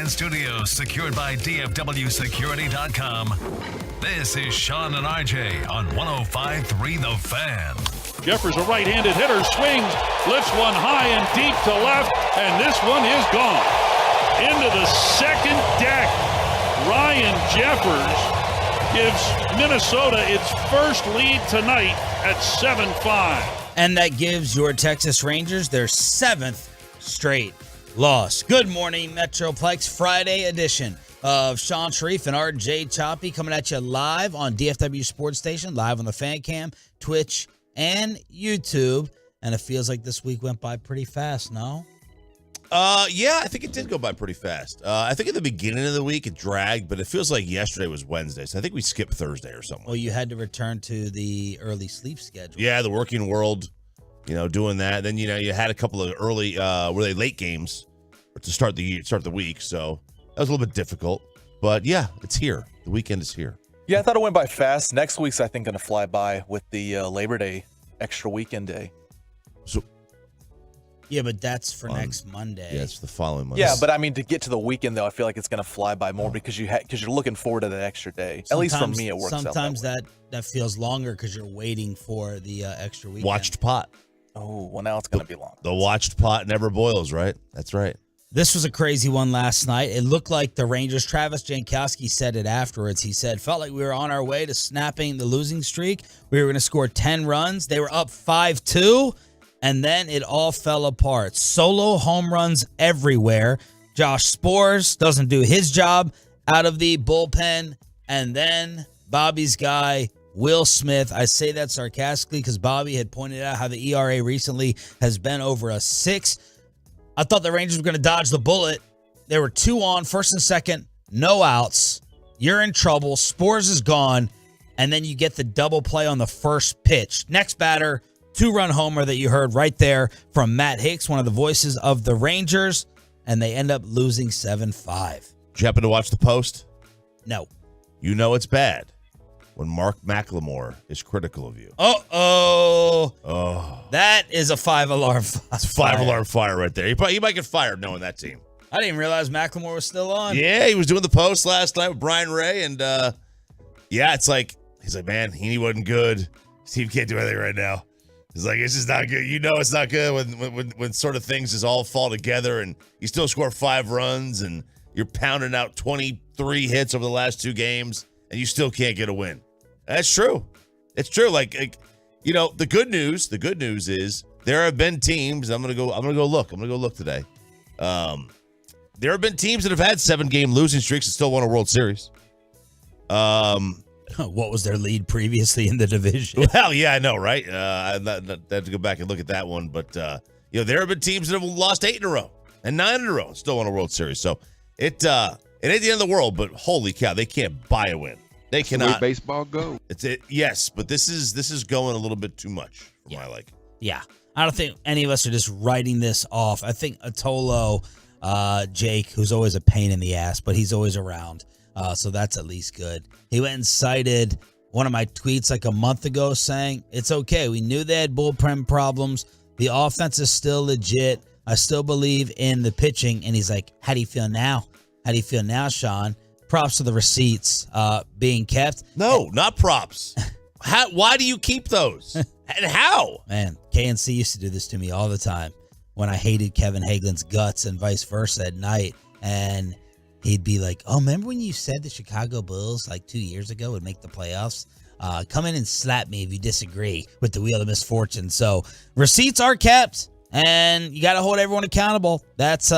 Fan Studios, secured by DFWSecurity.com. This is Sean and RJ on 105.3 The Fan. Jeffers, a right-handed hitter, swings, lifts one high and deep to left, and this one is gone. Into the second deck, Ryan Jeffers gives Minnesota its first lead tonight at 7-5. And that gives your Texas Rangers their 7th straight loss. Good morning, Metroplex, Friday edition of Sean Sharif and RJ Choppy coming at you live on DFW Sports Station, live on the Fan Cam, Twitch, and YouTube. And it feels like this week went by pretty fast, no? Yeah, I think it did go by pretty fast. I think at the beginning of the week it dragged, but it feels like yesterday was Wednesday, so I think we skipped Thursday or something. Well, you had to return to the early sleep schedule. Yeah, the working world, doing that. Then, you had a couple of early, late games to start the week, so that was a little bit difficult. But yeah, it's here. The weekend is here. Yeah, I thought it went by fast. Next week's, I think, going to fly by with the Labor Day extra weekend day. So. Yeah, but that's for next Monday. Yeah, it's the following Monday. Yeah, but I mean, to get to the weekend, though, I feel like it's going to fly by more because you're looking forward to that extra day. At least for me, it works out. Sometimes that feels longer because you're waiting for the extra weekend. Watched pot. Oh, well, now it's going to be long. The watched pot never boils, right? That's right. This was a crazy one last night. It looked like the Rangers, Travis Jankowski said it afterwards. He said, felt like we were on our way to snapping the losing streak. We were going to score 10 runs. They were up 5-2. And then it all fell apart. Solo home runs everywhere. Josh Spores doesn't do his job out of the bullpen. And then Bobby's guy, Will Smith. I say that sarcastically because Bobby had pointed out how the ERA recently has been over a 6. I thought the Rangers were going to dodge the bullet. There were 2 on, first and second, no outs. You're in trouble. Spores is gone. And then you get the double play on the first pitch. Next batter, 2-run homer that you heard right there from Matt Hicks, one of the voices of the Rangers, and they end up losing 7-5. Did you happen to watch the post? No. You know it's bad when Mark McLemore is critical of you. Oh. That is a 5-alarm fire. It's a 5-alarm fire right there. He might get fired knowing that team. I didn't even realize McLemore was still on. Yeah, he was doing the post last night with Brian Ray, and it's like, he's like, man, he wasn't good. Steve can't do anything right now. It's like, it's just not good. It's not good when sort of things just all fall together and you still score 5 runs and you're pounding out 23 hits over the last 2 games and you still can't get a win. That's true. It's true. The good news is there have been teams. I'm gonna go look today. There have been teams that have had 7-game losing streaks and still won a World Series. What was their lead previously in the division? Well, yeah, I know, right? I have to go back and look at that one. But, there have been teams that have lost 8 in a row and 9 in a row and still won a World Series. So it ain't the end of the world, but holy cow, they can't buy a win. They cannot. That's the way baseball go. Yes, but this is going a little bit too much for my liking. Yeah. I don't think any of us are just writing this off. I think Atolo, Jake, who's always a pain in the ass, but he's always around. So that's at least good. He went and cited one of my tweets like a month ago saying, it's okay. We knew they had bullpen problems. The offense is still legit. I still believe in the pitching. And he's like, how do you feel now? How do you feel now, Sean? Props to the receipts being kept. No, not props. Why do you keep those? And how? Man, KNC used to do this to me all the time when I hated Kevin Hagelin's guts and vice versa at night. And he'd be like, oh, remember when you said the Chicago Bulls like 2 years ago would make the playoffs? Come in and slap me if you disagree with the wheel of misfortune. So receipts are kept, and you got to hold everyone accountable. That's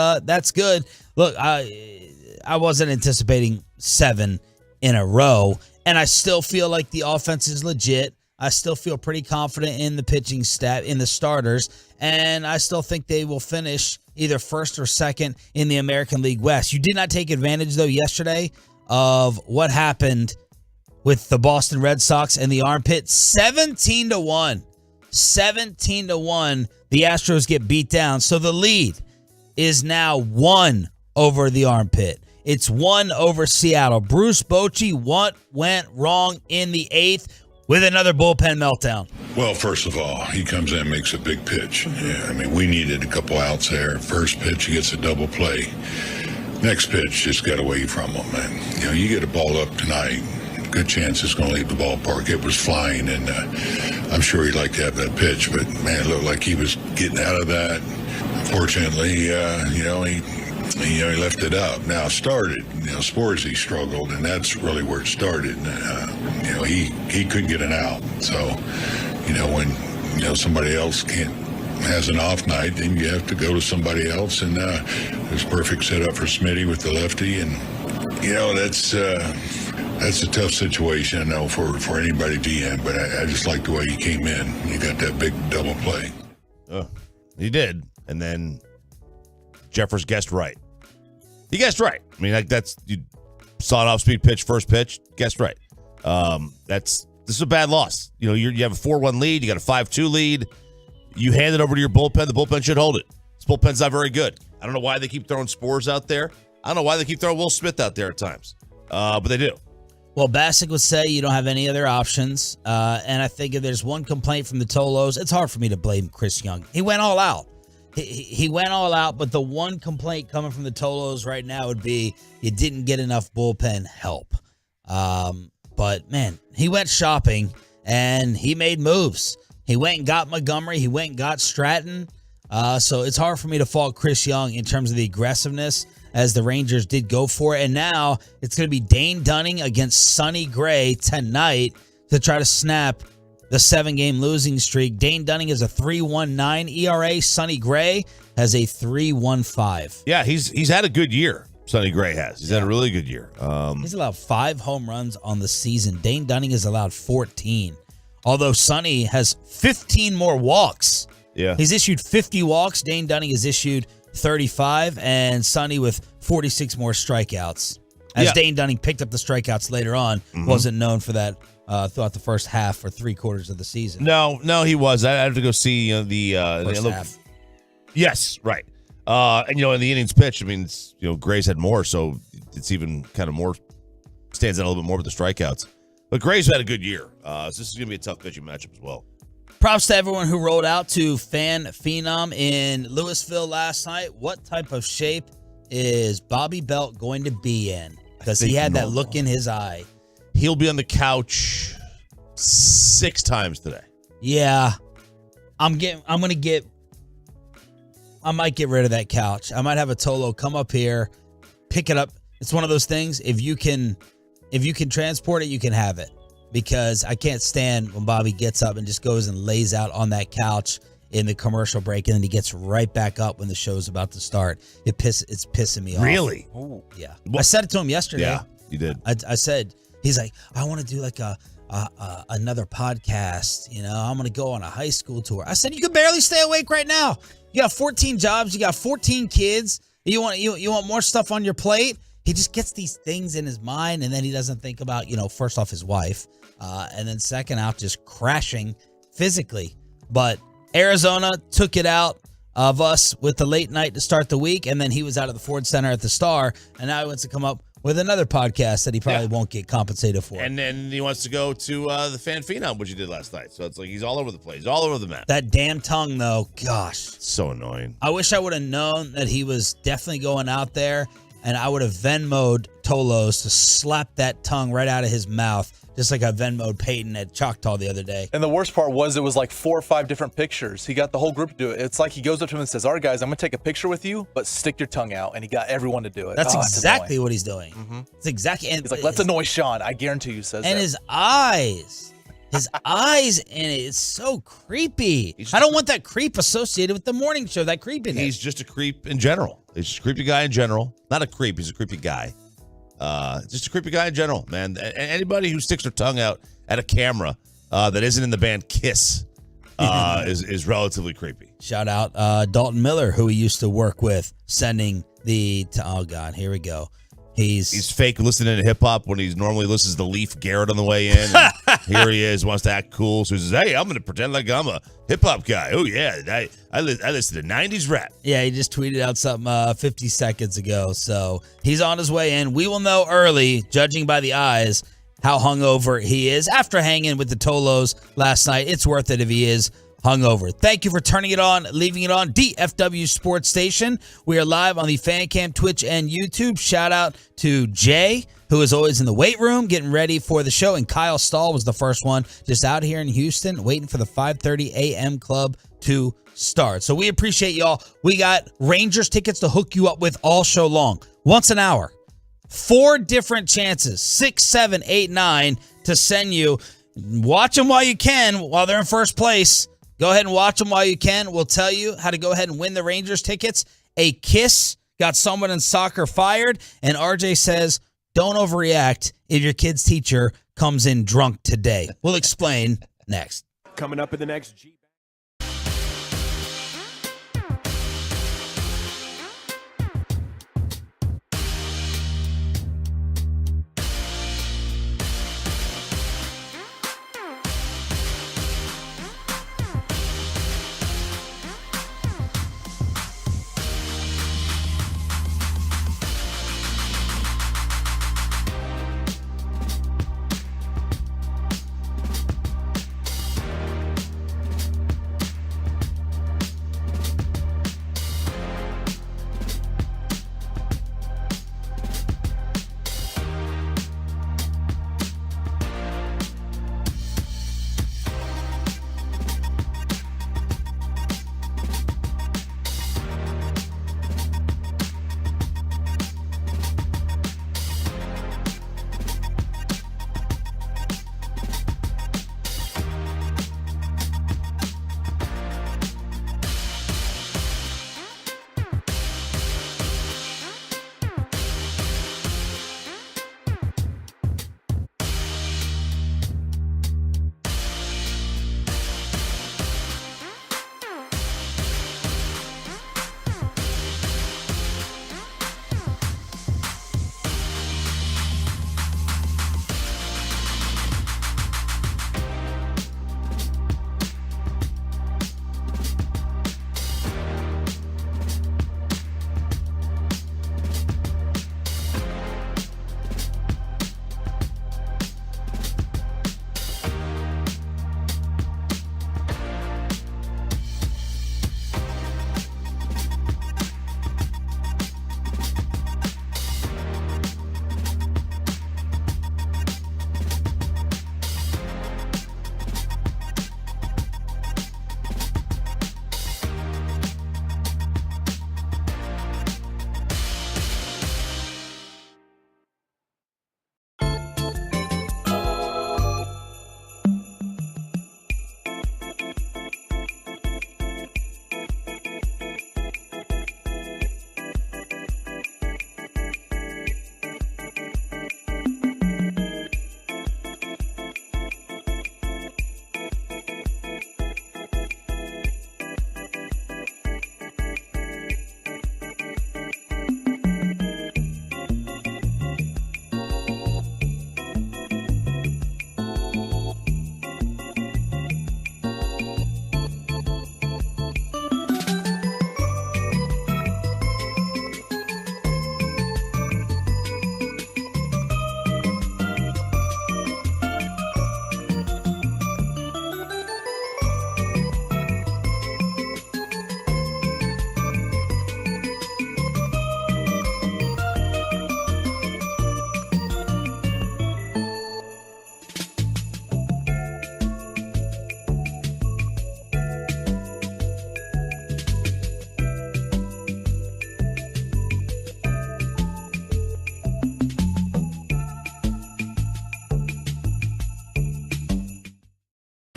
good. Look, I wasn't anticipating 7 in a row, and I still feel like the offense is legit. I still feel pretty confident in the pitching staff, in the starters, and I still think they will finish either first or second in the American League West. You did not take advantage, though, yesterday of what happened with the Boston Red Sox and the armpit. 17-1. 17-1. The Astros get beat down. So the lead is now 1 over the armpit. It's 1 over Seattle. Bruce Bochy, what went wrong in the 8th with another bullpen meltdown? Well, first of all, he comes in and makes a big pitch. Yeah, I mean, we needed a couple outs there. First pitch, he gets a double play. Next pitch just got away from him. And, you get a ball up tonight, good chance it's going to leave the ballpark. It was flying, and I'm sure he'd like to have that pitch, but, man, it looked like he was getting out of that. Unfortunately, he left it up. Now, started, Sporzy struggled, and that's really where it started. He couldn't get an out. So, when, somebody else has an off night, then you have to go to somebody else, and it's perfect setup for Smitty with the lefty, and that's a tough situation, I know, for anybody DM, but I just like the way he came in. He got that big double play. He did, and then Jeffers guessed right. He guessed right. I mean, you saw an off-speed pitch, first pitch, guessed right. This is a bad loss. You have a 4-1 lead, you got a 5-2 lead. You hand it over to your bullpen. The bullpen should hold it. This bullpen's not very good. I don't know why they keep throwing Spores out there. I don't know why they keep throwing Will Smith out there at times. But they do. Well, Bassick would say you don't have any other options. And I think if there's one complaint from the Tolos, it's hard for me to blame Chris Young. He went all out. He went all out, but the one complaint coming from the Tolos right now would be you didn't get enough bullpen help. But, man, he went shopping, and he made moves. He went and got Montgomery. He went and got Stratton. So it's hard for me to fault Chris Young in terms of the aggressiveness as the Rangers did go for it. And now it's going to be Dane Dunning against Sonny Gray tonight to try to snap the 7-game losing streak. Dane Dunning has a 3.19 ERA. Sonny Gray has a 3.15. Yeah, he's had a good year. Sonny Gray has. He's had a really good year. He's allowed 5 home runs on the season. Dane Dunning has allowed 14. Although Sonny has 15 more walks. Yeah. He's issued 50 walks. Dane Dunning has issued 35, and Sonny with 46 more strikeouts. As Dane Dunning picked up the strikeouts later on, wasn't known for that throughout the first half or 3/4 of the season. No, he was. I had to go see the First half. Yes, right. And in the innings pitch, I mean, Gray's had more, so it's even kind of more stands out a little bit more with the strikeouts. But Gray's had a good year. So this is going to be a tough pitching matchup as well. Props to everyone who rolled out to Fan Phenom in Louisville last night. What type of shape is Bobby Belt going to be in? Because he had that look in his eye. He'll be on the couch 6 times today. Yeah. I might get rid of that couch. I might have a Tolo come up here, pick it up. It's one of those things. If you can transport it, you can have it. Because I can't stand when Bobby gets up and just goes and lays out on that couch in the commercial break, and then he gets right back up when the show's about to start. It's pissing me off. Really? Ooh, yeah. I said it to him yesterday. Yeah, you did. I said, he's like, I want to do like another podcast. I'm going to go on a high school tour. I said, you can barely stay awake right now. You got 14 jobs. You got 14 kids. You want more stuff on your plate? He just gets these things in his mind, and then he doesn't think about, first off, his wife, and then second out, just crashing physically. But Arizona took it out of us with the late night to start the week, and then he was out at the Ford Center at the Star, and now he wants to come up with another podcast that he probably won't get compensated for. And then he wants to go to the Fan Phenom, which he did last night. So it's like he's all over the place. He's all over the map. That damn tongue, though, gosh. It's so annoying. I wish I would have known that he was definitely going out there, and I would have Venmo'd Tolos to slap that tongue right out of his mouth, just like I Venmo'd Peyton at Choctaw the other day. And the worst part was it was like 4 or 5 different pictures. He got the whole group to do it. It's like he goes up to him and says, all right, guys, I'm going to take a picture with you, but stick your tongue out. And he got everyone to do it. That's exactly what he's doing. Mm-hmm. It's exactly. And he's like, let's annoy Sean. I guarantee you says and that. His eyes. His eyes in it is so creepy. I don't want that creep associated with the morning show, that creepiness. He's just a creep in general. He's just a creepy guy in general. Not a creep. He's a creepy guy. Just a creepy guy in general, man. Anybody who sticks their tongue out at a camera that isn't in the band Kiss is relatively creepy. Shout out Dalton Miller, who he used to work with, sending oh God, here we go. He's fake listening to hip hop when he normally listens to Leaf Garrett on the way in. Here he is, wants to act cool. So he says, hey, I'm going to pretend like I'm a hip hop guy. Oh, yeah, I listen to 90s rap. Yeah, he just tweeted out something 50 seconds ago. So he's on his way in. We will know early, judging by the eyes, how hungover he is after hanging with the Tolos last night. It's worth it if he is hungover. Thank you for turning it on, leaving it on. DFW Sports Station. We are live on the Fan Cam, Twitch, and YouTube. Shout out to Jay, who is always in the weight room getting ready for the show. And Kyle Stahl was the first one just out here in Houston waiting for the 5:30 a.m. club to start. So we appreciate y'all. We got Rangers tickets to hook you up with all show long. Once an hour. 4 different chances. 6, 7, 8, 9 to send you. Watch them while you can, while they're in first place. Go ahead and watch them while you can. We'll tell you how to go ahead and win the Rangers tickets. A kiss got someone in soccer fired. And RJ says, don't overreact if your kid's teacher comes in drunk today. We'll explain next. Coming up in the next G.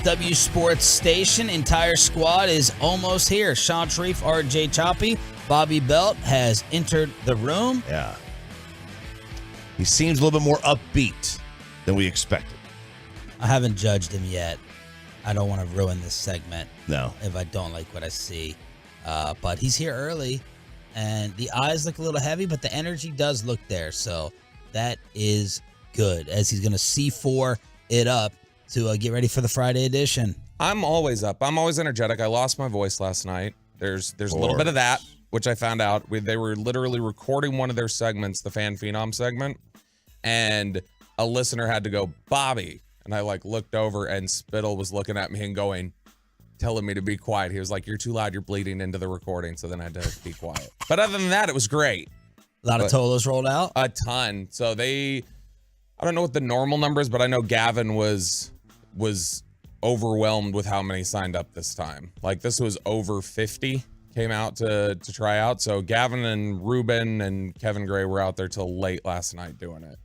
DFW Sports Station. Entire squad is almost here. Sean Sharif, RJ Choppy, Bobby Belt has entered the room. Yeah. He seems a little bit more upbeat than we expected. I haven't judged him yet. I don't want to ruin this segment. No. If I don't like what I see. But he's here early, and the eyes look a little heavy, but the energy does look there. So that is good, as he's going to C4 it up to get ready for the Friday edition. I'm always up. I'm always energetic. I lost my voice last night. There's a little bit of that, which I found out. They were literally recording one of their segments, the Fan Phenom segment, and a listener had to go, Bobby. And I looked over, and Spittle was looking at me and going, telling me to be quiet. He was like, "You're too loud. You're bleeding into the recording." So then I had to be quiet. But other than that, it was great. A lot of Tolos rolled out. A ton. So I don't know what the normal number is, but I know Gavin was overwhelmed with how many signed up this time. Like this was over 50 came out to try out. So Gavin and Ruben and Kevin Gray were out there till late last night doing it.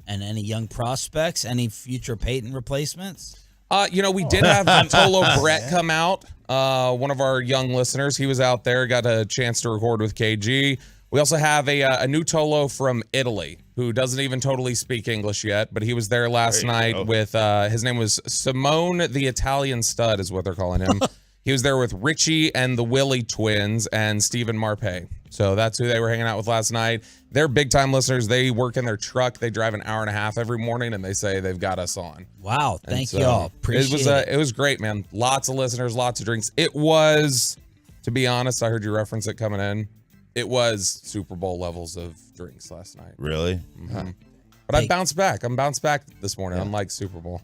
And any young prospects? Any future Peyton replacements? We did have Tolo Brett come out. One of our young listeners. He was out there, got a chance to record with KG. We also have a new Tolo from Italy who doesn't even totally speak English yet, but he was there last night with, his name was Simone the Italian Stud is what they're calling him. He was there with Richie and the Willie twins and Stephen Marpe. So that's who they were hanging out with last night. They're big time listeners. They work in their truck. They drive an hour and a half every morning and they say they've got us on. Wow. Thank y'all. Appreciate it. It was great, man. Lots of listeners, lots of drinks. It was, to be honest, I heard you reference it coming in. It was Super Bowl levels of drinks last night. Really? Mm-hmm. But I bounced back. I'm bounced back this morning, unlike Super Bowl.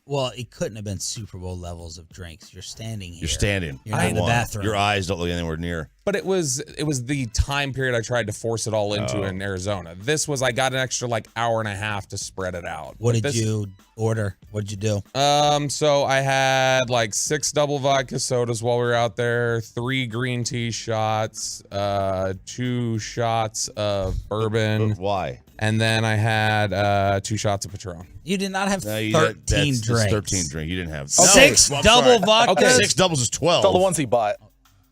Well, it couldn't have been Super Bowl levels of drinks. You're standing here. You're standing. You're not in the bathroom. Your eyes don't look anywhere near. But it was the time period I tried to force it all into in Arizona. This was, I got an extra hour and a half to spread it out. What did you order? What did you do? So I had 6 double vodka sodas while we were out there, 3 green tea shots, 2 shots of bourbon. But why? And then I had 2 shots of Patron. You did not have 13 that's drinks. 13 drinks. You didn't have 6 double vodka. Okay, 6 doubles is 12. It's all the ones he bought.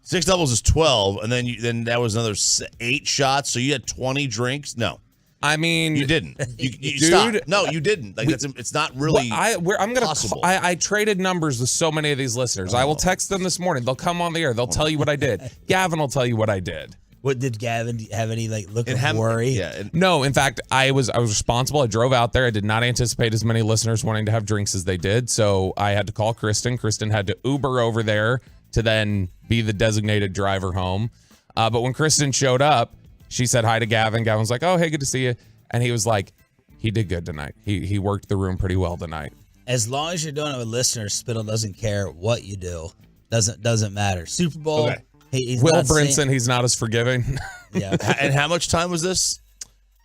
6 doubles is 12, and then that was another 8 shots. So you had 20 drinks. No, I mean, you didn't. You dude, stopped. No, you didn't. It's not really. Possible. I traded numbers with so many of these listeners. I will text them this morning. They'll come on the air. They'll tell you what I did. Gavin will tell you what I did. What did Gavin have any look of worry? Yeah. No, in fact, I was responsible. I drove out there. I did not anticipate as many listeners wanting to have drinks as they did. So I had to call Kristen. Kristen had to Uber over there to then be the designated driver home. But when Kristen showed up, she said hi to Gavin. Gavin was like, "Oh, hey, good to see you." And he was like, he did good tonight. He worked the room pretty well tonight. As long as you're doing it with listeners, Spittle doesn't care what you do. Doesn't matter. Super Bowl. Okay. He's Will not Brinson, saying, he's not as forgiving. Yeah. And how much time was this?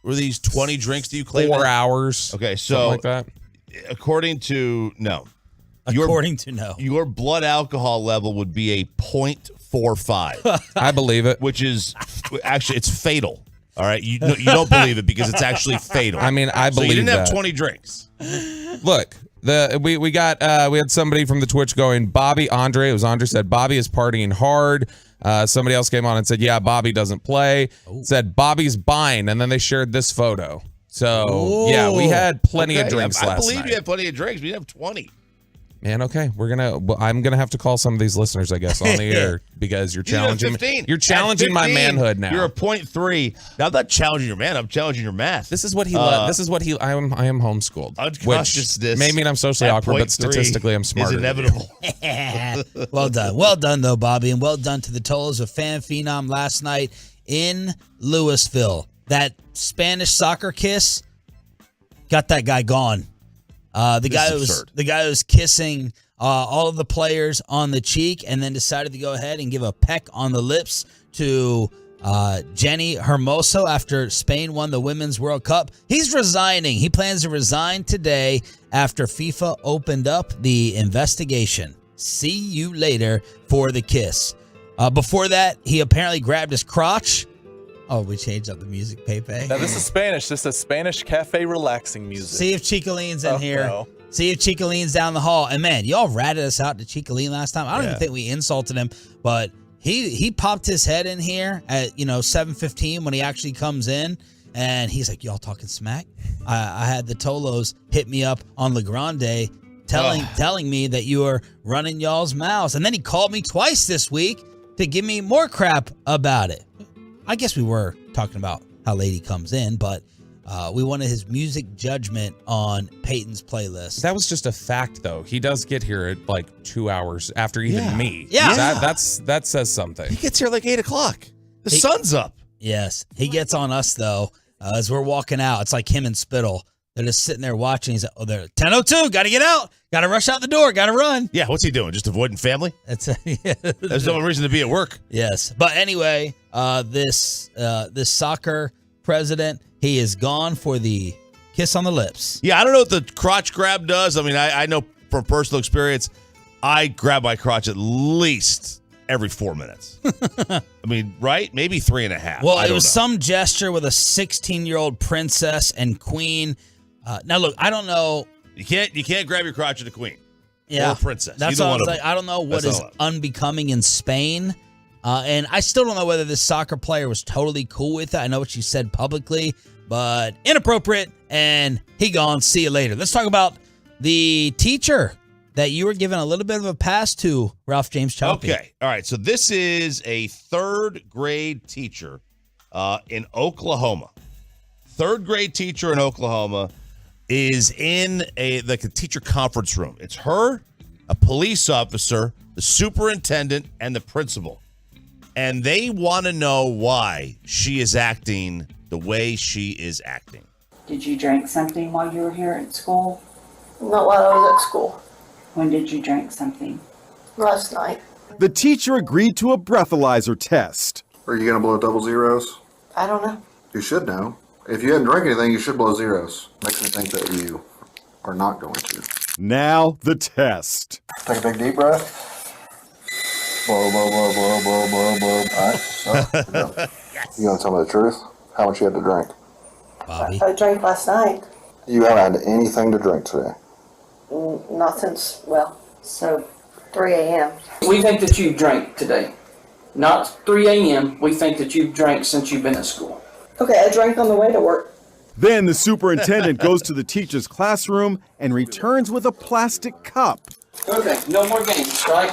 Were these 20 drinks? Do you claim? 4 hours. Okay, so something like that. According to your blood alcohol level would be a 0.45. I believe it. Which is actually it's fatal. All right, you don't believe it because it's actually fatal. I mean, I believe you didn't have that. 20 drinks. Look, we had somebody from the Twitch going, Bobby Andre. It was Andre said Bobby is partying hard. Somebody else came on and said, yeah, Bobby doesn't play. Said Bobby's bine, and then they shared this photo. So yeah, we had plenty of drinks last night. I believe you had plenty of drinks. We didn't have 20. Man, okay, I'm gonna have to call some of these listeners, I guess, on the air because you're challenging. You're challenging my manhood now. You're a 0.3. Now I'm not challenging your man. I'm challenging your math. This is what he. This is what he. I am homeschooled. Unconsciousness. May mean I'm socially awkward, but statistically I'm smarter. Is inevitable. Well done, though, Bobby, and well done to the Tolos of Fan Phenom last night in Louisville. That Spanish soccer kiss got that guy gone. The guy who was kissing all of the players on the cheek and then decided to go ahead and give a peck on the lips to Jenny Hermoso after Spain won the Women's World Cup. He's resigning. He plans to resign today after FIFA opened up the investigation. See you later for the kiss. Before that, he apparently grabbed his crotch. Oh, we changed up the music, Pepe. Now, this is Spanish. This is Spanish cafe relaxing music. See if Chicoline's in here. No. See if Chicoline's down the hall. And, man, y'all ratted us out to Chicoline last time. I don't even think we insulted him, but he popped his head in here at, 7:15 when he actually comes in, and he's like, y'all talking smack? I had the Tolos hit me up on La Grande telling me that you were running y'all's mouths. And then he called me twice this week to give me more crap about it. I guess we were talking about how late he comes in, but we wanted his music judgment on Peyton's playlist. That was just a fact, though. He does get here at 2 hours after even me. Yeah. That says something. He gets here 8 o'clock. The sun's up. Yes. He gets on us, though, as we're walking out. It's like him and Spittle. They're just sitting there watching. He's like, oh, they're 10:02. Got to get out. Got to rush out the door. Got to run. Yeah, what's he doing? Just avoiding family? Yeah. There's no reason to be at work. Yes. But anyway, this soccer president, he is gone for the kiss on the lips. Yeah, I don't know what the crotch grab does. I mean, I know from personal experience, I grab my crotch at least every 4 minutes. I mean, right? Maybe 3.5. Well, it was some gesture with a 16-year-old princess and queen. Now, look, I don't know. You can't grab your crotch at a queen Yeah, or a princess. That's Either what I one was of like. them. I don't know what That's is not allowed. unbecoming in Spain. And I still don't know whether this soccer player was totally cool with it. I know what she said publicly, but inappropriate, and he gone. See you later. Let's talk about the teacher that you were given a little bit of a pass to, Ralph James Choppy. Okay. All right. So this is a third grade teacher in Oklahoma. Third grade teacher in Oklahoma is in the teacher conference room. It's her, a police officer, the superintendent, and the principal. And they want to know why she is acting the way she is acting. Did you drink something while you were here at school? Not while I was at school. When did you drink something? Last night. The teacher agreed to a breathalyzer test. Are you going to blow double zeros? I don't know. You should know. If you hadn't drank anything, you should blow zeros. Makes me think that you are not going to. Now the test. Take a big deep breath. Blow, blow, blow, blow, blow, blow, blow. All right, so here we go. You going to tell me the truth? How much you had to drink? Bobby. I drank last night. You haven't had anything to drink today. Not since, well, so 3 a.m. We think that you drank today. Not 3 a.m. We think that you've drank since you've been at school. Okay, I drank on the way to work. Then the superintendent goes to the teacher's classroom and returns with a plastic cup. Okay, no more games, right?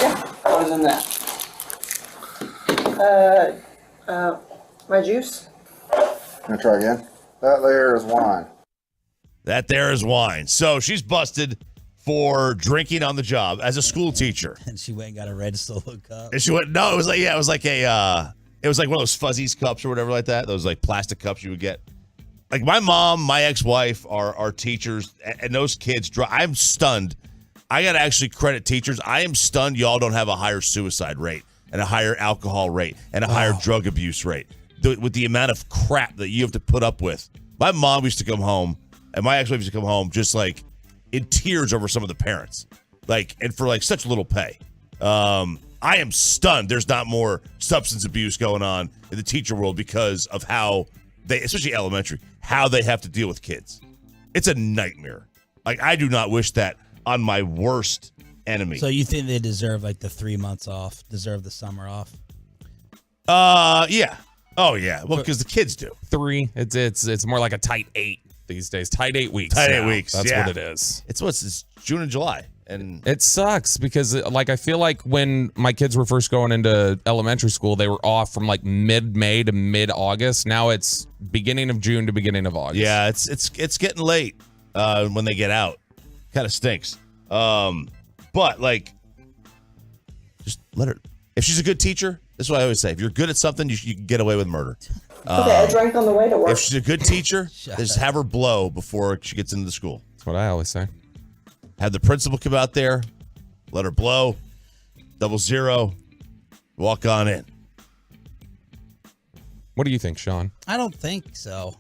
Yeah. What is in that? My juice. Gonna try again? That there is wine. That there is wine. So she's busted for drinking on the job as a school teacher. And she went and got a red Solo cup. And she went, no, it was like it was like one of those Fuzzies cups or whatever like that. Those like plastic cups you would get. Like my mom, my ex-wife are teachers, and those kids, I'm stunned. I got to actually credit teachers. I am stunned y'all don't have a higher suicide rate and a higher alcohol rate and a higher drug abuse rate with the amount of crap that you have to put up with. My mom used to come home, and my ex-wife used to come home just like in tears over some of the parents, like, and for like such little pay. I am stunned there's not more substance abuse going on in the teacher world because of how they, especially elementary, how they have to deal with kids. It's a nightmare. Like, I do not wish that on my worst enemy. So you think they deserve like the 3 months off, deserve the summer off? Yeah. Oh, yeah. Well, because the kids do. 3. It's more like a tight 8 these days. Tight 8 weeks. Tight now. 8 weeks. That's yeah. what it is. It's June and July. And it sucks because like I feel like when my kids were first going into elementary school, they were off from like mid-May to mid-August. Now it's beginning of June to beginning of August. yeah, it's getting late when they get out. Kind of stinks. But like, just let her. If she's a good teacher, this is what I always say. If you're good at something, you can get away with murder. Okay, I drank on the way to work. If she's a good teacher, just have her blow before she gets into the school. That's what I always say. Have the principal come out there, let her blow, 00, walk on in. What do you think, Sean? I don't think so.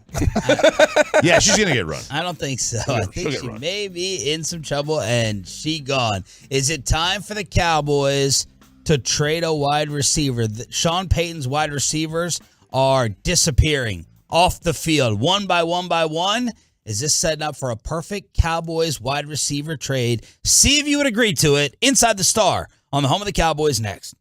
Yeah, she's going to get run. I don't think so. Yeah, I she'll think get she run. may be in some trouble, and she gone. Is it time for the Cowboys to trade a wide receiver? Sean Payton's wide receivers are disappearing off the field, one by one by one. Is this setting up for a perfect Cowboys wide receiver trade? See if you would agree to it. Inside the Star on the home of the Cowboys next.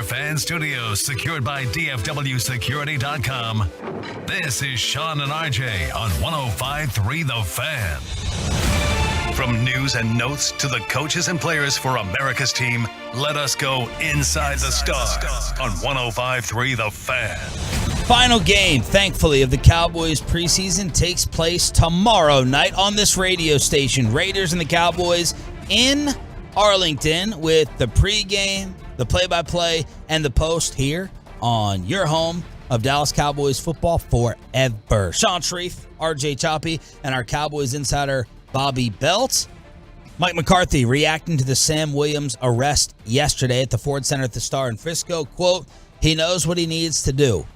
fan studios secured by DFWsecurity.com. This is Sean and RJ on 105.3 The Fan. From news and notes to the coaches and players for America's team, let us go inside the stars on 105.3 The Fan. Final game, thankfully, of the Cowboys preseason takes place tomorrow night on this radio station. Raiders and the Cowboys in Arlington with the pregame, the play-by-play, and the post here on your home of Dallas Cowboys football forever. Sean Sharif, RJ Choppy, and our Cowboys insider Bobby Belt. Mike McCarthy reacting to the Sam Williams arrest yesterday at the Ford Center at the Star in Frisco. Quote, he knows what he needs to do.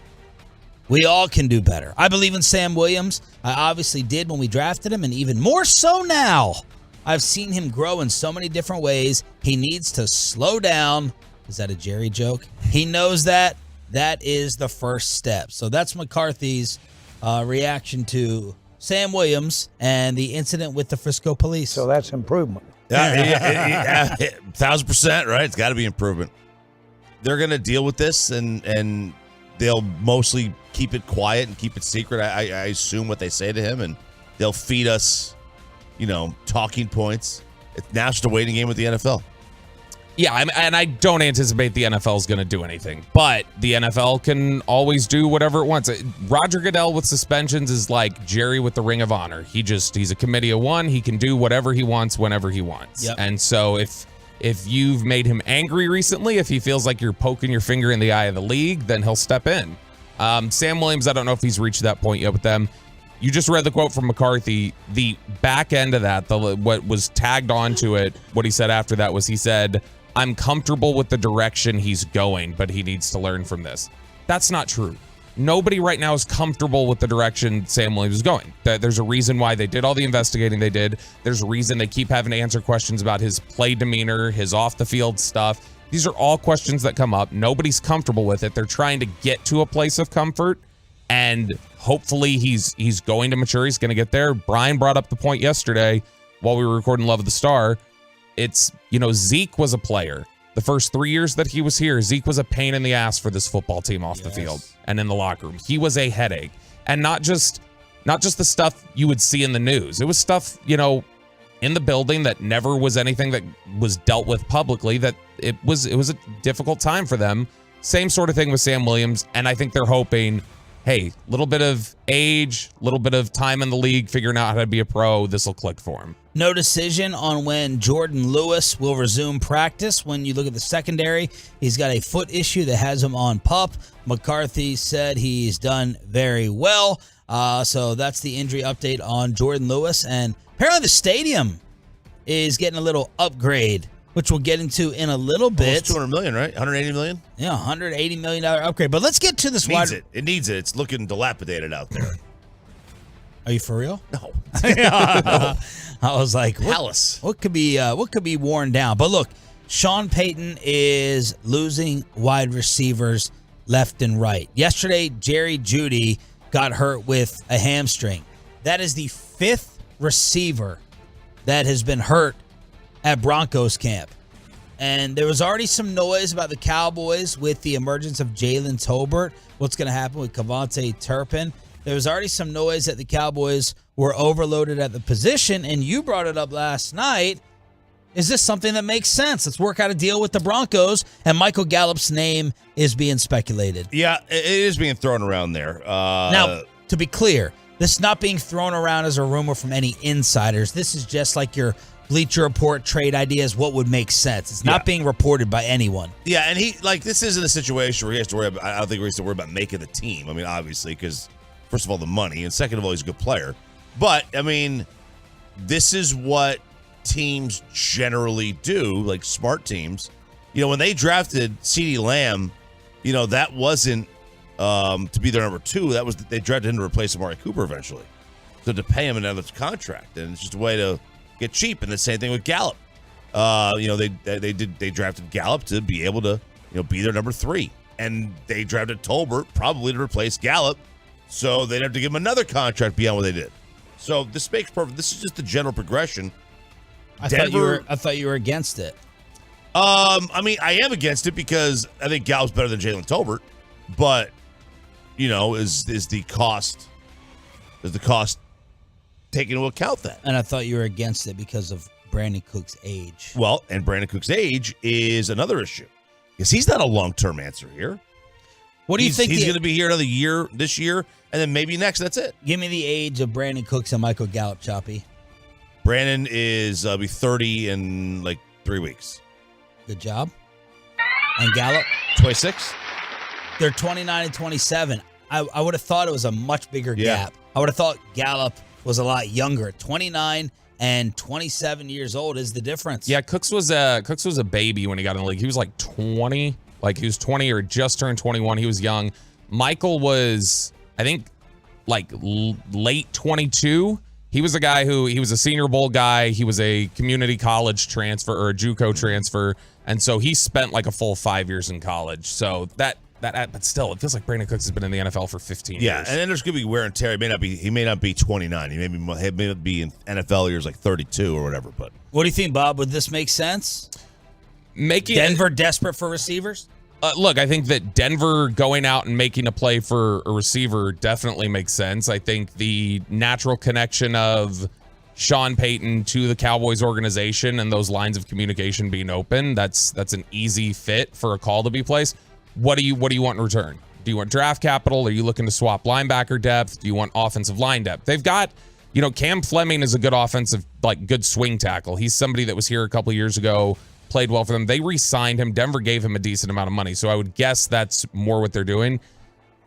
We all can do better. I believe in Sam Williams. I obviously did when we drafted him, and even more so now. I've seen him grow in so many different ways. He needs to slow down. Is that a Jerry joke? He knows that. That is the first step. So that's McCarthy's reaction to Sam Williams and the incident with the Frisco police. So that's improvement. Yeah, 1,000%, right? It's got to be improvement. They're going to deal with this, and they'll mostly keep it quiet and keep it secret. I assume what they say to him, and they'll feed us, talking points. It's now just a waiting game with the NFL. Yeah, and I don't anticipate the NFL is going to do anything, but the NFL can always do whatever it wants. Roger Goodell with suspensions is like Jerry with the Ring of Honor. He's a committee of one. He can do whatever he wants whenever he wants. Yep. And so if you've made him angry recently, if he feels like you're poking your finger in the eye of the league, then he'll step in. Sam Williams, I don't know if he's reached that point yet with them. You just read the quote from McCarthy. The back end of that, what was tagged onto it, what he said after that was he said, I'm comfortable with the direction he's going, but he needs to learn from this. That's not true. Nobody right now is comfortable with the direction Sam Williams is going. There's a reason why they did all the investigating they did. There's a reason they keep having to answer questions about his play demeanor, his off-the-field stuff. These are all questions that come up. Nobody's comfortable with it. They're trying to get to a place of comfort, and hopefully he's going to mature. He's going to get there. Brian brought up the point yesterday while we were recording Love of the Star. It's, Zeke was a player. The first 3 years that he was here, Zeke was a pain in the ass for this football team off the field and in the locker room. He was a headache. And not just the stuff you would see in the news. It was stuff, in the building that never was anything that was dealt with publicly, that it was a difficult time for them. Same sort of thing with Sam Williams. And I think they're hoping, hey, little bit of age, little bit of time in the league, figuring out how to be a pro, this will click for him. No decision on when Jordan Lewis will resume practice. When you look at the secondary, he's got a foot issue that has him on PUP. McCarthy said he's done very well. So that's the injury update on Jordan Lewis. And apparently the stadium is getting a little upgrade, which we'll get into in a little bit. $200 million, right? $180 million? Yeah, $180 million upgrade. But let's get to this wide. It needs it. It's looking dilapidated out there. Are you for real? No. No. I was like, Palace. What could be worn down? But look, Sean Payton is losing wide receivers left and right. Yesterday, Jerry Jeudy got hurt with a hamstring. That is the fifth receiver that has been hurt at Broncos camp. And there was already some noise about the Cowboys with the emergence of Jalen Tolbert. What's going to happen with Kavontae Turpin? There was already some noise that the Cowboys were overloaded at the position, and you brought it up last night. Is this something that makes sense? Let's work out a deal with the Broncos, and Michael Gallup's name is being speculated. Yeah, it is being thrown around there. Now, to be clear, this is not being thrown around as a rumor from any insiders. This is just like your Bleacher Report trade ideas, what would make sense. It's not being reported by anyone. Yeah, and this isn't a situation where he has to worry about, I don't think he has to worry about making the team. I mean, obviously, because first of all, the money, and second of all, he's a good player. But, I mean, this is what teams generally do, like smart teams. When they drafted CeeDee Lamb, that wasn't to be their number two. That was, they drafted him to replace Amari Cooper eventually. So to pay him another contract. And it's just a way to get cheap. And the same thing with Gallup. They drafted Gallup to be able to, be their number three. And they drafted Tolbert probably to replace Gallup. So they'd have to give him another contract beyond what they did. So this makes perfect. This is just the general progression. I thought you were against it. I mean, I am against it because I think Gallup's better than Jalen Tolbert, but is the cost taken into account that? And I thought you were against it because of Brandon Cook's age. Well, and Brandon Cook's age is another issue because he's not a long-term answer here. What do you think? He's going to be here another year, this year, and then maybe next. That's it. Give me the age of Brandon Cooks and Michael Gallup, Choppy. Brandon is be 30 in like 3 weeks. Good job. And Gallup? 26. They're 29 and 27. I would have thought it was a much bigger gap. I would have thought Gallup was a lot younger. 29 and 27 years old is the difference. Yeah, Cooks was a baby when he got in the league. He was like 20. Like he was 20 or just turned 21. He was young. Michael was, I think, like late 22. He was a guy he was a Senior Bowl guy. He was a community college transfer or a JUCO transfer. And so he spent like a full 5 years in college. So but still, it feels like Brandon Cooks has been in the NFL for 15 years. Yeah, and then there's going to be wear and tear. He may not be 29. He may be in NFL years like 32 or whatever. But what do you think, Bob? Would this make sense? Making Denver desperate for receivers? Look, I think that Denver going out and making a play for a receiver definitely makes sense. I think the natural connection of Sean Payton to the Cowboys organization and those lines of communication being open, that's an easy fit for a call to be placed. What do you want in return? Do you want draft capital? Are you looking to swap linebacker depth? Do you want offensive line depth? They've got, Cam Fleming is a good offensive, good swing tackle. He's somebody that was here a couple of years ago, played well for them. They re-signed him. Denver gave him a decent amount of money. So I would guess that's more what they're doing.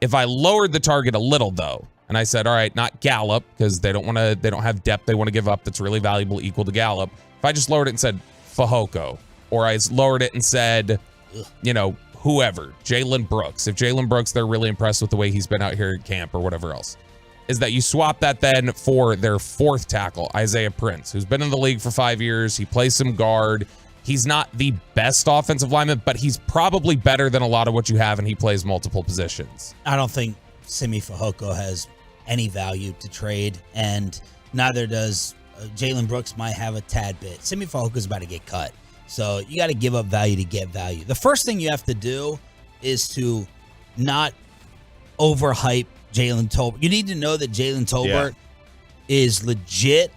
If I lowered the target a little though, and I said, all right, not Gallup, because they don't have depth they want to give up that's really valuable equal to Gallup. If I just lowered it and said Fehoko, or I lowered it and said, whoever, Jalen Brooks. If Jalen Brooks, they're really impressed with the way he's been out here at camp or whatever else, is that you swap that then for their fourth tackle, Isaiah Prince, who's been in the league for 5 years. He plays some guard. He's not the best offensive lineman, but he's probably better than a lot of what you have, and he plays multiple positions. I don't think Simi Fehoko has any value to trade, and neither does Jalen Brooks. Might have a tad bit. Simi Fehoko is about to get cut, so you got to give up value to get value. The first thing you have to do is to not overhype Jalen Tolbert. You need to know that Jalen Tolbert is legit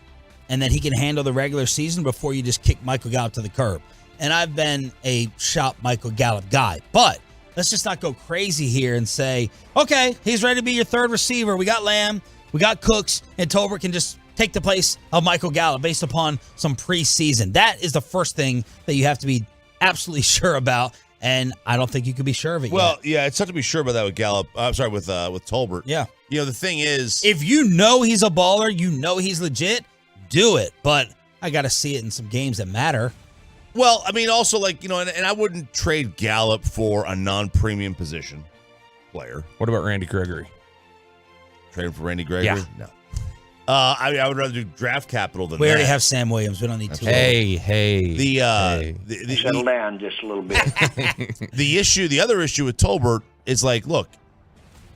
and that he can handle the regular season before you just kick Michael Gallup to the curb. And I've been a shop Michael Gallup guy, but let's just not go crazy here and say, okay, he's ready to be your third receiver. We got Lamb, we got Cooks, and Tolbert can just take the place of Michael Gallup based upon some preseason. That is the first thing that you have to be absolutely sure about, and I don't think you could be sure of it Well, yet. yeah, it's tough to be sure about that with Gallup. I'm sorry, with Tolbert. Yeah. The thing is, if you know he's a baller, you know he's legit, do it. But I got to see it in some games that matter. Well, I mean, also, and I wouldn't trade Gallup for a non-premium position player. What about Randy Gregory? Trade him for Randy Gregory? Yeah. No. I would rather do draft capital than We that. already have Sam Williams. We don't need two. Settle down just a little bit. The other issue with Tolbert is look,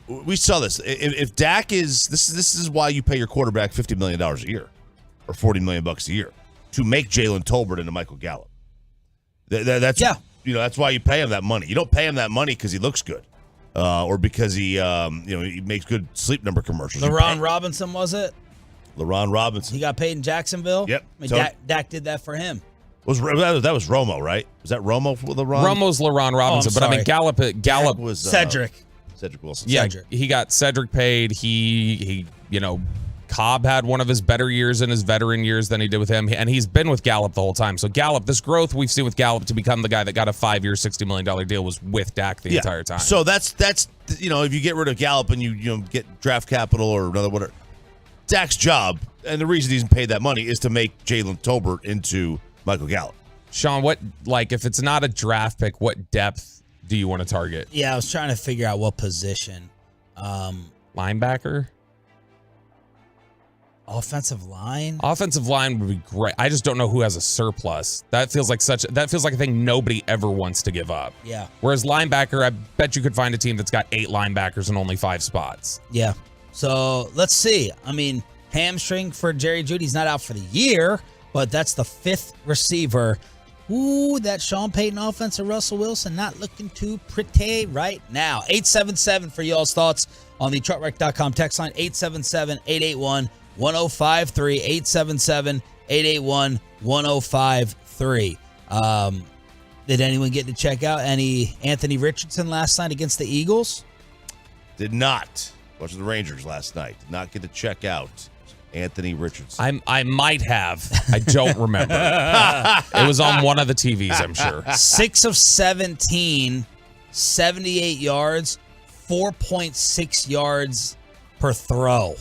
we saw this. If Dak is this is why you pay your quarterback $50 million a year or $40 million a year to make Jalen Tolbert into Michael Gallup. That's that's why you pay him that money. You don't pay him that money because he looks good, or because he he makes good Sleep Number commercials. LaRon Robinson, was it? LaRon Robinson. He got paid in Jacksonville. Yep. I mean, Dak did that for him. That was Romo, right? Was that Romo with LaRon? Romo's LaRon Robinson, but I mean Gallup was Cedric Wilson. Yeah, Cedric. He got Cedric paid. He Cobb had one of his better years in his veteran years than he did with him, and he's been with Gallup the whole time. So Gallup, this growth we've seen with Gallup to become the guy that got a 5-year, $60 million deal was with Dak the entire time. So that's if you get rid of Gallup and you get draft capital or another whatever, Dak's job, and the reason he's paid that money is to make Jalen Tolbert into Michael Gallup. Sean, if it's not a draft pick, what depth do you want to target? Yeah, I was trying to figure out what position. Linebacker? Offensive line? Offensive line would be great. I just don't know who has a surplus. That feels like a thing nobody ever wants to give up. Yeah. Whereas linebacker, I bet you could find a team that's got 8 linebackers and only 5 spots. Yeah. So let's see. I mean, hamstring for Jerry Jeudy's not out for the year, but that's the 5th receiver Ooh, that Sean Payton offense of Russell Wilson not looking too pretty right now. 877 for y'all's thoughts on the truckwreck.com text line. 877-881-1053. 877-881-1053. Did anyone get to check out any Anthony Richardson last night against the Eagles? Did not. Watched the Rangers last night. Did not get to check out Anthony Richardson. I might have. I don't remember. It was on one of the TVs, I'm sure. 6 of 17, 78 yards, 4.6 yards per throw.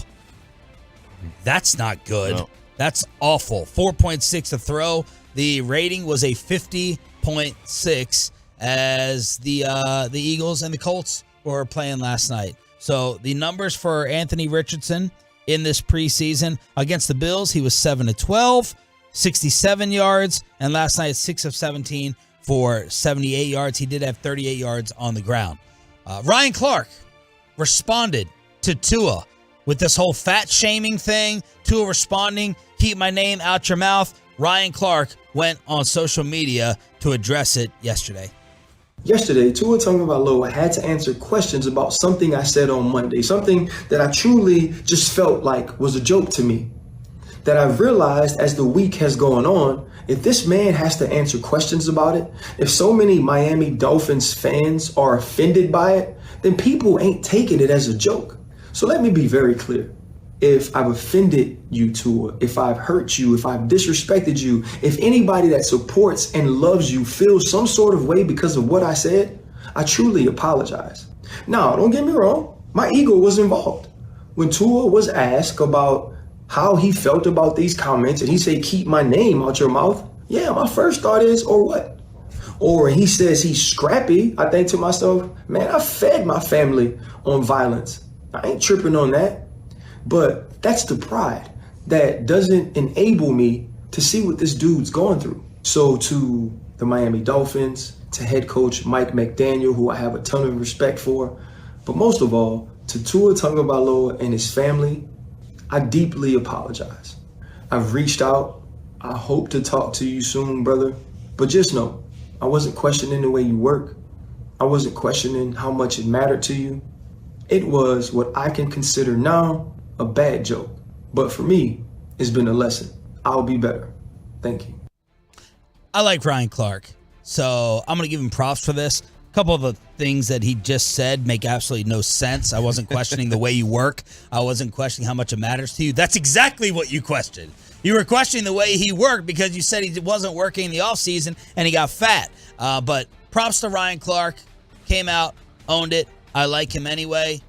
That's not good. No. That's awful. 4.6 a throw. The rating was a 50.6 as the Eagles and the Colts were playing last night. So the numbers for Anthony Richardson in this preseason against the Bills, he was 7 of 12, 67 yards, and last night 6 of 17 for 78 yards. He did have 38 yards on the ground. Ryan Clark responded to Tua with this whole fat shaming thing. Tua responding, keep my name out your mouth. Ryan Clark went on social media to address it yesterday. Yesterday, Tua Tagovailoa had to answer questions about something I said on Monday, something that I truly just felt like was a joke to me. That I've realized as the week has gone on, if this man has to answer questions about it, if so many Miami Dolphins fans are offended by it, then people ain't taking it as a joke. So let me be very clear. If I've offended you, Tua, if I've hurt you, if I've disrespected you, if anybody that supports and loves you feels some sort of way because of what I said, I truly apologize. Now, don't get me wrong, my ego was involved. When Tua was asked about how he felt about these comments and he said, keep my name out your mouth, yeah, my first thought is, or what? Or he says he's scrappy, I think to myself, man, I fed my family on violence. I ain't tripping on that. But that's the pride that doesn't enable me to see what this dude's going through. So to the Miami Dolphins, to head coach Mike McDaniel, who I have a ton of respect for, but most of all, to Tua Tagovailoa and his family, I deeply apologize. I've reached out. I hope to talk to you soon, brother. But just know, I wasn't questioning the way you work. I wasn't questioning how much it mattered to you. It was what I can consider now a bad joke. But for me, it's been a lesson. I'll be better. Thank you. I like Ryan Clark, so I'm going to give him props for this. A couple of the things that he just said make absolutely no sense. I wasn't questioning the way you work. I wasn't questioning how much it matters to you. That's exactly what you questioned. You were questioning the way he worked because you said he wasn't working in the offseason and he got fat. But props to Ryan Clark. Came out, owned it. I like him anyway.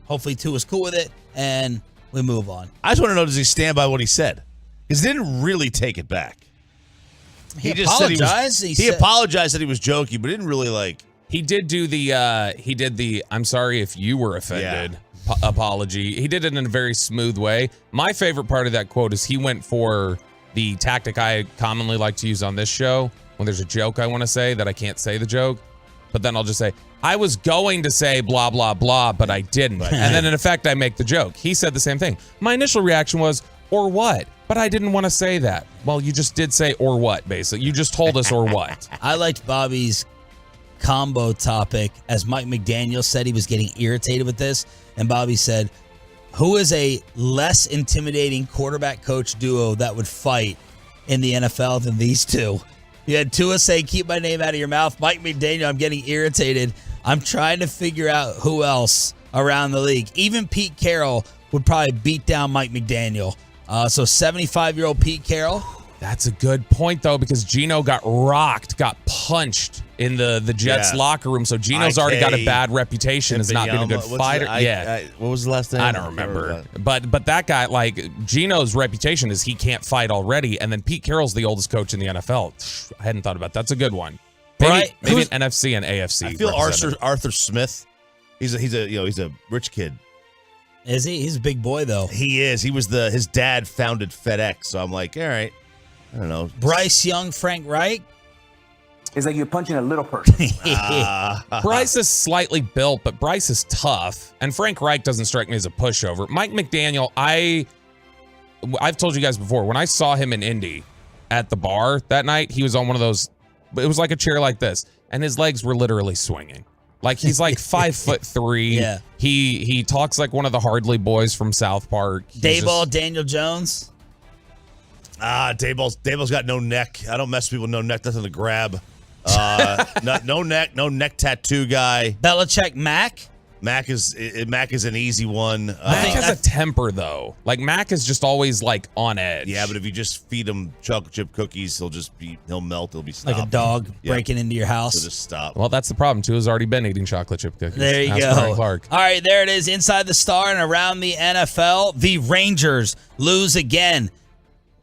Hopefully, Tua's cool with it, and we move on. I just want to know, does he stand by what he said? Because he didn't really take it back. He just apologized. Said he apologized that he was joking, but didn't really like. He did do the I'm sorry if you were offended apology. He did it in a very smooth way. My favorite part of that quote is he went for the tactic I commonly like to use on this show when there's a joke I want to say that I can't say the joke, but then I'll just say, I was going to say blah, blah, blah, but I didn't. And then in effect, I make the joke. He said the same thing. My initial reaction was, or what? But I didn't want to say that. Well, you just did say or what, basically. You just told us or what. I liked Bobby's combo topic, as Mike McDaniel said he was getting irritated with this. And Bobby said, who is a less intimidating quarterback coach duo that would fight in the NFL than these two? You had Tua say, keep my name out of your mouth. Mike McDaniel, I'm getting irritated. I'm trying to figure out who else around the league. Even Pete Carroll would probably beat down Mike McDaniel. So 75-year-old Pete Carroll. That's a good point, though, because Geno got rocked, got punched in the Jets locker room. So Geno's already got a bad reputation as not being a good fighter. What was the last name? I don't remember. But that guy, like, Geno's reputation is he can't fight already. And then Pete Carroll's the oldest coach in the NFL. I hadn't thought about that. That's a good one. Maybe an NFC and AFC. I feel Arthur Smith. He's a rich kid. Is he? He's a big boy, though. He is. He was his dad founded FedEx. So I'm like, all right. I don't know. Bryce Young, Frank Reich. It's like you're punching a little person. Bryce is slightly built, but Bryce is tough. And Frank Reich doesn't strike me as a pushover. Mike McDaniel, I've told you guys before, when I saw him in Indy, at the bar that night, he was on one of those, it was like a chair like this, and his legs were literally swinging. Like, he's like 5'3". Yeah. He talks like one of the Hardley boys from South Park. Dayball, Daniel Jones. Dayball's got no neck. I don't mess with people with no neck, nothing to grab. No neck tattoo guy. Belichick, Mac. Mac is an easy one. Mac has a temper though. Like, Mac is just always like on edge. Yeah, but if you just feed him chocolate chip cookies, he'll melt. He'll be stopped. Like a dog breaking into your house. So just stop. Well, that's the problem. Tua's already been eating chocolate chip cookies. There you Ask go. Brian Clark. All right, there it is. Inside the Star and around the NFL, the Rangers lose again.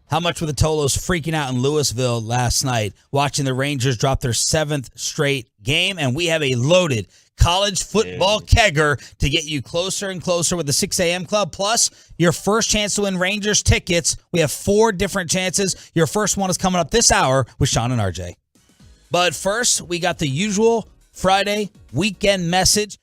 How much were the Tolos freaking out in Louisville last night, watching the Rangers drop their 7th straight game? And we have a loaded college football kegger to get you closer and closer with the 6 a.m. club. Plus, your first chance to win Rangers tickets. We have 4 different chances. Your first one is coming up this hour with Sean and RJ. But first, we got the usual Friday weekend message.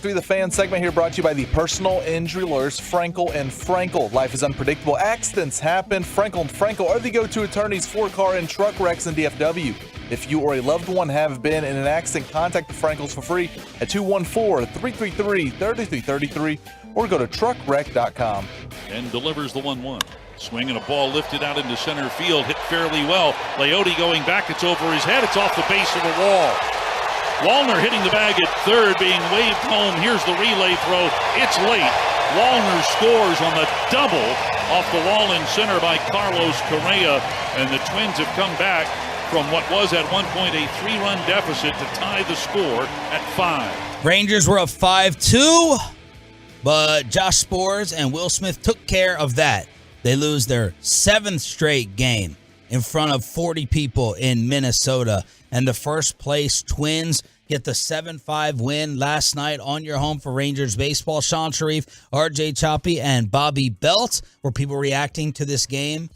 105.3 The Fan segment here brought to you by the personal injury lawyers Frankel and Frankel. Life is unpredictable. Accidents happen. Frankel and Frankel are the go-to attorneys for car and truck wrecks in DFW. If you or a loved one have been in an accident, contact the Frankels for free at 214-333-3333 or go to truckwreck.com. And delivers the 1-1. Swing and a ball lifted out into center field, hit fairly well. Leote going back, it's over his head, it's off the base of the wall. Wallner hitting the bag at third, being waved home. Here's the relay throw, it's late. Wallner scores on the double off the wall in center by Carlos Correa, and the Twins have come back from what was at one point a 3-run deficit to tie the score at 5. Rangers were up 5-2, but Josh Sborz and Will Smith took care of that. They lose their 7th straight game in front of 40 people in Minnesota. And the first place Twins get the 7-5 win last night on your home for Rangers baseball. Sean Sharif, RJ Choppy, and Bobby Belt. Were people reacting to this game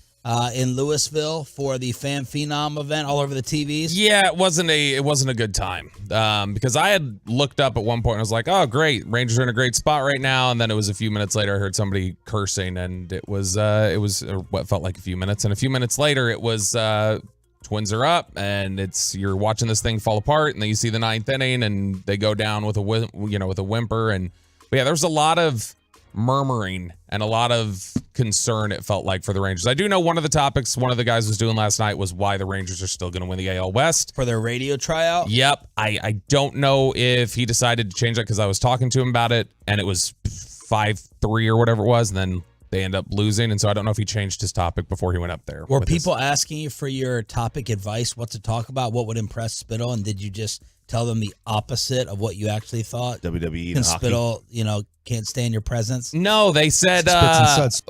in Louisville for the Fan Phenom event all over the TVs? Yeah, it wasn't a good time because I had looked up at one point and I was like, oh, great, Rangers are in a great spot right now. And then it was a few minutes later, I heard somebody cursing, and it was what felt like a few minutes. And a few minutes later, it was Twins are up, and you're watching this thing fall apart, and then you see the 9th inning, and they go down with a whimper. And but yeah, there's a lot of murmuring and a lot of concern, it felt like, for the Rangers. I do know one of the topics one of the guys was doing last night was why the Rangers are still going to win the AL West. For their radio tryout? Yep. I don't know if he decided to change that because I was talking to him about it, and it was 5-3 or whatever it was, and then they end up losing, and so I don't know if he changed his topic before he went up there. Were people asking you for your topic advice, what to talk about, what would impress Spittle, and did you just tell them the opposite of what you actually thought? WWE and Spittle, can't stand your presence? No, they said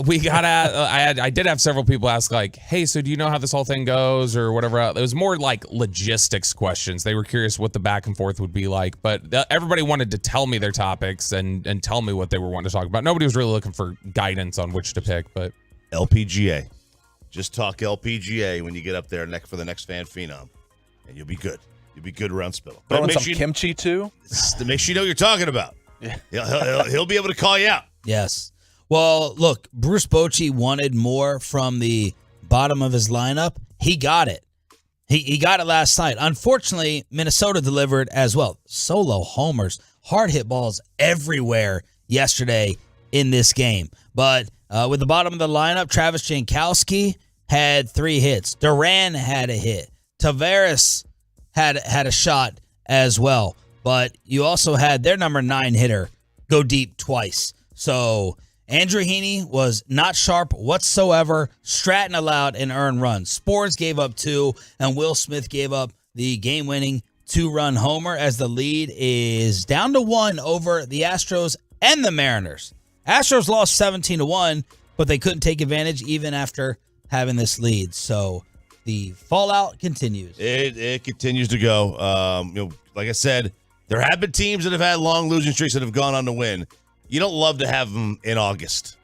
we got I did have several people ask, like, hey, so do you know how this whole thing goes or whatever? It was more like logistics questions. They were curious what the back and forth would be like, but everybody wanted to tell me their topics and tell me what they were wanting to talk about. Nobody was really looking for guidance on which to pick, but LPGA. Just talk LPGA when you get up there for the next Fan Phenom, and you'll be good. You'll be good around Spittle. But make some kimchi too. To make sure you know what you're talking about. Yeah, he'll be able to call you out. Yes. Well, look, Bruce Bochy wanted more from the bottom of his lineup. He got it. He got it last night. Unfortunately, Minnesota delivered as well. Solo homers, hard hit balls everywhere yesterday in this game. But with the bottom of the lineup, Travis Jankowski had 3 hits. Duran had a hit. Tavares had a shot as well. But you also had their number 9 hitter go deep twice. So Andrew Heaney was not sharp whatsoever. Stratton allowed an earned run. Sborz gave up 2, and Will Smith gave up the game-winning 2-run homer as the lead is down to 1 over the Astros and the Mariners. Astros lost 17-1, but they couldn't take advantage even after having this lead. So the fallout continues. It continues to go. Like I said, there have been teams that have had long losing streaks that have gone on to win. You don't love to have them in August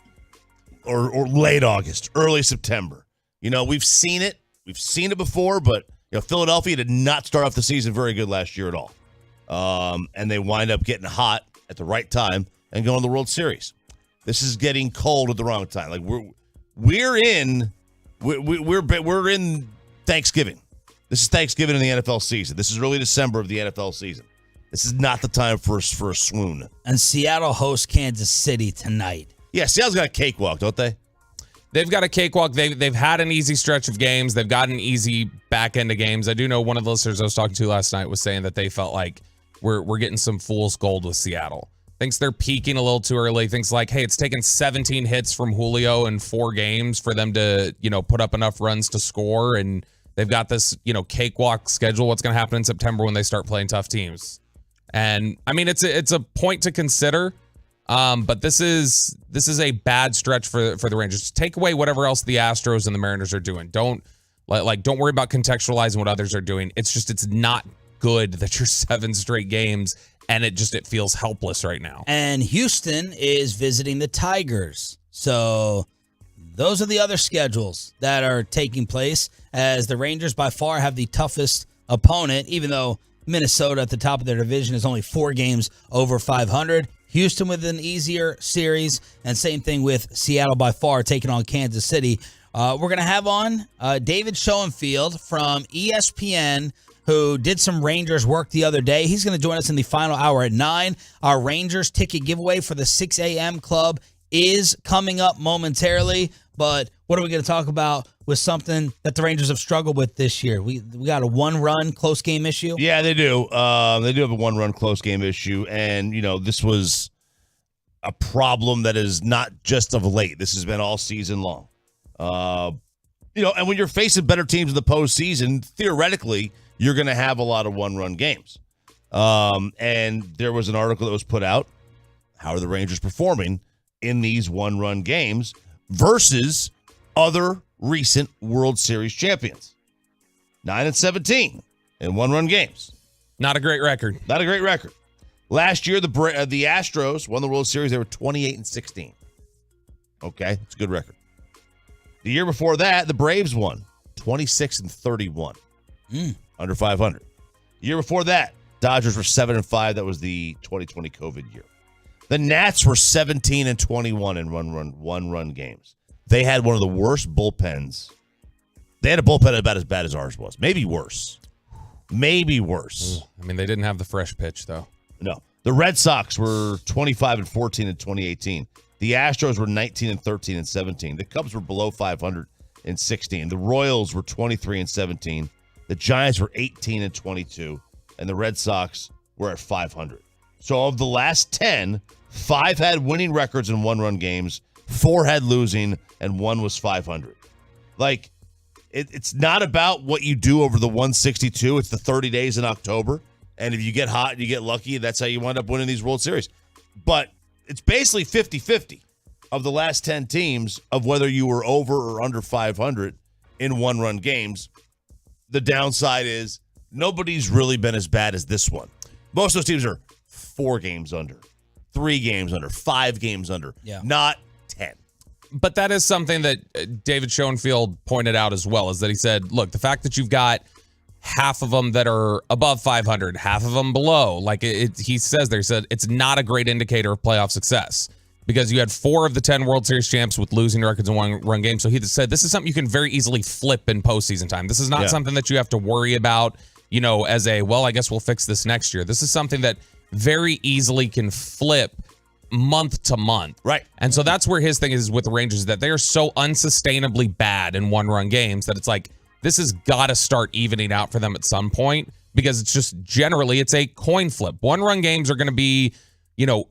or late August, early September. We've seen it. We've seen it before, but Philadelphia did not start off the season very good last year at all. And they wind up getting hot at the right time and going to the World Series. This is getting cold at the wrong time. Like we're in Thanksgiving. This is Thanksgiving in the NFL season. This is early December of the NFL season. This is not the time for a swoon. And Seattle hosts Kansas City tonight. Yeah, Seattle's got a cakewalk, don't they? They've got a cakewalk. They've had an easy stretch of games. They've got an easy back end of games. I do know one of the listeners I was talking to last night was saying that they felt like we're getting some fool's gold with Seattle. Thinks they're peaking a little too early. Thinks like, hey, it's taken 17 hits from Julio in 4 games for them to, put up enough runs to score. And they've got this, cakewalk schedule. What's going to happen in September when they start playing tough teams? And I mean, it's a point to consider. But this is a bad stretch for the Rangers. Take away whatever else the Astros and the Mariners are doing. Don't worry about contextualizing what others are doing. It's not good that you're 7 straight games and it feels helpless right now. And Houston is visiting the Tigers. So those are the other schedules that are taking place, as the Rangers by far have the toughest opponent, even though Minnesota at the top of their division is only 4 games over 500. Houston with an easier series, and same thing with Seattle by far taking on Kansas City. We're going to have on David Schoenfield from ESPN, who did some Rangers work the other day. He's going to join us in the final hour at 9. Our Rangers ticket giveaway for the 6 a.m. club is coming up momentarily. But what are we going to talk about with something that the Rangers have struggled with this year? We got a one-run close game issue. Yeah, they do. They do have a one-run close game issue, and this was a problem that is not just of late. This has been all season long. And when you're facing better teams in the postseason, theoretically, you're going to have a lot of one-run games. And there was an article that was put out. How are the Rangers performing in these one-run games versus other recent World Series champions? 9-17 in one-run games. Not a great record. Not a great record. Last year, the Astros won the World Series. They were 28-16. Okay, it's a good record. The year before that, the Braves won 26-31. Under 500. The year before that, Dodgers were 7-5. That was the 2020 COVID year. The Nats were 17-21 in one-run games. They had one of the worst bullpens. They had a bullpen about as bad as ours was. Maybe worse. Maybe worse. I mean, they didn't have the fresh pitch, though. No. The Red Sox were 25-14 in 2018. The Astros were 19-13 in 17. The Cubs were below 500 in 16. The Royals were 23-17. The Giants were 18-22. And the Red Sox were at 500. So of the last 10, 5 had winning records in one-run games, 4 had losing, and 1 was 500. Like, it's not about what you do over the 162. It's the 30 days in October. And if you get hot and you get lucky, that's how you wind up winning these World Series. But it's basically 50-50 of the last 10 teams of whether you were over or under 500 in one-run games. The downside is nobody's really been as bad as this one. Most of those teams are 4 games under, 3 games under, 5 games under, not 10. But that is something that David Schoenfield pointed out as well, is that he said, look, the fact that you've got half of them that are above 500, half of them below, like he says there, he said it's not a great indicator of playoff success because you had 4 of the 10 World Series champs with losing records in one-run games. So he said this is something you can very easily flip in postseason time. This is not something that you have to worry about, as I guess we'll fix this next year. This is something that very easily can flip month to month. Right. And so that's where his thing is with the Rangers, that they are so unsustainably bad in one-run games that it's like, this has got to start evening out for them at some point because it's just generally it's a coin flip. One-run games are going to be,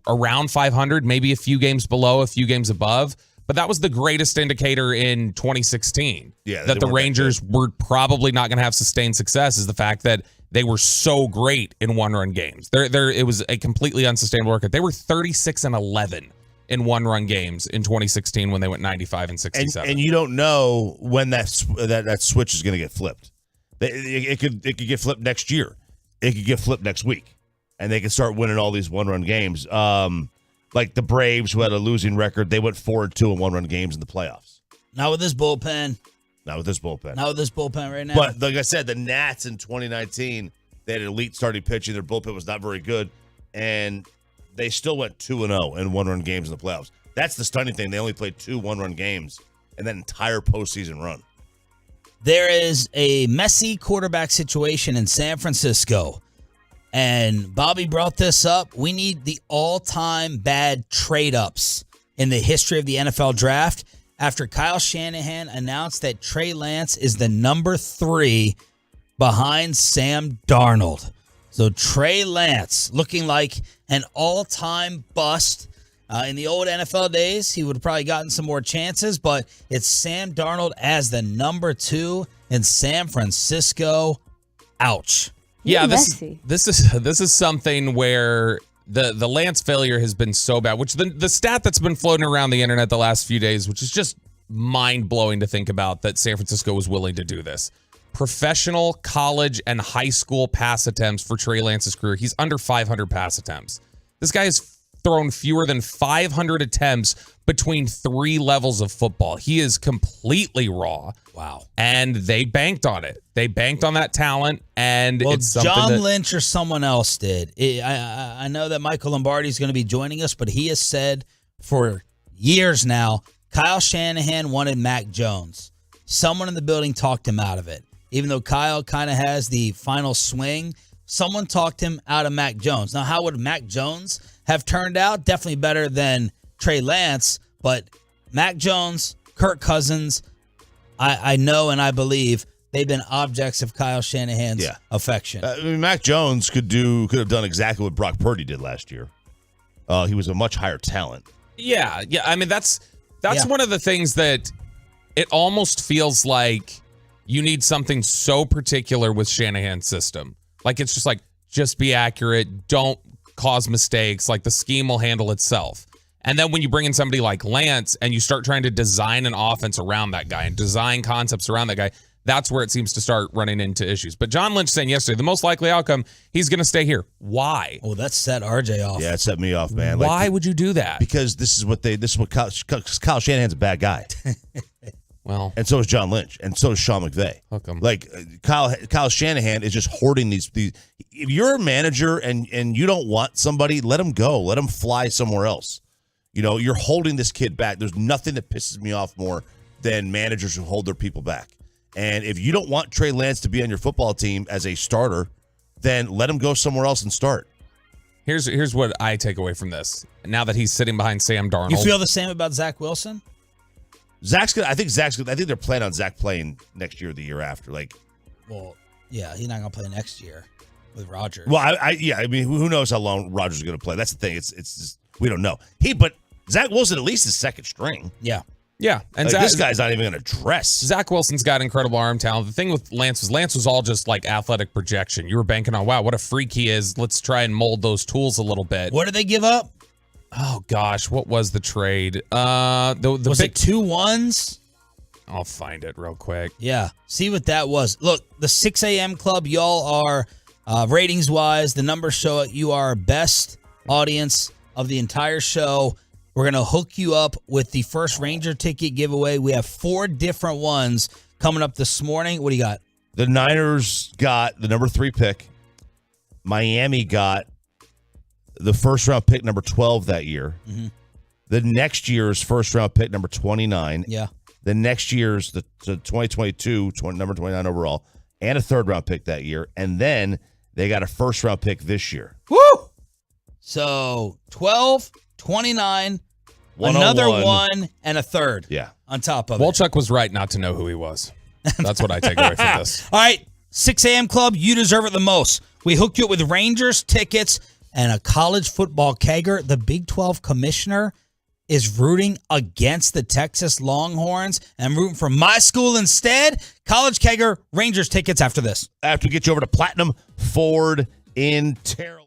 around 500, maybe a few games below, a few games above. But that was the greatest indicator in 2016. Yeah, that the Rangers were probably not going to have sustained success is the fact that they were so great in one-run games. It was a completely unsustainable record. They were 36-11 in one-run games in 2016 when they went 95-67. And you don't know when that switch is going to get flipped. It could get flipped next year. It could get flipped next week, and they can start winning all these one-run games. Like the Braves, who had a losing record, they went 4-2 in one-run games in the playoffs. Not with this bullpen. Not with this bullpen. Not with this bullpen right now. But like I said, the Nats in 2019, they had elite starting pitching. Their bullpen was not very good, and they still went 2-0 in one-run games in the playoffs. That's the stunning thing. They only played 2 one-run games in that entire postseason run. There is a messy quarterback situation in San Francisco. And Bobby brought this up. We need the all-time bad trade-ups in the history of the NFL draft after Kyle Shanahan announced that Trey Lance is the number 3 behind Sam Darnold. So Trey Lance looking like an all-time bust. In the old NFL days, he would have probably gotten some more chances, but it's Sam Darnold as the number 2 in San Francisco. Ouch. Yeah, this is something where the Lance failure has been so bad, which the stat that's been floating around the internet the last few days, which is just mind-blowing to think about that San Francisco was willing to do this. Professional, college, and high school pass attempts for Trey Lance's career. He's under 500 pass attempts. This guy has thrown fewer than 500 attempts between 3 levels of football. He is completely raw. Wow. And they banked on it. They banked on that talent, and it's something John Lynch or someone else did. I know that Michael Lombardi is going to be joining us, but he has said for years now, Kyle Shanahan wanted Mac Jones. Someone in the building talked him out of it. Even though Kyle kind of has the final swing, someone talked him out of Mac Jones. Now, how would Mac Jones have turned out? Definitely better than Trey Lance, but Mac Jones, Kirk Cousins, I know and I believe they've been objects of Kyle Shanahan's affection. I mean, Mac Jones could have done exactly what Brock Purdy did last year. He was a much higher talent. Yeah. I mean, that's one of the things that it almost feels like you need something so particular with Shanahan's system. Like, it's just like, just be accurate. Don't cause mistakes. Like, the scheme will handle itself. And then when you bring in somebody like Lance and you start trying to design an offense around that guy and design concepts around that guy, that's where it seems to start running into issues. But John Lynch saying yesterday, the most likely outcome, he's going to stay here. Why? Oh, that set RJ off. Yeah, it set me off, man. Why would you do that? Because this is what Kyle Shanahan's a bad guy. Well, and so is John Lynch, and so is Sean McVay. Like Kyle Shanahan is just hoarding these. If you're a manager and you don't want somebody, let him go. Let him fly somewhere else. You know, you're holding this kid back. There's nothing that pisses me off more than managers who hold their people back. And if you don't want Trey Lance to be on your football team as a starter, then let him go somewhere else and start. Here's what I take away from this. Now that he's sitting behind Sam Darnold. You feel the same about Zach Wilson? I think they're planning on Zach playing next year or the year after. Well, yeah, he's not going to play next year with Rodgers. Well, I mean, who knows how long Rodgers is going to play? That's the thing. It's just, we don't know. But Zach Wilson at least is second string. Yeah. Yeah. And this guy's not even going to dress. Zach Wilson's got incredible arm talent. The thing with Lance was all just like athletic projection. You were banking on, wow, what a freak he is. Let's try and mold those tools a little bit. What did they give up? Oh, gosh. What was the trade? Was it 2 1s? I'll find it real quick. Yeah. See what that was. Look, the 6 a.m. club, y'all are, ratings-wise, the numbers show it. You are our best audience of the entire show. We're going to hook you up with the first Ranger ticket giveaway. We have 4 different ones coming up this morning. What do you got? The Niners got the number 3 pick. Miami got the first round pick number 12 that year. Mm-hmm. The next year's first round pick number 29. Yeah. The next year's the 2022 number 29 overall and a third round pick that year. And then they got a first round pick this year. Woo! So 12, 29, another 1, and a third. Yeah. On top of it. Walchuk was right not to know who he was. That's what I take away from this. All right, 6 a.m. club, you deserve it the most. We hooked you up with Rangers tickets and a college football kegger. The Big 12 commissioner is rooting against the Texas Longhorns and rooting for my school instead. College kegger, Rangers tickets after this. After we get you over to Platinum Ford in Terrell.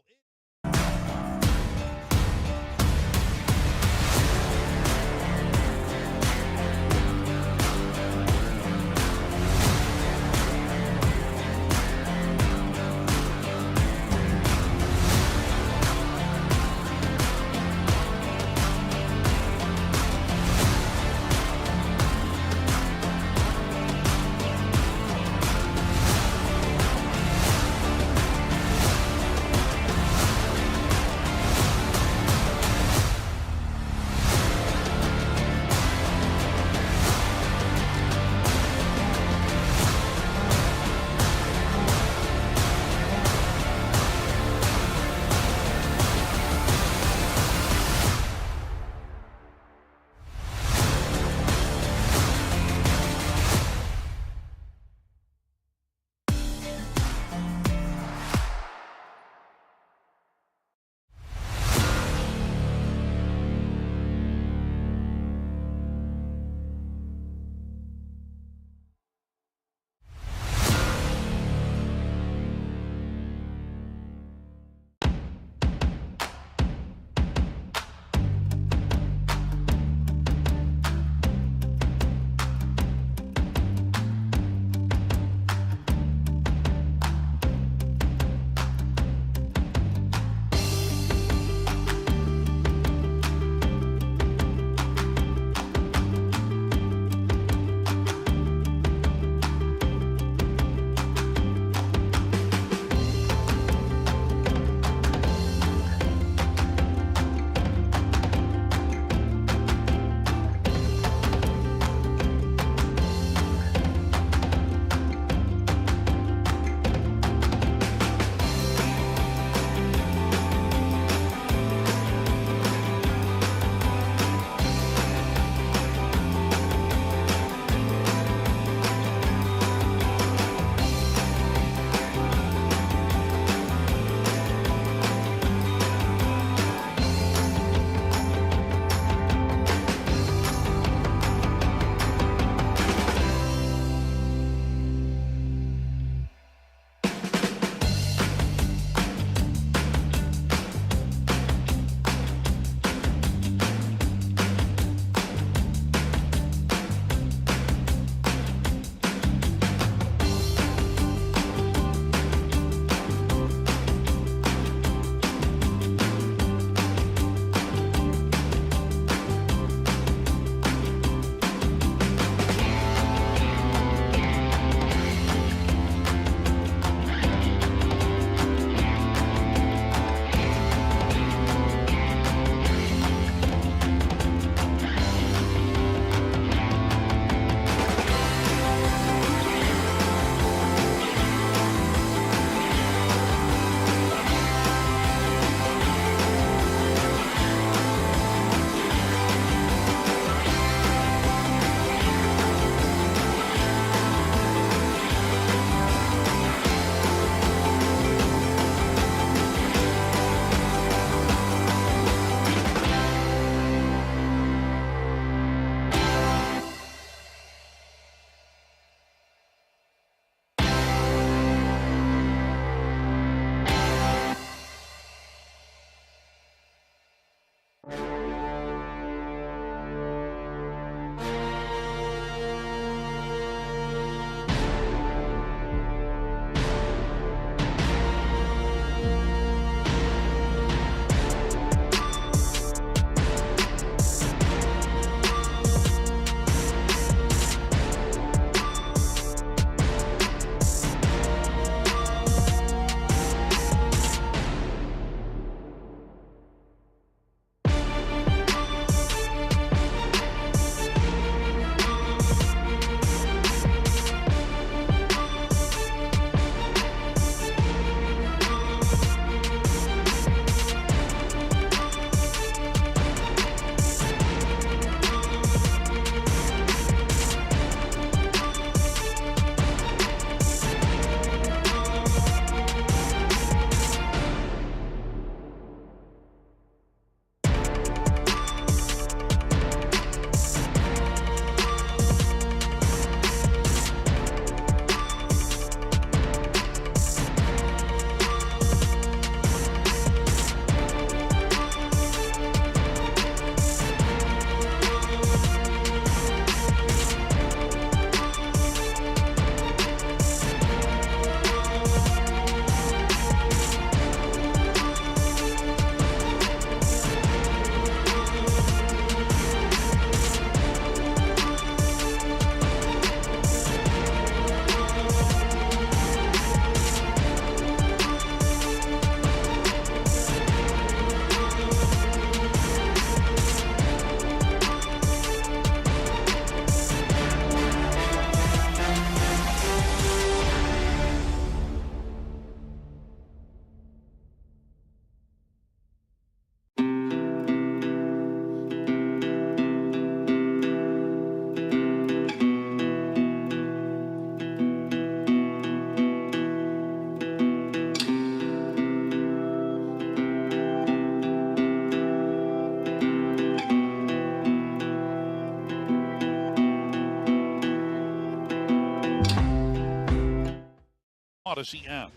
Odyssey app.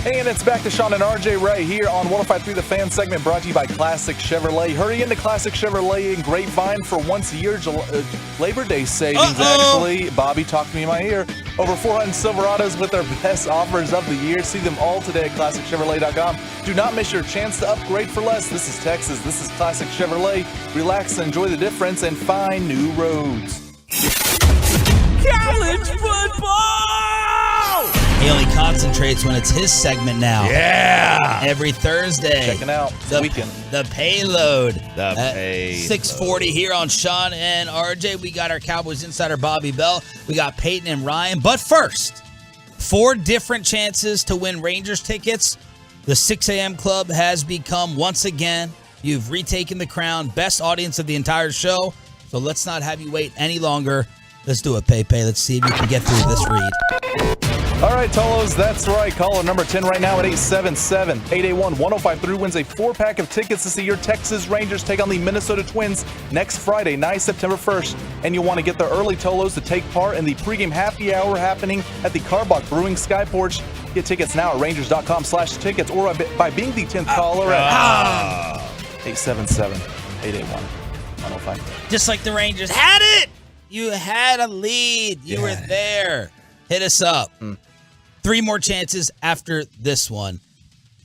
And it's back to Sean and RJ right here on 105.3 The Fan, segment brought to you by Classic Chevrolet. Hurry into Classic Chevrolet in Grapevine for once a year Labor Day savings, actually. Bobby talked me in my ear. Over 400 Silverados with their best offers of the year. See them all today at ClassicChevrolet.com. Do not miss your chance to upgrade for less. This is Texas. This is Classic Chevrolet. Relax, enjoy the difference, and find new roads. College football! He only concentrates when it's his segment now. Yeah. Every Thursday. Checking out the weekend. The payload. The payload. 6:40 here on Sean and RJ. We got our Cowboys insider Bobby Bell. We got Peyton and Ryan. But first, 4 different chances to win Rangers tickets. The 6 a.m. Club has become, once again, you've retaken the crown. Best audience of the entire show. So let's not have you wait any longer. Let's do it, Pepe. Let's see if you can get through this read. All right, Tolos, that's right. Caller number 10 right now at 877-881-1053 wins a 4-pack of tickets to see your Texas Rangers take on the Minnesota Twins next Friday night, September 1st. And you'll want to get there early, Tolos, to take part in the pregame happy hour happening at the Carbach Brewing Sky Porch. Get tickets now at rangers.com/tickets or by being the 10th caller at 877-881-1053. Just like the Rangers had it. You had a lead. You were there. Hit us up. 3 more chances after this one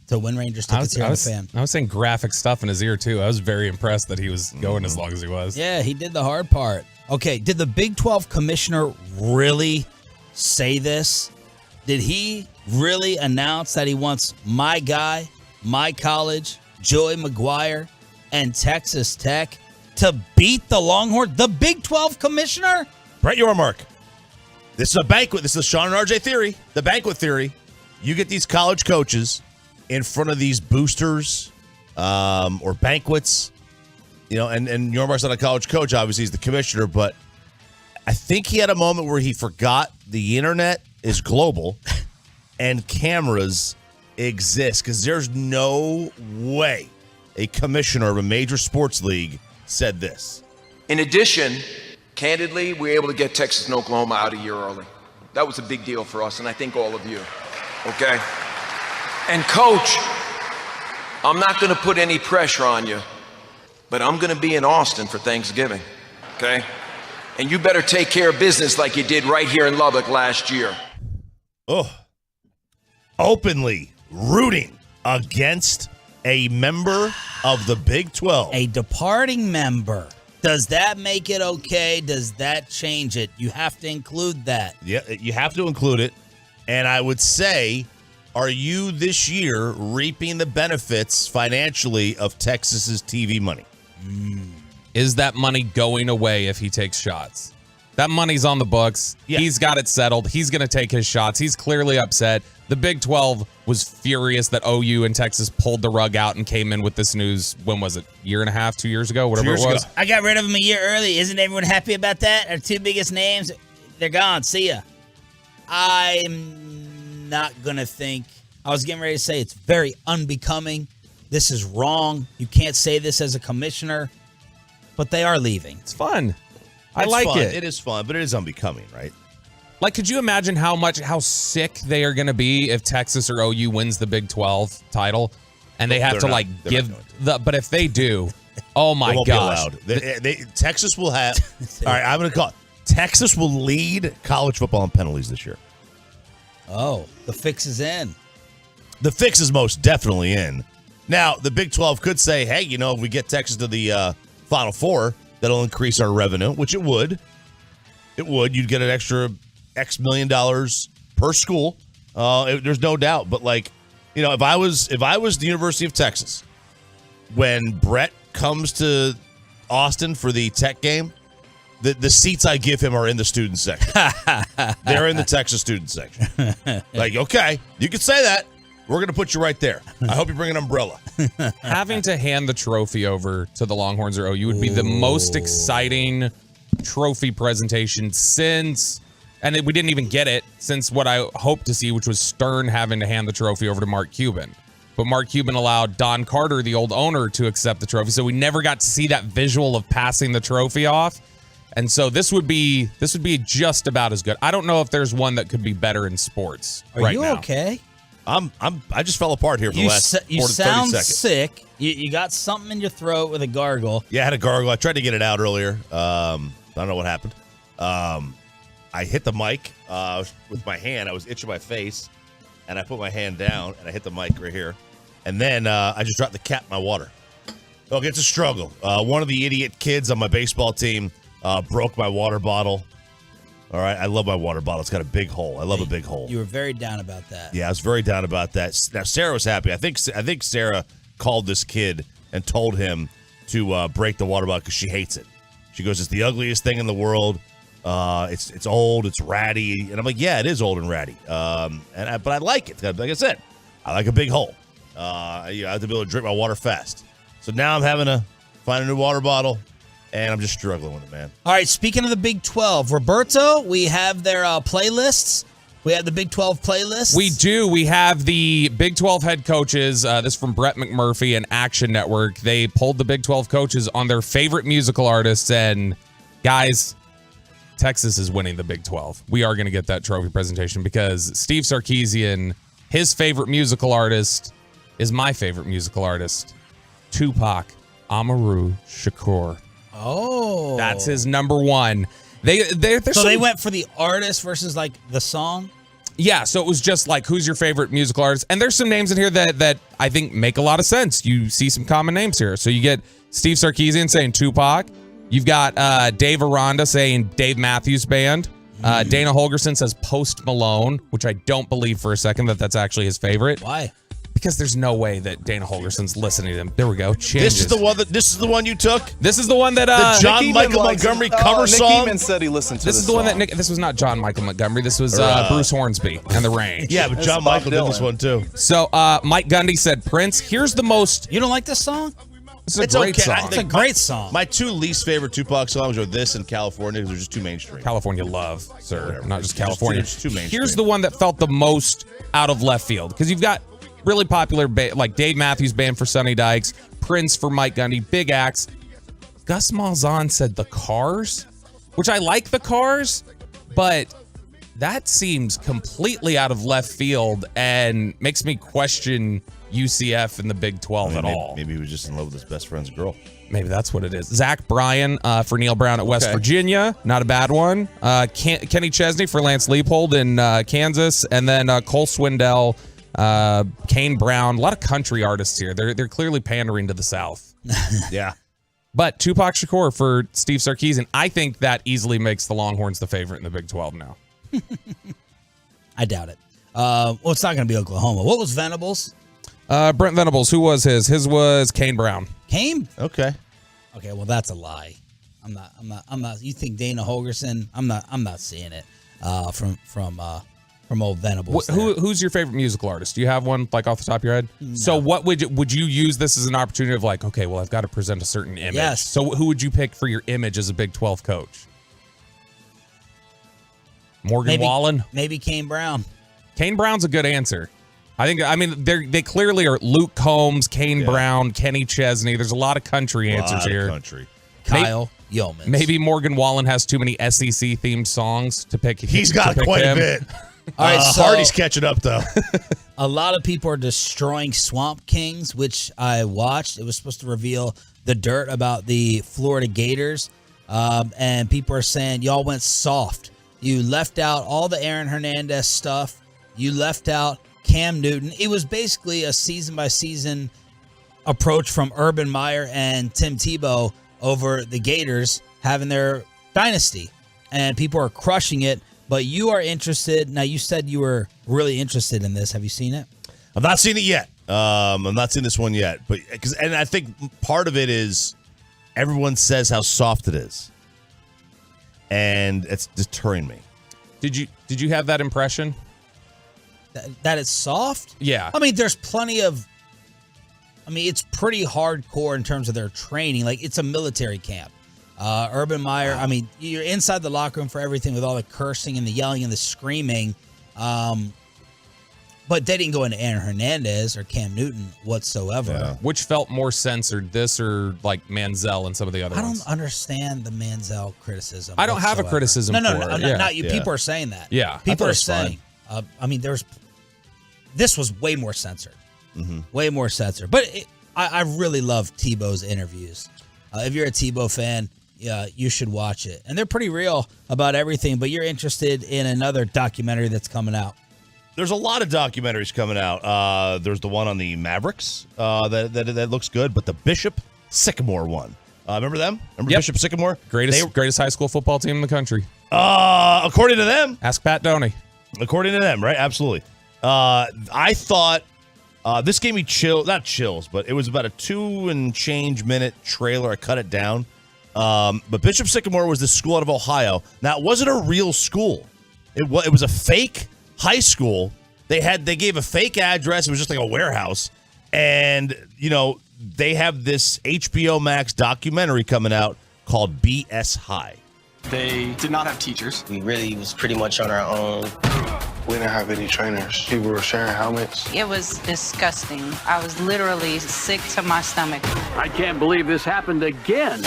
to win Rangers tickets here on The Fan. I was saying graphic stuff in his ear, too. I was very impressed that he was going as long as he was. Yeah, he did the hard part. Okay, did the Big 12 commissioner really say this? Did he really announce that he wants my guy, my college, Joey McGuire, and Texas Tech to beat the Longhorns? The Big 12 commissioner? Brett Yormark. This is a banquet. This is Sean and RJ theory. The banquet theory. You get these college coaches in front of these boosters or banquets, and Yormark's not a college coach. Obviously, he's the commissioner, but I think he had a moment where he forgot the internet is global and cameras exist, because there's no way a commissioner of a major sports league said this. In addition, candidly, we were able to get Texas and Oklahoma out a year early. That was a big deal for us, and I think all of you, okay? And Coach, I'm not going to put any pressure on you, but I'm going to be in Austin for Thanksgiving, okay? And you better take care of business like you did right here in Lubbock last year. Oh, openly rooting against a member of the Big 12. A departing member. Does that make it okay? Does that change it? You have to include that. Yeah, you have to include it. And I would say, are you this year reaping the benefits financially of Texas's TV money? Is that money going away if he takes shots? That money's on the books. Yeah. He's got it settled. He's going to take his shots. He's clearly upset. The Big 12 was furious that OU and Texas pulled the rug out and came in with this news. When was it? Year and a half, 2 years ago, whatever it was. I got rid of him a year early. Isn't everyone happy about that? Our 2 biggest names, they're gone. See ya. I'm not going to think. I was getting ready to say it's very unbecoming. This is wrong. You can't say this as a commissioner. But they are leaving. It's fun. I like it. It is fun, but it is unbecoming, right? Like, could you imagine how sick they are going to be if Texas or OU wins the Big 12 title and they have to but if they do, oh my gosh. Texas will have, all right, I'm going to call it. Texas will lead college football in penalties this year. Oh, the fix is in. The fix is most definitely in. Now, the Big 12 could say, hey, if we get Texas to the Final Four, that'll increase our revenue, which it would. It would. You'd get an extra X million dollars per school. There's no doubt. But if I was the University of Texas, when Brett comes to Austin for the Tech game, the seats I give him are in the student section. They're in the Texas student section. Okay, you can say that. We're going to put you right there. I hope you bring an umbrella. Having to hand the trophy over to the Longhorns or OU would be the most exciting trophy presentation since, and we didn't even get it, since what I hoped to see, which was Stern having to hand the trophy over to Mark Cuban. But Mark Cuban allowed Don Carter, the old owner, to accept the trophy, so we never got to see that visual of passing the trophy off. And so this would be just about as good. I don't know if there's one that could be better in sports Are you okay? I just fell apart here for the last 30 You sound seconds. sick. You got something in your throat with a gargle. Yeah, I had a gargle. I tried to get it out earlier. I don't know what happened. I hit the mic with my hand. I was itching my face, and I put my hand down, and I hit the mic right here. And then I just dropped the cap in my water. Okay, it's a struggle. One of the idiot kids on my baseball team broke my water bottle. All right, I love my water bottle. It's got a big hole. I love a big hole. You were very down about that. Yeah, I was very down about that. Now, Sarah was happy. I think Sarah called this kid and told him to break the water bottle because she hates it. She goes, it's the ugliest thing in the world. It's old. It's ratty. And I'm like, yeah, it is old and ratty. But I like it. Like I said, I like a big hole. I have to be able to drink my water fast. So now I'm having to find a new water bottle. And I'm just struggling with it, man. All right, speaking of the Big 12, Roberto, we have their playlists. We have the Big 12 playlists. We do. We have the Big 12 head coaches. This is from Brett McMurphy and Action Network. They polled the Big 12 coaches on their favorite musical artists. And guys, Texas is winning the Big 12. We are going to get that trophy presentation because Steve Sarkisian, his favorite musical artist is my favorite musical artist, Tupac Amaru Shakur. Oh, that's his number one. They went for the artist versus like the song. Yeah, so it was just like, who's your favorite musical artist? And there's some names in here that I think make a lot of sense. You see some common names here. So you get Steve Sarkisian saying Tupac. You've got Dave Aranda saying Dave Matthews Band. Dana Holgerson says Post Malone, which I don't believe for a second that's actually his favorite. Why? Because there's no way that Dana Holgerson's listening to them. There we go. Changes. This is the one you took? This is the one that the John Michael Montgomery cover song. Nick Eamon said he listened to this. This is the one that this was not John Michael Montgomery. This was Bruce Hornsby and the Range. Yeah, but John Michael did this one too. So Mike Gundy said Prince. Here's the most. You don't like this song? It's a great song. It's a great song. My two least favorite Tupac songs are this and California because they're just too mainstream. California Love, sir. Whatever. Not just California. It's too mainstream. Here's the one that felt the most out of left field because you've got really popular like Dave Matthews Band for Sonny Dykes, Prince for Mike Gundy, big acts. Gus Malzahn said The Cars, which I like The Cars, but that seems completely out of left field and makes me question UCF in the Big 12 at all. Maybe he was just in love with his best friend's girl. Maybe that's what it is. Zach Bryan for Neil Brown at West Virginia. Not a bad one. Kenny Chesney for Lance Leipold in Kansas. And then Cole Swindell, Kane Brown. A lot of country artists here. They're clearly pandering to the South. Yeah. But Tupac Shakur for Steve Sarkisian, I think that easily makes the Longhorns the favorite in the Big 12 now. I doubt it. Well, it's not going to be Oklahoma. What was Venables? Brent Venables. Who was his? His was Kane Brown. Kane? Okay. Okay, well that's a lie. I'm not. You think Dana Holgerson? I'm not seeing it. From old Venables. Who's your favorite musical artist? Do you have one like off the top of your head? No. So what would you use this as an opportunity of like, okay, well I've got to present a certain image. Yes. So who would you pick for your image as a Big 12 coach? Morgan Wallen? Maybe Kane Brown. Kane Brown's a good answer. I mean, they clearly are Luke Combs, Kane Brown, Kenny Chesney. There's a lot of country answers here. Country. Kyle Yeomans. Maybe Morgan Wallen has too many SEC themed songs to pick. He's got quite a bit. All right, so Hardy's catching up though. A lot of people are destroying Swamp Kings, which I watched. It was supposed to reveal the dirt about the Florida Gators, and people are saying y'all went soft. You left out all the Aaron Hernandez stuff. You left out Cam Newton. It was basically a season-by-season approach from Urban Meyer and Tim Tebow over the Gators having their dynasty. And people are crushing it, but you are interested. Now, you said you were really interested in this. Have you seen it? I've not seen it yet. I've not seen this one yet. And I think part of it is everyone says how soft it is. And it's deterring me. Did you have that impression? That it's soft? Yeah. I mean, there's plenty of... I mean, it's pretty hardcore in terms of their training. Like, it's a military camp. Urban Meyer, I mean, you're inside the locker room for everything with all the cursing and the yelling and the screaming. But they didn't go into Aaron Hernandez or Cam Newton whatsoever. Yeah. Which felt more censored, this or like Manziel and some of the other I ones? don't understand the Manziel criticism. I don't have a whatsoever. criticism No, for it. not you. Yeah. People are saying that. Yeah. People it are was saying. I mean, this was way more censored. Way more censored. But I really love Tebow's interviews. If you're a Tebow fan, you should watch it. And they're pretty real about everything. But you're interested in another documentary that's coming out. There's a lot of documentaries coming out. There's the one on the Mavericks that looks good, but the Bishop Sycamore one. Remember them? Remember Bishop Sycamore? Greatest high school football team in the country. According to them. Ask Pat Doney. According to them, right? Absolutely. I thought this gave me not chills, but it was about a 2 and change minute trailer. I cut it down. But Bishop Sycamore was the school out of Ohio. Now, it wasn't a real school. It was a fake high school. They gave a fake address. It was just like a warehouse. And, they have this HBO Max documentary coming out called BS High. They did not have teachers. We really was pretty much on our own. We didn't have any trainers. People were sharing helmets. It was disgusting. I was literally sick to my stomach. I can't believe this happened again.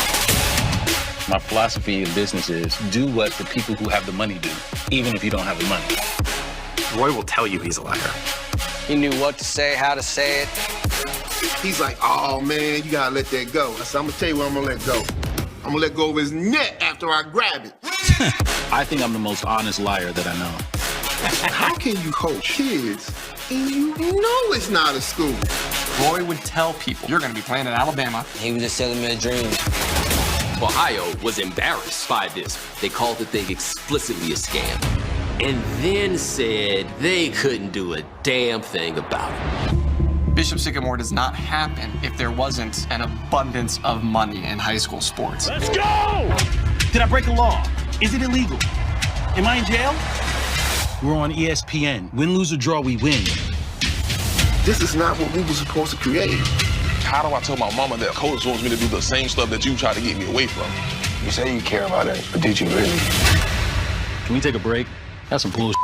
My philosophy in business is do what the people who have the money do, even if you don't have the money. Roy will tell you he's a liar. He knew what to say, how to say it. He's like, oh man, you gotta let that go. I said, I'm gonna tell you what I'm gonna let go. I'm gonna let go of his neck after I grab it. I think I'm the most honest liar that I know. How can you coach kids and you know it's not a school? Roy would tell people, you're gonna be playing in Alabama. He was just selling me a dream. Ohio was embarrassed by this. They called the thing explicitly a scam. And then said they couldn't do a damn thing about it. Bishop Sycamore does not happen if there wasn't an abundance of money in high school sports. Let's go! Did I break a law? Is it illegal? Am I in jail? We're on ESPN. Win, lose, or draw, we win. This is not what we were supposed to create. How do I tell my mama that coach wants me to do the same stuff that you try to get me away from? You say you care about it, but did you really? Can we take a break? That's some bullshit.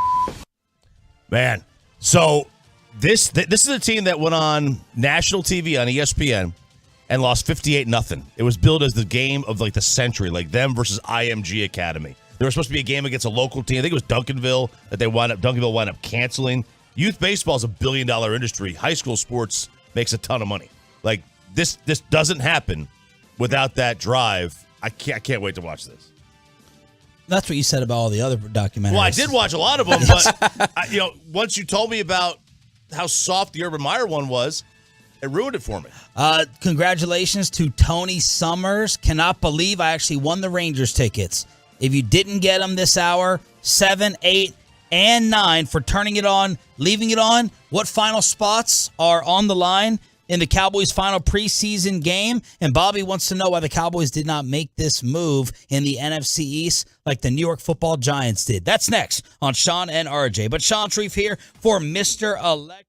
Man, so this is a team that went on national TV on ESPN and lost 58-0. It was billed as the game of like the century, like them versus IMG Academy. There was supposed to be a game against a local team. I think it was Duncanville that Duncanville wound up canceling. Youth baseball is $1 billion industry. High school sports makes a ton of money. Like this doesn't happen without that drive. I can't wait to watch this. That's what you said about all the other documentaries. Well, I did watch a lot of them, but once you told me about how soft the Urban Meyer one was, it ruined it for me. Congratulations to Tony Summers. Cannot believe I actually won the Rangers tickets. If you didn't get them this hour, 7, 8, and 9 for turning it on, leaving it on. What final spots are on the line in the Cowboys' final preseason game? And Bobby wants to know why the Cowboys did not make this move in the NFC East like the New York Football Giants did. That's next on Sean and RJ. But Sean Shreve here for Mr. Electric.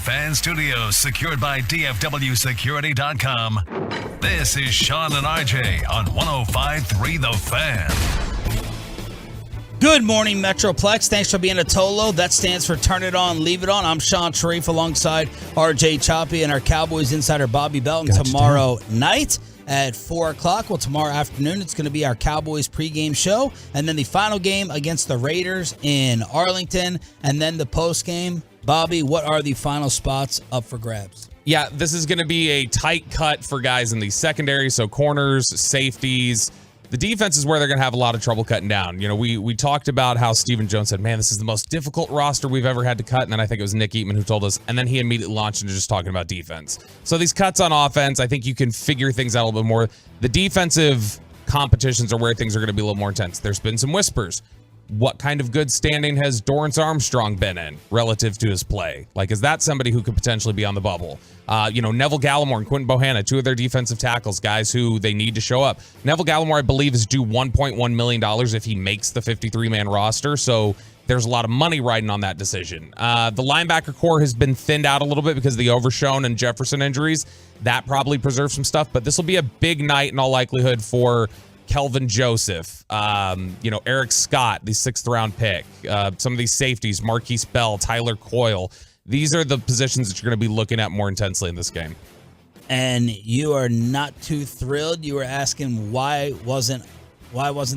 Fan Studios, secured by DFWSecurity.com. This is Sean and RJ on 105.3 The Fan. Good morning, Metroplex. Thanks for being a Tolo. That stands for Turn It On, Leave It On. I'm Sean Sharif alongside RJ Choppy and our Cowboys insider Bobby Belton. Tomorrow night at 4 o'clock. Well, tomorrow afternoon, it's going to be our Cowboys pregame show. And then the final game against the Raiders in Arlington. And then the postgame. Bobby, what are the final spots up for grabs? Yeah, this is going to be a tight cut for guys in the secondary, so corners, safeties. The defense is where they're going to have a lot of trouble cutting down. You know, we talked about how Stephen Jones said, man, this is the most difficult roster we've ever had to cut. And then I think it was Nick Eatman who told us, and then he immediately launched into just talking about defense. So these cuts on offense, I think you can figure things out a little bit more. The defensive competitions are where things are going to be a little more intense. There's been some whispers. What kind of good standing has Dorrance Armstrong been in relative to his play? Like, is that somebody who could potentially be on the bubble? Neville Gallimore and Quentin Bohanna, two of their defensive tackles, guys who they need to show up. Neville Gallimore, I believe, is due $1.1 million if he makes the 53-man roster, so there's a lot of money riding on that decision. The linebacker core has been thinned out a little bit because of the Overshone and Jefferson injuries. That probably preserves some stuff, but this will be a big night in all likelihood for Kelvin Joseph, Eric Scott, the 6th-round pick, some of these safeties, Marquise Bell, Tyler Coyle. These are the positions that you're going to be looking at more intensely in this game. And you are not too thrilled. You were asking why wasn't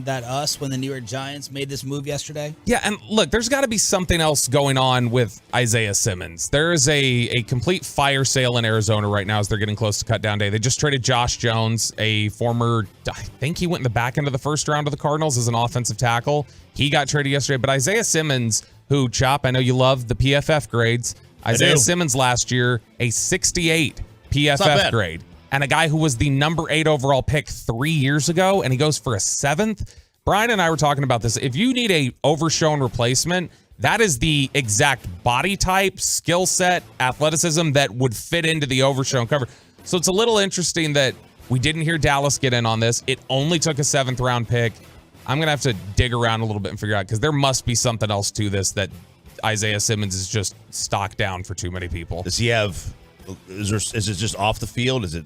that us when the New York Giants made this move yesterday? Yeah, and look, there's got to be something else going on with Isaiah Simmons. There is a complete fire sale in Arizona right now as they're getting close to cut down day. They just traded Josh Jones, a former, I think he went in the back end of the first round of the Cardinals as an offensive tackle. He got traded yesterday, but Isaiah Simmons, who, Chop, I know you love the PFF grades. Isaiah Simmons last year, a 68 PFF grade. And a guy who was the number 8 overall pick 3 years ago, and he goes for a 7th. Brian and I were talking about this. If you need a Overshone replacement, that is the exact body type, skill set, athleticism that would fit into the Overshone cover. So it's a little interesting that we didn't hear Dallas get in on this. It only took a 7th-round pick. I'm going to have to dig around a little bit and figure out, because there must be something else to this that Isaiah Simmons is just stocked down for too many people. Does he have... Is it just off the field? Is it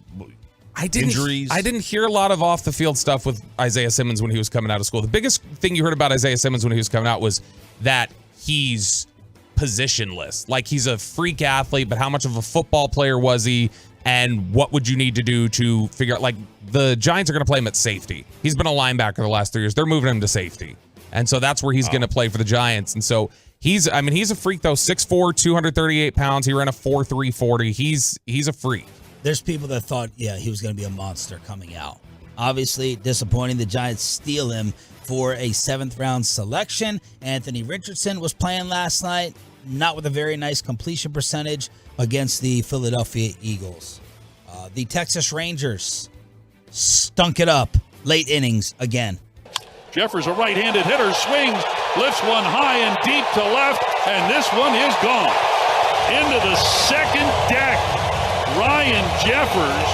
injuries? I didn't hear a lot of off the field stuff with Isaiah Simmons when he was coming out of school. The biggest thing you heard about Isaiah Simmons when he was coming out was that he's positionless. Like, he's a freak athlete, but how much of a football player was he? And what would you need to do to figure out, like, the Giants are going to play him at safety. He's been a linebacker the last 3 years. They're moving him to safety. And so that's where he's going to play for the Giants. And so he's a freak, though. 6'4", 238 pounds. He ran a 4.3 40. He's a freak. There's people that thought, he was going to be a monster coming out. Obviously, disappointing. The Giants steal him for a 7th-round selection. Anthony Richardson was playing last night, not with a very nice completion percentage against the Philadelphia Eagles. The Texas Rangers stunk it up late innings again. Jeffers, a right-handed hitter, swings, lifts one high and deep to left, and this one is gone. Into the second deck, Ryan Jeffers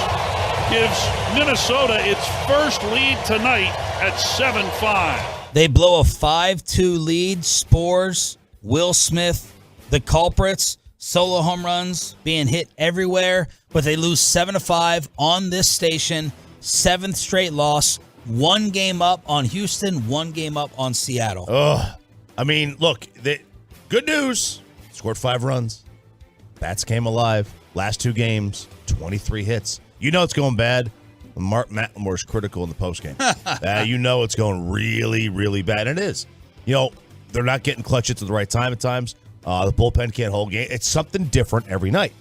gives Minnesota its first lead tonight at 7-5. They blow a 5-2 lead. Spores, Will Smith, the culprits, solo home runs being hit everywhere, but they lose 7-5 on this station. 7th straight loss. 1 game up on Houston, 1 game up on Seattle. I mean, look, good news. Scored 5 runs. Bats came alive. Last 2 games, 23 hits. You know it's going bad when Matt Lamore's critical in the postgame. You know it's going really, really bad. And it is. They're not getting clutch hits at the right time at times. The bullpen can't hold game. It's something different every night.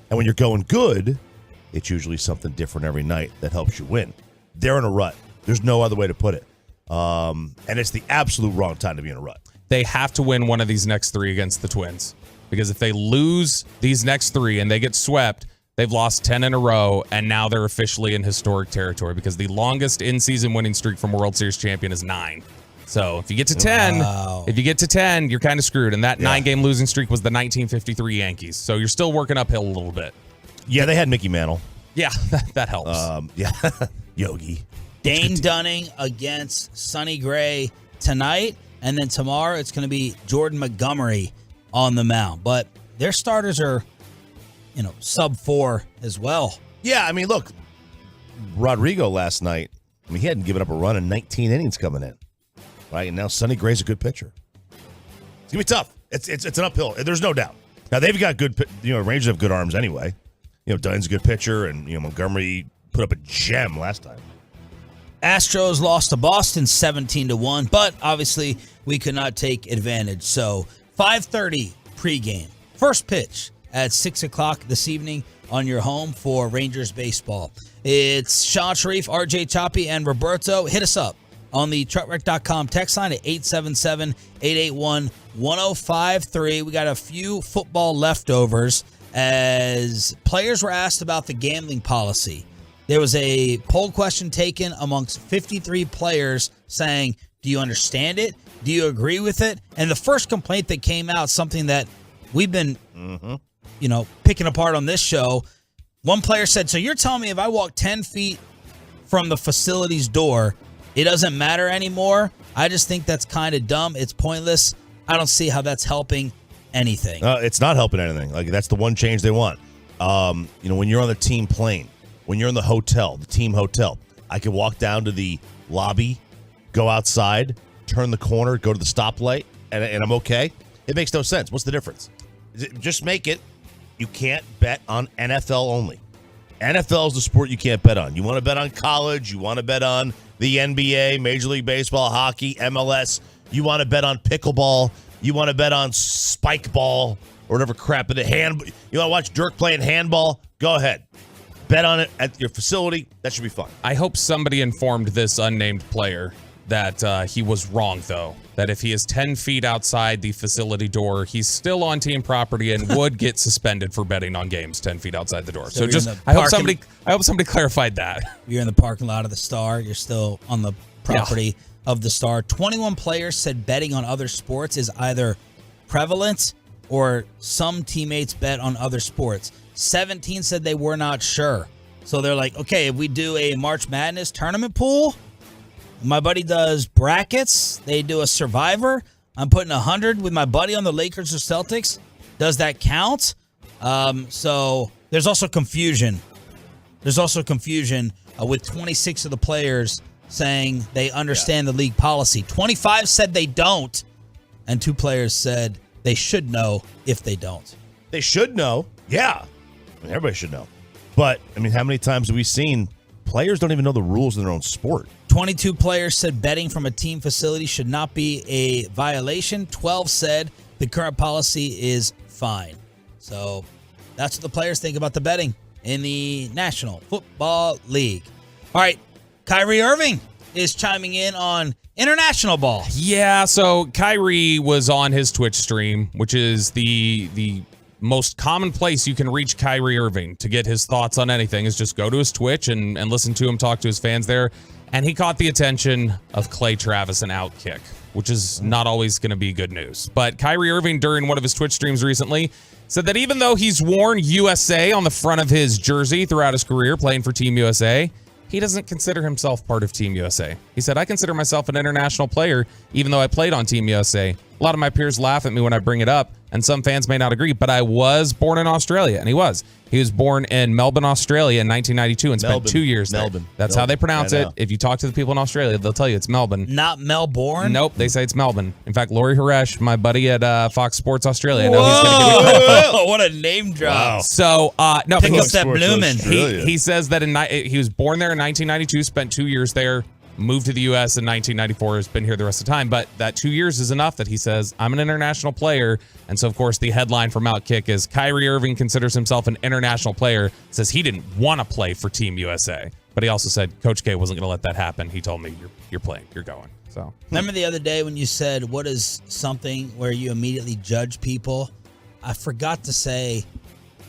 And when you're going good, it's usually something different every night that helps you win. They're in a rut. There's no other way to put it. And it's the absolute wrong time to be in a rut. They have to win one of these next 3 against the Twins. Because if they lose these next 3 and they get swept, they've lost 10 in a row, and now they're officially in historic territory because the longest in-season winning streak from a World Series champion is 9. So if you get to 10, you're kind of screwed. And that 9-game losing streak was the 1953 Yankees. So you're still working uphill a little bit. Yeah, they had Mickey Mantle. Yeah, that helps. Yogi. Dane Dunning against Sonny Gray tonight. And then tomorrow it's going to be Jordan Montgomery on the mound. But their starters are sub 4 as well. Yeah, I mean, look, Rodrigo last night, he hadn't given up a run in 19 innings coming in. Right, and now Sonny Gray's a good pitcher. It's going to be tough. It's an uphill. There's no doubt. Now, they've got good, Rangers have good arms anyway. Dunn's a good pitcher, and, Montgomery put up a gem last time. Astros lost to Boston 17-1, but obviously we could not take advantage. So 5:30 pregame. First pitch at 6 o'clock this evening on your home for Rangers baseball. It's Sean Sharif, RJ Choppy, and Roberto. Hit us up on the truckwreck.com text line at 877-881-1053. We got a few football leftovers as players were asked about the gambling policy. There was a poll question taken amongst 53 players saying, do you understand it? Do you agree with it? And the first complaint that came out, something that we've been, picking apart on this show. One player said, so you're telling me if I walk 10 feet from the facility's door, it doesn't matter anymore? I just think that's kind of dumb. It's pointless. I don't see how that's helping anything. It's not helping anything. Like, that's the one change they want. When you're on the team plane, when you're in the hotel, the team hotel, I can walk down to the lobby, go outside, turn the corner, go to the stoplight, and I'm okay. It makes no sense. What's the difference? Just make it you can't bet on NFL only. NFL is the sport you can't bet on. You want to bet on college, you want to bet on the NBA, Major League Baseball, hockey, MLS. You want to bet on pickleball. You want to bet on spike ball or whatever crap. You want to watch Dirk playing handball? Go ahead. Bet on it at your facility. That should be fun. I hope somebody informed this unnamed player that he was wrong, though. That if he is 10 feet outside the facility door, he's still on team property and would get suspended for betting on games 10 feet outside the door. So I hope somebody clarified that. You're in the parking lot of the Star. You're still on the property of the Star. 21 players said betting on other sports is either prevalent or some teammates bet on other sports. 17 said they were not sure. So they're like, okay, if we do a March Madness tournament pool, my buddy does brackets, they do a Survivor, I'm putting 100 with my buddy on the Lakers or Celtics. Does that count? So there's also confusion. With 26 of the players saying they understand the league policy. 25 said they don't, and 2 players said they should know if they don't. They should know. Yeah. Everybody should know. But, how many times have we seen players don't even know the rules in their own sport? 22 players said betting from a team facility should not be a violation. 12 said the current policy is fine. So that's what the players think about the betting in the National Football League. All right, Kyrie Irving is chiming in on international ball. Yeah, so Kyrie was on his Twitch stream, which is the most common place you can reach Kyrie Irving to get his thoughts on anything is just go to his Twitch and listen to him talk to his fans there. And he caught the attention of Clay Travis and Outkick, which is not always going to be good news. But Kyrie Irving, during one of his Twitch streams recently, said that even though he's worn USA on the front of his jersey throughout his career playing for Team USA, he doesn't consider himself part of Team USA. He said, I consider myself an international player, even though I played on Team USA. A lot of my peers laugh at me when I bring it up, and some fans may not agree, but I was born in Australia, and he was. He was born in Melbourne, Australia in 1992 and spent 2 years there. That's how they pronounce it. If you talk to the people in Australia, they'll tell you it's Melbourne. Not Melbourne? Nope, they say it's Melbourne. In fact, Laurie Haresh, my buddy at Fox Sports Australia, I know he's going to give me credit. What a name drop. Wow. So, no, Pick up that blooming. He says that he was born there in 1992, spent 2 years there, moved to the U.S. in 1994, has been here the rest of the time. But that 2 years is enough that he says, I'm an international player. And so, of course, the headline from Outkick is Kyrie Irving considers himself an international player, says he didn't want to play for Team USA. But he also said Coach K wasn't going to let that happen. He told me, you're playing, you're going. So remember the other day when you said, what is something where you immediately judge people? I forgot to say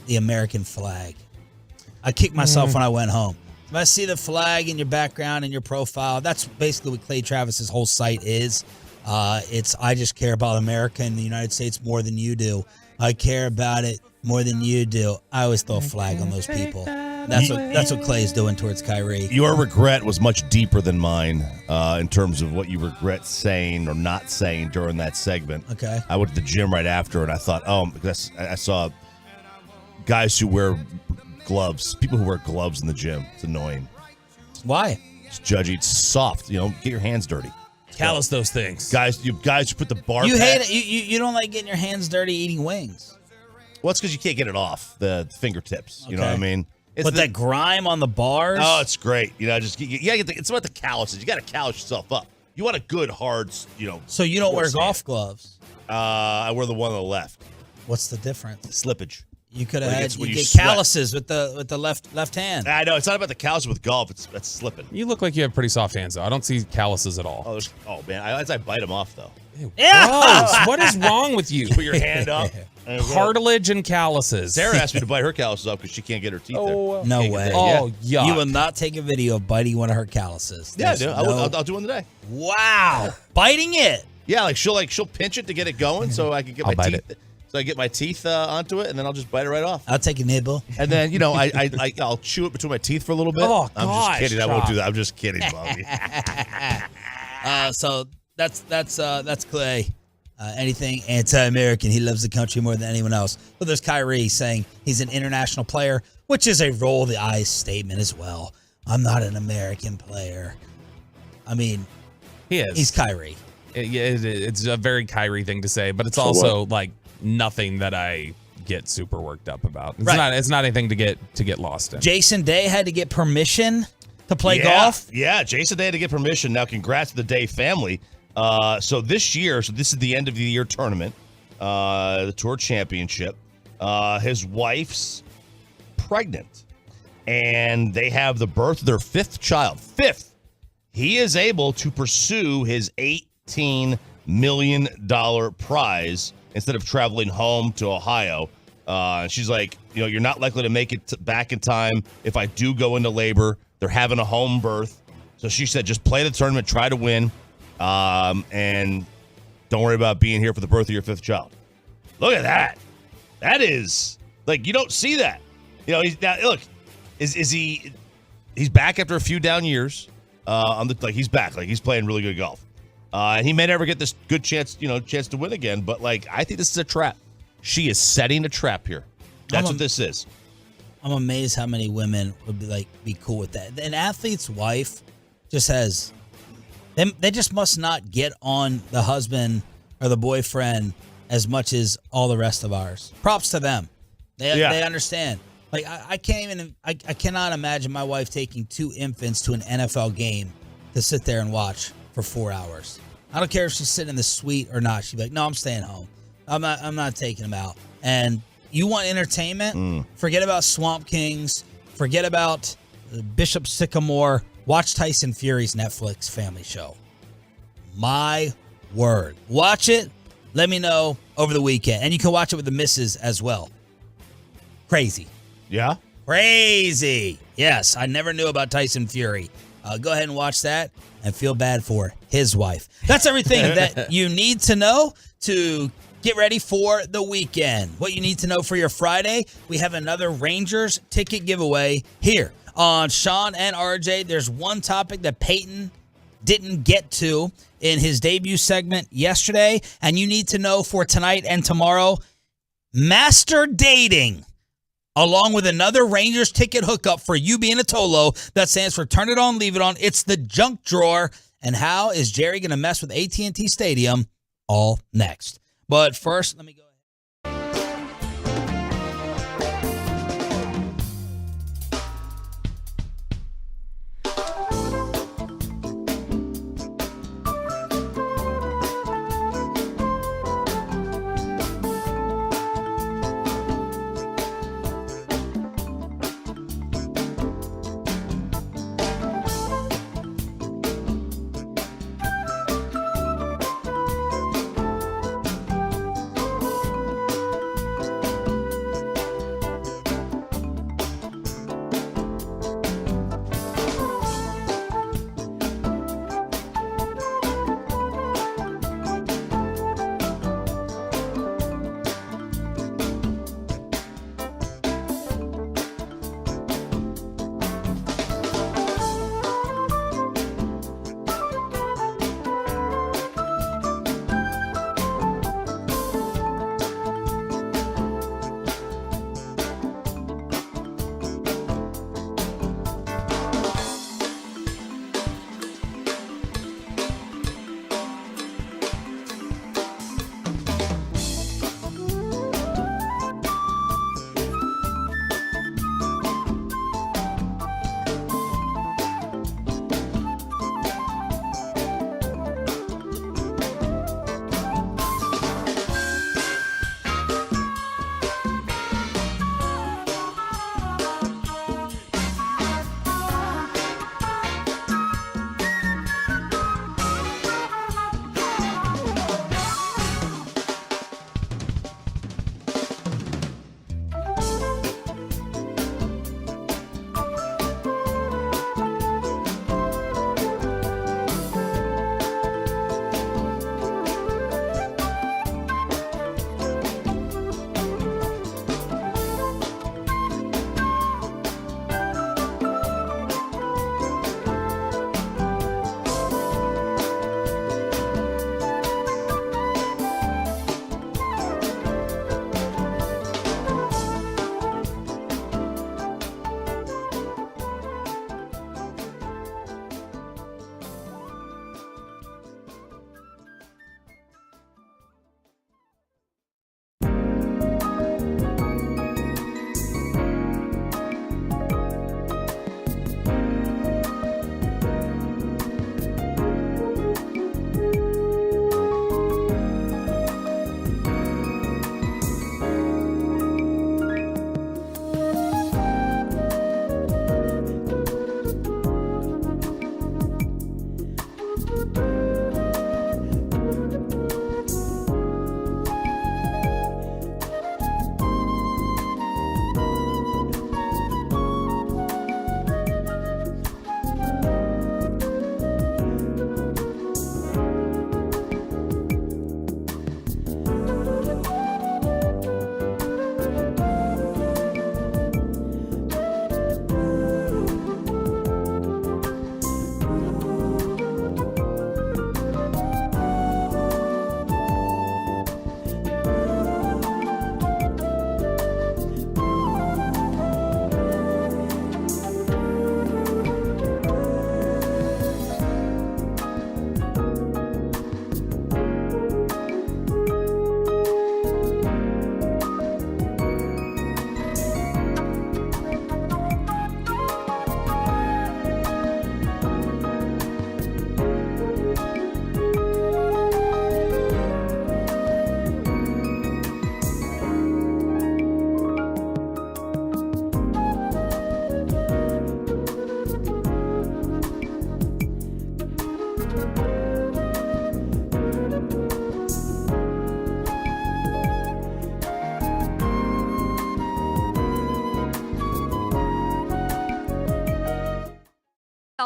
the American flag. I kicked myself when I went home. If I see the flag in your background and your profile, that's basically what Clay Travis's whole site is. It's I just care about America and the United States more than you do. I care about it more than you do. I always throw a flag on those people. That's what Clay is doing towards Kyrie. Your regret was much deeper than mine in terms of what you regret saying or not saying during that segment. Okay. I went to the gym right after, and I thought, because I saw guys who wear gloves, people who wear gloves in the gym. It's annoying. Why? It's judgy. It's soft. Get your hands dirty. Callous those things. Guys, you put the bar. You hate it. You don't like getting your hands dirty eating wings. Well, it's because you can't get it off the fingertips. You know what I mean? But that grime on the bars. Oh, it's great. It's about the calluses. You got to callus yourself up. You want a good hard. So you don't wear golf gloves? I wear the one on the left. What's the difference? Slippage. You could have had you get sweat. calluses with the left hand. I know it's not about the calluses with golf. That's slipping. You look like you have pretty soft hands, though. I don't see calluses at all. Oh man, I bite them off though. Gross. What is wrong with you? Put your hand up. Cartilage and calluses. Sarah asked me to bite her calluses off because she can't get her teeth there. No way. Oh, yuck. You will not take a video of biting one of her calluses. Yeah, I do. I'll do one today. Wow, biting it. Yeah, she'll pinch it to get it going, so I can get my teeth. So I get my teeth onto it, and then I'll just bite it right off. I'll take a nibble. And then I'll chew it between my teeth for a little bit. Oh, I'm gosh, just kidding. I won't do that. I'm just kidding, Bobby. So that's Clay. Anything anti-American. He loves the country more than anyone else. But there's Kyrie saying he's an international player, which is a roll of the eyes statement as well. I'm not an American player. I mean, he is. He's Kyrie. It's a very Kyrie thing to say, but it's also like nothing that I get super worked up about. It's not anything to get lost in. Jason Day had to get permission to play golf. Yeah, Jason Day had to get permission. Now, congrats to the Day family. So this is the end of the year tournament, the Tour Championship. His wife's pregnant, and they have the birth of their fifth child. He is able to pursue his $18 million prize instead of traveling home to Ohio. She's like, you're not likely to make it back in time if I do go into labor. They're having a home birth. So she said, just play the tournament, try to win. And don't worry about being here for the birth of your fifth child. Look at that. That is you don't see that. He's back after a few down years. He's back. He's playing really good golf. And he may never get this good chance to win again. But I think this is a trap. She is setting a trap here. That's what this is. I'm amazed how many women would be cool with that. An athlete's wife just has. They just must not get on the husband or the boyfriend as much as all the rest of ours. Props to them. They understand. I cannot imagine my wife taking two infants to an NFL game to sit there and watch for 4 hours. I don't care if she's sitting in the suite or not. She'd be like, no, I'm staying home. I'm not taking them out. And you want entertainment? Forget about Swamp Kings. Forget about Bishop Sycamore. Watch Tyson Fury's Netflix family show. My word. Watch it. Let me know over the weekend. And you can watch it with the missus as well. Crazy. Yeah? Crazy. Yes, I never knew about Tyson Fury. Go ahead and watch that and feel bad for his wife. That's everything that you need to know to get ready for the weekend. What you need to know for your Friday, we have another Rangers ticket giveaway here on Sean and RJ. There's one topic that Peyton didn't get to in his debut segment yesterday, and you need to know for tonight and tomorrow, master dating, along with another Rangers ticket hookup for you being a Tolo. That stands for Turn It On, Leave It On. It's the junk drawer. And how is Jerry going to mess with AT&T Stadium? All next. But first, let me go.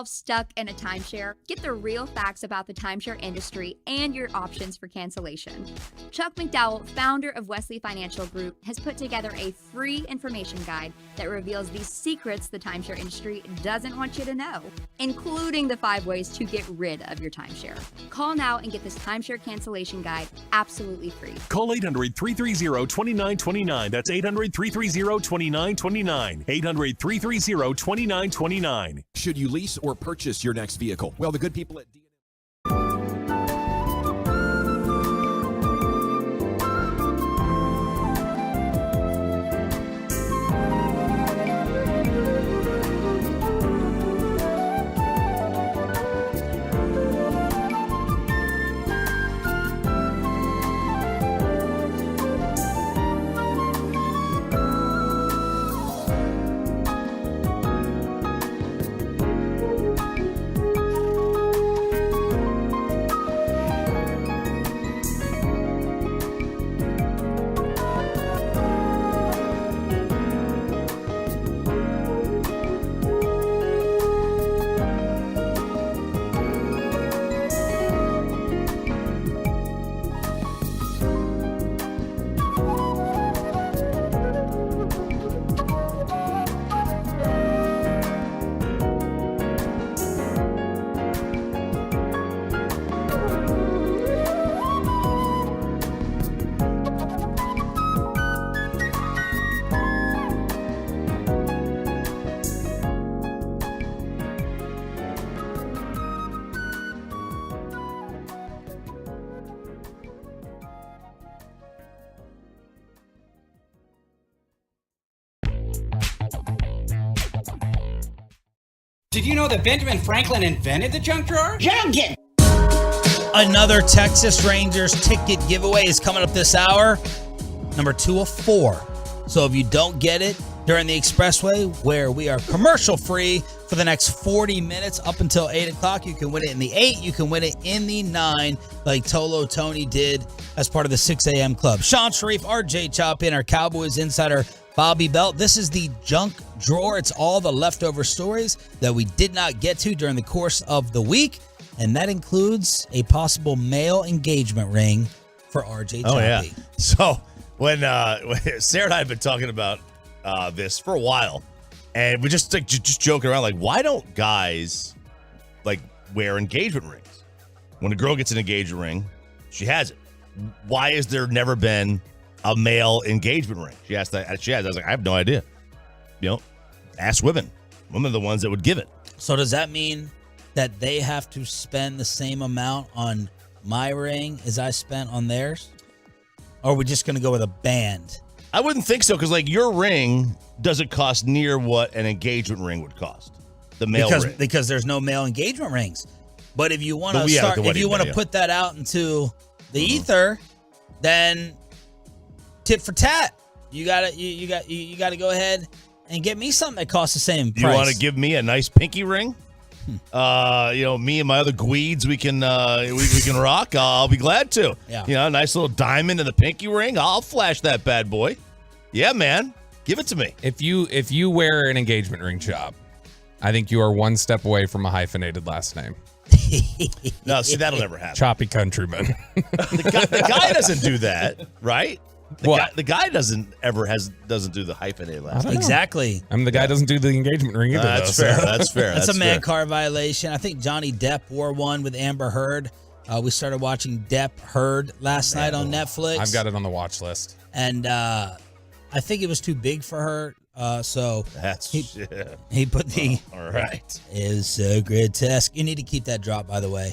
Stuck in a timeshare? Get the real facts about the timeshare industry and your options for cancellation. Chuck McDowell, founder of Wesley Financial Group, has put together a free information guide that reveals the secrets the timeshare industry doesn't want you to know, including the 5 ways to get rid of your timeshare. Call now and get this timeshare cancellation guide absolutely free. Call 800-330-2929. That's 800-330-2929. 800-330-2929. Should you lease or purchase your next vehicle? Well, the good people at Did you know that Benjamin Franklin invented the junk drawer? Junkin! Another Texas Rangers ticket giveaway is coming up this hour. Number 2 of 4. So if you don't get it during the Expressway, where we are commercial free for the next 40 minutes up until 8 o'clock, you can win it in the 8. You can win it in the 9, like Tolo Tony did as part of the 6 a.m. club. Sean Sharif, RJ Chopin, our Cowboys insider, Bobby Belt. This is the junk drawer. It's all the leftover stories that we did not get to during the course of the week. And that includes a possible male engagement ring for RJ Choppy. Oh, yeah. So when Sarah and I have been talking about this for a while, and we're just joking around, like, why don't guys like wear engagement rings? When a girl gets an engagement ring, she has it. Why has there never been a male engagement ring? She asked that. She has. I was like, I have no idea. You know, ask women. Women are the ones that would give it. So does that mean that they have to spend the same amount on my ring as I spent on theirs? Or are we just going to go with a band? I wouldn't think so, because like your ring doesn't cost near what an engagement ring would cost. The male ring. Because there's no male engagement rings. But if you want to put that out into the ether, then tit for tat. You gotta go ahead and get me something that costs the same price. You want to give me a nice pinky ring? me and my other gweeds, we can rock. I'll be glad to. Yeah. A nice little diamond in the pinky ring. I'll flash that bad boy. Yeah, man. Give it to me. If you wear an engagement ring, Chop, I think you are one step away from a hyphenated last name. No, see, that'll never happen. Choppy Countryman. The guy doesn't do that, right? What? The guy doesn't do the hyphenated last name. Exactly. I mean, the guy doesn't do the engagement ring either. That's fair. That's fair. That's a man card violation. I think Johnny Depp wore one with Amber Heard. We started watching Depp Heard last night on Netflix. I've got it on the watch list. And I think it was too big for her. So he put the all right. Is so grotesque. You need to keep that drop, by the way.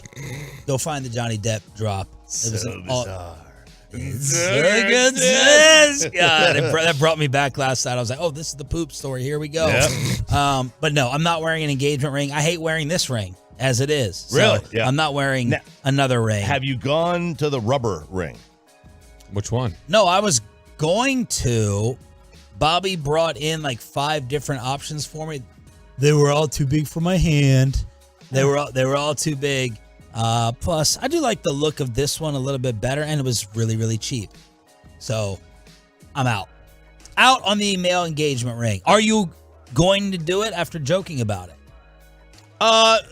Go find the Johnny Depp drop. It was bizarre. It's so grotesque. God, that brought me back last night. I was like, oh, this is the poop story. Here we go. Yep. But no, I'm not wearing an engagement ring. I hate wearing this ring as it is. So Really? Yeah. I'm not wearing another ring. Have you gone to the rubber ring? Which one? No, I was going to. Bobby brought in like 5 different options for me. They were all too big for my hand. They were all too big. Plus, I do like the look of this one a little bit better, and it was really, really cheap. So, I'm out. Out on the male engagement ring. Are you going to do it after joking about it?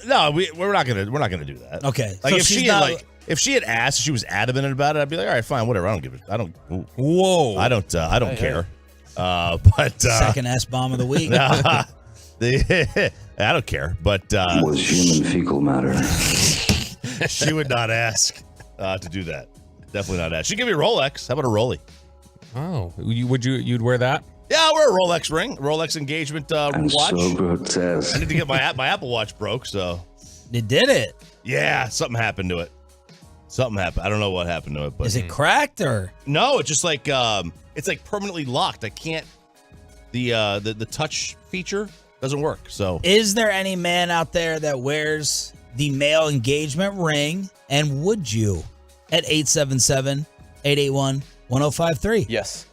No, we're not gonna do that. Okay. Like so if she had asked, she was adamant about it, I'd be like, all right, fine, whatever. I don't give it. I don't. Whoa. I don't care. But second S-bomb of the week. I don't care. But was human fecal matter. She would not ask to do that. Definitely not ask. She'd give me a Rolex. How about a Rollie? Oh, you'd wear that? Yeah, I'll wear a Rolex ring, Rolex engagement watch. So grotesque. I need to get my Apple Watch broke, so It did it. yeah, something happened to it. Something happened. I don't know what happened to it, but Is it cracked or? no, it's just like it's like permanently locked. I can't. The touch feature doesn't work. So Is there any man out there that wears the male engagement ring, and would you? At 877-881-1053. Yes.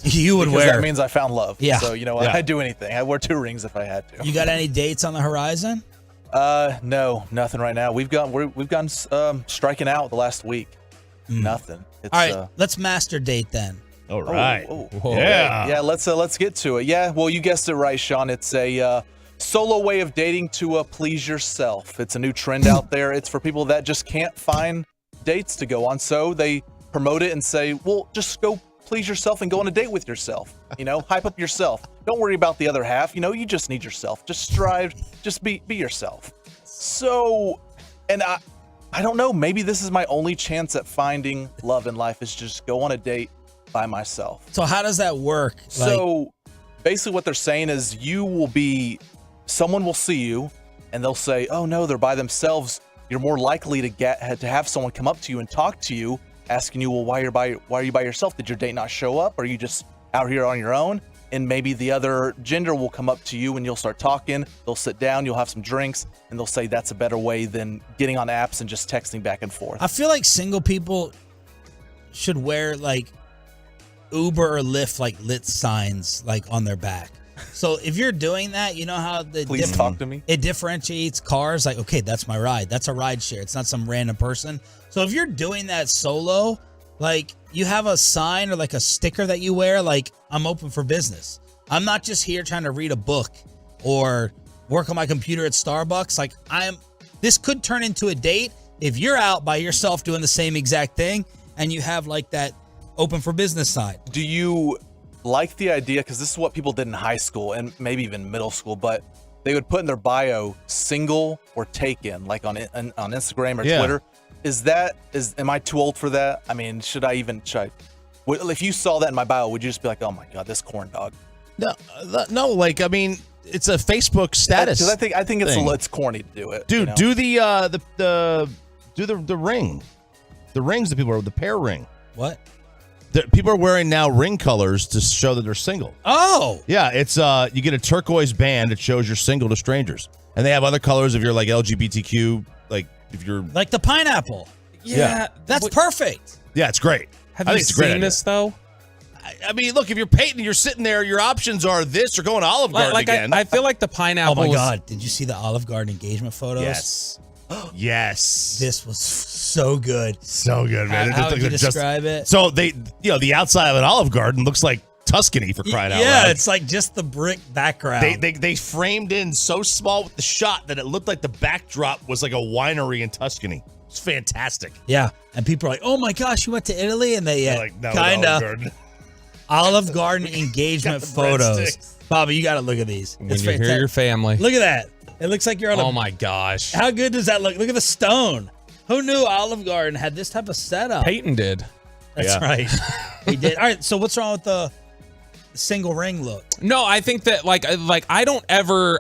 You would Because wear. that means I found love. Yeah. So, I'd do anything. I'd wear 2 rings if I had to. You got any dates on the horizon? No, nothing right now. We've gone striking out the last week. Nothing. It's, All right, let's master date then. all right. Yeah, let's get to it. Yeah, well, you guessed it right, Sean. It's a solo way of dating to please yourself. It's a new trend out there. It's for people that just can't find dates to go on, so they promote it and say, well, just go please yourself and go on a date with yourself. Hype up yourself. Don't worry about the other half. You just need yourself. Just strive. Just be yourself. So, and I don't know. Maybe this is my only chance at finding love in life is just go on a date by myself. So how does that work? So basically what they're saying is someone will see you and they'll say, oh no, they're by themselves. You're more likely to have someone come up to you and talk to you, asking you, well, why are you by yourself? Did your date not show up? Or are you just out here on your own? And maybe the other gender will come up to you and you'll start talking. They'll sit down, you'll have some drinks, and they'll say that's a better way than getting on apps and just texting back and forth. I feel like single people should wear like Uber or Lyft like lit signs like on their back. So if you're doing that, you know how Please talk to me. It differentiates cars. Like, okay, that's my ride. That's a ride share. It's not some random person. So if you're doing that solo, like you have a sign or like a sticker that you wear, like I'm open for business. I'm not just here trying to read a book or work on my computer at Starbucks. Like this could turn into a date if you're out by yourself doing the same exact thing and you have like that open for business sign. Do you like the idea, because this is what people did in high school and maybe even middle school, but they would put in their bio single or taken, like on Instagram or Twitter. Am I too old for that? I mean, should I? If you saw that in my bio, would you just be like, oh my God, this corn dog? No, like, I mean, it's a Facebook status. Because I think it's corny to do it. Dude, do the ring. The rings that people are, the pair ring. What? People are wearing now ring colors to show that they're single. Oh, yeah, it's you get a turquoise band that shows you're single to strangers, and they have other colors if you're like LGBTQ, like if you're like the pineapple. Yeah. That's perfect. Yeah, it's great. Have you seen this though? I mean, look, if you're Peyton, you're sitting there, your options are this or going to Olive Garden again. I feel like the pineapple. Oh my God! Did you see the Olive Garden engagement photos? Yes. Yes. This was so good. So good, man. How would you describe it? So the outside of an Olive Garden looks like Tuscany, for crying out loud. Yeah, it's like just the brick background. They framed in so small with the shot that it looked like the backdrop was like a winery in Tuscany. It's fantastic. Yeah, and people are like, "Oh my gosh, you went to Italy?" And they like, no, kind Olive of Garden. Olive Garden engagement photos. breadsticks. Bobby, you got to look at these. When It's you hear fantastic. your family. Look at that. It looks like you're on Oh my gosh. How good does that look? Look at the stone. Who knew Olive Garden had this type of setup? Peyton did. That's right. He did. All right, so what's wrong with the single ring look? No, I think that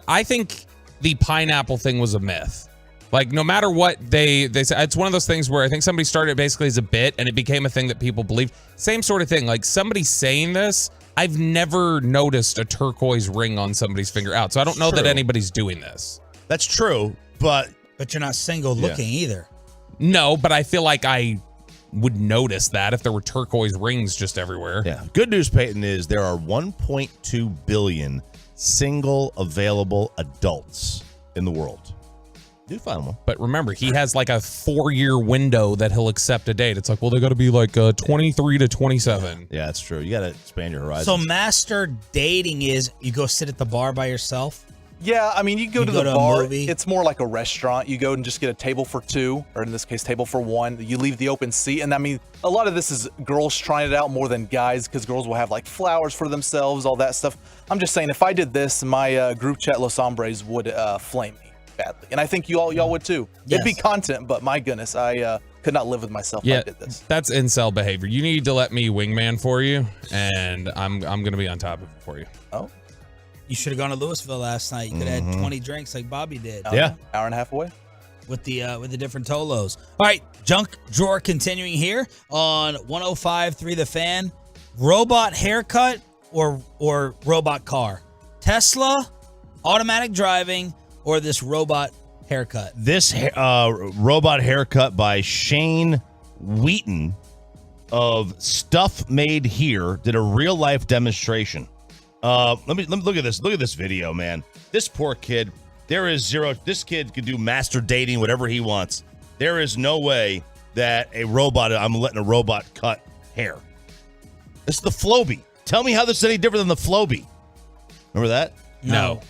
I think the pineapple thing was a myth. Like, no matter what they say, it's one of those things where I think somebody started it basically as a bit and it became a thing that people believe. Same sort of thing. Like, somebody saying this, I've never noticed a turquoise ring on somebody's finger out. So I don't know that anybody's doing this. That's true, but you're not single looking either. No, but I feel like I would notice that if there were turquoise rings just everywhere. Yeah. Good news, Peyton, is there are 1.2 billion single available adults in the world. Do find one. But remember, he has like a 4-year window that he'll accept a date. It's like, well, they got to be like 23 to 27. Yeah, that's true. You got to expand your horizons. So master dating is you go sit at the bar by yourself? Yeah, I mean, you go to go the to a bar. movie? It's more like a restaurant. You go and just get a table for two, or in this case, table for one. You leave the open seat. And I mean, a lot of this is girls trying it out more than guys, because girls will have like flowers for themselves, all that stuff. I'm just saying, if I did this, my group chat Los Hombres would flame me badly. And I think y'all would too. Yes. It'd be content, but my goodness, I could not live with myself if I did this. That's incel behavior. You need to let me wingman for you, and I'm going to be on top of it for you. Oh. You should have gone to Louisville last night. You could have had 20 drinks like Bobby did. Yeah. Hour and a half away. With the different Tolos. All right, junk drawer continuing here on 105.3 The Fan. Robot haircut or robot car? Tesla, automatic driving, or this robot haircut? This robot haircut by Shane Wheaton of Stuff Made Here did a real life demonstration. Let me look at this. Look at this video, man. This poor kid. There is zero. This kid could do master dating, whatever he wants. There is no way that I'm letting a robot cut hair. This is the Flowbee. Tell me how this is any different than the Flowbee. Remember that? No.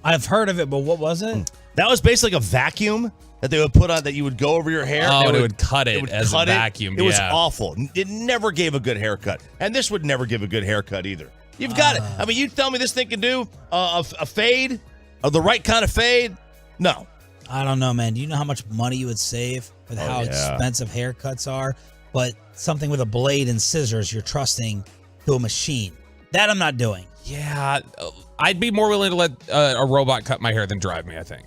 I've heard of it, but what was it? That was basically like a vacuum that they would put on, that you would go over your hair. Oh, and it would cut it as a vacuum. It was awful. It never gave a good haircut. And this would never give a good haircut either. You've got it. I mean, you tell me this thing can do a fade, or the right kind of fade? No. I don't know, man. Do you know how much money you would save with how expensive haircuts are? But something with a blade and scissors, you're trusting to a machine. That I'm not doing. Yeah, I'd be more willing to let a robot cut my hair than drive me, I think.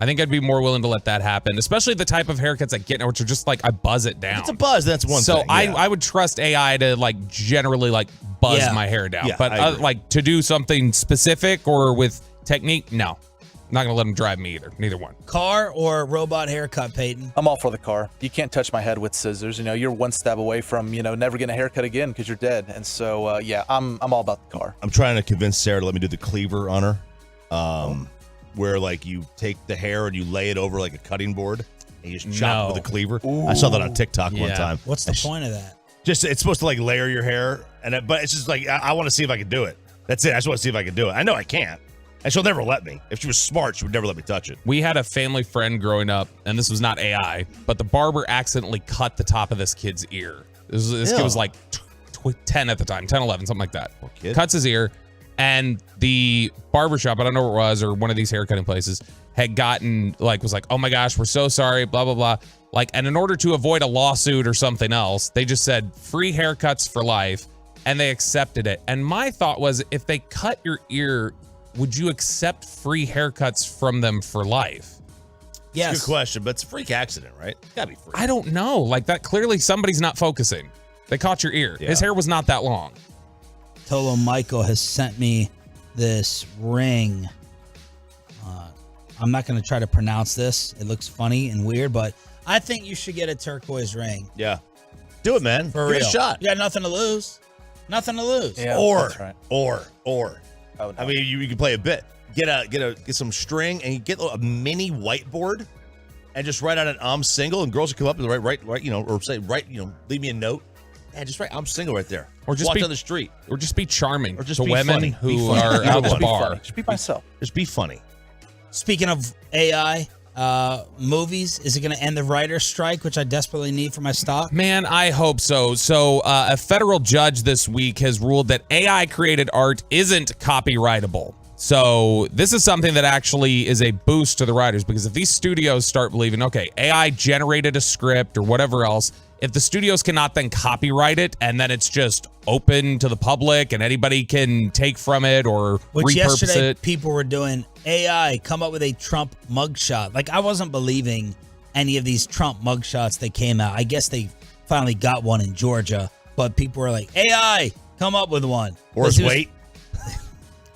I think I'd be more willing to let that happen, especially the type of haircuts I get now, which are just like, I buzz it down. It's a buzz, that's one so thing. So I would trust AI to like generally like buzz my hair down. Yeah, but like to do something specific or with technique, no. I'm not going to let them drive me either. Neither one. Car or robot haircut, Peyton? I'm all for the car. You can't touch my head with scissors. You know, you're one stab away from, never getting a haircut again because you're dead. And so, yeah, I'm all about the car. I'm trying to convince Sarah to let me do the cleaver on her. Where like you take the hair and you lay it over like a cutting board and you just chop it with a cleaver. Ooh. I saw that on TikTok one time. What's the point of that? Just it's supposed to like layer your hair, but it's just like I want to see if I can do it. That's it. I just want to see if I can do it. I know I can't, and she'll never let me. If she was smart, she would never let me touch it. We had a family friend growing up, and this was not AI, but the barber accidentally cut the top of this kid's ear. This kid was like 10 at the time, 10, 11, something like that. Poor kid. Cuts his ear. And the barbershop, I don't know where it was, or one of these haircutting places, had gotten, was like, oh my gosh, we're so sorry, blah, blah, blah. And in order to avoid a lawsuit or something else, they just said free haircuts for life, and they accepted it. And my thought was, if they cut your ear, would you accept free haircuts from them for life? Yes. It's a good question, but it's a freak accident, right? It's gotta be free. I don't know. That clearly somebody's not focusing. They caught your ear. Yeah. His hair was not that long. Tolo Michael has sent me this ring. I'm not going to try to pronounce this. It looks funny and weird, but I think you should get a turquoise ring. Yeah. Do it, man. For Give real. it a shot. You got nothing to lose. Nothing to lose. Yeah, or that's right. or Oh, no. I mean, you can play a bit. Get some string and get a mini whiteboard and just write out an I'm single, and girls will come up and write, or say, leave me a note. And just write I'm single right there. Or just walk be down the street. Or just be charming Or just to be women funny. who Be funny. are Either out at one. the bar. Just be myself. Just be funny. Speaking of AI, movies, is it going to end the writer's strike, which I desperately need for my stock? Man, I hope so. So a federal judge this week has ruled that AI-created art isn't copyrightable. So this is something that actually is a boost to the writers, because if these studios start believing, okay, AI generated a script or whatever else, if the studios cannot then copyright it and then it's just open to the public and anybody can take from it or Which repurpose yesterday it. people were doing AI, come up with a Trump mugshot. Like, I wasn't believing any of these Trump mugshots that came out. I guess they finally got one in Georgia, but people were like, AI, come up with one. Or his weight.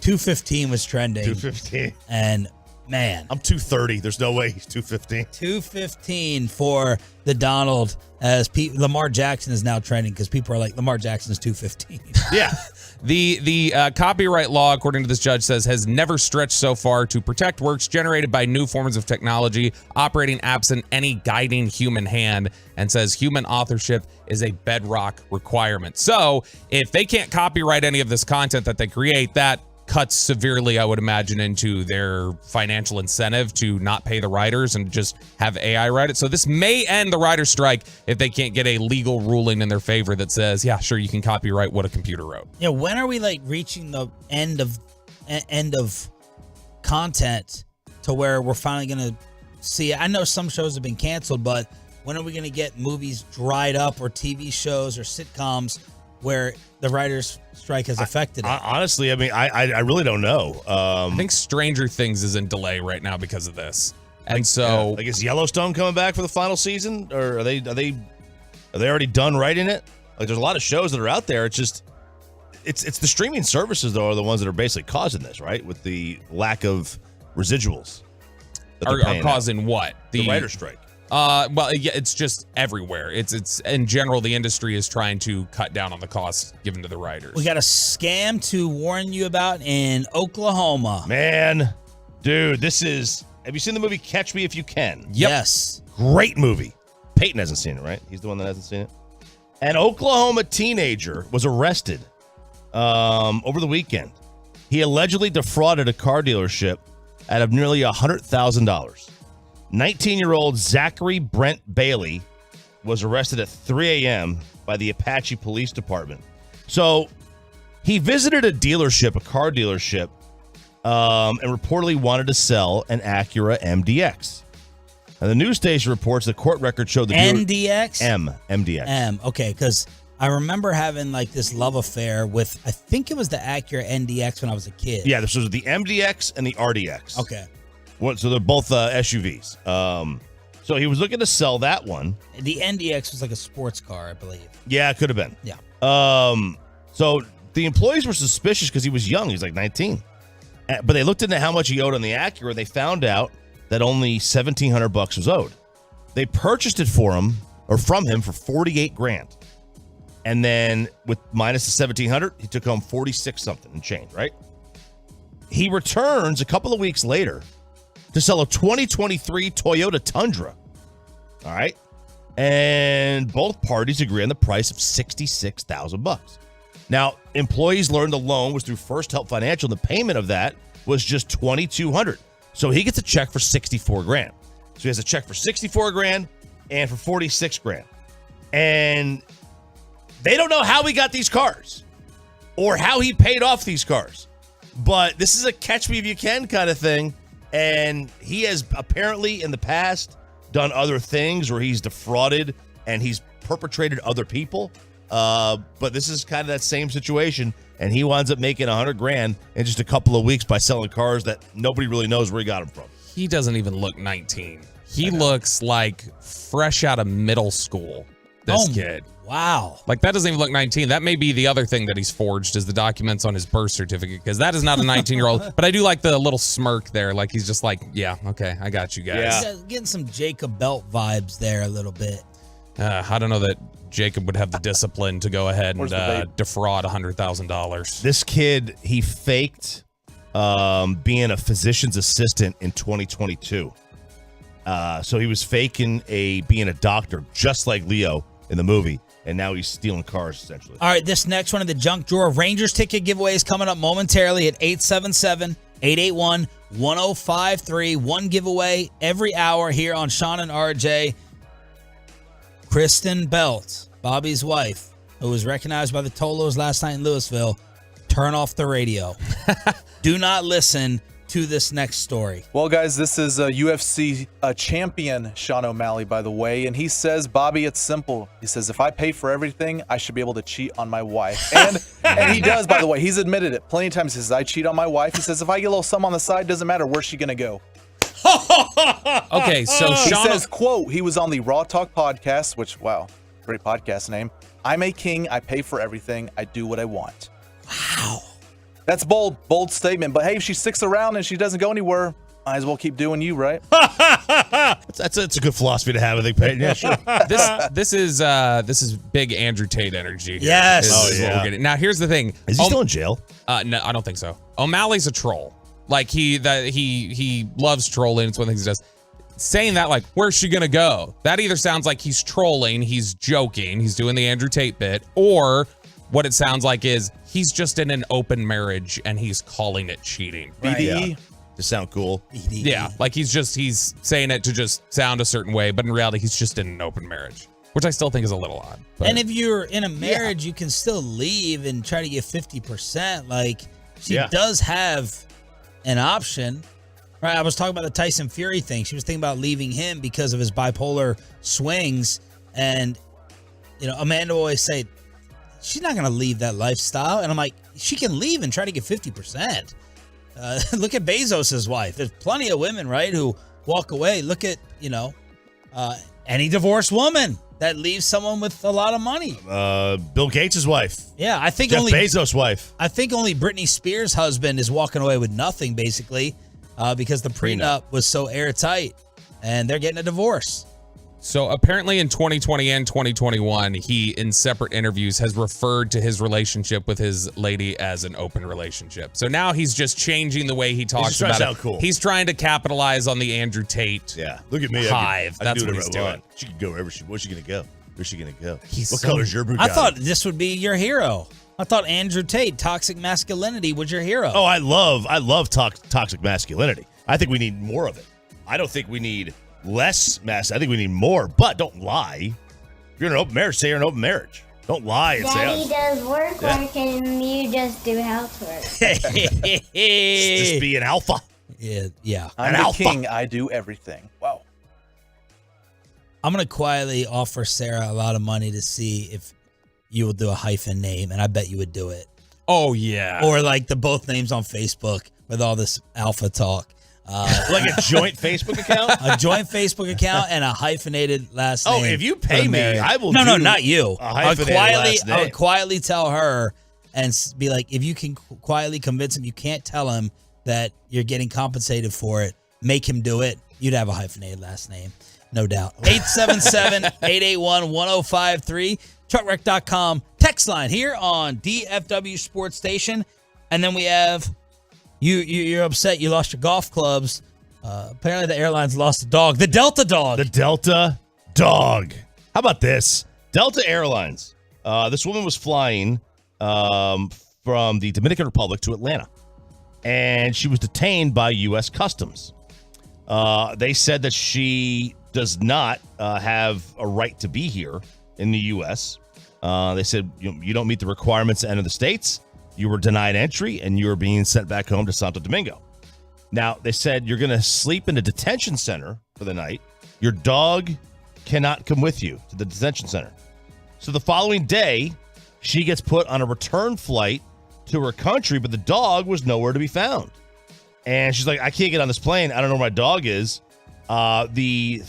215 was trending. 215. And man, I'm 230. There's no way he's 215. 215 for the Donald, as Lamar Jackson is now trending because people are like, Lamar Jackson is 215. Yeah. The copyright law, according to this judge, says has never stretched so far to protect works generated by new forms of technology operating absent any guiding human hand, and says human authorship is a bedrock requirement. So if they can't copyright any of this content that they create, that cuts severely, I would imagine, into their financial incentive to not pay the writers and just have AI write it. So this may end the writer's strike if they can't get a legal ruling in their favor that says, yeah, sure, you can copyright what a computer wrote. Yeah, when are we like reaching the end of content to where we're finally going to see it? I know some shows have been canceled, but when are we going to get movies dried up, or TV shows or sitcoms where the writer's strike has affected it? Honestly, I mean, I really don't know. I think Stranger Things is in delay right now because of this. And so, like, is Yellowstone coming back for the final season, or are they already done writing it? Like, there's a lot of shows that are out there. It's just it's the streaming services though are the ones that are basically causing this, right? With the lack of residuals that are they're causing out. What? The writer's strike. Well, yeah, it's just everywhere. It's in general, the industry is trying to cut down on the costs given to the writers. We got a scam to warn you about in Oklahoma. Man, dude, this is. Have you seen the movie Catch Me If You Can? Yep. Yes. Great movie. Peyton hasn't seen it, right? He's the one that hasn't seen it. An Oklahoma teenager was arrested over the weekend. He allegedly defrauded a car dealership out of nearly $100,000. 19-year-old Zachary Brent Bailey was arrested at 3 a.m. by the Apache Police Department. So he visited a car dealership, and reportedly wanted to sell an Acura MDX. Now, the news station reports the court record showed the MDX? MDX. Okay, because I remember having like this love affair with, I think it was the Acura NDX when I was a kid. Yeah, this was the MDX and the RDX. Okay. So they're both SUVs. So he was looking to sell that one. The NDX was like a sports car, I believe. Yeah, it could have been. Yeah. So the employees were suspicious because he was young. He was like 19. But they looked into how much he owed on the Acura, and they found out that only $1,700 was owed. They purchased it from him for $48,000. And then with minus the $1,700, he took home 46 something and change, right? He returns a couple of weeks later to sell a 2023 Toyota Tundra. All right. And both parties agree on the price of $66,000. Now, employees learned the loan was through First Help Financial, and the payment of that was just $2,200. So he gets a check for $64,000. So he has a check for $64,000 and for $46,000. And they don't know how he got these cars or how he paid off these cars. But this is a catch me if you can kind of thing. And he has apparently in the past done other things where he's defrauded and he's perpetrated other people. But this is kind of that same situation. And he winds up making $100,000 in just a couple of weeks by selling cars that nobody really knows where he got them from. He doesn't even look 19. He looks like fresh out of middle school, this kid. Wow. Like, that doesn't even look 19. That may be the other thing that he's forged is the documents on his birth certificate, because that is not a 19-year-old. But I do like the little smirk there. Like, he's just like, yeah, okay, I got you guys. Yeah. Getting some Jacob Belt vibes there a little bit. I don't know that Jacob would have the discipline to go ahead and defraud $100,000. This kid, he faked being a physician's assistant in 2022. So he was faking being a doctor, just like Leo in the movie, and now he's stealing cars, essentially. All right, this next one of the junk drawer Rangers ticket giveaway is coming up momentarily at 877-881-1053. One giveaway every hour here on Sean and RJ. Kristen Belt, Bobby's wife, who was recognized by the Tolos last night in Louisville, turn off the radio. Do not listen to this next story. Well, guys, this is a UFC champion, Sean O'Malley, by the way, and he says, Bobby, it's simple. He says, if I pay for everything, I should be able to cheat on my wife. And he does, by the way. He's admitted it plenty of times. He says, I cheat on my wife. He says, if I get a little something on the side, doesn't matter. Where's she going to go? Okay, so he Sean says, quote, he was on the Raw Talk podcast, which, wow, great podcast name. I'm a king. I pay for everything. I do what I want. Wow. That's bold statement. But hey, if she sticks around and she doesn't go anywhere, might as well keep doing you, right? That's a good philosophy to have, I think, Peyton. Yeah, sure. This is big Andrew Tate energy here. Yes. Is what we're getting. Now here's the thing. Is he still in jail? No, I don't think so. O'Malley's a troll. Like he loves trolling. It's one of the things he does. Saying that, like, where's she gonna go? That either sounds like he's trolling, he's joking, he's doing the Andrew Tate bit, or what it sounds like is he's just in an open marriage and he's calling it cheating. Right. BDE? Yeah. To sound cool. BDE. Yeah, like he's saying it to just sound a certain way, but in reality, he's just in an open marriage, which I still think is a little odd. But. And if you're in a marriage, you can still leave and try to get 50%. Like, she does have an option. Right? I was talking about the Tyson Fury thing. She was thinking about leaving him because of his bipolar swings. And, Amanda will always say, she's not going to leave that lifestyle. And I'm like, she can leave and try to get 50%. Look at Bezos' wife. There's plenty of women, right, who walk away. Look at, any divorced woman that leaves someone with a lot of money. Bill Gates' wife. Yeah, I think Jeff only Bezos' wife. I think only Britney Spears' husband is walking away with nothing, basically, because the prenup was so airtight, and they're getting a divorce. So apparently in 2020 and 2021, he, in separate interviews, has referred to his relationship with his lady as an open relationship. So now he's just changing the way he talks about it. Cool. He's trying to capitalize on the Andrew Tate look at me. hive. That's what he's doing. She can go wherever where's she going to go? Where's she going to go? What so- color's your Bugatti? I thought this would be your hero. I thought Andrew Tate, toxic masculinity, was your hero. Oh, I love toxic masculinity. I think we need more of it. I don't think we need less mass. I think we need more, but don't lie. If you're in an open marriage, say you're in an open marriage. Don't lie and Daddy does work and you just do housework. Just be an alpha. Yeah. I'm the king. I do everything. Wow. I'm going to quietly offer Sarah a lot of money to see if you will do a hyphen name, and I bet you would do it. Oh, yeah. Or like the both names on Facebook with all this alpha talk. Like a joint Facebook account? A joint Facebook account and a hyphenated last name. Oh, if you pay me, I will No, do not you. a hyphenated last name. I would quietly tell her and be like, if you can quietly convince him, you can't tell him that you're getting compensated for it, make him do it, you'd have a hyphenated last name. No doubt. 877-881-1053. Truckwreck.com. Text line here on DFW Sports Station. And then we have... You're upset you lost your golf clubs. Apparently the airlines lost a dog. The Delta dog. The Delta dog. How about this? Delta Airlines. This woman was flying from the Dominican Republic to Atlanta. And she was detained by U.S. Customs. They said that she does not have a right to be here in the U.S. They said you don't meet the requirements to enter the States. You were denied entry, and you were being sent back home to Santo Domingo. Now, they said you're going to sleep in a detention center for the night. Your dog cannot come with you to the detention center. So the following day, she gets put on a return flight to her country, but the dog was nowhere to be found. And she's like, I can't get on this plane. I don't know where my dog is. The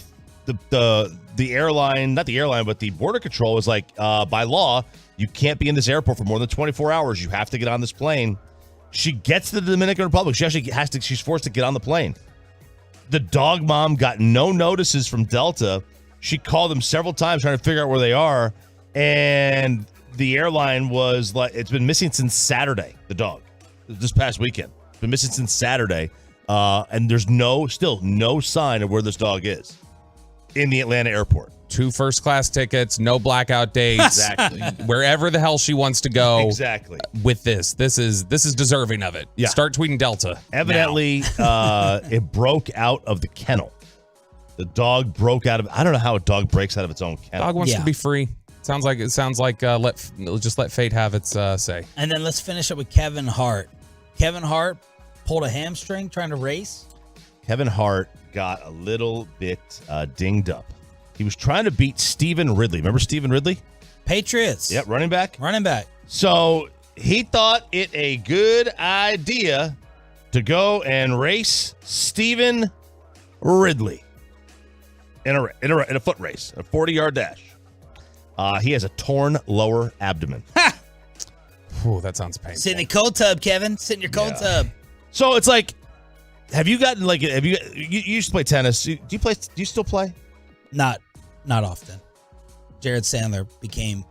airline, not the airline, but the border control is like, by law, you can't be in this airport for more than 24 hours. You have to get on this plane. She gets to the Dominican Republic. She actually she's forced to get on the plane. The dog mom got no notices from Delta She called them several times trying to figure out where they are, and the airline was like, it's been missing since Saturday, the dog, this past weekend. It's been missing since Saturday, and there's still no sign of where this dog is in the Atlanta airport. 2 first-class tickets, no blackout dates. Exactly. Wherever the hell she wants to go. Exactly. With this is deserving of it. Yeah. Start tweeting Delta. Evidently, it broke out of the kennel. The dog broke out of. I don't know how a dog breaks out of its own kennel. Dog wants to be free. Sounds like let fate have its say. And then let's finish up with Kevin Hart. Kevin Hart pulled a hamstring trying to race. Kevin Hart got a little bit dinged up. He was trying to beat Stephen Ridley. Remember Stephen Ridley? Patriots. Yep, running back. Running back. So he thought it a good idea to go and race Stephen Ridley in a foot race, a 40-yard dash. He has a torn lower abdomen. Ha! Ooh, that sounds painful. Sit in the cold tub, Kevin. Sit in your cold tub. So it's like, have you used to play tennis? Do you still play? Not often. Jared Sandler became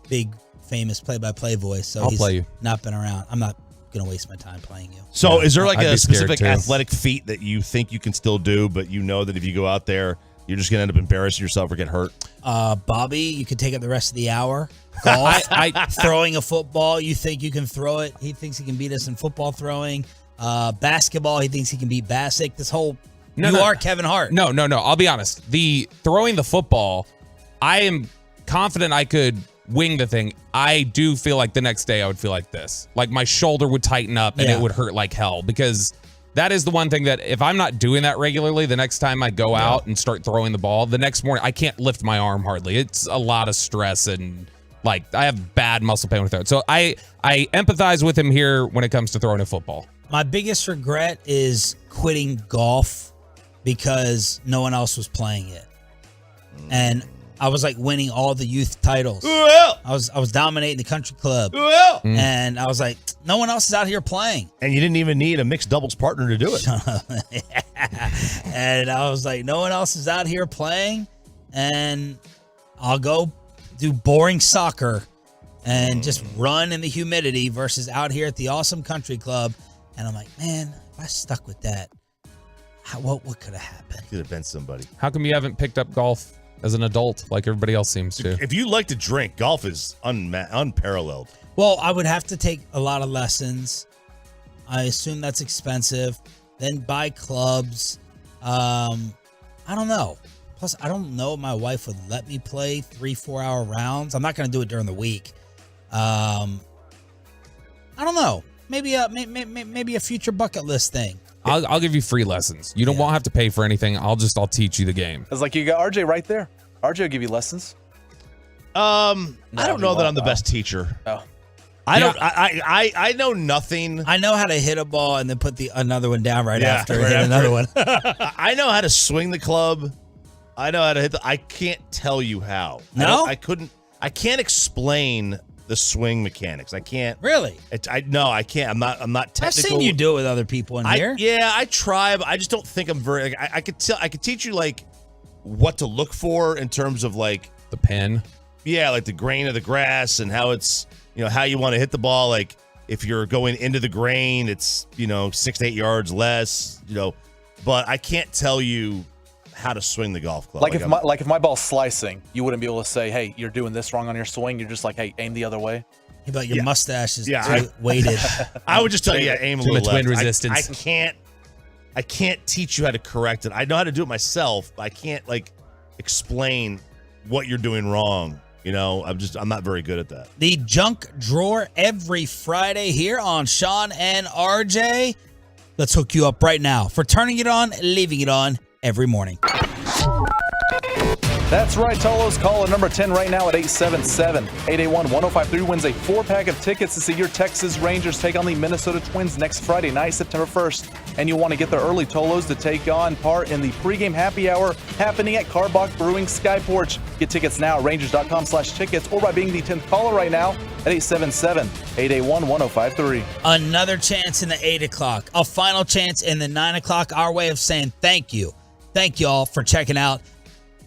big, famous play-by-play voice, so I'll he's play you. not been around. I'm not going to waste my time playing you. So is there like I'd a be scared specific too. athletic feat that you think you can still do, but you know that if you go out there, you're just going to end up embarrassing yourself or get hurt? Bobby, you could take up the rest of the hour. Golf, throwing a football, you think you can throw it. He thinks he can beat us in football throwing. Basketball, he thinks he can beat Bassick. This whole... You are Kevin Hart. No. I'll be honest. The throwing the football, I am confident I could wing the thing. I do feel like the next day I would feel like this. Like my shoulder would tighten up and it would hurt like hell, because that is the one thing that if I'm not doing that regularly, the next time I go out and start throwing the ball, the next morning I can't lift my arm hardly. It's a lot of stress and like I have bad muscle pain with it. So I empathize with him here when it comes to throwing a football. My biggest regret is quitting golf because no one else was playing it. And I was like winning all the youth titles. I was dominating the country club. And I was like, no one else is out here playing. And you didn't even need a mixed doubles partner to do it. And I was like, no one else is out here playing. And I'll go do boring soccer and just run in the humidity versus out here at the awesome country club. And I'm like, man, if I stuck with that, what could have happened? Could have been somebody. How come you haven't picked up golf as an adult like everybody else seems to? If you like to drink, golf is unparalleled. Well, I would have to take a lot of lessons. I assume that's expensive. Then buy clubs. I don't know. Plus, I don't know if my wife would let me play 3-4 hour rounds. I'm not going to do it during the week. I don't know. Maybe a future bucket list thing. I'll give you free lessons. You won't have to pay for anything. I'll teach you the game. It's like you got RJ right there. RJ will give you lessons. I don't know that I'm the best teacher. Oh. I know nothing. I know how to hit a ball and then put another one down right after and hit another one. I know how to swing the club. I know how to hit I can't tell you how. No? I can't explain the swing mechanics. I can't. Really? I can't. I'm not technical. I've seen you do it with other people in here. Yeah, I try, but I just don't think I'm very. I could teach you like what to look for in terms of like the pin. Yeah, like the grain of the grass and how it's how you want to hit the ball. Like if you're going into the grain, it's 6 to 8 yards less. But I can't tell you how to swing the golf club. Like if my ball's slicing, you wouldn't be able to say, "Hey, you're doing this wrong on your swing." You're just like, "Hey, aim the other way." Yeah, but your mustache is too weighted. I would just tell you, aim a little left. Wind resistance. I can't teach you how to correct it. I know how to do it myself, but I can't explain what you're doing wrong. I'm not very good at that. The junk drawer every Friday here on Sean and RJ. Let's hook you up right now for turning it on, leaving it on every morning. That's right, Tolos. Caller number 10 right now at 877-881-1053 wins a 4-pack of tickets to see your Texas Rangers take on the Minnesota Twins next Friday night, September 1st. And you'll want to get there early, Tolos, to take on part in the pregame happy hour happening at Carbach Brewing Sky Porch. Get tickets now at Rangers.com/tickets or by being the 10th caller right now at 877-881-1053. Another chance in the 8 o'clock. A final chance in the 9 o'clock. Our way of saying thank you. Thank you all for checking out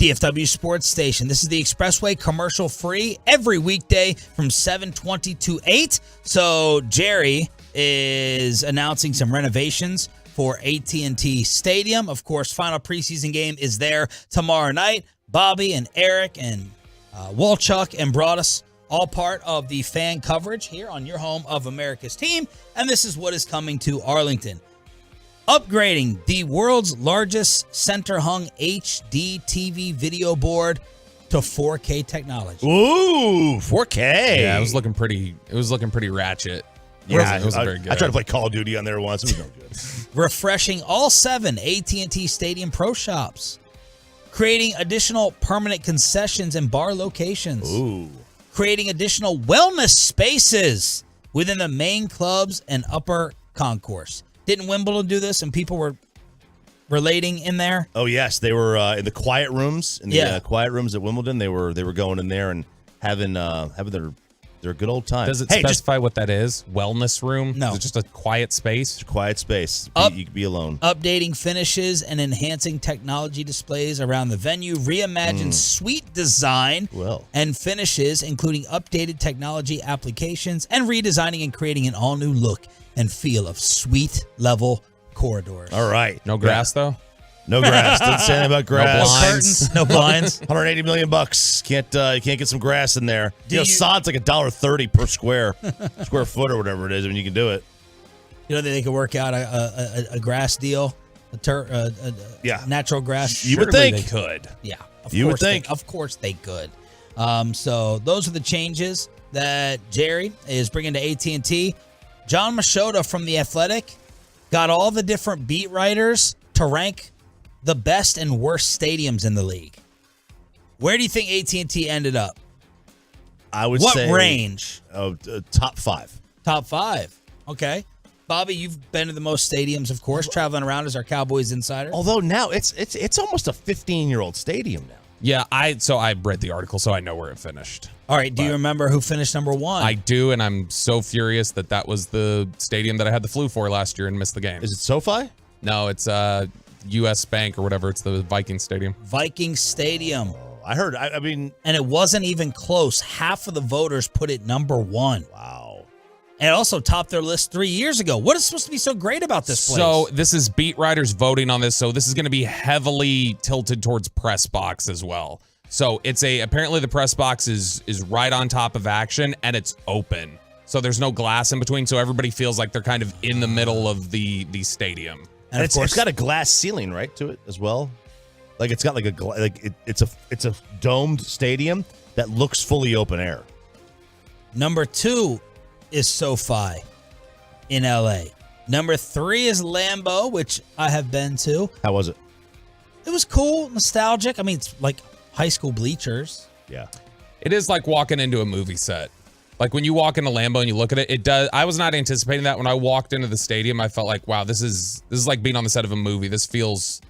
DFW Sports Station. This is the Expressway, commercial free every weekday from 7:20 to 8. So Jerry is announcing some renovations for AT&T Stadium. Of course, final preseason game is there tomorrow night. Bobby and Eric and Walchuk and Broadus, all part of the fan coverage here on your home of America's team. And this is what is coming to Arlington. Upgrading the world's largest center-hung HD TV video board to 4K technology. Ooh, 4K. Yeah, it was looking pretty ratchet. Yeah, it wasn't very good. I tried to play Call of Duty on there once. It was no good. Refreshing all 7 AT&T Stadium Pro Shops. Creating additional permanent concessions and bar locations. Ooh. Creating additional wellness spaces within the main clubs and upper concourse. Didn't Wimbledon do this and people were relating in there? Oh, yes. They were in the quiet rooms. In the quiet rooms at Wimbledon. They were going in there and having their good old time. Does it specify what that is? Wellness room? No. Is it just a quiet space? It's a quiet space. You can be alone. Updating finishes and enhancing technology displays around the venue. Reimagined suite design and finishes, including updated technology applications and redesigning and creating an all-new look and feel of suite-level corridors. All right. No grass, though? No grass. Didn't say anything about grass. No blinds. No blinds. $180 million. You can't get some grass in there. Sod's like $1.30 per square foot or whatever it is. I mean, you can do it. You know that they could work out a grass deal, natural grass. You would think they could. Yeah, you would think. Of course they could. So those are the changes that Jerry is bringing to AT&T. John Machota from The Athletic got all the different beat writers to rank the best and worst stadiums in the league. Where do you think AT&T ended up? I would say what range? Top 5. Top 5. Okay. Bobby, you've been to the most stadiums, of course, traveling around as our Cowboys insider. Although now it's almost a 15-year-old stadium now. Yeah, I read the article, so I know where it finished. All right, do you remember who finished number 1? I do, and I'm so furious that was the stadium that I had the flu for last year and missed the game. Is it SoFi? No, it's U.S. Bank or whatever. It's the Viking Stadium. Viking Stadium. I heard. I mean, and it wasn't even close. Half of the voters put it number 1. Wow. And it also topped their list 3 years ago. What is supposed to be so great about this place? So this is beat writers voting on this. So this is going to be heavily tilted towards press box as well. So apparently the press box is right on top of action and it's open. So there's no glass in between. So everybody feels like they're kind of in the middle of the stadium. And it's got a glass ceiling, right, to it as well. Like it's got it's a domed stadium that looks fully open air. Number 2 is SoFi in LA. Number 3 is Lambeau, which I have been to. How was it? It was cool, nostalgic. I mean, it's like high school bleachers. Yeah. It is like walking into a movie set. Like when you walk into Lambeau and you look at it, it does. I was not anticipating that when I walked into the stadium. I felt like, wow, this is like being on the set of a movie. This feels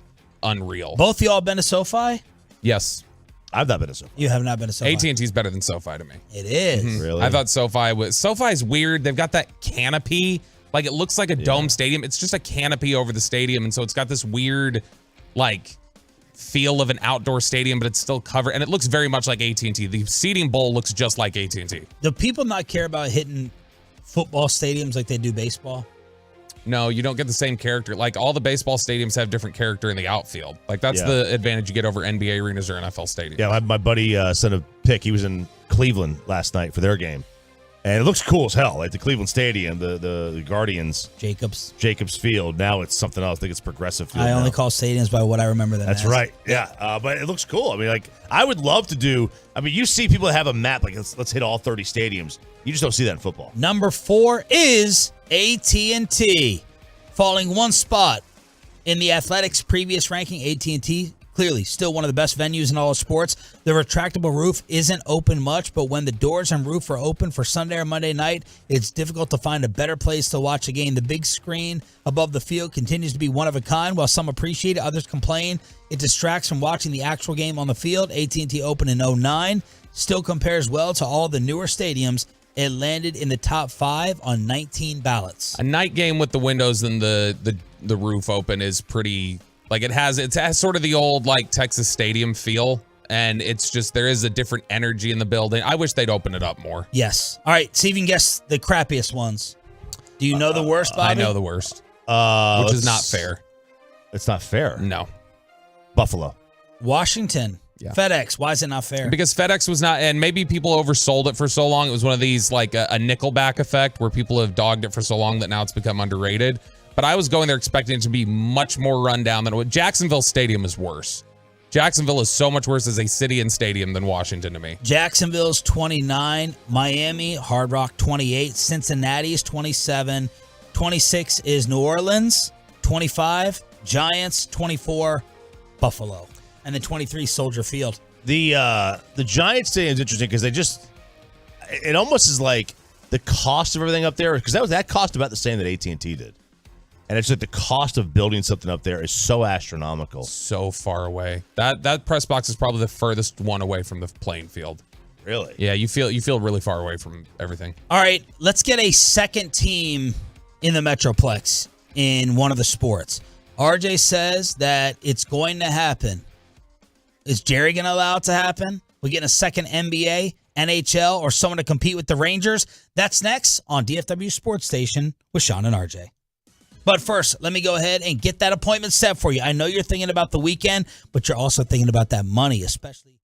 unreal. Both of y'all been to SoFi? Yes. I've not been to SoFi. You have not been to SoFi. AT&T's better than SoFi to me. It is. Mm-hmm. Really? I thought SoFi's weird. They've got that canopy. Like it looks like a dome stadium. It's just a canopy over the stadium. And so it's got this weird, like, feel of an outdoor stadium, but it's still covered. And it looks very much like AT&T. The seating bowl looks just like AT&T. Do people not care about hitting football stadiums like they do baseball? No, you don't get the same character. Like all the baseball stadiums have different character in the outfield. Like that's the advantage you get over NBA arenas or NFL stadiums. Yeah, my buddy sent a pic. He was in Cleveland last night for their game. And it looks cool as hell. Like the Cleveland Stadium, the Guardians. Jacobs Field. Now it's something else. I think it's Progressive Field. I only call stadiums by what I remember them That's as. right. Yeah. But it looks cool. I mean, like, I would love to do. I mean, you see people that have a map, like, let's hit all 30 stadiums. You just don't see that in football. Number 4 is AT&T. Falling 1 spot in the Athletics' previous ranking, AT&T clearly still one of the best venues in all of sports. The retractable roof isn't open much, but when the doors and roof are open for Sunday or Monday night, it's difficult to find a better place to watch a game. The big screen above the field continues to be one of a kind. While some appreciate it, others complain it distracts from watching the actual game on the field. AT&T opened in 2009, still compares well to all the newer stadiums. It landed in the top 5 on 19 ballots. A night game with the windows and the roof open is pretty Like it has sort of the old like Texas Stadium feel. And it's just, there is a different energy in the building. I wish they'd open it up more. Yes. All right. See if you can guess the crappiest ones. Do you know the worst, Bobby? I know the worst. Which is not fair. It's not fair. No. Buffalo. Washington. Yeah. FedEx. Why is it not fair? Because FedEx was not, and maybe people oversold it for so long. It was one of these like a Nickelback effect where people have dogged it for so long that now it's become underrated. But I was going there expecting it to be much more run down than what Jacksonville Stadium is worse. Jacksonville is so much worse as a city and stadium than Washington to me. Jacksonville's 29, Miami, Hard Rock 28, Cincinnati is 27, 26 is New Orleans, 25, Giants, 24, Buffalo, and then 23 Soldier Field. The Giants stadium is interesting because it almost is like the cost of everything up there, because that cost about the same that AT&T did. And it's like the cost of building something up there is so astronomical. So far away. That press box is probably the furthest one away from the playing field. Really? Yeah, you feel really far away from everything. All right, let's get a second team in the Metroplex in one of the sports. RJ says that it's going to happen. Is Jerry going to allow it to happen? We getting a second NBA, NHL, or someone to compete with the Rangers? That's next on DFW Sports Station with Sean and RJ. But first, let me go ahead and get that appointment set for you. I know you're thinking about the weekend, but you're also thinking about that money, especially.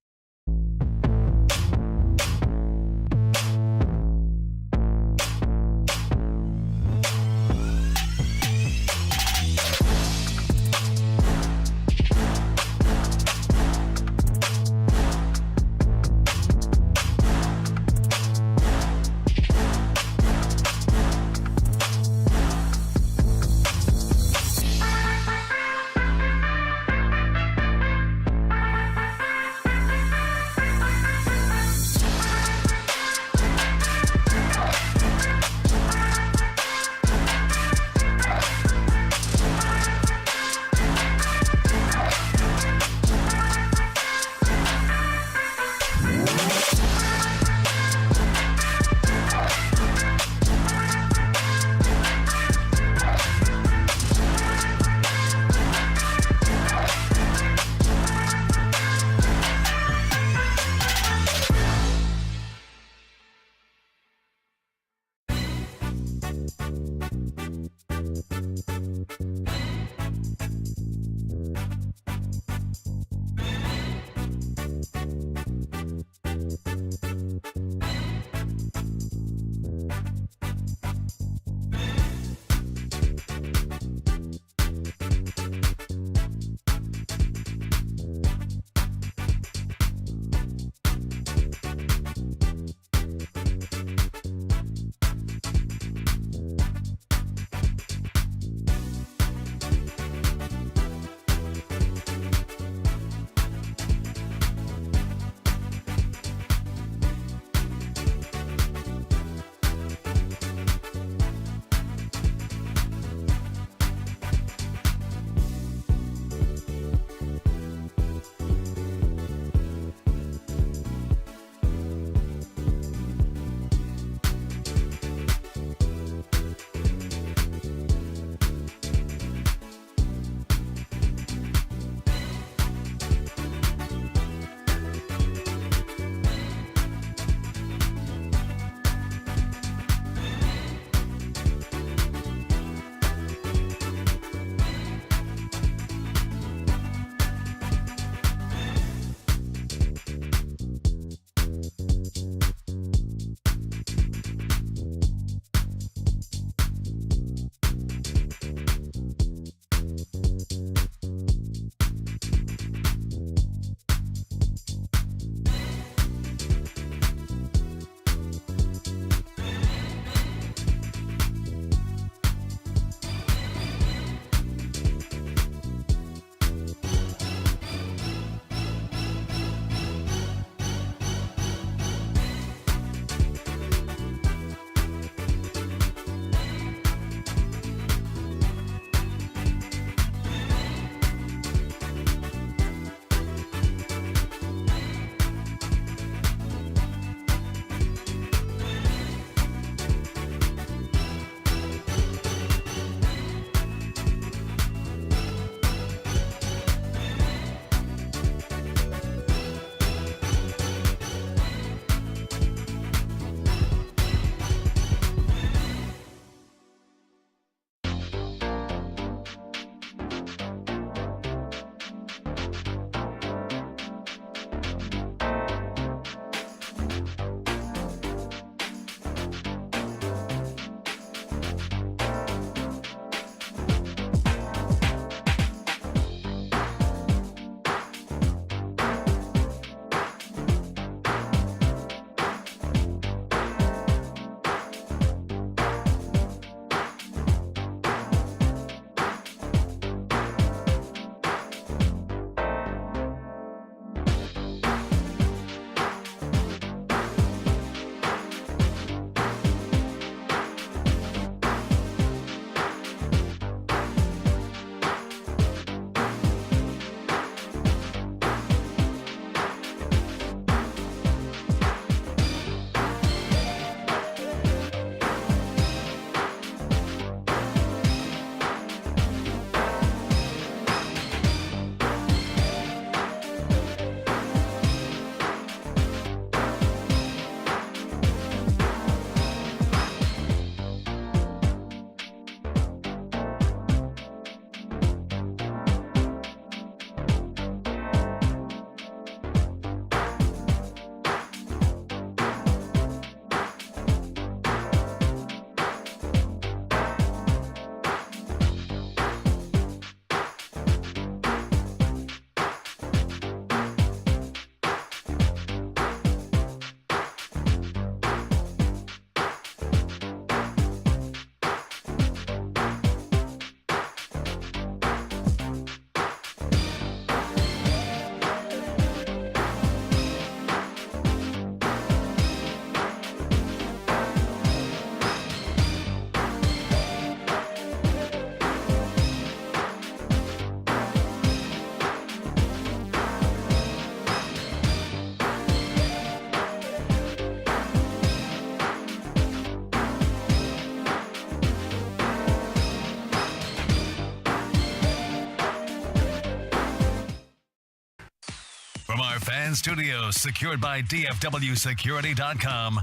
Fan Studios, secured by DFWSecurity.com.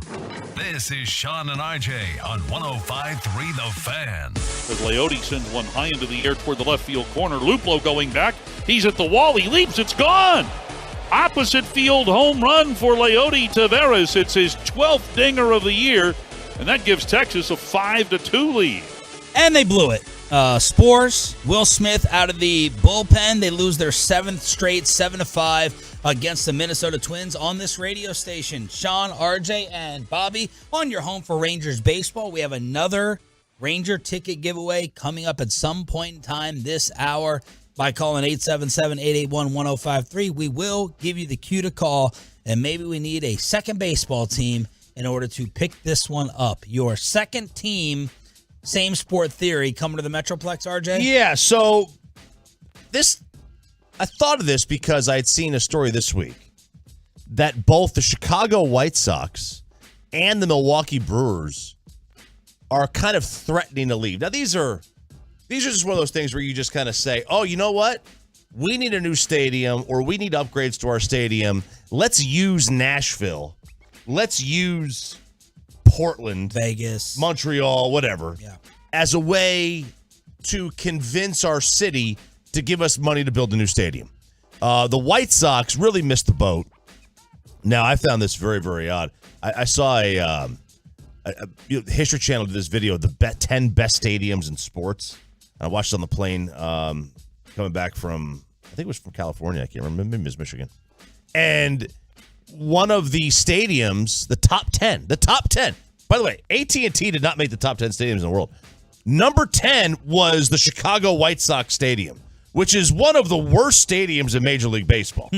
This is Sean and RJ on 105.3 The Fan. As Leote sends one high into the air toward the left field corner. Luplo going back. He's at the wall. He leaps. It's gone. Opposite field home run for Leote Taveras. It's his 12th dinger of the year, and that gives Texas a 5-2 lead. And they blew it. Spores, Will Smith out of the bullpen. They lose their 7th straight, 7-5 against the Minnesota Twins on this radio station. Sean, RJ, and Bobby on your home for Rangers baseball. We have another Ranger ticket giveaway coming up at some point in time this hour. By calling 877-881-1053, we will give you the cue to call, and maybe we need a second baseball team in order to pick this one up. Your second team, same sport theory, coming to the Metroplex, RJ? Yeah, so I thought of this because I had seen a story this week that both the Chicago White Sox and the Milwaukee Brewers are kind of threatening to leave. Now, these are just one of those things where you just kind of say, oh, you know what? We need a new stadium, or we need upgrades to our stadium. Let's use Nashville. Let's use Portland, Vegas, Montreal, whatever, as a way to convince our city to give us money to build a new stadium. The White Sox really missed the boat. Now, I found this very, very odd. I saw a History Channel did this video of the 10 best stadiums in sports. I watched it on the plane coming back from, I think it was from California. I can't remember. Maybe it was Michigan. And one of the stadiums, the top 10. By the way, AT&T did not make the top 10 stadiums in the world. Number 10 was the Chicago White Sox Stadium, which is one of the worst stadiums in Major League Baseball.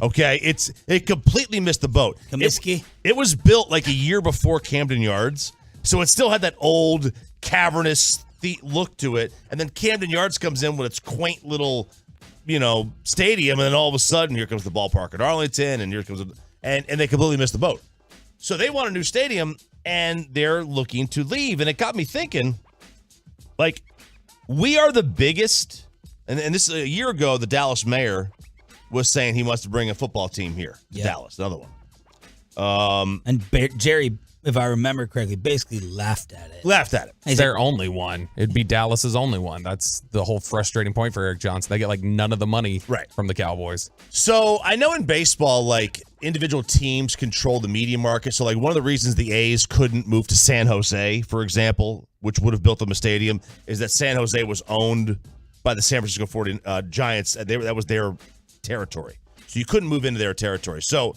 Okay? It completely missed the boat. Comiskey? It was built like a year before Camden Yards, so it still had that old cavernous look to it. And then Camden Yards comes in with its quaint little, stadium, and then all of a sudden here comes the ballpark at Arlington, and here comes and they completely missed the boat. So they want a new stadium, and they're looking to leave. And it got me thinking, like, we are the biggest, and this a year ago, the Dallas mayor was saying he wants to bring a football team here to Dallas, another one. And Jerry, if I remember correctly, basically laughed at it. It's their only one. It'd be Dallas's only one. That's the whole frustrating point for Eric Johnson. They get like none of the money from the Cowboys. So I know in baseball, like, individual teams control the media market. So like one of the reasons the A's couldn't move to San Jose, for example, which would have built them a stadium, is that San Jose was owned by the San Francisco 40 Giants. That was their territory. So you couldn't move into their territory. So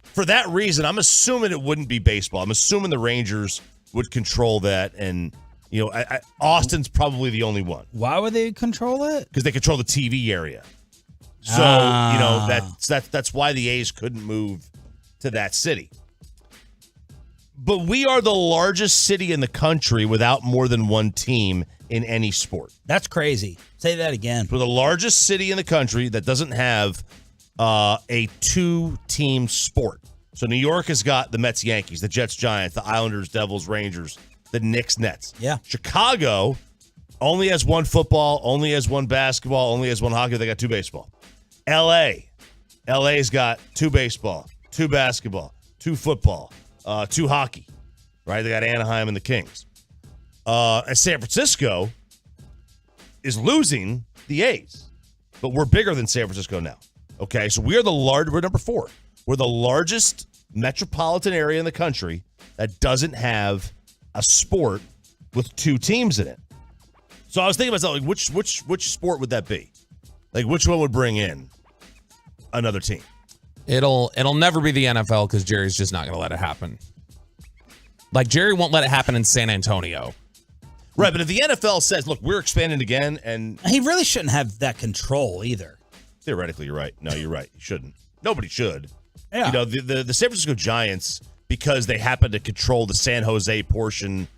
for that reason, I'm assuming it wouldn't be baseball. I'm assuming the Rangers would control that, and Austin's probably the only one. Why would they control it? Because they control the TV area. So that's why the A's couldn't move to that city. But we are the largest city in the country without more than one team in any sport. That's crazy. Say that again. We're the largest city in the country that doesn't have a two-team sport. So New York has got the Mets, Yankees, the Jets, Giants, the Islanders, Devils, Rangers, the Knicks, Nets. Yeah. Chicago only has one football, only has one basketball, only has one hockey. They got two baseball. LA's got two baseball, two basketball, two football, two hockey. Right? They got Anaheim and the Kings. And San Francisco is losing the A's, but we're bigger than San Francisco now. Okay, so we're number 4. We're the largest metropolitan area in the country that doesn't have a sport with two teams in it. So I was thinking to myself, like, which sport would that be? Like, which one would bring in another team? It'll never be the NFL because Jerry's just not going to let it happen. Like, Jerry won't let it happen in San Antonio. Right, but if the NFL says, look, we're expanding again, and he really shouldn't have that control either. Theoretically, you're right. No, you're right. You shouldn't. Nobody should. Yeah. The San Francisco Giants, because they happen to control the San Jose portion,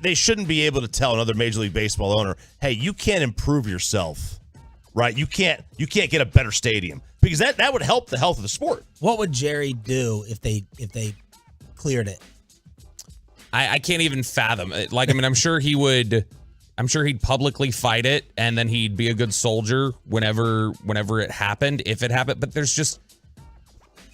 they shouldn't be able to tell another Major League Baseball owner, hey, you can't improve yourself, right? You can't get a better stadium, because that would help the health of the sport. What would Jerry do if they cleared it? I can't even fathom it. Like, I mean, I'm sure he'd publicly fight it, and then he'd be a good soldier whenever it happened, if it happened. But there's just,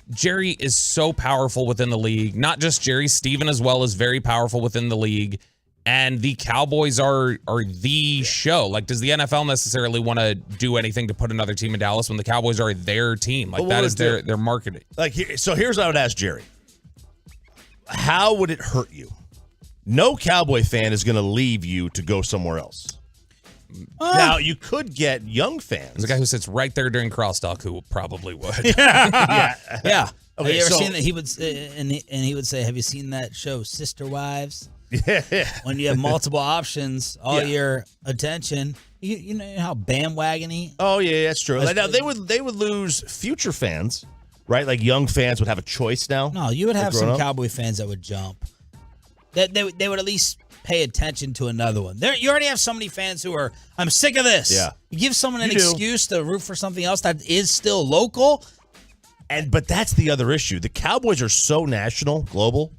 Jerry is so powerful within the league. Not just Jerry, Steven as well is very powerful within the league. And the Cowboys are the show. Like, does the NFL necessarily want to do anything to put another team in Dallas when the Cowboys are their team? Like, that is their marketing. Like, so here's what I would ask Jerry. How would it hurt you? No Cowboy fan is going to leave you to go somewhere else. Now, you could get young fans. There's a guy who sits right there during crosstalk who probably would. Yeah. Okay, have you ever seen that? He would he would say, "Have you seen that show, Sister Wives?" Yeah. When you have multiple options, all your attention. You know how bandwagony. Oh yeah, that's true. Now they would lose future fans, right? Like young fans would have a choice now. No, you would have some Cowboy fans that would jump. That they would at least pay attention to another one. You already have so many fans who are, I'm sick of this. Yeah. You give someone an excuse to root for something else that is still local. But that's the other issue. The Cowboys are so national, global.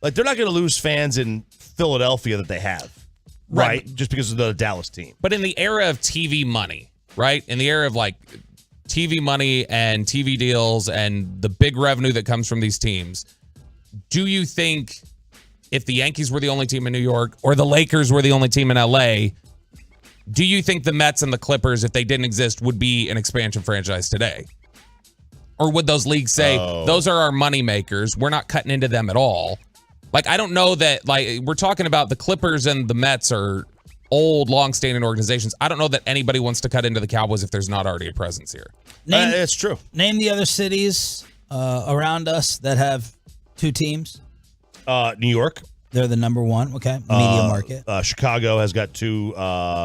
Like, they're not going to lose fans in Philadelphia that they have, right? Just because of the Dallas team. But in the era of TV money, right? In the era of, like, TV money and TV deals and the big revenue that comes from these teams, do you think if the Yankees were the only team in New York or the Lakers were the only team in LA, do you think the Mets and the Clippers, if they didn't exist, would be an expansion franchise today? Or would those leagues say, those are our money makers, we're not cutting into them at all? Like, I don't know that, like, we're talking about the Clippers and the Mets are old, long-standing organizations. I don't know that anybody wants to cut into the Cowboys if there's not already a presence here. It's true. Name the other cities around us that have two teams. New York. They're the number one. Okay. Media market. Chicago has got two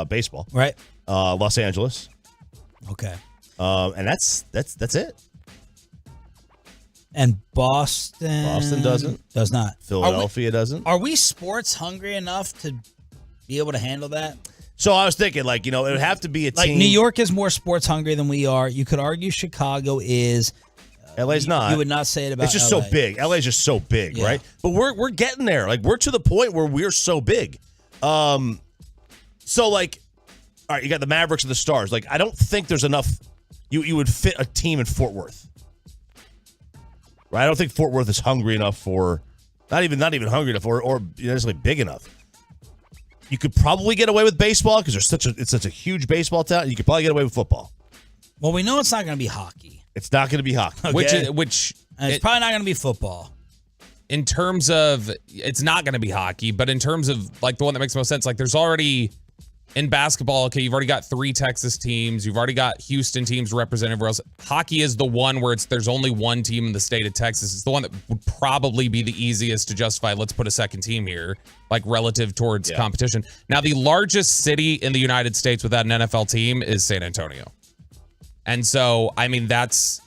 baseball. Right. Los Angeles. Okay. And that's it. And Boston does not. Philadelphia doesn't. Are we sports hungry enough to be able to handle that? So I was thinking, like, it would have to be a like team. New York is more sports hungry than we are. You could argue Chicago is. LA's not. You would not say it about. It's just LA. so big. LA's just so big, right? But we're getting there. Like, we're to the point where we're so big. So, like, all right, you got the Mavericks and the Stars. Like, I don't think there's enough. You would fit a team in Fort Worth. Right? I don't think Fort Worth is hungry enough for not even hungry enough or necessarily big enough. You could probably get away with baseball because it's such a huge baseball town. You could probably get away with football. Well, we know it's not going to be hockey. It's not going to be hockey. Okay? Which it's probably not going to be football. In terms of, it's not going to be hockey, but in terms of, like, the one that makes most sense, like, there's already, in basketball, okay, you've already got 3 Texas teams. You've already got Houston teams represented everywhere else. Hockey is the one where there's only one team in the state of Texas. It's the one that would probably be the easiest to justify, let's put a second team here, like, relative towards competition. Now, the largest city in the United States without an NFL team is San Antonio. And so, I mean, that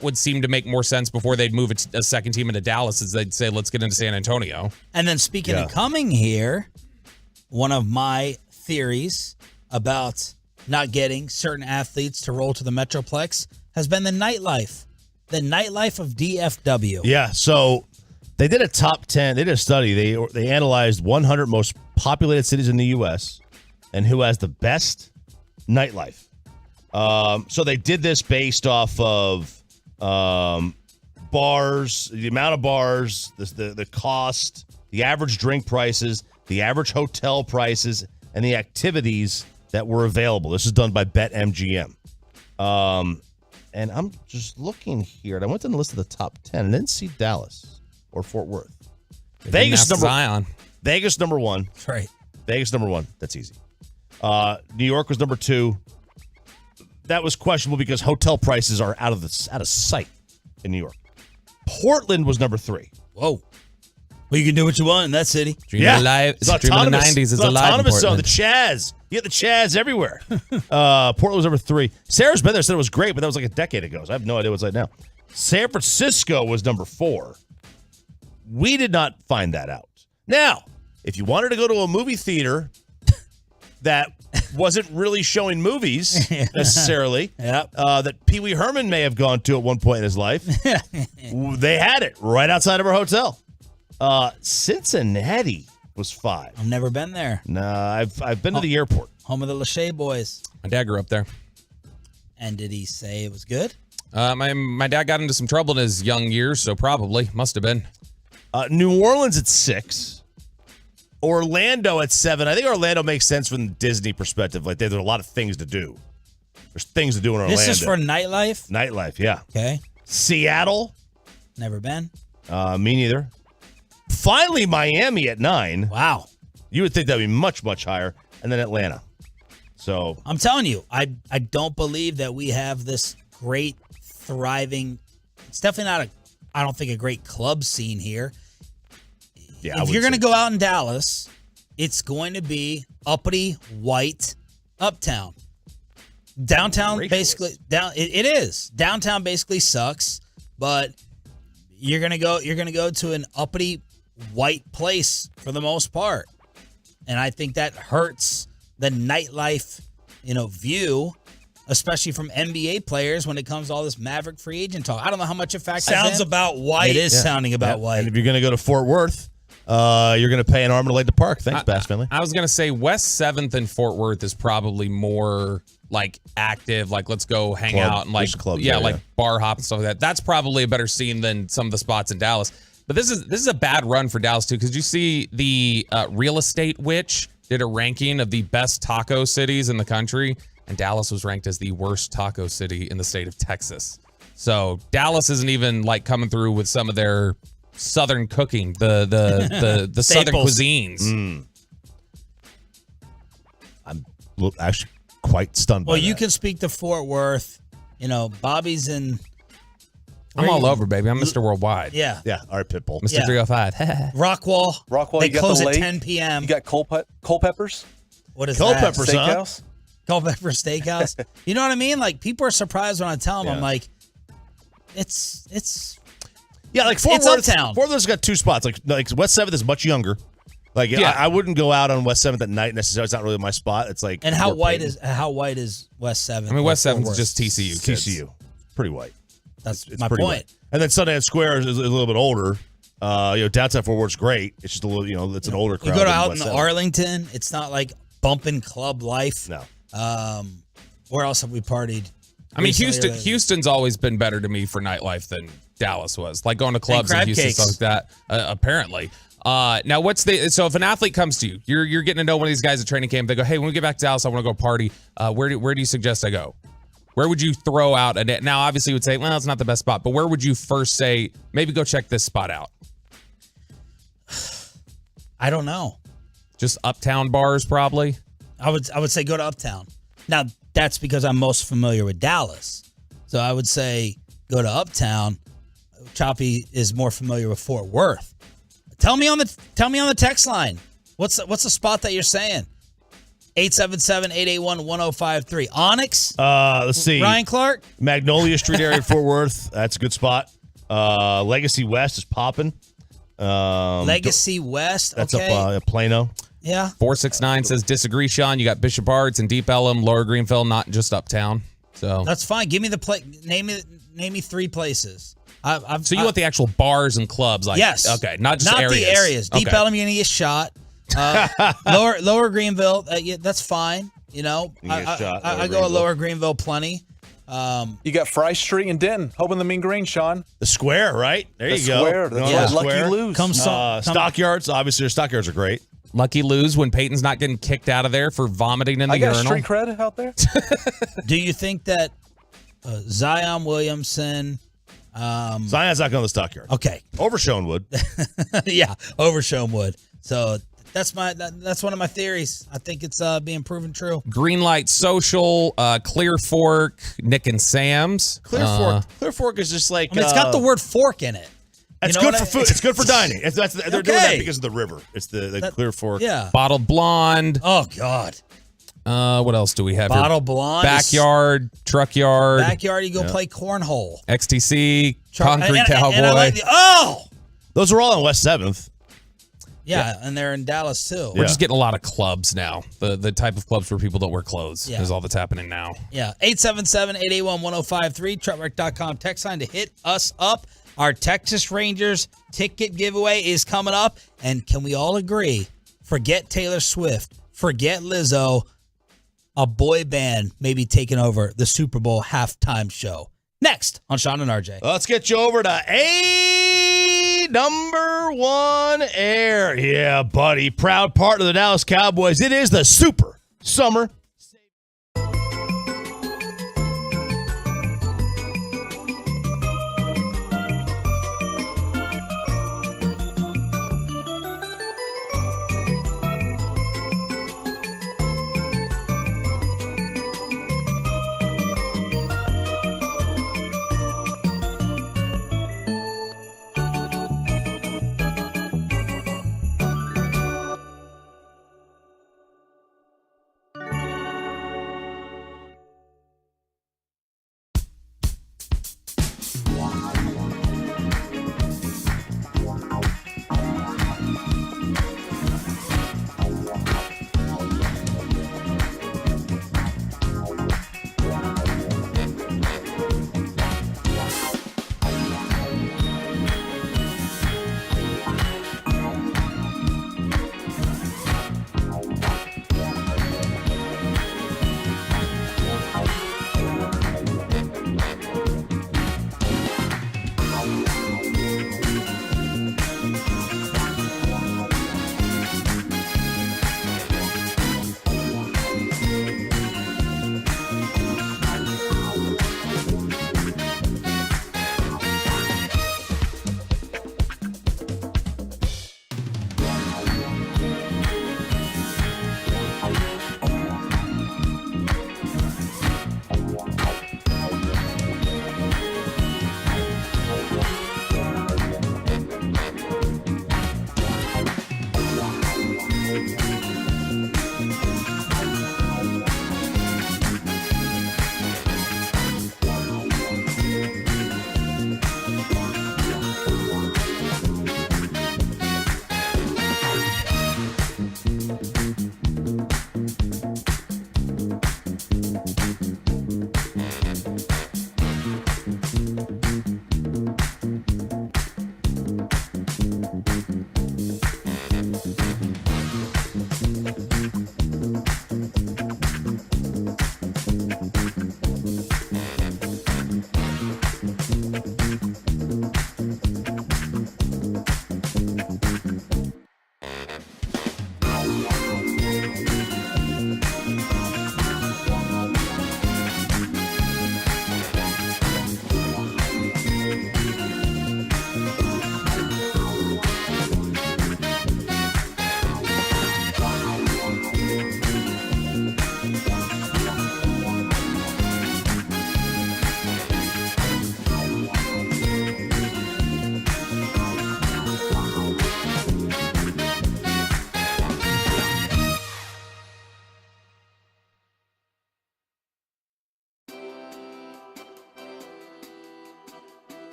would seem to make more sense before they'd move a second team into Dallas, as they'd say, let's get into San Antonio. And then speaking of coming here, one of my theories about not getting certain athletes to roll to the Metroplex has been the nightlife. The nightlife of DFW. Yeah, so they did a top 10. They did a study. They analyzed 100 most populated cities in the U.S. and who has the best nightlife. So they did this based off of bars, the amount of bars, the cost, the average drink prices, the average hotel prices, and the activities that were available. This is done by BetMGM. And I'm just looking here, and I went to the list of the top 10 and didn't see Dallas or Fort Worth. Vegas number one. That's right. Vegas number one. That's easy. New York was number 2. That was questionable because hotel prices are out of sight in New York. Portland was number 3. Whoa. Well, you can do what you want in that city. Dream of the 90s is alive in Portland. Portland. The Chaz. You get the Chaz everywhere. Portland was number 3. Sarah's been there, said it was great, but that was like a decade ago, so I have no idea what's like now. San Francisco was number 4. We did not find that out. Now, if you wanted to go to a movie theater that wasn't really showing movies necessarily, that Pee Wee Herman may have gone to at one point in his life, they had it right outside of our hotel. Cincinnati was 5. I've never been there. No, I've been to the airport. Home of the Lachey boys. My dad grew up there. And did he say it was good? My dad got into some trouble in his young years, so probably must have been. New Orleans at 6. Orlando at 7. I think Orlando makes sense from the Disney perspective. Like there's a lot of things to do. There's things to do in Orlando. This is for nightlife? Nightlife, yeah. Okay. Seattle. Never been. Me neither. Finally, Miami at 9. Wow. You would think that would be much, much higher. And then Atlanta. So I'm telling you, I don't believe that we have this great, thriving. It's definitely not I don't think a great club scene here. Yeah, if you're going to go out in Dallas, it's going to be uppity, white, uptown. Downtown basically it is. Downtown basically sucks, but you're going to go to an uppity white place for the most part. And I think that hurts the nightlife, view, especially from NBA players when it comes to all this Maverick free agent talk. I don't know how much it factors sounds in. about white. It is sounding about white. And if you're going to go to Fort Worth, you're going to pay an arm and a leg to park. Thanks, Bass Finley. I was going to say West 7th and Fort Worth is probably more like active, like let's go hang out and like clubs bar hop and stuff like that. That's probably a better scene than some of the spots in Dallas. But this is a bad run for Dallas too, because you see the Real Estate Witch did a ranking of the best taco cities in the country, and Dallas was ranked as the worst taco city in the state of Texas. So Dallas isn't even like coming through with some of their southern cooking, the southern cuisines. I'm actually quite stunned by Well, you that. can speak to Fort Worth. Bobby's in. I'm all over, baby. I'm Mr. Worldwide. Yeah. Yeah. All right, Pitbull. Mr. 305. Rockwall. They you got close the at lake. 10 p.m. You got Culpeppers. What is Culpeppers, that? huh? Steakhouse. Culpepper Steakhouse. You know what I mean? Like people are surprised when I tell them. I'm like, it's. Yeah, like Fort It's Worth. uptown. Fort Worth's got 2 spots. Like West 7th is much younger. Like I wouldn't go out on West 7th at night necessarily. It's not really my spot. It's like And how Fort white Payton. is West 7th? I mean, West or Fort 7th is Worth? just TCU. Kids. TCU. Pretty white. That's It's my pretty point. white. And then Sundance Square is a little bit older. Downtown Fort Worth's great. It's just a little, it's an older crowd. You go than out West in 7th. Arlington, it's not like bumping club life. No. Where else have we partied? I mean, recently? Houston's always been better to me for nightlife than Dallas was. Like going to clubs crab in Houston, cakes. stuff like that. Apparently. Now, so if an athlete comes to you, you're getting to know one of these guys at training camp. They go, hey, when we get back to Dallas, I want to go party. Where do you suggest I go? Where would you throw out a net? Now, obviously, you would say, well, it's not the best spot, but where would you first say, maybe go check this spot out? I don't know. Just uptown bars, probably. I would say go to Uptown. Now that's because I'm most familiar with Dallas, so I would say go to Uptown. Choppy is more familiar with Fort Worth. Tell me on the text line. What's the spot that you're saying? 877-881-1053. Onyx. Let's see. Ryan Clark. Magnolia Street area in Fort Worth. That's a good spot. Legacy West is popping. Legacy West. That's okay. up at Plano. Yeah. 469 says disagree, Sean. You got Bishop Arts and Deep Ellum, Lower Greenville, not just uptown. So That's fine. Give me the name me 3 places. So you want the actual bars and clubs? Like, yes. Okay. Not just areas. the areas. Deep Okay. Ellum, you're gonna get shot. Lower Greenville, that's fine. You get shot, I Lower go at Lower Greenville plenty. You got Fry Street in Denton. Hoping the Mean Green, Sean. The Square, right? There The you go. Square. That's Yeah. right. Lucky Square. Lou's. Stockyards. Obviously, their stockyards are great. Lucky lose when Peyton's not getting kicked out of there for vomiting in the I got urinal. street cred out there. Do you think that Zion Williamson? Zion's not going to the stockyard. Okay. Over Schoenwood. Yeah, over Schoenwood. So that's one of my theories. I think it's being proven true. Greenlight Social, Clear Fork, Nick and Sam's. Clear Fork is just like. I mean, it's got the word fork in it. It's You know good what for I- food. It's good for dining. They're doing that Okay. because of the river. It's the Clear Fork. Yeah. Bottled Blonde. Oh God. What else do we have here? Bottle Blonde. Backyard, Truck Yard. Backyard. You go play cornhole. XTC, Concrete Cowboy. And I like Those are all on West 7th. yeah, and they're in Dallas too. We're just getting a lot of clubs now. The type of clubs where people don't wear clothes Yeah. is all that's happening now. Yeah, 877-881-1053, truckwreck.com text line to hit us up. Our Texas Rangers ticket giveaway is coming up. And can we all agree, forget Taylor Swift, forget Lizzo, a boy band may be taking over the Super Bowl halftime show. Next on Sean and RJ. Let's get you over to number 1 Air. Yeah, buddy. Proud part of the Dallas Cowboys. It is the Super Summer.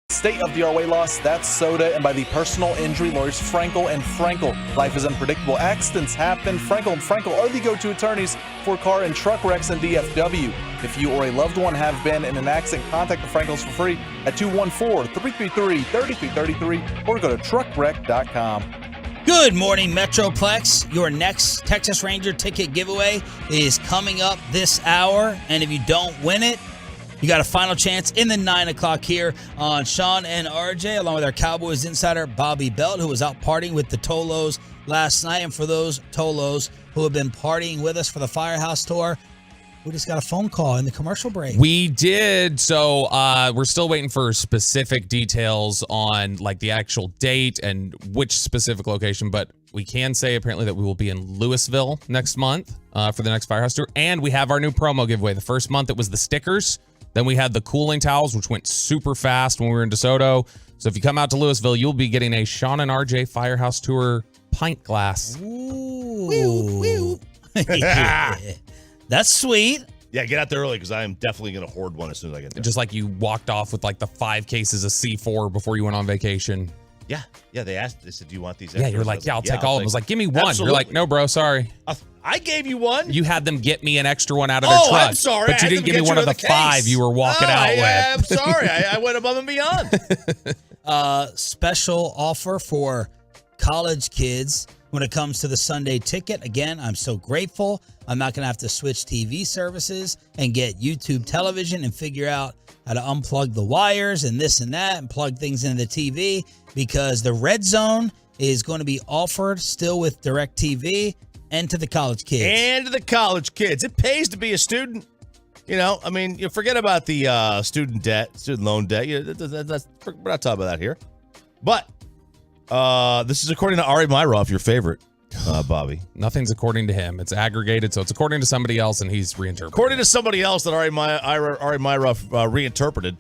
State of the weight loss, that's soda, and by the personal injury lawyers Frankel and Frankel. Life is unpredictable. Accidents happen. Frankel and Frankel are the go-to attorneys for car and truck wrecks in DFW. If you or a loved one have been in an accident, contact the Frankels for free at 214-333-3333 or go to truckwreck.com. Good morning, Metroplex. Your next Texas Ranger ticket giveaway is coming up this hour, and if you don't win it, you got a final chance in the 9 o'clock here on Sean and RJ, along with our Cowboys insider, Bobby Belt, who was out partying with the Tolos last night. And for those Tolos who have been partying with us for the Firehouse Tour, we just got a phone call in the commercial break. We did. So we're still waiting for specific details on like the actual date and which specific location. But we can say apparently that we will be in Louisville next month for the next Firehouse Tour. And we have our new promo giveaway. The first month it was the stickers. Then we had the cooling towels, which went super fast when we were in DeSoto. So if you come out to Louisville, you'll be getting a Sean and RJ Firehouse Tour pint glass. Ooh. That's sweet. Yeah, get out there early because I am definitely going to hoard one as soon as I get there. Just like you walked off with like the 5 cases of C4 before you went on vacation. Yeah. They asked, they said, do you want these? Yeah, you're like, yeah, I'll take all of them. I was like, give me one. Absolutely. You're like, no, bro, sorry. I gave you one. You had them get me an extra one out of their truck. I'm sorry. But you didn't give me one of the 5 you were walking out with. I'm sorry. I went above and beyond. Special offer for college kids when it comes to the Sunday ticket. Again, I'm so grateful. I'm not going to have to switch TV services and get YouTube television and figure out how to unplug the wires and this and that and plug things into the TV, because the Red Zone is going to be offered still with DirecTV and to the college kids. And to the college kids. It pays to be a student. You know, I mean, you forget about the student loan debt. We're not talking about that here. But this is according to Ari Myroff, your favorite, Bobby. Nothing's according to him. It's aggregated, so it's according to somebody else, and he's reinterpreted. According to somebody else that Ari Myroff reinterpreted,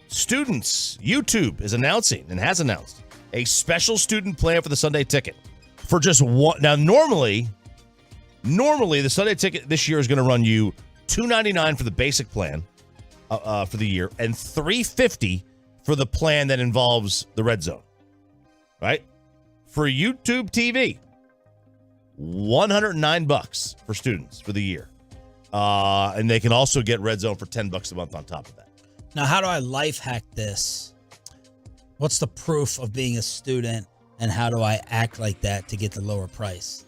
students, YouTube is announcing and has announced a special student plan for the Sunday ticket. For just one. Now, normally the Sunday ticket this year is going to run you $299 for the basic plan for the year and $350 for the plan that involves the Red Zone. Right? For YouTube TV, $109 for students for the year. And they can also get Red Zone for $10 a month on top of that. Now, how do I life hack this? What's the proof of being a student? And how do I act like that to get the lower price?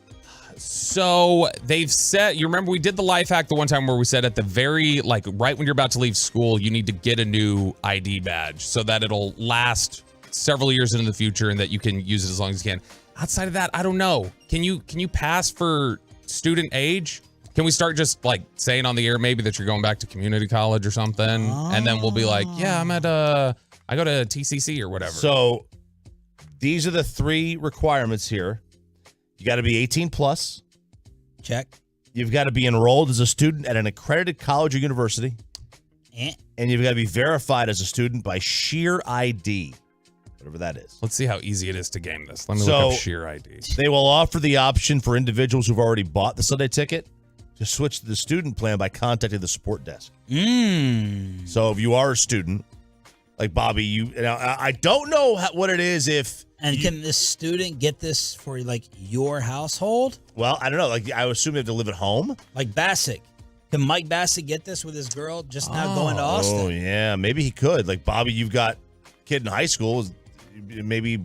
So they've said, you remember we did the life hack the one time where we said at the very, like right when you're about to leave school, you need to get a new ID badge so that it'll last several years into the future and that you can use it as long as you can. Outside of that, I don't know. Can you pass for student age? Can we start just like saying on the air maybe that you're going back to community college or something? And then we'll be like, yeah, I go to TCC or whatever. So these are the 3 requirements here. You got to be 18 plus. Check. You've got to be enrolled as a student at an accredited college or university. And you've got to be verified as a student by Sheer ID, whatever that is. Let's see how easy it is to game this. Let me look up Sheer ID. They will offer the option for individuals who've already bought the Sunday ticket to switch to the student plan by contacting the support desk. So if you are a student, like Bobby, I don't know what it is if... And can this student get this for like your household? Well, I don't know. Like I would assume you have to live at home. Like Bassick. Can Mike Bassick get this with his girl just now going to Austin? Oh, yeah. Maybe he could. Like Bobby, you've got a kid in high school. Maybe,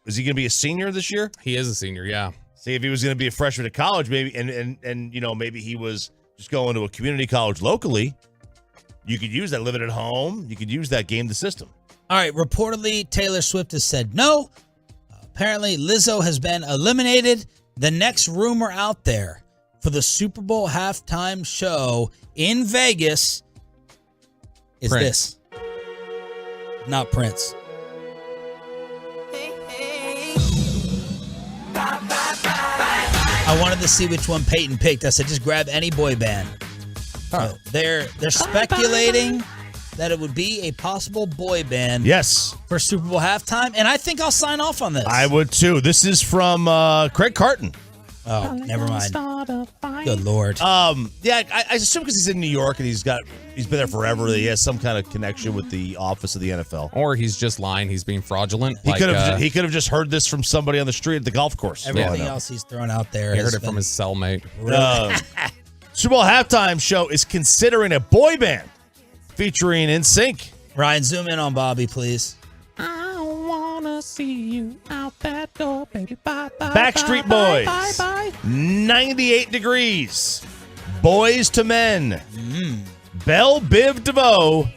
is he going to be a senior this year? He is a senior, yeah. See if he was going to be a freshman at college, maybe, and maybe he was just going to a community college locally. You could use that, living at home. You could use that, game the system. All right, reportedly, Taylor Swift has said no. Apparently, Lizzo has been eliminated. The next rumor out there for the Super Bowl halftime show in Vegas is Prince. this. Not Prince. I wanted to see which one Peyton picked. I said, just grab any boy band. So they're speculating that it would be a possible boy band. Yes. For Super Bowl halftime, and I think I'll sign off on this. I would too. This is from Craig Carton. Oh, never mind. Good Lord. Yeah, I assume because he's in New York and he's been there forever. He has some kind of connection with the office of the NFL. Or he's just lying. He's being fraudulent. He could have just heard this from somebody on the street at the golf course. Everything else he's thrown out there. He heard it from his cellmate. Super Bowl halftime show is considering a boy band featuring NSYNC. Ryan, zoom in on Bobby, please. I wanna see you out that door, baby. Bye, bye, Backstreet bye, Boys. Bye, bye, 98 Degrees. Boys to Men. Belle Biv DeVoe.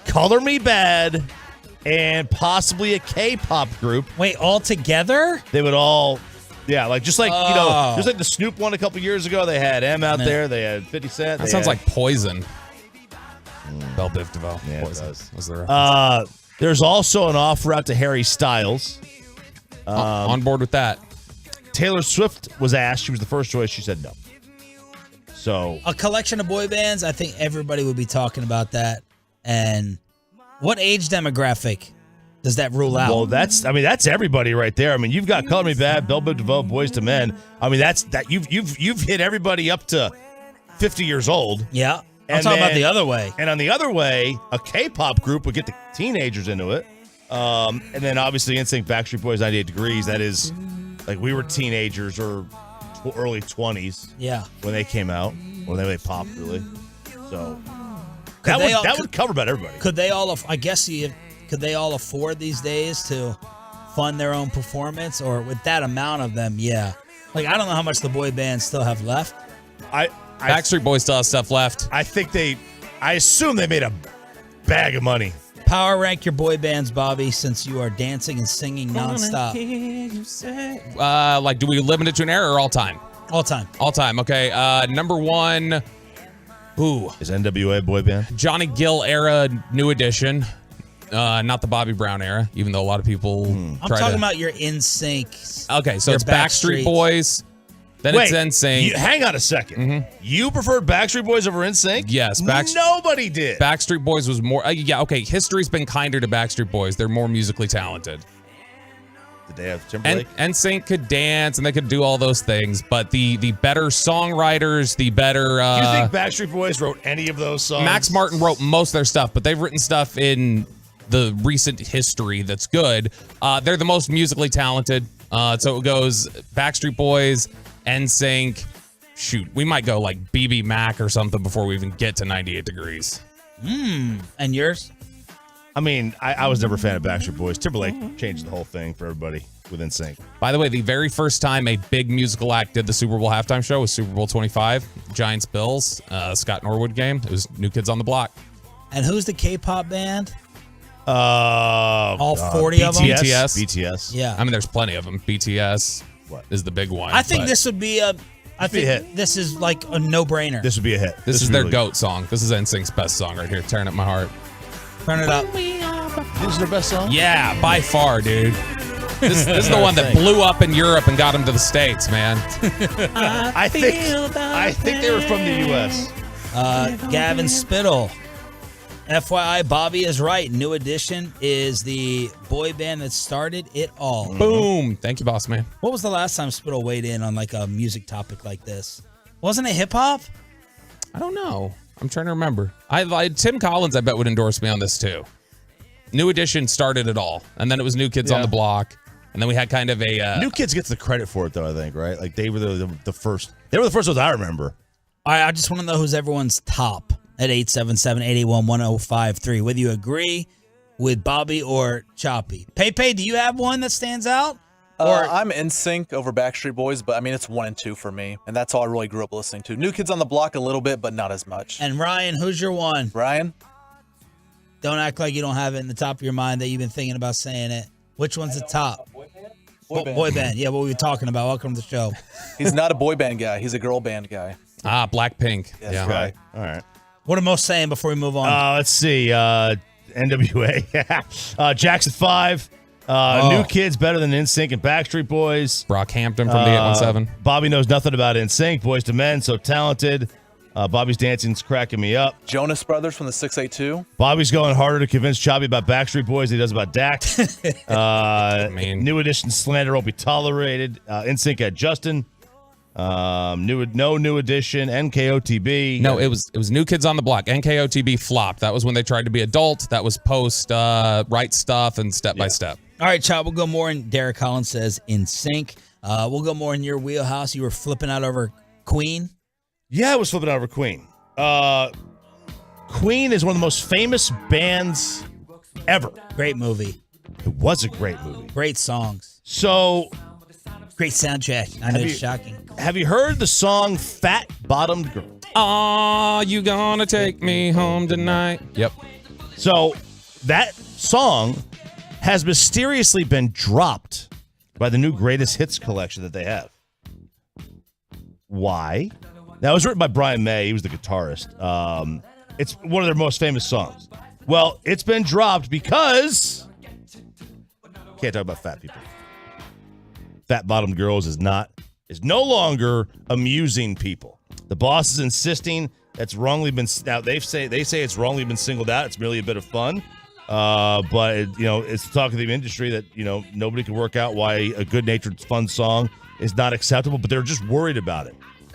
Color Me Bad. And possibly a K-pop group. Wait, all together? They would all... Yeah, just like the Snoop one a couple years ago. They had M out there. They had 50 Cent. That sounds like Poison. Belle Biv DeVoe. Yeah, Poison. it does. Was the reference. There's also an offer out to Harry Styles. On board with that. Taylor Swift was asked. She was the first choice. She said no. So a collection of boy bands. I think everybody would be talking about that. And what age demographic does that rule out? Well, that's everybody right there. I mean, you've got Color Me Bad, Belle Biv DeVoe, Boys to Men. I mean, you've hit everybody up to 50 years old. Yeah. I'm talking about the other way. And on the other way, a K-pop group would get the teenagers into it. And then obviously NSYNC, Backstreet Boys, 98 Degrees. That is like we were teenagers or early 20s. Yeah. When they came out, when they popped really. So that would cover about everybody. Could they all? I guess could they all afford these days to fund their own performance, or with that amount of them? Yeah. Like I don't know how much the boy bands still have left. Backstreet Boys still have stuff left. I assume they made a bag of money. Power rank your boy bands, Bobby, since you are dancing and singing nonstop. Do we limit it to an era or all time? All time. All time. Okay. Number one. Ooh. Is NWA a boy band? Johnny Gill era, New Edition. Not the Bobby Brown era, even though a lot of people I'm talking about your NSYNC. Okay, so it's Backstreet Boys. Then it's NSYNC. Hang on a second. You preferred Backstreet Boys over NSYNC? Yes. Nobody did. Backstreet Boys was more... history's been kinder to Backstreet Boys. They're more musically talented. Did they have Timberlake? NSYNC could dance, and they could do all those things, but the better songwriters, the better... Do you think Backstreet Boys wrote any of those songs? Max Martin wrote most of their stuff, but they've written stuff in the recent history that's good. They're the most musically talented. So it goes Backstreet Boys... NSYNC, shoot, we might go like BB Mac or something before we even get to 98 Degrees. And yours? I mean, I was never a fan of Backstreet Boys. Timberlake changed the whole thing for everybody with NSYNC. By the way, the very first time a big musical act did the Super Bowl halftime show was Super Bowl 25, Giants-Bills, Scott Norwood game. It was New Kids on the Block. And who's the K-pop band? All 40 of them? BTS. Yeah. I mean, there's plenty of them. BTS is the big one. I think this would be a hit. This is like a no-brainer. This would be a hit. This is their GOAT song. This is NSYNC's best song right here. Tearing Up My Heart. Turn it up. This is their best song? Yeah, by far, dude. This is the one that blew up in Europe and got them to the States, man. I think they were from the U.S. Gavin Spittle. FYI, Bobby is right. New Edition is the boy band that started it all. Boom. Thank you, boss man. What was the last time Spittle weighed in on like a music topic like this? Wasn't it hip hop? I don't know. I'm trying to remember. Tim Collins, I bet, would endorse me on this too. New Edition started it all, and then it was New Kids on the Block, and then we had kind of a New Kids gets the credit for it though. I think right, like they were the first. They were the first ones I remember. All right, I just want to know who's everyone's top at 877-881-1053. Whether you agree with Bobby or Choppy. Pepe, do you have one that stands out? I'm NSYNC over Backstreet Boys, but I mean, it's 1 and 2 for me. And that's all I really grew up listening to. New Kids on the Block a little bit, but not as much. And Ryan, who's your one? Ryan? Don't act like you don't have it in the top of your mind that you've been thinking about saying it. Which one's the top? Boy band. Yeah, what we were talking about. Welcome to the show. He's not a boy band guy. He's a girl band guy. Blackpink. Yes, yeah. right. All right. What are most saying before we move on? Let's see. NWA. Jackson 5. New Kids better than NSYNC and Backstreet Boys. Brockhampton from the 817. Bobby knows nothing about NSYNC. Boys to Men, so talented. Bobby's dancing's cracking me up. Jonas Brothers from the 682. Bobby's going harder to convince Chubby about Backstreet Boys than he does about Dak. New Edition slander won't be tolerated. NSYNC had Justin. No New Edition. NKOTB. No, it was New Kids on the Block. NKOTB flopped. That was when they tried to be adult. That was post Right Stuff and Step by Step. All right, Chad, we'll go more in. Derek Collins says in sync. We'll go more in your wheelhouse. You were flipping out over Queen. Yeah, I was flipping out over Queen. Queen is one of the most famous bands ever. Great movie. It was a great movie. Great songs. So, great soundtrack. I know it's shocking. Have you heard the song Fat Bottomed Girl? Aw, you gonna take me home tonight? Yep. So, that song has mysteriously been dropped by the new greatest hits collection that they have. Why? Now, it was written by Brian May. He was the guitarist. It's one of their most famous songs. Well, it's been dropped because can't talk about fat people. Fat-bottomed girls is no longer amusing people. The boss is insisting that's wrongly been. Now they say it's wrongly been singled out. It's merely a bit of fun, but it's the talk of the industry that nobody can work out why a good-natured fun song is not acceptable. But they're just worried about it.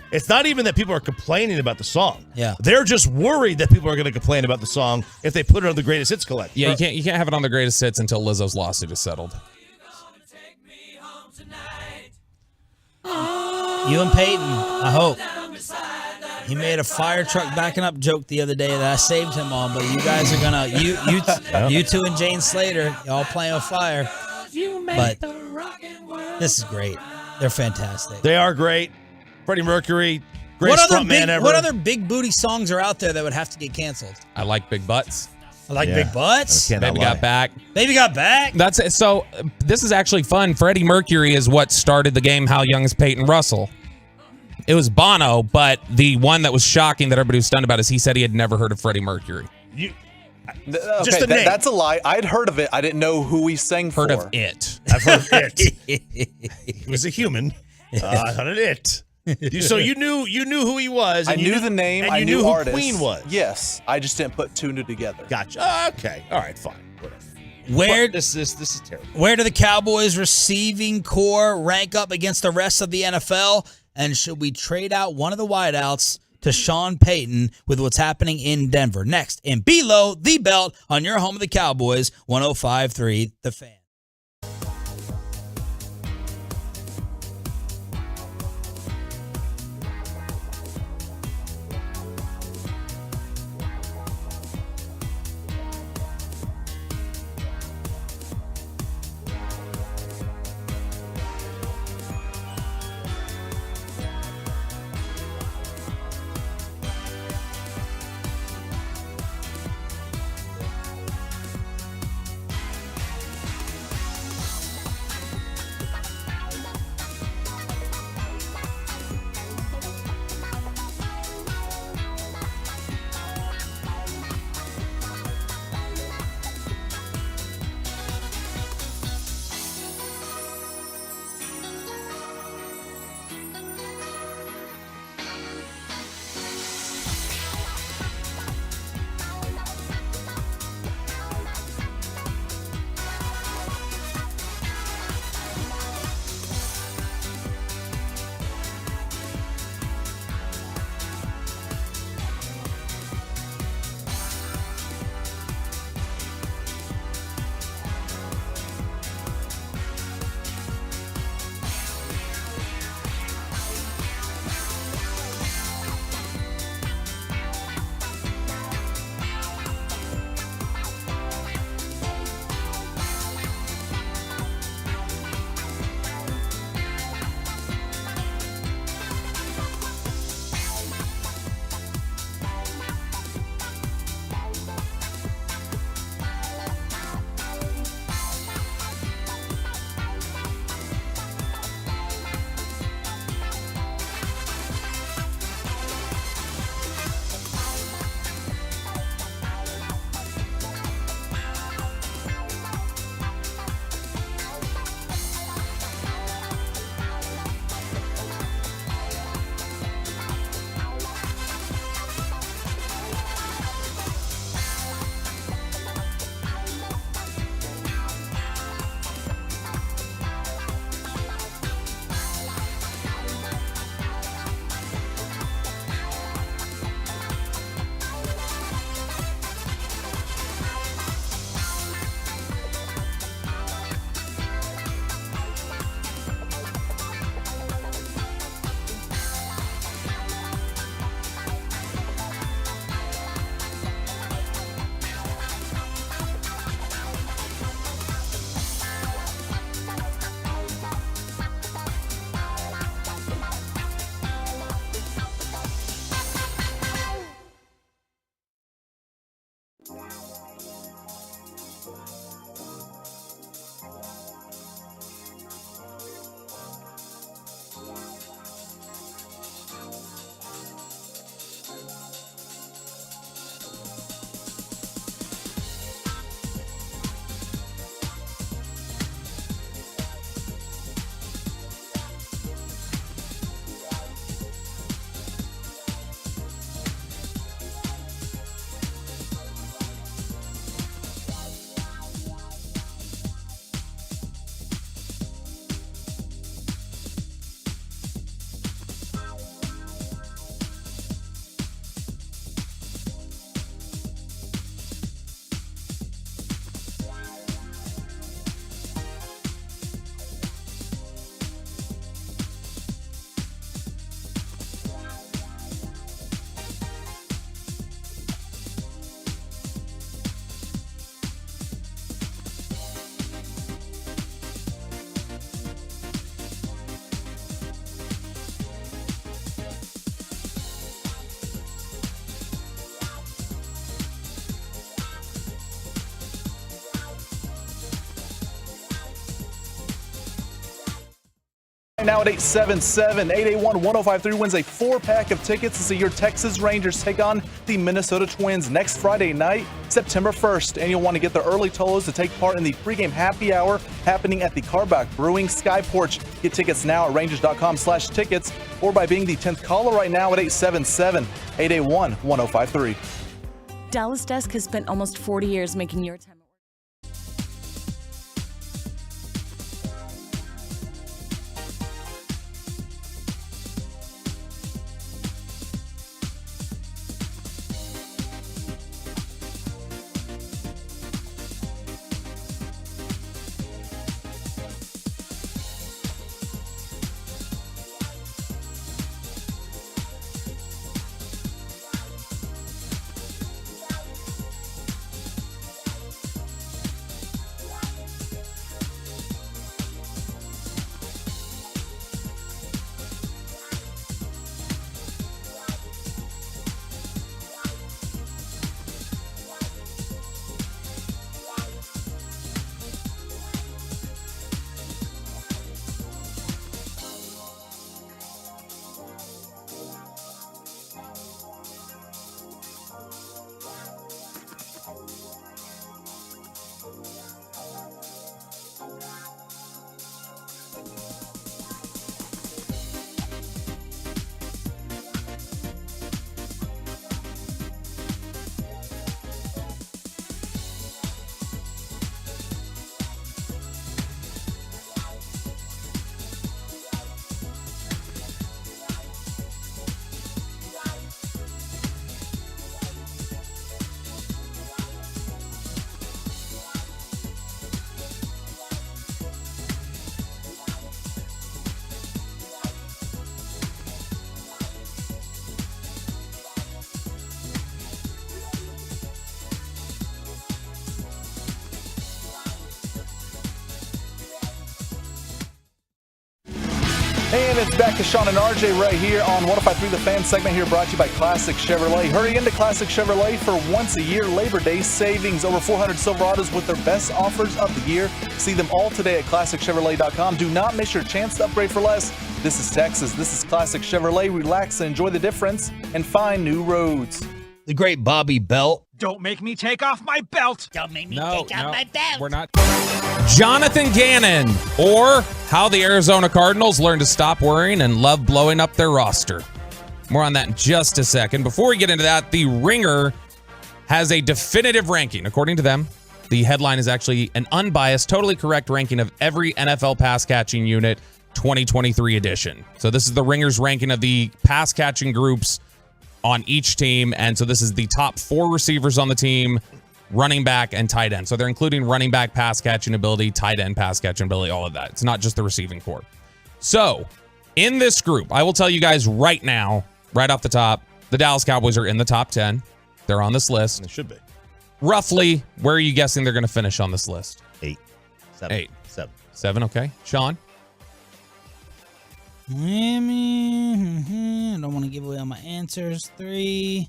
It's not even that people are complaining about the song. Yeah. They're just worried that people are going to complain about the song if they put it on the greatest hits collection. Yeah, you can't have it on the greatest hits until Lizzo's lawsuit is settled. You and Peyton, I hope. He made a fire truck backing up joke the other day that I saved him on, but you guys are gonna you two and Jane Slater, y'all playing with fire. But this is great. They're fantastic. They are great. Freddie Mercury, greatest frontman ever. What other big booty songs are out there that would have to get canceled? I like Big Butts. I like Big Butts. Baby Got Back. Baby Got Back. That's it. So this is actually fun. Freddie Mercury is what started the game How Young is Peyton Russell. It was Bono, but the one that was shocking that everybody was stunned about is he said he had never heard of Freddie Mercury. Just the name. That's a lie. I'd heard of it. I didn't know who he sang for. Heard of it. I've heard of it. He was a human. I heard of it. So you knew who he was. I knew the name. And I you knew who artist. Queen was. Yes, I just didn't put two and two together. Gotcha. Okay. All right. Fine. Whatever. Where this is terrible. Where do the Cowboys receiving core rank up against the rest of the NFL? And should we trade out one of the wideouts to Sean Payton with what's happening in Denver? Next, in Below the Belt on your home of the Cowboys, 105.3 The Fan. Now at 877-881-1053 wins a 4-pack of tickets to see your Texas Rangers take on the Minnesota Twins next Friday night, September 1st. And you'll want to get the early tolos to take part in the pregame happy hour happening at the Carbach Brewing Sky Porch. Get tickets now at rangers.com/tickets or by being the 10th caller right now at 877-881-1053. Dallas Desk has spent almost 40 years making your time. And it's back to Sean and RJ right here on 105.3 The Fan segment here brought to you by Classic Chevrolet. Hurry into Classic Chevrolet for once a year Labor Day savings. Over 400 Silverados with their best offers of the year. See them all today at ClassicChevrolet.com. Do not miss your chance to upgrade for less. This is Texas. This is Classic Chevrolet. Relax and enjoy the difference and find new roads. The great Bobby Belt. Don't make me take off my belt. Don't make me take off my belt. We're not. Jonathan Gannon, or how the Arizona Cardinals learned to stop worrying and love blowing up their roster. More on that in just a second. Before we get into that, The Ringer has a definitive ranking. According to them, the headline is actually an unbiased, totally correct ranking of every NFL pass catching unit 2023 edition. So this is The Ringer's ranking of the pass catching groups on each team. And so this is the top 4 receivers on the team, running back, and tight end. So they're including running back pass catching ability, tight end pass catching ability, all of that. It's not just the receiving core. So in this group, I will tell you guys right now, right off the top, the Dallas Cowboys are in the top 10. They're on this list. It should be. Roughly, where are you guessing they're going to finish on this list? 8. 7. 8. 7. 7, okay. Sean? I don't want to give away all my answers. 3.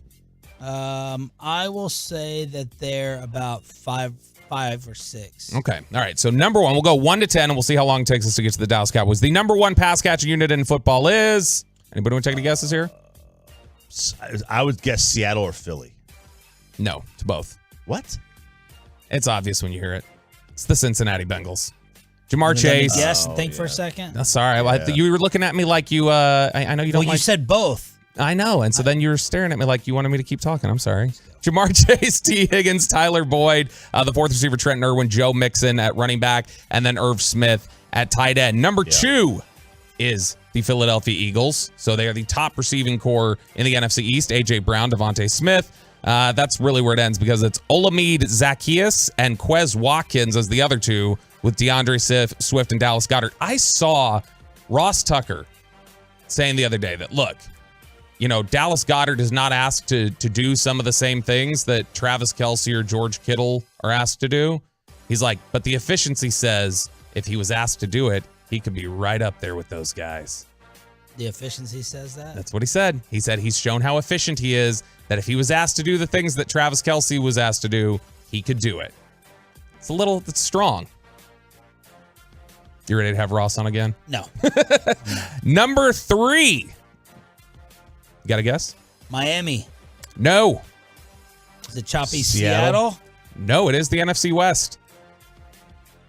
I will say that they're about 5 or 6. Okay. All right. So number 1, we'll go 1 to 10, and we'll see how long it takes us to get to the Dallas Cowboys. The number 1 pass catching unit in football is. Anybody want to take any guesses here? I would guess Seattle or Philly. No, it's both. What? It's obvious when you hear it. It's the Cincinnati Bengals. Jamar Chase. Yes, think for a second. That's sorry. Yeah. You were looking at me like you. I know you don't. Well, you said both. I know, and so then you were staring at me like you wanted me to keep talking. I'm sorry. Jamar Chase, T. Higgins, Tyler Boyd, the 4th receiver Trent Irwin, Joe Mixon at running back, and then Irv Smith at tight end. Number 2 is the Philadelphia Eagles. So they are the top receiving core in the NFC East. A.J. Brown, Devontae Smith. That's really where it ends because it's Olamide Zaccheaus and Quez Watkins as the other 2 with DeAndre Swift and Dallas Goedert. I saw Ross Tucker saying the other day that, look, Dallas Goedert is not asked to do some of the same things that Travis Kelce or George Kittle are asked to do. He's like, but the efficiency says if he was asked to do it, he could be right up there with those guys. The efficiency says that? That's what he said. He said he's shown how efficient he is, that if he was asked to do the things that Travis Kelce was asked to do, he could do it. It's strong. You ready to have Ross on again? No. Number 3. You got a guess? Miami. No. Is it choppy Seattle? No, it is the NFC West.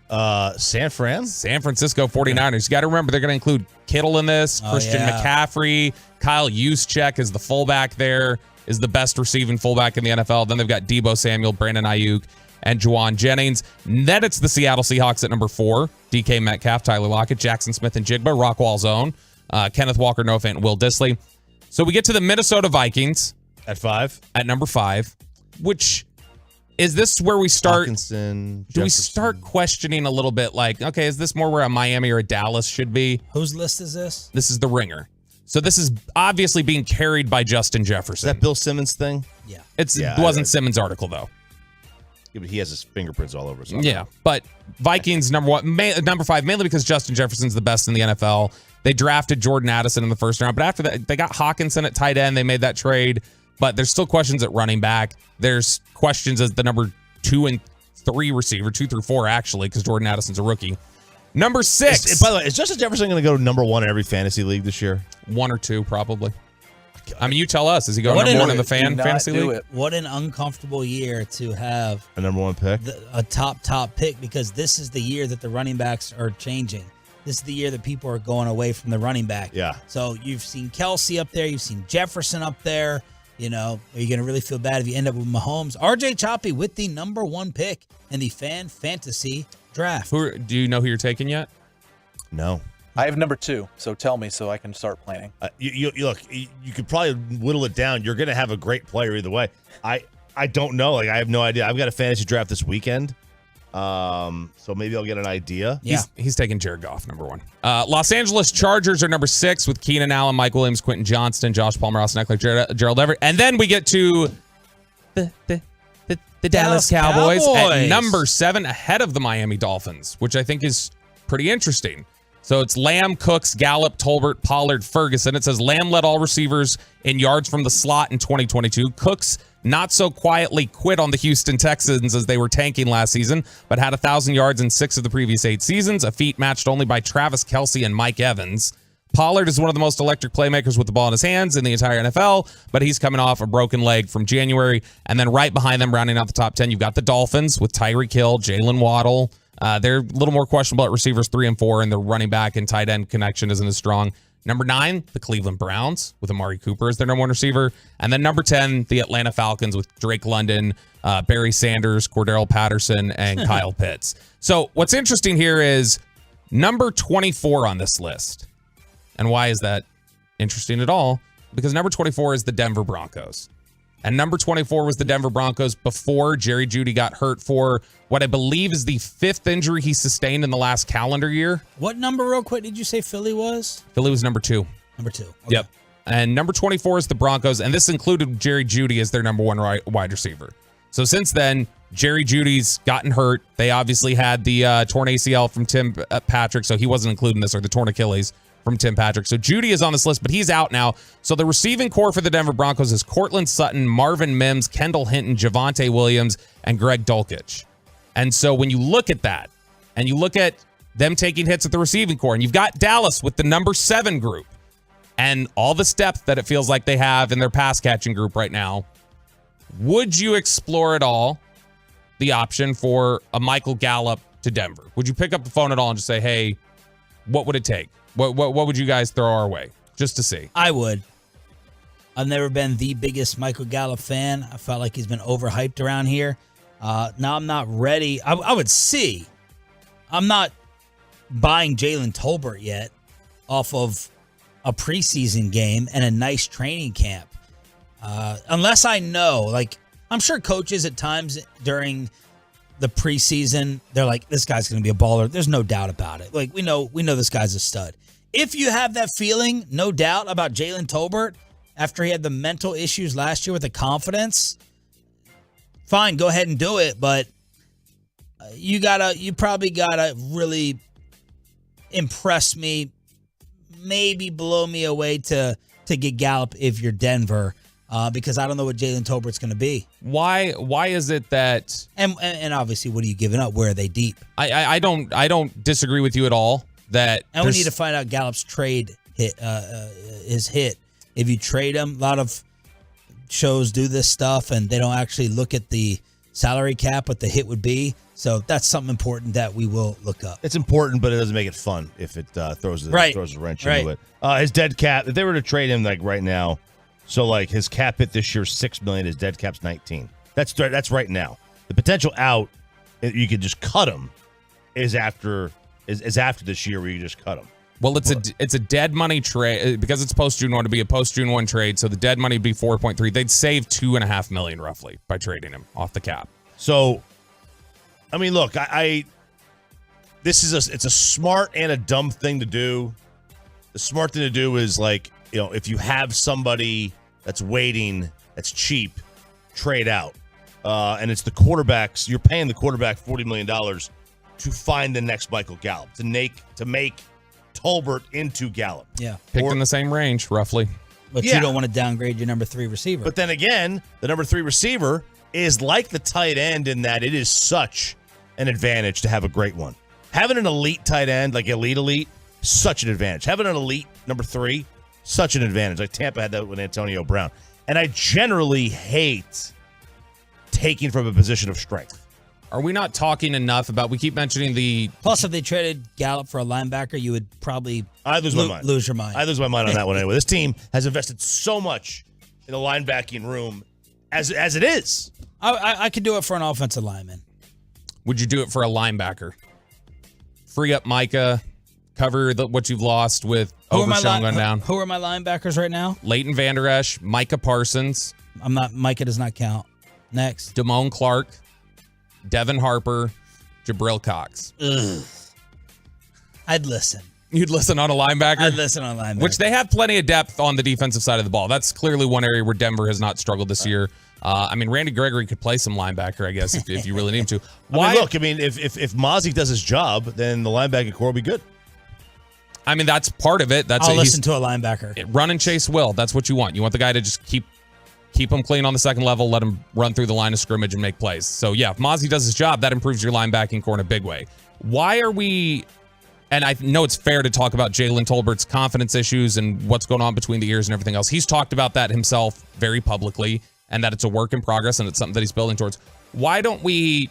San Francisco 49ers. You got to remember, they're going to include Kittle in this, Christian McCaffrey, Kyle Juszczyk is the fullback there, is the best receiving fullback in the NFL. Then they've got Deebo Samuel, Brandon Ayuk, and Juwan Jennings. Then it's the Seattle Seahawks at number 4. DK Metcalf, Tyler Lockett, Jackson Smith and Jigba, Rockwall Zone, Kenneth Walker, Noah Fant, and Will Dissly. So we get to the Minnesota Vikings. At 5? At number 5, which... Is this where we start? Hawkinson, do we start questioning a little bit like, okay, is this more where a Miami or a Dallas should be? Whose list is this? This is the Ringer. So this is obviously being carried by Justin Jefferson. Is that Bill Simmons thing? Yeah. It wasn't Simmons' article, though. Yeah, but he has his fingerprints all over. Yeah, but Vikings number 5, mainly because Justin Jefferson's the best in the NFL. They drafted Jordan Addison in the first round, but after that, they got Hawkinson at tight end. They made that trade. But there's still questions at running back. There's questions as the number 2 and 3 receiver, 2 through 4 actually, because Jordan Addison's a rookie. Number 6. By the way, is Justin Jefferson going to go number 1 in every fantasy league this year? 1 or 2 probably. I mean, you tell us. Is he going number 1 in the fantasy league? What an uncomfortable year to have a number 1 pick, a top pick, because this is the year that the running backs are changing. This is the year that people are going away from the running back. Yeah. So you've seen Kelsey up there. You've seen Jefferson up there. You know, are you going to really feel bad if you end up with Mahomes? RJ Choppy with the number 1 pick in the fantasy draft. Do you know who you're taking yet? No. I have number 2, so tell me so I can start planning. You look, you could probably whittle it down. You're going to have a great player either way. I don't know. Like, I have no idea. I've got a fantasy draft this weekend. So maybe I'll get an idea. Yeah. He's taking Jared Goff, number 1. Los Angeles Chargers are number 6 with Keenan Allen, Mike Williams, Quentin Johnston, Josh Palmer, Austin Eckler, Gerald Everett. And then we get to the Dallas Cowboys at number 7, ahead of the Miami Dolphins, which I think is pretty interesting. So it's Lamb, Cooks, Gallup, Tolbert, Pollard, Ferguson. It says Lamb led all receivers in yards from the slot in 2022. Cooks not so quietly quit on the Houston Texans as they were tanking last season, but had 1,000 yards in 6 of the previous 8 seasons, a feat matched only by Travis Kelce and Mike Evans. Pollard is one of the most electric playmakers with the ball in his hands in the entire NFL, but he's coming off a broken leg from January. And then right behind them, rounding out the top 10, you've got the Dolphins with Tyreek Hill, Jalen Waddle. They're a little more questionable at receivers 3 and 4, and the running back and tight end connection isn't as strong. Number 9, the Cleveland Browns with Amari Cooper as their number 1 receiver. And then number 10, the Atlanta Falcons with Drake London, Barry Sanders, Cordero Patterson, and Kyle Pitts. So what's interesting here is number 24 on this list. And why is that interesting at all? Because number 24 is the Denver Broncos. And number 24 was the Denver Broncos before Jerry Jeudy got hurt for what I believe is the 5th injury he sustained in the last calendar year. What number, real quick, did you say Philly was? Philly was number 2. Number 2. Okay. Yep. And number 24 is the Broncos, and this included Jerry Jeudy as their number 1 wide receiver. So since then, Jerry Jeudy's gotten hurt. They obviously had the torn ACL from Tim Patrick, so he wasn't included in this, or the torn Achilles from Tim Patrick. So Jeudy is on this list, but he's out now. So the receiving core for the Denver Broncos is Cortland Sutton, Marvin Mims, Kendall Hinton, Javonte Williams, and Greg Dulcich. And so when you look at that, and you look at them taking hits at the receiving core, and you've got Dallas with the number 7 group, and all the depth that it feels like they have in their pass catching group right now, would you explore at all the option for a Michael Gallup to Denver? Would you pick up the phone at all and just say, hey, what would it take? What would you guys throw our way just to see? I would. I've never been the biggest Michael Gallup fan. I felt like he's been overhyped around here. Now I'm not ready. I would see. I'm not buying Jalen Tolbert yet off of a preseason game and a nice training camp. Unless I know, like, I'm sure coaches at times during the preseason, they're like, this guy's going to be a baller. There's no doubt about it. Like, we know this guy's a stud. If you have that feeling, no doubt, about Jalen Tolbert after he had the mental issues last year with the confidence, fine, go ahead and do it. But you probably gotta really impress me, maybe blow me away to get Gallup if you're Denver. Because I don't know what Jalen Tolbert's going to be. Why is it that? And obviously, what are you giving up? Where are they deep? I don't disagree with you at all. that. And we need to find out Gallup's trade hit, his hit. If you trade him, a lot of shows do this stuff and they don't actually look at the salary cap, what the hit would be. So that's something important that we will look up. It's important, but it doesn't make it fun if it throws a wrench into it. His dead cap, if they were to trade him like right now, so like his cap hit this year $6 million, his dead cap's 19. That's right now. The potential out, you could just cut him, is after this year where you just cut him. Well, it's a dead money trade because it's post June 1 to be a post June 1 trade. So the dead money would be 4.3. They'd save $2.5 million roughly by trading him off the cap. So, I mean, look, it's a smart and a dumb thing to do. The smart thing to do is like, if you have somebody that's waiting, that's cheap, trade out. And it's the quarterbacks. You're paying the quarterback $40 million to find the next Michael Gallup, to make Tolbert into Gallup. Yeah. Picked in the same range, roughly. But you don't want to downgrade your number 3 receiver. But then again, the number 3 receiver is like the tight end in that it is such an advantage to have a great one. Having an elite tight end, like elite, such an advantage. Having an elite number 3, such an advantage. Like Tampa had that with Antonio Brown. And I generally hate taking from a position of strength. Are we not talking enough about, we keep mentioning the... Plus, if they traded Gallup for a linebacker, you would probably lose my mind. Lose your mind. I lose my mind on that one anyway. This team has invested so much in the linebacking room as it is. I could do it for an offensive lineman. Would you do it for a linebacker? Free up Micah, cover what you've lost with Overshown going down. Who are my linebackers right now? Leighton Vander Esch, Micah Parsons. Micah does not count. Next. Damone Clark, Devin Harper, Jabril Cox. Ugh. I'd listen. You'd listen on a linebacker? I'd listen on a linebacker. Which they have plenty of depth on the defensive side of the ball. That's clearly one area where Denver has not struggled this year. Randy Gregory could play some linebacker, I guess, if you really need him to. If Mozzie does his job, then the linebacking core will be good. I mean, that's part of it. I'll listen to a linebacker. Run and chase will. That's what you want. You want the guy to just keep him clean on the second level, let him run through the line of scrimmage and make plays. So, yeah, if Mozzie does his job, that improves your linebacking core in a big way. Why are we... And I know it's fair to talk about Jalen Tolbert's confidence issues and what's going on between the ears and everything else. He's talked about that himself very publicly, and that it's a work in progress and it's something that he's building towards. Why don't we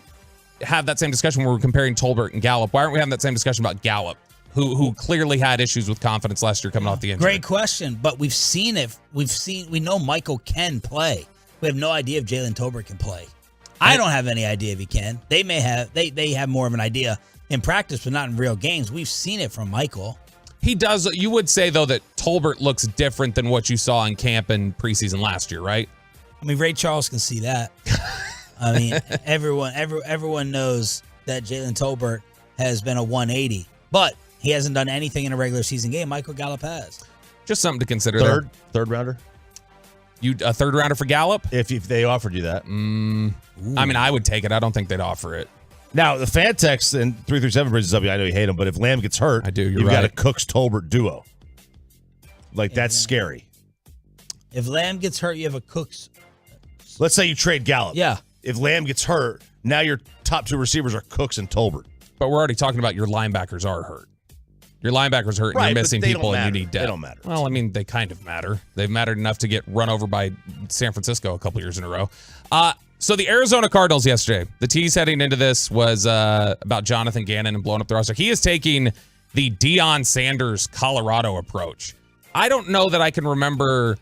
have that same discussion when we're comparing Tolbert and Gallup? Why aren't we having that same discussion about Gallup, who clearly had issues with confidence last year coming off the injury? Great question, but we've seen it. We know Michael can play. We have no idea if Jalen Tolbert can play. I don't have any idea if he can. They may have. They have more of an idea in practice, but not in real games. We've seen it from Michael. He does. You would say, though, that Tolbert looks different than what you saw in camp and preseason last year, right? I mean, Ray Charles can see that. I mean, everyone knows that Jalen Tolbert has been a 180, but he hasn't done anything in a regular season game. Michael Gallup has. Just something to consider. Third rounder. A third rounder for Gallup? If they offered you that. I mean, I would take it. I don't think they'd offer it. Now, the fan text and 337 brings up. I know you hate him, but if Lamb gets hurt, I do. You've right. got a Cooks-Tolbert duo. Like, that's scary. If Lamb gets hurt, you have a Cooks. Let's say you trade Gallup. Yeah. If Lamb gets hurt, now your top 2 receivers are Cooks and Tolbert. But we're already talking about your linebackers are hurt. Your linebackers hurt, and you're missing people, and you need depth. They don't matter. Well, I mean, they kind of matter. They've mattered enough to get run over by San Francisco a couple years in a row. So the Arizona Cardinals yesterday, the tease heading into this was about Jonathan Gannon and blowing up the roster. He is taking the Deion Sanders Colorado approach. I don't know that I can remember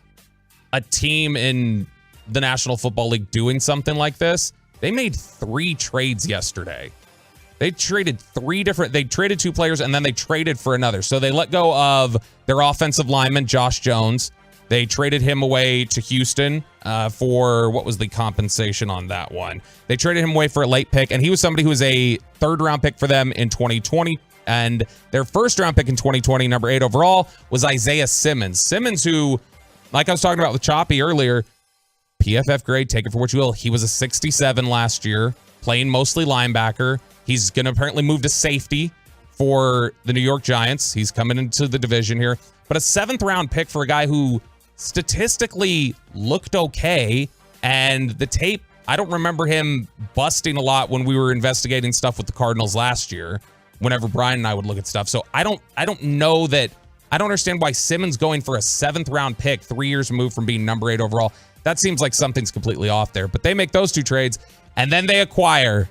a team in the National Football League doing something like this. They made 3 trades yesterday. They traded 2 players, and then they traded for another. So they let go of their offensive lineman, Josh Jones. They traded him away to Houston for, what was the compensation on that one? They traded him away for a late pick, and he was somebody who was a 3rd-round pick for them in 2020. And their 1st-round pick in 2020, number 8 overall, was Isaiah Simmons. Simmons, who, like I was talking about with Choppy earlier, PFF grade, take it for what you will. He was a 67 last year, playing mostly linebacker. He's going to apparently move to safety for the New York Giants. He's coming into the division here. But a 7th-round pick for a guy who statistically looked okay. And the tape, I don't remember him busting a lot when we were investigating stuff with the Cardinals last year. whenever Brian and I would look at stuff. So I don't know that. I don't understand why Simmons going for a 7th round pick 3 years removed from being number 8 overall. That seems like something's completely off there. But they make those 2 trades, and then they acquire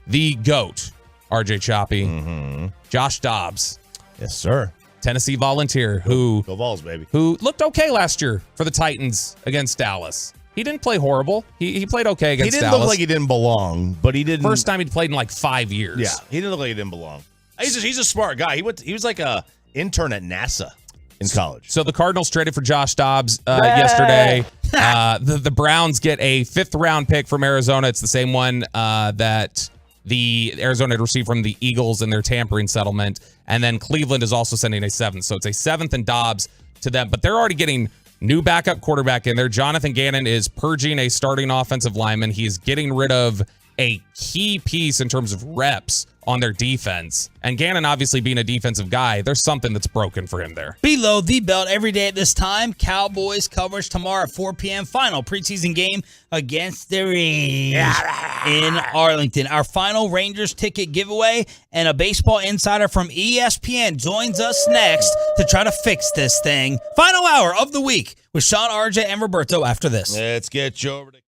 the GOAT, RJ Choppy, Josh Dobbs. Yes, sir. Tennessee Volunteer, who go Vols, baby, who looked okay last year for the Titans against Dallas. He didn't play horrible. He played okay against Dallas. He didn't look like he didn't belong, but he didn't. First time he'd played in like 5 years. Yeah, he didn't look like he didn't belong. He's a smart guy. He was like a intern at NASA in college. So the Cardinals traded for Josh Dobbs yesterday. The Browns get a 5th round pick from Arizona. It's the same one that the Arizona had received from the Eagles in their tampering settlement. And then Cleveland is also sending a 7th. So it's a 7th and Dobbs to them. But they're already getting new backup quarterback in there. Jonathan Gannon is purging a starting offensive lineman. He's getting rid of a key piece in terms of reps on their defense. And Gannon obviously being a defensive guy, there's something that's broken for him there. Below the belt every day at this time. Cowboys coverage tomorrow at 4 p.m. Final preseason game against the Rangers in Arlington. Our final Rangers ticket giveaway and a baseball insider from ESPN joins us next to try to fix this thing. Final hour of the week with Sean, RJ, and Roberto after this. Let's get you over to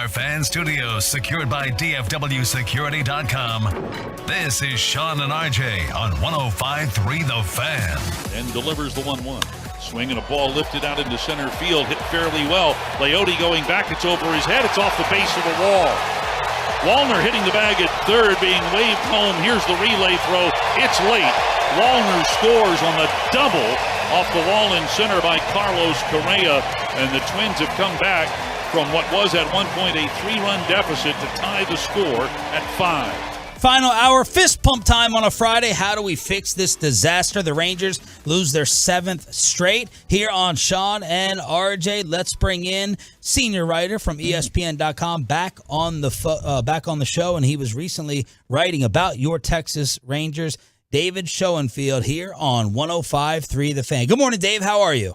our fan studios secured by DFWsecurity.com, this is Sean and RJ on 105.3 The Fan. And delivers the 1-1. Swinging a ball lifted out into center field, hit fairly well. Leote going back, it's over his head, it's off the base of the wall. Wallner hitting the bag at third, being waved home. Here's the relay throw. It's late. Wallner scores on the double off the wall in center by Carlos Correa, and the Twins have come back from what was at one point a 3-run deficit to tie the score at 5. Final hour, fist pump time on a Friday. How do we fix this disaster? The Rangers lose their 7th straight. Here on Sean and RJ, let's bring in senior writer from ESPN.com back on the show, and he was recently writing about your Texas Rangers. David Schoenfield here on 105.3 The Fan. Good morning, Dave. How are you?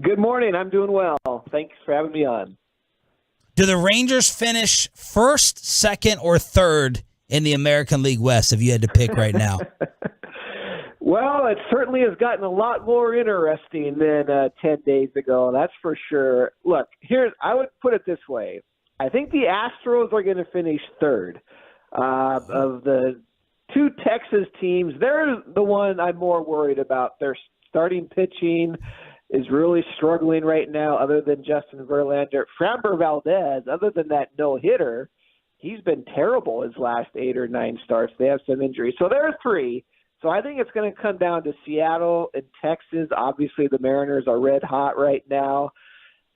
Good morning. I'm doing well. Thanks for having me on. Do the Rangers finish first, second, or third in the American League West if you had to pick right now? Well, it certainly has gotten a lot more interesting than 10 days ago, that's for sure. Look, I would put it this way. I think the Astros are going to finish third. Of the two Texas teams, they're the one I'm more worried about. Their starting pitching is really struggling right now other than Justin Verlander. Framber Valdez, other than that no-hitter, he's been terrible his last 8 or 9 starts. They have some injuries. So there are 3. So I think it's going to come down to Seattle and Texas. Obviously, the Mariners are red hot right now.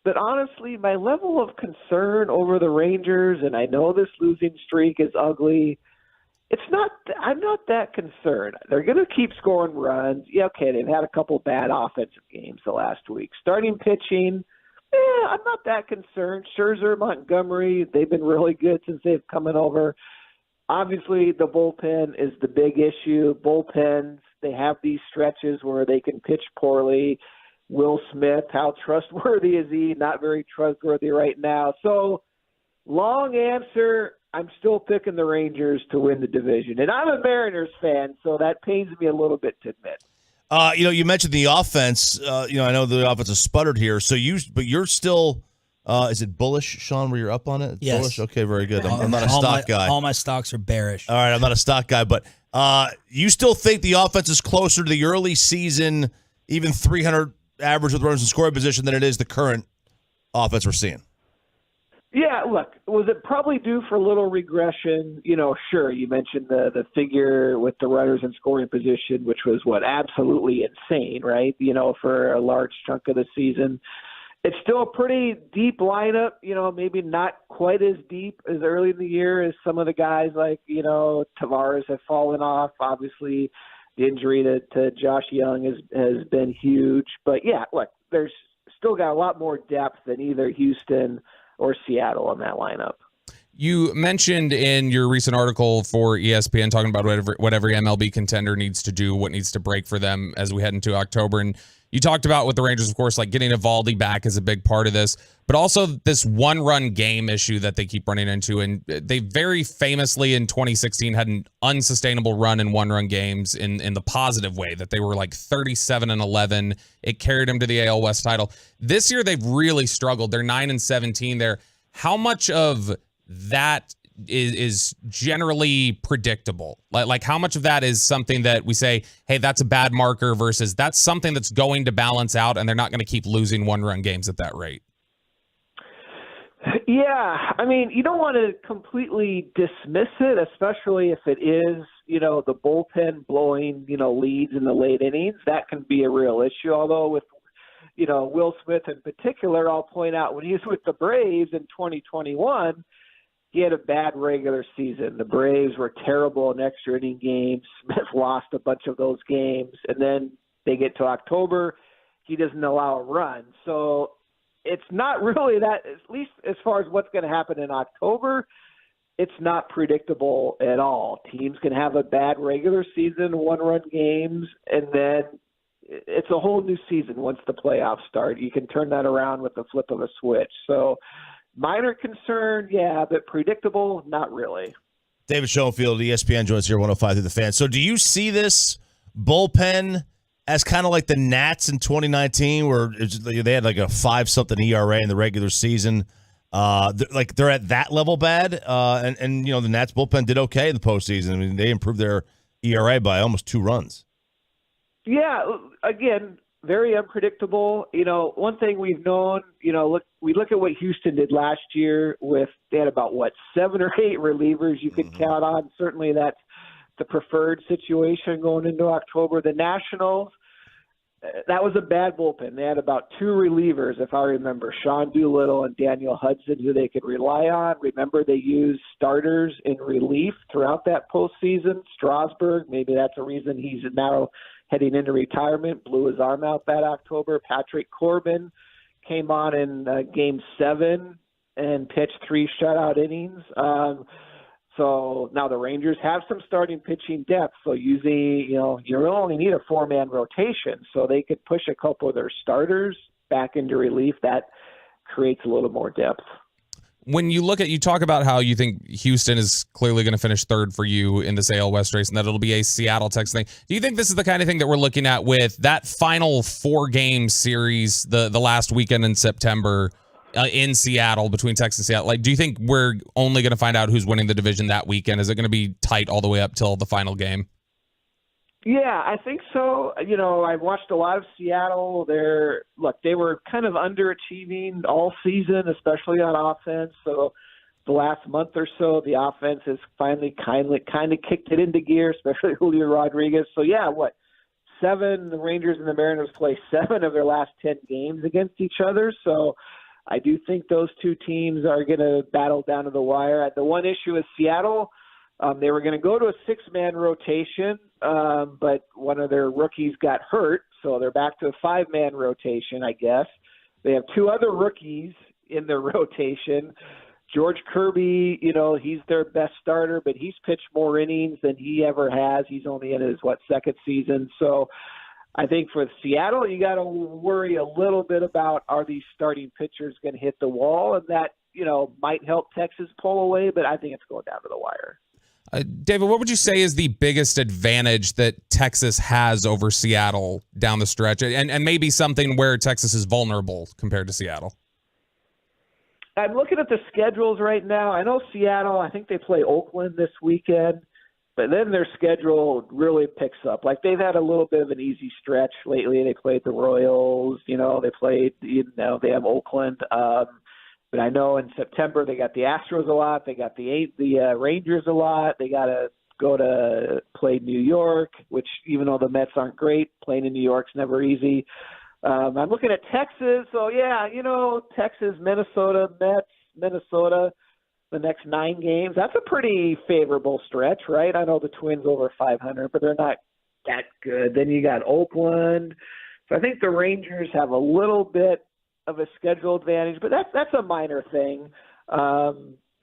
But honestly, my level of concern over the Rangers, and I know this losing streak is ugly, I'm not that concerned. They're going to keep scoring runs. Yeah, okay, they've had a couple bad offensive games the last week. Starting pitching, I'm not that concerned. Scherzer, Montgomery, they've been really good since they've come over. Obviously, the bullpen is the big issue. Bullpens, they have these stretches where they can pitch poorly. Will Smith, how trustworthy is he? Not very trustworthy right now. So, long answer, I'm still picking the Rangers to win the division. And I'm a Mariners fan, so that pains me a little bit to admit. You mentioned the offense. I know the offense has sputtered here. But you're still, is it bullish, Sean, where you're up on it? Yes. Bullish? Okay, very good. I'm not a stock guy. All my stocks are bearish. All right, I'm not a stock guy. But you still think the offense is closer to the early season, even 300 average with runners in scoring position than it is the current offense we're seeing? Yeah, look, was it probably due for a little regression? Sure, you mentioned the figure with the runners in scoring position, which was, absolutely insane, right? For a large chunk of the season. It's still a pretty deep lineup, maybe not quite as deep as early in the year as some of the guys like, Tavares have fallen off. Obviously, the injury to Josh Young has been huge. But, yeah, look, there's still got a lot more depth than either Houston or Seattle in that lineup. You mentioned in your recent article for ESPN talking about what every MLB contender needs to do, what needs to break for them as we head into October. And you talked about with the Rangers, of course, like getting Eovaldi back is a big part of this, but also this one-run game issue that they keep running into. And they very famously in 2016 had an unsustainable run in one-run games in the positive way, that they were like 37-11. It carried them to the AL West title. This year, they've really struggled. They're 9-17 there. How much of that is generally predictable? Like how much of that is something that we say, hey, that's a bad marker versus that's something that's going to balance out and they're not going to keep losing one-run games at that rate? Yeah, I mean, you don't want to completely dismiss it, especially if it is, the bullpen blowing, leads in the late innings. That can be a real issue, although with Will Smith in particular, I'll point out when he was with the Braves in 2021, he had a bad regular season. The Braves were terrible in extra inning games. Smith lost a bunch of those games. And then they get to October, he doesn't allow a run. So it's not really that, at least as far as what's going to happen in October, it's not predictable at all. Teams can have a bad regular season, one-run games, and then it's a whole new season once the playoffs start. You can turn that around with the flip of a switch. So minor concern, yeah, but predictable, not really. David Schoenfield, ESPN, joins here 105 through the Fan. So do you see this bullpen as kind of like the Nats in 2019 where they had like a 5-something ERA in the regular season? They're at that level bad. And the Nats bullpen did okay in the postseason. I mean, they improved their ERA by almost 2 runs. Yeah, again, very unpredictable. One thing we've known, we look at what Houston did last year they had about 7 or 8 relievers you could count on. Certainly that's the preferred situation going into October. The Nationals, that was a bad bullpen. They had about 2 relievers, if I remember, Sean Doolittle and Daniel Hudson, who they could rely on. Remember, they used starters in relief throughout that postseason. Strasburg, maybe that's a reason he's now heading into retirement, blew his arm out that October. Patrick Corbin came on in Game 7 and pitched 3 shutout innings. So now the Rangers have some starting pitching depth. So using, you only need a 4-man rotation. So they could push a couple of their starters back into relief. That creates a little more depth. When you talk about how you think Houston is clearly going to finish 3rd for you in this AL West race and that it'll be a Seattle-Texas thing. Do you think this is the kind of thing that we're looking at with that final 4-game series, the last weekend in September in Seattle between Texas and Seattle? Do you think we're only going to find out who's winning the division that weekend? Is it going to be tight all the way up till the final game? Yeah, I think so. I've watched a lot of Seattle. They were kind of underachieving all season, especially on offense. So the last month or so, the offense has finally kind of kicked it into gear, especially Julio Rodriguez. So yeah, the Rangers and the Mariners play 7 of their last 10 games against each other. So I do think those 2 teams are going to battle down to the wire. The one issue is Seattle. They were going to go to a 6-man rotation, but one of their rookies got hurt, so they're back to a 5-man rotation, I guess. They have 2 other rookies in their rotation. George Kirby, he's their best starter, but he's pitched more innings than he ever has. He's only in his, 2nd season. So I think for Seattle, you got to worry a little bit about, are these starting pitchers going to hit the wall? And that, might help Texas pull away, but I think it's going down to the wire. David, what would you say is the biggest advantage that Texas has over Seattle down the stretch, and maybe something where Texas is vulnerable compared to Seattle? I'm looking at the schedules right now. I know Seattle, I think they play Oakland this weekend, but then their schedule really picks up. They've had a little bit of an easy stretch lately. They played the Royals, they have Oakland. But I know in September they got the Astros a lot. They got the Rangers a lot. They got to go to play New York, which even though the Mets aren't great, playing in New York's never easy. I'm looking at Texas. So, yeah, Texas, Minnesota, Mets, Minnesota, the next 9 games. That's a pretty favorable stretch, right? I know the Twins over 500, but they're not that good. Then you got Oakland. So I think the Rangers have a little bit of a schedule advantage, but that's a minor thing.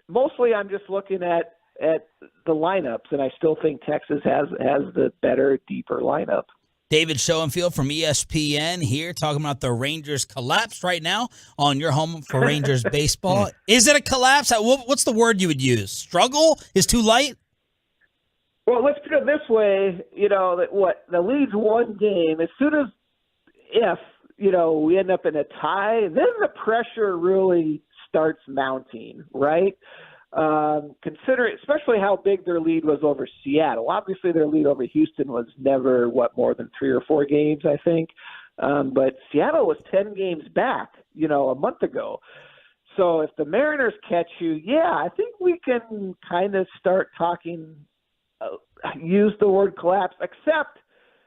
Mostly I'm just looking at the lineups, and I still think Texas has the better, deeper lineup. David Schoenfield from ESPN here talking about the Rangers collapse right now on your home for Rangers baseball. Is it a collapse? What's the word you would use? Struggle is too light? Well, let's put it this way. The lead's 1 game. As soon as we end up in a tie, then the pressure really starts mounting, right? Consider especially how big their lead was over Seattle. Obviously, their lead over Houston was never, more than 3 or 4 games, I think. But Seattle was 10 games back, a month ago. So if the Mariners catch you, I think we can kind of start talking, use the word collapse, except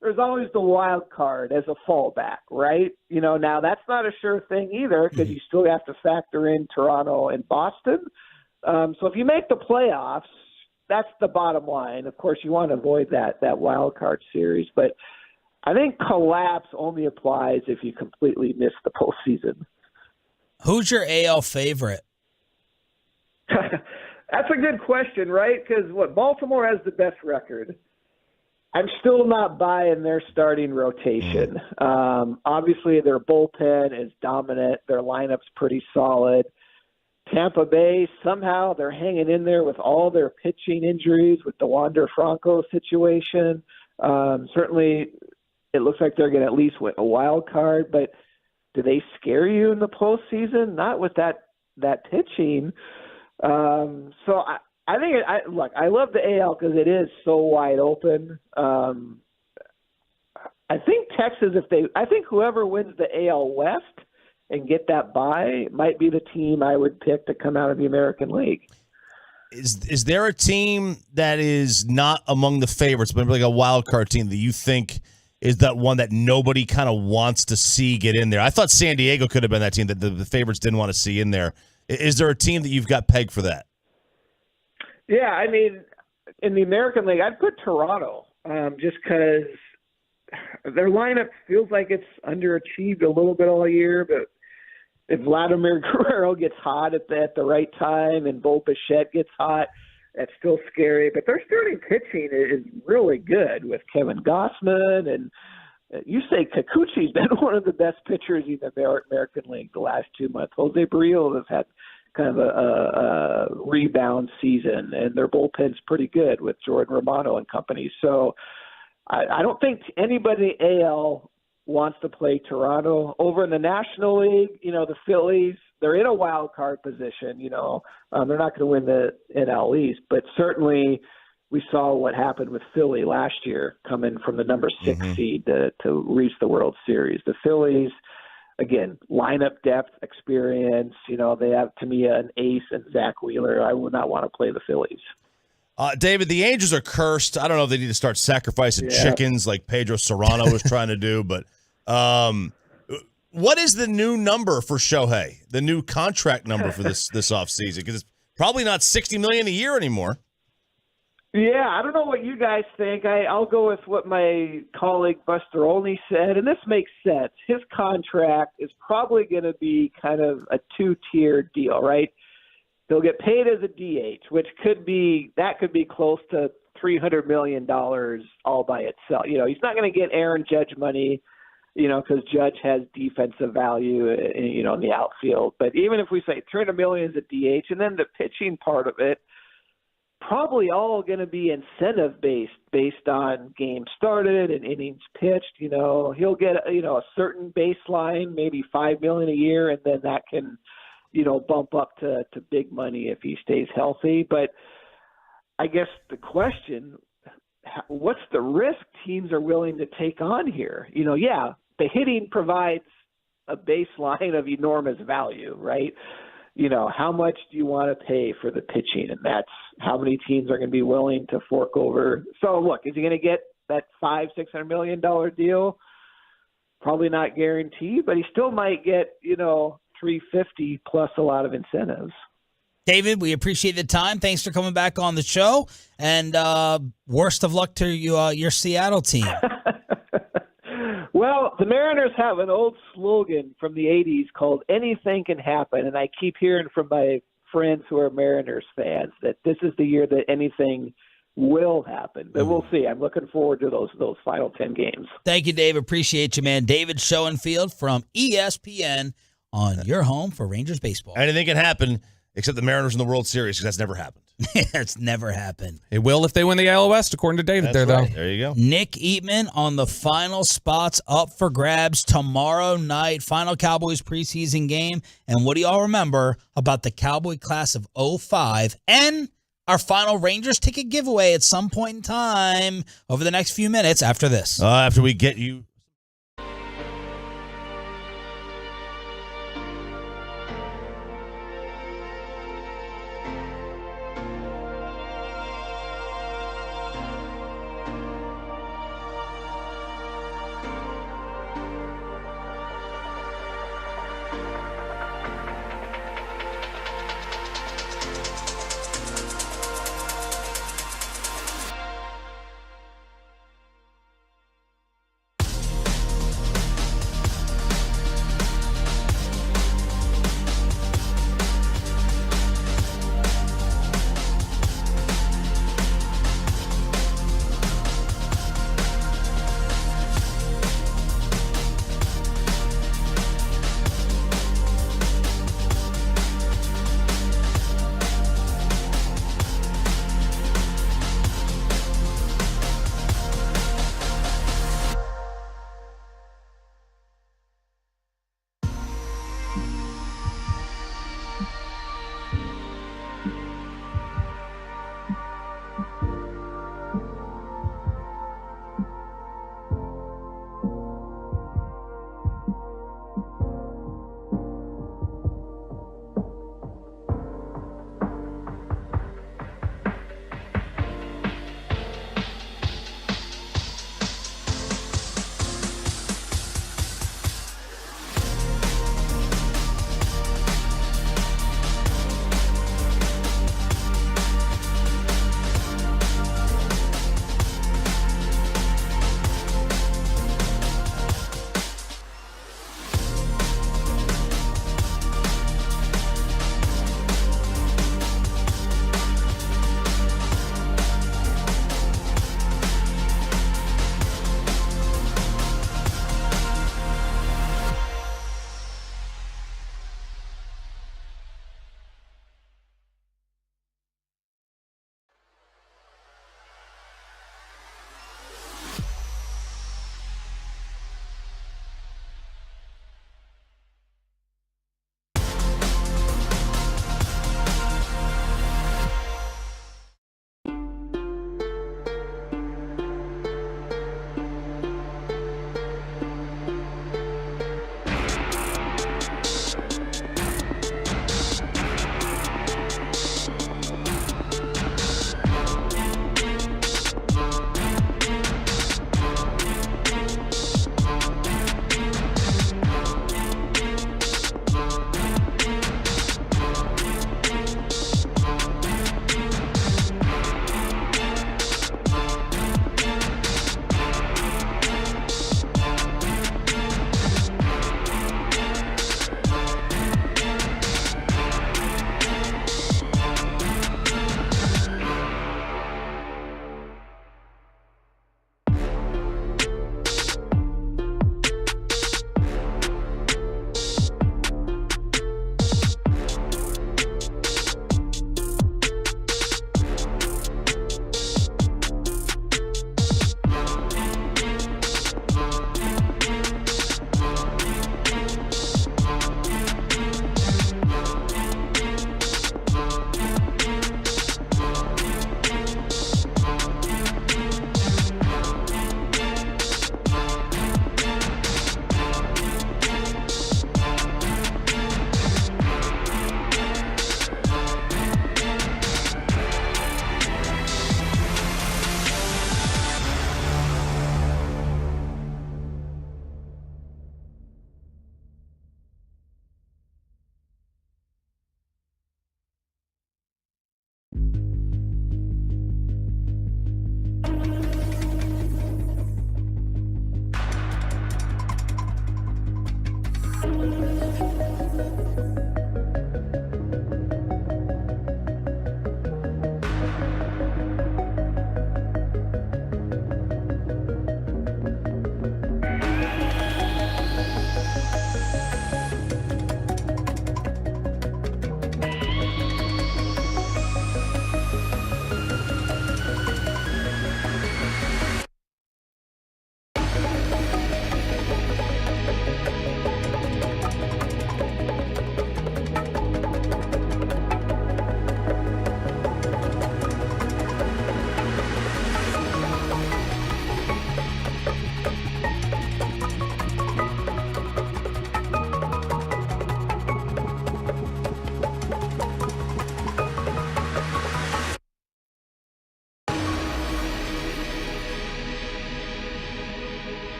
there's always the wild card as a fallback, right? Now that's not a sure thing either because you still have to factor in Toronto and Boston. So if you make the playoffs, that's the bottom line. Of course, you want to avoid that wild card series, but I think collapse only applies if you completely miss the postseason. Who's your AL favorite? That's a good question, right? Because Baltimore has the best record. I'm still not buying their starting rotation. Obviously, their bullpen is dominant. Their lineup's pretty solid. Tampa Bay, somehow they're hanging in there with all their pitching injuries with the Wander Franco situation. Certainly, it looks like they're going to at least win a wild card, but do they scare you in the postseason? Not with that that pitching. So I think I love the AL because it is so wide open. I think Texas, I think whoever wins the AL West and get that bye might be the team I would pick to come out of the American League. Is there a team that is not among the favorites, but like a wild card team that you think is that one that nobody kind of wants to see get in there? I thought San Diego could have been that team that the favorites didn't want to see in there. Is there a team that you've got pegged for that? Yeah, I mean, in the American League, I'd put Toronto just because their lineup feels like it's underachieved a little bit all year. But if Vladimir Guerrero gets hot at the right time and Bo Bichette gets hot, that's still scary. But their starting pitching is really good with Kevin Gossman. And you say Kikuchi's been one of the best pitchers in the American League the last 2 months. Jose Barrios has had kind of a rebound season, and their bullpen's pretty good with Jordan Romano and company. So I don't think anybody in the AL wants to play Toronto. Over in the National League, the Phillies, they're in a wild card position. They're not going to win the NL East, but certainly we saw what happened with Philly last year, coming from the number 6 seed to reach the World Series. The Phillies, again, lineup depth, experience. They have, to me, an ace and Zach Wheeler. I would not want to play the Phillies. David, the Angels are cursed. I don't know if they need to start sacrificing chickens like Pedro Serrano was trying to do, but what is the new number for Shohei? The new contract number for this offseason? Because it's probably not $60 million a year anymore. Yeah, I don't know what you guys think. I'll go with what my colleague Buster Olney said, and this makes sense. His contract is probably going to be kind of a 2-tier deal, right? He'll get paid as a DH, which could be close to $300 million all by itself. He's not going to get Aaron Judge money, because Judge has defensive value, in the outfield. But even if we say $300 million is a DH, and then the pitching part of it, probably all going to be incentive based on games started and innings pitched. He'll get a certain baseline, maybe $5 million a year, and then that can bump up to big money if he stays healthy. But I guess the question, what's the risk teams are willing to take on here? The hitting provides a baseline of enormous value, right? How much do you want to pay for the pitching? And that's how many teams are going to be willing to fork over. So look, is he going to get that $500-600 million deal? Probably not guaranteed, but he still might get, $350 plus a lot of incentives. David, we appreciate the time. Thanks for coming back on the show. And worst of luck to your Seattle team. Well, the Mariners have an old slogan from the 80s called "Anything Can Happen," and I keep hearing from my friends who are Mariners fans that this is the year that anything will happen. But we'll see. I'm looking forward to those final 10 games. Thank you, Dave. Appreciate you, man. David Schoenfield from ESPN on your home for Rangers baseball. Anything can happen except the Mariners in the World Series, because that's never happened. It's never happened. It will if they win the AL West, according to David. That's right. Though. There you go. Nick Eatman on the final spots up for grabs tomorrow night. Final Cowboys preseason game. And what do y'all remember about the Cowboy class of 05 and our final Rangers ticket giveaway at some point in time over the next few minutes after this? After we get you.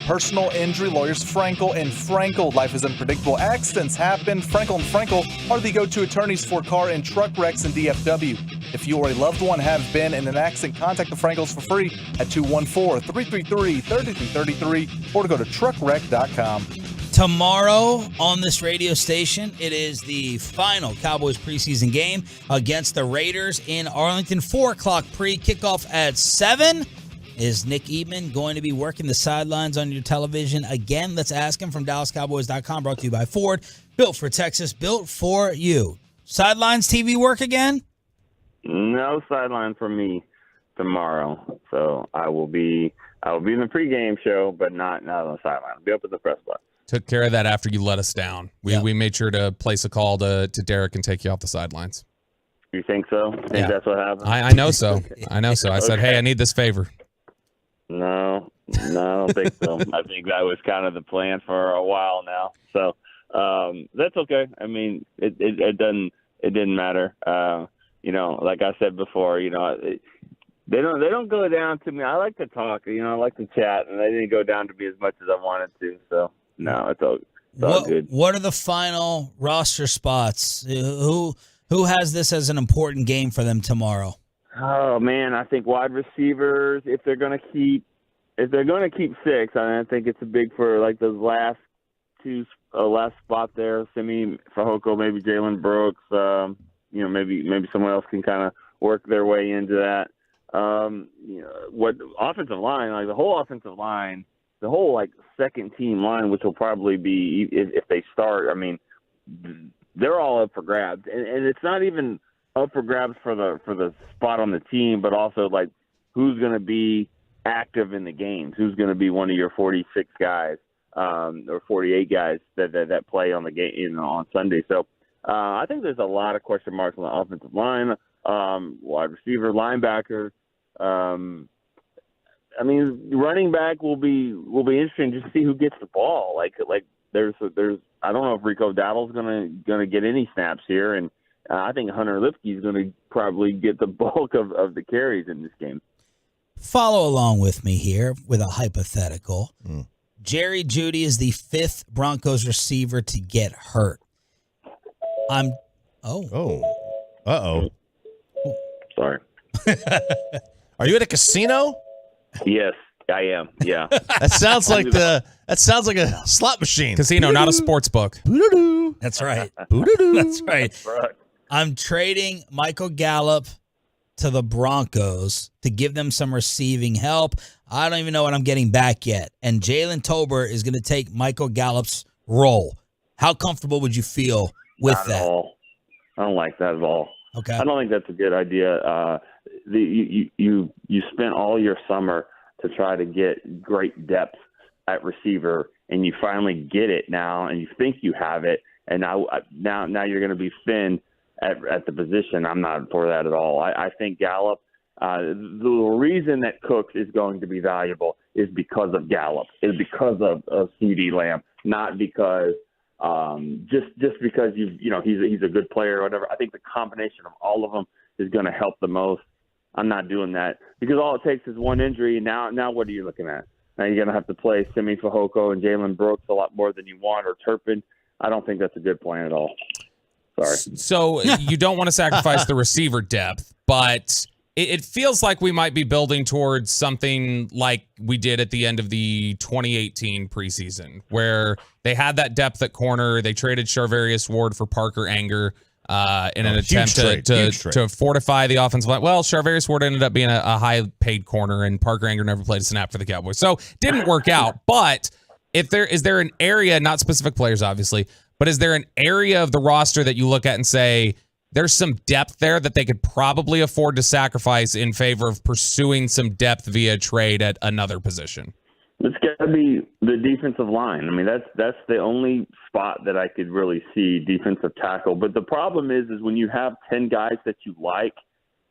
Personal injury lawyers Frankel and Frankel. Life is unpredictable. Accidents happen. Frankel and Frankel are the go-to attorneys for car and truck wrecks in DFW. If you or a loved one have been in an accident, contact the Frankels for free at 214-333-3333 or to go to truckwreck.com. Tomorrow on this radio station, it is the final Cowboys preseason game against the Raiders in Arlington. 4 o'clock pre-kickoff at 7. Is Nick Eatman going to be working the sidelines on your television again? Let's ask him from DallasCowboys.com, brought to you by Ford. Built for Texas, built for you. Sidelines TV work again? No sideline for me tomorrow. So I will be in the pregame show, but not on the sideline. I'll be up at the press box. Took care of that after you let us down. We made sure to place a call to Derek and take you off the sidelines. You think so? Think that's what happened? I know so. I know so. I said, hey, I need this favor. No, I don't think so. I think that was kind of the plan for a while now. So that's okay. I mean, it didn't matter. Like I said before, they don't go down to me. I like to talk. I like to chat, and they didn't go down to me as much as I wanted to. So no, it's all good. What are the final roster spots? Who has this as an important game for them tomorrow? Oh man, I think wide receivers. If they're gonna keep 6, I think it's a big for like those last spot there. Simi Fehoko, maybe Jalen Brooks. Maybe someone else can kind of work their way into that. What offensive line? Like the whole offensive line, the whole like second team line, which will probably be if they start. I mean, they're all up for grabs, and it's not even up for grabs for the spot on the team, but also like who's going to be active in the games, who's going to be one of your 46 guys or 48 guys that play on the game on Sunday. So I think there's a lot of question marks on the offensive line, wide receiver, linebacker. Running back will be interesting just to see who gets the ball. Like there's I don't know if Rico Dowdle's gonna get any snaps here, and I think Hunter Lipke is going to probably get the bulk of the carries in this game. Follow along with me here with a hypothetical. Jerry Jeudy is the 5th Broncos receiver to get hurt. Sorry. Are you at a casino? Yes, I am. Yeah. That sounds like a slot machine. Casino, not a sports book. That's right. That's right. I'm trading Michael Gallup to the Broncos to give them some receiving help. I don't even know what I'm getting back yet. And Jalen Tolbert is going to take Michael Gallup's role. How comfortable would you feel with Not that? at all. I don't like that at all. Okay. I don't think that's a good idea. You spent all your summer to try to get great depth at receiver, and you finally get it now, and you think you have it, and now you're going to be thin at the position. I'm not for that at all. I think Gallup. The reason that Cooks is going to be valuable is because of Gallup, is because of CeeDee Lamb, not because just because he's a good player or whatever. I think the combination of all of them is going to help the most. I'm not doing that because all it takes is one injury. Now what are you looking at? Now you're going to have to play Simi Fehoko and Jalen Brooks a lot more than you want, or Turpin. I don't think that's a good plan at all. Sorry. So you don't want to sacrifice the receiver depth, but it feels like we might be building towards something like we did at the end of the 2018 preseason, where they had that depth at corner. They traded Charvarius Ward for Parker Anger in an attempt to fortify the offensive line. Well, Charvarius Ward ended up being a high-paid corner, and Parker Anger never played a snap for the Cowboys. So didn't work out. But is there an area, not specific players obviously, but is there an area of the roster that you look at and say, there's some depth there that they could probably afford to sacrifice in favor of pursuing some depth via trade at another position? It's got to be the defensive line. I mean, that's the only spot that I could really see defensive tackle. But the problem is when you have 10 guys that you like,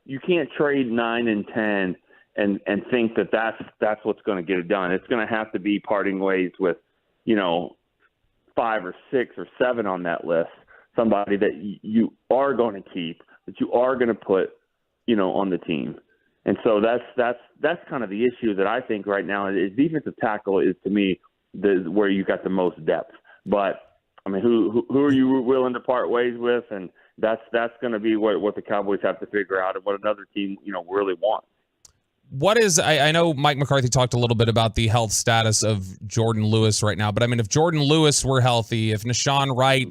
you can't trade 9 and 10 and think that's what's going to get it done. It's going to have to be parting ways with, 5 or 6 or 7 on that list. Somebody that you are going to keep, that you are going to put, on the team. And so that's kind of the issue that I think right now is defensive tackle is, to me, where you got the most depth. But I mean, who are you willing to part ways with? And that's going to be what the Cowboys have to figure out and what another team, really wants. What is, I know Mike McCarthy talked a little bit about the health status of Jordan Lewis right now, but I mean, if Jordan Lewis were healthy, if Nashawn Wright,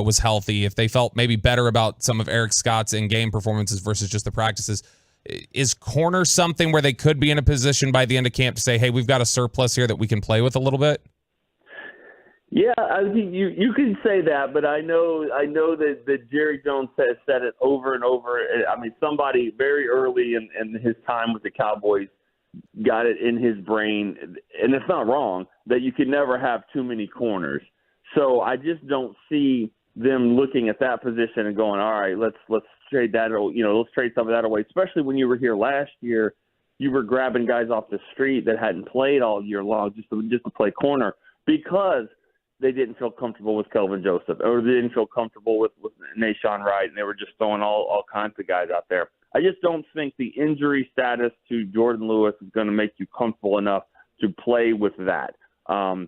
was healthy, if they felt maybe better about some of Eric Scott's in-game performances versus just the practices, is corner something where they could be in a position by the end of camp to say, hey, we've got a surplus here that we can play with a little bit? Yeah, I think you can say that, but I know that Jerry Jones has said it over and over. I mean, somebody very early in his time with the Cowboys got it in his brain, and it's not wrong, that you can never have too many corners. So I just don't see them looking at that position and going, all right, let's trade that, let's trade some of that away. Especially when you were here last year, you were grabbing guys off the street that hadn't played all year long just to play corner because they didn't feel comfortable with Kelvin Joseph, or they didn't feel comfortable with Nashawn Wright, and they were just throwing all kinds of guys out there. I just don't think the injury status to Jordan Lewis is going to make you comfortable enough to play with that. I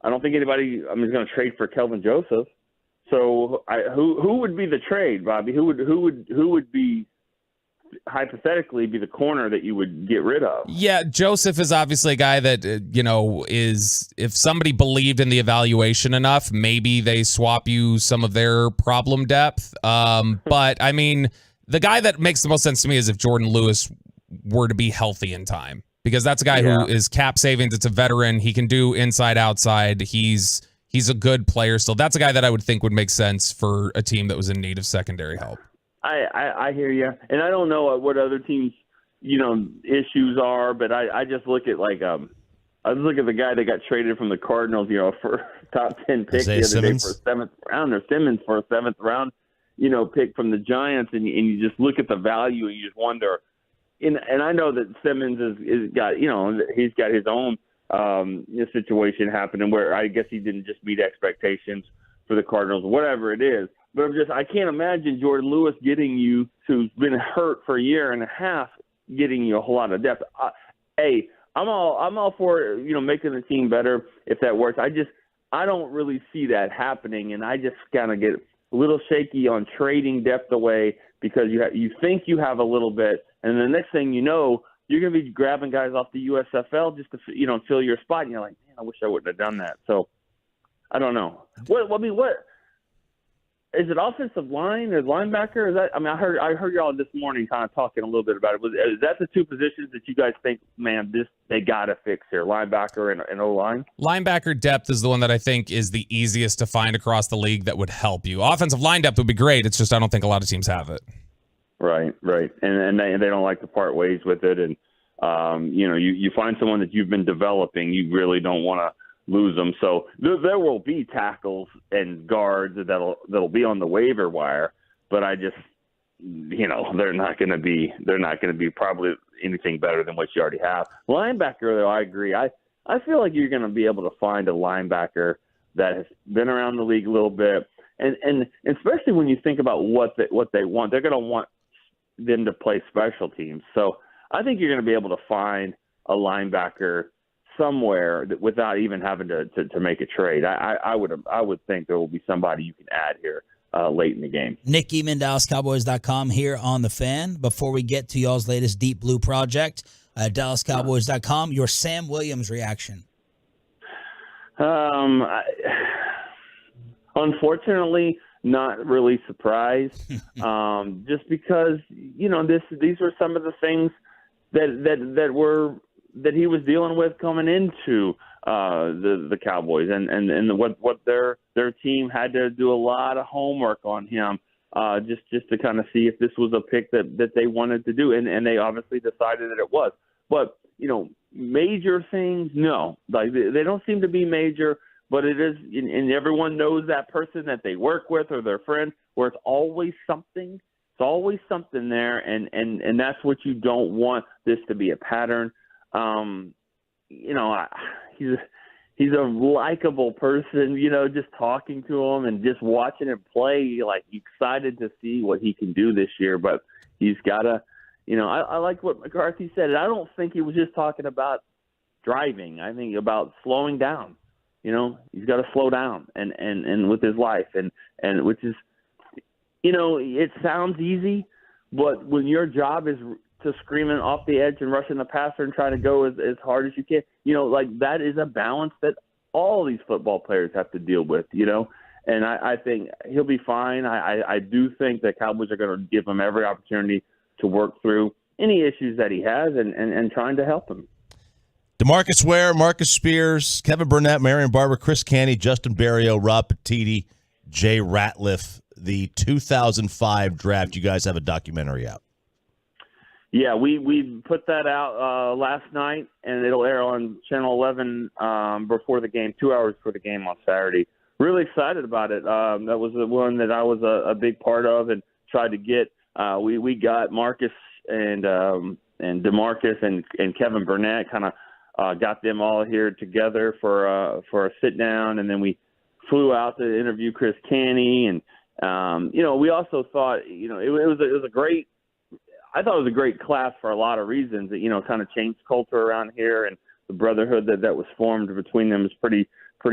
don't think anybody is going to trade for Kelvin Joseph. So who would be the trade, Bobby? Who would be hypothetically be the corner that you would get rid of? Yeah, Joseph is obviously a guy that, is, if somebody believed in the evaluation enough, maybe they swap you some of their problem depth. But I mean, the guy that makes the most sense to me is if Jordan Lewis were to be healthy in time, because that's a guy who is cap savings. It's a veteran. He can do inside, outside. He's a good player. So that's a guy that I would think would make sense for a team that was in need of secondary help. I hear you, and I don't know what other teams, issues are, but I just look at I look at the guy that got traded from the Cardinals, for top 10 pick the other day for a 7th round, or Simmons for a 7th round, pick from the Giants, and you just look at the value and you just wonder. And I know that Simmons is got he's got his own situation happening where I guess he didn't just meet expectations for the Cardinals, whatever it is. But I can't imagine Jordan Lewis getting you, who's been hurt for a year and a half, getting you a whole lot of depth. I'm all for making the team better if that works. I don't really see that happening, and I just kind of get a little shaky on trading depth away because you think you have a little bit, and the next thing you know, you're going to be grabbing guys off the USFL just to fill your spot, and you're like, man, I wish I wouldn't have done that. So I don't know. is it offensive line or linebacker? Is that? I mean, I heard y'all this morning kind of talking a little bit about it. Is that the two positions that you guys think, man, they gotta fix here, linebacker and O-line? Linebacker depth is the one that I think is the easiest to find across the league that would help you. Offensive line depth would be great. It's just I don't think a lot of teams have it. Right, and they don't like to part ways with it, and you find someone that you've been developing, you really don't want to lose them. So there will be tackles and guards that'll be on the waiver wire, but I just, they're not going to be probably anything better than what you already have. Linebacker, though, I agree. I feel like you're going to be able to find a linebacker that has been around the league a little bit, and especially when you think about what they want, they're going to want them to play special teams. So I think you're going to be able to find a linebacker somewhere without even having to make a trade. I would think there will be somebody you can add here late in the game. Nick Eatman, DallasCowboys.com here on The Fan. Before we get to y'all's latest Deep Blue project, DallasCowboys.com, your Sam Williams reaction. Unfortunately, not really surprised, just because these were some of the things that he was dealing with coming into the Cowboys, and what their team had to do a lot of homework on him, just to kind of see if this was a pick that they wanted to do, and they obviously decided that it was. But major things, no, like they don't seem to be major. But it is, and everyone knows that person that they work with or their friend, where it's always something. It's always something there, and that's what you don't want this to be a pattern. He's a likable person, just talking to him and just watching him play, like excited to see what he can do this year. But he's got to, I like what McCarthy said. And I don't think he was just talking about driving. I think about slowing down. He's got to slow down and with his life and which is, it sounds easy, but when your job is to screaming off the edge and rushing the passer and trying to go as hard as you can, that is a balance that all these football players have to deal with, and I think he'll be fine. I do think that Cowboys are going to give him every opportunity to work through any issues that he has and trying to help him. DeMarcus Ware, Marcus Spears, Kevin Burnett, Marion Barber, Chris Canty, Justin Barrio, Rob Petiti, Jay Ratliff, the 2005 draft. You guys have a documentary out. Yeah, we put that out last night, and it'll air on Channel 11 before the game, 2 hours before the game on Saturday. Really excited about it. That was the one that I was a big part of and tried to get. We got Marcus and DeMarcus and Kevin Burnett, kind of got them all here together for a sit down, and then we flew out to interview Chris Canty, and we also thought it was a great. I thought it was a great class for a lot of reasons. That kind of changed culture around here, and the brotherhood that was formed between them is pretty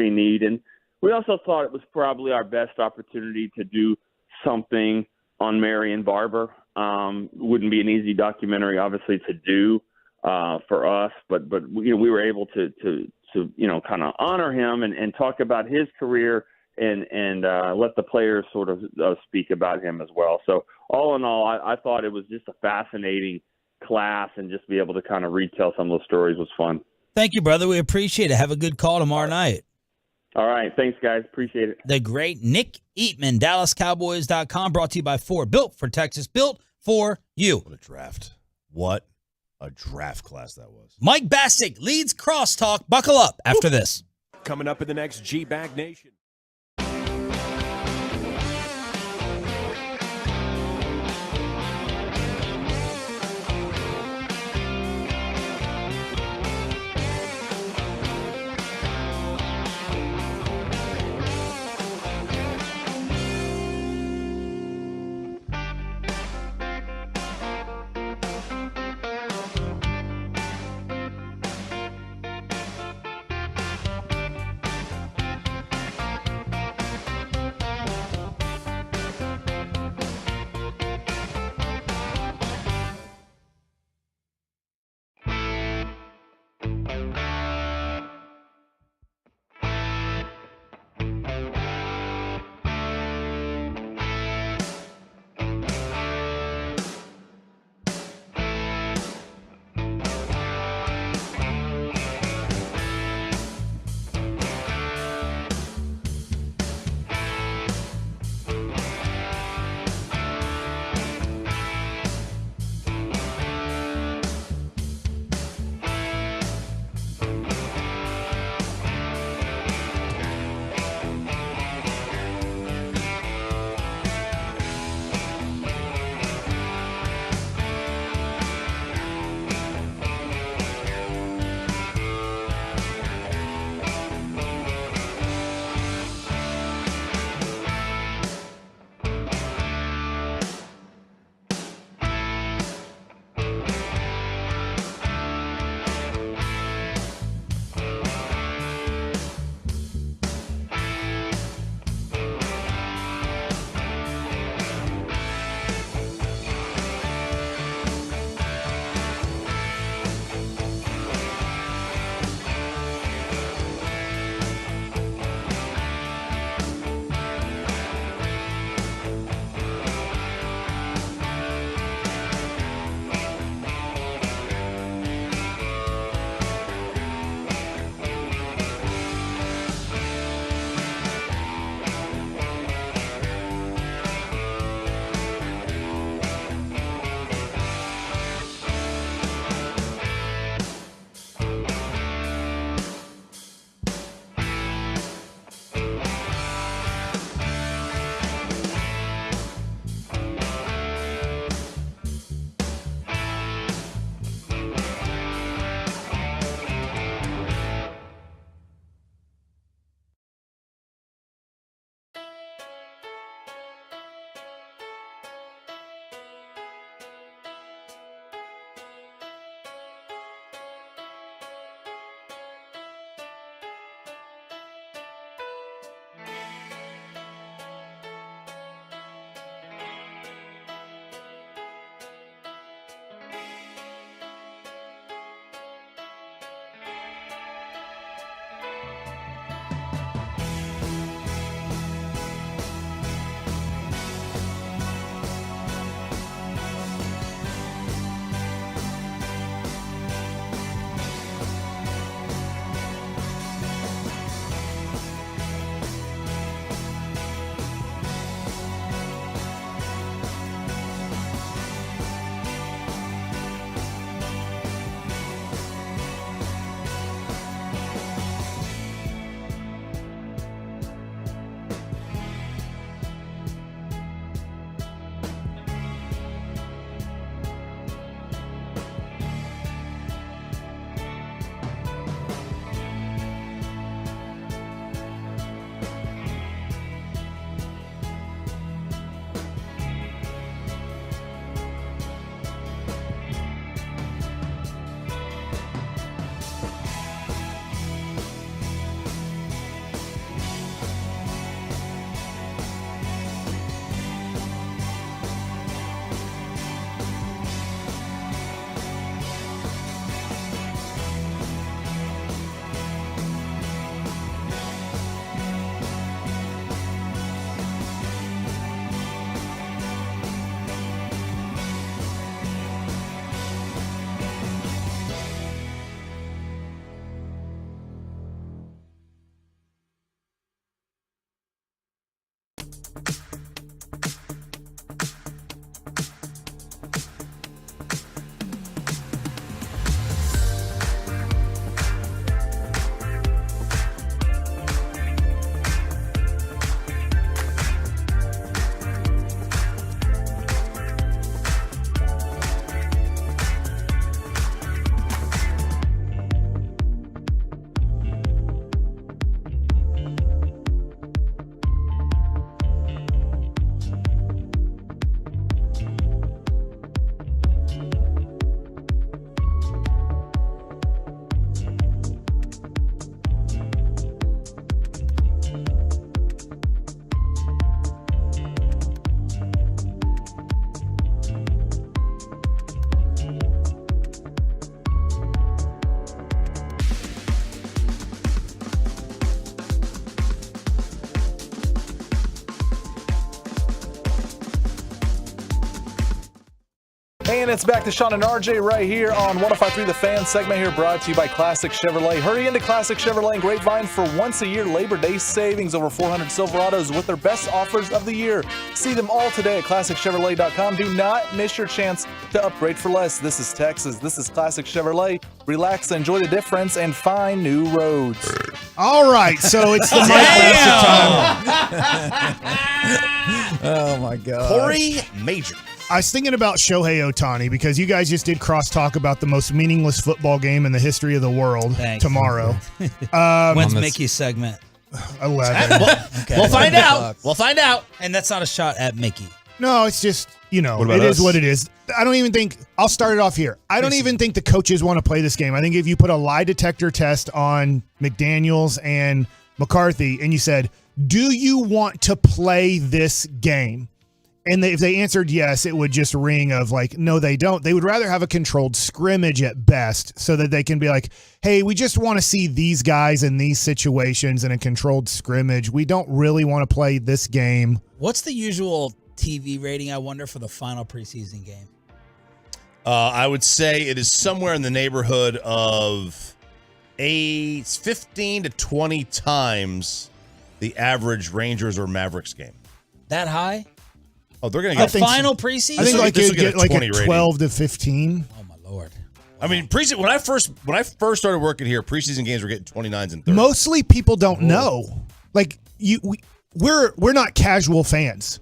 neat. And we also thought it was probably our best opportunity to do something on Marion Barber. Wouldn't be an easy documentary, obviously, to do for us, but we were able to kind of honor him and talk about his career and let the players sort of speak about him as well. So all in all, I thought it was just a fascinating class, and just be able to kind of retell some of those stories was fun. Thank you, brother. We appreciate it. Have a good call tomorrow night. All right. Thanks, guys. Appreciate it. The great Nick Eatman, DallasCowboys.com, brought to you by Ford. Built for Texas. Built for you. What a draft. What a draft class that was. Mike Bassick leads Crosstalk. Buckle up after this. Coming up in the next G-Bag Nation. And it's back to Sean and RJ right here on 105.3 The Fan. Segment here brought to you by Classic Chevrolet. Hurry into Classic Chevrolet and Grapevine for once a year Labor Day savings. Over 400 Silverados with their best offers of the year. See them all today at ClassicChevrolet.com. Do not miss your chance to upgrade for less. This is Texas. This is Classic Chevrolet. Relax, enjoy the difference, and find new roads. All right, so it's the Mike time. Oh, my God. Corey Major. I was thinking about Shohei Ohtani because you guys just did crosstalk about the most meaningless football game in the history of the world tomorrow. When's Mickey's segment? 11. Okay. We'll find out. We'll find out. And that's not a shot at Mickey. No, it's just, What about it is us? what it is. I don't even think, I'll start it off here. I don't even think the coaches want to play this game. I think if you put a lie detector test on McDaniels and McCarthy and you said, do you want to play this game? And if they answered yes, it would just ring of like, no, they don't. They would rather have a controlled scrimmage at best so that they can be like, hey, we just want to see these guys in these situations in a controlled scrimmage. We don't really want to play this game. What's the usual TV rating, I wonder, for the final preseason game? I would say it is somewhere in the neighborhood of 15 to 20 times the average Rangers or Mavericks game. That high? Oh, they're going to The get final preseason? I think like this it will get get a like 20 a rating. 12 to 15. Oh, my Lord. I mean, when I first started working here, preseason games were getting 29s and 30s. Mostly people don't know. Like we're not casual fans.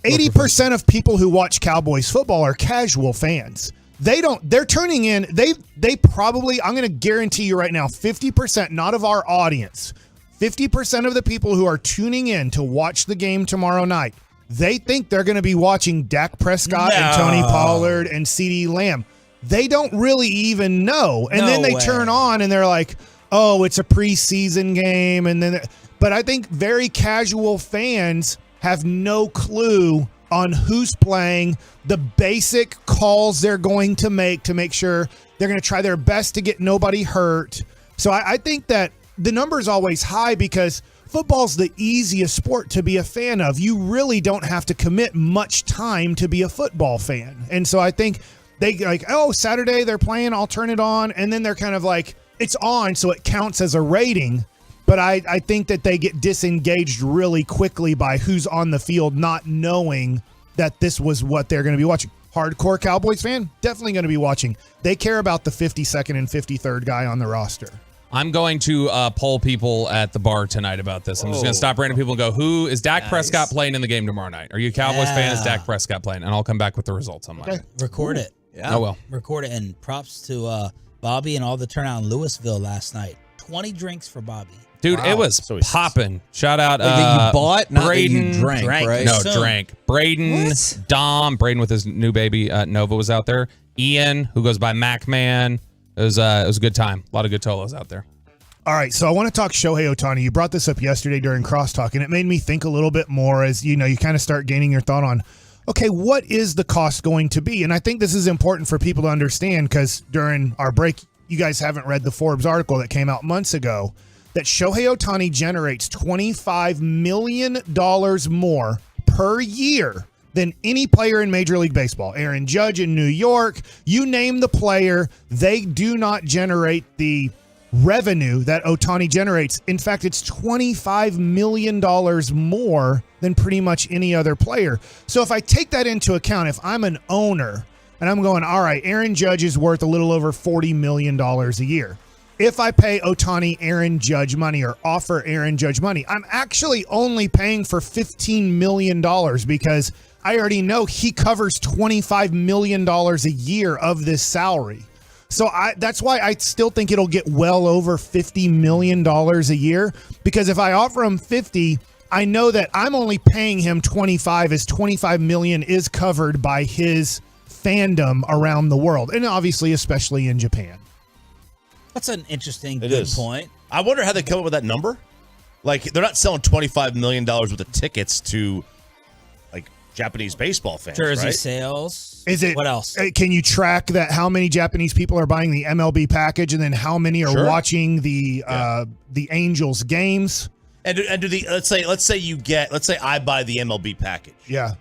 80% of people who watch Cowboys football are casual fans. They're turning in, they probably, I'm going to guarantee you right now, 50%, not of our audience, 50% of the people who are tuning in to watch the game tomorrow night, they think they're going to be watching Dak Prescott and Tony Pollard and CeeDee Lamb. They don't really even know. And then they turn on and they're like, oh, it's a preseason game. But I think very casual fans have no clue on who's playing, the basic calls they're going to make sure they're going to try their best to get nobody hurt. So I think that the number is always high because football's the easiest sport to be a fan of. You really don't have to commit much time to be a football fan. And so I think they like, oh, Saturday they're playing, I'll turn it on. And then they're kind of like, it's on, so it counts as a rating. But I think that they get disengaged really quickly by who's on the field, not knowing that this was what they're going to be watching. Hardcore Cowboys fan, definitely going to be watching. They care about the 52nd and 53rd guy on the roster. I'm going to poll people at the bar tonight about this. I'm just going to stop random people and go, who is Dak Prescott playing in the game tomorrow night? Are you a Cowboys fan? Is Dak Prescott playing? And I'll come back with the results on Monday. Record it. Yeah. I will. Record it. And props to Bobby and all the turnout in Louisville last night. 20 drinks for Bobby. Dude, it was popping. Shout out that you bought, not Braden. that you drank, right? No, drank. Braden, Dom, Braden with his new baby, Nova was out there. Ian, who goes by Mac Man. It was a good time. A lot of good Tolos out there. All right, so I want to talk Shohei Ohtani. You brought this up yesterday during Crosstalk, and it made me think a little bit more as, you kind of start gaining your thought on, okay, what is the cost going to be? And I think this is important for people to understand because during our break, you guys haven't read the Forbes article that came out months ago that Shohei Ohtani generates $25 million more per year than any player in Major League Baseball. Aaron Judge in New York, you name the player, they do not generate the revenue that Ohtani generates. In fact, it's $25 million more than pretty much any other player. So if I take that into account, if I'm an owner and I'm going, all right, Aaron Judge is worth a little over $40 million a year. If I pay Ohtani Aaron Judge money or offer Aaron Judge money, I'm actually only paying for $15 million because I already know he covers $25 million a year of this salary. So that's why I still think it'll get well over $50 million a year, because if I offer him 50, I know that I'm only paying him 25 as $25 million is covered by his fandom around the world. And obviously, especially in Japan. That's an interesting good point. I wonder how they come up with that number. Like, they're not selling $25 million worth of tickets to, like, Japanese baseball fans, Jersey right? sales. Is it? What else? Can you track that? How many Japanese people are buying the MLB package, and then how many are watching the Angels games? And do the let's say I buy the MLB package. Yeah.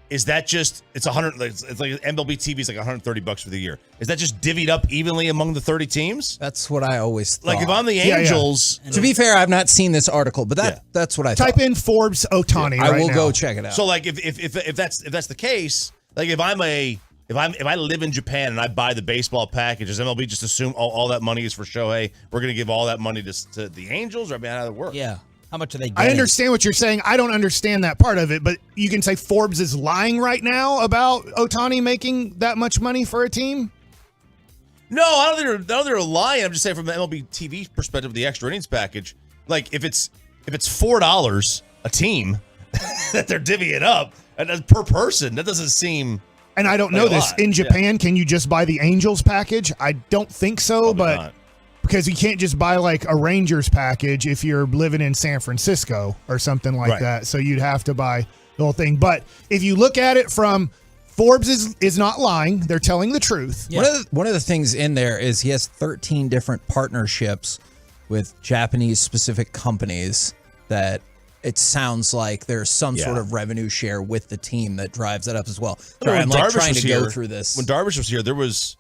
is that just it's it's like MLB TV is like $130 for the year. Is that just divvied up evenly among the 30 teams? That's what I always thought. Like if I'm the Angels, To be fair, I've not seen this article, but that's what I Type thought. in Forbes Ohtani. I right will now. go check it out. So like if that's the case, like if I live in Japan and I buy the baseball package, does MLB just assume all that money is for Shohei? We're going to give all that money to the Angels, or I mean, how does it work? Yeah. How much are they getting? I understand what you're saying. I don't understand that part of it, but you can say Forbes is lying right now about Ohtani making that much money for a team? No, I don't think they're lying. I'm just saying from the MLB TV perspective, the extra innings package, like if it's $4 a team that they're divvying up per person, that doesn't seem. And I don't like know a this. lot. In Japan, can you just buy the Angels package? I don't think so, Probably but not. because you can't just buy like a Rangers package if you're living in San Francisco or something like Right. that. So you'd have to buy the whole thing. But if you look at it from Forbes is not lying. They're telling the truth. Yeah. One of the things in there is he has 13 different partnerships with Japanese specific companies that it sounds like there's some sort of revenue share with the team that drives that up as well. Sorry, I'm like trying to go through this. When Darvish was here, there was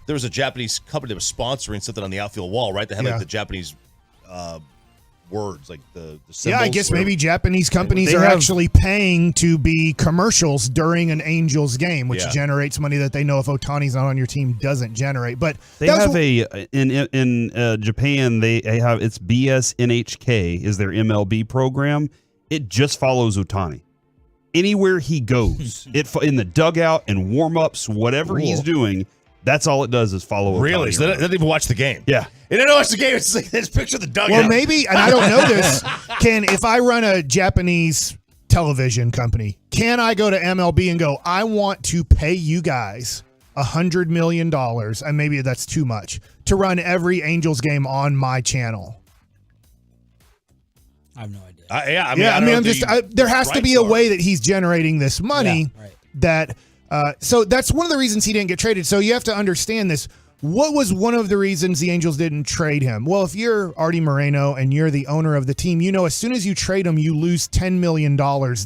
a Japanese company that was sponsoring something on the outfield wall, right? They had like the Japanese words, like the symbols. Yeah, I guess maybe Japanese companies are actually paying to be commercials during an Angels game, which generates money that they know if Ohtani's not on your team doesn't generate. But they have in Japan they have it's BSNHK is their MLB program. It just follows Ohtani. Anywhere he goes, in the dugout and warm-ups, whatever he's doing, that's all it does is follow Ohtani. Really? So they don't even watch the game. Yeah. They don't watch the game. It's like they just picture the dugout. Well, maybe, and I don't know this, if I run a Japanese television company, can I go to MLB and go, I want to pay you guys $100 million, and maybe that's too much, to run every Angels game on my channel? I have no idea. There has to be a way that he's generating this money that, so that's one of the reasons he didn't get traded. So you have to understand this. What was one of the reasons the Angels didn't trade him? Well, if you're Artie Moreno and you're the owner of the team, you know as soon as you trade him, you lose $10 million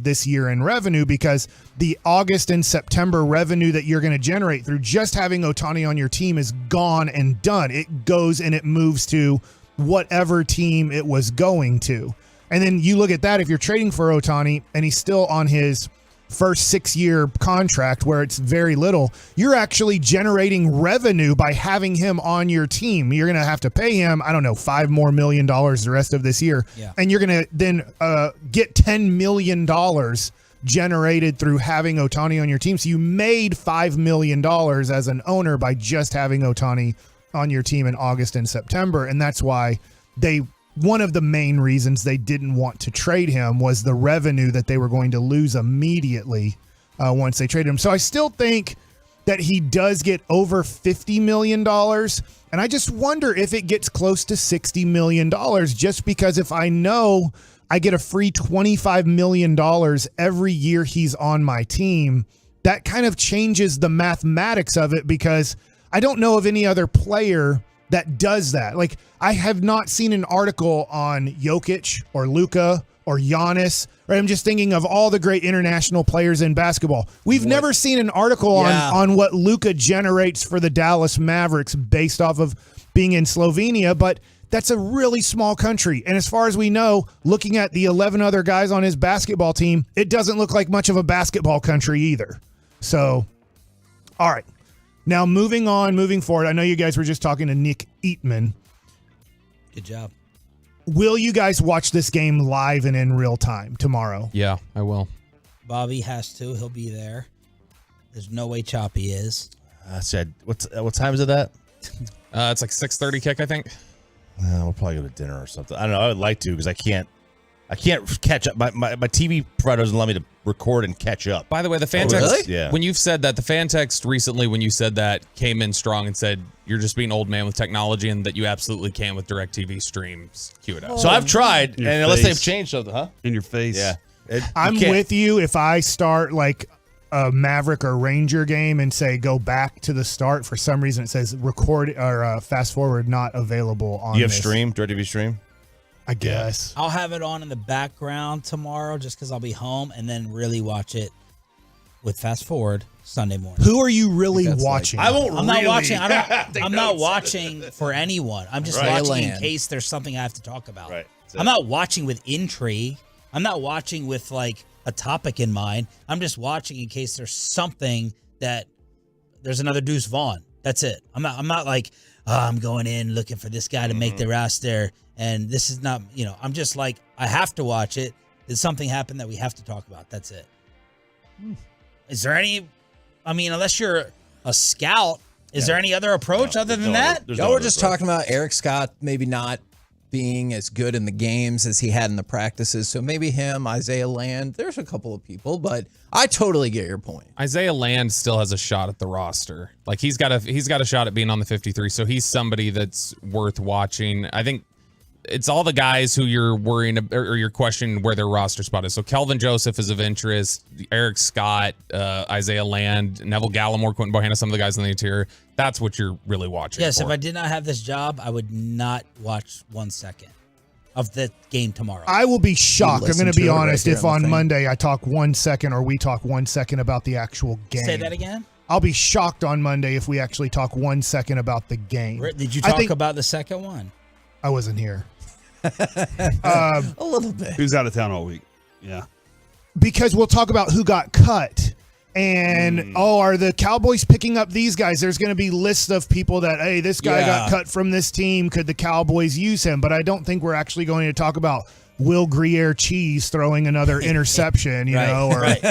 this year in revenue because the August and September revenue that you're going to generate through just having Ohtani on your team is gone and done. It goes and it moves to whatever team it was going to. And then you look at that, if you're trading for Ohtani and he's still on his first 6-year contract where it's very little, you're actually generating revenue by having him on your team. You're going to have to pay him, I don't know, $5 more million the rest of this year. Yeah. And you're going to then get $10 million generated through having Ohtani on your team. So you made $5 million as an owner by just having Ohtani on your team in August and September. And that's why one of the main reasons they didn't want to trade him was the revenue that they were going to lose immediately once they traded him. So I still think that he does get over $50 million. And I just wonder if it gets close to $60 million, just because if I know I get a free $25 million every year he's on my team, that kind of changes the mathematics of it, because I don't know of any other player that does that. Like, I have not seen an article on Jokic or Luka or Giannis. Right? I'm just thinking of all the great international players in basketball. We've never seen an article on what Luka generates for the Dallas Mavericks based off of being in Slovenia, but that's a really small country. And as far as we know, looking at the 11 other guys on his basketball team, it doesn't look like much of a basketball country either. So, all right. Now, moving forward, I know you guys were just talking to Nick Eatman. Good job. Will you guys watch this game live and in real time tomorrow? Yeah, I will. Bobby has to. He'll be there. There's no way Choppy is. I said, what time is it at? It's like 6:30 kick, I think. We'll probably go to dinner or something. I don't know. I would like to, because I can't catch up. My TV provider doesn't allow me to record and catch up. By the way, the fan text, Yeah. when you've said that, the fan text recently, when you said that, came in strong and said you're just being old man with technology and that you absolutely can with DirecTV streams. Cue it up. So I've tried, and unless they've changed something, In your face. Yeah. I'm with you if I start like a Maverick or Ranger game and say go back to the start. For some reason, it says record or fast forward not available on. You have this. DirecTV stream? I guess. I'll have it on in the background tomorrow just because I'll be home, and then really watch it with fast forward Sunday morning. Who are you really watching? I won't. I'm really not watching. take I'm not notes. watching for anyone. I'm just Right. watching in case there's something I have to talk about. Right. I'm not watching with intrigue. I'm not watching with like a topic in mind. I'm just watching in case there's something that there's another Deuce Vaughn. That's it. I'm not like I'm going in looking for this guy to make the roster. And this is not. I'm just like I have to watch it. Did something happen that we have to talk about? That's it. Is there any? I mean, unless you're a scout, is there any other approach other than that? Y'all were just talking about Eric Scott maybe not being as good in the games as he had in the practices. So maybe him, Isaiah Land. There's a couple of people, but I totally get your point. Isaiah Land still has a shot at the roster. Like he's got a shot at being on the 53. So he's somebody that's worth watching. I think it's all the guys who you're worrying or you're questioning where their roster spot is. So Kelvin Joseph is of interest. Eric Scott, Isaiah Land, Neville Gallimore, Quentin Bohanna, some of the guys on the interior. That's what you're really watching. Yes, for. if I did not have this job, I would not watch 1 second of the game tomorrow. I will be shocked. I'm going to be honest if on thing. Monday I talk 1 second or we talk 1 second about the actual game. Say that again? I'll be shocked on Monday if we actually talk 1 second about the game. Did you talk about the second one? I wasn't here. A little bit. Who's out of town all week? Yeah. Because we'll talk about who got cut. And, are the Cowboys picking up these guys? There's going to be lists of people that, hey, this guy got cut from this team. Could the Cowboys use him? But I don't think we're actually going to talk about Will Gruyere Cheese throwing another interception, know, or like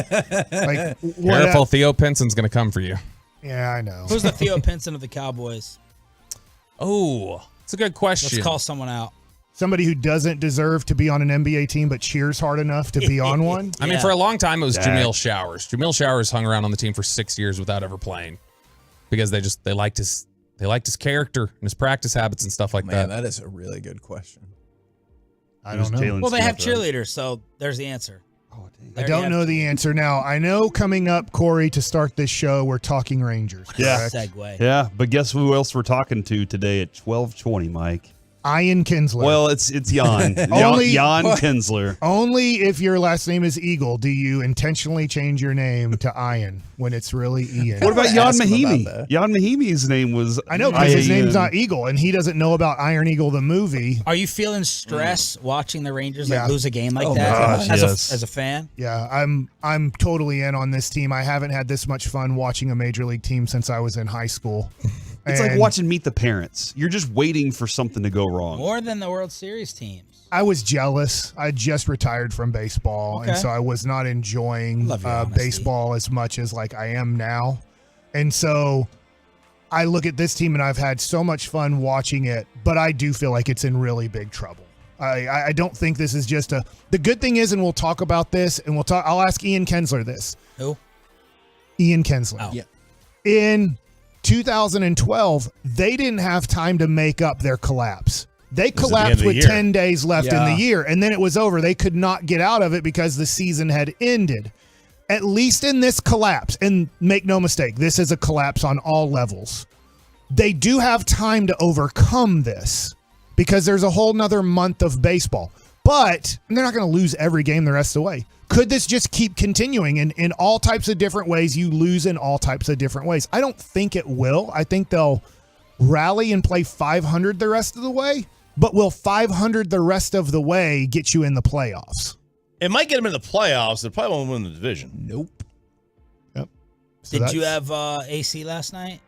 Careful, Theo Pinson's going to come for you. Yeah, I know. Who's the Theo Pinson of the Cowboys? Oh, it's a good question. Let's call someone out. Somebody who doesn't deserve to be on an NBA team but cheers hard enough to be on one? I mean, for a long time, it was Jamil Showers. Jamil Showers hung around on the team for 6 years without ever playing because they liked his character and his practice habits and stuff like that. That is a really good question. I don't know. Well, they have cheerleaders, so there's the answer. I don't know the answer. Now, I know coming up, Corey, to start this show, we're talking Rangers. Yeah. Segue. Yeah, but guess who else we're talking to today at 12:20, Mike? Ian Kinsler. Well, it's Jan. Jan Kinsler. Only if your last name is Eagle do you intentionally change your name to Ian when it's really Ian. What about Jan Mahimi? Jan Mahimi's name was I know because his name's not Eagle, and he doesn't know about Iron Eagle the movie. Are you feeling stress watching the Rangers lose a game like Oh, that my gosh, as a fan? Yeah, I'm totally in on this team. I haven't had this much fun watching a major league team since I was in high school. It's like watching Meet the Parents. You're just waiting for something to go wrong. More than the World Series teams. I was jealous. I just retired from baseball, and so I was not enjoying baseball as much as like I am now. And so I look at this team, and I've had so much fun watching it, but I do feel like it's in really big trouble. I don't think this is just the good thing is, and we'll talk about this, and I'll ask Ian Kinsler this. Who? Ian Kinsler. Oh. Yeah. In 2012, they didn't have time to make up their collapse. They collapsed with 10 days left in the year, and then it was over. They could not get out of it because the season had ended. At least in this collapse, and make no mistake, this is a collapse on all levels. They do have time to overcome this because there's a whole nother month of baseball. But they're not going to lose every game the rest of the way. Could this just keep continuing in all types of different ways? You lose in all types of different ways. I don't think it will. I think they'll rally and play 500 the rest of the way. But will 500 the rest of the way get you in the playoffs? It might get them in the playoffs. They probably won't win the division. Nope. Yep. So Did you have AC last night?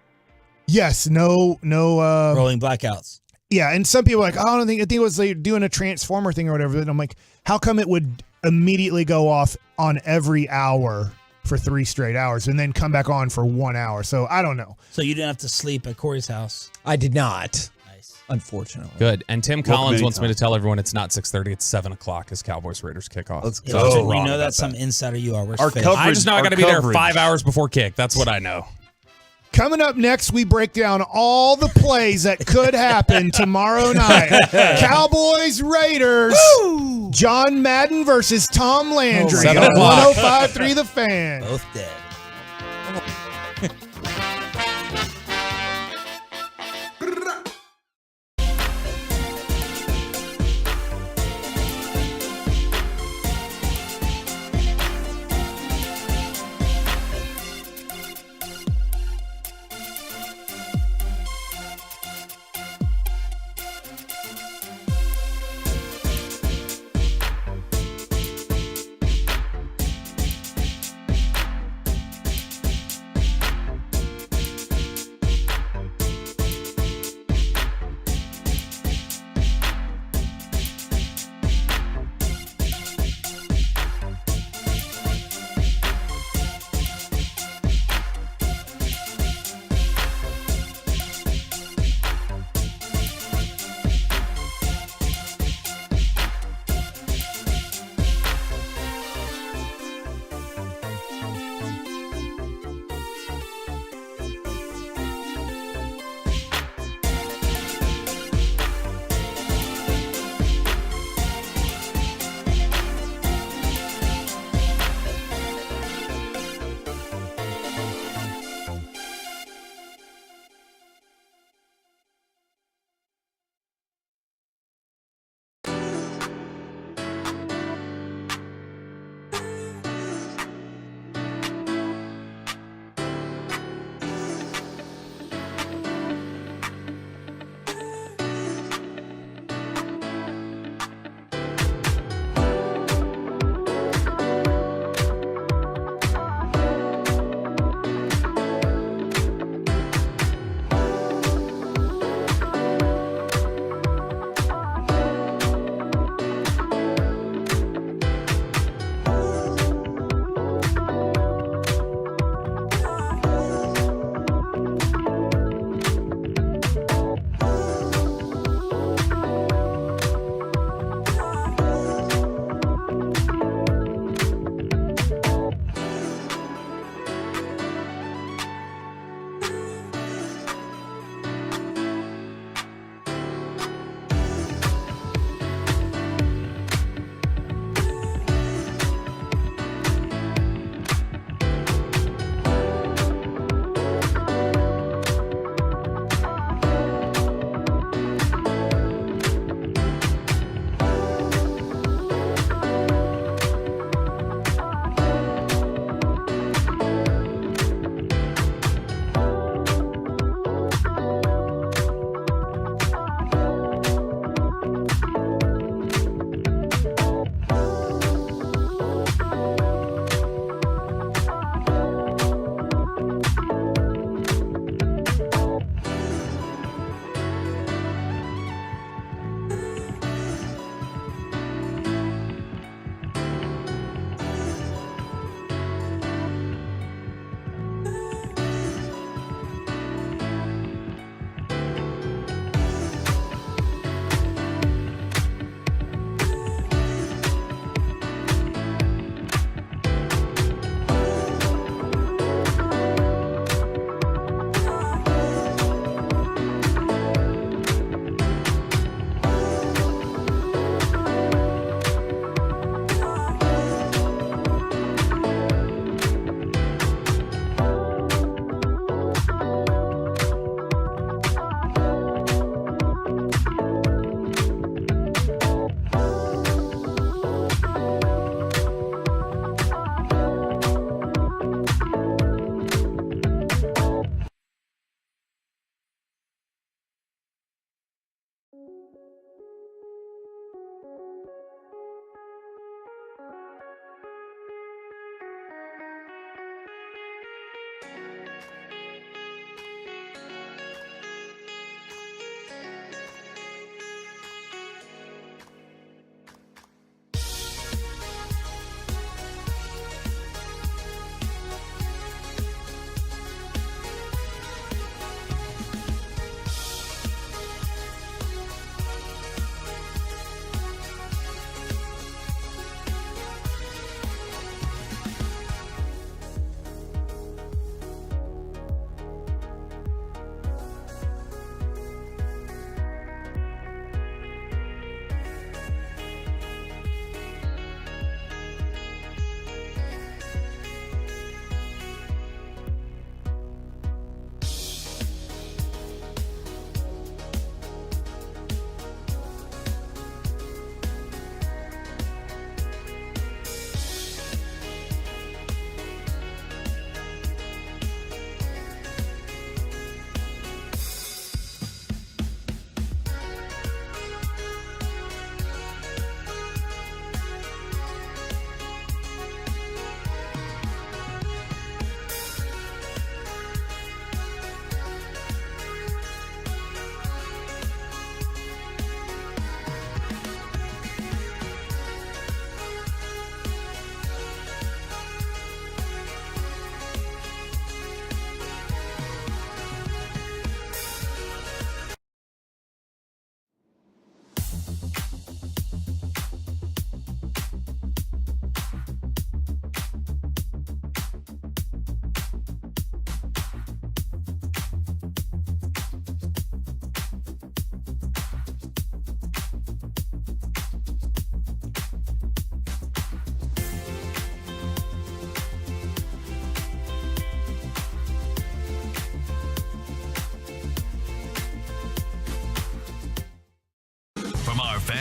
Yes. No. Rolling blackouts. Yeah, and some people are like, oh, I think it was like doing a transformer thing or whatever. And I'm like, how come it would immediately go off on every hour for 3 straight hours and then come back on for 1 hour? So I don't know. So you didn't have to sleep at Corey's house? I did not. Nice. Unfortunately. Good. And Tim Collins wants me to tell everyone it's not 6:30, it's 7 o'clock as Cowboys Raiders kickoff. Let's Yeah, go. we know that's some insider you are. Where's Our Fitz? coverage- I just know I got to be there 5 hours before kick. That's what I know. Coming up next, we break down all the plays that could happen tomorrow night. Cowboys, Raiders, John Madden versus Tom Landry 7 on o'clock. 105.3 The Fan. Both dead.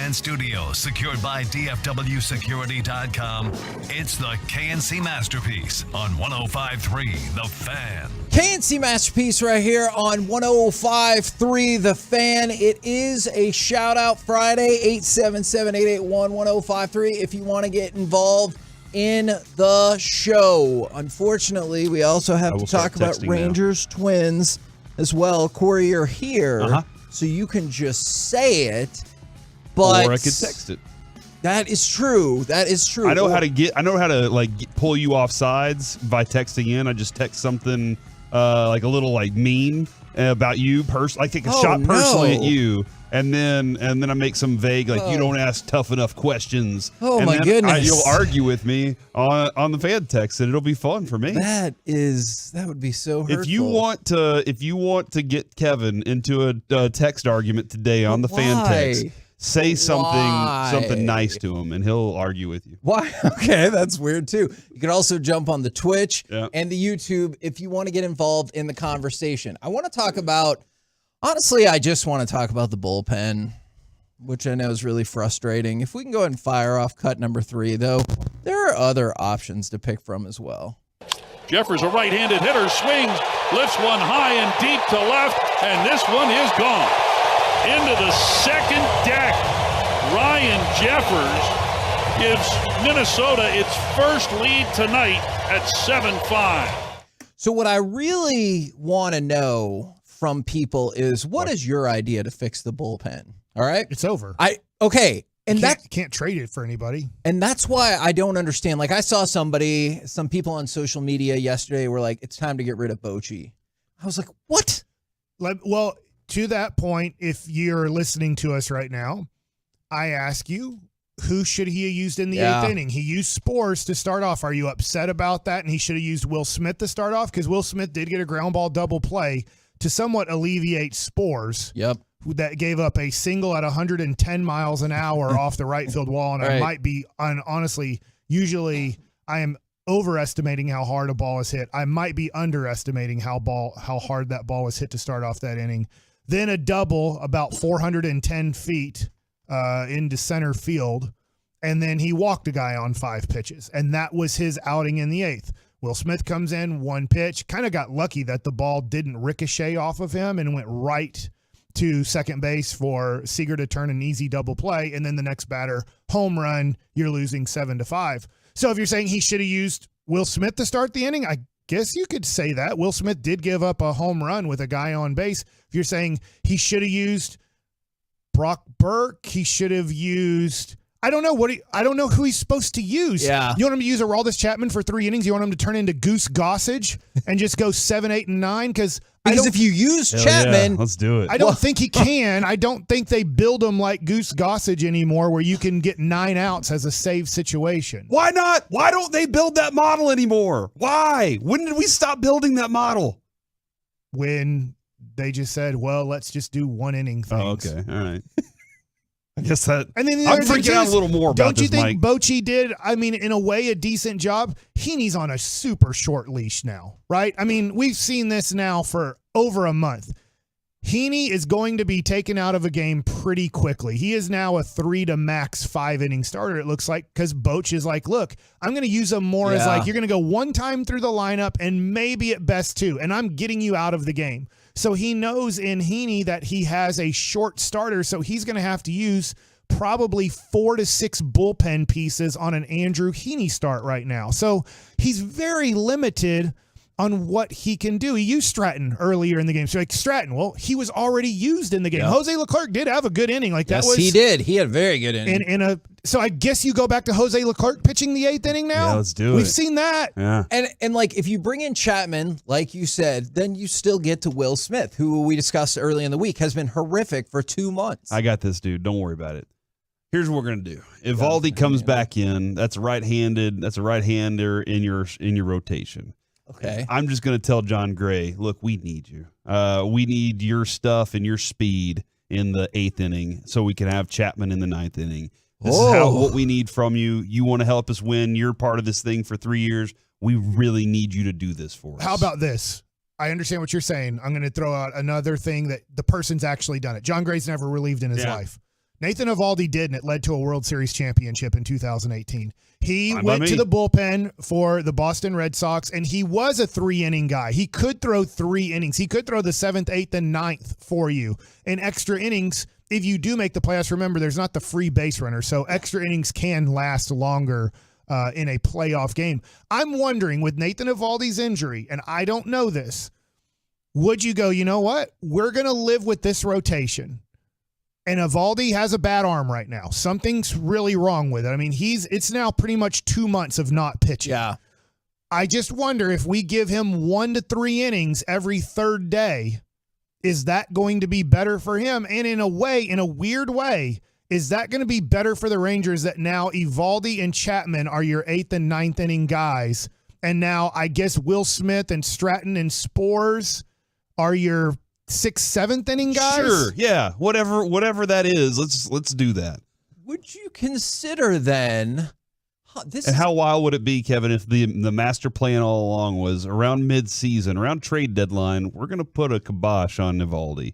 Fan Studio, secured by DFWsecurity.com. It's the KNC Masterpiece on 105.3 The Fan. KNC Masterpiece right here on 105.3 The Fan. It is a shout-out Friday, 877-881-1053 if you want to get involved in the show. Unfortunately, we also have to talk about Rangers Twins as well. Corey, you're here, so you can just say it. But or I could text it. That is true. That is true. I know how to pull you off sides by texting in. I just text something like a little mean about you, like take a shot personally at you, and then I make some vague you don't ask tough enough questions. Oh, and my goodness! You'll argue with me on the fan text, and it'll be fun for me. That would be so hurtful. If you want to get Kevin into a text argument today on the fan text, say something nice to him, and he'll argue with you. Why? Okay, that's weird too. You can also jump on the Twitch and the YouTube if you want to get involved in the conversation. I want to talk about, honestly, I just want to talk about the bullpen, which I know is really frustrating. If we can go ahead and fire off cut number 3, though, there are other options to pick from as well. Jeffers, a right-handed hitter, swings, lifts one high and deep to left, and this one is gone. Into the second deck, Ryan Jeffers gives Minnesota its first lead tonight at 7-5. So what I really want to know from people is, what is your idea to fix the bullpen? All right? It's over. Okay. And you can't trade it for anybody. And that's why I don't understand. Like, I saw some people on social media yesterday were like, it's time to get rid of Bochy. I was like, what? Well, to that point, if you're listening to us right now, I ask you, who should he have used in the 8th inning? He used Spores to start off. Are you upset about that? And he should have used Will Smith to start off, because Will Smith did get a ground ball double play to somewhat alleviate Spores. Yep. That gave up a single at 110 miles an hour off the right field wall. And I might be, honestly, usually I am overestimating how hard a ball is hit. I might be underestimating how hard that ball was hit to start off that inning. Then a double about 410 feet into center field, and then he walked a guy on 5 pitches, and that was his outing in the 8th. Will Smith comes in, 1 pitch, kind of got lucky that the ball didn't ricochet off of him and went right to second base for Seager to turn an easy double play, and then the next batter, home run, you're losing 7-5. So if you're saying he should have used Will Smith to start the inning, I guess you could say that. Will Smith did give up a home run with a guy on base. If you're saying he should have used Brock Burke, he should have used, I don't know who he's supposed to use. Yeah. You want him to use Aroldis Chapman for 3 innings? You want him to turn into Goose Gossage and just go 7, 8, and 9? Because if you use Chapman, let's do it. I don't think he can. I don't think they build him like Goose Gossage anymore, where you can get 9 outs as a save situation. Why not? Why don't they build that model anymore? Why? When did we stop building that model? When they just said, well, let's just do 1 inning things. Oh, okay. All right. I guess that. And then I'm freaking out a little more about this, Don't you Mike. think Bochy did, in a way, a decent job? Heaney's on a super short leash now, right? I mean, we've seen this now for over a month. Heaney is going to be taken out of a game pretty quickly. He is now a 3 to max 5 inning starter, it looks like, because Boch is like, look, I'm going to use him more as you're going to go 1 time through the lineup and maybe at best 2, and I'm getting you out of the game. So he knows in Heaney that he has a short starter, so he's going to have to use probably 4 to 6 bullpen pieces on an Andrew Heaney start right now. So he's very limited on what he can do. He used Stratton earlier in the game. So Stratton, well, he was already used in the game. Yep. Jose Leclerc did have a good inning. He did. He had a very good inning. So I guess you go back to Jose Leclerc pitching the 8th inning now. Yeah, let's do it. We've seen that. Yeah. And if you bring in Chapman, like you said, then you still get to Will Smith, who we discussed early in the week has been horrific for 2 months. I got this, dude. Don't worry about it. Here's what we're gonna do. If Valdi comes back in, that's a right-hander in your rotation. Okay. I'm just going to tell John Gray, look, we need you. We need your stuff and your speed in the 8th inning so we can have Chapman in the 9th inning. This is what we need from you. You want to help us win. You're part of this thing for 3 years. We really need you to do this for us. How about this? I understand what you're saying. I'm going to throw out another thing that the person's actually done it. John Gray's never relieved in his life. Nathan Eovaldi did, and it led to a World Series championship in 2018. He went to the bullpen for the Boston Red Sox, and he was a 3-inning guy. He could throw 3 innings. He could throw the 7th, 8th, and 9th for you in extra innings. If you do make the playoffs, remember, there's not the free base runner, so extra innings can last longer in a playoff game. I'm wondering, with Nathan Eovaldi's injury, and I don't know this, would you go, you know what? We're going to live with this rotation. And Eovaldi has a bad arm right now. Something's really wrong with it. I mean, it's now pretty much 2 months of not pitching. Yeah. I just wonder if we give him 1 to 3 innings every third day, is that going to be better for him? And in a weird way, is that going to be better for the Rangers that now Eovaldi and Chapman are your 8th and 9th inning guys? And now I guess Will Smith and Stratton and Spores are your 6th, 7th inning guys? Sure, yeah. Whatever that is, let's do that. Would you consider then how wild would it be, Kevin, if the master plan all along was around mid-season, around trade deadline, we're going to put a kibosh on Eovaldi,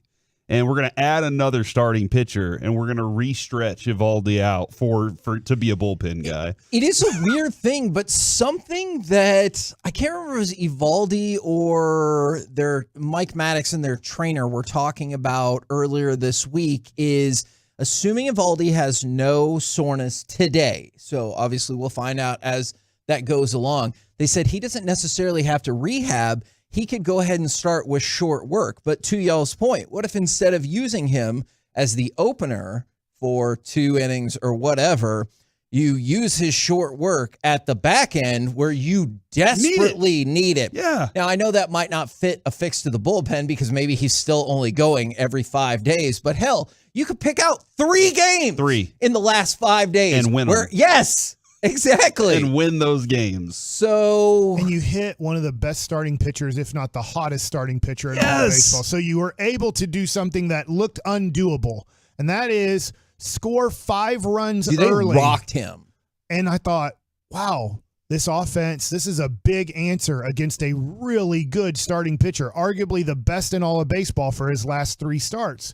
and we're going to add another starting pitcher, and we're going to re-stretch Eovaldi out for to be a bullpen guy. It is a weird thing, but something that I can't remember if it was Eovaldi or their Mike Maddox and their trainer were talking about earlier this week is assuming Eovaldi has no soreness today. So obviously we'll find out as that goes along. They said he doesn't necessarily have to rehab. He could go ahead and start with short work. But to y'all's point, what if instead of using him as the opener for 2 innings or whatever, you use his short work at the back end where you desperately need it? Yeah. Now, I know that might not fit a fix to the bullpen because maybe he's still only going every 5 days. But hell, you could pick out 3 games in the last 5 days. And win them. Yes, exactly. And win those games. So, and you hit one of the best starting pitchers, if not the hottest starting pitcher in all of baseball. So you were able to do something that looked undoable, and that is score 5 runs early. They rocked him. And I thought, wow, this offense, this is a big answer against a really good starting pitcher, arguably the best in all of baseball for his last 3 starts.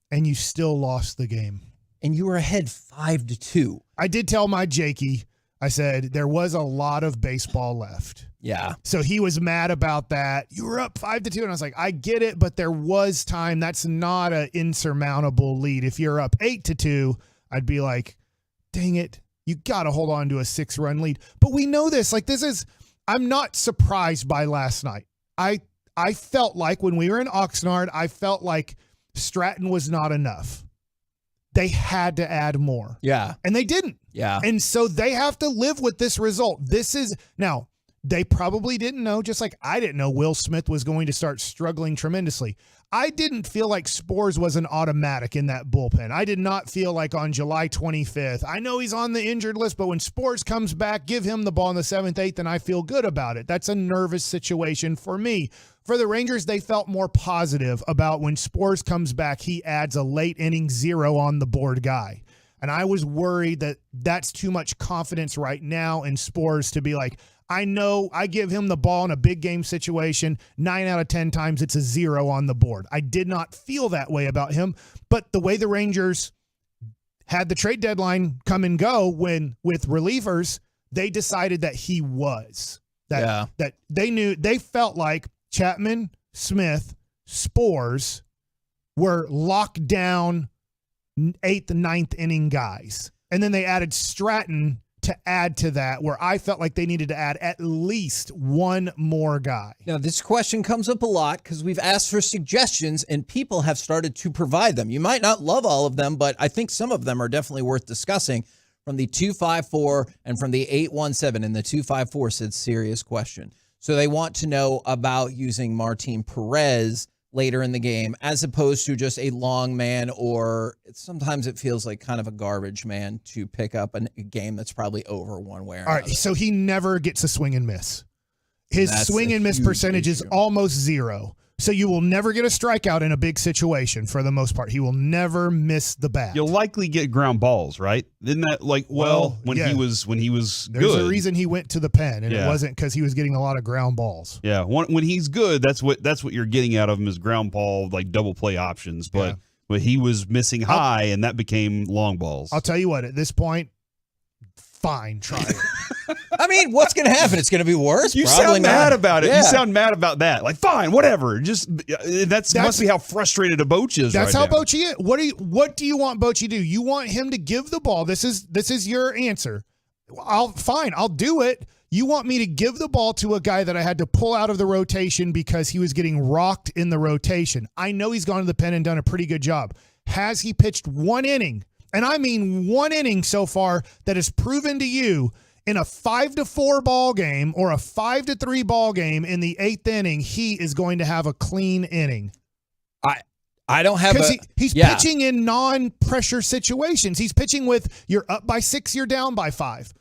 And you still lost the game. And you were ahead 5-2. I did tell my Jakey, I said, there was a lot of baseball left. Yeah. So he was mad about that. You were up 5-2. And I was like, I get it, but there was time. That's not an insurmountable lead. If you're up 8-2, I'd be like, dang it, you got to hold on to a 6-run lead. But we know this. Like, I'm not surprised by last night. I felt like when we were in Oxnard, I felt like Stratton was not enough. They had to add more. Yeah. And they didn't. Yeah. And so they have to live with this result. Now, they probably didn't know, just like I didn't know Will Smith was going to start struggling tremendously. I didn't feel like Spores was an automatic in that bullpen. I did not feel like on July 25th, I know he's on the injured list, but when Spores comes back, give him the ball in the 7th, 8th, and I feel good about it. That's a nervous situation for me. For the Rangers, they felt more positive about when Spores comes back, he adds a late inning 0 on the board guy. And I was worried that that's too much confidence right now in Spores to be like, I know I give him the ball in a big game situation. 9 out of 10 times it's a 0 on the board. I did not feel that way about him. But the way the Rangers had the trade deadline come and go with relievers, they decided that he was. That they felt like Chapman, Smith, Spores were locked down 8th and 9th inning guys. And then they added Stratton to add to that, where I felt like they needed to add at least one more guy. Now, this question comes up a lot because we've asked for suggestions and people have started to provide them. You might not love all of them, but I think some of them are definitely worth discussing. From the 254 and from the 817, and the 254 said serious question. So they want to know about using Martin Perez later in the game as opposed to just a long man, or sometimes it feels like kind of a garbage man to pick up a game that's probably over one way or another. All right, so he never gets a swing and miss. His swing and miss percentage is almost 0. So you will never get a strikeout in a big situation for the most part. He will never miss the bat. You'll likely get ground balls, right? Isn't that like when he was There's good? a reason he went to the pen, and it wasn't because he was getting a lot of ground balls. Yeah, when he's good, that's what you're getting out of him is ground ball, like double play options. But but he was missing high, and that became long balls. I'll tell you what, at this point, fine, try it. I mean, what's going to happen? It's going to be worse. You Probably sound mad not. about it. Yeah. You sound mad about that. Like, fine, whatever. Just that must be how frustrated a Boch is. That's right how now. Bochy is. What do you want Bochy to do? You want him to give the ball. This is your answer. I'll do it. You want me to give the ball to a guy that I had to pull out of the rotation because he was getting rocked in the rotation. I know he's gone to the pen and done a pretty good job. Has he pitched one inning? And I mean one inning so far that has proven to you in a 5-4 ball game or a 5-3 ball game in the 8th inning, he is going to have a clean inning. I don't have he's pitching in non-pressure situations. He's pitching with you're up by 6, you're down by 5.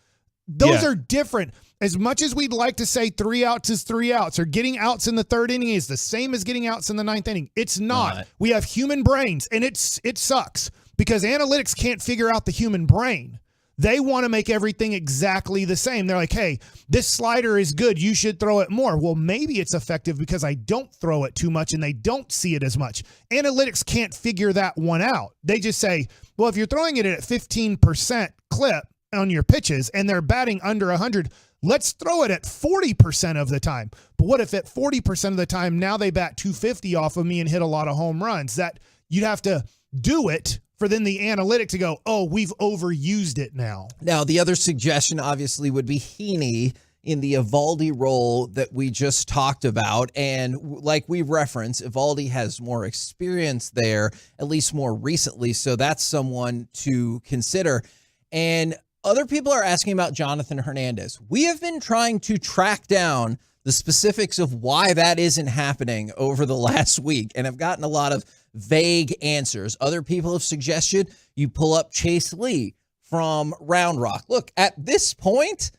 Those are different. As much as we'd like to say 3 outs is 3 outs or getting outs in the 3rd inning is the same as getting outs in the 9th inning, it's not. We have human brains, and it sucks because analytics can't figure out the human brain. They want to make everything exactly the same. They're like, hey, this slider is good. You should throw it more. Well, maybe it's effective because I don't throw it too much and they don't see it as much. Analytics can't figure that one out. They just say, well, if you're throwing it at 15% clip on your pitches and they're batting under 100, let's throw it at 40% of the time. But what if at 40% of the time now they bat 250 off of me and hit a lot of home runs? That you'd have to do it for then the analytic to go, oh, we've overused it now. Now, the other suggestion obviously would be Heaney in the Evaldi role that we just talked about. And like we referenced, Evaldi has more experience there, at least more recently. So that's someone to consider. And other people are asking about Jonathan Hernandez. We have been trying to track down the specifics of why that isn't happening over the last week and have gotten a lot of vague answers. Other people have suggested you pull up Chase Lee from Round Rock. Look, at this point,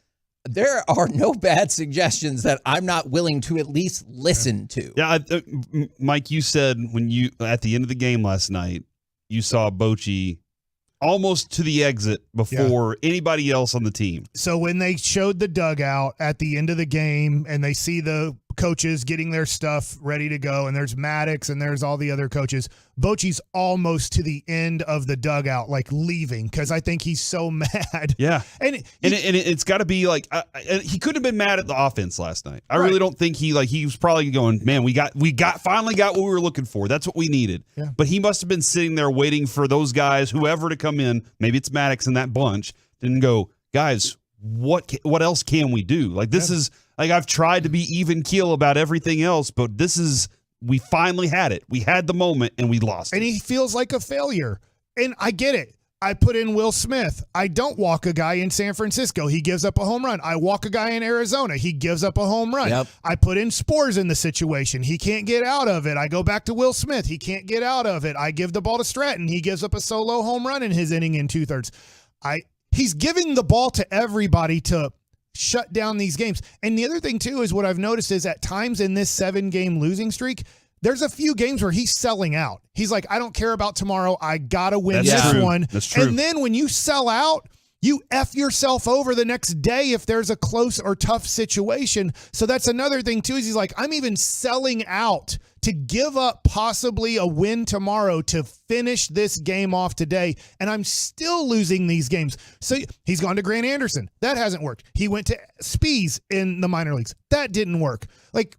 there are no bad suggestions that I'm not willing to at least listen to. Yeah, Mike, you said when you at the end of the game last night, you saw Bochy almost to the exit before anybody else on the team. So when they showed the dugout at the end of the game and they see the coaches getting their stuff ready to go, and there's Maddox and there's all the other coaches, Bochy's almost to the end of the dugout, like leaving, because I think he's so mad. Yeah. And it's got to be like he couldn't have been mad at the offense last night. I really don't think he was probably going, man, we finally got what we were looking for. That's what we needed. Yeah. But he must have been sitting there waiting for those guys, whoever to come in. Maybe it's Maddox and that bunch, didn't go, guys, what else can we do? Like this is like I've tried to be even keel about everything else, but we finally had it. We had the moment and we lost it. And he feels like a failure. And I get it. I put in Will Smith. I don't walk a guy in San Francisco. He gives up a home run. I walk a guy in Arizona. He gives up a home run. Yep. I put in Spores in the situation. He can't get out of it. I go back to Will Smith. He can't get out of it. I give the ball to Stratton. He gives up a solo home run in his inning in 2/3. He's giving the ball to everybody to shut down these games. And the other thing, too, is what I've noticed is at times in this 7-game losing streak, there's a few games where he's selling out. He's like, I don't care about tomorrow. I got to win this one. That's true. And then when you sell out, you F yourself over the next day if there's a close or tough situation. So that's another thing, too, is he's like, I'm even selling out to give up possibly a win tomorrow to finish this game off today, and I'm still losing these games. So he's gone to Grant Anderson. That hasn't worked. He went to Spees in the minor leagues. That didn't work. Like,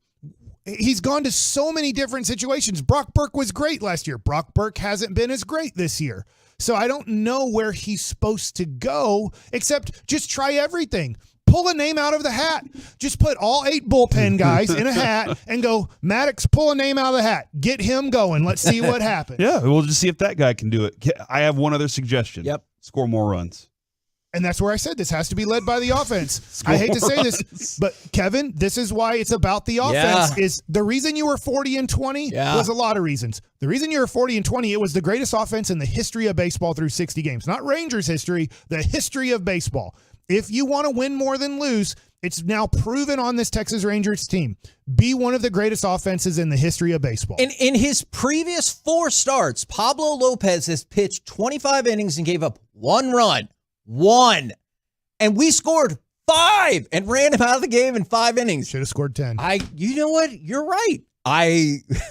he's gone to so many different situations. Brock Burke was great last year. Brock Burke hasn't been as great this year. So I don't know where he's supposed to go, except just try everything. Pull a name out of the hat. Just put all 8 bullpen guys in a hat and go, Maddox, pull a name out of the hat. Get him going. Let's see what happens. Yeah, we'll just see if that guy can do it. I have one other suggestion. Yep. Score more runs. And that's where I said this has to be led by the offense. I hate to say this, but Kevin, this is why it's about the offense. Is the reason you were 40-20 was a lot of reasons. The reason you were 40-20, it was the greatest offense in the history of baseball through 60 games. Not Rangers history, the history of baseball. If you want to win more than lose, it's now proven on this Texas Rangers team. Be one of the greatest offenses in the history of baseball. And in his previous 4 starts, Pablo Lopez has pitched 25 innings and gave up 1 run. 1. And we scored 5 and ran him out of the game in 5 innings. Should have scored 10. You know what? You're right.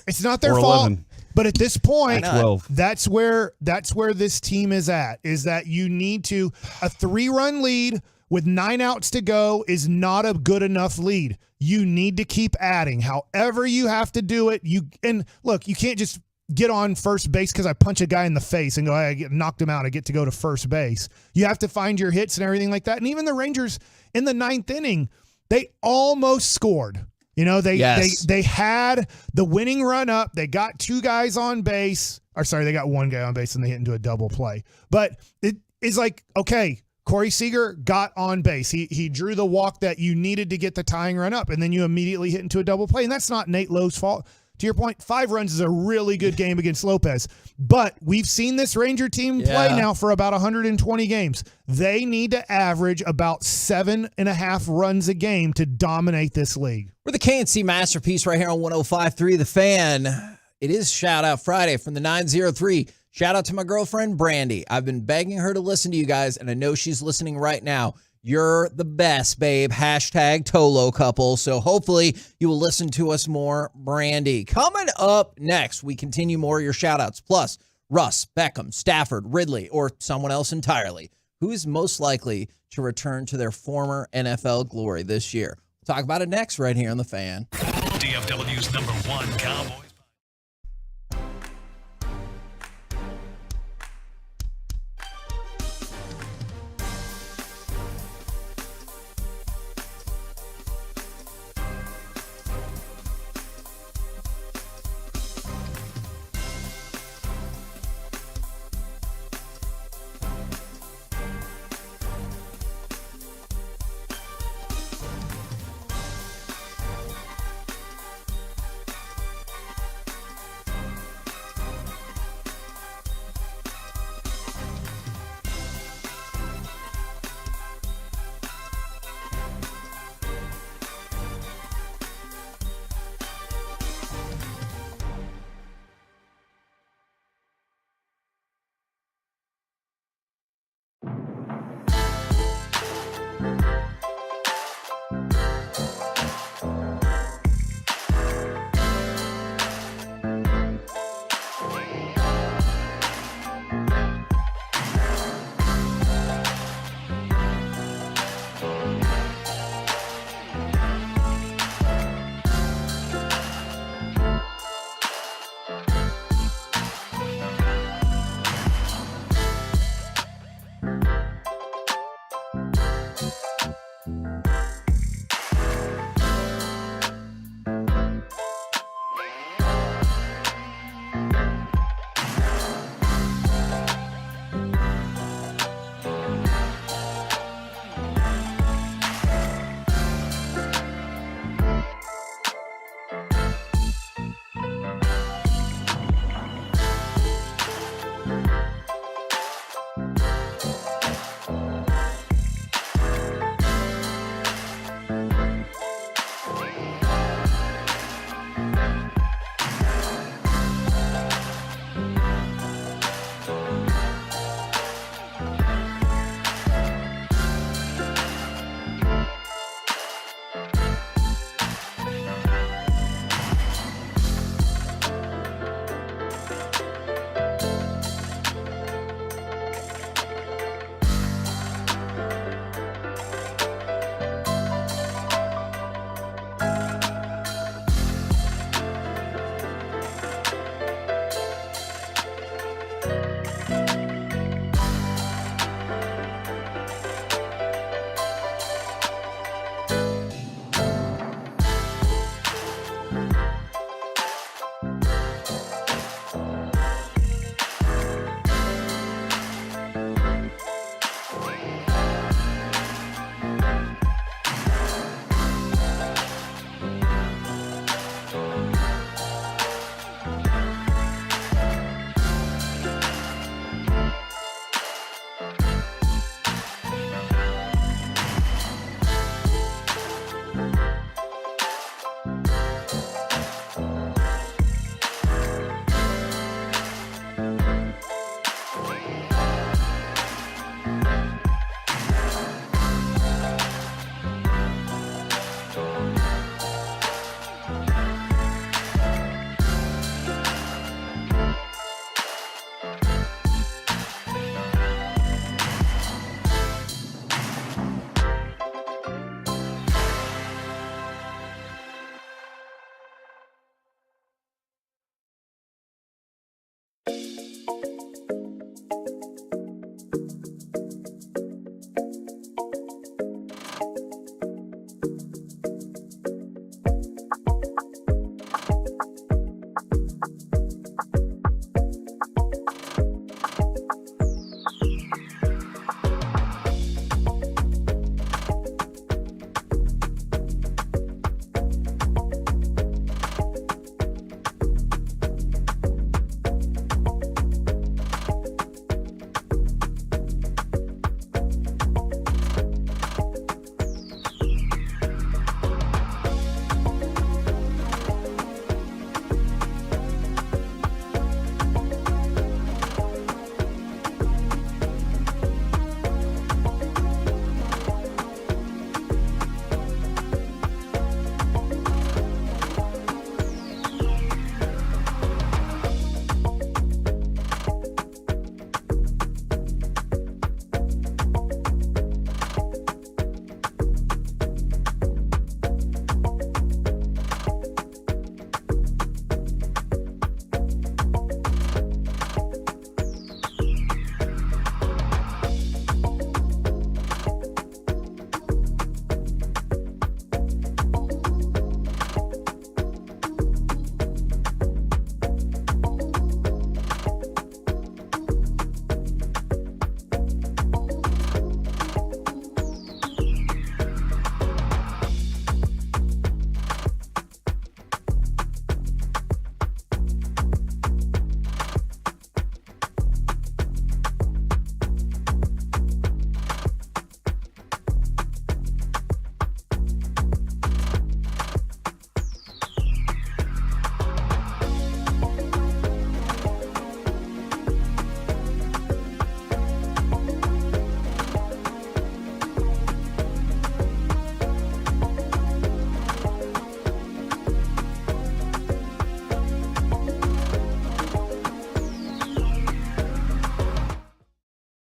It's not their fault. 11. But at this point, 12. that's where this team is at, is that you need to a 3-run lead with 9 outs to go is not a good enough lead. You need to keep adding. However you have to do it. And look, you can't just get on first base because I punch a guy in the face and go, I knocked him out. I get to go to first base. You have to find your hits and everything like that. And even the Rangers in the 9th inning, they almost scored. You know, they had the winning run up. They got 2 guys on base. Or sorry, they got 1 guy on base and they hit into a double play. But it is like, okay, Corey Seager got on base. He drew the walk that you needed to get the tying run up, and then you immediately hit into a double play. And that's not Nate Lowe's fault. To your point, 5 runs is a really good game against Lopez. But we've seen this Ranger team play now for about 120 games. They need to average about 7.5 runs a game to dominate this league. We're the KNC Masterpiece right here on 105.3 The Fan. It is Shout Out Friday from the 903. Shout out to my girlfriend, Brandy. I've been begging her to listen to you guys, and I know she's listening right now. You're the best, babe. Hashtag Tolo couple. So hopefully you will listen to us more, Brandy. Coming up next, we continue more of your shout-outs. Plus, Russ, Beckham, Stafford, Ridley, or someone else entirely. Who is most likely to return to their former NFL glory this year? We'll talk about it next right here on The Fan. DFW's #1 Cowboys.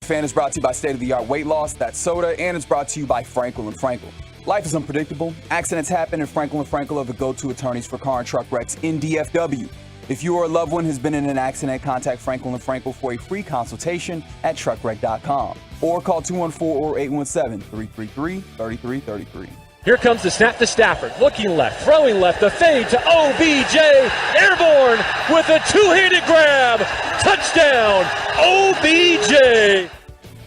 Fan is brought to you by state-of-the-art weight loss, that's soda, and it's brought to you by Frankel & Frankel. Life is unpredictable. Accidents happen, and Frankel & Frankel are the go-to attorneys for car and truck wrecks in DFW. If you or a loved one has been in an accident, contact Frankel & Frankel for a free consultation at truckwreck.com or call 214 or 817-333-3333. Here comes the snap to Stafford, looking left, throwing left, the fade to OBJ, airborne with a two-handed grab, touchdown, OBJ.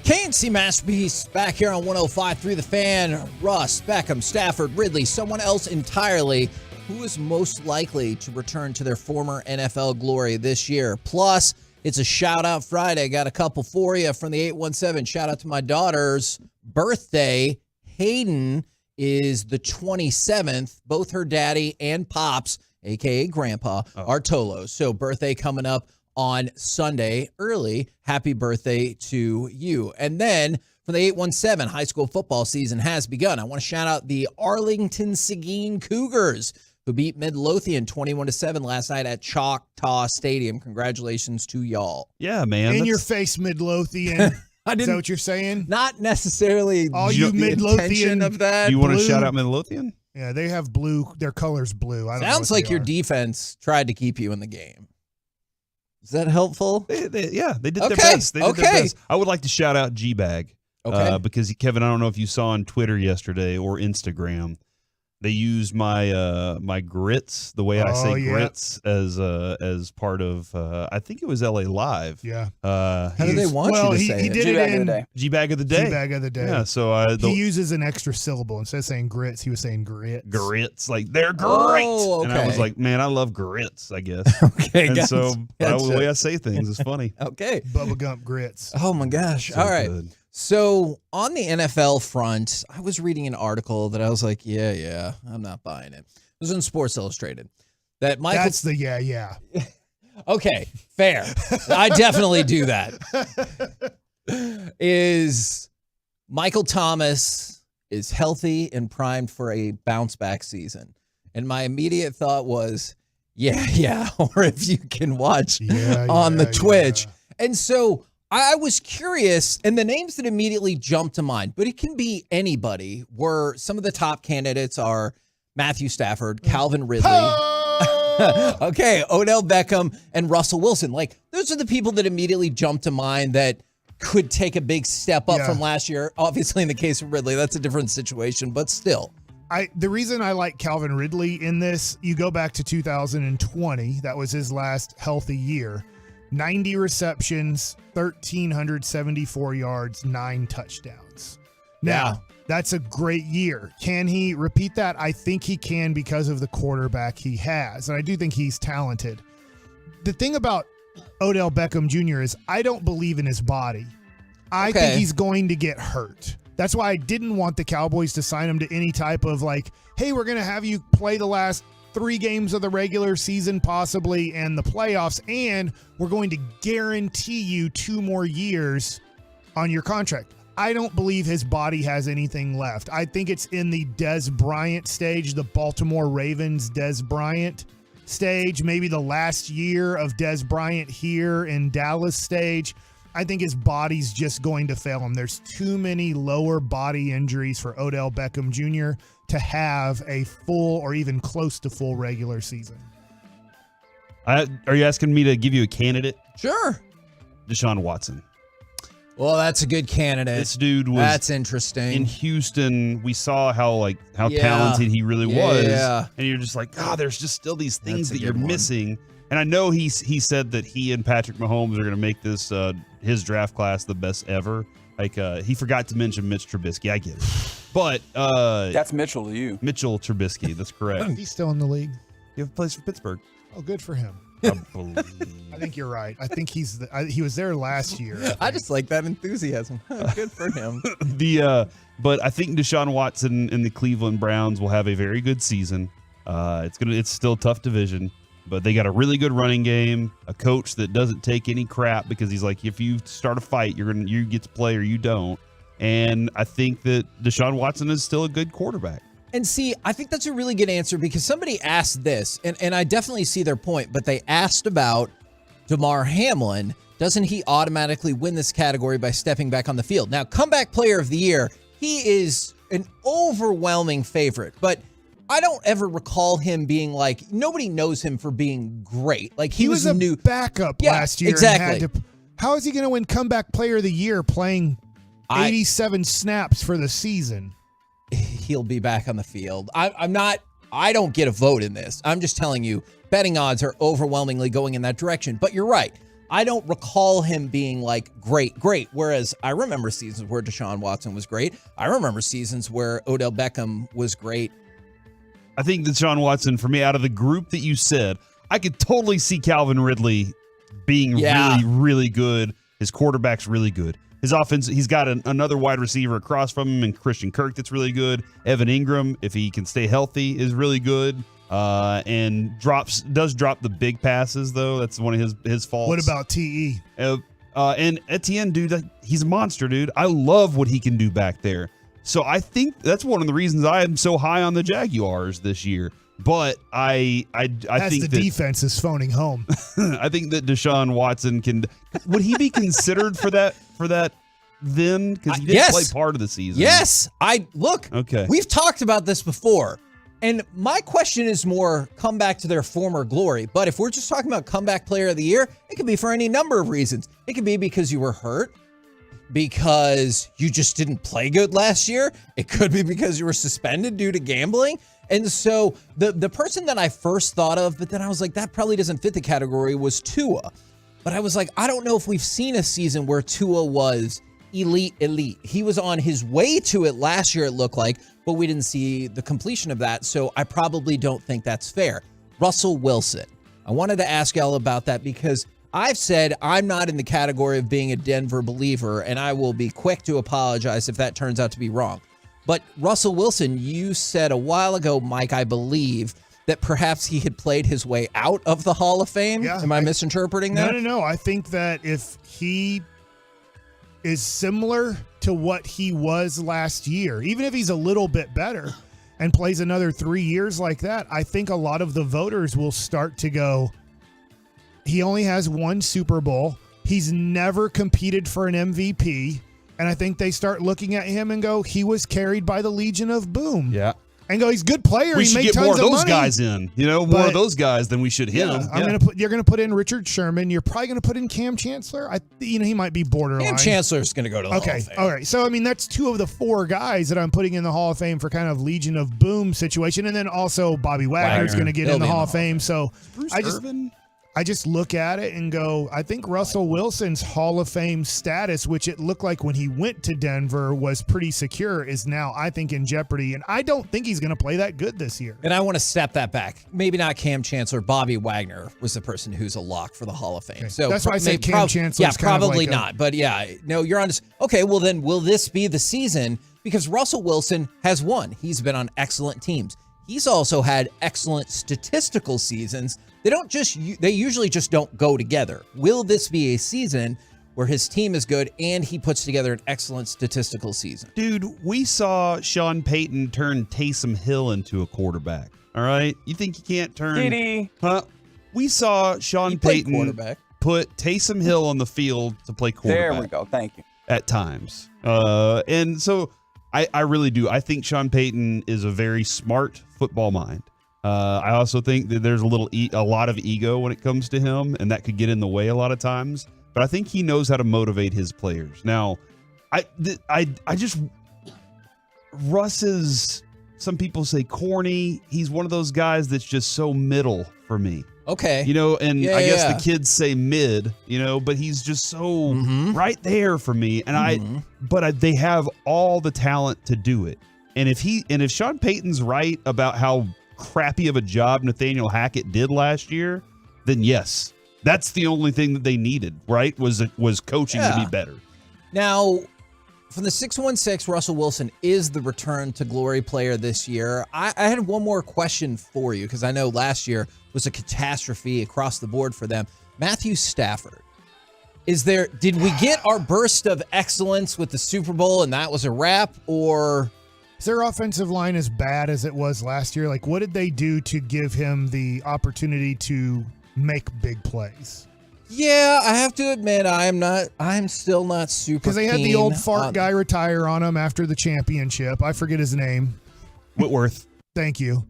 KNC Masterpiece back here on 105.3 The Fan. Russ, Beckham, Stafford, Ridley, someone else entirely. Who is most likely to return to their former NFL glory this year? Plus, it's a shout-out Friday. Got a couple for you from the 817. Shout out to my daughter's birthday. Hayden is the 27th. Both her daddy and pops, a.k.a. Grandpa, are Tolos. So birthday coming up on Sunday early. Happy birthday to you. And then from the 817, high school football season has begun. I want to shout out the Arlington Seguin Cougars, who beat Midlothian 21-7 last night at Choctaw Stadium. Congratulations to y'all. Yeah, man. In your face, Midlothian. Is that what you're saying? Not necessarily all you Midlothian of that. Do you want to shout out Midlothian? Yeah, they have blue. Their color's blue. I don't Sounds know like your defense tried to keep you in the game. Is that helpful? They did their best. They did their best. I would like to shout out G-Bag. Because, Kevin, I don't know if you saw on Twitter yesterday or Instagram, they used my my grits, the way I say grits, as part of I think it was LA Live. Yeah. How do they want you to say he it? did it in G-Bag of the day. G-Bag of the day. Yeah. So he uses an extra syllable instead of saying grits. He was saying grits. Grits, like they're great. Oh, okay. And I was like, man, I love grits. I guess. Okay. And so gotcha. the way I say things is funny. Okay. Bubba Gump grits. Oh my gosh. So all right. good. So on the NFL front, I was reading an article that I was like, yeah, I'm not buying it. It was in Sports Illustrated. That Michael. That's the yeah. Okay, fair. I definitely do that. Is Michael Thomas is healthy and primed for a bounce back season? And my immediate thought was, yeah. Or if you can watch on the Twitch. And so I was curious, and the names that immediately jumped to mind, but it can be anybody, were some of the top candidates are Matthew Stafford, Calvin Ridley, okay, Odell Beckham, and Russell Wilson. Like, those are the people that immediately jump to mind that could take a big step up from last year. Obviously, in the case of Ridley, that's a different situation, but still. The reason I like Calvin Ridley in this, you go back to 2020, that was his last healthy year. 90 receptions, 1,374 yards, 9 touchdowns. Now, that's a great year. Can he repeat that? I think he can because of the quarterback he has. And I do think he's talented. The thing about Odell Beckham Jr. is I don't believe in his body. I think he's going to get hurt. That's why I didn't want the Cowboys to sign him to any type of like, hey, we're going to have you play the last 3 games of the regular season possibly and the playoffs, and we're going to guarantee you 2 more years on your contract. I don't believe his body has anything left. I think it's in the Dez Bryant stage, the Baltimore Ravens Dez Bryant stage, maybe the last year of Dez Bryant here in Dallas stage. I think his body's just going to fail him. There's too many lower body injuries for Odell Beckham Jr. to have a full or even close to full regular season. Are you asking me to give you a candidate? Sure. Deshaun Watson. Well, that's a good candidate. This dude was. That's interesting. In Houston, we saw how talented he really was. Yeah. And you're just like, there's just still these things that you're missing. And I know he said that he and Patrick Mahomes are going to make this his draft class the best ever. Like he forgot to mention Mitch Trubisky. I get it, but that's Mitchell to you. Mitchell Trubisky. That's correct. He's still in the league. He plays for Pittsburgh. Oh, good for him. I think you're right. I think he was there last year. I just like that enthusiasm. Good for him. But I think Deshaun Watson and the Cleveland Browns will have a very good season. It's still a tough division. But they got a really good running game, a coach that doesn't take any crap because he's like, if you start a fight, you get to play or you don't. And I think that Deshaun Watson is still a good quarterback. And see, I think that's a really good answer because somebody asked this, and I definitely see their point, but they asked about DeMar Hamlin doesn't he automatically win this category by stepping back on the field? Now, comeback player of the year, he is an overwhelming favorite, but I don't ever recall him being like, nobody knows him for being great. Like he was a new backup last year. Exactly. How is he going to win comeback player of the year playing 87 snaps for the season? He'll be back on the field. I don't get a vote in this. I'm just telling you, betting odds are overwhelmingly going in that direction. But you're right. I don't recall him being like great. Whereas I remember seasons where Deshaun Watson was great. I remember seasons where Odell Beckham was great. I think Deshaun Watson, for me, out of the group that you said, I could totally see Calvin Ridley being really, really good. His quarterback's really good. His offense, he's got another wide receiver across from him, and Christian Kirk that's really good. Evan Ingram, if he can stay healthy, is really good. And does drop the big passes, though. That's one of his faults. What about TE? And Etienne, dude, he's a monster, dude. I love what he can do back there. So I think that's one of the reasons I am so high on the Jaguars this year. But I think the defense is phoning home. I think that Deshaun Watson would he be considered for that then? Because he didn't play part of the season. Yes. Okay. We've talked about this before. And my question is more come back to their former glory. But if we're just talking about comeback player of the year, it could be for any number of reasons. It could be because you were hurt, because you just didn't play good last year. It could be because you were suspended due to gambling. And so the person that I first thought of, but then I was like, that probably doesn't fit the category, was Tua. But I was like, I don't know if we've seen a season where Tua was elite. He was on his way to it last year, it looked like, but we didn't see the completion of that. So I probably don't think that's fair. Russell Wilson. I wanted to ask y'all about that because I've said I'm not in the category of being a Denver believer, and I will be quick to apologize if that turns out to be wrong. But Russell Wilson, you said a while ago, Mike, I believe, that perhaps he had played his way out of the Hall of Fame. Yeah, Am I misinterpreting that? No. I think that if he is similar to what he was last year, even if he's a little bit better and plays another 3 years like that, I think a lot of the voters will start to go, he only has one Super Bowl. He's never competed for an MVP. And I think they start looking at him and go, he was carried by the Legion of Boom. Yeah. And go, he's a good player. We he should made get tons more of those money. guys in. More of those guys than we should him. Yeah, you're going to put in Richard Sherman. You're probably going to put in Cam Chancellor. he might be borderline. Cam Chancellor's going to go to the Hall of Fame. All right. So, that's two of the four guys that I'm putting in the Hall of Fame for kind of Legion of Boom situation. And then also Bobby Wagner's going to get in the Hall of Fame. So I just look at it and go, I think Russell Wilson's Hall of Fame status, which it looked like when he went to Denver was pretty secure, is now, I think, in jeopardy. And I don't think he's going to play that good this year. And I want to step that back. Maybe not Cam Chancellor. Bobby Wagner was the person who's a lock for the Hall of Fame. Okay. So that's why I said Cam Chancellor. Yeah, probably not. But yeah, no, you're on. Okay, well then, will this be the season? Because Russell Wilson has won. He's been on excellent teams. He's also had excellent statistical seasons. They usually just don't go together. Will this be a season where his team is good and he puts together an excellent statistical season? Dude, we saw Sean Payton turn Taysom Hill into a quarterback. All right? You think you can't turn... Did he? Huh? We saw Sean Payton put Taysom Hill on the field to play quarterback. There we go. Thank you. At times. And so I really do. I think Sean Payton is a very smart football mind. I also think that there's a lot of ego when it comes to him, and that could get in the way a lot of times. But I think he knows how to motivate his players. Now, Russ is, some people say corny. He's one of those guys that's just so middle for me. Okay. And I guess the kids say mid, but he's just so right there for me. And they have all the talent to do it. And if Sean Payton's right about how crappy of a job Nathaniel Hackett did last year, then yes, that's the only thing that they needed, right? Was coaching to be better. Now, from the 616, Russell Wilson is the return to glory player this year. I had one more question for you because I know last year was a catastrophe across the board for them. Matthew Stafford. Did we get our burst of excellence with the Super Bowl and that was a wrap, or... Is their offensive line as bad as it was last year? Like, what did they do to give him the opportunity to make big plays? Yeah, I have to admit I'm still not super Because they had the keen old fart on- guy retire on him after the championship. I forget his name. Whitworth. Thank you.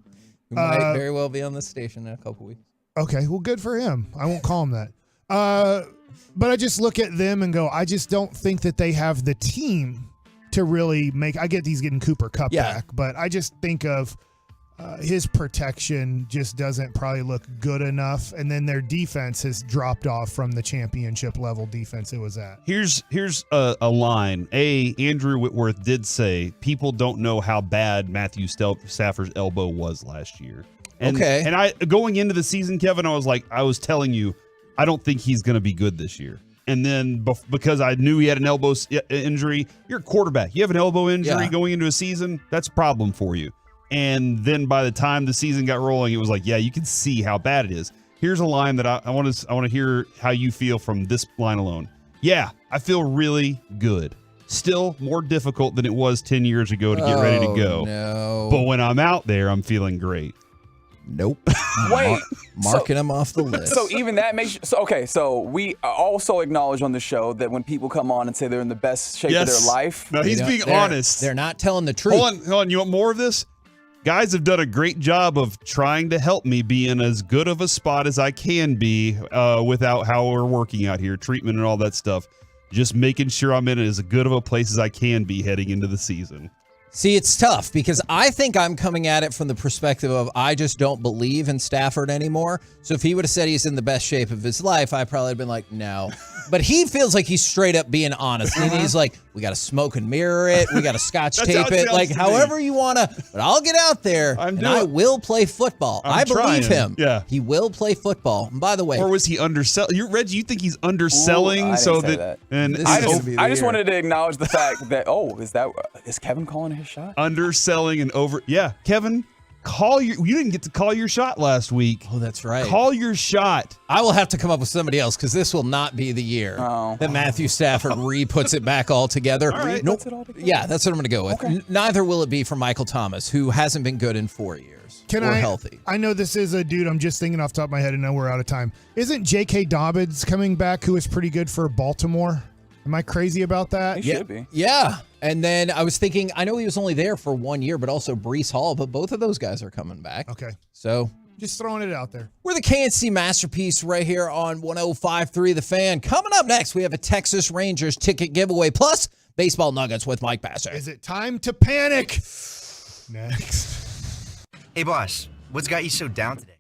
Who might very well be on the station in a couple weeks. Okay, well, good for him. I won't call him that. But I just look at them and go, I just don't think that they have the team to really make. I get he's getting Cooper Kupp back, but I just think of his protection just doesn't probably look good enough. And then their defense has dropped off from the championship level defense it was at. Here's a line. Andrew Whitworth did say people don't know how bad Matthew Stafford's elbow was last year. And, Okay. And I going into the season, Kevin, I was telling you, I don't think he's going to be good this year. And then because I knew he had an elbow injury, you're a quarterback. You have an elbow injury going into a season, that's a problem for you. And then by the time the season got rolling, it was like, yeah, you can see how bad it is. Here's a line that I want to hear how you feel from this line alone. Yeah, I feel really good. Still more difficult than it was 10 years ago to get ready to go. No. But when I'm out there, I'm feeling great. Nope. Wait, marking them off the list. So even that makes so we also acknowledge on the show that when people come on and say they're in the best shape of their life, No, he's being honest. They're not telling the truth. Hold on. You want more of this? Guys have done a great job of trying to help me be in as good of a spot as I can be without how we're working out here, treatment and all that stuff. Just making sure I'm in as good of a place as I can be heading into the season. See, it's tough because I think I'm coming at it from the perspective of I just don't believe in Stafford anymore. So if he would have said he's in the best shape of his life, I probably have been like, no. But he feels like he's straight up being honest. And he's like, we got to smoke and mirror it. We got to scotch tape it. Like, however you want to. But I'll get out there and I will play football. I believe him. Yeah. He will play football. And by the way. Or was he underselling? Reggie, you think he's underselling? I so didn't say that. And I just wanted to acknowledge the fact that, is Kevin calling his shot? Underselling and over. Yeah, Kevin, you didn't get to call your shot last week. Oh, that's right. Call your shot. I will have to come up with somebody else because this will not be the year that Matthew Stafford puts it back all together. All right. Nope. Yeah, that's what I'm going to go with. Okay. Neither will it be for Michael Thomas, who hasn't been good in 4 years. Healthy. I know this is a dude, I'm just thinking off the top of my head and know we're out of time. Isn't J.K. Dobbins coming back, who is pretty good for Baltimore? Am I crazy about that? He should be. Yeah. And then I was thinking, I know he was only there for 1 year, but also Breece Hall, but both of those guys are coming back. Okay. So just throwing it out there. We're the KNC Masterpiece right here on 105.3 The Fan. Coming up next, we have a Texas Rangers ticket giveaway, plus Baseball Nuggets with Mike Bassett. Is it time to panic? Next. Hey, boss, what's got you so down today?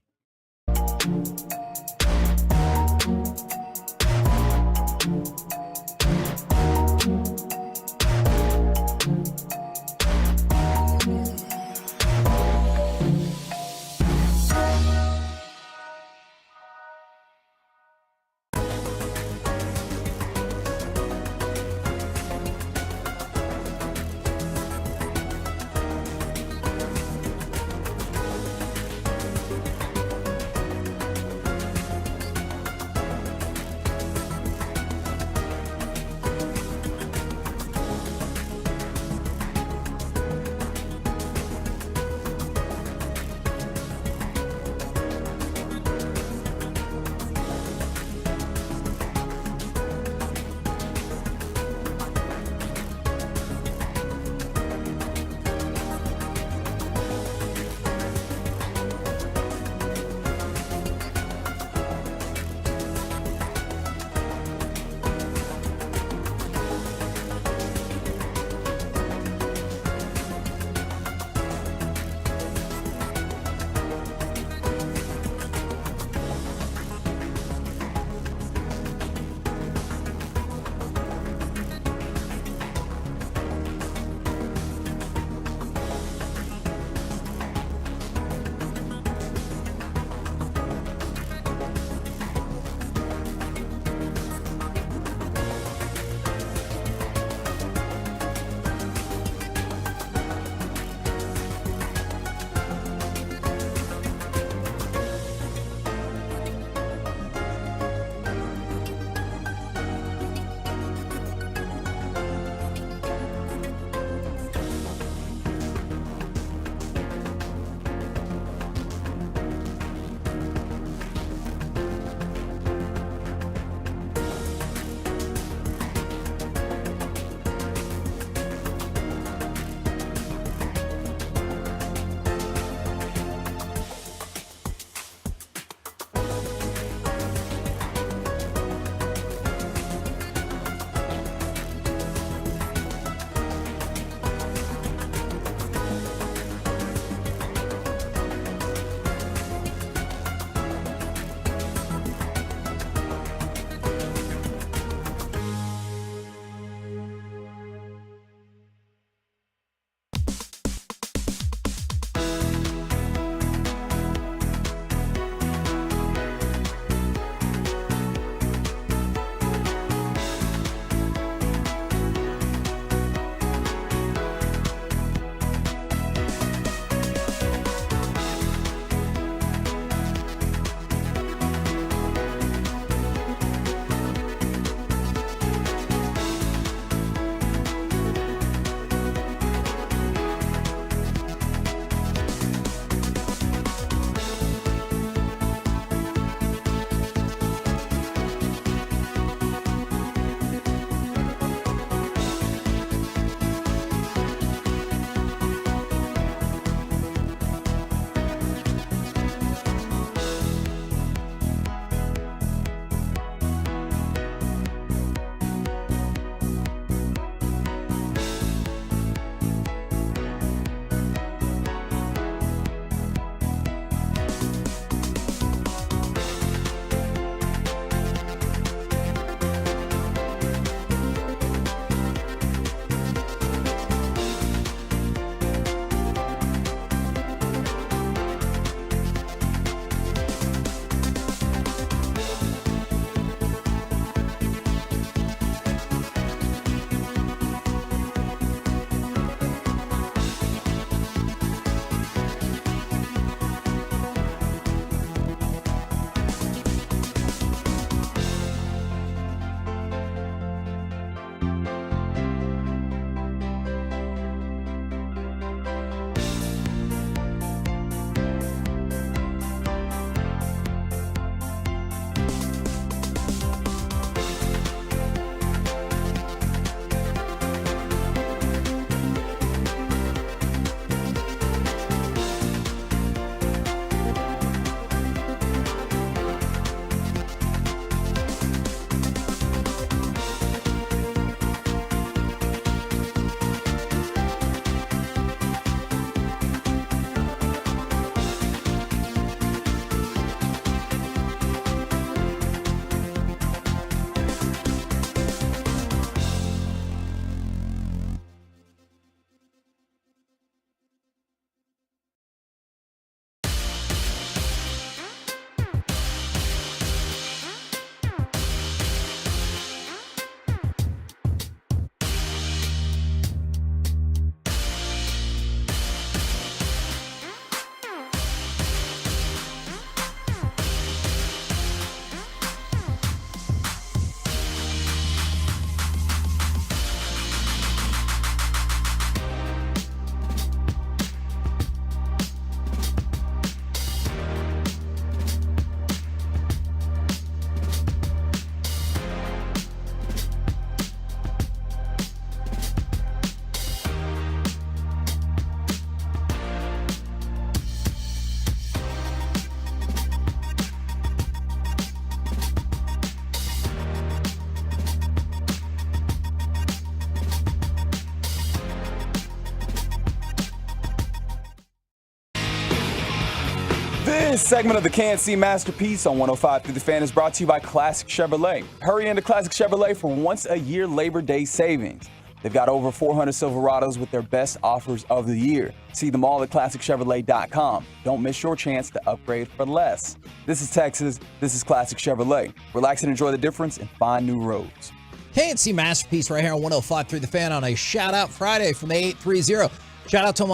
This segment of the KNC Masterpiece on 105 through the Fan is brought to you by Classic Chevrolet. Hurry into Classic Chevrolet for once-a-year Labor Day savings. They've got over 400 Silverados with their best offers of the year. See them all at ClassicChevrolet.com. Don't miss your chance to upgrade for less. This is Texas. This is Classic Chevrolet. Relax and enjoy the difference and find new roads. KNC Masterpiece right here on 105 through the Fan on a shout-out Friday from the 830. Shout out to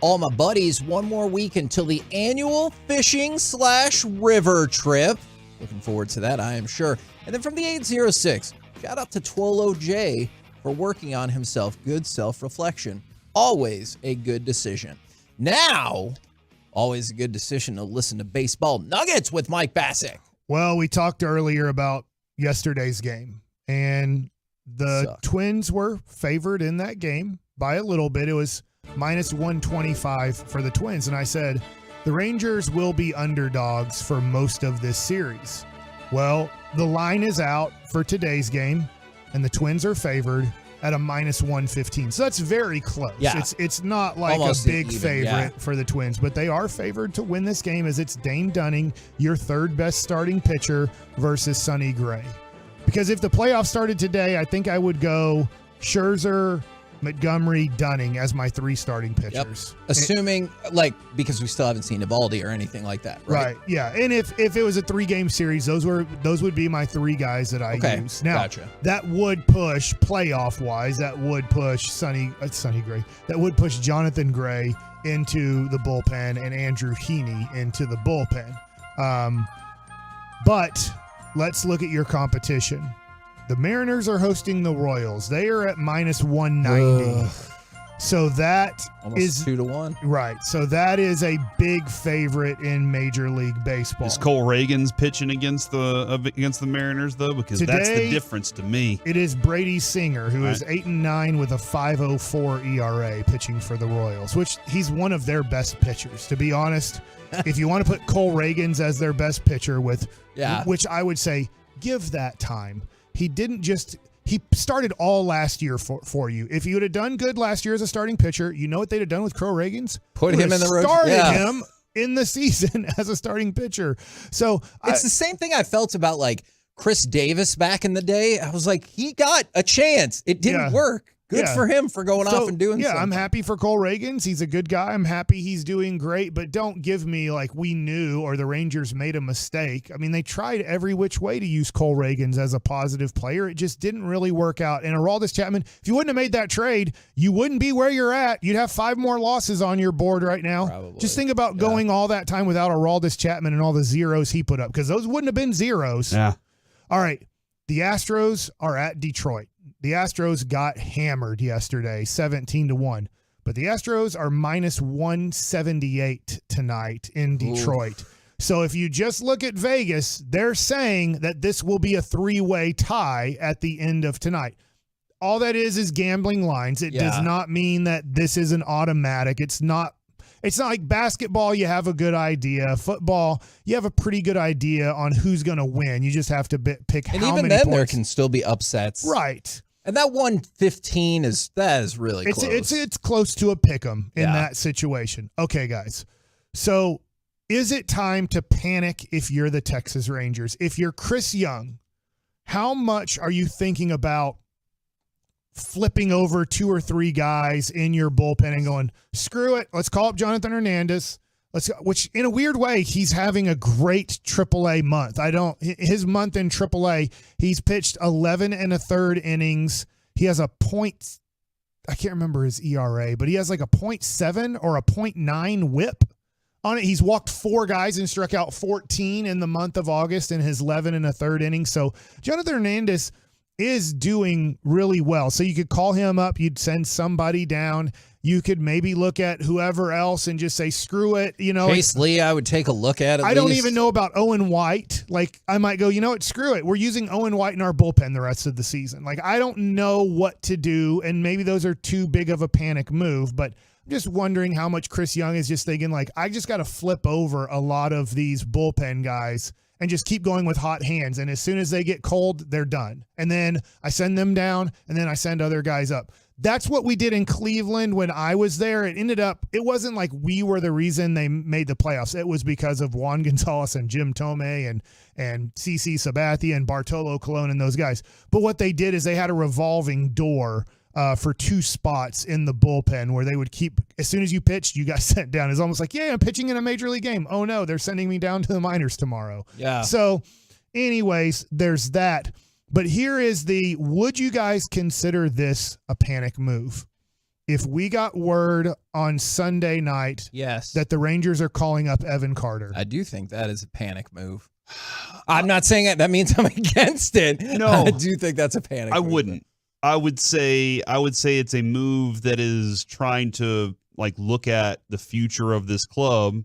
all my buddies. One more week until the annual fishing/river trip. Looking forward to that, I am sure. And then from the 806, shout out to Twolo J for working on himself. Good self-reflection. Always a good decision. Now, always a good decision to listen to Baseball Nuggets with Mike Bassick. Well, we talked earlier about yesterday's game, and the Twins were favored in that game by a little bit. It was minus 125 for the Twins. And I said, the Rangers will be underdogs for most of this series. Well, the line is out for today's game, and the Twins are favored at a minus 115. So that's very close. Yeah. It's not like almost a big favorite for the Twins, but they are favored to win this game as it's Dane Dunning, your third best starting pitcher, versus Sonny Gray. Because if the playoffs started today, I think I would go Scherzer, Montgomery, Dunning as my three starting pitchers. Yep. Assuming, because we still haven't seen Eovaldi or anything like that, right? Right, yeah. And if it was a 3-game series, those would be my three guys that I use. Now, gotcha. That would push, playoff-wise, that would push Sonny Gray. That would push Jonathan Gray into the bullpen and Andrew Heaney into the bullpen. But let's look at your competition. The Mariners are hosting the Royals. They are at minus 190. So that almost is 2-1. Right. So that is a big favorite in Major League Baseball. Is Cole Reagan's pitching against the Mariners though? Because that's the difference to me. It is Brady Singer, who is 8-9 with a 5.04 ERA, pitching for the Royals, which he's one of their best pitchers. To be honest, if you want to put Cole Reagan's as their best pitcher, which I would say give that time. He started all last year for you. If you would have done good last year as a starting pitcher, you know what they'd have done with Crow Reagans? Put him in the rotation. Started him in the season as a starting pitcher. So it's the same thing I felt about Chris Davis back in the day. I was like, he got a chance. It didn't work. Good for him for going off and doing something. I'm happy for Cole Reagans. He's a good guy. I'm happy he's doing great, but don't give me we knew or the Rangers made a mistake. I mean, they tried every which way to use Cole Reagans as a positive player. It just didn't really work out. And Aroldis Chapman, if you wouldn't have made that trade, you wouldn't be where you're at. You'd have 5 more losses on your board right now. Probably. Just think about going all that time without Aroldis Chapman and all the zeros he put up, because those wouldn't have been zeros. Yeah. All right. The Astros are at Detroit. The Astros got hammered yesterday, 17-1. But the Astros are minus 178 tonight in Detroit. Oof. So if you just look at Vegas, they're saying that this will be a 3-way tie at the end of tonight. All that is gambling lines. It does not mean that this is an automatic. It's not like basketball, you have a good idea. Football, you have a pretty good idea on who's going to win. You just have to pick how many points. And even then, there can still be upsets. Right. And that 115 is really close. It's close to a pick'em in that situation. Okay, guys. So is it time to panic if you're the Texas Rangers? If you're Chris Young, how much are you thinking about flipping over 2 or 3 guys in your bullpen and going, screw it, let's call up Jonathan Hernandez. Which in a weird way, he's having a great AAA month. His month in AAA, he's pitched 11 1/3 innings. He has a point, I can't remember his ERA, but he has a 0.7 or a 0.9 whip on it. He's walked 4 guys and struck out 14 in the month of August in his 11 1/3 innings. So Jonathan Hernandez is doing really well. So you could call him up. You'd send somebody down. You could maybe look at whoever else and just say, screw it. Chase Lee, I would take a look at. I don't even know about Owen White. I might go, screw it. We're using Owen White in our bullpen the rest of the season. I don't know what to do. And maybe those are too big of a panic move, but I'm just wondering how much Chris Young is just thinking, I just got to flip over a lot of these bullpen guys and just keep going with hot hands. And as soon as they get cold, they're done. And then I send them down, and then I send other guys up. that's what we did in Cleveland when I was there. It wasn't like we were the reason they made the playoffs. It was because of Juan Gonzalez and Jim Tomei and CC Sabathia and Bartolo Colon and those guys. But what they did is they had a revolving door for 2 spots in the bullpen where they would keep, as soon as you pitched, you got sent down. It's almost like, yeah, I'm pitching in a major league game. Oh no, they're sending me down to the minors tomorrow. Yeah. So anyways, there's that. But here is would you guys consider this a panic move? If we got word on Sunday night that the Rangers are calling up Evan Carter. I do think that is a panic move. I'm not saying that means I'm against it. No. I do think that's a panic move. I wouldn't. I would say it's a move that is trying to look at the future of this club,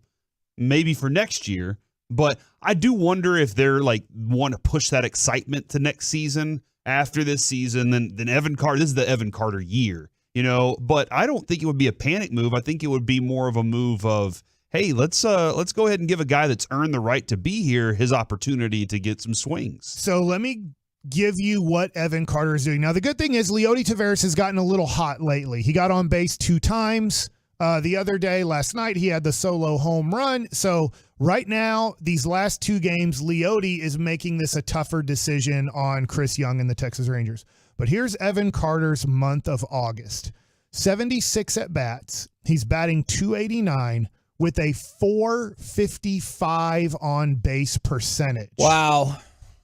maybe for next year. But I do wonder if they're want to push that excitement to next season after this season. Then Evan Carter. This is the Evan Carter year, But I don't think it would be a panic move. I think it would be more of a move of, hey, let's go ahead and give a guy that's earned the right to be here his opportunity to get some swings. So let me give you what Evan Carter is doing. Now, the good thing is Leody Taveras has gotten a little hot lately. He got on base 2 times. The other day, last night, he had the solo home run. So right now, these last 2 games, Leody is making this a tougher decision on Chris Young and the Texas Rangers. But here's Evan Carter's month of August. 76 at-bats. He's batting .289 with a .455 on-base percentage. Wow.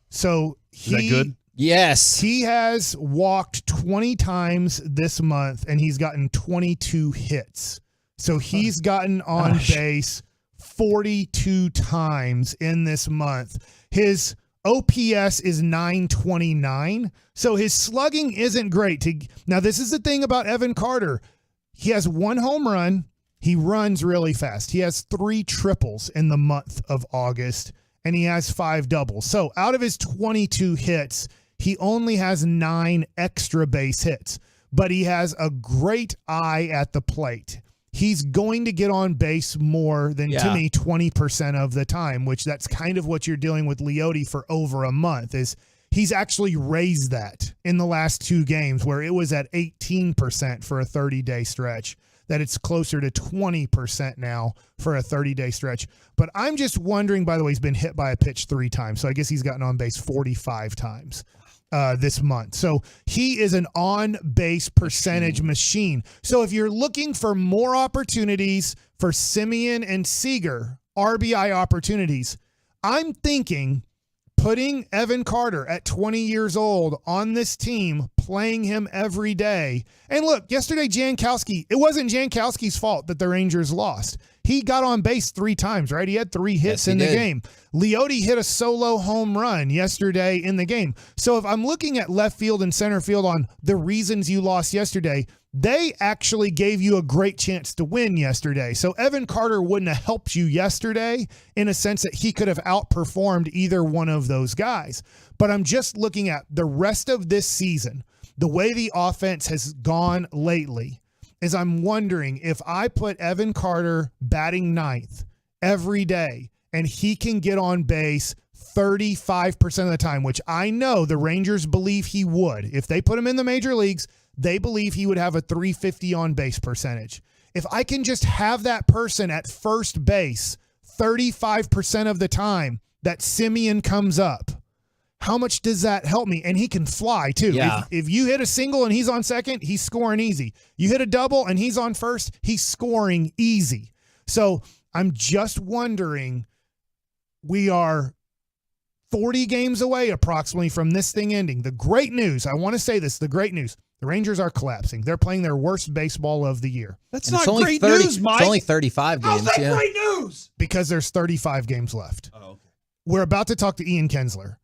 So is that good? Yes. He has walked 20 times this month, and he's gotten 22 hits. So he's gotten on base 42 times in this month. His OPS is 929, so his slugging isn't great. Now, this is the thing about Evan Carter. He has 1 home run. He runs really fast. He has 3 triples in the month of August, and he has 5 doubles. So out of his 22 hits, he only has 9 extra base hits, but he has a great eye at the plate. He's going to get on base more than, to me, 20% of the time, which that's kind of what you're dealing with Leody for over a month. Is he's actually raised that in the last 2 games where it was at 18% for a 30-day stretch, that it's closer to 20% now for a 30-day stretch. But I'm just wondering, by the way, he's been hit by a pitch 3 times, so I guess he's gotten on base 45 times. This month. So he is an on-base percentage machine. So if you're looking for more opportunities for Semien and Seager, RBI opportunities, I'm thinking putting Evan Carter at 20 years old on this team, playing him every day. And look, yesterday, Jankowski, it wasn't Jankowski's fault that the Rangers lost. He got on base 3 times, right? He had 3 hits in the game. Leody hit a solo home run yesterday in the game. So if I'm looking at left field and center field on the reasons you lost yesterday, they actually gave you a great chance to win yesterday. So Evan Carter wouldn't have helped you yesterday in a sense that he could have outperformed either one of those guys. But I'm just looking at the rest of this season, the way the offense has gone lately, is I'm wondering if I put Evan Carter batting 9th every day and he can get on base 35% of the time, which I know the Rangers believe he would. If they put him in the major leagues, they believe he would have a 350 on base percentage. If I can just have that person at first base 35% of the time that Semien comes up, how much does that help me? And he can fly too. Yeah. If you hit a single and he's on second, he's scoring easy. You hit a double and he's on first, he's scoring easy. So I'm just wondering, we are 40 games away approximately from this thing ending. The great news, I want to say this, the great news, the Rangers are collapsing. They're playing their worst baseball of the year. That's not great news, Mike. It's only 35 games. How's that great news? Because there's 35 games left. Oh, okay. We're about to talk to Ian Kinsler.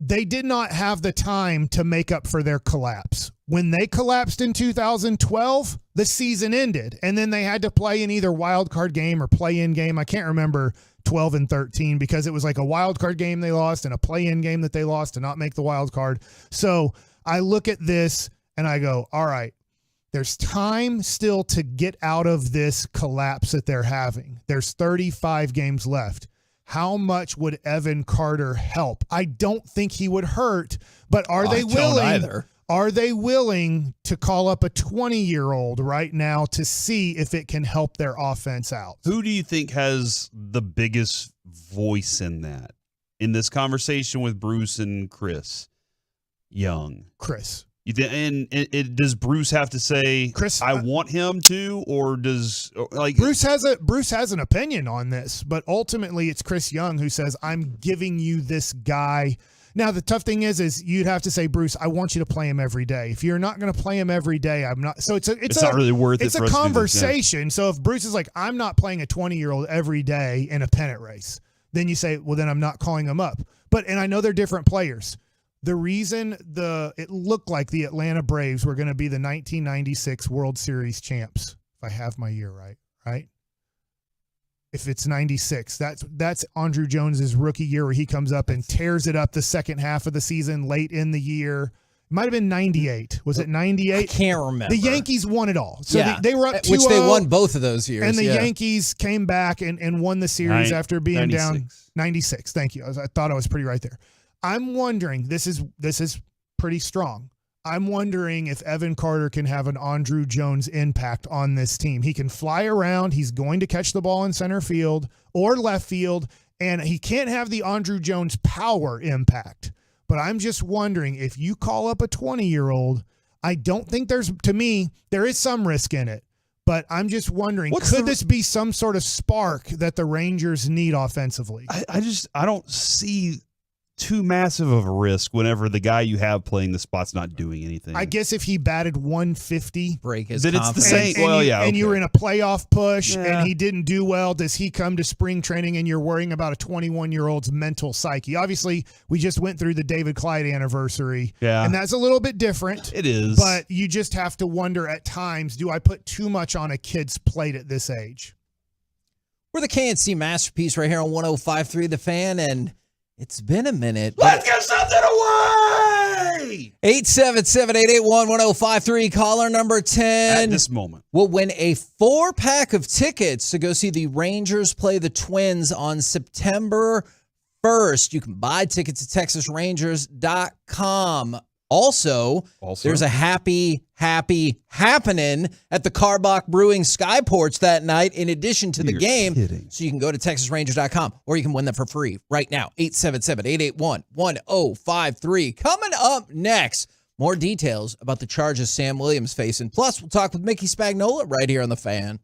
They did not have the time to make up for their collapse. When they collapsed in 2012, the season ended, and then they had to play in either wild card game or play-in game. I can't remember 12 and 13 because it was like a wild card game they lost and a play-in game that they lost to not make the wild card. So I look at this and I go, all right, there's time still to get out of this collapse that they're having. There's 35 games left. How much would Evan Carter help? I don't think he would hurt, but are they willing? Are they willing to call up a 20-year-old right now to see if it can help their offense out? Who do you think has the biggest voice in that? In this conversation with Bruce and Chris? Young. Chris. Does Bruce have to say, Chris, I want him to, or does Bruce has an opinion on this, but ultimately it's Chris Young who says, I'm giving you this guy. Now, the tough thing is you'd have to say, Bruce, I want you to play him every day. If you're not going to play him every day, I'm not. So it's not really worth it. It's a conversation. So if Bruce is like, I'm not playing a 20-year-old every day in a pennant race, then you say, well, then I'm not calling him up. And I know they're different players. The reason it looked like the Atlanta Braves were going to be the 1996 World Series champs, if I have my year right? If it's 96, that's Andrew Jones's rookie year where he comes up and tears it up the second half of the season late in the year. It might have been 98. Was it 98? I can't remember. The Yankees won it all. So they were up 2-0. Which they won both of those years. And the Yankees came back and won the series after being 96. down 96. Thank you. I thought I was pretty right there. I'm wondering, this is pretty strong. I'm wondering if Evan Carter can have an Andrew Jones impact on this team. He can fly around. He's going to catch the ball in center field or left field, and he can't have the Andrew Jones power impact. But I'm just wondering, if you call up a 20-year-old, I don't think there is some risk in it. But I'm just wondering, could this be some sort of spark that the Rangers need offensively? I don't see too massive of a risk whenever the guy you have playing the spot's not doing anything. I guess if he batted 150, break his then confidence. It's the same. And you were in a playoff push and he didn't do well. Does he come to spring training and you're worrying about a 21-year-old's mental psyche? Obviously, we just went through the David Clyde anniversary. Yeah. And that's a little bit different. It is. But you just have to wonder at times, do I put too much on a kid's plate at this age? We're the KNC Masterpiece right here on 105.3 The Fan, and it's been a minute. Let's give something away! 877-881-1053. Caller number 10. At this moment. Will win a 4-pack of tickets to go see the Rangers play the Twins on September 1st. You can buy tickets at TexasRangers.com. Also, there's a happy happening at the Carbach Brewing Sky Porch that night in addition to the game. Kidding. So you can go to TexasRangers.com or you can win them for free right now. 877-881-1053. Coming up next, more details about the charges Sam Williams facing. Plus, we'll talk with Mickey Spagnola right here on The Fan.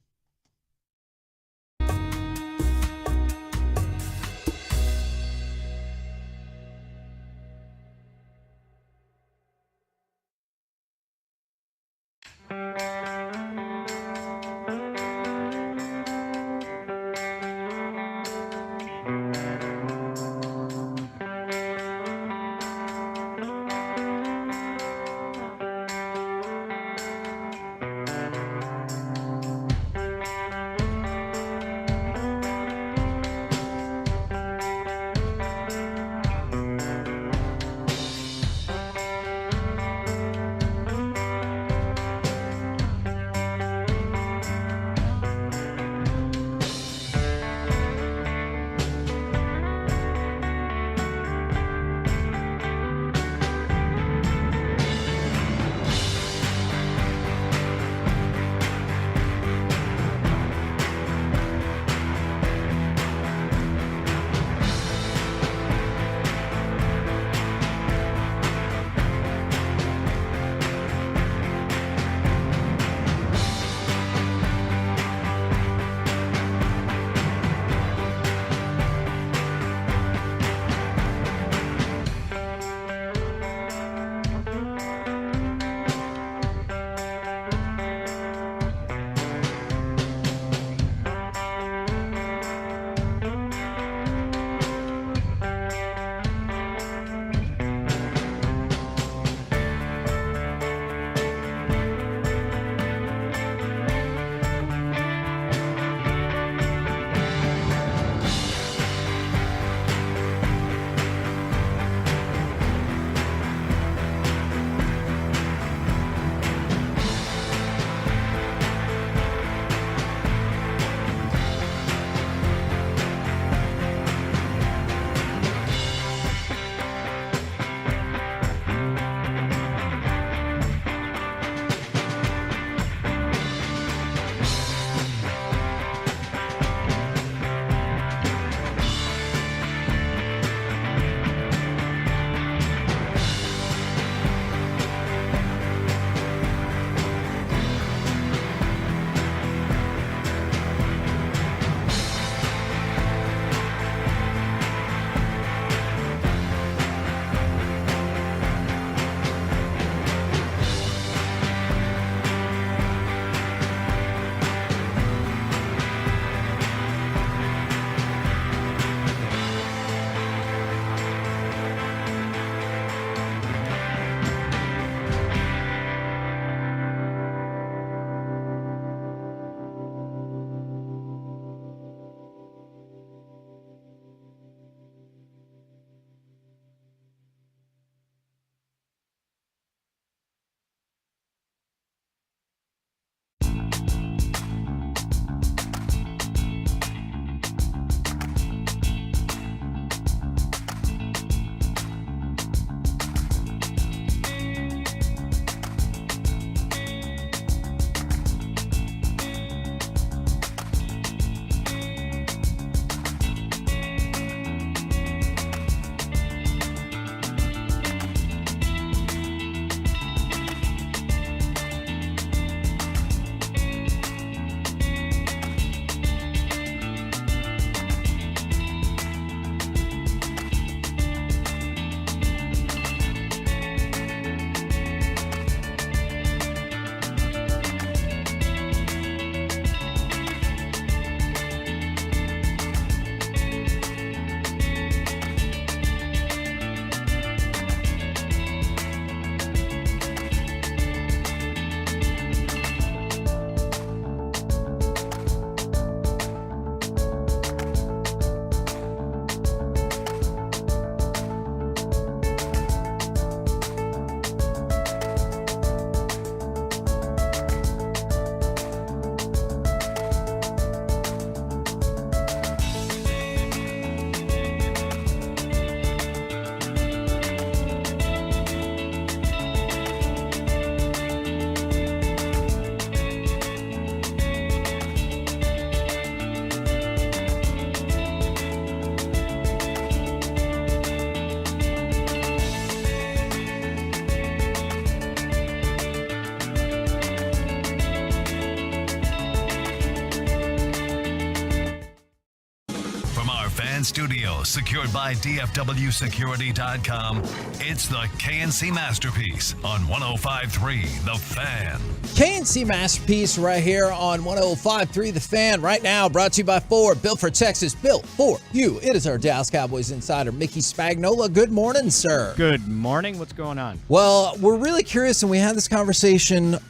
From our fan studio, secured by DFWsecurity.com, it's the KNC Masterpiece on 105.3 The Fan. KNC Masterpiece right here on 105.3 The Fan. Right now, brought to you by Ford. Built for Texas, built for you. It is our Dallas Cowboys insider, Mickey Spagnola. Good morning, sir. Good morning. What's going on? Well, we're really curious, and we had this conversation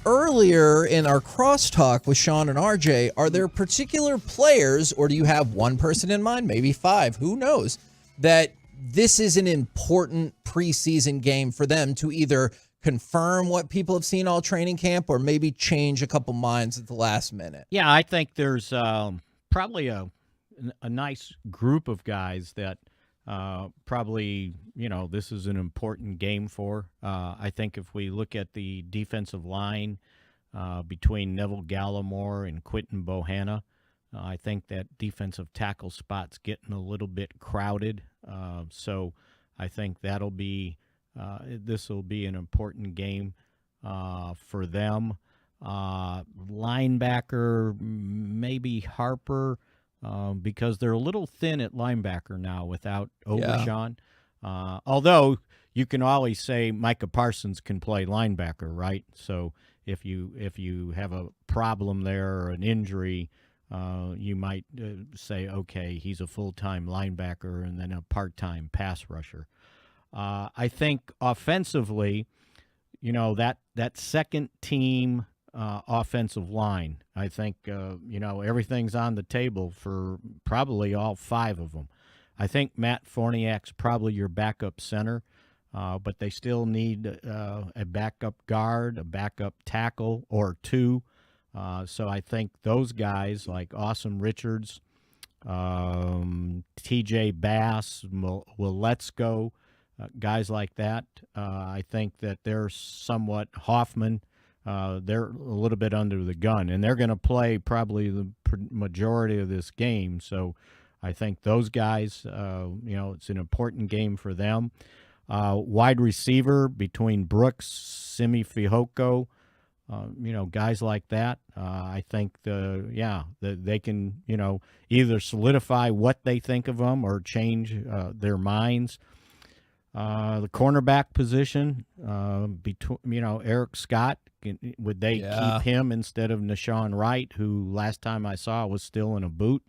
earlier in our crosstalk with Sean and RJ. Are there particular players, or do you have one person in mind, maybe five, who knows, that this is an important preseason game for them to either confirm what people have seen all training camp or maybe change a couple minds at the last minute? Yeah, I think there's probably a nice group of guys that probably, this is an important game for. I think if we look at the defensive line between Neville Gallimore and Quinton Bohanna, I think that defensive tackle spot's getting a little bit crowded. So I think that'll be this will be an important game for them. Linebacker, maybe Harper. Because they're a little thin at linebacker now without Overshawn. Yeah. Although you can always say Micah Parsons can play linebacker, right? So if you have a problem there or an injury, you might say, okay, he's a full-time linebacker and then a part-time pass rusher. I think offensively, that second team offensive line. I think, everything's on the table for probably all five of them. I think Matt Forniak's probably your backup center, but they still need a backup guard, a backup tackle, or two. So I think those guys like Awesome Richards, TJ Bass, Willetsko, guys like that. I think that they're somewhat Hoffman. They're a little bit under the gun, and they're going to play probably the majority of this game. So I think those guys, it's an important game for them. Wide receiver between Brooks, Simi Fehoko, guys like that. I think they can, either solidify what they think of them or change their minds. The cornerback position, between Eric Scott, would they keep him instead of Nashawn Wright, who last time I saw was still in a boot,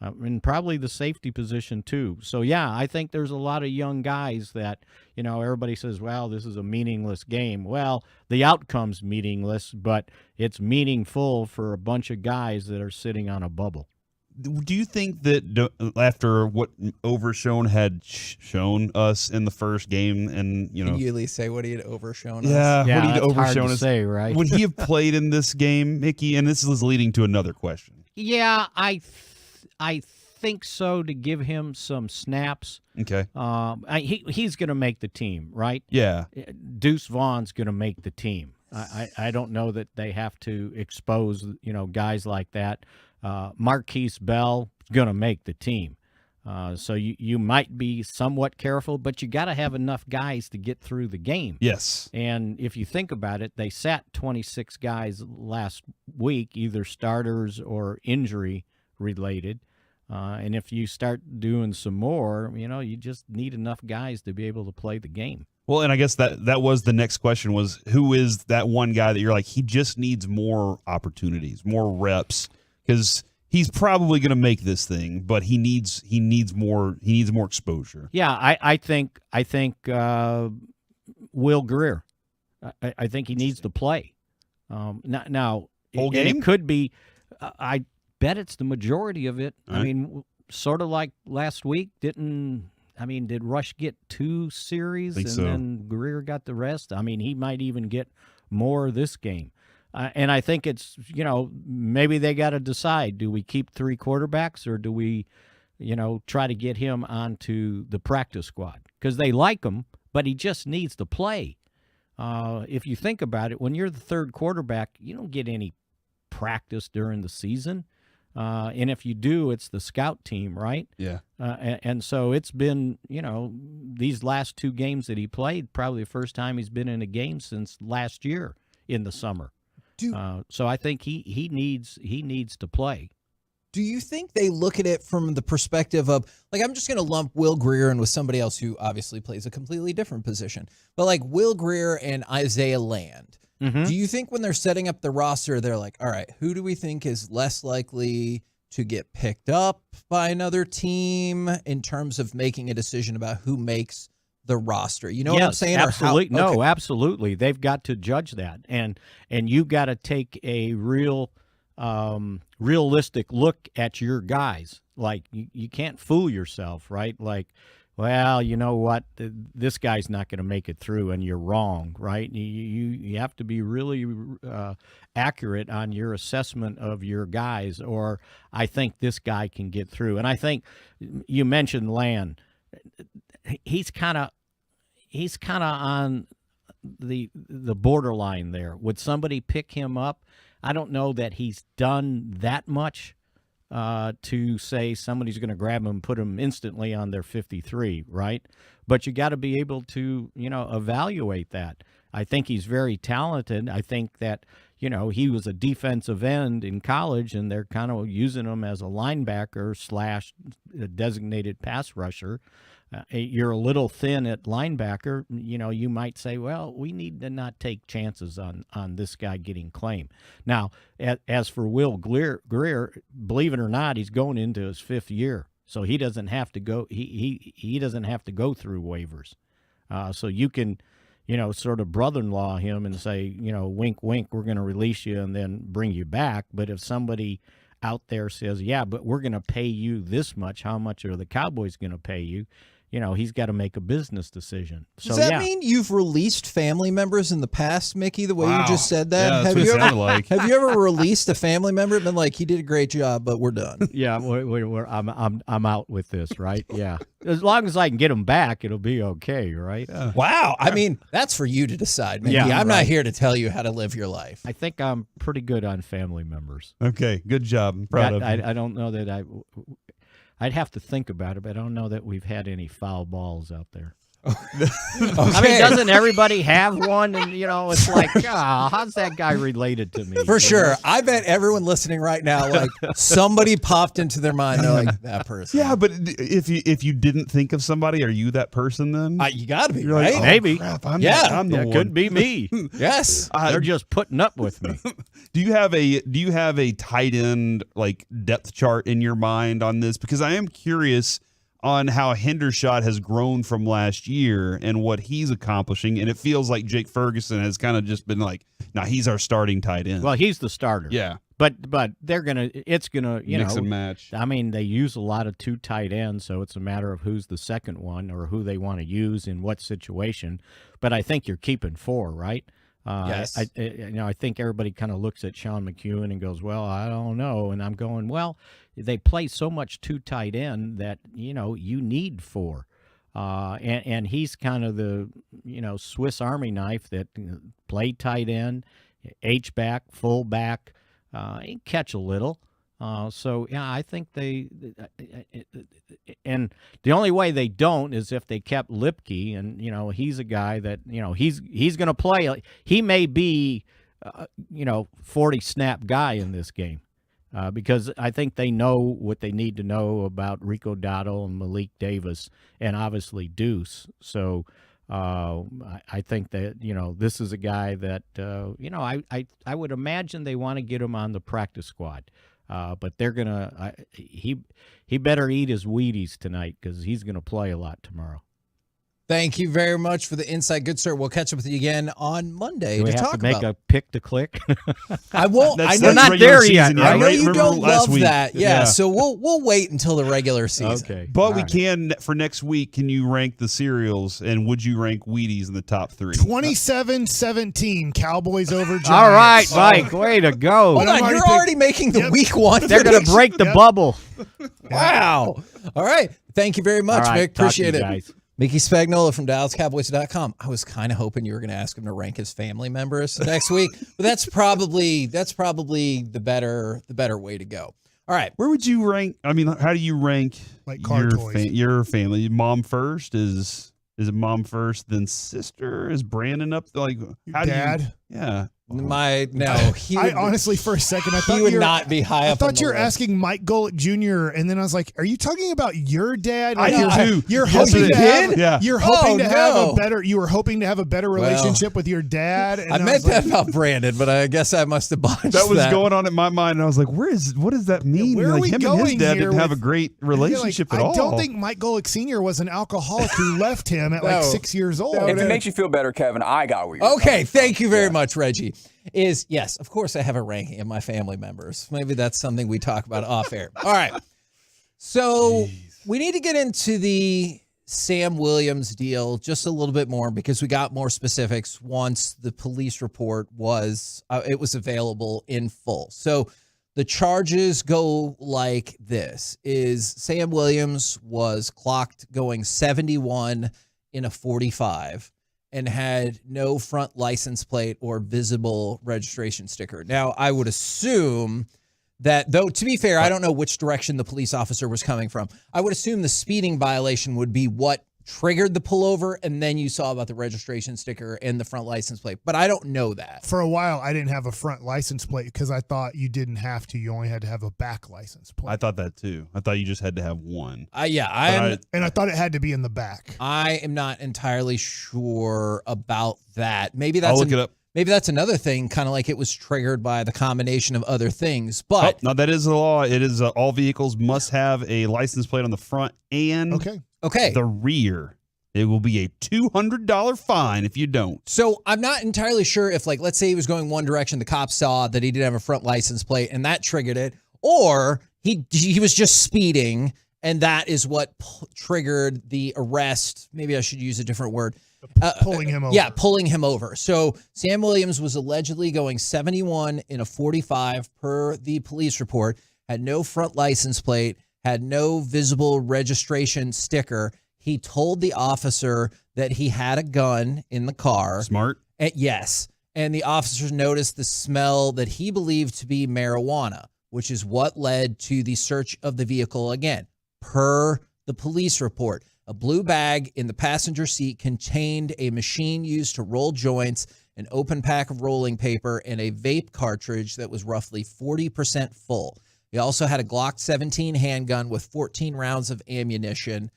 and probably the safety position too. So I think there's a lot of young guys that everybody says, well, this is a meaningless game. Well, the outcome's meaningless, but it's meaningful for a bunch of guys that are sitting on a bubble. Do you think that after what Overshown had shown us in the first game, and can you at least say what he had overshown us? Yeah, what he had that's overshown hard to us. say, right? Would he have played in this game, Mickey? And this is leading to another question. Yeah, I think so. To give him some snaps. Okay. He's going to make the team, right? Yeah. Deuce Vaughn's going to make the team. I don't know that they have to expose guys like that. Marquise Bell is going to make the team. So you might be somewhat careful, but you got to have enough guys to get through the game. Yes. And if you think about it, they sat 26 guys last week, either starters or injury related. And if you start doing some more, you just need enough guys to be able to play the game. Well, and I guess that was the next question was, who is that one guy that you're like, he just needs more opportunities, more reps? Because he's probably going to make this thing, but he needs more exposure. Yeah, I think Will Greer. I think he needs to play. Now whole game? It could be. I bet it's the majority of it. All right. I mean, sort of like last week. Did Rush get 2 series and then Greer got the rest? I mean, he might even get more this game. And I think it's, maybe they got to decide, do we keep 3 quarterbacks or do we, try to get him onto the practice squad? Because they like him, but he just needs to play. If you think about it, when you're the third quarterback, you don't get any practice during the season. And if you do, it's the scout team, right? Yeah. And so it's been, these last 2 games that he played, probably the first time he's been in a game since last year in the summer. So I think he needs to play. do you think they look at it from the perspective of, like, I'm just going to lump Will Grier in with somebody else who obviously plays a completely different position, but like Will Grier and Isaiah Land, do you think when they're setting up the roster, they're like, all right, who do we think is less likely to get picked up by another team in terms of making a decision about who makes the roster? You know what I'm saying? Absolutely. Or how, No, absolutely. They've got to judge that. And you got to take a realistic look at your guys. Like, you can't fool yourself, right? Like, well, you know what? This guy's not going to make it through, and you're wrong, right? You have to be really accurate on your assessment of your guys, or I think this guy can get through. And I think you mentioned Land. He's kind of on the borderline there. Would somebody pick him up? I don't know that he's done that much to say somebody's going to grab him and put him instantly on their 53, right? But you got to be able to, evaluate that. I think he's very talented. I think that, he was a defensive end in college, and they're kind of using him as a linebacker / a designated pass rusher. You're a little thin at linebacker. You might say, well, we need to not take chances on this guy getting claim. Now, as for Will Grier, believe it or not, he's going into his 5th year, so he doesn't have to go. He doesn't have to go through waivers. So you can, sort of brother-in-law him and say, wink, wink, we're going to release you and then bring you back. But if somebody out there says, yeah, but we're going to pay you this much, how much are the Cowboys going to pay you? He's got to make a business decision. So, does that mean you've released family members in the past, Mickey, the way you just said that? Yeah, have you ever released a family member and been like, he did a great job, but we're done? Yeah, I'm out with this, right? Yeah. As long as I can get them back, it'll be okay, right? Yeah. Wow. I mean, that's for you to decide, Mickey. Yeah, I'm not here to tell you how to live your life. I think I'm pretty good on family members. Okay, good job. I'm proud of you. I don't know that I'd have to think about it, but I don't know that we've had any foul balls out there. Okay. I mean, doesn't everybody have one? And, it's like, how's that guy related to me? For sure. I bet everyone listening right now, like, somebody popped into their mind. They're like, that person. Yeah, but if you didn't think of somebody, are you that person then? You got to be, You're right? Like, Maybe. Crap, I'm It the one. could be me. Yes. They're just putting up with me. Do you have a tight end like depth chart in your mind on this? Because I am curious on how Hendershot has grown from last year and what he's accomplishing, and it feels like Jake Ferguson has kind of just been like, nah, he's our starting tight end. Well, he's the starter. Yeah. But it's gonna mix and match. I mean, they use a lot of 2 tight ends, so it's a matter of who's the second one or who they want to use in what situation. But I think you're keeping 4, right? Yes. I think everybody kind of looks at Sean McEwen and goes, well, I don't know. And I'm going, well, they play so much 2 tight end that, you need 4. And he's kind of the, Swiss Army knife that play tight end, H-back, full-back, he catch a little. So, yeah, I think and the only way they don't is if they kept Lipke, and, he's a guy that, he's going to play. He may be, 40-snap guy in this game because I think they know what they need to know about Rico Dotto and Malik Davis and obviously Deuce. So, I think that, this is a guy that, I would imagine they want to get him on the practice squad. But they're gonna. He better eat his Wheaties tonight because he's gonna play a lot tomorrow. Thank you very much for the insight, good sir. We'll catch up with you again on Monday Do we to have talk to make about. a pick to click? I won't. That's We're not regular there season yet. I know right? you Remember don't last love week. that. Yeah, Yeah. so we'll wait until the regular season. Okay, But all we right. can, for next week, can you rank the cereals, and would you rank Wheaties in the top 3? 27-17, Cowboys over Giants. All right, Mike. Way to go. Hold on, you're already making the week 1. They're gonna break the bubble. Wow. All right. Thank you very much, All right, Vic. talk to you Appreciate it. guys. Mickey Spagnola from DallasCowboys.com. I was kind of hoping you were going to ask him to rank his family members next week, but that's probably the better way to go. All right. Where would you rank? I mean, how do you rank Like car toys. your family? Mom first? Is it mom first, then sister? Is Brandon up? Like, how Dad? do you? Yeah. I honestly, for a second, I thought he would not be high up. I thought on the you were list. asking Mike Golick Jr., and then I was like, "Are you talking about your dad?" I did too. You're Yes, hoping I to did. have. Yeah. You're hoping to have no. a better. You were hoping to have a better relationship with your dad. And I meant was like, that about Brandon, but I guess I must have botched That was going on in my mind, and I was like, what does that mean? where are Like, we him and going his dad here didn't have a with- great relationship at all. I don't think Mike Golick Sr. was an alcoholic who left him at like 6 years old. If it makes you feel better, Kevin, I got where you're Okay, thank you very much, Reggie. Yes, of course I have a ranking of my family members. Maybe that's something we talk about off air. All right. So we need to get into the Sam Williams deal just a little bit more because we got more specifics once the police report was available in full. So the charges go like this: is Sam Williams was clocked going 71 in a 45 and had no front license plate or visible registration sticker. Now, I would assume that, though, to be fair, I don't know which direction the police officer was coming from. I would assume the speeding violation would be what triggered the pullover, and then you saw about the registration sticker and the front license plate. But I don't know that. For a while, I didn't have a front license plate because I thought you didn't have to. You only had to have a back license plate. I thought that too. I thought you just had to have one. And I thought it had to be in the back. I am not entirely sure about that. Maybe that's I'll look it up. Maybe that's another thing, kind of like it was triggered by the combination of other things. But no, that is the law. It is all vehicles must have a license plate on the front and okay. the rear. It will be a $200 fine if you don't. So I'm not entirely sure if, like, let's say he was going one direction, the cop saw that he didn't have a front license plate and that triggered it, or he was just speeding and that is what triggered the arrest. Maybe I should use a different word. Pulling him over. Yeah, pulling him over. So Sam Williams was allegedly going 71 in a 45 per the police report, had no front license plate, had no visible registration sticker. He told the officer that he had a gun in the car. Smart. Yes. And the officers noticed the smell that he believed to be marijuana, which is what led to the search of the vehicle again. Per the police report, a blue bag in the passenger seat contained a machine used to roll joints, an open pack of rolling paper, and a vape cartridge that was roughly 40% full. He also had a Glock 17 handgun with 14 rounds of ammunition.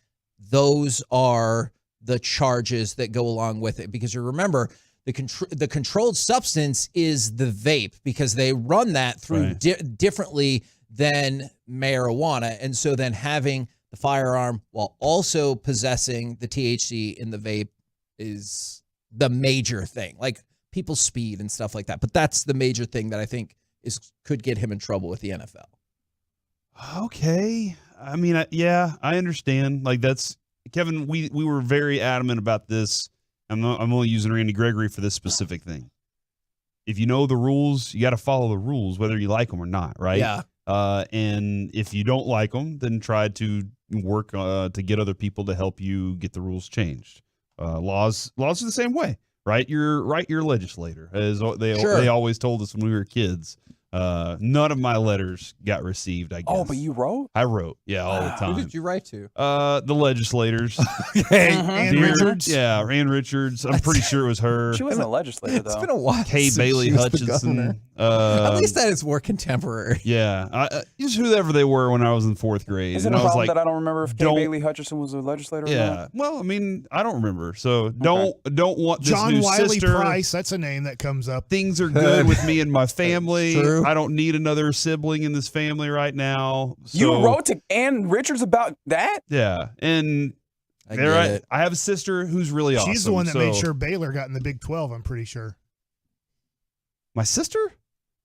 Those are the charges that go along with it. Because you remember, the controlled substance is the vape because they run that through differently than marijuana. And so then having the firearm while also possessing the THC in the vape is the major thing. Like people speed and stuff like that. But that's the major thing that I think could get him in trouble with the NFL. Okay. I mean, I understand. Like that's Kevin. We were very adamant about this. I'm only using Randy Gregory for this specific thing. If you know the rules, you got to follow the rules, whether you like them or not, right? Yeah. And if you don't like them, then try to work to get other people to help you get the rules changed. Laws are the same way, right? You're legislator, as they always told us when we were kids. None of my letters got received, I guess. Oh, but you wrote? I wrote, all the time. Who did you write to? The legislators. Ann Richards? Yeah, Ann Richards. I'm pretty sure it was her. She wasn't a legislator, though. It's been a while. Kay since Bailey she was the Hutchinson. governor. At least that is more contemporary. Yeah, just whoever they were when I was in fourth grade. Is it and a I was problem like, that I don't remember if Kay Bailey Hutchinson was a legislator or yeah. not? Well, I mean, I don't remember. So don't want this John new Wiley sister. Price, that's a name that comes up. Things are good with me and my family. True. I don't need another sibling in this family right now. So, You wrote to Ann Richards about that? Yeah, and I get it. I have a sister who's really awesome. She's the one that so- made sure Baylor got in the Big 12, I'm pretty sure. My sister?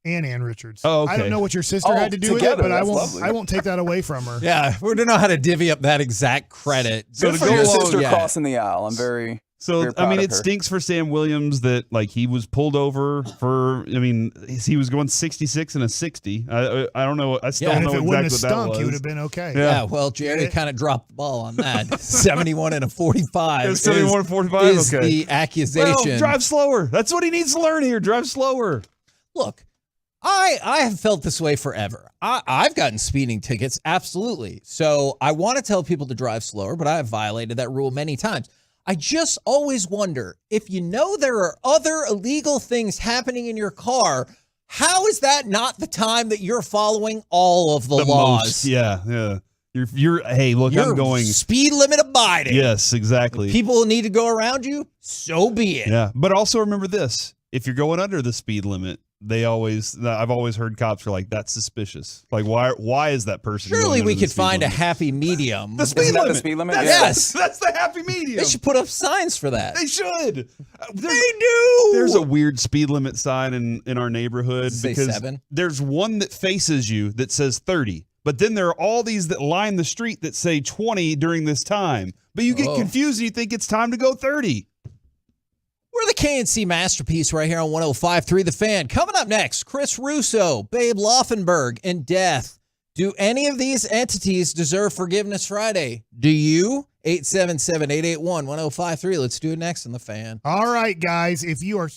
And Ann Richards. Oh, okay. I don't know what your sister had to do together, with it, but that's I won't take that away from her. Yeah, we don't know how to divvy up that exact credit. So Good to for go your along- sister yeah. crossing the aisle. I'm very So, proud I mean, of it her. stinks for Sam Williams that, like, he was pulled over for, I mean, he was going 66 and a 60. I don't know. I still And don't if know it wouldn't exactly have what that stunk, was. he would have been okay. Yeah, well, Jerry kind of dropped the ball on that. 71 and a 45. It was 71 and 45? Is Okay. the accusation. Well, drive slower. That's what he needs to learn here. Drive slower. Look, I have felt this way forever. I've gotten speeding tickets, absolutely. So I want to tell people to drive slower, but I have violated that rule many times. I just always wonder, if you know there are other illegal things happening in your car, how is that not the time that you're following all of the laws? Most, yeah. You're hey, look, You're I'm going speed limit abiding. Yes, exactly. If people need to go around you, so be it. Yeah, but also remember this: if you're going under the speed limit, I've always heard cops are like, that's suspicious. Like, why is that person? Surely going we under could the speed find limit? a happy medium. The speed Isn't that limit. the speed limit? Yes. That's the happy medium. They should put up signs for that. They should. They do. There's a weird speed limit sign in our neighborhood. Say because 7? There's one that faces you that says 30. But then there are all these that line the street that say 20 during this time. But you get confused and you think it's time to go 30. We're the KNC Masterpiece right here on 105.3 The Fan. Coming up next, Chris Russo, Babe Laufenberg, and Death. Do any of these entities deserve Forgiveness Friday? Do you? 877-881-1053. Let's do it next on The Fan. All right, guys. If you are...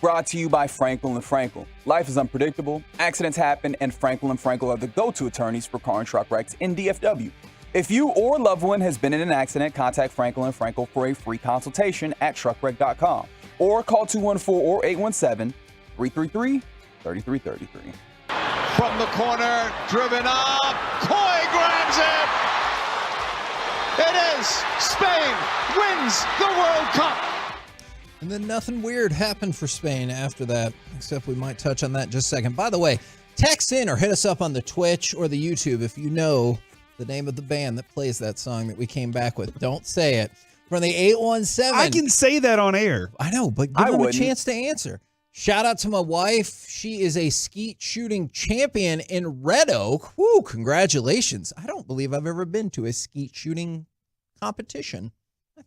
brought to you by Frankel and Frankel. Life is unpredictable, accidents happen, and Frankel and Frankel are the go-to attorneys for car and truck wrecks in DFW. If you or a loved one has been in an accident, contact Frankel and Frankel for a free consultation at truckwreck.com or call 214 or 817-333-3333. From the corner, driven up, Coy grabs it! It is! Spain wins the World Cup! And then nothing weird happened for Spain after that, except we might touch on that in just a second. By the way, text in or hit us up on the Twitch or the YouTube if you know the name of the band that plays that song that we came back with. Don't say it. From the 817. I can say that on air. I know, but give them a chance to answer. Shout out to my wife. She is a skeet shooting champion in Red Oak. Woo, congratulations. I don't believe I've ever been to a skeet shooting competition.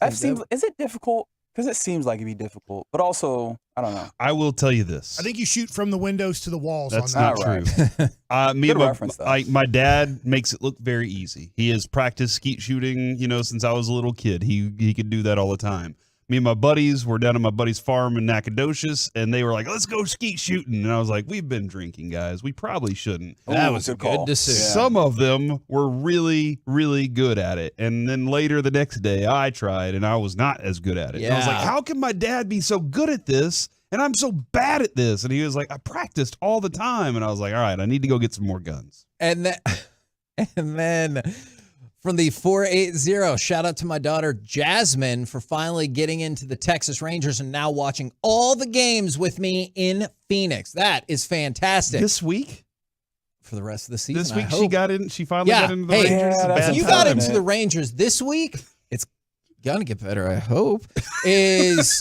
Is it difficult? Because it seems like it'd be difficult, but also, I don't know. I will tell you this. I think you shoot from the windows to the walls. That's on not that. true. Me Good and reference, though. my dad makes it look very easy. He has practiced skeet shooting, since I was a little kid. He could do that all the time. Me and my buddies were down at my buddy's farm in Nacogdoches, and they were like, let's go skeet shooting. And I was like, we've been drinking, guys. We probably shouldn't. That was a good decision. Some of them were really, really good at it. And then later the next day, I tried, and I was not as good at it. And I was like, how can my dad be so good at this, and I'm so bad at this? And he was like, I practiced all the time. And I was like, all right, I need to go get some more guns. And then from the 480, shout out to my daughter Jasmine for finally getting into the Texas Rangers and now watching all the games with me in Phoenix. That is fantastic. This week? For the rest of the season. This week she got in. She finally got into the Rangers. If you got into the Rangers this week, it's gonna get better, I hope.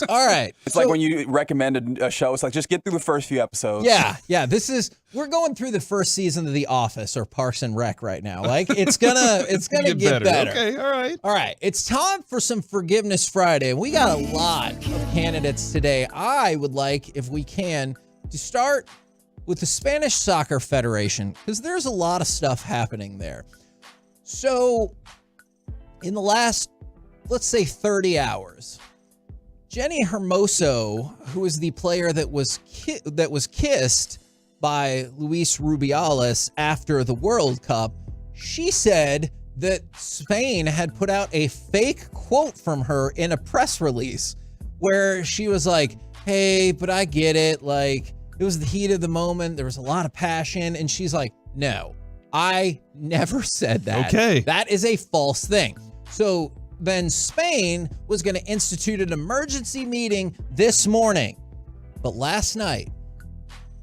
All right. It's like when you recommended a show, it's like just get through the first few episodes. Yeah. We're going through the first season of The Office or Parks and Rec right now. Like it's gonna get better. Okay, all right. It's time for some Forgiveness Friday. We got a lot of candidates today. I would like, if we can, to start with the Spanish Soccer Federation, because there's a lot of stuff happening there. So in the last, let's say 30 hours, Jenny Hermoso, who is the player that was kissed by Luis Rubiales after the World Cup, she said that Spain had put out a fake quote from her in a press release where she was like, hey, but I get it. Like, it was the heat of the moment. There was a lot of passion. And she's like, no, I never said that. Okay. That is a false thing. So then Spain was going to institute an emergency meeting this morning. But last night,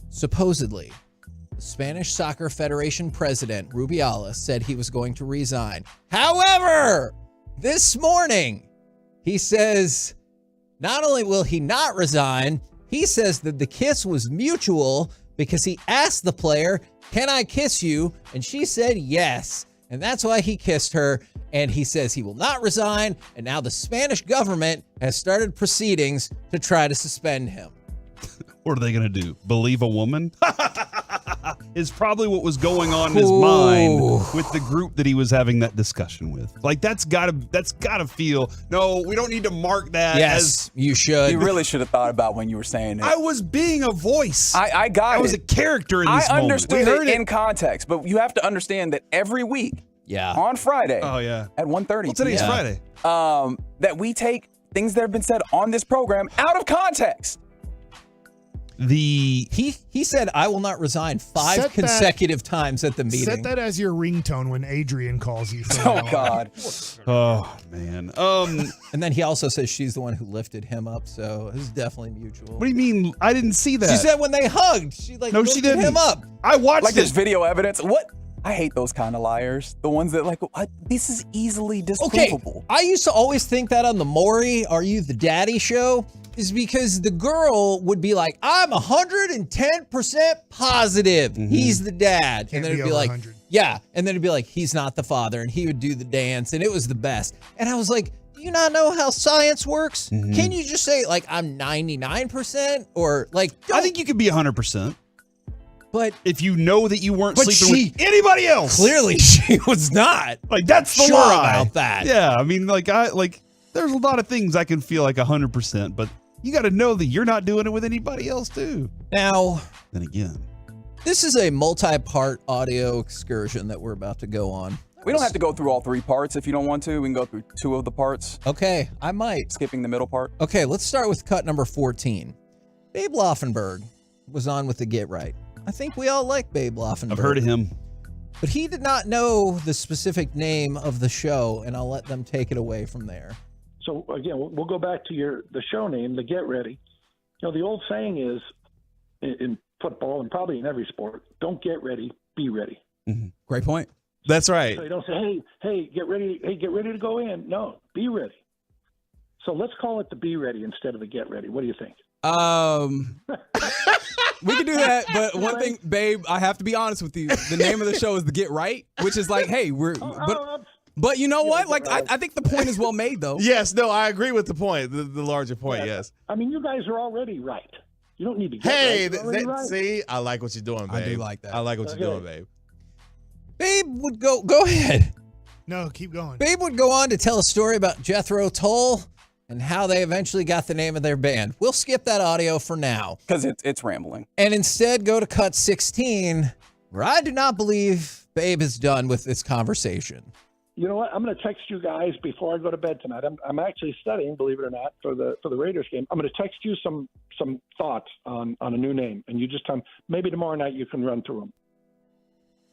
supposedly, the Spanish Soccer Federation president, Rubiales, said he was going to resign. However, this morning, he says not only will he not resign, he says that the kiss was mutual because he asked the player, can I kiss you? And she said yes. And that's why he kissed her. And he says he will not resign. And now the Spanish government has started proceedings to try to suspend him. What are they going to do? Believe a woman? Is probably what was going on in his mind with the group that he was having that discussion with. Like, that's gotta feel, no, we don't need to mark that. Yes, you should. You really should have thought about when you were saying it. I was being a voice. I got it. I was a character in this moment. I understood it in context, but you have to understand that every week, on Friday, at 1:30 Well, today's Friday. That we take things that have been said on this program out of context. He said, I will not resign five consecutive times at the meeting. Set that as your ringtone when Adrian calls you. Oh, God. Oh, man. And then he also says she's the one who lifted him up, so this is definitely mutual. What do you mean? I didn't see that. She said when they hugged, she lifted him up. I watched like there's video evidence. What? I hate those kind of liars. The ones that this is easily disprovable. Okay, I used to always think that on the Maury, Are You the Daddy show, is because the girl would be like, I'm 110% positive he's the dad. And then it'd be like, 100. yeah. And then it'd be like, he's not the father. And he would do the dance. And it was the best. And I was like, do you not know how science works? Can you just say, like, I'm 99%? Or, like, I think you could be 100%. But if you know that you weren't sleeping with anybody else. Clearly she was not. Like, that's the sure lie. about that. Yeah, I mean, there's a lot of things I can feel like 100%, but You got to know that you're not doing it with anybody else too. Now, then again, this is a multi-part audio excursion that we're about to go on. We don't have to go through all 3 parts if you don't want to. We can go through 2 of the parts. Okay, I might. Skipping the middle part. Okay, let's start with cut number 14. Babe Laufenberg was on with the Get Right. I think we all like Babe Laufenberg. I've heard of him. But he did not know the specific name of the show, and I'll let them take it away from there. So again, we'll go back to the show name, the Get Ready. You know, the old saying is in football and probably in every sport, don't get ready, be ready. Mm-hmm. Great point. That's right. So you don't say, hey, get ready to go in. No, be ready. So let's call it the Be Ready instead of the Get Ready. What do you think? We can do that, but one thing, babe, I have to be honest with you. The name of the show is the Get Right, which is like, hey, but you know what? Like, I think the point is well made, though. Yes, no, I agree with the point, the larger point, yes. I mean, you guys are already right. You don't need to get right. See, I like what you're doing, babe. I do like that. I like what you're doing, babe. Babe would go ahead. No, keep going. Babe would go on to tell a story about Jethro Tull and how they eventually got the name of their band. We'll skip that audio for now. Because it's rambling. And instead go to cut 16, where I do not believe Babe is done with this conversation. You know what? I'm going to text you guys before I go to bed tonight. I'm actually studying, believe it or not, for the Raiders game. I'm going to text you some thoughts on a new name, and you just tell me, maybe tomorrow night you can run through them.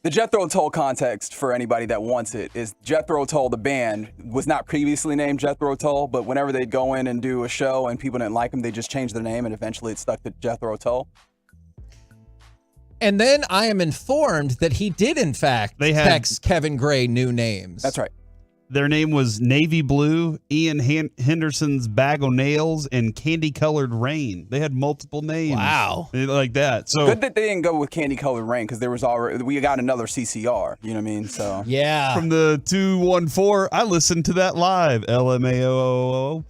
The Jethro Tull context for anybody that wants it is Jethro Tull, the band, was not previously named Jethro Tull, but whenever they'd go in and do a show and people didn't like them, they just changed their name and eventually it stuck to Jethro Tull. And then I am informed that he did, in fact, text Kevin Gray new names. That's right. Their name was Navy Blue, Ian Henderson's Bag o' Nails, and Candy Colored Rain. They had multiple names. Wow. Like that. So good that they didn't go with Candy Colored Rain because we got another CCR. You know what I mean? So yeah. From the 214, I listened to that live. LMAO.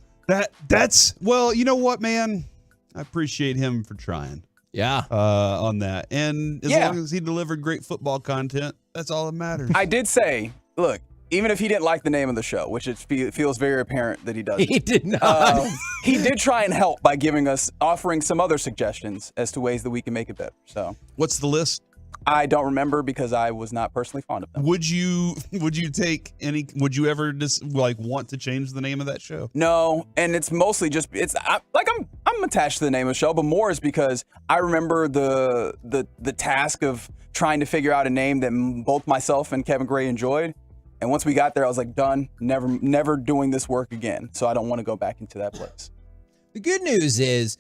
That's well, you know what, man? I appreciate him for trying. Yeah. On that. And as long as he delivered great football content, that's all that matters. I did say, look, even if he didn't like the name of the show, which it feels very apparent that he doesn't. He did not. He did try and help by offering some other suggestions as to ways that we can make it better. So, what's the list? I don't remember because I was not personally fond of them. Would you ever just want to change the name of that show? No, and it's mostly just I'm attached to the name of the show, but more is because I remember the task of trying to figure out a name that both myself and Kevin Gray enjoyed. And once we got there, I was like, done, never doing this work again. So I don't want to go back into that place. The good news is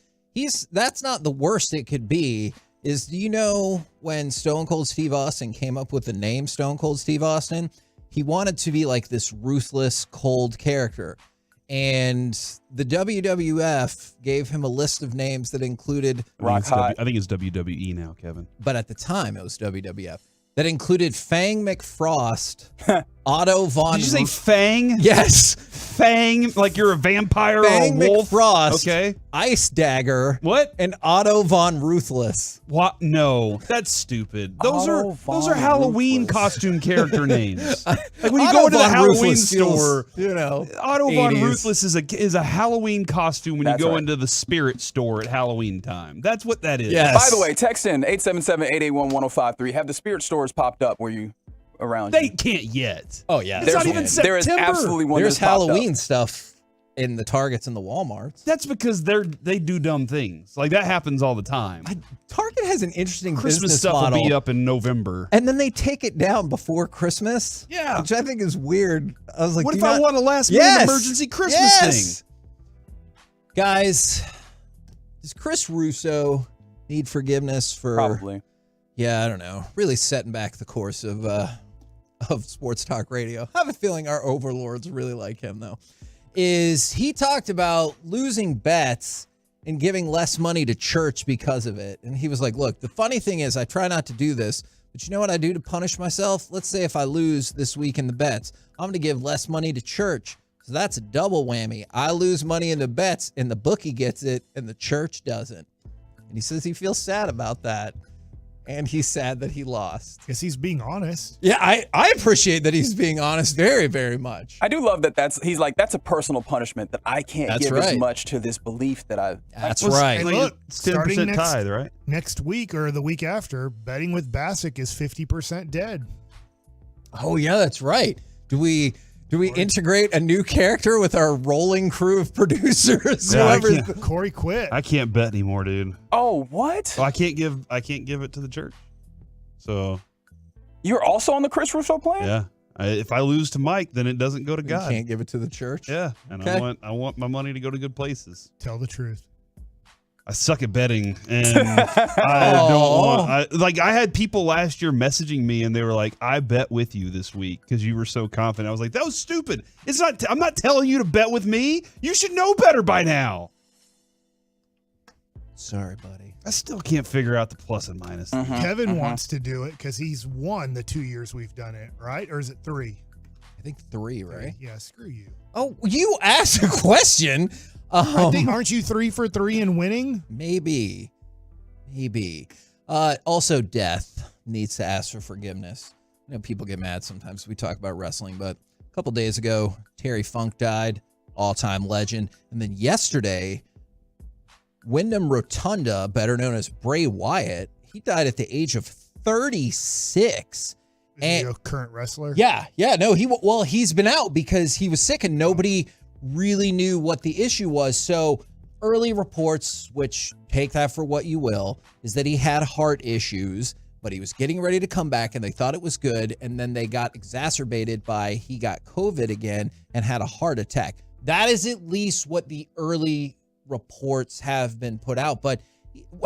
that's not the worst it could be. Do you know when Stone Cold Steve Austin came up with the name Stone Cold Steve Austin? He wanted to be like this ruthless, cold character. And the WWF gave him a list of names that included I think it's WWE now, Kevin. But at the time, it was WWF. That included Fang McFrost, Otto Von... Did you say Fang? Yes. Fang, like you're a vampire Fang or a wolf? McFrost, okay. Ice Dagger, what? And Otto Von Ruthless. What? No, that's stupid. Those are Halloween costume character names. Like when you go into the Halloween store, Otto Von Ruthless is a Halloween costume when you go into the Spirit store at Halloween time. That's what that is. Yes. By the way, text in 877-881-1053. Have the Spirit stores popped up where you around? They can't yet. Oh yeah, it's not even September. There is absolutely one. There's Halloween stuff in the Targets and the Walmarts. That's because they do dumb things. Like that happens all the time. Target has an interesting Christmas business stuff model. will be up in November, and then they take it down before Christmas. Yeah, which I think is weird. I was like, what if I want a last minute emergency Christmas thing? Guys, does Chris Russo need forgiveness for probably? Yeah, I don't know. Really setting back the course of sports talk radio. I have a feeling our overlords really like him, though. He talked about losing bets and giving less money to church because of it. And he was like, look, the funny thing is I try not to do this, but you know what I do to punish myself? Let's say if I lose this week in the bets, I'm going to give less money to church. So that's a double whammy. I lose money in the bets and the bookie gets it and the church doesn't. And he says he feels sad about that. and he's sad that he lost. Guess he's being honest. Yeah, I appreciate that he's being honest very, very much. I do love that he's like, that's a personal punishment that I can't give as right. much to this belief that I. That's right. Hey, look, It's starting 10% tithe, right? next week or the week after, betting with Bassick is 50% dead. Oh yeah, that's right. Do we integrate a new character with our rolling crew of producers? Yeah, Corey quit. I can't bet anymore, dude. Oh, what? Well, I can't give it to the church. So You're also on the Chris Russo plan? yeah, if I lose to Mike, then it doesn't go to God. You can't give it to the church. Yeah, and Okay. I want my money to go to good places. Tell the truth. I suck at betting, and I don't want. I had people last year messaging me, and they were like, "I bet with you this week because you were so confident." I was like, "That was stupid. It's not. I'm not telling you to bet with me. You should know better by now." Sorry, buddy. I still can't figure out the plus and minus. Kevin wants to do it because he's won the 2 years we've done it, right? Or is it 3? I think 3, right? Yeah, screw you. Oh, you asked a question. I think, aren't you 3 for 3 in winning? Maybe. Also, Death needs to ask for forgiveness. You know, people get mad sometimes. We talk about wrestling, but a couple days ago, Terry Funk died, all-time legend. And then yesterday, Wyndham Rotunda, better known as Bray Wyatt, he died at the age of 36. Is he a current wrestler? Yeah. No, he's been out because he was sick and nobody really knew what the issue was. So early reports, which take that for what you will, is that he had heart issues, but he was getting ready to come back and they thought it was good. And then they got exacerbated by he got COVID again and had a heart attack. That is at least what the early reports have been put out. But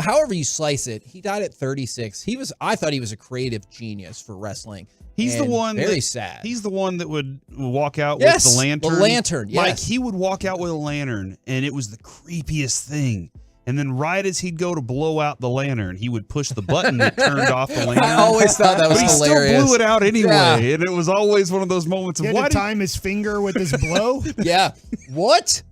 however you slice it, he died at 36. I thought he was a creative genius for wrestling. He's the one very sad. He's the one that would walk out Yes, with the lantern. the lantern, yes. Mike, he would walk out with a lantern, and it was the creepiest thing. And then right as he'd go to blow out the lantern, he would push the button that turned off the lantern. I always thought that was but he hilarious. still blew it out anyway, Yeah. and it was always one of those moments He of had why to time his finger with his blow? Yeah. What?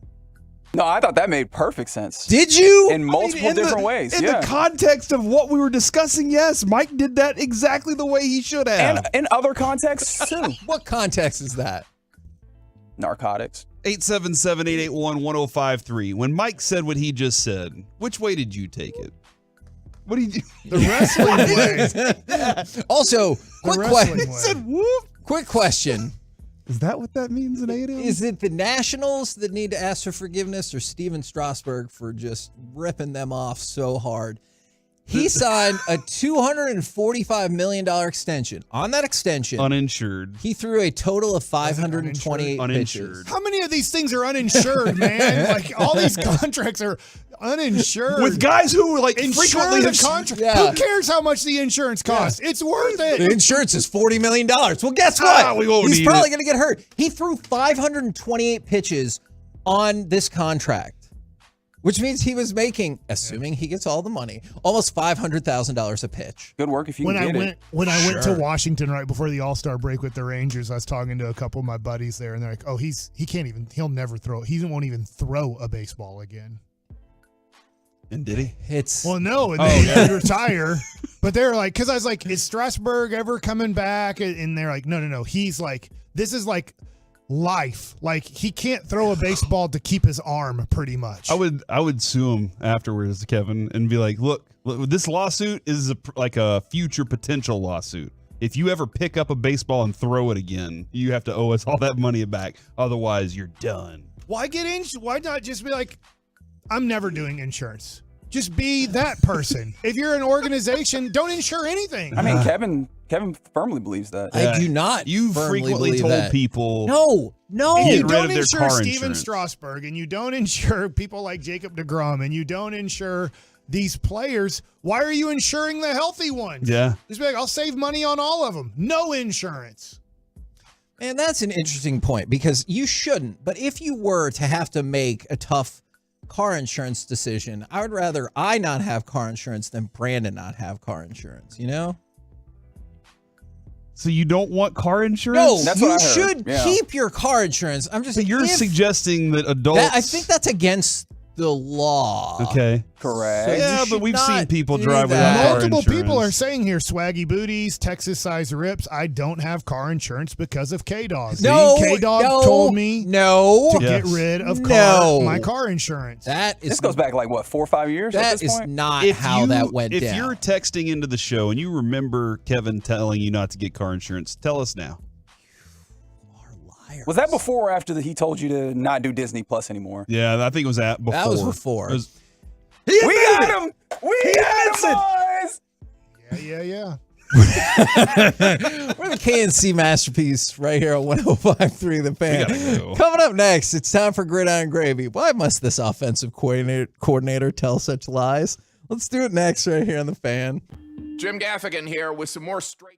No, I thought that made perfect sense. Did you? In multiple different ways. In yeah. the context of what we were discussing, yes, Mike did that exactly the way he should have. And in other contexts, too. What context is that? Narcotics. 877-881-1053. When Mike said what he just said, which way did you take it? What did you do? The wrestling way. Also, quick question. said whoop. Quick question. Is that what that means in A&M? Is it the Nationals that need to ask for forgiveness or Steven Strasburg for just ripping them off so hard? He signed a $245 million extension. On that extension, uninsured. He threw a total of 528 pitches. How many of these things are uninsured, man? Like all these contracts are uninsured. With guys who were like frequently the contract. Who cares how much the insurance costs? It's worth it. The insurance is $40 million. Well, guess what? we won't He's need probably it. going to get hurt. He threw 528 pitches on this contract, which means he was making, assuming he gets all the money, almost $500,000 a pitch. Good work if you When can I get went it. when I went to Sure. Washington right before the All-Star break with the Rangers, I was talking to a couple of my buddies there, and they're like, "Oh, he'll never throw. He won't even throw a baseball again." And did he? Well, no, and they retire. But they're like, because I was like, "Is Strasburg ever coming back?" And they're like, "No. He's like, this is like life. Like he can't throw a baseball to keep his arm, pretty much." I would sue him afterwards, Kevin, and be like, look, this lawsuit is like a future potential lawsuit. If you ever pick up a baseball and throw it again, you have to owe us all that money back. Otherwise, you're done. Why get in? Why not just be like, I'm never doing insurance. Just be that person. If you're an organization, don't insure anything. I mean, Kevin firmly believes that. I do not. You firmly frequently believe told that. people. No. If Get you rid don't of their insure car Steven insurance. Strasburg and you don't insure people like Jacob deGrom and you don't insure these players, why are you insuring the healthy ones? Yeah. Just be like, I'll save money on all of them. No insurance. And that's an interesting point because you shouldn't. But if you were to have to make a tough car insurance decision, I would rather I not have car insurance than Brandon not have car insurance, you know? So you don't want car insurance? No, That's you what I heard. should Yeah. keep your car insurance. I'm just So you're if suggesting that adults. I think that's against the law. Okay. Correct. So you Yeah, should but we've not seen people do drive that. without car Multiple insurance. people are saying here, swaggy booties, Texas size rips. I don't have car insurance because of K-Dog. No, K-Dog no, told me no. to get rid of my car insurance. This goes back like what, 4 or 5 years at That this is point? not If how you- that went if down. you're texting into the show and you remember Kevin telling you not to get car insurance, tell us now. Was that before or after that he told you to not do Disney Plus anymore? Yeah, I think it was before. That was before. It was- We got him! We got him, boys! Yeah. We're the KNC masterpiece right here on 105.3 The Fan. go. Coming up next, it's time for Gridiron Gravy. Why must this offensive coordinator tell such lies? Let's do it next right here on The Fan. Jim Gaffigan here with some more straight.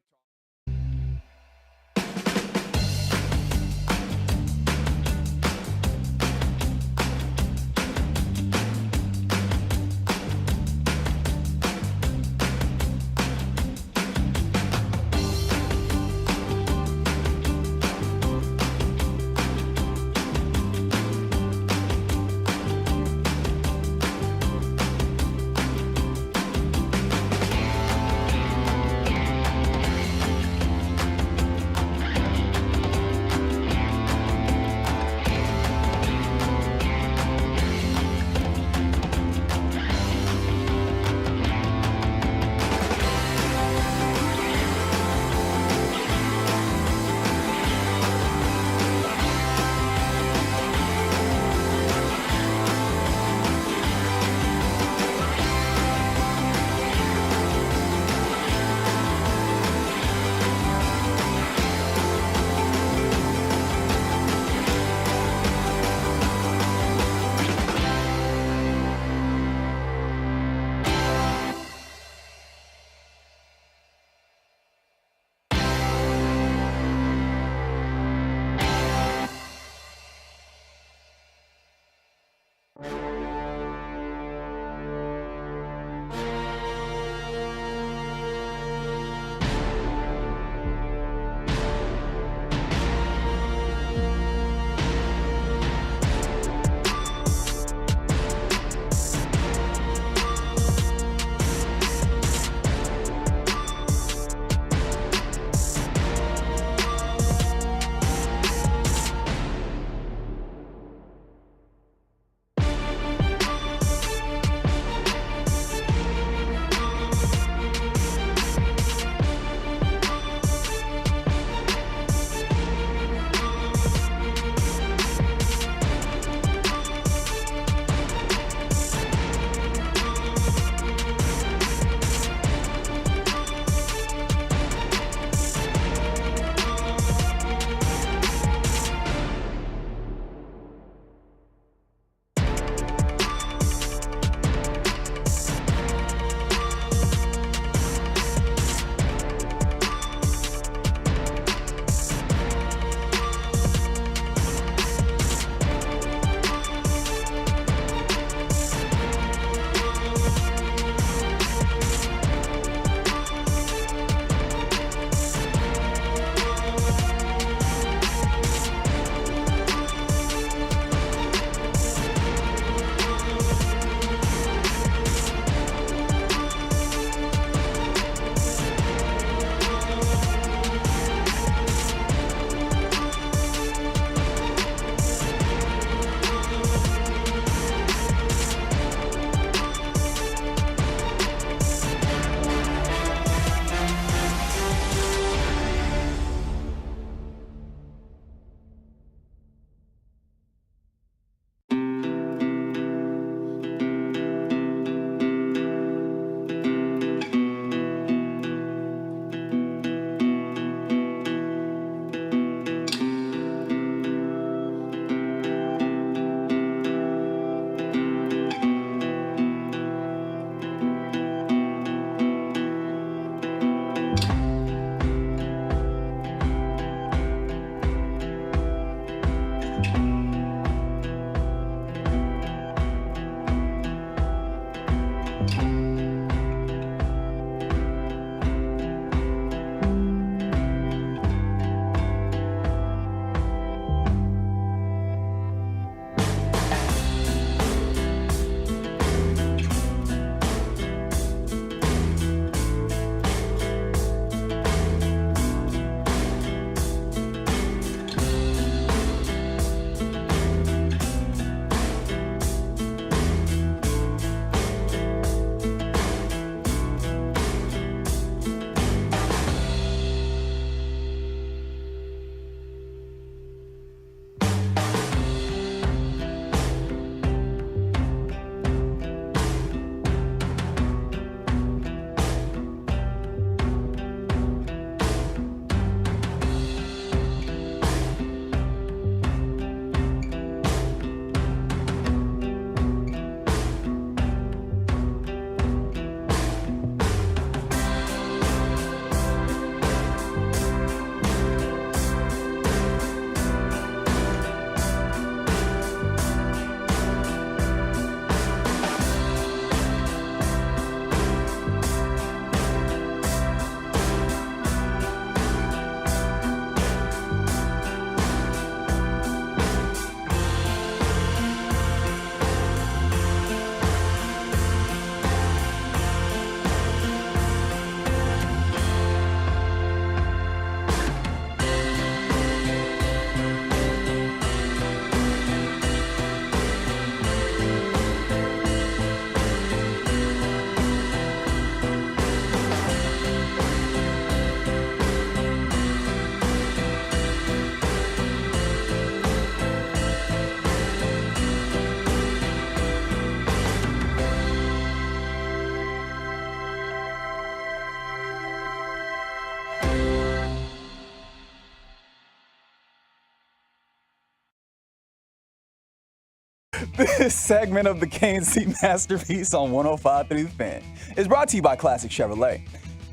This segment of the KNC Masterpiece on 105.3 The Fan is brought to you by Classic Chevrolet.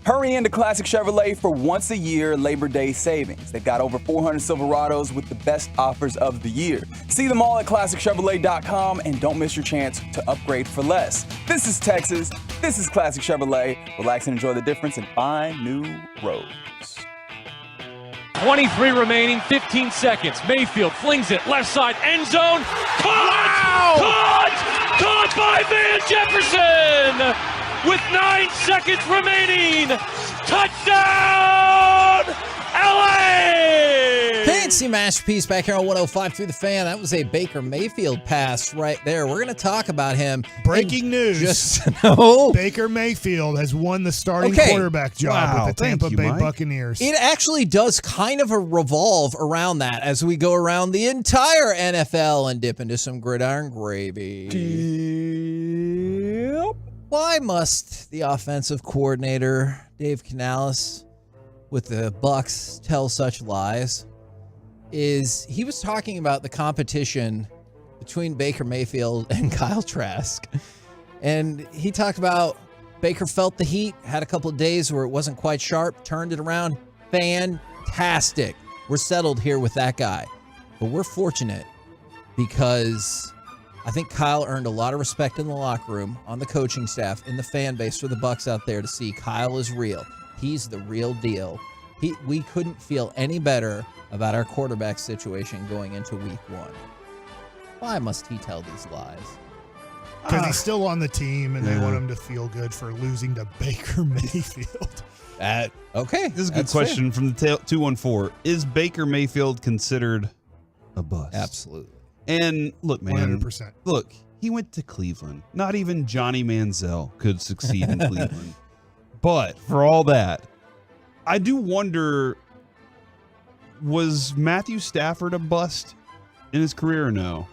Hurry into Classic Chevrolet for once a year Labor Day savings. They've got over 400 Silverados with the best offers of the year. See them all at ClassicChevrolet.com and don't miss your chance to upgrade for less. This is Texas. This is Classic Chevrolet. Relax and enjoy the difference and find new roads. 23 remaining, 15 seconds. Mayfield flings it left side, end zone. Caught! Wow. Caught by Van Jefferson with 9 seconds remaining. Touchdown, LA! Fancy masterpiece back here on 105.3 The Fan. That was a Baker Mayfield pass right there. We're going to talk about him. Breaking news. Just no. Baker Mayfield has won the starting quarterback job with the Tampa Bay Buccaneers. It actually does kind of a revolve around that as we go around the entire NFL and dip into some gridiron gravy. Why must the offensive coordinator, Dave Canales, with the Bucs tell such lies? He was talking about the competition between Baker Mayfield and Kyle Trask. And he talked about Baker felt the heat, had a couple of days where it wasn't quite sharp, turned it around. Fantastic. We're settled here with that guy. But we're fortunate because I think Kyle earned a lot of respect in the locker room, on the coaching staff, in the fan base for the Bucs out there to see Kyle is real. He's the real deal. We couldn't feel any better about our quarterback situation going into week 1. Why must he tell these lies? Because he's still on the team and they want him to feel good for losing to Baker Mayfield. Okay. This is a good question from the 214. Is Baker Mayfield considered a bust? Absolutely. And look, man. 100%. Look, he went to Cleveland. Not even Johnny Manziel could succeed in Cleveland. But for all that, I do wonder, was Matthew Stafford a bust in his career or no?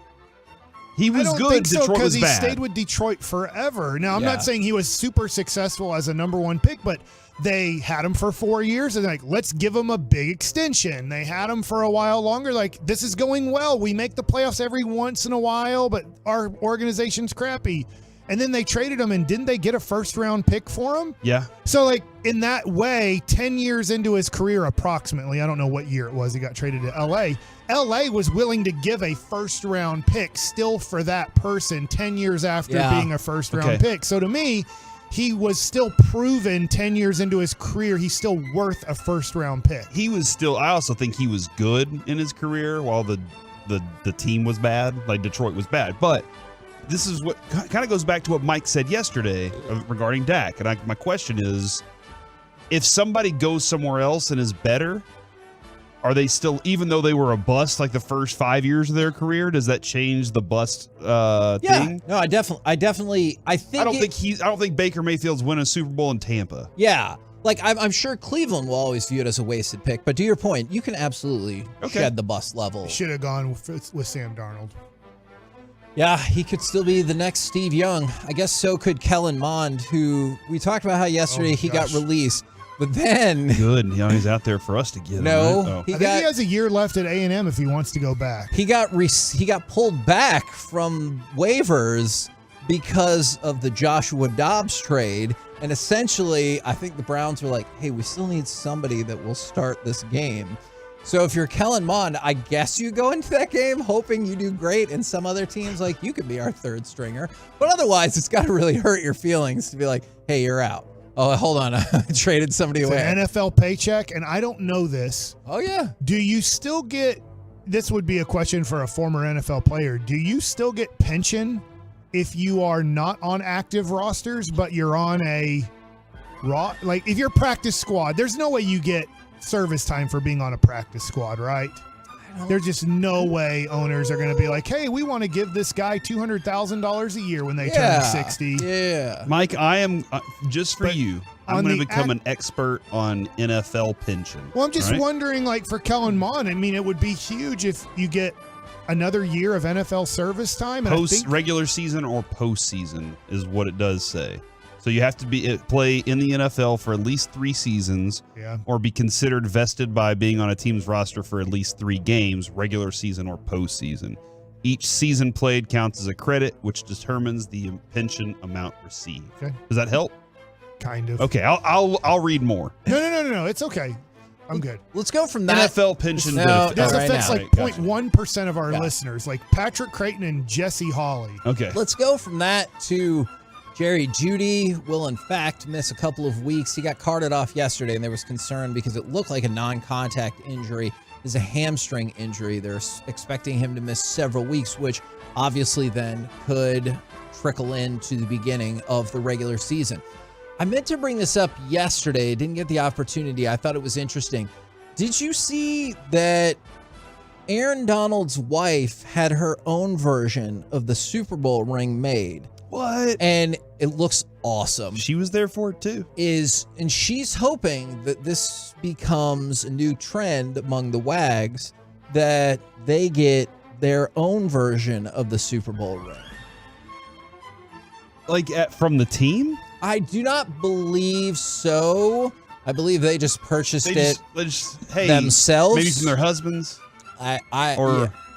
He was good. Think so, Detroit was he bad. stayed with Detroit forever. Now, I'm not saying he was super successful as a number 1 pick, but they had him for 4 years and let's give him a big extension. They had him for a while longer. This is going well. We make the playoffs every once in a while, but our organization's crappy. And then they traded him, and didn't they get a first-round pick for him? Yeah. So, in that way, 10 years into his career approximately, I don't know what year it was, he got traded to L.A., L.A. was willing to give a first-round pick still for that person 10 years after being a first-round pick. So, to me, he was still proven 10 years into his career, he's still worth a first-round pick. He was still, I also think he was good in his career while the team was bad, Detroit was bad. But this is what kind of goes back to what Mike said yesterday regarding Dak. And my question is, if somebody goes somewhere else and is better, are they still, even though they were a bust the first 5 years of their career, does that change the bust thing? No, I definitely I don't think Baker Mayfield's winning a Super Bowl in Tampa. Yeah. I'm sure Cleveland will always view it as a wasted pick, but to your point, you can absolutely shed the bust level. Should have gone with Sam Darnold. Yeah, he could still be the next Steve Young. I guess so could Kellen Mond, who we talked about how yesterday he got released, but then good. He's out there for us to get. No, him, right? I think he has a year left at A&M if he wants to go back. He got pulled back from waivers because of the Joshua Dobbs trade, and essentially, I think the Browns were like, "Hey, we still need somebody that will start this game." So if you're Kellen Mond, I guess you go into that game hoping you do great, and some other teams you could be our third stringer. But otherwise, it's got to really hurt your feelings to be like, hey, you're out. Oh, hold on. I traded somebody away. An NFL paycheck, and I don't know this. Oh, yeah. Do you still get, this would be a question for a former NFL player, do you still get pension if you are not on active rosters, but you're on a if you're practice squad, there's no way you get service time for being on a practice squad, right? There's just no way owners are going to be like, hey, we want to give this guy $200,000 a year when they turn 60. Yeah. Mike, I am, just for you, I'm going to become an expert on NFL pension. Well, I'm just wondering, for Kellen Mond, it would be huge if you get another year of NFL service time. Regular season or postseason is what it does say. So you have to play in the NFL for at least 3 seasons or be considered vested by being on a team's roster for at least 3 games, regular season or postseason. Each season played counts as a credit, which determines the pension amount received. Okay. Does that help? Kind of. Okay, I'll read more. No. It's okay. I'm good. Let's go from that. NFL pension This benefit. affects like Gotcha. 0.1% of our listeners, like Patrick Creighton and Jesse Hawley. Okay. Let's go from that to Jerry Jeudy will in fact miss a couple of weeks. He got carted off yesterday, and there was concern because it looked like a non-contact injury. It's a hamstring injury. They're expecting him to miss several weeks, which obviously then could trickle into the beginning of the regular season. I meant to bring this up yesterday. Didn't get the opportunity. I thought it was interesting. Did you see that Aaron Donald's wife had her own version of the Super Bowl ring made? What? And it looks awesome. She was there for it too. And she's hoping that this becomes a new trend among the WAGs, that they get their own version of the Super Bowl ring. Like from the team? I do not believe so. I believe they just purchased it themselves. Maybe from their husbands.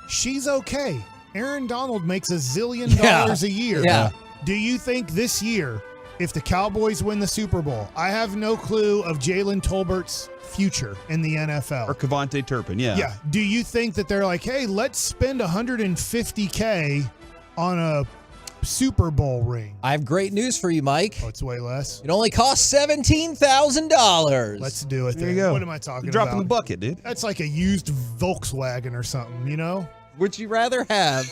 She's okay. Aaron Donald makes $1 zillion a year. Yeah. Do you think this year, if the Cowboys win the Super Bowl, I have no clue of Jalen Tolbert's future in the NFL. Or Kevontae Turpin, yeah. Yeah. Do you think that they're like, hey, let's spend $150K on a Super Bowl ring? I have great news for you, Mike. Oh, it's way less. It only costs $17,000. Let's do it. There you then. go. What am I talking You're about? dropping the bucket, dude. That's like a used Volkswagen or something, you know? Would you rather have?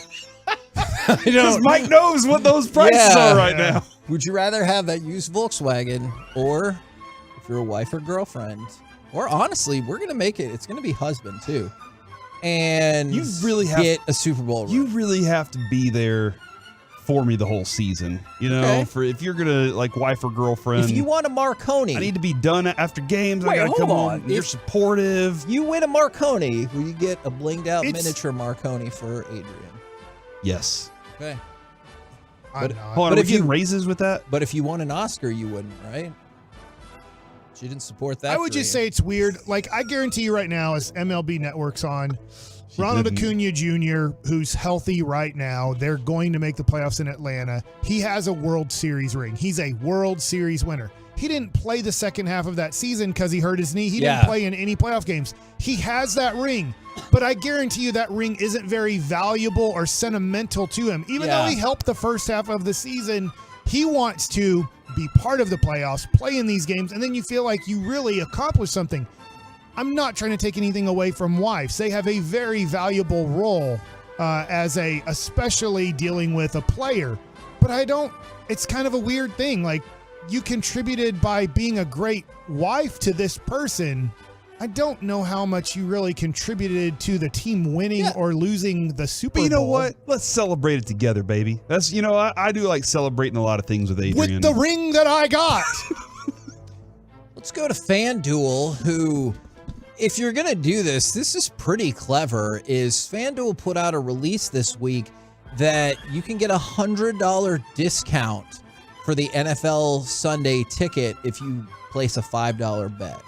Because Mike knows what those prices are right now. Would you rather have that used Volkswagen, or if you're a wife or girlfriend, or honestly, we're gonna make it. It's gonna be husband too, and You really have get a Super Bowl ring. You really have to be there for me the whole season. You know, Okay. for if you're gonna like wife or girlfriend. If you want a Marconi, I need to be done after games. Wait, I gotta hold come on. home. You're If- supportive. You win a Marconi, will you get a blinged out It's- miniature Marconi for Adrian? Yes. Okay. I'm But- not. Hold on, But are we if you- getting raises with that? But if you won an Oscar, you wouldn't, right? She didn't support that. I would for just you. say it's weird. Like, I guarantee you right now, as MLB Network's on, Ronald didn't. Acuna Jr., who's healthy right now, they're going to make the playoffs in Atlanta. He has a World Series ring. He's a World Series winner. He didn't play the second half of that season because he hurt his knee. He Yeah. didn't play in any playoff games. He has that ring. But I guarantee you that ring isn't very valuable or sentimental to him. Even though Yeah. he helped the first half of the season, he wants to be part of the playoffs, play in these games, and then you feel like you really accomplished something. I'm not trying to take anything away from wives. They have a very valuable role especially dealing with a player. But it's kind of a weird thing. Like, you contributed by being a great wife to this person. I don't know how much you really contributed to the team winning or losing the Super But Bowl. you know what? Let's celebrate it together, baby. That's I do like celebrating a lot of things with Adrian. With the ring that I got. Let's go to FanDuel, who, if you're going to do this is pretty clever, is FanDuel put out a release this week that you can get a $100 discount for the NFL Sunday ticket if you place a $5 bet.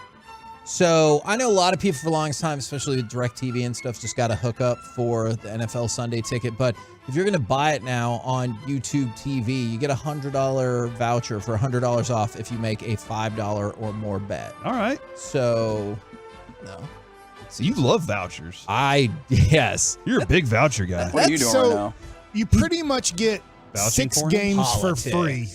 So I know a lot of people for a long time, especially with DirecTV and stuff, just got to hook up for the NFL Sunday ticket. But if you're going to buy it now on YouTube TV, you get a $100 voucher for $100 off if you make a $5 or more bet. All right. So, no. So you love vouchers. Yes. You're a big voucher guy. What are you doing right now? You pretty much get Vouching 6 for him? games for Politics. free.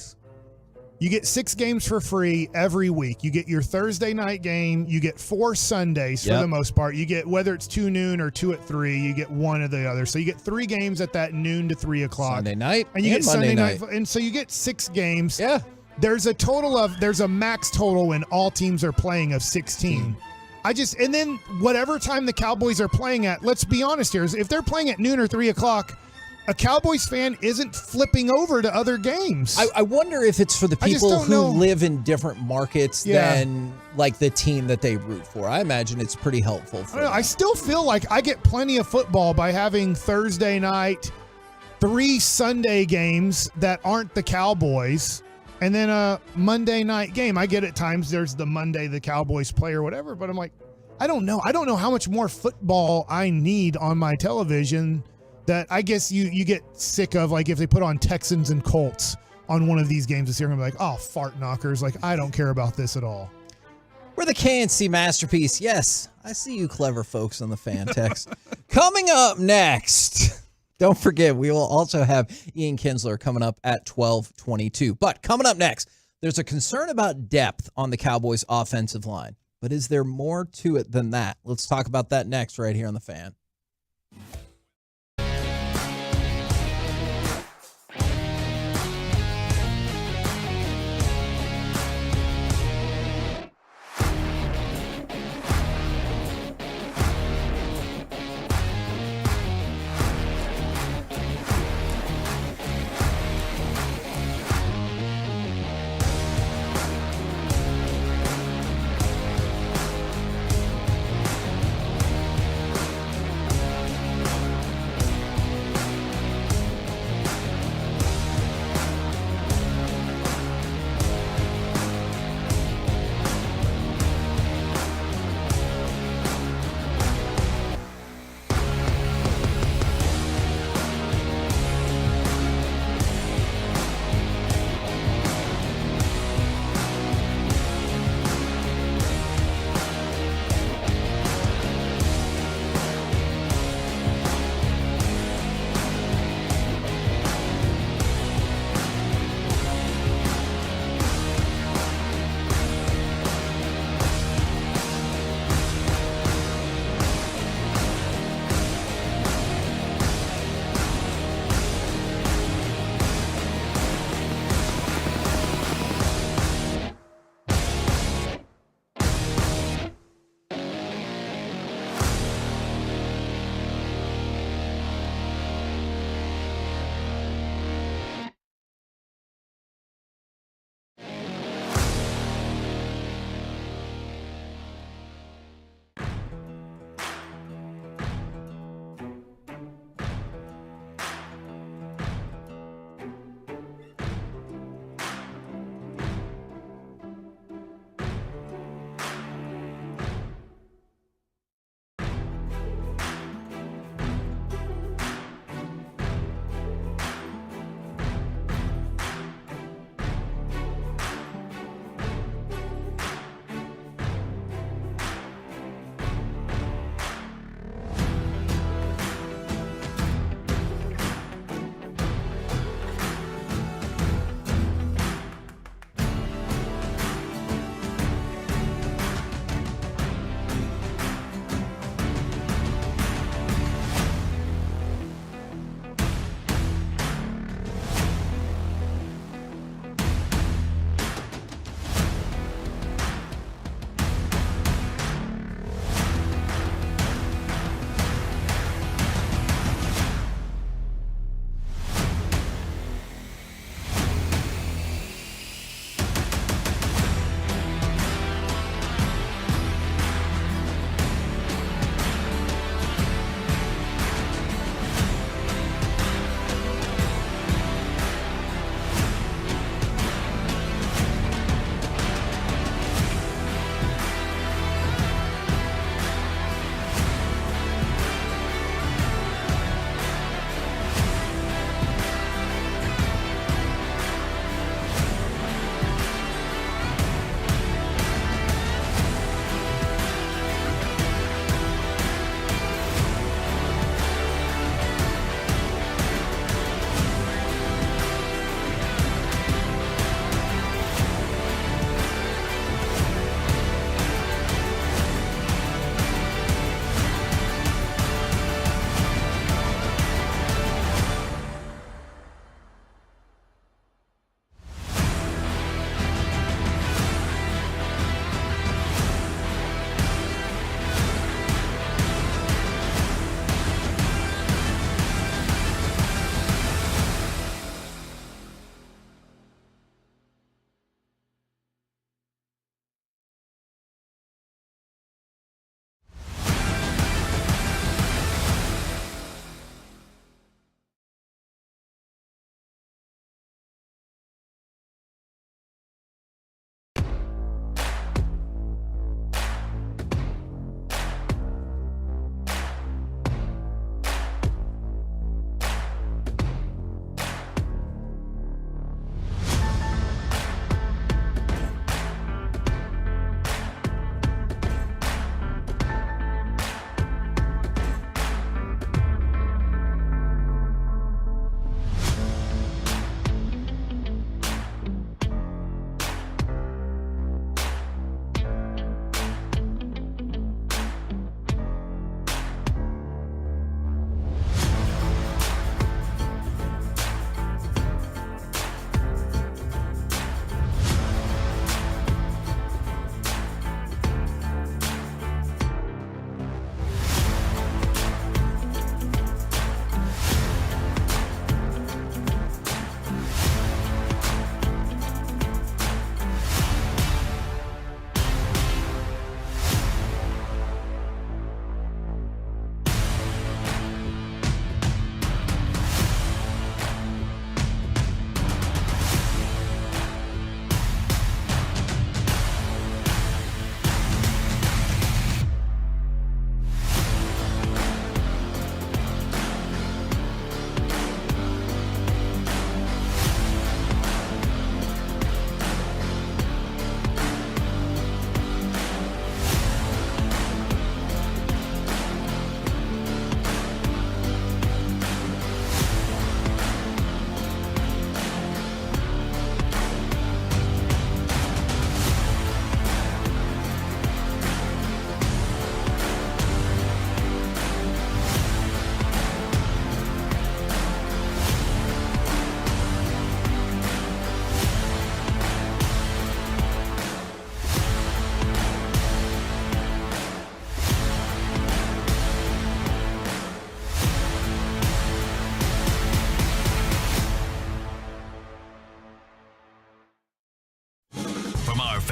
You get 6 games for free every week. You get your Thursday night game. You get 4 Sundays for Yep. the most part. You get, whether it's 2 noon or 2 at 3, you get one of the other. So you get 3 games at that noon to 3 o'clock. Sunday night And you get Monday Sunday night. night. And so you get 6 games. Yeah. There's a max total when all teams are playing of 16. And then whatever time the Cowboys are playing at, let's be honest here, is if they're playing at noon or 3 o'clock, a Cowboys fan isn't flipping over to other games. I wonder if it's for the I just people don't who know. live in different markets Yeah. than like the team that they root for. I imagine it's pretty helpful I for don't know, them. I still feel like I get plenty of football by having Thursday night, 3 Sunday games that aren't the Cowboys, and then a Monday night game. I get at times there's the Monday the Cowboys play or whatever, but I'm like, I don't know. I don't know how much more football I need on my television that I guess you get sick of, like if they put on Texans and Colts on one of these games this year, I'm going to be like, oh, fart knockers. Like, I don't care about this at all. We're the KNC masterpiece. Yes, I see you clever folks on the fan text. Coming up next, don't forget, we will also have Ian Kinsler coming up at 12:22. But coming up next, there's a concern about depth on the Cowboys' offensive line. But is there more to it than that? Let's talk about that next right here on the Fan.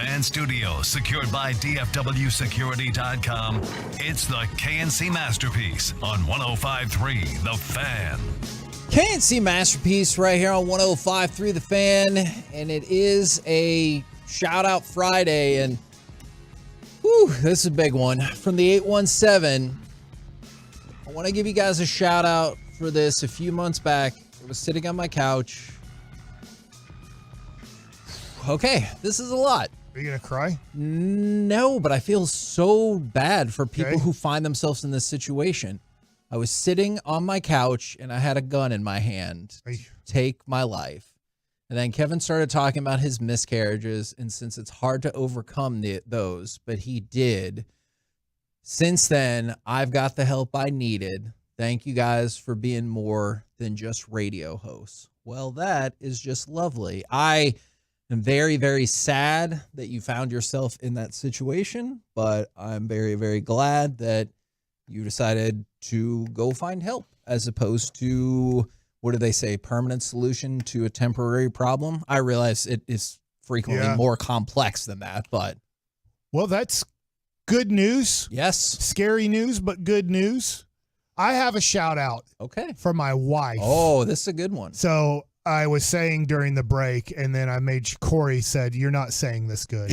Fan Studios, secured by DFWsecurity.com. It's the KNC Masterpiece on 105.3 The Fan. KNC Masterpiece right here on 105.3 The Fan, and it is a shout-out Friday, and this is a big one. From the 817, I want to give you guys a shout-out for this. A few months back, I was sitting on my couch. Okay, this is a lot. Are you going to cry? No, but I feel so bad for people who find themselves in this situation. I was sitting on my couch and I had a gun in my hand. Take my life. And then Kevin started talking about his miscarriages, and since it's hard to overcome those, but he did. Since then, I've got the help I needed. Thank you guys for being more than just radio hosts. Well, that is just lovely. I am very, very sad that you found yourself in that situation, but I'm very, very glad that you decided to go find help as opposed to, what do they say, permanent solution to a temporary problem. I realize it is frequently more complex than that, but. Well, that's good news. Yes. Scary news, but good news. I have a shout out for my wife. Oh, this is a good one. So I was saying during the break, and then I made Corey said, "You're not saying this good."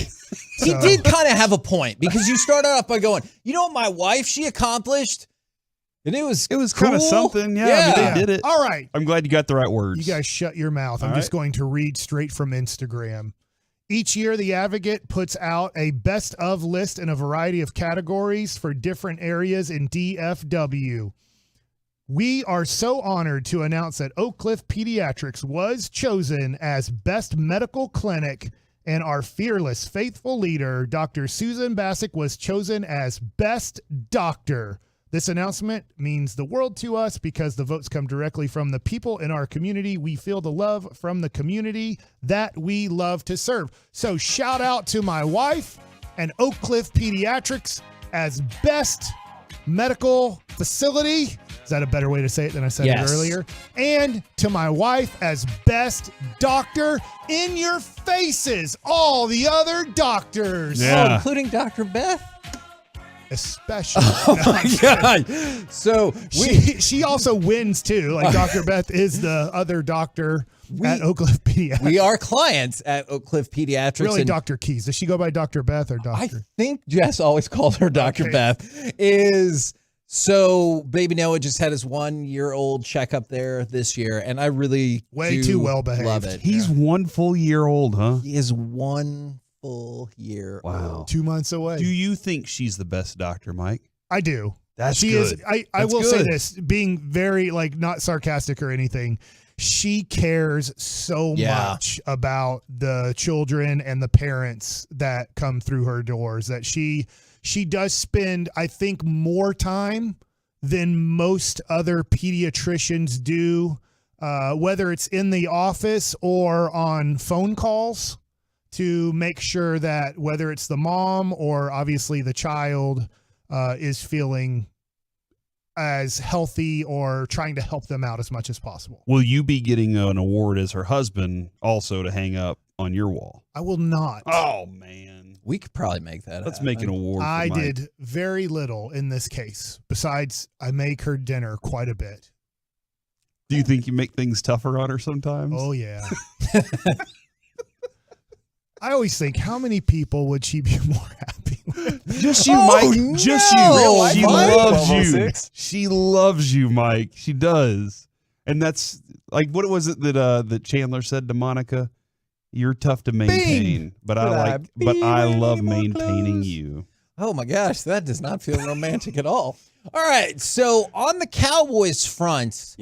He did kind of have a point, because you started off by going, you know what my wife, she accomplished? And it was kind of something. Yeah, I mean, they did it. All right. I'm glad you got the right words. You guys shut your mouth. I'm just going to read straight from Instagram. Each year, The Advocate puts out a best of list in a variety of categories for different areas in DFW. We are so honored to announce that Oak Cliff Pediatrics was chosen as Best Medical Clinic, and our fearless, faithful leader, Dr. Susan Bassick, was chosen as Best Doctor. This announcement means the world to us because the votes come directly from the people in our community. We feel the love from the community that we love to serve. So shout out to my wife and Oak Cliff Pediatrics as Best Medical Facility. Is that a better way to say it than I said it earlier? And to my wife as Best Doctor. In your faces, all the other doctors. Oh, including Dr. Beth? Especially. Oh, my God. So she also wins, too. Like Dr. Beth is the other doctor at Oak Cliff Pediatrics. We are clients at Oak Cliff Pediatrics. Really, Dr. Keys. Does she go by Dr. Beth or Dr.? I think Jess always calls her Dr. Beth. So baby Noah just had his 1-year-old checkup there this year, and I really too well behaved. Love it. He's 1 full year old, huh? He is 1 full year old. 2 months away. Do you think she's the best doctor, Mike? I do. She is. I will say this, being very not sarcastic or anything. She cares so much about the children and the parents that come through her doors that she does spend, I think, more time than most other pediatricians do, whether it's in the office or on phone calls, to make sure that whether it's the mom or obviously the child is feeling as healthy or trying to help them out as much as possible. Will you be getting an award as her husband also to hang up on your wall? I will not. Oh, man. We could probably make that Let's make an award. I did very little in this case. Besides, I make her dinner quite a bit. Do you think you make things tougher on her sometimes? Oh, yeah. I always think, how many people would she be more happy with? Just you, Mike. No. Just you. She loves you. 1206. She loves you, Mike. She does. And that's like, what was it that Chandler said to Monica? You're tough to maintain, but I love maintaining you. Oh my gosh, that does not feel romantic at all. All right, so on the Cowboys front,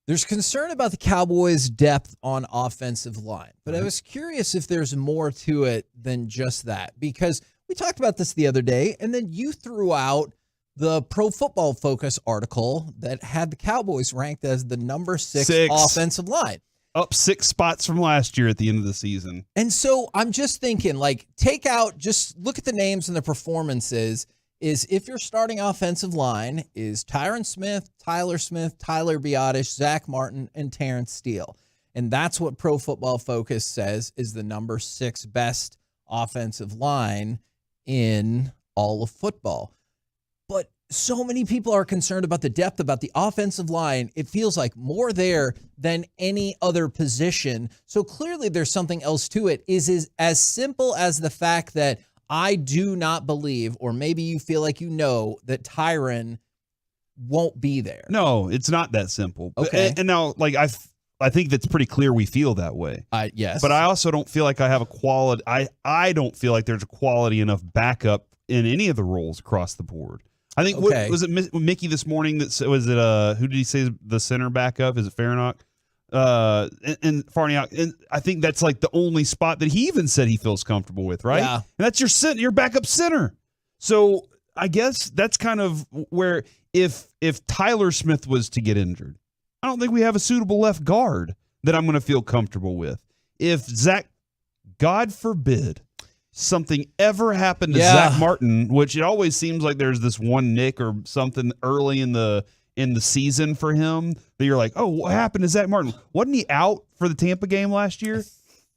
there's concern about the Cowboys' depth on offensive line, but I was curious if there's more to it than just that, because we talked about this the other day, and then you threw out the Pro Football Focus article that had the Cowboys ranked as the number 6 offensive line. Up 6 spots from last year at the end of the season. And so I'm just thinking, just look at the names and the performances. Is if your starting offensive line is Tyron Smith, Tyler Biotish, Zach Martin, and Terrence Steele. And that's what Pro Football Focus says is the number 6 best offensive line in all of football. But so many people are concerned about the depth, about the offensive line. It feels like more there than any other position. So clearly there's something else to it. Is as simple as the fact that I do not believe, or maybe you feel like that Tyron won't be there. No, it's not that simple. Okay. And now, like, I think that's pretty clear we feel that way. Yes. But I also don't feel like I have a quality. I don't feel like there's a quality enough backup in any of the roles across the board. I think, Okay. what was it Mickey this morning that was it, who did he say is the center backup? Is it Farnock? And Farniok, and I think that's like the only spot that he even said he feels comfortable with, right? Yeah. And that's your backup center. So I guess that's kind of where if Tyler Smith was to get injured, I don't think we have a suitable left guard that I'm going to feel comfortable with. If Zach, God forbid, something ever happened to Zach Martin, which it always seems like there's this one nick or something early in the season for him that you're like, oh, what happened to Zach Martin? Wasn't he out for the Tampa game last year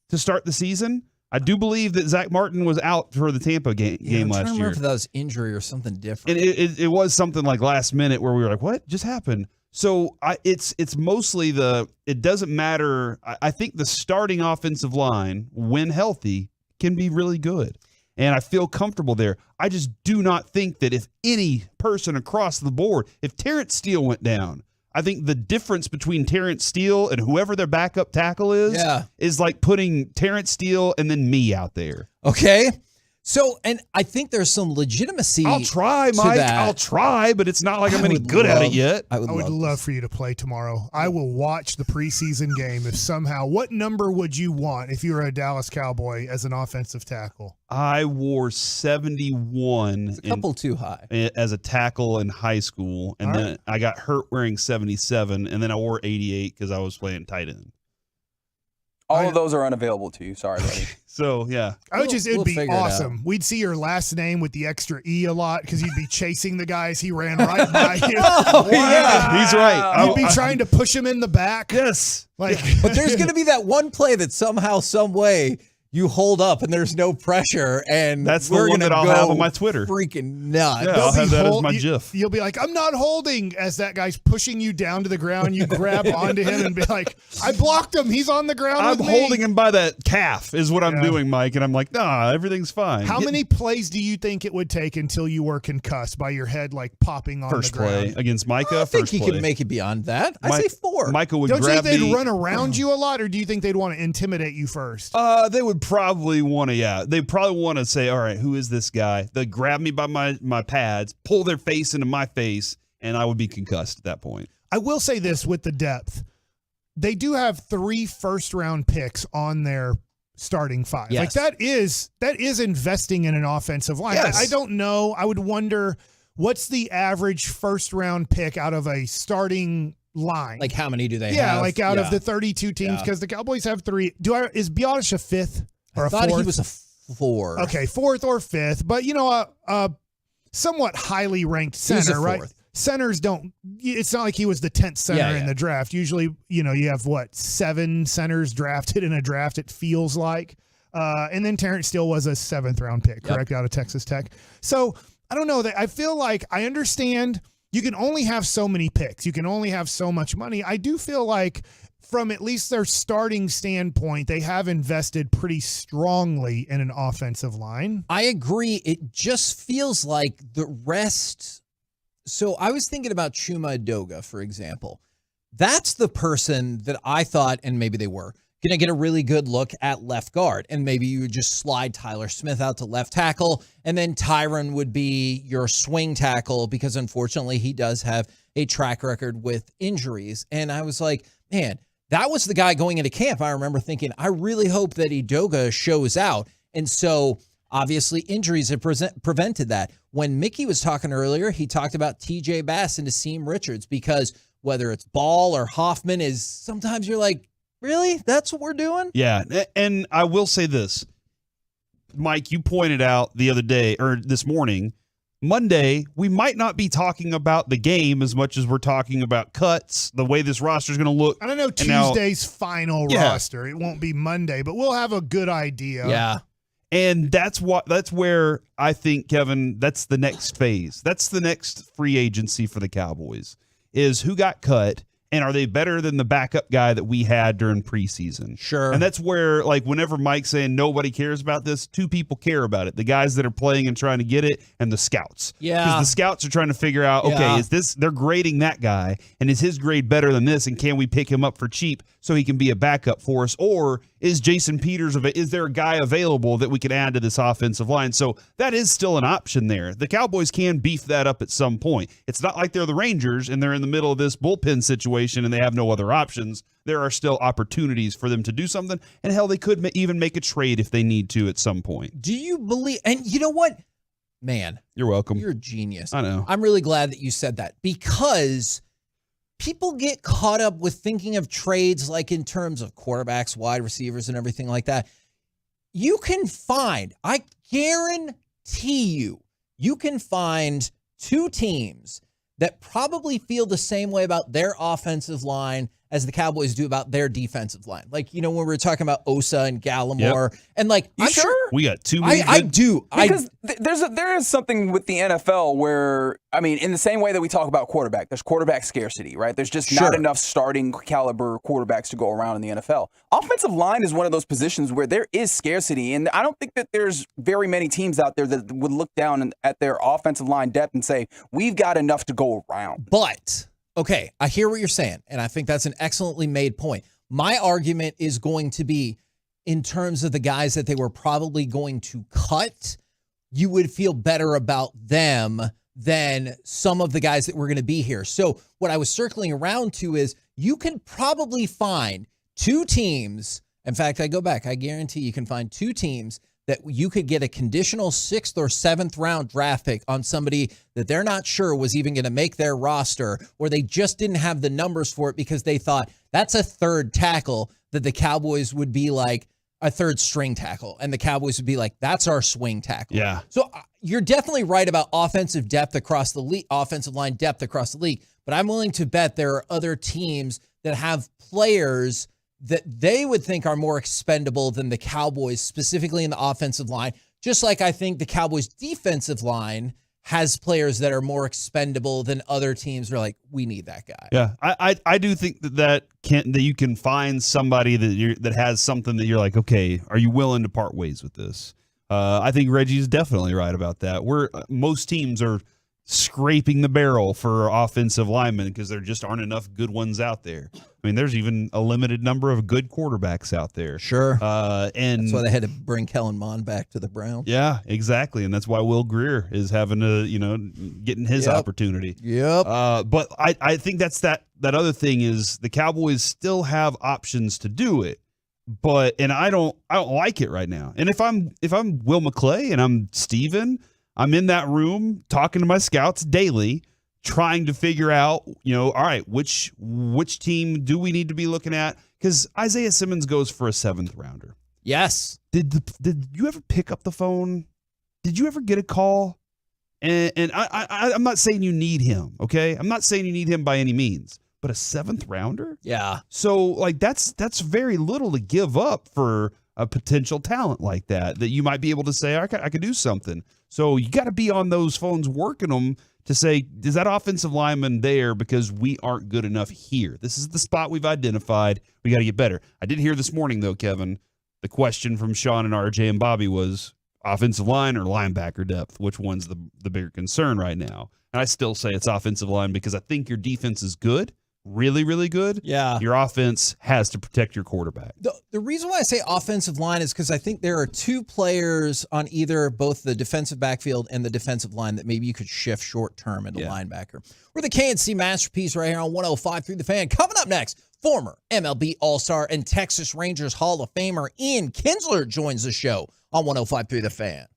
to start the season? I do believe that Zach Martin was out for the Tampa game last year. I'm trying to remember if that was injury or something different. And it was something like last minute where we were like, what just happened? So it's mostly it doesn't matter. I think the starting offensive line, when healthy, can be really good. And I feel comfortable there. I just do not think that if any person across the board, if Terrence Steele went down, I think the difference between Terrence Steele and whoever their backup tackle is like putting Terrence Steele and then me out there. Okay. So, and I think there's some legitimacy. I'll try, Mike. I'll try, but it's not like I'm any good at it yet. I would love for you to play tomorrow. I will watch the preseason game if somehow. What number would you want if you were a Dallas Cowboy as an offensive tackle? I wore 71. It's a couple too high. As a tackle in high school, and then I got hurt wearing 77, and then I wore 88 because I was playing tight end. All of those are unavailable to you. Sorry, buddy. So, yeah. It'd be awesome. We'd see your last name with the extra E a lot because you'd be chasing the guys. He ran right by you. Yeah. He's right. You'd be trying to push him in the back. Yes. But there's going to be that one play that somehow, some way, you hold up and there's no pressure, and that's the one that I'll have on my Twitter. Freaking nuts. Yeah, I'll have that as my GIF. You'll be like, I'm not holding, as that guy's pushing you down to the ground. You grab onto him and be like, I blocked him. He's on the ground I'm with me. holding him by that calf is what I'm doing, Mike. And I'm like, nah, everything's fine. How many plays do you think it would take until you were concussed by your head like popping on first the ground? play against Micah? I think he could make it beyond that. I say 4. Micah would Don't you grab think they'd me. run around you a lot, or do you think they'd want to intimidate you first? They would probably want to, they probably want to say, all right, who is this guy? They'd grab me by my pads, pull their face into my face, and I would be concussed at that point. I will say this with the depth. They do have 3 first-round picks on their starting 5. Yes. Like that is investing in an offensive line. Yes. I don't know. I would wonder what's the average first-round pick out of a starting line. Like how many do they have? Yeah, like out of the 32 teams, because the Cowboys have 3. Is Biotish a 5th or I a thought 4th? he was a 4. Okay, 4th or 5th, but a somewhat highly ranked He was a center, right? 4th. Centers don't. It's not like he was the 10th center in the draft. Usually, you have 7 centers drafted in a draft. It feels like, and then Terrence Steele was a 7th round pick, correct, out of Texas Tech. So I don't know that. I feel like I understand. You can only have so many picks. You can only have so much money. I do feel like, from at least their starting standpoint, they have invested pretty strongly in an offensive line. I agree. It just feels like the rest. So I was thinking about Chuma Edoga, for example. That's the person that I thought, and maybe they were, going to get a really good look at left guard. And maybe you would just slide Tyler Smith out to left tackle, and then Tyron would be your swing tackle because, unfortunately, he does have a track record with injuries. And I was like, man, that was the guy going into camp. I remember thinking, I really hope that Edoga shows out. And so, obviously, injuries have prevented that. When Mickey was talking earlier, he talked about TJ Bass and Asim Richards, because whether it's Ball or Hoffman, is sometimes you're like, really? That's what we're doing? Yeah, and I will say this. Mike, you pointed out the other day, or this morning, Monday, we might not be talking about the game as much as we're talking about cuts, the way this roster is going to look. I don't know Tuesday's final roster. It won't be Monday, but we'll have a good idea. Yeah. And that's where I think, Kevin, that's the next phase. That's the next free agency for the Cowboys, is who got cut. And are they better than the backup guy that we had during preseason? Sure. And that's where, like, whenever Mike's saying nobody cares about this, two people care about it. The guys that are playing and trying to get it, and the scouts. Yeah. Because the scouts are trying to figure out, okay, is this, they're grading that guy, and is his grade better than this, and can we pick him up for cheap so he can be a backup for us? Or is Jason Peters, is there a guy available that we can add to this offensive line? So that is still an option there. The Cowboys can beef that up at some point. It's not like they're the Rangers and they're in the middle of this bullpen situation and they have no other options. There are still opportunities for them to do something, and hell, they could even make a trade if they need to at some point. Do you believe, and you know what? Man. You're welcome. You're a genius. I know. I'm really glad that you said that, because people get caught up with thinking of trades like in terms of quarterbacks, wide receivers, and everything like that. You can find, I guarantee you can find two teams that probably feel the same way about their offensive line as the Cowboys do about their defensive line. Like, when we were talking about Osa and Gallimore, and like, You I'm sure? We got too many. I do. Because there is something with the NFL where, I mean, in the same way that we talk about quarterback, there's quarterback scarcity, right? There's just not enough starting caliber quarterbacks to go around in the NFL. Offensive line is one of those positions where there is scarcity, and I don't think that there's very many teams out there that would look down at their offensive line depth and say, we've got enough to go around. But, okay, I hear what you're saying, and I think that's an excellently made point. My argument is going to be, in terms of the guys that they were probably going to cut, you would feel better about them than some of the guys that were going to be here. So what I was circling around to is, you can probably find two teams. In fact, I go back, I guarantee you can find two teams that you could get a conditional 6th or 7th round draft pick on somebody that they're not sure was even going to make their roster, or they just didn't have the numbers for it because they thought that's a third tackle that the Cowboys would be like a third string tackle, and the Cowboys would be like, that's our swing tackle. Yeah. So you're definitely right about offensive depth across the league, offensive line depth across the league, but I'm willing to bet there are other teams that have players that they would think are more expendable than the Cowboys, specifically in the offensive line. Just like I think the Cowboys defensive line has players that are more expendable than other teams are like, we need that guy. Yeah, I do think that you can find somebody that has something that you're like, okay, are you willing to part ways with this? I think Reggie's definitely right about that. Most teams are scraping the barrel for offensive linemen because there just aren't enough good ones out there. I mean, there's even a limited number of good quarterbacks out there. Sure. And that's why they had to bring Kellen Mond back to the Browns. Yeah, exactly. And that's why Will Greer is having to, getting his opportunity. Yep. But I think that's that other thing is the Cowboys still have options to do it. And I don't like it right now. And if I'm Will McClay and I'm Steven, I'm in that room talking to my scouts daily, trying to figure out, all right, which team do we need to be looking at? Because Isaiah Simmons goes for a 7th rounder. Yes. Did you ever pick up the phone? Did you ever get a call? And I'm not saying you need him, okay? I'm not saying you need him by any means, but a 7th rounder? Yeah. So like that's very little to give up for a potential talent like that you might be able to say, I could do something. So you got to be on those phones working them to say, is that offensive lineman there because we aren't good enough here? This is the spot we've identified. We got to get better. I did hear this morning, though, Kevin, the question from Sean and RJ and Bobby was offensive line or linebacker depth. Which one's the bigger concern right now? And I still say it's offensive line because I think your defense is good. Really, really good. Yeah. Your offense has to protect your quarterback. The reason why I say offensive line is because I think there are two players on either both the defensive backfield and the defensive line that maybe you could shift short term into linebacker. We're the KNC Masterpiece right here on 105 through the Fan. Coming up next, former MLB All-Star and Texas Rangers Hall of Famer Ian Kinsler joins the show on 105 through the Fan.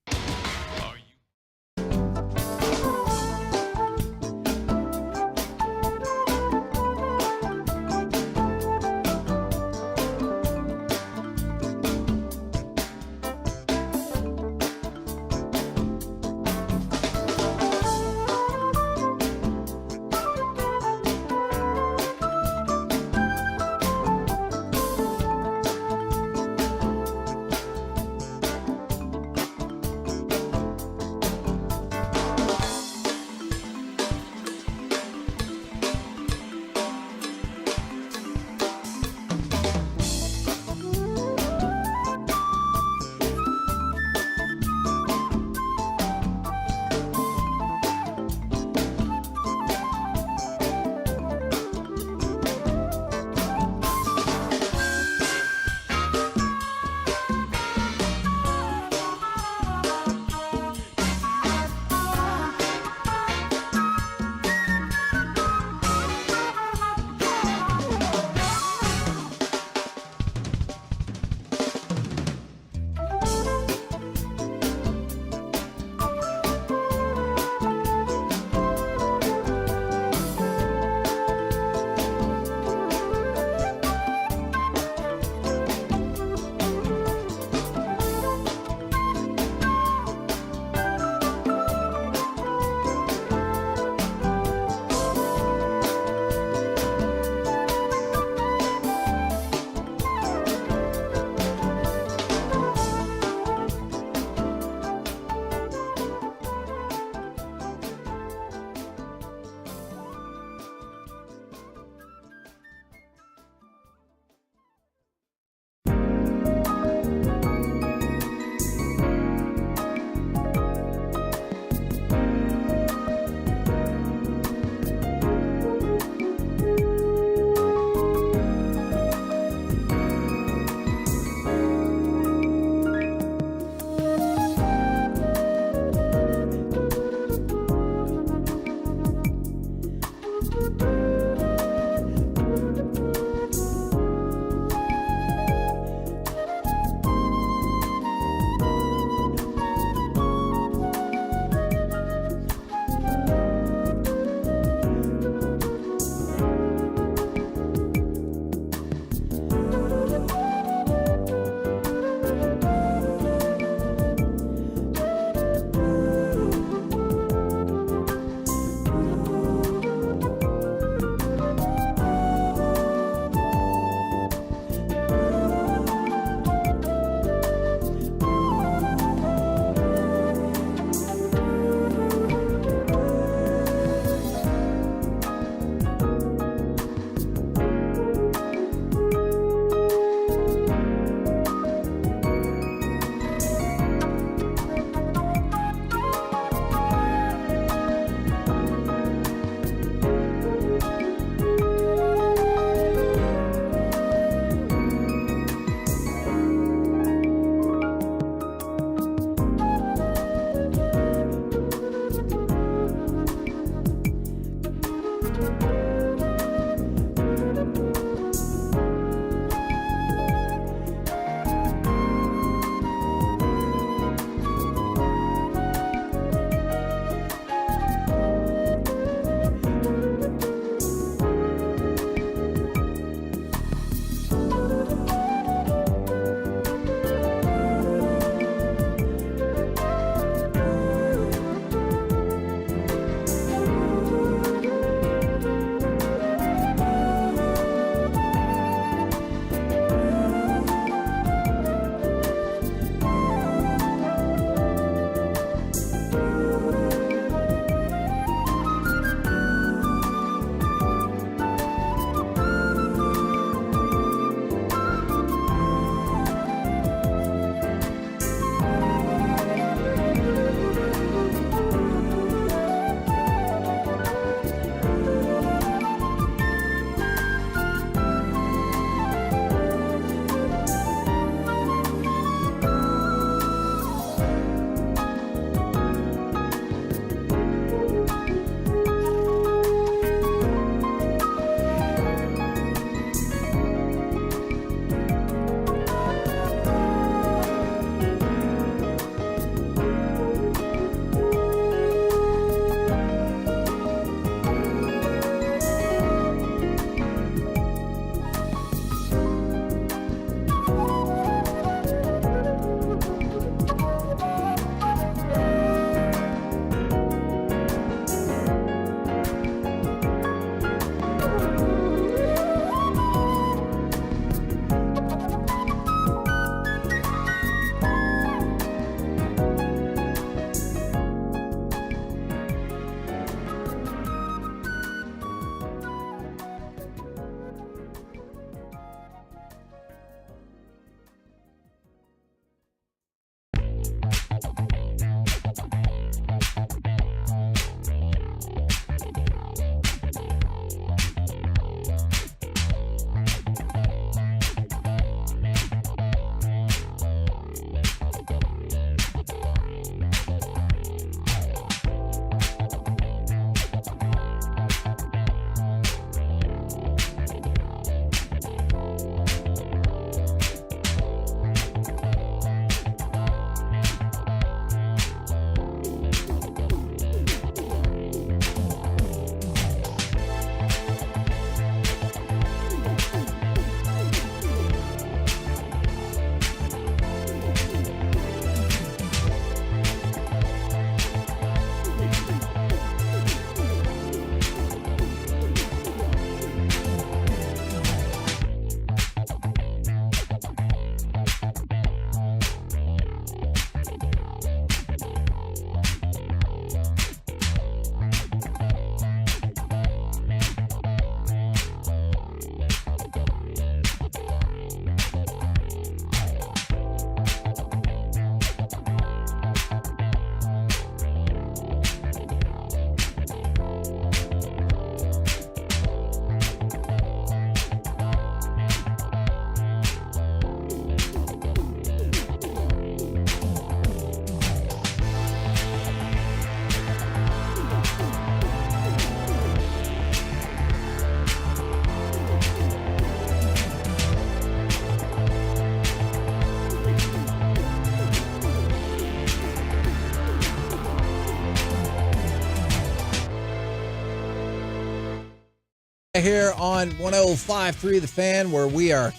Here on 105.3 The Fan, where we are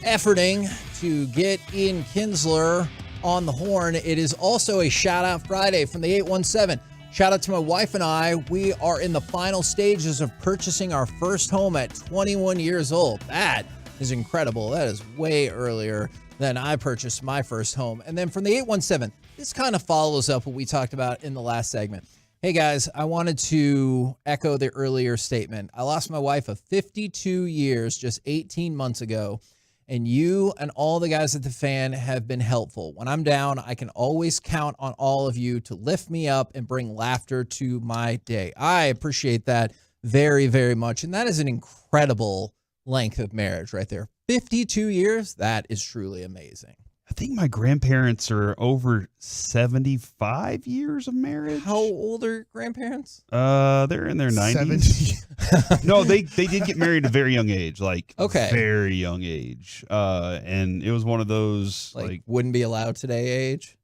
efforting to get Ian Kinsler on the horn. It is also a shout-out Friday from the 817. Shout out to my wife and I. We are in the final stages of purchasing our first home at 21 years old. That is incredible. That is way earlier than I purchased my first home. And then from the 817, this kind of follows up what we talked about in the last segment. Hey guys, I wanted to echo the earlier statement. I lost my wife of 52 years just 18 months ago, and you and all the guys at The Fan have been helpful. When I'm down, I can always count on all of you to lift me up and bring laughter to my day. I appreciate that very, very much, and that is an incredible length of marriage right there. 52 years, that is truly amazing. I think my grandparents are over 75 years of marriage. How old are your grandparents? They're in their 90s. No, they did get married at a very young age, very young age. And it was one of those like wouldn't be allowed today age.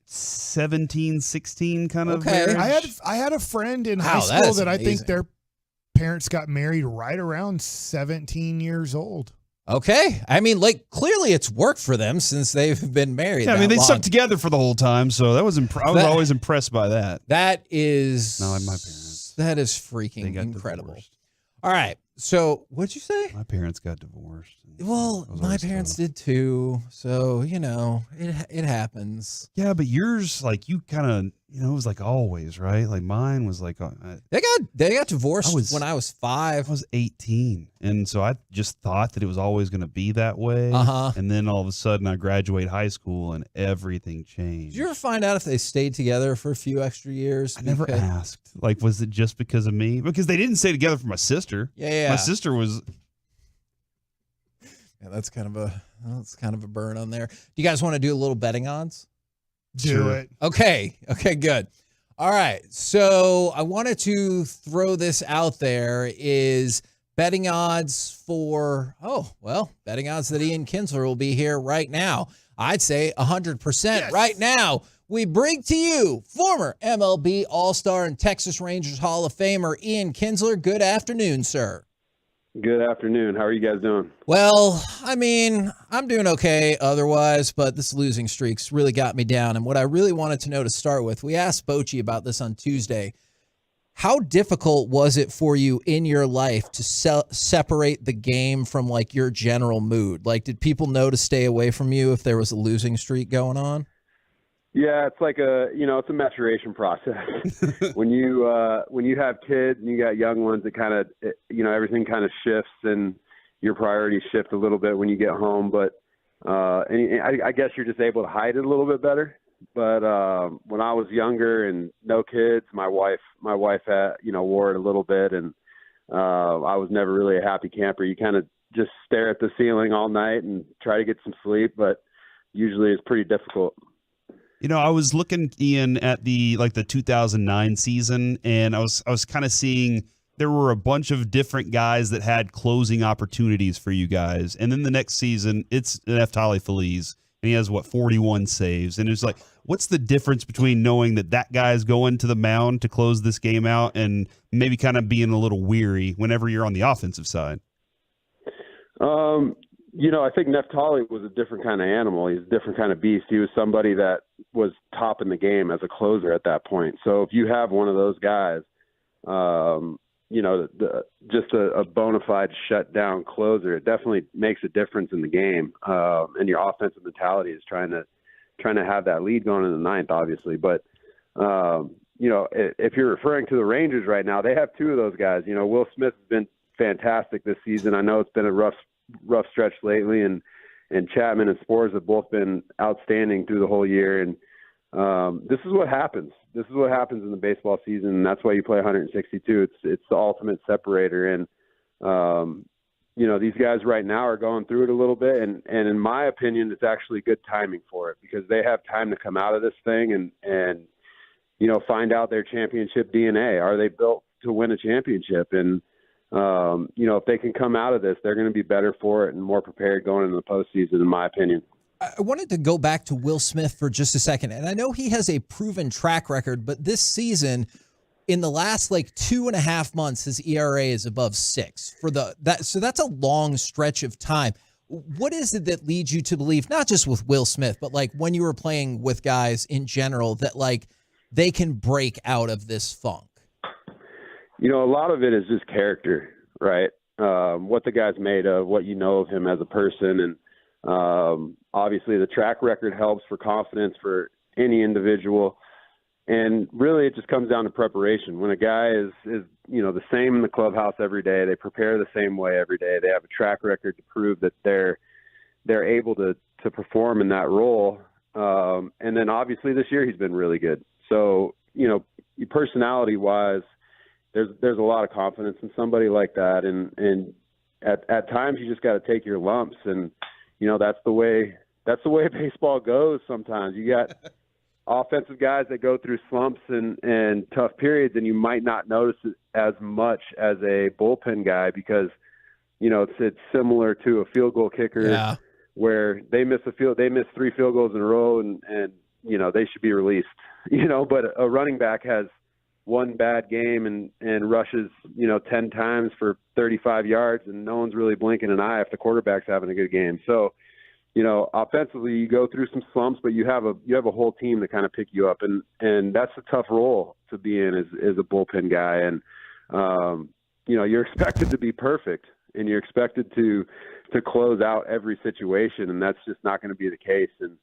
17, 16 kind of marriage. I had a friend in high school that I think their parents got married right around 17 years old. Okay. I mean, clearly it's worked for them since they've been married. Yeah, I mean, they long. stuck together for the whole time, so I was always impressed by that. That is... Not like my parents. That is freaking incredible. Divorced. All right. So, what'd you say? My parents got divorced. Well, my parents did too. So, it happens. Yeah, but yours, you kind of, it was always, right? Like mine was like... They got divorced when I was 5. I was 18. And so I just thought that it was always going to be that way. Uh-huh. And then all of a sudden I graduate high school and everything changed. Did you ever find out if they stayed together for a few extra years? I never asked. Was it just because of me? Because they didn't stay together for my sister. Yeah. My sister was... Yeah, that's kind of a burn on there. Do you guys want to do a little betting odds? Do it. Okay, good. All right, so I wanted to throw this out there is betting odds betting odds that Ian Kinsler will be here right now. I'd say 100% right now. We bring to you former MLB All-Star and Texas Rangers Hall of Famer Ian Kinsler. Good afternoon, sir. Good afternoon. How are you guys doing? Well, I mean, I'm doing okay otherwise, but this losing streak's really got me down. And what I really wanted to know to start with, we asked Bochy about this on Tuesday. How difficult was it for you in your life to separate the game from your general mood? Did people know to stay away from you if there was a losing streak going on? Yeah, it's it's a maturation process. when you have kids and you got young ones, it kind of, everything kind of shifts and your priorities shift a little bit when you get home. But I guess you're just able to hide it a little bit better. But when I was younger and no kids, my wife had, wore it a little bit, and I was never really a happy camper. You kind of just stare at the ceiling all night and try to get some sleep, but usually it's pretty difficult. I was looking, Ian, at the 2009 season, and I was kind of seeing there were a bunch of different guys that had closing opportunities for you guys. And then the next season, it's Neftali Feliz, and he has 41 saves. And it's what's the difference between knowing that guy is going to the mound to close this game out and maybe kind of being a little weary whenever you're on the offensive side? I think Neftali was a different kind of animal. He's a different kind of beast. He was somebody that was top in the game as a closer at that point. So if you have one of those guys, just a bona fide shutdown closer, it definitely makes a difference in the game. And your offensive mentality is trying to have that lead going in the ninth, obviously. But if you're referring to the Rangers right now, they have two of those guys. Will Smith has been fantastic this season. I know it's been a rough stretch lately, and Chapman and Spores have both been outstanding through the whole year. And this is what happens. This is what happens in the baseball season, and that's why you play 162. It's the ultimate separator. And these guys right now are going through it a little bit, and in my opinion, it's actually good timing for it because they have time to come out of this thing and find out their championship DNA. Are they built to win a championship? And if they can come out of this, they're going to be better for it and more prepared going into the postseason, in my opinion. I wanted to go back to Will Smith for just a second. And I know he has a proven track record, but this season, in the last like 2.5 months, his ERA is above 6 so that's a long stretch of time. What is it that leads you to believe, not just with Will Smith, but like when you were playing with guys in general, that like they can break out of this funk? A lot of it is just character, right? What the guy's made of, what you know of him as a person. And obviously the track record helps for confidence for any individual. And really it just comes down to preparation. When a guy is the same in the clubhouse every day, they prepare the same way every day, they have a track record to prove that they're able to perform in that role. And then obviously this year he's been really good. So, personality wise, there's a lot of confidence in somebody like that. And at times you just got to take your lumps, and, that's the way baseball goes. Sometimes you got offensive guys that go through slumps and tough periods, and you might not notice it as much as a bullpen guy because, it's similar to a field goal kicker where they miss 3 field goals in a row and they should be released, but a running back has one bad game and rushes, 10 times for 35 yards and no one's really blinking an eye if the quarterback's having a good game. So, offensively you go through some slumps, but you have a whole team to kind of pick you up, and that's a tough role to be in as a bullpen guy. And, you're expected to be perfect and you're expected to close out every situation, and that's just not going to be the case. And,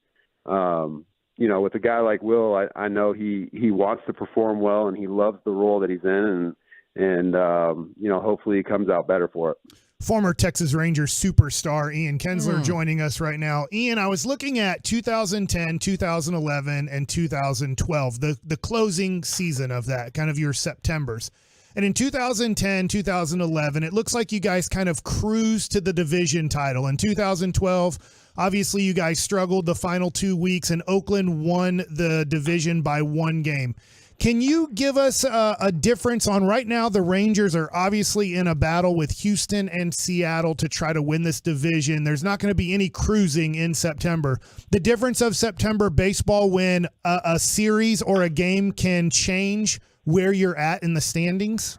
with a guy like Will, I know he wants to perform well and he loves the role that he's in, and hopefully he comes out better for it. Former Texas Rangers superstar Ian Kinsler joining us right now. Ian, I was looking at 2010, 2011, and 2012, the closing season of that, kind of your Septembers. And in 2010, 2011, it looks like you guys kind of cruised to the division title. In 2012, obviously you guys struggled the final 2 weeks, and Oakland won the division by 1 game. Can you give us a difference on right now? The Rangers are obviously in a battle with Houston and Seattle to try to win this division. There's not going to be any cruising in September. The difference of September baseball when a series or a game can change where you're at in the standings?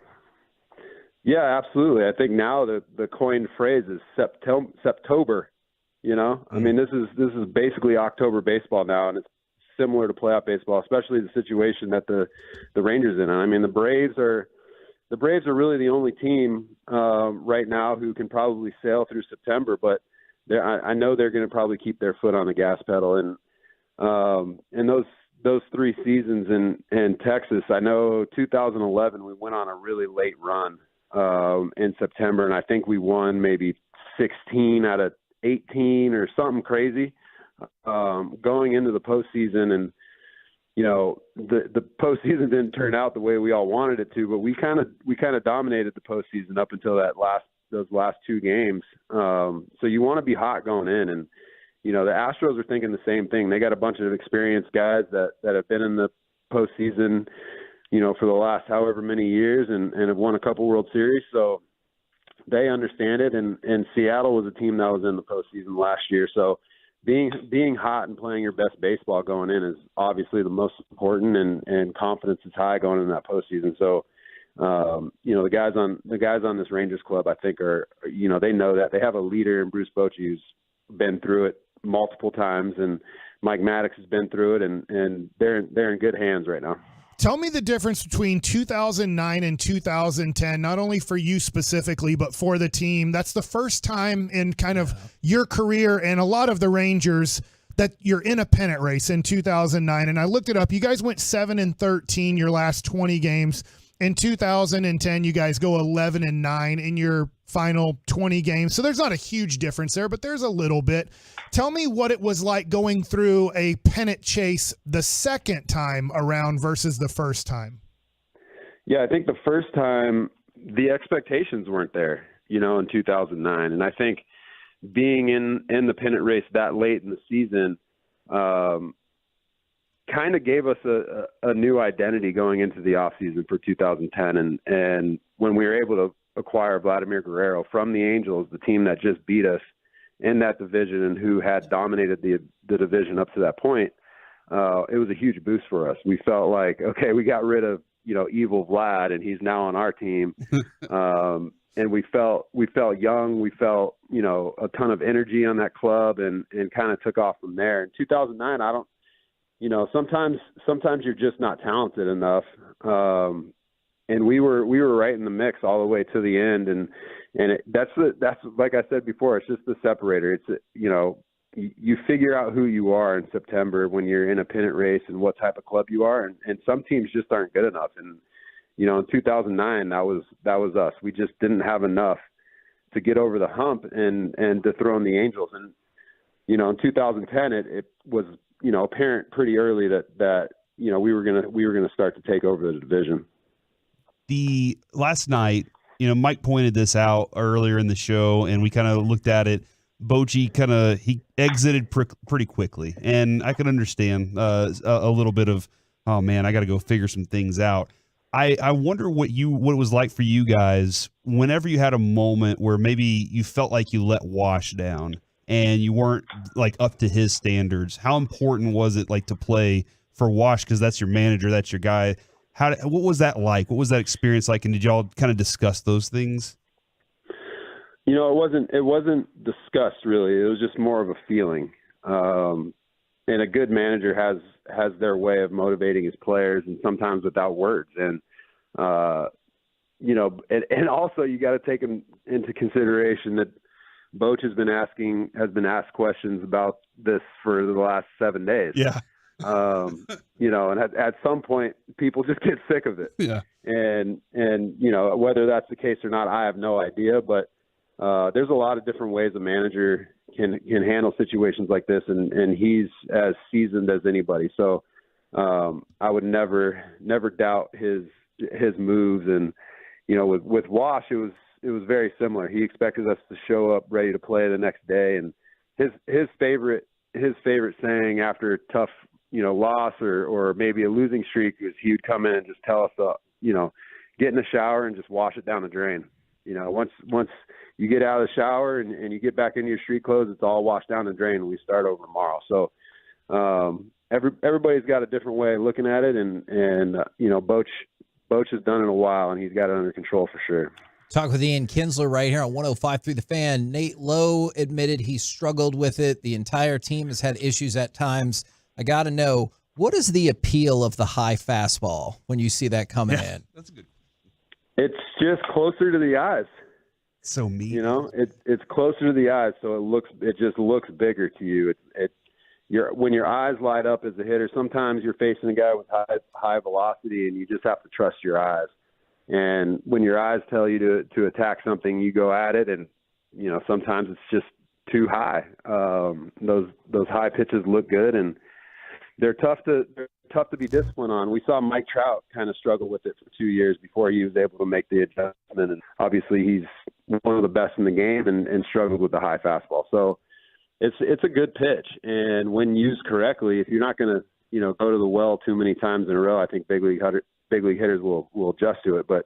Yeah, absolutely. I think now the coined phrase is Septober. I mean, this is basically October baseball now, and it's similar to playoff baseball, especially the situation that the Rangers in. I mean, the Braves are really the only team right now who can probably sail through September, but I know they're going to probably keep their foot on the gas pedal. And those 3 seasons in Texas, I know 2011 we went on a really late run in September, and I think we won maybe 16 out of 18 or something crazy. Going into the postseason, and the postseason didn't turn out the way we all wanted it to, but we kind of dominated the postseason up until those last 2 games. So you want to be hot going in, and the Astros are thinking the same thing. They got a bunch of experienced guys that have been in the postseason, for the last however many years and have won a couple World Series, so they understand it. And Seattle was a team that was in the postseason last year, so being hot and playing your best baseball going in is obviously the most important, and confidence is high going into that postseason. So, the guys on this Rangers club, I think they know that they have a leader in Bruce Bochy who's been through it multiple times, and Mike Maddox has been through it, and they're in good hands right now. Tell me the difference between 2009 and 2010, not only for you specifically, but for the team. That's the first time in kind of your career and a lot of the Rangers that you're in a pennant race in 2009. And I looked it up. You guys went 7-13 your last 20 games. In 2010, you guys go 11-9 in your final 20 games. So there's not a huge difference there, but there's a little bit. Tell me what it was like going through a pennant chase the second time around versus the first time. Yeah, I think the first time the expectations weren't there, in 2009. And I think being in the pennant race that late in the season kind of gave us a new identity going into the offseason for 2010. And when we were able to acquire Vladimir Guerrero from the Angels, the team that just beat us in that division and who had dominated the division up to that point, it was a huge boost for us. We felt like, okay, we got rid of evil Vlad, and he's now on our team. And we felt young. We felt, a ton of energy on that club, and kind of took off from there. In 2009, sometimes you're just not talented enough. And we were right in the mix all the way to the end. And that's like I said before, it's just the separator. It's, you figure out who you are in September when you're in a pennant race and what type of club you are. And some teams just aren't good enough. And, in 2009, that was us. We just didn't have enough to get over the hump and dethrone the Angels. And, in 2010, it was, apparent pretty early that we were gonna start to take over the division. The last night, Mike pointed this out earlier in the show, and we kind of looked at it. Bochy he exited pretty quickly, and I can understand a little bit of, oh man, I got to go figure some things out. I wonder what it was like for you guys whenever you had a moment where maybe you felt like you let Wash down and you weren't like up to his standards. How important was it like to play for Wash, because that's your manager, that's your guy? What was that like? What was that experience like? And did y'all kind of discuss those things? It wasn't discussed really. It was just more of a feeling. And a good manager has their way of motivating his players, and sometimes without words. And, and also you got to take into consideration that Boch has been asked questions about this for the last 7 days. Yeah. And at some point people just get sick of it. Yeah. And whether that's the case or not, I have no idea, but there's a lot of different ways a manager can handle situations like this, and he's as seasoned as anybody. So I would never doubt his moves. And with Wash, it was very similar. He expected us to show up ready to play the next day, and his favorite saying after a tough loss or maybe a losing streak was he would come in and just tell us get in the shower and just wash it down the drain. Once you get out of the shower and you get back into your street clothes, it's all washed down the drain, and we start over tomorrow. So everybody's got a different way of looking at it, and Boch has done it a while, and he's got it under control for sure. Talk with Ian Kinsler right here on 105.3 The Fan. Nate Lowe admitted he struggled with it. The entire team has had issues at times. I got to know, what is the appeal of the high fastball when you see that coming in? That's a good. It's just closer to the eyes. So mean. It's closer to the eyes, so it just looks bigger to you. When your eyes light up as a hitter, sometimes you're facing a guy with high velocity, and you just have to trust your eyes. And when your eyes tell you to attack something, you go at it, and sometimes it's just too high. Those high pitches look good, and they're tough to be disciplined on. We saw Mike Trout kind of struggle with it for 2 years before he was able to make the adjustment. And obviously he's one of the best in the game and struggled with the high fastball. So it's a good pitch. And when used correctly, if you're not going to, go to the well too many times in a row, I think big league hitters will adjust to it. But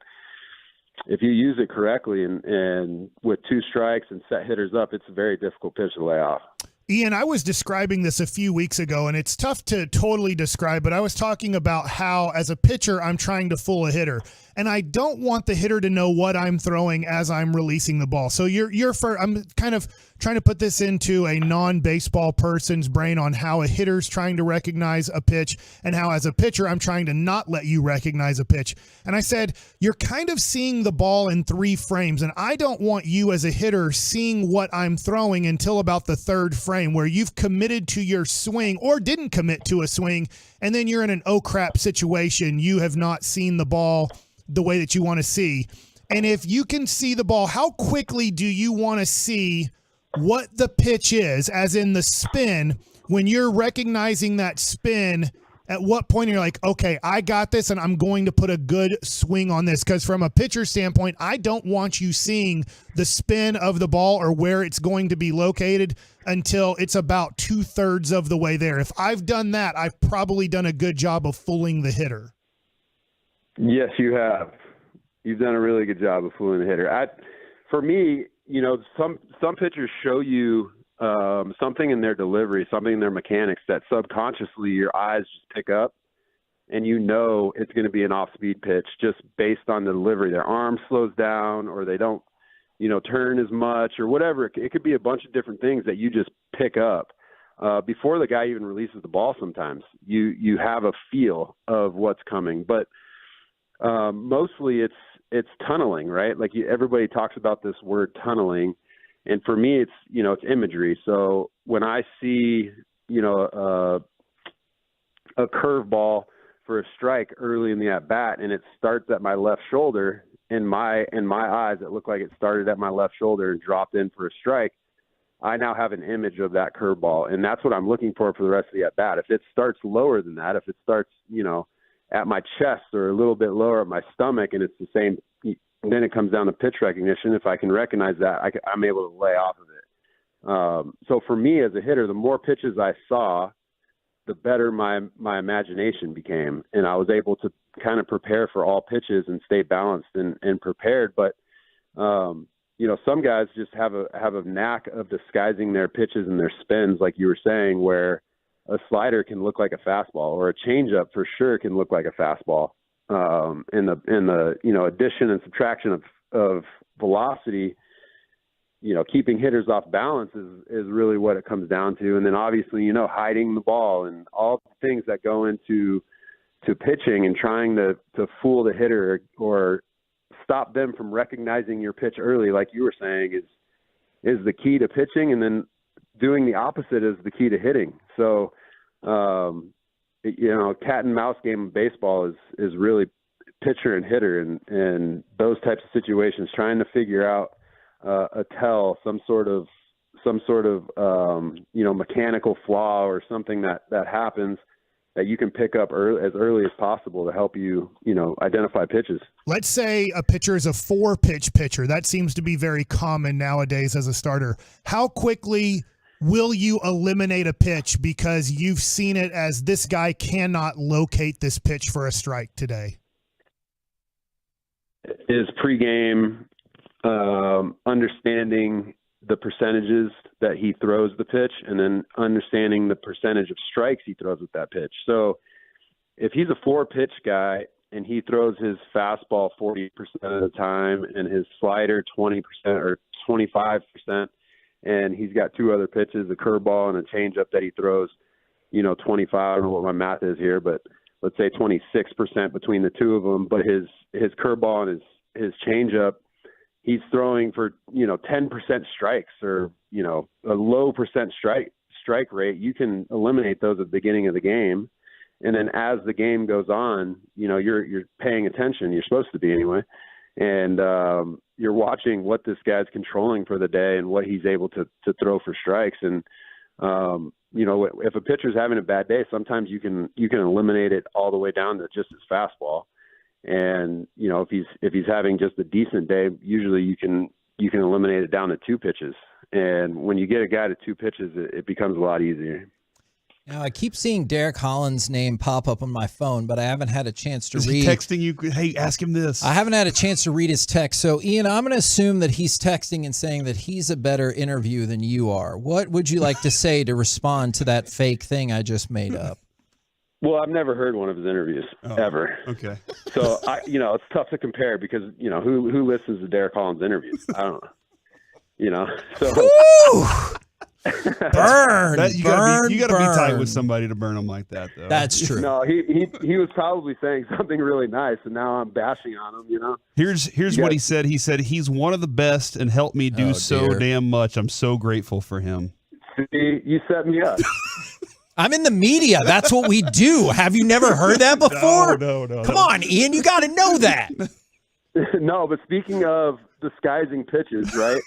if you use it correctly and with 2 strikes and set hitters up, it's a very difficult pitch to lay off. Ian, I was describing this a few weeks ago, and it's tough to totally describe, but I was talking about how, as a pitcher, I'm trying to fool a hitter, and I don't want the hitter to know what I'm throwing as I'm releasing the ball. So I'm kind of trying to put this into a non-baseball person's brain on how a hitter's trying to recognize a pitch and how, as a pitcher, I'm trying to not let you recognize a pitch. And I said, you're kind of seeing the ball in 3 frames, and I don't want you as a hitter seeing what I'm throwing until about the 3rd frame, where you've committed to your swing or didn't commit to a swing, and then you're in an oh crap situation. You have not seen the ball the way that you want to see. And if you can see the ball, how quickly do you want to see what the pitch is, as in the spin? When you're recognizing that spin, at what point you're like, okay, I got this and I'm going to put a good swing on this? Because from a pitcher standpoint, I don't want you seeing the spin of the ball or where it's going to be located until it's about 2/3 of the way there. If I've done that, I've probably done a good job of fooling the hitter. Yes, you have. You've done a really good job of fooling the hitter. For me, some pitchers show you something in their delivery, something in their mechanics that subconsciously your eyes just pick up, and you know it's going to be an off-speed pitch just based on the delivery. Their arm slows down, or they don't, turn as much, or whatever. It could be a bunch of different things that you just pick up before the guy even releases the ball. Sometimes you have a feel of what's coming, but mostly it's tunneling, right? Like everybody talks about this word tunneling, and for me it's it's imagery. So when I see a curveball for a strike early in the at bat, and it starts at my left shoulder, in my eyes it looked like it started at my left shoulder and dropped in for a strike. I now have an image of that curveball, and that's what I'm looking for the rest of the at bat. If it starts lower than that, if it starts at my chest or a little bit lower at my stomach, and it's the same, then it comes down to pitch recognition. If I can recognize that, I'm able to lay off of it. So for me as a hitter, the more pitches I saw, the better my imagination became, and I was able to kind of prepare for all pitches and stay balanced and prepared. But some guys just have a knack of disguising their pitches and their spins, like you were saying, where a slider can look like a fastball, or a changeup for sure can look like a fastball. In the addition and subtraction of velocity, keeping hitters off balance is really what it comes down to. And then obviously, hiding the ball and all the things that go into pitching and trying to fool the hitter or stop them from recognizing your pitch early, like you were saying, is the key to pitching. And then doing the opposite is the key to hitting. So, cat and mouse game of baseball is really pitcher and hitter, and those types of situations, trying to figure out a tell, some sort of mechanical flaw or something that happens that you can pick up as early as possible to help you, identify pitches. Let's say a pitcher is a 4-pitch pitcher. That seems to be very common nowadays as a starter. How quickly will you eliminate a pitch because you've seen it as this guy cannot locate this pitch for a strike today? Is pregame understanding the percentages that he throws the pitch, and then understanding the percentage of strikes he throws with that pitch. So if he's a 4-pitch guy and he throws his fastball 40% of the time and his slider 20% or 25%, and he's got 2 other pitches, a curveball and a changeup that he throws, 25, I don't know what my math is here, but let's say 26% between the 2 of them. But his curveball and his changeup, he's throwing for, 10% strikes or, a low percent strike rate. You can eliminate those at the beginning of the game. And then as the game goes on, you're paying attention. You're supposed to be anyway. And you're watching what this guy's controlling for the day and what he's able to throw for strikes. And, if a pitcher's having a bad day, sometimes you can eliminate it all the way down to just his fastball. And, if he's having just a decent day, usually you can eliminate it down to 2 pitches. And when you get a guy to 2 pitches, it becomes a lot easier. Now, I keep seeing Derek Holland's name pop up on my phone, but I haven't had a chance to read. Is he texting you? Hey, ask him this. I haven't had a chance to read his text. So, Ian, I'm going to assume that he's texting and saying that he's a better interview than you are. What would you like to say to respond to that fake thing I just made up? Well, I've never heard one of his interviews ever. Okay. So it's tough to compare because who listens to Derek Holland's interviews? I don't know. So burn. You got to be tight with somebody to burn them like that, though. That's true. No, he was probably saying something really nice, and now I'm bashing on him. Here's what he said. He said he's one of the best and helped me do damn much. I'm so grateful for him. See, you set me up. I'm in the media. That's what we do. Have you never heard that before? No. Come on, Ian. You got to know that. No, but speaking of disguising pitches, right?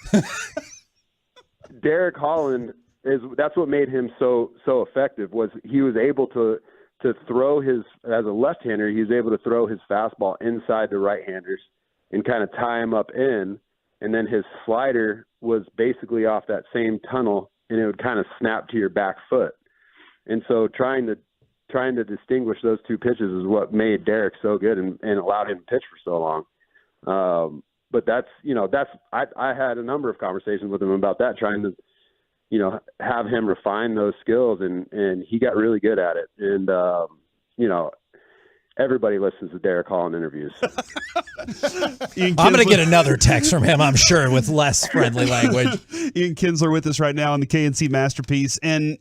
Derek Holland that's what made him so effective, was he was able to throw as a left-hander, he was able to throw his fastball inside the right-handers and kind of tie him up in, and then his slider was basically off that same tunnel, and it would kind of snap to your back foot. And so trying to distinguish those 2 pitches is what made Derek so good and allowed him to pitch for so long. But I had a number of conversations with him about that, trying to, have him refine those skills, and he got really good at it. And, everybody listens to Derek Hall in interviews. I'm going to get another text from him, I'm sure, with less friendly language. Ian Kinsler with us right now on the KNC Masterpiece. And,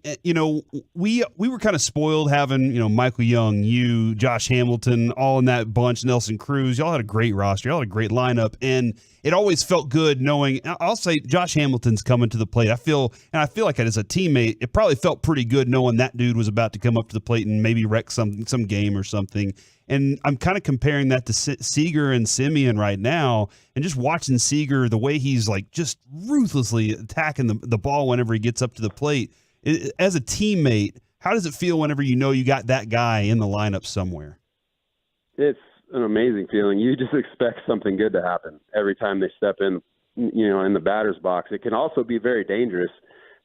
we were kind of spoiled having, Michael Young, you, Josh Hamilton, all in that bunch, Nelson Cruz. Y'all had a great roster. Y'all had a great lineup. And it always felt good knowing, I'll say Josh Hamilton's coming to the plate. I feel like as a teammate, it probably felt pretty good knowing that dude was about to come up to the plate and maybe wreck some game or something. And I'm kind of comparing that to Seager and Simeon right now, and just watching Seager, the way he's like just ruthlessly attacking the ball whenever he gets up to the plate. As a teammate, how does it feel whenever you know you got that guy in the lineup somewhere? It's an amazing feeling. You just expect something good to happen every time they step in, in the batter's box. It can also be very dangerous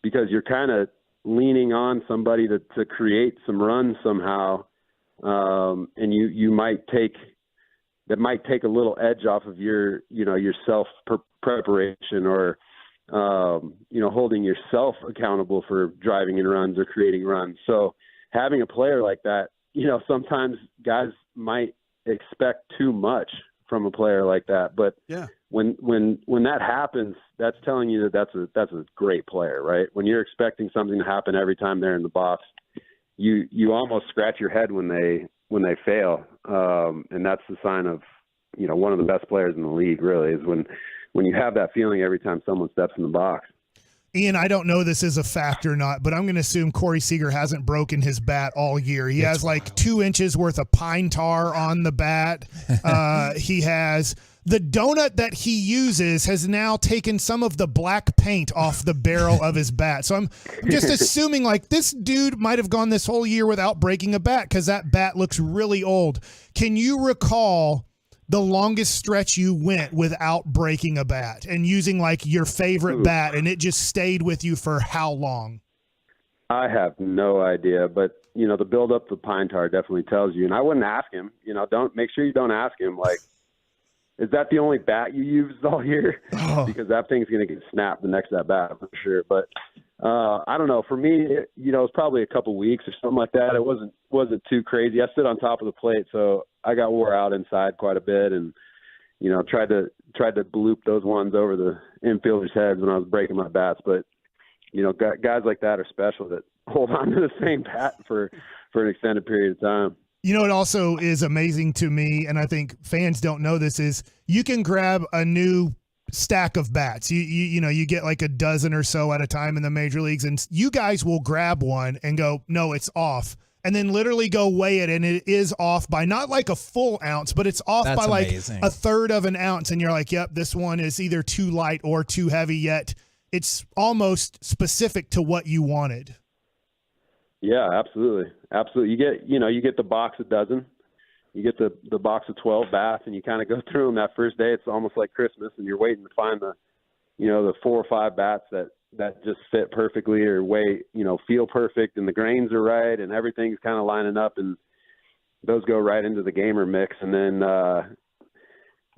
because you're kind of leaning on somebody to create some runs somehow. And you might take a little edge off of your self preparation or, holding yourself accountable for driving in runs or creating runs. So having a player like that, sometimes guys might expect too much from a player like that, but yeah, when that happens, that's telling you that that's a great player, right? When you're expecting something to happen every time they're in the box, you almost scratch your head when they fail, and that's the sign of one of the best players in the league. Really, is when you have that feeling every time someone steps in the box. Ian, I don't know this is a fact or not, but I'm going to assume Corey Seager hasn't broken his bat all year. He has like 2 inches worth of pine tar on the bat. He has the donut that he uses has now taken some of the black paint off the barrel of his bat. So I'm just assuming like this dude might have gone this whole year without breaking a bat because that bat looks really old. Can you recall the longest stretch you went without breaking a bat and using like your favorite bat, and it just stayed with you for how long? I have no idea, but the buildup of the pine tar definitely tells you. And I wouldn't ask him. Don't make sure you don't ask him. Like, is that the only bat you used all year? Because that thing's going to get snapped the next at bat for sure. But I don't know. For me, it was probably a couple weeks or something like that. It wasn't too crazy. I stood on top of the plate, so I got wore out inside quite a bit, and tried to bloop those ones over the infielders' heads when I was breaking my bats. But guys like that are special that hold on to the same bat for an extended period of time. It also is amazing to me, and I think fans don't know this, is you can grab a new stack of bats. You get like a dozen or so at a time in the major leagues, and you guys will grab one and go, no, it's off. And then literally go weigh it, and it is off by not like a full ounce, but it's off by like a third of an ounce. And you're like, yep, this one is either too light or too heavy, yet it's almost specific to what you wanted. Yeah, absolutely. Absolutely. You get the box a dozen, you get the box of 12 bats, and you kind of go through them that first day. It's almost like Christmas, and you're waiting to find the 4 or 5 bats that just fit perfectly or feel perfect, and the grains are right and everything's kind of lining up, and those go right into the gamer mix. And then,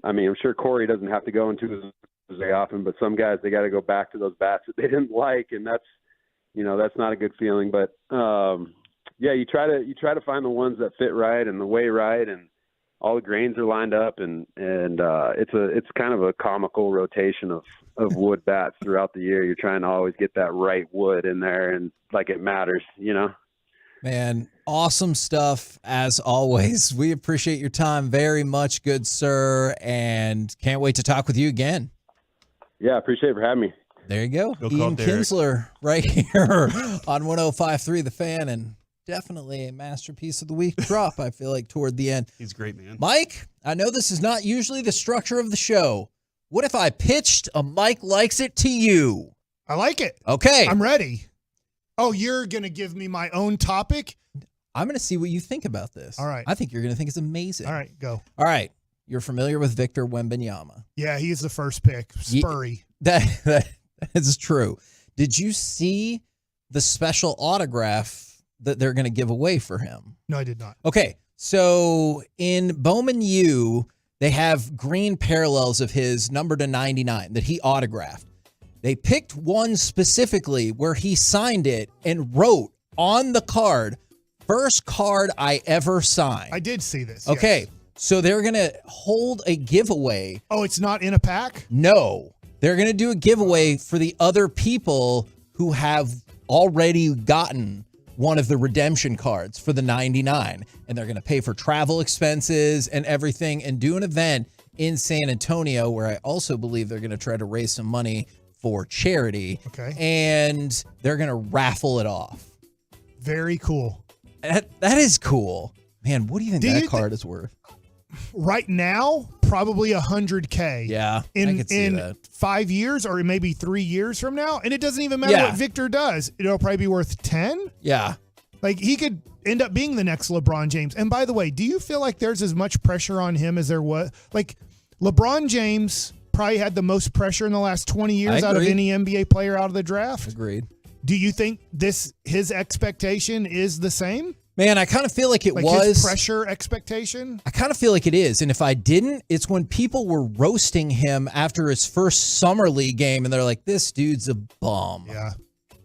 I'm sure Corey doesn't have to go into his very often, but some guys, they got to go back to those bats that they didn't like. And that's not a good feeling, but, you try to find the ones that fit right and the way right, and all the grains are lined up, and it's kind of a comical rotation of wood bats throughout the year. You're trying to always get that right wood in there, and like it matters, Man, awesome stuff as always. We appreciate your time very much, good sir, and can't wait to talk with you again. Yeah, appreciate it for having me. There you go. Go Ian Kinsler right here on 105.3 The Fan, and definitely a masterpiece of the week drop, I feel like, toward the end. He's great, man. Mike, I know this is not usually the structure of the show. What if I pitched a Mike Likes It to you? I like it. Okay. I'm ready. Oh, you're going to give me my own topic? I'm going to see what you think about this. All right. I think you're going to think it's amazing. All right, go. All right. You're familiar with Victor Wembanyama. Yeah, he's the first pick. Spurry. That is true. Did you see the special autograph that they're going to give away for him? No, I did not. Okay. So in Bowman U, they have green parallels of his number to 99 that he autographed. They picked one specifically where he signed it and wrote on the card, First card I ever signed. I did see this. Okay, yes. so they're going to hold a giveaway. Oh, it's not in a pack? No. They're going to do a giveaway for the other people who have already gotten one of the redemption cards for the 99. And they're going to pay for travel expenses and everything and do an event in San Antonio where I also believe they're going to try to raise some money for charity. Okay. And they're going to raffle it off. Very cool. That is cool. Man, what do you think that card is worth? Right now, probably $100K. Yeah, in, I could see in that. 5 years or maybe 3 years from now. And it doesn't even matter what Victor does. It'll probably be worth 10. Yeah. Like he could end up being the next LeBron James. And by the way, do you feel like there's as much pressure on him as there was? Like LeBron James probably had the most pressure in the last 20 years out of any NBA player out of the draft. Agreed. Do you think his expectation is the same? Man, I kind of feel like it like was. His pressure expectation? I kind of feel like it is. And if I didn't, it's when people were roasting him after his first Summer League game and they're like, this dude's a bum. Yeah.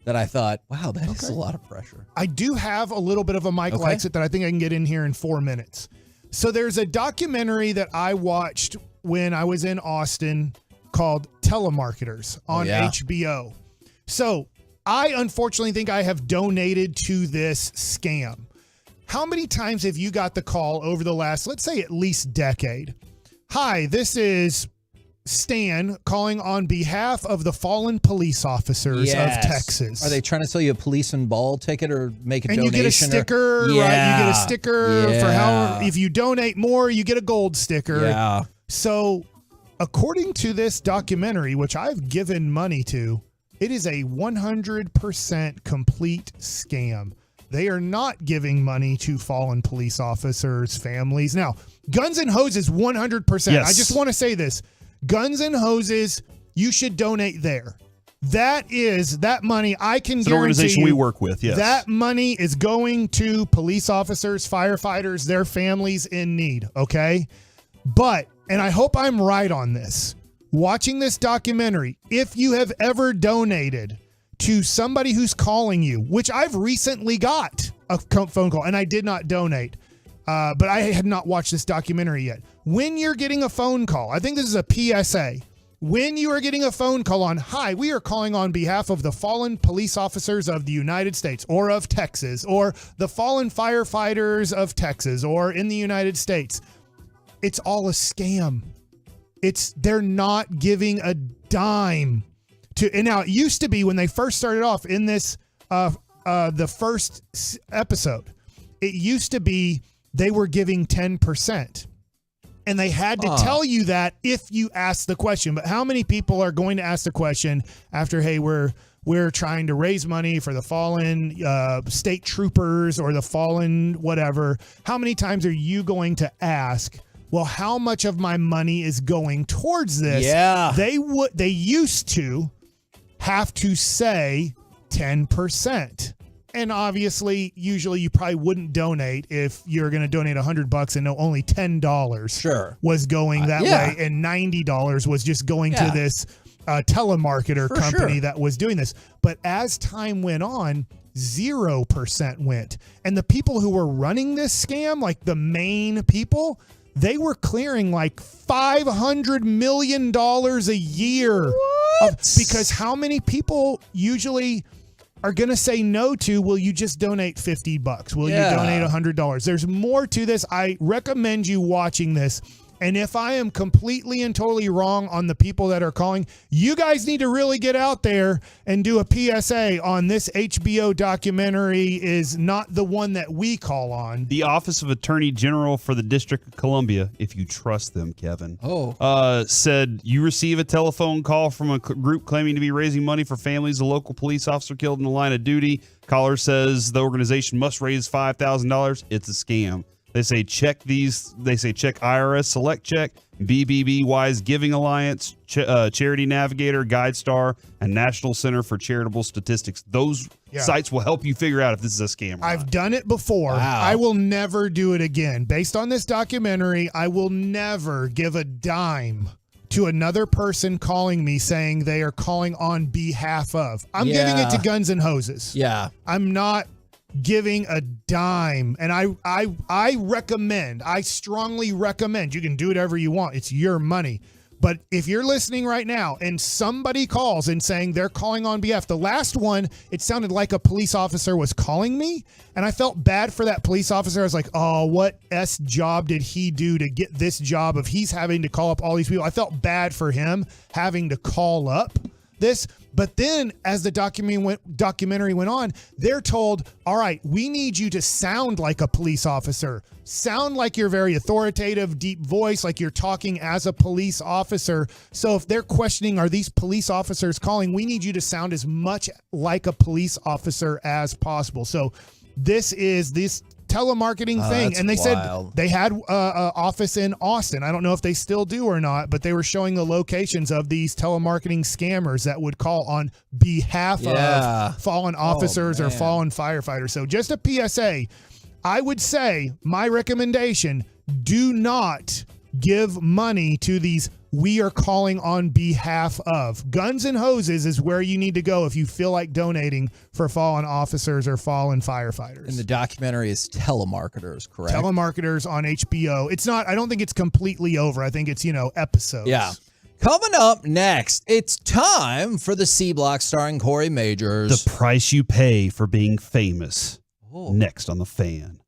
That I thought, wow, that is a lot of pressure. I do have a little bit of a Mike Likes It that I think I can get in here in 4 minutes. So there's a documentary that I watched when I was in Austin called Telemarketers on HBO. So I unfortunately think I have donated to this scam. How many times have you got the call over the last, let's say at least decade? Hi, this is Stan calling on behalf of the fallen police officers of Texas. Are they trying to sell you a police and ball ticket or make a and donation? You get a sticker, right? You get a sticker for how, if you donate more, you get a gold sticker. Yeah. So according to this documentary, which I've given money to, it is a 100% complete scam. They are not giving money to fallen police officers' families. Now, Guns and Hoses, 100%. Yes. I just want to say this. Guns and Hoses, you should donate there. That money, I can It's an guarantee organization you, we work with, yes. That money is going to police officers, firefighters, their families in need, okay? But, and I hope I'm right on this, watching this documentary, if you have ever donated to somebody who's calling you, which I've recently got a phone call, and I did not donate, but I had not watched this documentary yet. When you're getting a phone call, I think this is a PSA. When you are getting a phone call on, hi, we are calling on behalf of the fallen police officers of the United States or of Texas, or the fallen firefighters of Texas or in the United States. It's all a scam. They're not giving a dime to, and now it used to be when they first started off in this, the first episode, it used to be they were giving 10%. And they had to tell you that if you asked the question. But how many people are going to ask the question after, hey, we're trying to raise money for the fallen state troopers or the fallen whatever? How many times are you going to ask, well, how much of my money is going towards this? Yeah. They used to have to say 10%. And obviously, usually you probably wouldn't donate if you're going to donate $100 and know only $10 was going that way, and $90 was just going to this telemarketer company that was doing this. But as time went on, 0% went. And the people who were running this scam, like the main people, they were clearing like $500 million a year. Because how many people usually are going to say no to, will you just donate $50? Will you donate $100? There's more to this. I recommend you watching this. And if I am completely and totally wrong on the people that are calling, you guys need to really get out there and do a PSA on this HBO documentary is not the one that we call on. The Office of Attorney General for the District of Columbia, if you trust them, Kevin, said you receive a telephone call from a group claiming to be raising money for families of a local police officer killed in the line of duty. Caller says the organization must raise $5,000. It's a scam. They say check these. They say check IRS Select Check, BBB Wise Giving Alliance, Charity Navigator, GuideStar, and National Center for Charitable Statistics. Those sites will help you figure out if this is a scam. I've done it before. Wow. I will never do it again. Based on this documentary, I will never give a dime to another person calling me saying they are calling on behalf of. I'm giving it to Guns and Hoses. Yeah. I'm not giving a dime. And I recommend, I strongly recommend, you can do whatever you want. It's your money. But if you're listening right now and somebody calls and saying they're calling on behalf, the last one, it sounded like a police officer was calling me. And I felt bad for that police officer. I was like, oh, what S job did he do to get this job if he's having to call up all these people? I felt bad for him having to call up this. But then as the documentary went on, they're told, all right, we need you to sound like a police officer. Sound like you're very authoritative, deep voice, like you're talking as a police officer. So if they're questioning, are these police officers calling? We need you to sound as much like a police officer as possible. So this is this telemarketing thing. And they said they had an office in Austin. I don't know if they still do or not, but they were showing the locations of these telemarketing scammers that would call on behalf of fallen officers or fallen firefighters. So just a PSA, I would say my recommendation, do not give money to these we are calling on behalf of. Guns and Hoses is where you need to go if you feel like donating for fallen officers or fallen firefighters. And the documentary is Telemarketers, correct? Telemarketers on HBO. It's not, I don't think it's completely over. I think it's, episodes. Yeah. Coming up next, it's time for the C Block starring Corey Majors. The price you pay for being famous. Next on The Fan.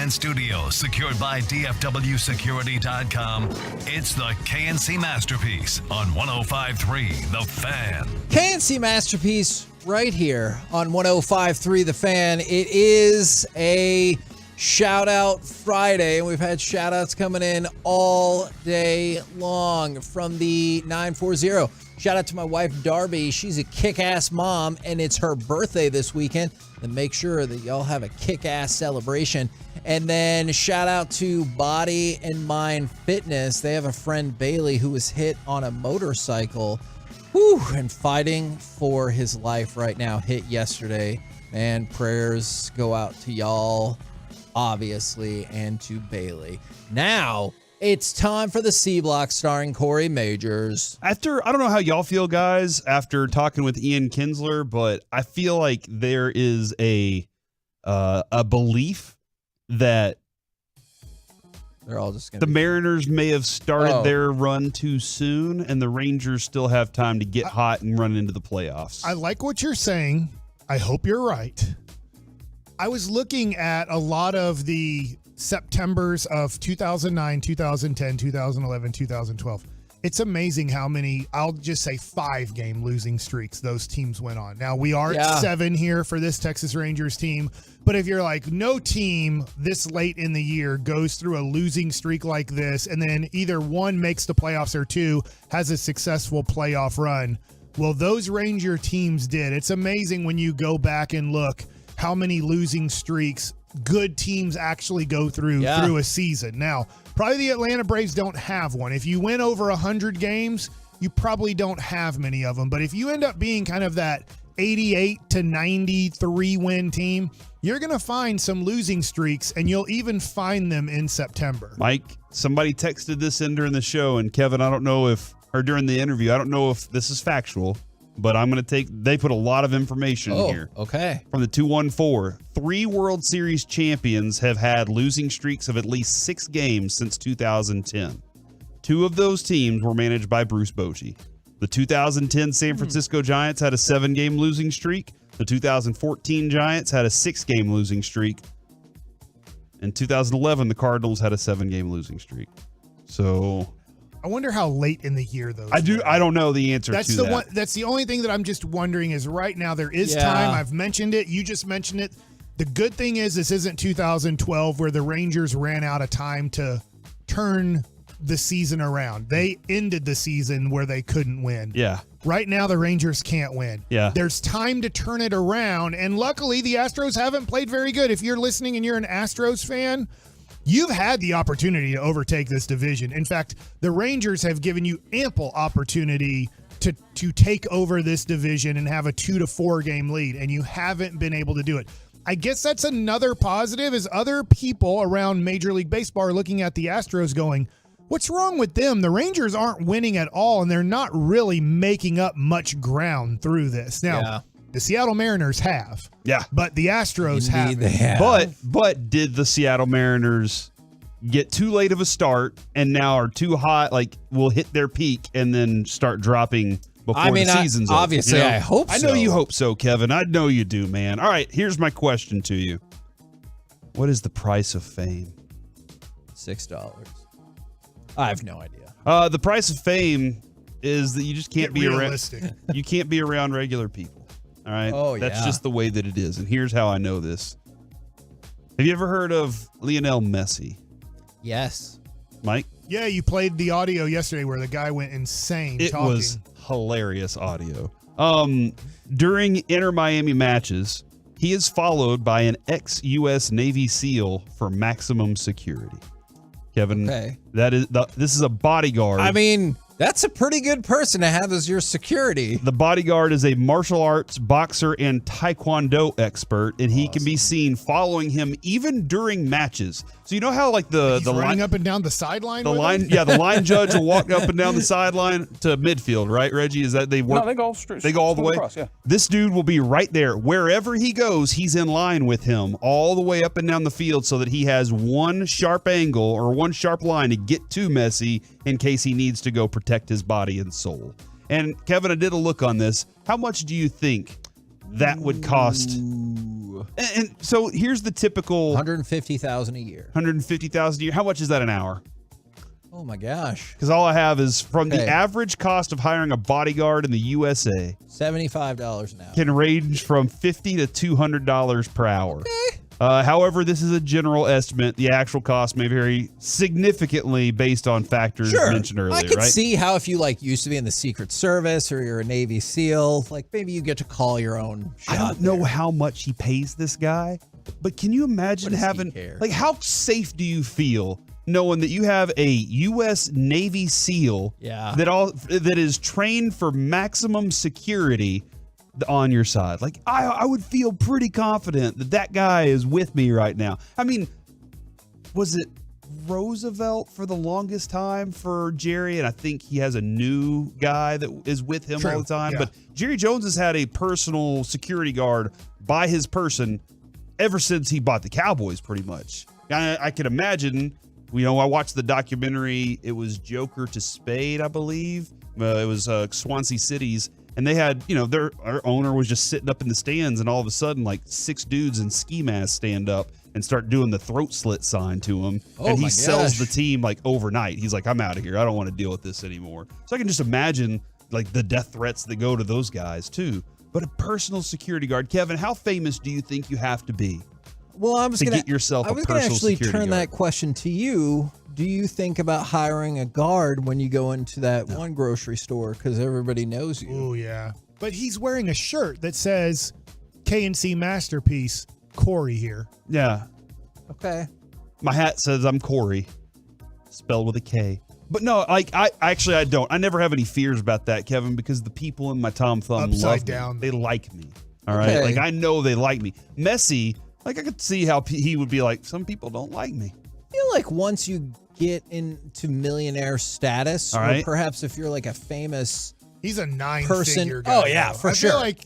Fan Studios, secured by DFWsecurity.com. It's the KNC Masterpiece on 105.3 The Fan. KNC Masterpiece right here on 105.3 The Fan. It is a shout-out Friday, and we've had shout-outs coming in all day long from the 940. Shout out to my wife, Darby. She's a kick-ass mom, and it's her birthday this weekend. And make sure that y'all have a kick-ass celebration. And then shout out to Body and Mind Fitness. They have a friend, Bailey, who was hit on a motorcycle and fighting for his life right now. Hit yesterday. And prayers go out to y'all, obviously, and to Bailey. Now, it's time for the C Block starring Corey Majors. I don't know how y'all feel, guys, after talking with Ian Kinsler, but I feel like there is a belief that they're all just the Mariners may have started their run too soon, and the Rangers still have time to get hot and run into the playoffs. I like what you're saying. I hope you're right. I was looking at a lot of the Septembers of 2009, 2010, 2011, 2012. It's amazing how many, I'll just say 5-game losing streaks those teams went on. Now, we are at 7 here for this Texas Rangers team, but if you're like, no team this late in the year goes through a losing streak like this, and then either one makes the playoffs or two has a successful playoff run. Well, those Ranger teams did. It's amazing when you go back and look how many losing streaks good teams actually go through a season. Now, probably the Atlanta Braves don't have one. If you win over 100 games, you probably don't have many of them. But if you end up being kind of that 88 to 93 win team, you're going to find some losing streaks, and you'll even find them in September. Mike, somebody texted this in during the show, and Kevin, I don't know if, or during the interview, I don't know if this is factual, but I'm going to they put a lot of information here. Okay. From the 214, 3 World Series champions have had losing streaks of at least 6 games since 2010. 2 of those teams were managed by Bruce Bochy. The 2010 San Francisco Giants had a 7-game losing streak. The 2014 Giants had a 6-game losing streak. In 2011, the Cardinals had a 7-game losing streak. So I wonder how late in the year those. I don't know the answer that's to the that. one. That's the only thing that I'm just wondering is right now there is time. I've mentioned it. You just mentioned it. The good thing is this isn't 2012 where the Rangers ran out of time to turn the season around. They ended the season where they couldn't win. Yeah. Right now the Rangers can't win. Yeah. There's time to turn it around, and luckily the Astros haven't played very good. If you're listening and you're an Astros fan, you've had the opportunity to overtake this division. In fact, the Rangers have given you ample opportunity to take over this division and have a 2 to 4 game lead, and you haven't been able to do it. I guess that's another positive is other people around Major League Baseball are looking at the Astros going, what's wrong with them? The Rangers aren't winning at all, and they're not really making up much ground through this. Now, the Seattle Mariners have. Yeah. But the Astros haven't. They have. But did the Seattle Mariners get too late of a start and now are too hot, like will hit their peak and then start dropping before the season's over? Obviously, I hope so. I know you hope so, Kevin. I know you do, man. All right, here's my question to you. What is the price of fame? $6. I have no idea. The price of fame is that you just can't be realistic. around. You can't be around regular people. All right. Oh, That's yeah. just the way that it is. And here's how I know this. Have you ever heard of Lionel Messi? Yes. Mike? Yeah, you played the audio yesterday where the guy went insane It talking. was hilarious audio. During Inter Miami matches, he is followed by an ex-U.S. Navy SEAL for maximum security. Kevin, this is a bodyguard. I mean, that's a pretty good person to have as your security. The bodyguard is a martial arts boxer and taekwondo expert, and he can be seen following him even during matches. So you know how like He's the running line up and down the sideline. the with line him? the line judge will walk up and down the sideline to midfield, right, Reggie? Is that they work? No, they go straight. They go all the way. Across, yeah. This dude will be right there wherever he goes. He's in line with him all the way up and down the field, so that he has one sharp angle or one sharp line to get to Messi in case he needs to go protect his body and soul. And Kevin, I did a look on this. How much do you think that would cost Ooh. And so here's the typical $150,000 a year. $150,000 a year. How much is that an hour? Oh my gosh. Because all I have is from the Okay. average cost of hiring a bodyguard in the USA $75 an hour. can range from $50 to $200 per hour. However, this is a general estimate. The actual cost may vary significantly based on factors mentioned earlier, I could right? see how if you like used to be in the Secret Service or you're a Navy SEAL, like maybe you get to call your own shot. I don't know how much he pays this guy, but can you imagine having, like, how safe do you feel knowing that you have a U.S. Navy SEAL that is trained for maximum security on your side? Like, I would feel pretty confident that that guy is with me right now. I mean, was it Roosevelt for the longest time for Jerry? And I think he has a new guy that is with him all the time. yeah. But Jerry Jones has had a personal security guard by his person ever since he bought the Cowboys, pretty much. I can imagine, you know, I watched the documentary. It was Joker to Spade, I believe. It was Swansea Cities. And they had, you know, their owner was just sitting up in the stands, and all of a sudden, like 6 dudes in ski masks stand up and start doing the throat slit sign to him. And he sells the team like overnight. He's like, I'm out of here. I don't want to deal with this anymore. So I can just imagine like the death threats that go to those guys too. But a personal security guard, Kevin, how famous do you think you have to be? Well, I was going get yourself I a was going to personal actually security turn guard? that question to you. Do you think about hiring a guard when you go into that one grocery store because everybody knows you? Oh, yeah. But he's wearing a shirt that says KNC Masterpiece, Corey here. Yeah. Okay. My hat says I'm Corey, spelled with a K. But no, like I don't. I never have any fears about that, Kevin, because the people in my Tom Thumb Upside love down. me. They like me. All right. Okay. Like I know they like me. Messi, like I could see how he would be like, some people don't like me. I feel like once you get into millionaire status, All or right. perhaps if you're like a famous He's a person. nine-figure guy. Oh, yeah, though. for I sure. feel like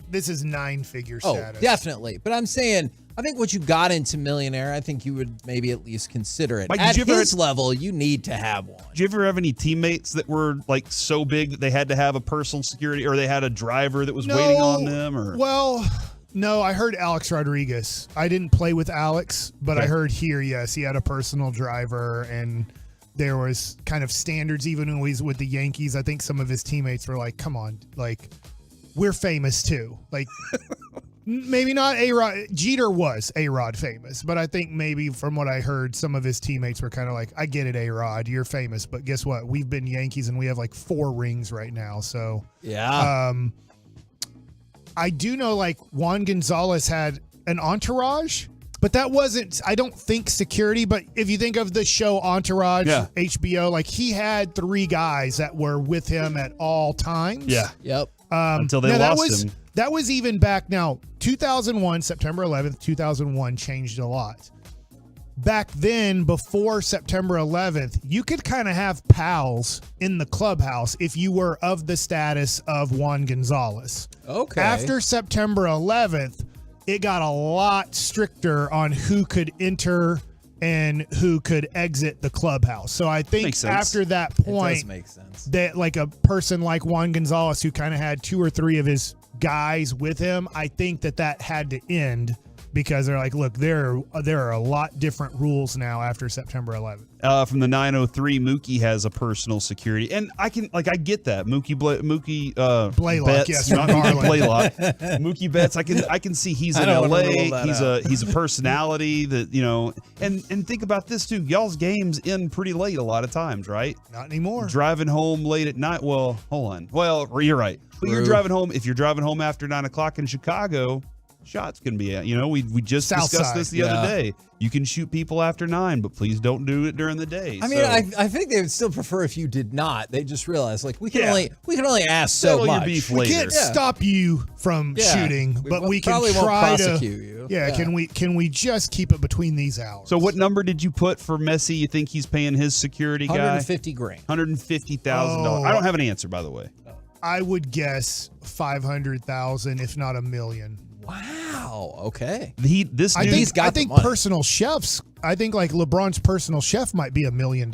this is nine-figure status. Oh, definitely. But I'm saying, I think once you got into millionaire, I think you would maybe at least consider it. Mike, At did you ever- his level, you need to have one. Did you ever have any teammates that were like so big that they had to have a personal security, or they had a driver that was waiting on them? Or Well, no, I heard Alex Rodriguez. I didn't play with Alex, but I heard here, yes, he had a personal driver, and there was kind of standards even when he was with the Yankees. I think some of his teammates were like, come on, like, we're famous too. Like, maybe not A-Rod. Jeter was A-Rod famous, but I think maybe from what I heard, some of his teammates were kind of like, I get it, A-Rod, you're famous, but guess what? We've been Yankees and we have like 4 rings right now. So, yeah. I do know like Juan Gonzalez had an entourage, but that wasn't, I don't think security, but if you think of the show Entourage, HBO, like he had 3 guys that were with him at all times. Yeah. Yep. Until they now lost him. That was even back now, 2001, September 11th, 2001 changed a lot. Back then, before September 11th, you could kind of have pals in the clubhouse if you were of the status of Juan Gonzalez. Okay. After September 11th, it got a lot stricter on who could enter and who could exit the clubhouse. So I think Makes sense. after that It point, does make sense. that like a person like Juan Gonzalez who kind of had 2 or 3 of his guys with him, I think that had to end because they're like, look, there are a lot different rules now after September 11th. From the 903, Mookie has a personal security, and I get that Blaylock, Betts, yes, not from Mookie Garland. Blaylock, Mookie Betts. I can see he's in I don't wanna LA. rule that He's a personality that, you know, and think about this too. Y'all's games end pretty late a lot of times, right? Not anymore. Driving home late at night. Well, hold on. Well, you're right. But you're True. driving home. If you're driving home after 9 o'clock in Chicago, shots can be at. You know, we just South discussed side. this the other day. You can shoot people after 9, but please don't do it during the day. I mean, I think they would still prefer if you did not. They just realized like we can only ask so Settle your much. beef We later. can't stop you from Yeah. shooting, We but we can probably won't try to prosecute you. Yeah, Yeah. can we just keep it between these hours? So what number did you put for Messi? You think he's paying his security guy? $150,000. $150,000. I don't have an answer, by the way. I would guess 500,000, if not $1 million. Wow. Okay. I think the money. personal chefs. I think like LeBron's personal chef might be $1 million.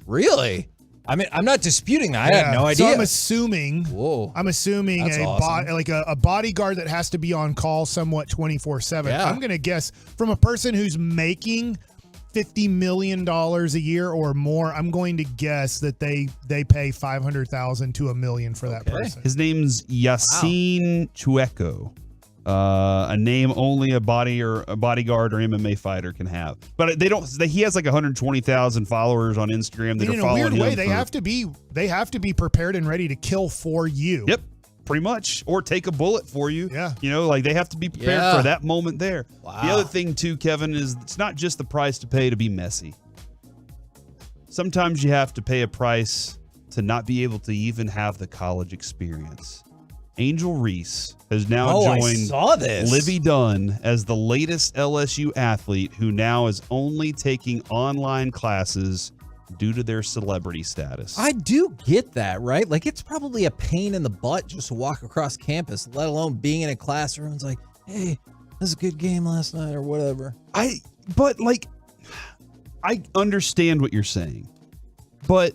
Really? I mean, I'm not disputing that. I had no idea. So I'm assuming. Whoa. I'm assuming That's awesome. a bodyguard that has to be on call somewhat 24/7. Yeah. I'm gonna guess from a person who's making $50 million a year or more. I'm going to guess that they pay $500,000 to $1 million for that person. His name's Yassine Chueco. A name only a bodyguard or MMA fighter can have. But he has like 120,000 followers on Instagram that are in a following weird him. way, they have to be prepared and ready to kill for you. Yep, pretty much, or take a bullet for you. Yeah, like they have to be prepared for that moment there. Wow. The other thing too, Kevin, is it's not just the price to pay to be messy. Sometimes you have to pay a price to not be able to even have the college experience. Angel Reese has now joined I saw this. Livy Dunn as the latest LSU athlete who now is only taking online classes due to their celebrity status. I do get that, right? Like, it's probably a pain in the butt just to walk across campus, let alone being in a classroom. It's like, hey, this was a good game last night or whatever. But I understand what you're saying, but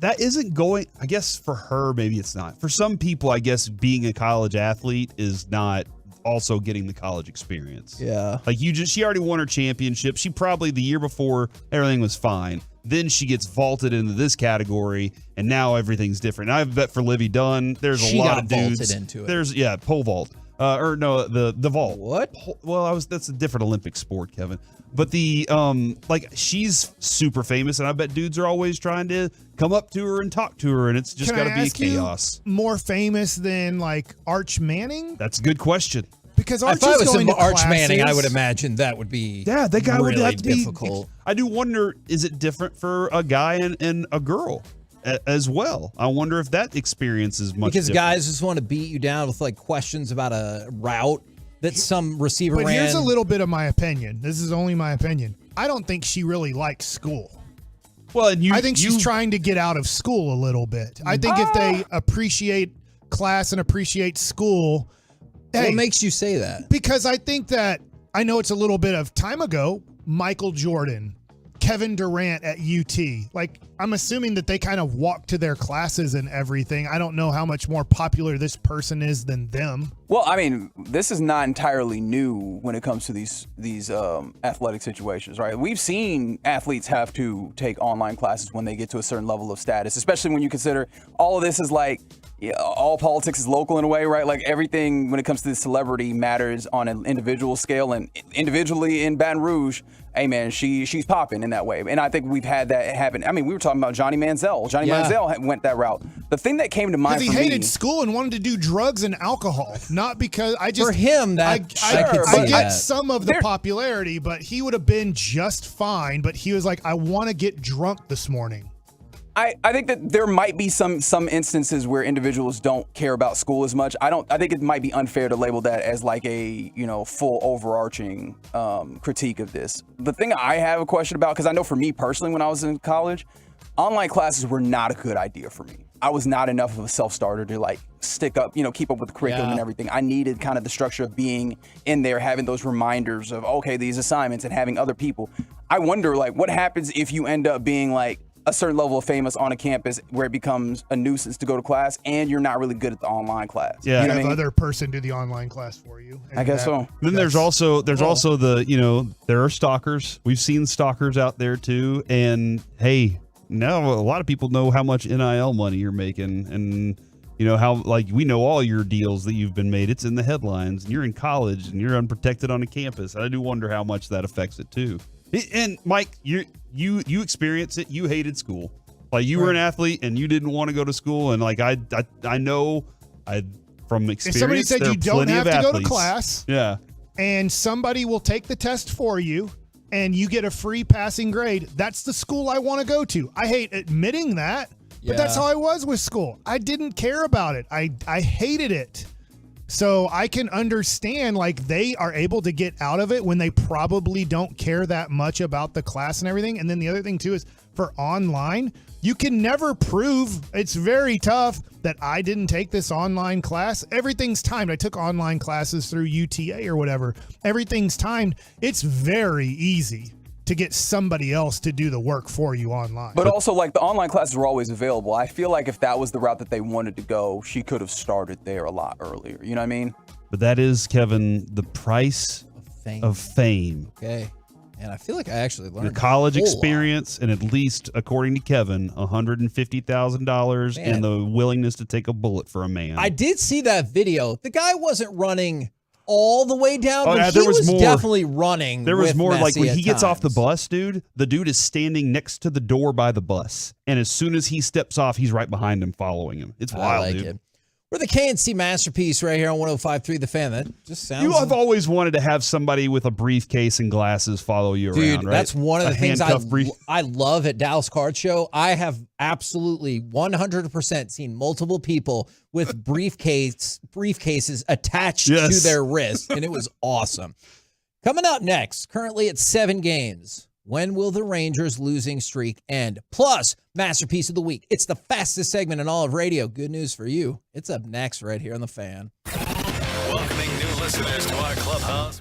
that isn't going, I guess for her, maybe it's not. For some people, I guess being a college athlete is not also getting the college experience. Yeah. Like she already won her championship. She probably the year before, everything was fine. Then she gets vaulted into this category, and now everything's different. I bet for Livy Dunn, there's a lot of dudes. Vaulted into it. There's, pole vault. The vault. What? Well, that's a different Olympic sport, Kevin. But she's super famous, and I bet dudes are always trying to come up to her and talk to her, and it's just got to be chaos. More famous than like Arch Manning? That's a good question. Because Arch if I was going to Arch classes. Manning, I would imagine that would be that guy really would have to difficult. I do wonder, is it different for a guy and a girl as well? I wonder if that experience is much because different. guys just want to beat you down with like questions about a route that some receiver But ran. here's a little bit of my opinion. This is only my opinion. I don't think she really likes school. Well, and I think she's trying to get out of school a little bit. I think if they appreciate class and appreciate school. What makes you say that? Because I think that, I know it's a little bit of time ago, Michael Jordan, Kevin Durant at UT. Like, I'm assuming that they kind of walk to their classes and everything. I don't know how much more popular this person is than them. Well, I mean, this is not entirely new when it comes to these athletic situations, right? We've seen athletes have to take online classes when they get to a certain level of status, especially when you consider all of this is like, all politics is local in a way, right? Like everything when it comes to this celebrity matters on an individual scale, and individually in Baton Rouge, hey man, she's popping in that way. And I think we've had that happen. I mean, we were talking about Johnny Manziel. Johnny Manziel went that route. The thing that came to mind because he hated school and wanted to do drugs and alcohol, not because I just for him that I get some of the popularity, but he would have been just fine. But he was like, I want to get drunk this morning. I think that there might be some instances where individuals don't care about school as much. I think it might be unfair to label that as like a full overarching critique of this. The thing I have a question about, because I know for me personally when I was in college, online classes were not a good idea for me. I was not enough of a self-starter to like stick up, keep up with the curriculum and everything. I needed kind of the structure of being in there, having those reminders of, okay, these assignments and having other people. I wonder like what happens if you end up being like a certain level of famous on a campus where it becomes a nuisance to go to class and you're not really good at the online class. Yeah. You have other person do the online class for you. I guess so. Then there's also the, there are stalkers. We've seen stalkers out there too. And hey, now a lot of people know how much NIL money you're making, and how like we know all your deals that you've been made. It's in the headlines, and you're in college and you're unprotected on a campus. I do wonder how much that affects it too. And Mike, you experienced it. You hated school. Like you were an athlete and you didn't want to go to school. And like I know from experience, if somebody said you don't have to go to class, and somebody will take the test for you, and you get a free passing grade, that's the school I want to go to. I hate admitting that, but that's how I was with school. I didn't care about it. I hated it. So I can understand like they are able to get out of it when they probably don't care that much about the class and everything. And then the other thing too is for online, you can never prove, it's very tough that I didn't take this online class. Everything's timed. I took online classes through UTA or whatever. Everything's timed. It's very easy to get somebody else to do the work for you online. But also, like, the online classes were always available. I feel like if that was the route that they wanted to go, she could have started there a lot earlier. You know what I mean? But that is, Kevin, the price of fame. Okay. And I feel like I actually learned The college a whole experience, and at least, according to Kevin, $150,000 and the willingness to take a bullet for a man. I did see that video. The guy wasn't running all the way down, but there he was more. definitely running. There was with more like Messi when at he gets off the times. bus, dude, the dude is standing next to the door by the bus. And as soon as he steps off, he's right behind him, following him. It's wild, I like dude. it. We're the KNC Masterpiece right here on 105.3 The Fan. That just sounds... You have always wanted to have somebody with a briefcase and glasses follow you Dude, around, right? that's one of the things handcuff brief. I love at Dallas Card Show. I have absolutely 100% seen multiple people with briefcases attached to their wrist, and it was awesome. Coming up next, currently at 7 games. When will the Rangers' losing streak end? Plus, Masterpiece of the Week. It's the fastest segment in all of radio. Good news for you. It's up next right here on The Fan. Welcoming new listeners to our clubhouse.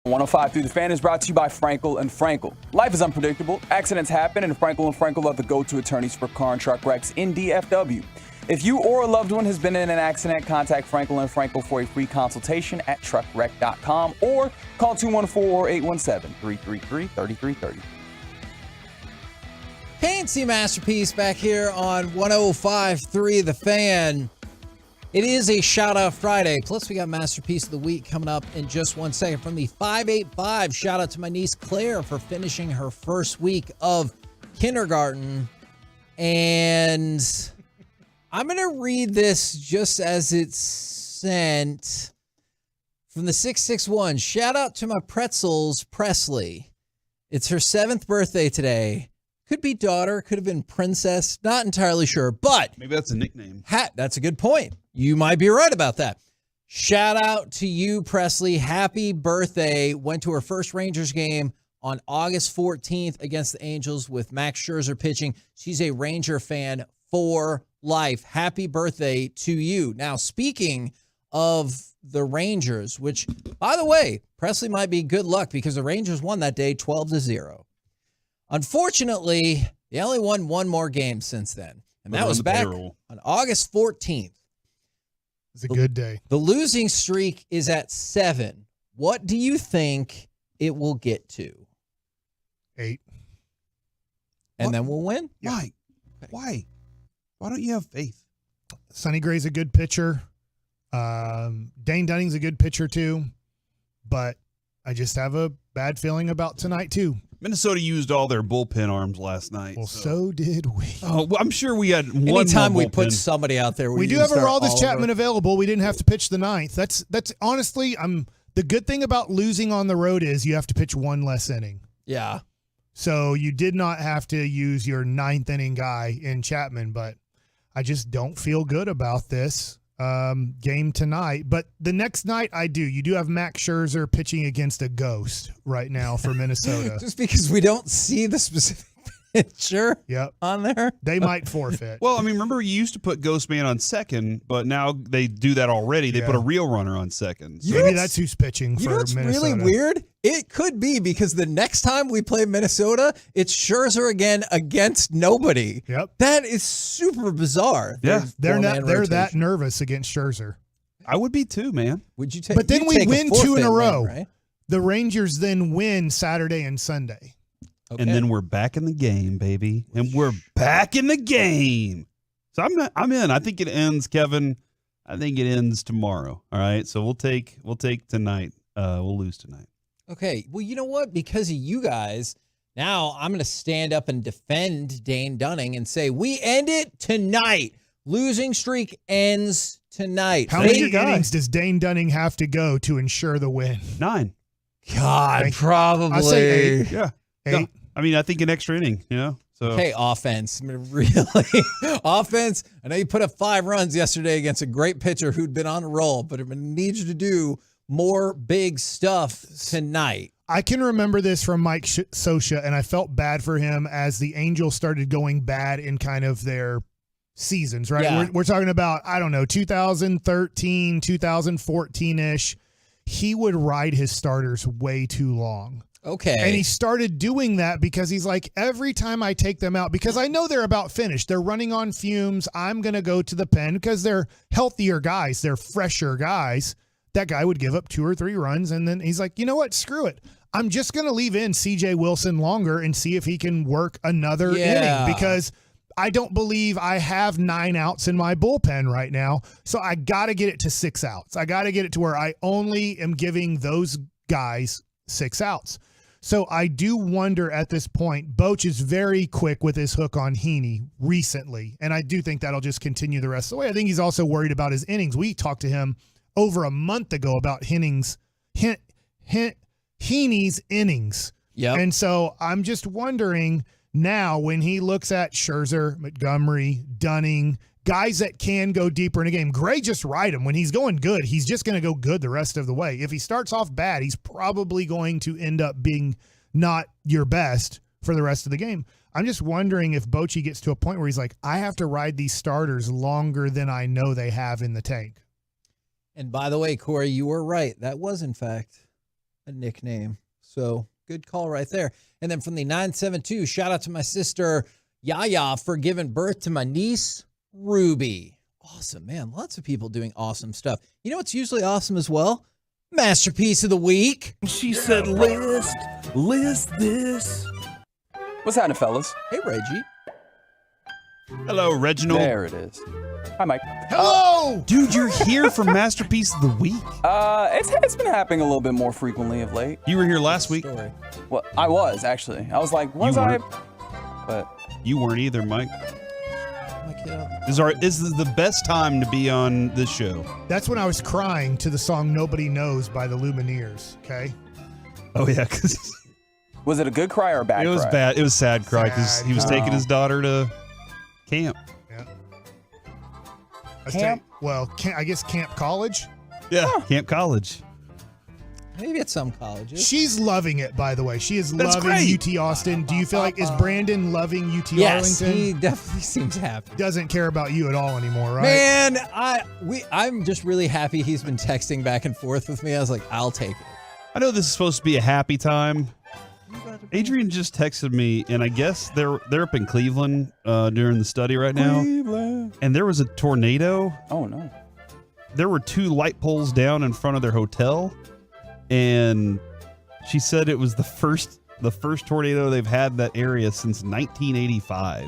105.3 The Fan is brought to you by Frankel and Frankel. Life is unpredictable. Accidents happen, and Frankel and Frankel are the go-to attorneys for car and truck wrecks in DFW. If you or a loved one has been in an accident, contact Frankel and Frankel for a free consultation at truckwreck.com or call 214-817-333-3330. Fancy Masterpiece back here on 105.3 The Fan. It is a shout-out Friday. Plus, we got Masterpiece of the Week coming up in just 1 second. From the 585, shout-out to my niece Claire for finishing her first week of kindergarten. And I'm going to read this just as it's sent. From the 661, shout-out to my pretzels, Presley. It's her 7th birthday today. Could be daughter, could have been princess, not entirely sure, but maybe that's a nickname. That's a good point. You might be right about that. Shout out to you, Presley. Happy birthday. Went to her first Rangers game on August 14th against the Angels with Max Scherzer pitching. She's a Ranger fan for life. Happy birthday to you. Now, speaking of the Rangers, which, by the way, Presley might be good luck because the Rangers won that day 12-0. Unfortunately, they only won one more game since then, and that was back on August 14th. It's a good day. The losing streak is at 7. What do you think it will get to? 8. And then we'll win? Why? Why? Why don't you have faith? Sonny Gray's a good pitcher. Dane Dunning's a good pitcher too. But I just have a bad feeling about tonight too. Minnesota used all their bullpen arms last night. Well, so did we. Oh, well, I'm sure we had one Anytime more we put bullpen. somebody out there, We do have Aroldis Chapman available. We didn't have to pitch the 9th. That's honestly, the good thing about losing on the road is you have to pitch one less inning. Yeah. So you did not have to use your 9th inning guy in Chapman, but I just don't feel good about this game tonight. But the next night I do. You do have Max Scherzer pitching against a ghost right now for Minnesota. Just because we don't see the specific pitcher on there. They might forfeit. Well, I mean, remember you used to put Ghost Man on second, but now they do that already. They put a real runner on second. So maybe that's who's pitching for You know what's Minnesota. really weird? It could be because the next time we play Minnesota, it's Scherzer again against nobody. Yep. That is super bizarre. Yeah. They're that nervous against Scherzer. I would be too, man. Would you take? But then we win 2 in a row. Right? The Rangers then win Saturday and Sunday. Okay. And then we're back in the game, baby. And we're back in the game. So I'm in. I think it ends, Kevin. I think it ends tomorrow. All right. So we'll take tonight. We'll lose tonight. Okay. Well, you know what? Because of you guys, now I'm going to stand up and defend Dane Dunning and say we end it tonight. Losing streak ends tonight. How many innings does Dane Dunning have to go to ensure the win? 9. God, probably. I say 8. Yeah. 8. Yeah. I mean, I think an extra inning, So Okay, offense. I mean, really? Offense. I know you put up 5 runs yesterday against a great pitcher who'd been on a roll, but I'm going to need you to do more big stuff tonight. I can remember this from Mike Scioscia, and I felt bad for him as the Angels started going bad in kind of their seasons, right? Yeah. We're talking about, 2013, 2014-ish. He would ride his starters way too long. Okay. And he started doing that because he's like, every time I take them out, because I know they're about finished, they're running on fumes, I'm going to go to the pen because they're healthier guys, they're fresher guys. That guy would give up 2 or 3 runs, and then he's like, you know what, screw it. I'm just going to leave in C.J. Wilson longer and see if he can work another inning because I don't believe I have 9 outs in my bullpen right now. So I got to get it to 6 outs. I got to get it to where I only am giving those guys 6 outs. So I do wonder at this point, Boch is very quick with his hook on Heaney recently, and I do think that'll just continue the rest of the way. I think he's also worried about his innings. We talked to him over a month ago about Heaney's innings. Yeah. And so I'm just wondering now when he looks at Scherzer, Montgomery, Dunning, guys that can go deeper in a game. Gray just ride him. When he's going good, he's just going to go good the rest of the way. If he starts off bad, he's probably going to end up being not your best for the rest of the game. I'm just wondering if Bochy gets to a point where he's like, I have to ride these starters longer than I know they have in the tank. And by the way, Corey, you were right. That was, in fact, a nickname. So good call right there. And then from the 972, shout out to my sister Yaya for giving birth to my niece Ruby. Awesome, man. Lots of people doing awesome stuff. You know what's usually awesome as well? Masterpiece of the week. She said, list this. What's happening, fellas? Hey, Reggie. Hello, Reginald. There it is. Hi, Mike. Hello! Dude, you're here for Masterpiece of the Week. It's been happening a little bit more frequently of late. You were here last week. Well, I was, actually. I was like, was You I? weren't. But You weren't either, Mike. This is the best time to be on this show. That's when I was crying to the song Nobody Knows by the Lumineers, okay? Oh, yeah, because was it a good cry or a bad cry? it was bad. It was sad cry because he was taking his daughter to camp. I guess Camp College. Yeah, Camp College. Maybe at some colleges. She's loving it, by the way. She is That's loving great. UT Austin. Do you feel like, is Brandon loving UT Yes, Arlington? he definitely seems happy. Doesn't care about you at all anymore, right? Man, I'm just really happy he's been texting back and forth with me. I was like, I'll take it. I know this is supposed to be a happy time. Adrian just texted me, and I guess they're up in Cleveland during the study right now. And there was a tornado. Oh, no. There were 2 light poles down in front of their hotel, and she said it was the first tornado they've had in that area since 1985.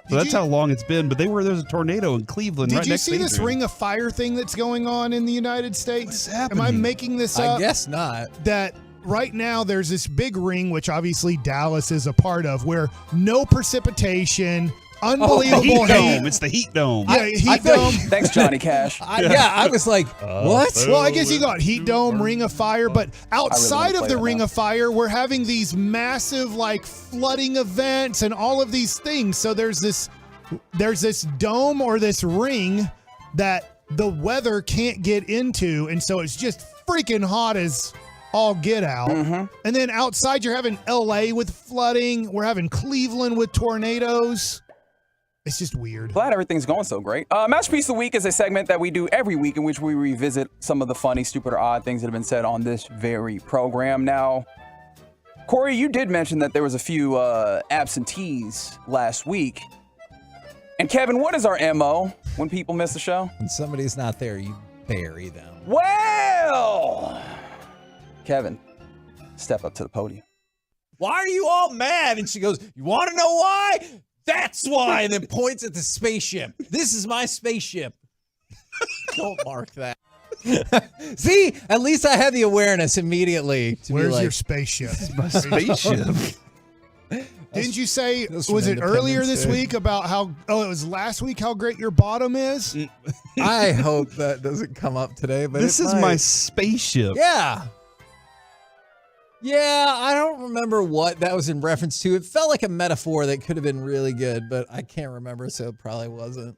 So that's how long it's been. But there's a tornado in Cleveland right next to Did you see this Ring of Fire thing that's going on in the United States? Am I making this up? I guess not. That right now there's this big ring, which obviously Dallas is a part of, where no precipitation, unbelievable heat. It's the heat dome. Yeah, heat dome. Thanks, Johnny Cash. I was like, what? Well, I guess you got heat dome, Ring of Fire, but outside of the Ring of Fire, we're having these massive like flooding events and all of these things. So there's this dome or this ring that the weather can't get into, and so it's just freaking hot as all get out. And then outside you're having LA with flooding. We're having Cleveland with tornadoes. It's just weird. Glad everything's going so great. Masterpiece of the Week is a segment that we do every week in which we revisit some of the funny, stupid, or odd things that have been said on this very program. Now, Corey, you did mention that there was a few absentees last week. And Kevin, what is our MO when people miss the show? When somebody's not there, you bury them. Well, Kevin, step up to the podium. Why are you all mad? And she goes, you want to know why? That's why. And then points at the spaceship. This is my spaceship. Don't mark that. See, at least I had the awareness immediately. Where's your spaceship? My spaceship. Didn't you say, from was it earlier Independence this Day. week about it was last week how great your bottom is? I hope that doesn't come up today, but This it is might. my spaceship. Yeah. Yeah, I don't remember what that was in reference to. It felt like a metaphor that could have been really good, but I can't remember, so it probably wasn't.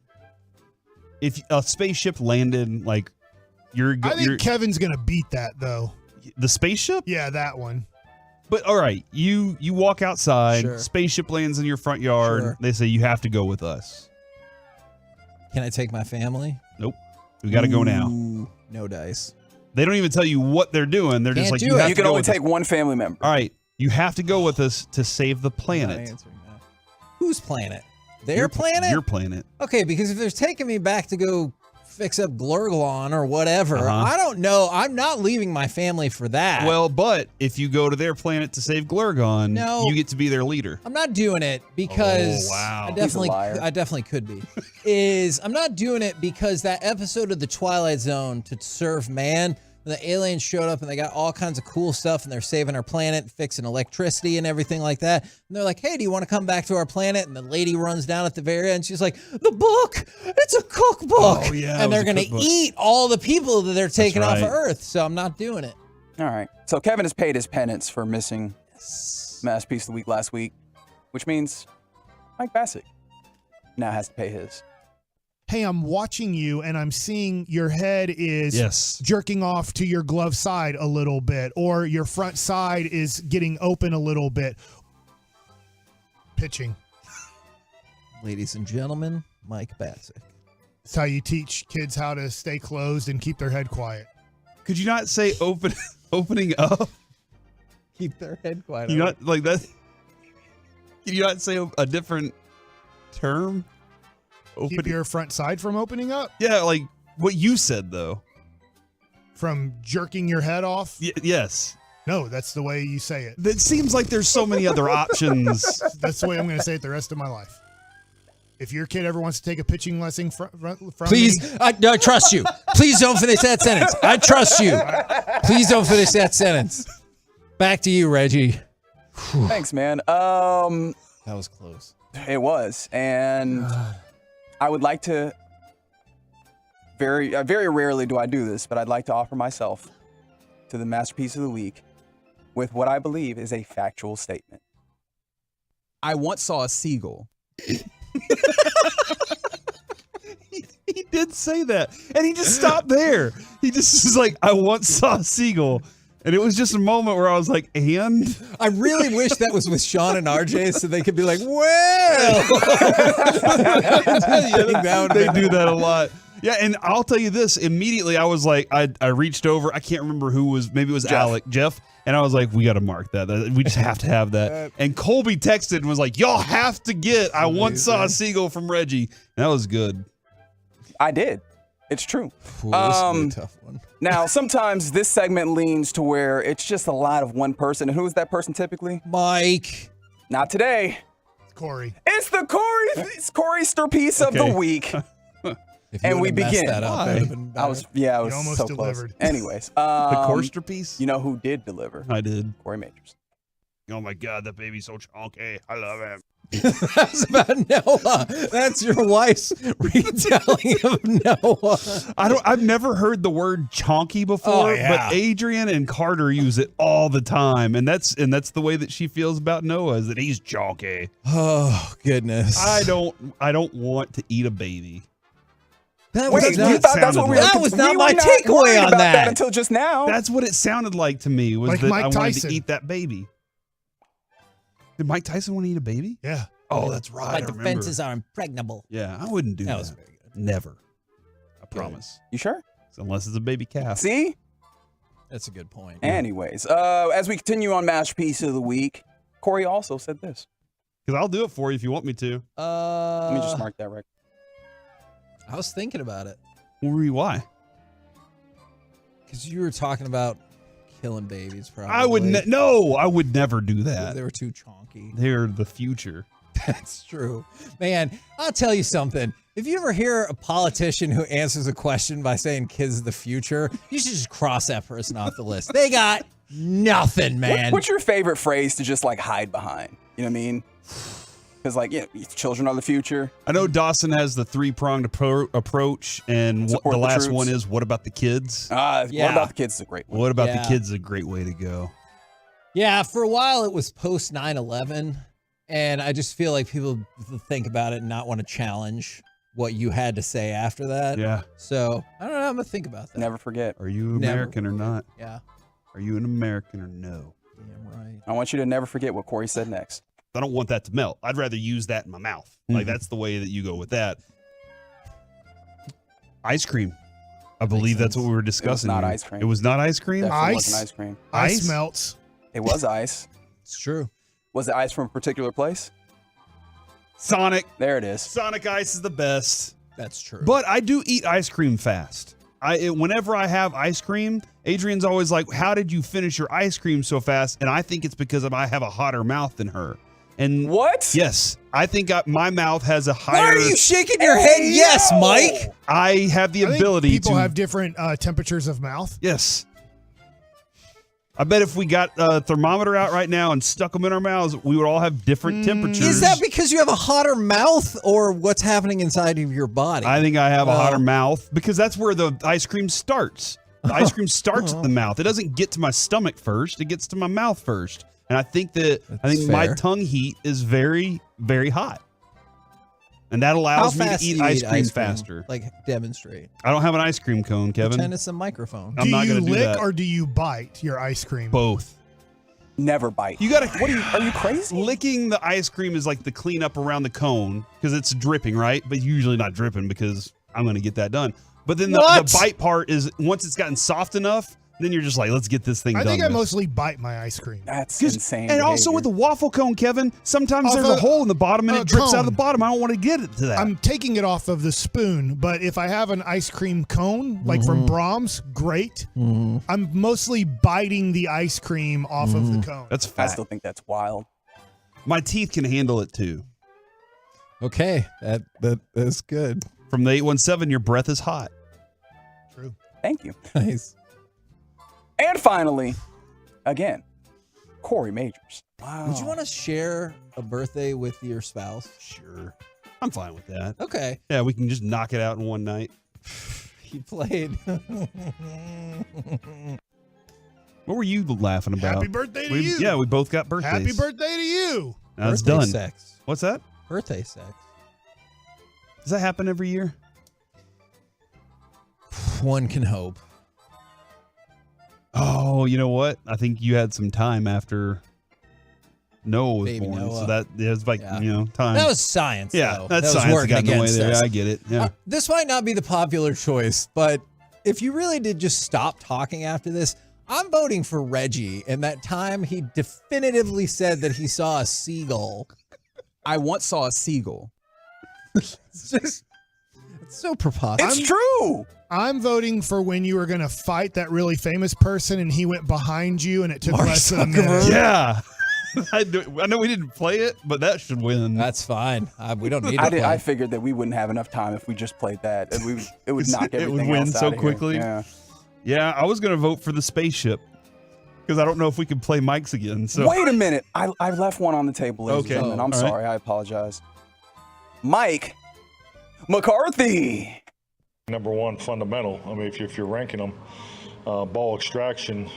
If a spaceship landed, like I think Kevin's gonna beat that though. The spaceship? Yeah, that one. But all right, you walk outside, Sure. spaceship lands in your front yard. Sure. They say you have to go with us. Can I take my family? Nope. We got to go now. Ooh, no dice. They don't even tell you what they're doing. They're just Can't like, do you it. have You to can go only with take us. one family member. All right, you have to go with us to save the I'm not planet. answering that. Whose planet? Their planet? Your planet. Okay, because if they're taking me back to go fix up Glurglon or whatever, Uh-huh. I don't know. I'm not leaving my family for that. Well, but if you go to their planet to save Glurgon, No. you get to be their leader. I'm not doing it because Oh, wow. I He's a definitely liar. I definitely could be. I'm not doing it because that episode of The Twilight Zone to serve man, when the aliens showed up and they got all kinds of cool stuff and they're saving our planet, fixing electricity and everything like that. And they're like, hey, do you want to come back to our planet? And the lady runs down at the very end. She's like, the book, it's a cookbook. Oh, yeah, it and they're was a going to cookbook. eat all the people that they're taking off right. of Earth. So I'm not doing it. All right. So Kevin has paid his penance for missing Masterpiece of the Week last week, which means Mike Bassett now has to pay his. Hey, I'm watching you and I'm seeing your head is Yes. jerking off to your glove side a little bit, or your front side is getting open a little bit. Pitching. Ladies and gentlemen, Mike Bassett. That's how you teach kids how to stay closed and keep their head quiet. Could you not say opening up? keep their head quiet. You not like that? Can you not say a different term? Keep your front side from opening up? Yeah, like what you said though. From jerking your head off? Yes. No, that's the way you say it. It seems like there's so many other options. That's the way I'm going to say it the rest of my life. If your kid ever wants to take a pitching lesson from Please, me, I trust you. Please don't finish that sentence. I trust you. Please don't finish that sentence. Back to you, Reggie. Thanks, man. That was close. It was, and I would like to. Very rarely do I do this, but I'd like to offer myself to the masterpiece of the week with what I believe is a factual statement. I once saw a seagull. He did say that, and he just stopped there. He just was like, "I once saw a seagull." And it was just a moment where I was like, and? I really wish that was with Sean and RJ so they could be like, well. They do that a lot. Yeah, and I'll tell you this. Immediately, I was like, I reached over. I can't remember who was, maybe it was Jeff. And I was like, we got to mark that. We just have to have that. And Colby texted and was like, y'all have to get I once saw a seagull from Reggie. And that was good. I did. It's true. Ooh, this is a tough one. Now, sometimes this segment leans to where it's just a lot of one person. And who is that person typically? Mike. Not today. Corey. It's the Corey piece of the week. And we begin. I was almost so delivered. close. Anyways, The Corster piece? You know who did deliver? I did. Corey Majors. Oh my God, that baby's so chunky. I love him. That's about Noah. That's your wife's retelling of Noah. I've never heard the word chonky before, but Adrian and Carter use it all the time, and that's the way that she feels about Noah, is that he's chonky. Oh goodness. I don't want to eat a baby. That Wait, you thought that's what we were? That was not we my were not takeaway worried on about that. until just now. That's what it sounded like to me, was Like that Mike I wanted Tyson. to eat that baby. Did Mike Tyson want to eat a baby? Yeah. Oh, that's right. My I remember. defenses are impregnable. Yeah, I wouldn't do that. That was very good. Never. I promise. You sure? Unless it's a baby calf. See? That's a good point. Anyways, as we continue on Masterpiece of the Week, Corey also said this. Because I'll do it for you if you want me to. Let me just mark that right. I was thinking about it. Why? Because you were talking about killing babies, probably. I would I would never do that. They were too chonky. They're the future. That's true. Man, I'll tell you something. If you ever hear a politician who answers a question by saying kids of the future, you should just cross that person off the list. They got nothing, man. What's your favorite phrase to just like hide behind? You know what I mean? Because children are the future. I know Dawson has the three-pronged approach, and the last one is, what about the kids? What about the kids is a great one. What about the kids is a great way to go. Yeah, for a while it was post 9/11, and I just feel like people think about it and not want to challenge what you had to say after that. Yeah. So, I don't know. I'm going to think about that. Never forget. Are you American or not? Yeah. Are you an American or no? Damn right. I want you to never forget what Corey said next. I don't want that to melt. I'd rather use that in my mouth. Like, that's the way that you go with that. Ice cream. I believe that's what we were discussing. It was not here. ice cream. It was not ice cream? Definitely wasn't ice cream. Ice melts. It was ice. It's true. Was it ice from a particular place? Sonic. There it is. Sonic ice is the best. That's true. But I do eat ice cream fast. Whenever I have ice cream, Adrian's always like, how did you finish your ice cream so fast? And I think it's because I have a hotter mouth than her. And what? Yes. I think my mouth has a higher... Why are you shaking your head? Yes, Mike. I have the ability to... People have different temperatures of mouth. Yes. I bet if we got a thermometer out right now and stuck them in our mouths, we would all have different temperatures. Is that because you have a hotter mouth or what's happening inside of your body? I think I have a hotter mouth because that's where the ice cream starts. The ice cream starts at the mouth. It doesn't get to my stomach first. It gets to my mouth first. And I think my tongue heat is very, very hot. And that allows me to eat ice cream faster. Like, demonstrate. I don't have an ice cream cone, Kevin. Pretend it's a microphone. I'm not going to do that. Do you lick or do you bite your ice cream? Both. Never bite. You gotta. What are you crazy? Licking the ice cream is like the cleanup around the cone because it's dripping, right? But usually not dripping because I'm going to get that done. But then the bite part is once it's gotten soft enough, Then you're just like, let's get this thing I done. think I with. mostly bite my ice cream. That's insane. And also with the waffle cone, Kevin, sometimes Off there's of a hole in the bottom and it drips out of the cone. bottom. I don't want to get it to that. I'm taking it off of the spoon, but if I have an ice cream cone, like from Brahms, great. I'm mostly biting the ice cream off of the cone. That's I fact. still think that's wild. My teeth can handle it too. Okay, that's good. From the 817, your breath is hot. True. Thank you. Nice. And finally, again, Corey Majors. Wow. Would you want to share a birthday with your spouse? Sure. I'm fine with that. Okay. Yeah, we can just knock it out in one night. He played. What were you laughing about? Happy birthday to you. Yeah, we both got birthdays. Happy birthday to you. That's Birthday done. sex. What's that? Birthday sex. Does that happen every year? One can hope. Oh, you know what? I think you had some time after Noah was Baby born. Noah. So that is like, time. That was science. Yeah, though. that's that was science working that got in the way against there. us. I get it. Yeah. This might not be the popular choice, but if you really did just stop talking after this, I'm voting for Reggie. And that time he definitively said that he saw a seagull. I once saw a seagull. It's so preposterous. It's true. I'm voting for when you were going to fight that really famous person and he went behind you and it took less than a minute. Yeah. I know we didn't play it, but that should win. That's fine. We don't need to play. I figured that we wouldn't have enough time if we just played that. And it would knock everything It would win else so out of quickly. Here. Yeah, I was going to vote for the spaceship because I don't know if we can play Mike's again. So Wait a minute. I left one on the table, ladies Okay. and gentlemen. I'm All right. sorry. I apologize. Mike McCarthy. Number one fundamental. I mean, if you're ranking them, ball extraction.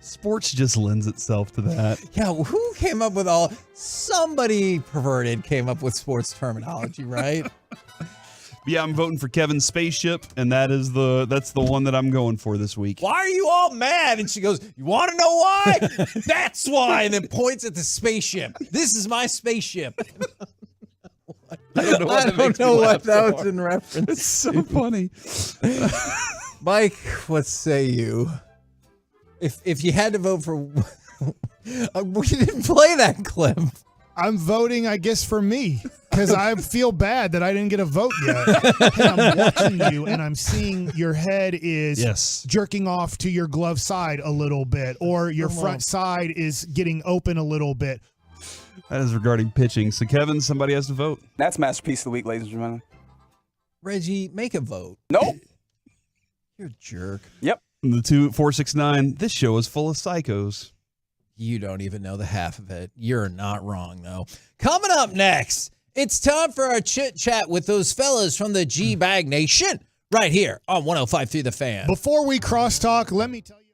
sports just lends itself to that. Yeah, who came up with somebody perverted came up with sports terminology, right? Yeah, I'm voting for Kevin's spaceship, and that's the one that I'm going for this week. Why are you all mad? And she goes, you want to know why? That's why. And then points at the spaceship. This is my spaceship. I don't know what that was in reference. It's so funny. Mike, what say you? If you had to vote for, we didn't play that clip. I'm voting, I guess, for me because I feel bad that I didn't get a vote yet. And I'm watching you and I'm seeing your head is jerking off to your glove side a little bit, or your front side is getting open a little bit. That is regarding pitching. So, Kevin, somebody has to vote. That's Masterpiece of the Week, ladies and gentlemen. Reggie, make a vote. Nope. You're a jerk. Yep. From the 2469, this show is full of psychos. You don't even know the half of it. You're not wrong, though. Coming up next, it's time for our chit chat with those fellas from the G-Bag Nation right here on 105.3 The Fan. Before we crosstalk, let me tell you.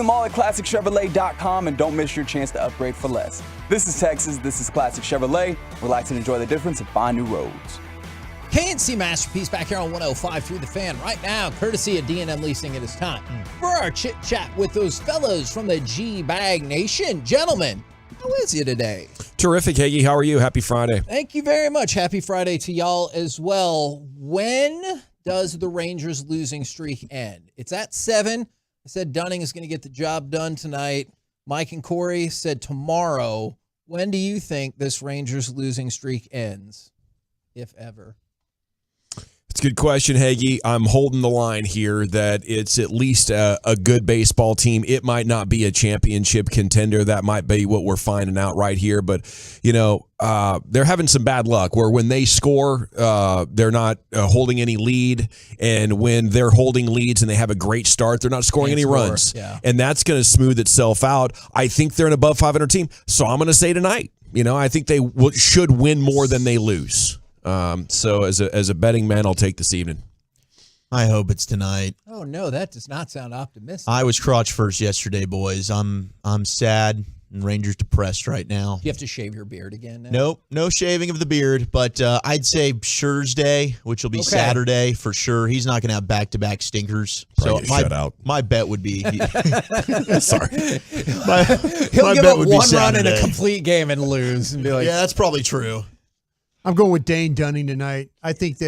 them all at ClassicChevrolet.com and don't miss your chance to upgrade for less. This is Texas. This is Classic Chevrolet. Relax and enjoy the difference and find new roads. KNC Masterpiece back here on 105.3 The Fan right now, courtesy of D&M Leasing. It is time for our chit-chat with those fellows from the G-Bag Nation. Gentlemen, how is you today? Terrific, Hagee. How are you? Happy Friday. Thank you very much. Happy Friday to y'all as well. When does the Rangers losing streak end? It's at 7. I said Dunning is going to get the job done tonight. Mike and Corey said tomorrow. When do you think this Rangers losing streak ends, if ever? It's a good question, Hagee. I'm holding the line here that it's at least a good baseball team. It might not be a championship contender. That might be what we're finding out right here. But, they're having some bad luck where when they score, they're not holding any lead. And when they're holding leads and they have a great start, they're not scoring any runs. Yeah. And that's going to smooth itself out. I think they're an above 500 team. So I'm going to say tonight, I think they should win more than they lose. So as a betting man, I'll take this evening. I hope it's tonight. Oh no, that does not sound optimistic. I was crotch first yesterday, boys. I'm sad and Rangers depressed right now. You have to shave your beard again now? Nope, no shaving of the beard, but I'd say Scher's day, which will be Saturday for sure. He's not going to have back-to-back stinkers. Probably so my bet would be sorry. He'll give up one run in a complete game and lose and be like, yeah, that's probably true. I'm going with Dane Dunning tonight. I think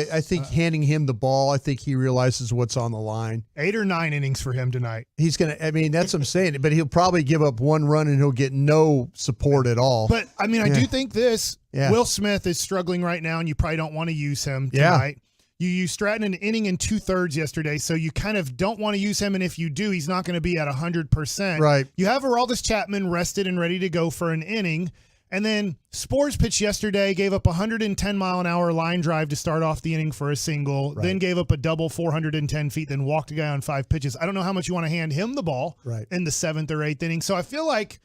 handing him the ball, I think he realizes what's on the line. 8 or 9 innings for him tonight. He's going to, that's what I'm saying, but he'll probably give up one run and he'll get no support at all. But, I do think this. Yeah. Will Smith is struggling right now, and you probably don't want to use him tonight. You used Stratton an inning and 2/3 yesterday, so you kind of don't want to use him, and if you do, he's not going to be at 100%. Right. You have Aroldis Chapman rested and ready to go for an inning. And then Spores pitched yesterday, gave up a 110-mile-an-hour line drive to start off the inning for a single, then gave up a double 410 feet, then walked a guy on 5 pitches. I don't know how much you want to hand him the ball in the 7th or 8th inning. So I feel like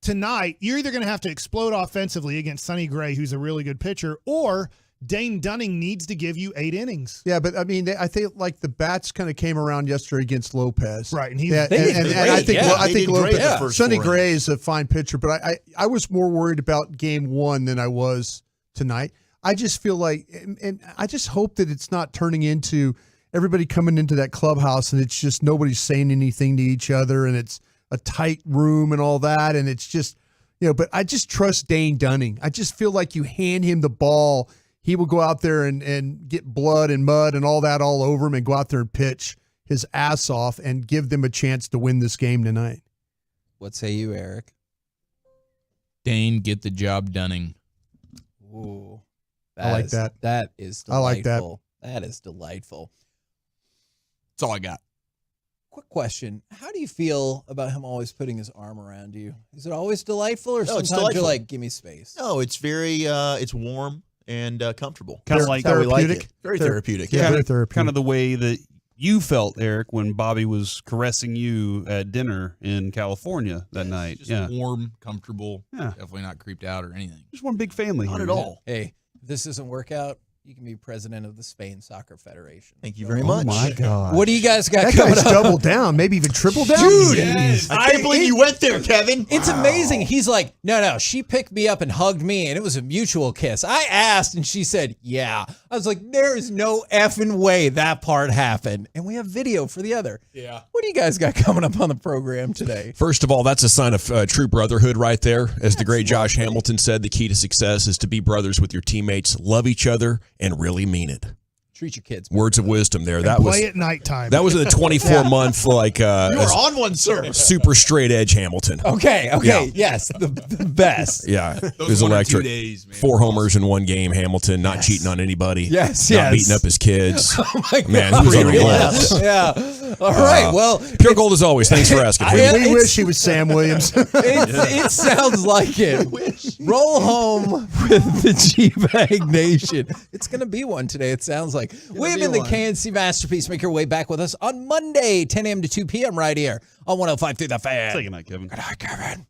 tonight you're either going to have to explode offensively against Sonny Gray, who's a really good pitcher, or Dane Dunning needs to give you 8 innings. Yeah, but I think like the bats kind of came around yesterday against Lopez, right? And I think Lopez, Sonny for Gray is a fine pitcher, but I was more worried about Game 1 than I was tonight. I just feel like, and I just hope that it's not turning into everybody coming into that clubhouse and it's just nobody's saying anything to each other and it's a tight room and all that, and it's just But I just trust Dane Dunning. I just feel like you hand him the ball. He will go out there and get blood and mud and all that all over him and go out there and pitch his ass off and give them a chance to win this game tonight. What say you, Eric? Dane, get the job Dunning. Ooh. I like that. That is delightful. I like that. That is delightful. That's all I got. Quick question. How do you feel about him always putting his arm around you? Is it always delightful or sometimes you're like, give me space? No, it's very it's warm and comfortable. Kind of like how we like it. Very therapeutic. Yeah, very therapeutic. Kind of the way that you felt, Eric, when Bobby was caressing you at dinner in California that night. Just warm, comfortable. Yeah. Definitely not creeped out or anything. Just one big family. Not here. at all. Hey, if this doesn't work out, you can be president of the Spain Soccer Federation. Thank you very much. Oh, my God. What do you guys got That coming guy's up? doubled down, maybe even triple down. Dude, I can't believe you went there, Kevin. It's amazing. He's like, no, she picked me up and hugged me, and it was a mutual kiss. I asked, and she said, yeah. I was like, there is no effing way that part happened. And we have video for the other. Yeah. What do you guys got coming up on the program today? First of all, that's a sign of true brotherhood right there. As the great Josh Hamilton said, the key to success is to be brothers with your teammates, love each other, and really mean it. Treat your kids. Words of wisdom there. And That was play at nighttime. That was in the 24-month like You were on one, sir. super straight edge Hamilton. Okay, Yeah. yes, the best. Yeah, it Those was 1 or 2 electric. days, man. 4 homers in one game. Hamilton not cheating on anybody. Yes, not yes. beating up his kids. Oh my God. Man, he was on a roll. Yeah. All right. Well, pure gold as always. Thanks for asking. We wish he was Sam Williams. it sounds like it. Roll home with the G-Bag Nation. It's going to be one today, it sounds like. We've been the KNC Masterpiece. Make your way back with us on Monday, 10 a.m. to 2 p.m. right here on 105.3 The Fan. Say goodnight, Kevin. Good night, Kevin.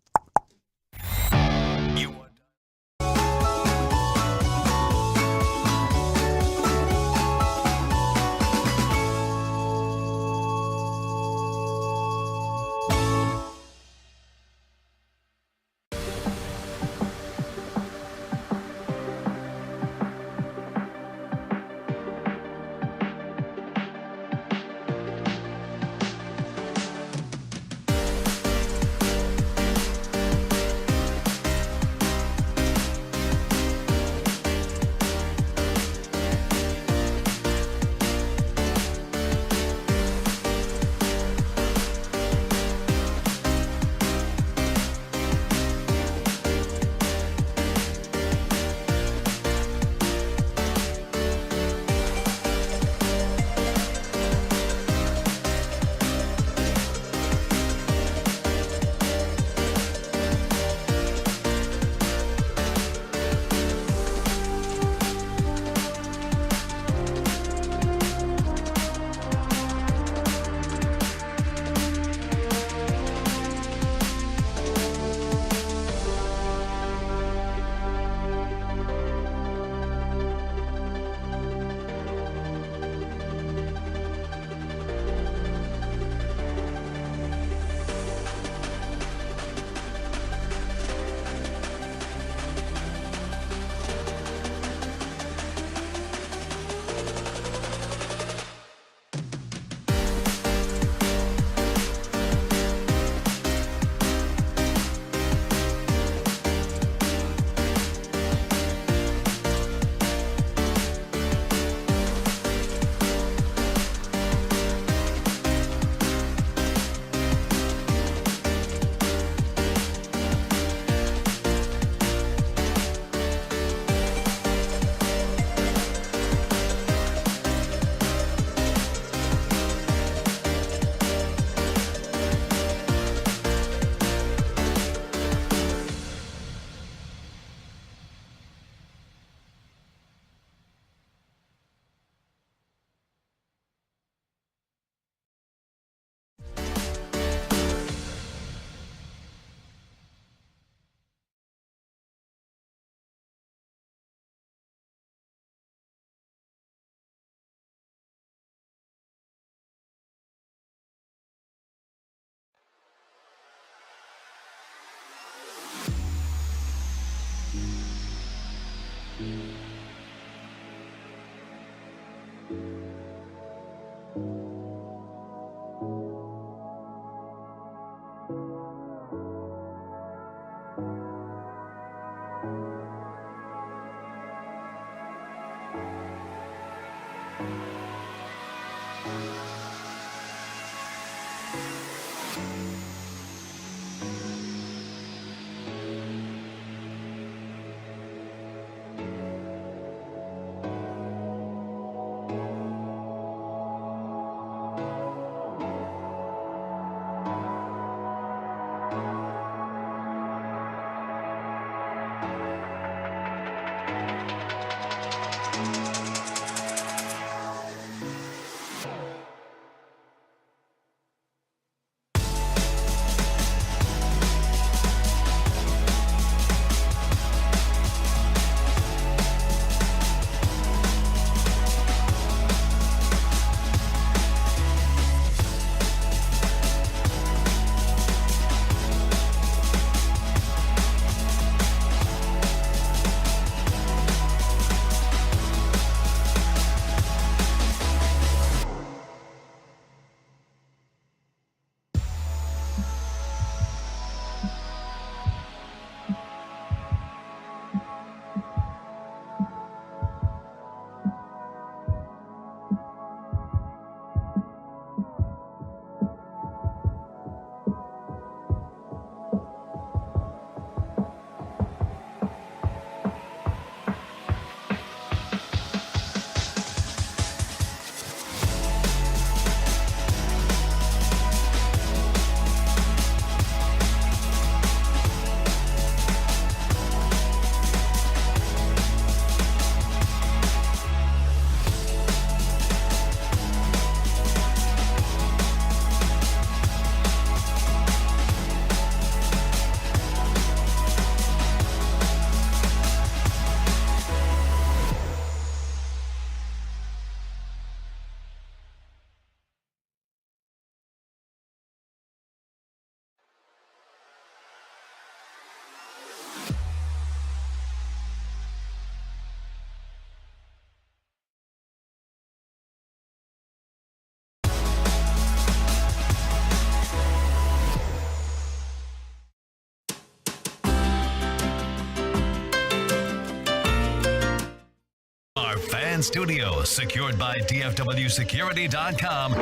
Our fan studio, secured by DFWsecurity.com.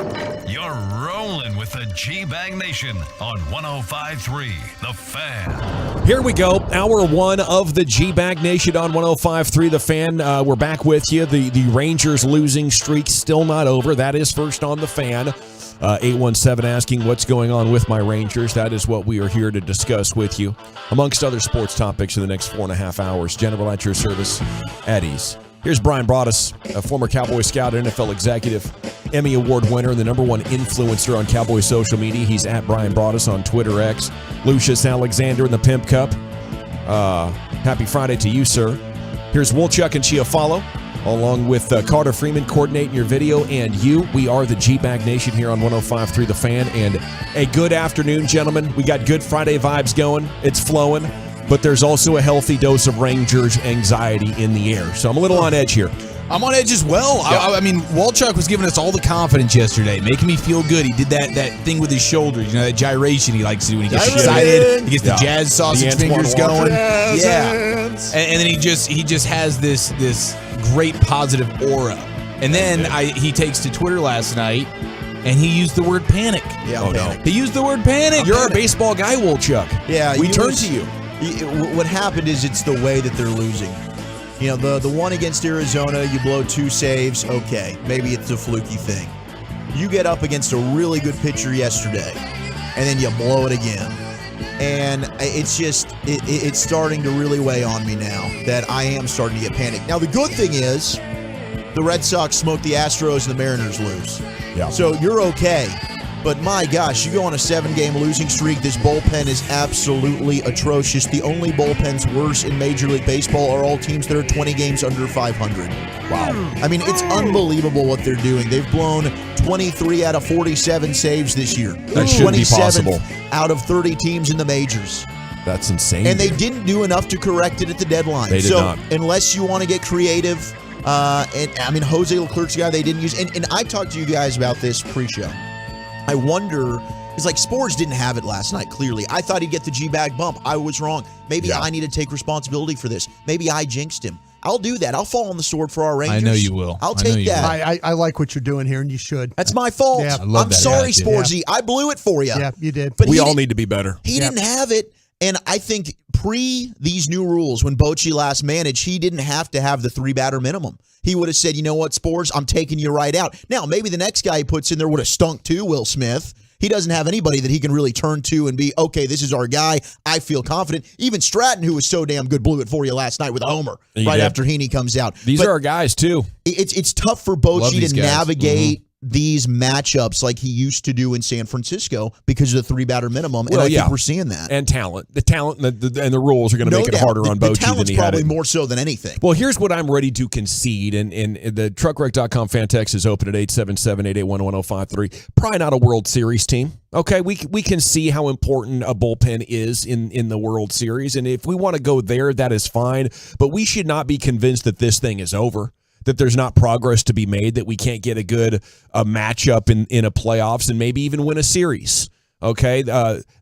You're rolling with the G-Bag Nation on 105.3 The Fan. Here we go. Hour one of the G-Bag Nation on 105.3 The Fan. We're back with you. The Rangers losing streak still not over. That is first on The Fan. 817 asking what's going on with my Rangers. That is what we are here to discuss with you, amongst other sports topics in the next 4.5 hours. General at your service, at ease. Here's Brian Broaddus, a former Cowboy scout, NFL executive, Emmy Award winner, and the #1 influencer on Cowboy social media. He's at Brian Broaddus on Twitter X. Lucius Alexander in the Pimp Cup. Happy Friday to you, sir. Here's Wolchuk and Chiafalo, along with Carter Freeman coordinating your video, and you. We are the G-Bag Nation here on 105.3 The Fan, and a good afternoon, gentlemen. We got good Friday vibes going. It's flowing. But there's also a healthy dose of Rangers anxiety in the air. So I'm a little on edge here. I'm on edge as well. Yeah. I mean, Wolchuk was giving us all the confidence yesterday, making me feel good. He did that thing with his shoulders, you know, that gyration he likes to do when he gets excited. He gets the jazz sausage fingers going. Yeah. And then he just has this great positive aura. And then he takes to Twitter last night, and he used the word panic. Yeah, panic. He used the word panic. You're a baseball guy, Wolchuk. Yeah. We turn to you. What happened is it's the way that they're losing. You know, the one against Arizona, you blow 2 saves, okay, maybe it's a fluky thing. You get up against a really good pitcher yesterday, and then you blow it again. And it's just, it's starting to really weigh on me now that I am starting to get panicked. Now, the good thing is the Red Sox smoke the Astros and the Mariners lose. Yeah. So you're okay. But my gosh, you go on a 7-game losing streak. This bullpen is absolutely atrocious. The only bullpens worse in Major League Baseball are all teams that are 20 games under 500. Wow. I mean, it's unbelievable what they're doing. They've blown 23 out of 47 saves this year. That shouldn't be possible. 27th out of 30 teams in the majors. That's insane. And they didn't do enough to correct it at the deadline. They did not. Unless you want to get creative, and I mean, Jose Leclerc's the guy they didn't use. And I talked to you guys about this pre-show. I wonder, because like Spores didn't have it last night, clearly. I thought he'd get the G-bag bump. I was wrong. Maybe I need to take responsibility for this. Maybe I jinxed him. I'll do that. I'll fall on the sword for our Rangers. I know you will. I'll take that. I like what you're doing here, and you should. That's my fault. Yeah. I'm sorry, Sporesy. I blew it for you. Yeah, you did. But we all need to be better. He didn't have it. And I think pre these new rules, when Bochy last managed, he didn't have to have the 3-batter minimum. He would have said, you know what, Spores, I'm taking you right out. Now, maybe the next guy he puts in there would have stunk too, Will Smith. He doesn't have anybody that he can really turn to and be, okay, this is our guy. I feel confident. Even Stratton, who was so damn good, blew it for you last night with a homer after Heaney comes out. These are our guys, too. It's tough for Bochy to navigate these matchups like he used to do in San Francisco because of the 3-batter minimum, and I think we're seeing that. And talent. The talent and the rules are going to make it harder on Bochy than he had. Probably more so than anything. Well, here's what I'm ready to concede, and the truckwreck.com fan text is open at 877-881-1053. Probably not a World Series team. Okay, we can see how important a bullpen is in the World Series, and if we want to go there, that is fine, but we should not be convinced that this thing is over, that there's not progress to be made, that we can't get a good matchup in a playoffs and maybe even win a series. Okay,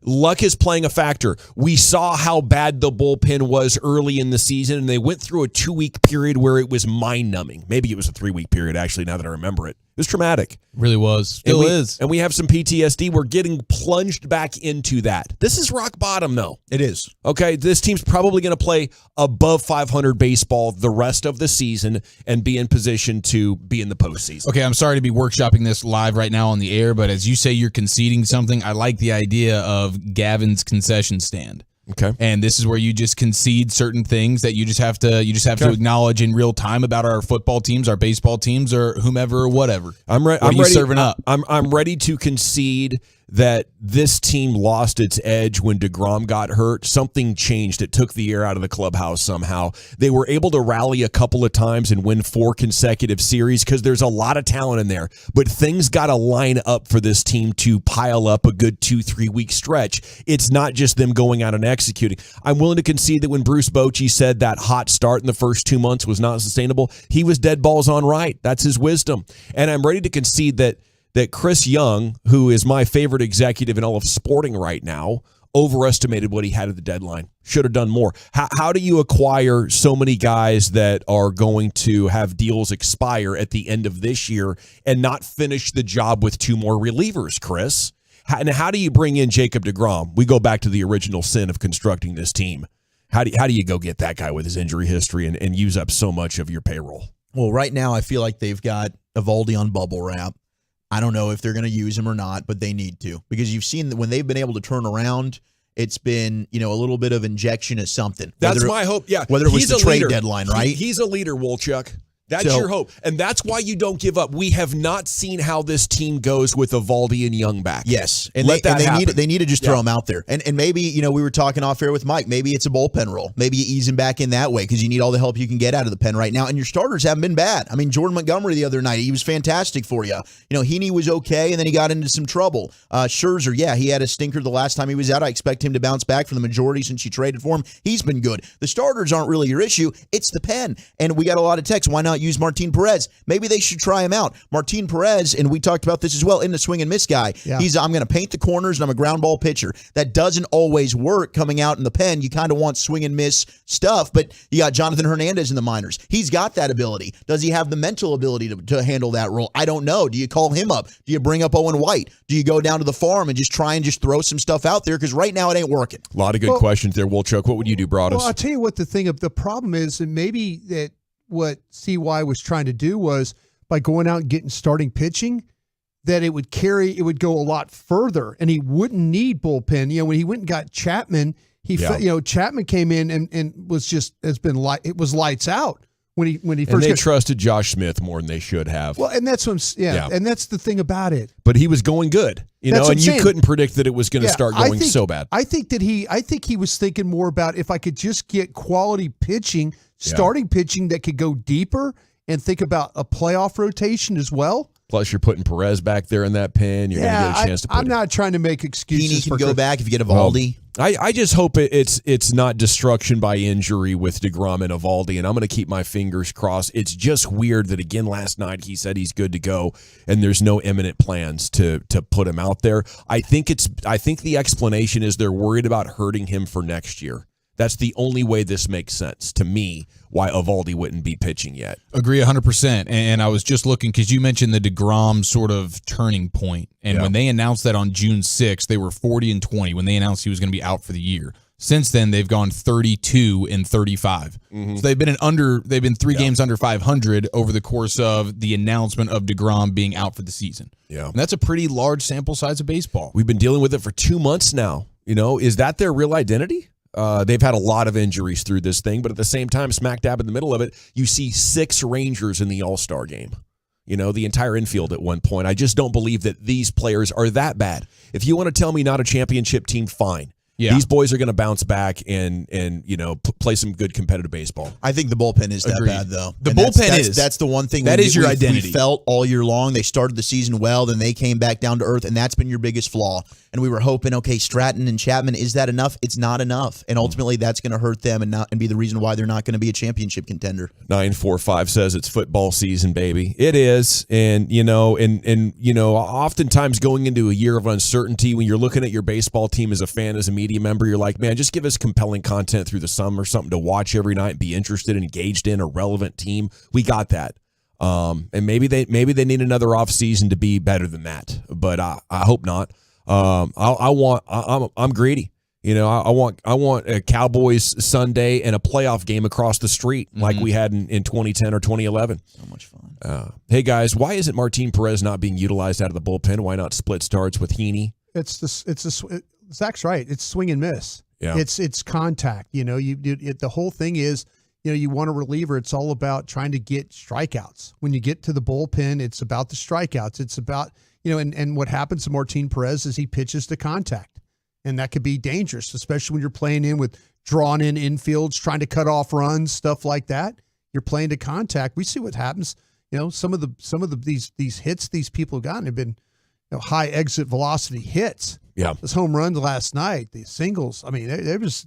luck is playing a factor. We saw how bad the bullpen was early in the season, and they went through a 2-week period where it was mind-numbing. Maybe it was a 3-week period, actually, now that I remember it. It was traumatic. Really was. Still is. And we have some PTSD. We're getting plunged back into that. This is rock bottom, though. It is. Okay, this team's probably going to play above 500 baseball the rest of the season and be in position to be in the postseason. Okay, I'm sorry to be workshopping this live right now on the air, but as you say you're conceding something, I like the idea of Gavin's concession stand. Okay. And this is where you just concede certain things that you just have to acknowledge in real time about our football teams, our baseball teams, or whomever or whatever. I'm ready. What are you serving up? I'm ready to concede that this team lost its edge when DeGrom got hurt. Something changed. It took the air out of the clubhouse somehow. They were able to rally a couple of times and win 4 consecutive series because there's a lot of talent in there. But things got to line up for this team to pile up a good 2-3 week stretch. It's not just them going out and executing. I'm willing to concede that when Bruce Bochy said that hot start in the first 2 months was not sustainable, he was dead balls on right. That's his wisdom. And I'm ready to concede that Chris Young, who is my favorite executive in all of sporting right now, overestimated what he had at the deadline. Should have done more. How do you acquire so many guys that are going to have deals expire at the end of this year and not finish the job with 2 more relievers, Chris? And how do you bring in Jacob deGrom? We go back to the original sin of constructing this team. How do you go get that guy with his injury history and use up so much of your payroll? Well, right now I feel like they've got Evaldi on bubble wrap. I don't know if they're going to use him or not, but they need to, because you've seen that when they've been able to turn around, it's been, a little bit of injection of something. That's my hope. Yeah. Whether it was the trade deadline, right? He's a leader, Wolchuk. That's your hope. And that's why you don't give up. We have not seen how this team goes with Evaldi and Young back. Yes. And they need to just throw him out there. And maybe, we were talking off air with Mike. Maybe it's a bullpen role. Maybe you ease him back in that way because you need all the help you can get out of the pen right now. And your starters haven't been bad. I mean, Jordan Montgomery the other night, he was fantastic for you. Heaney was okay, and then he got into some trouble. Scherzer, he had a stinker the last time he was out. I expect him to bounce back for the majority since you traded for him. He's been good. The starters aren't really your issue. It's the pen. And we got a lot of texts. Why not use Martin Perez? Maybe they should try him out. Martin Perez, and we talked about this as well, in the swing and miss guy. Yeah. I'm going to paint the corners, and I'm a ground ball pitcher. That doesn't always work coming out in the pen. You kind of want swing and miss stuff, but you got Jonathan Hernandez in the minors. He's got that ability. Does he have the mental ability to handle that role? I don't know. Do you call him up? Do you bring up Owen White? Do you go down to the farm and just try and just throw some stuff out there? Because right now it ain't working. A lot of good questions there, Wolchuk. What would you do, Broadus? Well, I'll tell you what the problem is, and maybe that what CY was trying to do was by going out and getting starting pitching, that it would go a lot further, and he wouldn't need bullpen. When he went and got Chapman, Chapman came in and was it was lights out when he first. And they trusted Josh Smith more than they should have. Well, and that's and that's the thing about it. But he was going good, and you couldn't predict that it was going to start going so bad. I think he was thinking more about if I could just get quality pitching. Starting pitching that could go deeper and think about a playoff rotation as well. Plus, you're putting Perez back there in that pen. You're going to get a chance to put I'm not trying to make excuses. Heaney can go back if you get Evaldi. I just hope it's not destruction by injury with DeGrom and Evaldi, and I'm going to keep my fingers crossed. It's just weird that, again, last night he said he's good to go, and there's no imminent plans to put him out there. I think the explanation is they're worried about hurting him for next year. That's the only way this makes sense to me, why Evaldi wouldn't be pitching yet. Agree 100%. And I was just looking because you mentioned the DeGrom sort of turning point. And when they announced that on June 6th, they were 40-20 when they announced he was going to be out for the year. Since then, they've gone 32-35. Mm-hmm. So they've been 3 games under 500 over the course of the announcement of DeGrom being out for the season. Yeah. And that's a pretty large sample size of baseball. We've been dealing with it for 2 months now. Is that their real identity? They've had a lot of injuries through this thing, but at the same time, smack dab in the middle of it, you see 6 Rangers in the All-Star game. The entire infield at one point. I just don't believe that these players are that bad. If you want to tell me not a championship team, fine. Yeah. These boys are going to bounce back and play some good competitive baseball. I think the bullpen is that bad, though. The And bullpen is. That's the one thing that is your identity. We felt all year long. They started the season well, then they came back down to earth, and that's been your biggest flaw. And we were hoping, okay, Stratton and Chapman, is that enough? It's not enough. And ultimately, that's going to hurt them and be the reason why they're not going to be a championship contender. 945 says it's football season, baby. It is. And oftentimes going into a year of uncertainty, when you're looking at your baseball team as a fan, as a media member, you're like, man, just give us compelling content through the summer, something to watch every night and be interested and engaged in, a relevant team. We got that. And maybe they need another offseason to be better than that. But I hope not. I'm greedy. I want a Cowboys Sunday and a playoff game across the street like we had in 2010 or 2011. So much fun. Hey guys, why isn't Martin Perez not being utilized out of the bullpen? Why not split starts with Heaney? Zach's right. It's swing and miss. Yeah. It's contact. The whole thing is, you want a reliever. It's all about trying to get strikeouts. When you get to the bullpen, it's about the strikeouts. It's about, and what happens to Martin Perez is he pitches to contact. And that could be dangerous, especially when you're playing in with drawn in infields, trying to cut off runs, stuff like that. You're playing to contact. We see what happens. Some of these hits these people have gotten have been high exit velocity hits. Yeah. Those home runs last night, the singles. I mean, it's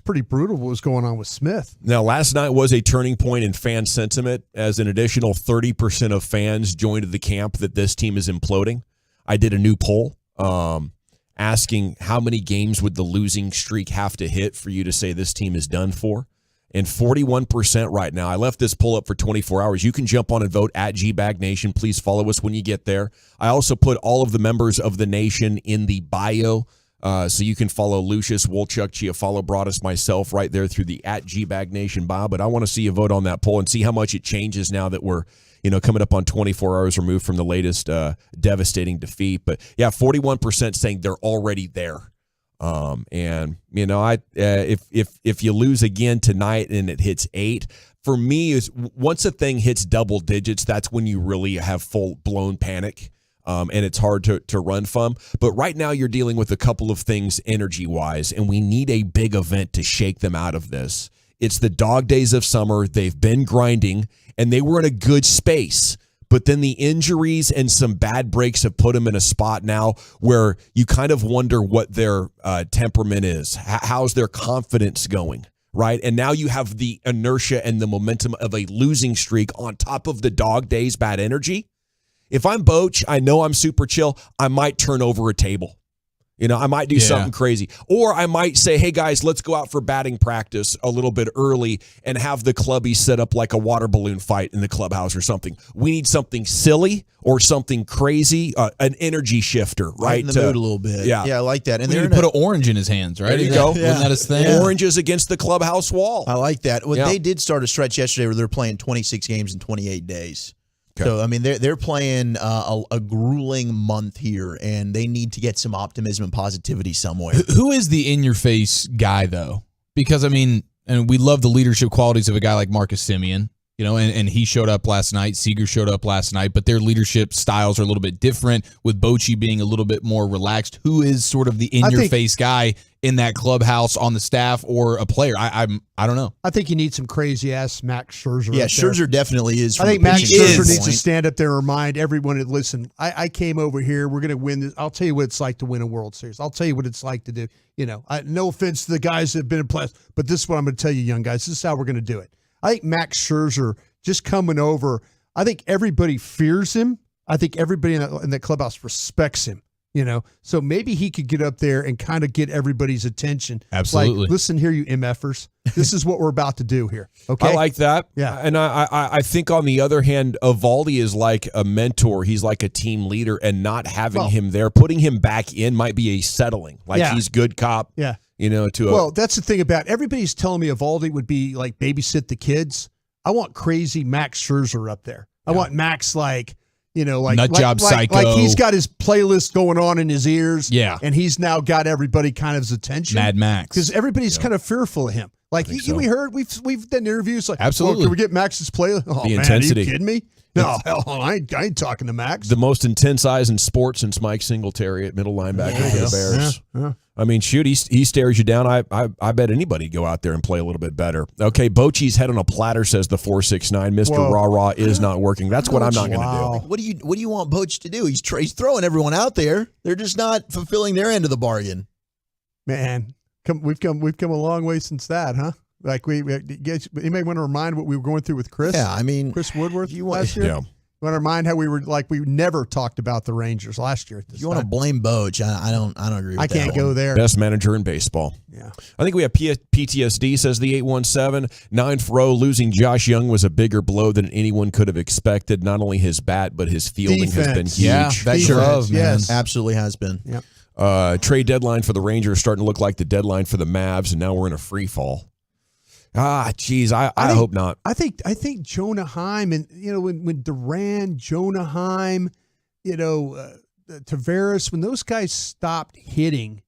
pretty brutal what was going on with Smith. Now, last night was a turning point in fan sentiment as an additional 30% of fans joined the camp that this team is imploding. I did a new poll asking how many games would the losing streak have to hit for you to say this team is done for? And 41% right now. I left this poll up for 24 hours. You can jump on and vote at GBag Nation. Please follow us when you get there. I also put all of the members of the nation in the bio, so you can follow Lucius, Wolchuk, Chiafalo, Broadus, myself right there through the at GBag Nation bio. But I want to see you vote on that poll and see how much it changes now that we're coming up on 24 hours removed from the latest devastating defeat. But yeah, 41% saying they're already there. If you lose again tonight and it hits 8, for me is once a thing hits double digits, that's when you really have full blown panic. And it's hard to run from. But right now you're dealing with a couple of things energy wise, and we need a big event to shake them out of this. It's the dog days of summer. They've been grinding and they were in a good space. But then the injuries and some bad breaks have put them in a spot now where you kind of wonder what their temperament is. How's their confidence going, right? And now you have the inertia and the momentum of a losing streak on top of the dog days bad energy. If I'm Boch, I know I'm super chill. I might turn over a table. I might do something crazy. Or I might say, hey, guys, let's go out for batting practice a little bit early and have the clubby set up like a water balloon fight in the clubhouse or something. We need something silly or something crazy, an energy shifter, right? In the mood a little bit. Yeah, I like that. And we put an orange in his hands, right? There you go. Wasn't that his thing? Oranges against the clubhouse wall. I like that. Well, they did start a stretch yesterday where they're playing 26 games in 28 days. Okay. So, I mean, they're playing a grueling month here, and they need to get some optimism and positivity somewhere. Who is the in-your-face guy, though? Because, I mean, and we love the leadership qualities of a guy like Marcus Semien. and he showed up last night. Seager showed up last night, but their leadership styles are a little bit different, with Bochy being a little bit more relaxed. Who is sort of the in-your-face guy in that clubhouse, on the staff, or a player? I don't know. I think you need some crazy-ass Max Scherzer. Yeah, Scherzer definitely is. I think Max Scherzer needs to stand up there and remind everyone that, listen, I came over here. We're going to win this. I'll tell you what it's like to win a World Series. I'll tell you what it's like to do. No offense to the guys that have been in place, but this is what I'm going to tell you, young guys. This is how we're going to do it. I think Max Scherzer just coming over, I think everybody fears him. I think everybody in that clubhouse respects him. So maybe he could get up there and kind of get everybody's attention. Absolutely. Like, listen here, you MFers. This is what we're about to do here. Okay. I like that. Yeah. And I think on the other hand, Eovaldi is like a mentor. He's like a team leader, and not having him there, putting him back in might be a settling. Like he's good cop. Yeah. Well, that's the thing about everybody's telling me Eovaldi would be like babysit the kids. I want crazy Max Scherzer up there. I want Max like Nut job psycho. Like he's got his playlist going on in his ears. Yeah. And he's now got everybody kind of his attention. Mad Max. Because everybody's kind of fearful of him. Like we heard, we've done interviews like, absolutely. Can we get Max's playlist? Oh, the man, intensity. are you kidding me? No, hell, I ain't talking to Max. The most intense eyes in sports since Mike Singletary at middle linebacker for the Bears. Yeah. I mean, shoot, he stares you down. I bet anybody go out there and play a little bit better. Okay, Bochy's head on a platter, says the 469. Mr. Rah-Rah is not working. That's what I'm not going to do. What do you want Boch to do? He's throwing everyone out there. They're just not fulfilling their end of the bargain. Man, we've come a long way since that, huh? Like you may want to remind what we were going through with Chris. Yeah, I mean, Chris Woodworth last year. Yeah. You want to remind how we were like we never talked about the Rangers last year. You want to blame Boch? I don't agree with that. I can't go there. Best manager in baseball. Yeah. I think we have PTSD, says the 817. Ninth row, losing Josh Young was a bigger blow than anyone could have expected. Not only his bat, but his fielding has been huge. Yeah, that sure has, man. Yes. Absolutely has been. Yep. Trade deadline for the Rangers starting to look like the deadline for the Mavs, and now we're in a free fall. Geez, I hope not. I think Jonah Heim, and when Duran, Jonah Heim, Tavares, when those guys stopped hitting,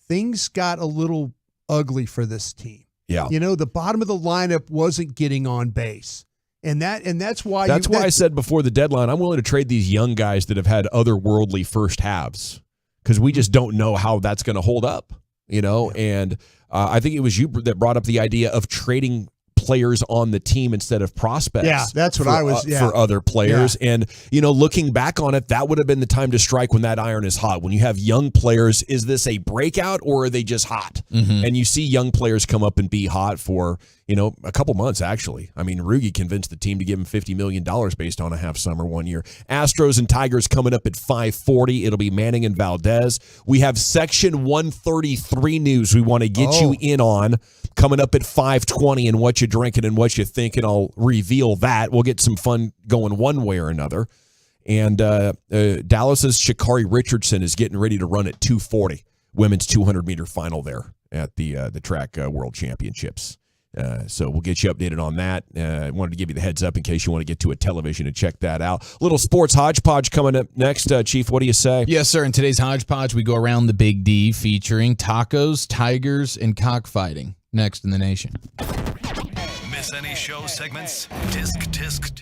things got a little ugly for this team. Yeah. The bottom of the lineup wasn't getting on base. And that's why I said before the deadline, I'm willing to trade these young guys that have had otherworldly first halves, because we just don't know how that's going to hold up, and I think it was you that brought up the idea of trading players on the team instead of prospects. Yeah, that's what I was. For other players. Yeah. And, looking back on it, that would have been the time to strike when that iron is hot. When you have young players, is this a breakout or are they just hot? Mm-hmm. And you see young players come up and be hot for, a couple months, actually. I mean, Rugi convinced the team to give him $50 million based on a half summer one year. Astros and Tigers coming up at 5:40. It'll be Manning and Valdez. We have Section 133 news we want to get you in on coming up at 5:20, and what you're drinking and what you're thinking. I'll reveal that. We'll get some fun going one way or another. And Dallas's Sha'Carri Richardson is getting ready to run at 2:40, women's 200-meter final there at the track world championships. So we'll get you updated on that. I wanted to give you the heads up in case you want to get to a television and check that out. Little sports hodgepodge coming up next. Chief, what do you say? Yes, sir. In today's hodgepodge, we go around the Big D, featuring tacos, tigers, and cockfighting. Next in the nation. Miss any show segments? Tisk.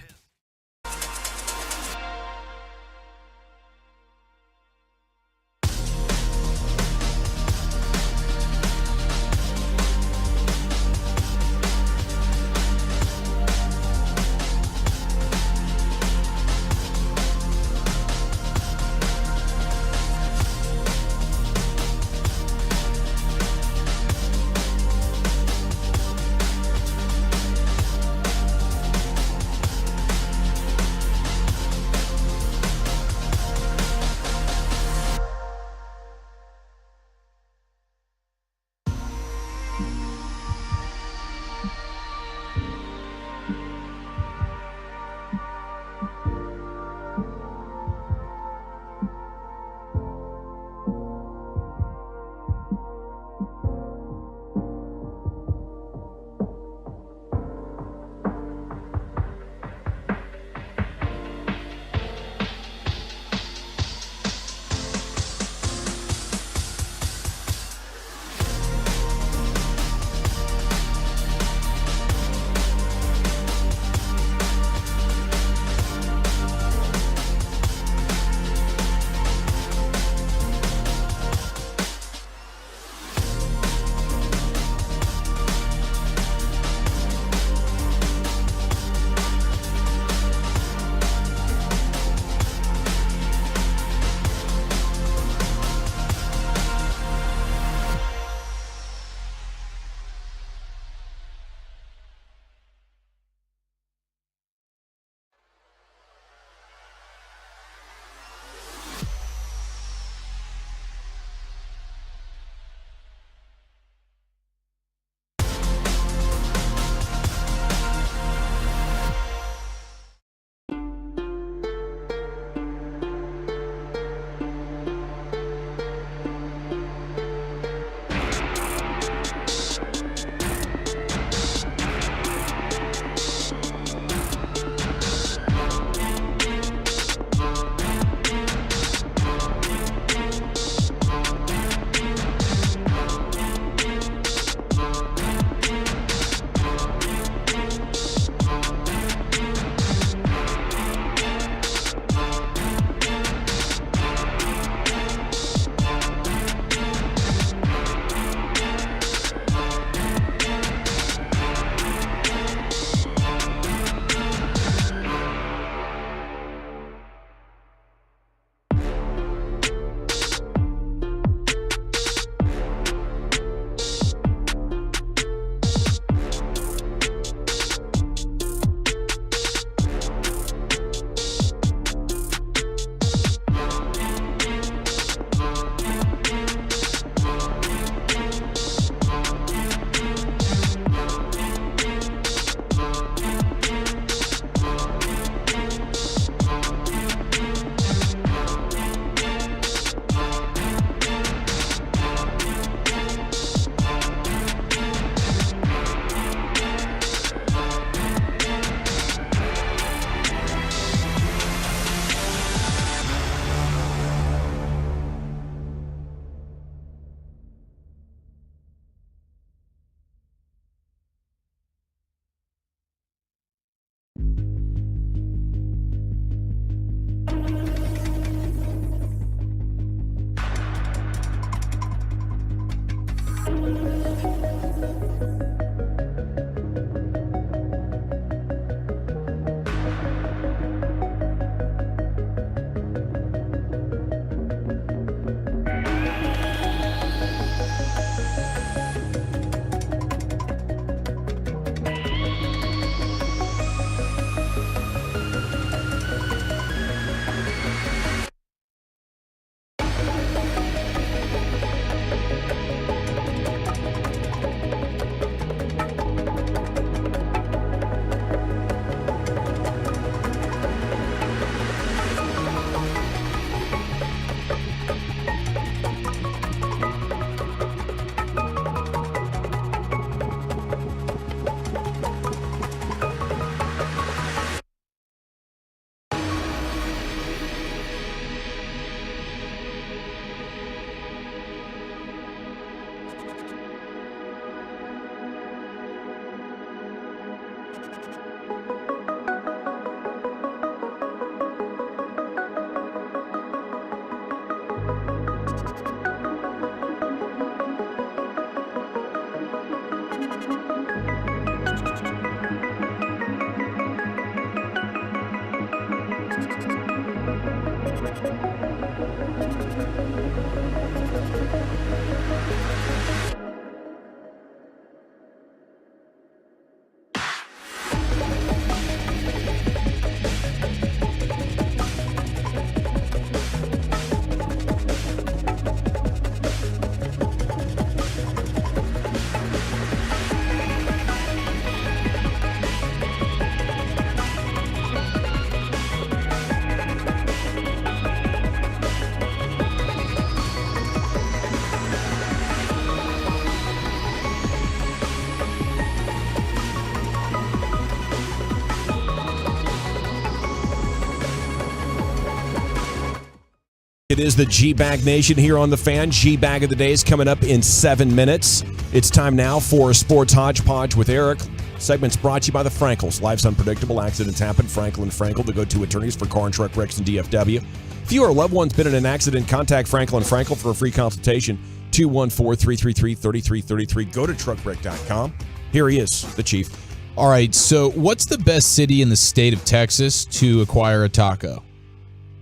It is the G-Bag Nation here on The Fan. G-Bag of the Day is coming up in 7 minutes. It's time now for Sports Hodgepodge with Eric. Segment's brought to you by the Frankels. Life's unpredictable. Accidents happen. Frankel and Frankel, the go-to attorneys for car and truck wrecks in DFW. If you or a loved one's been in an accident, contact Frankel and Frankel for a free consultation. 214-333-3333. Go to truckwreck.com. Here he is, the Chief. All right, so what's the best city in the state of Texas to acquire a taco?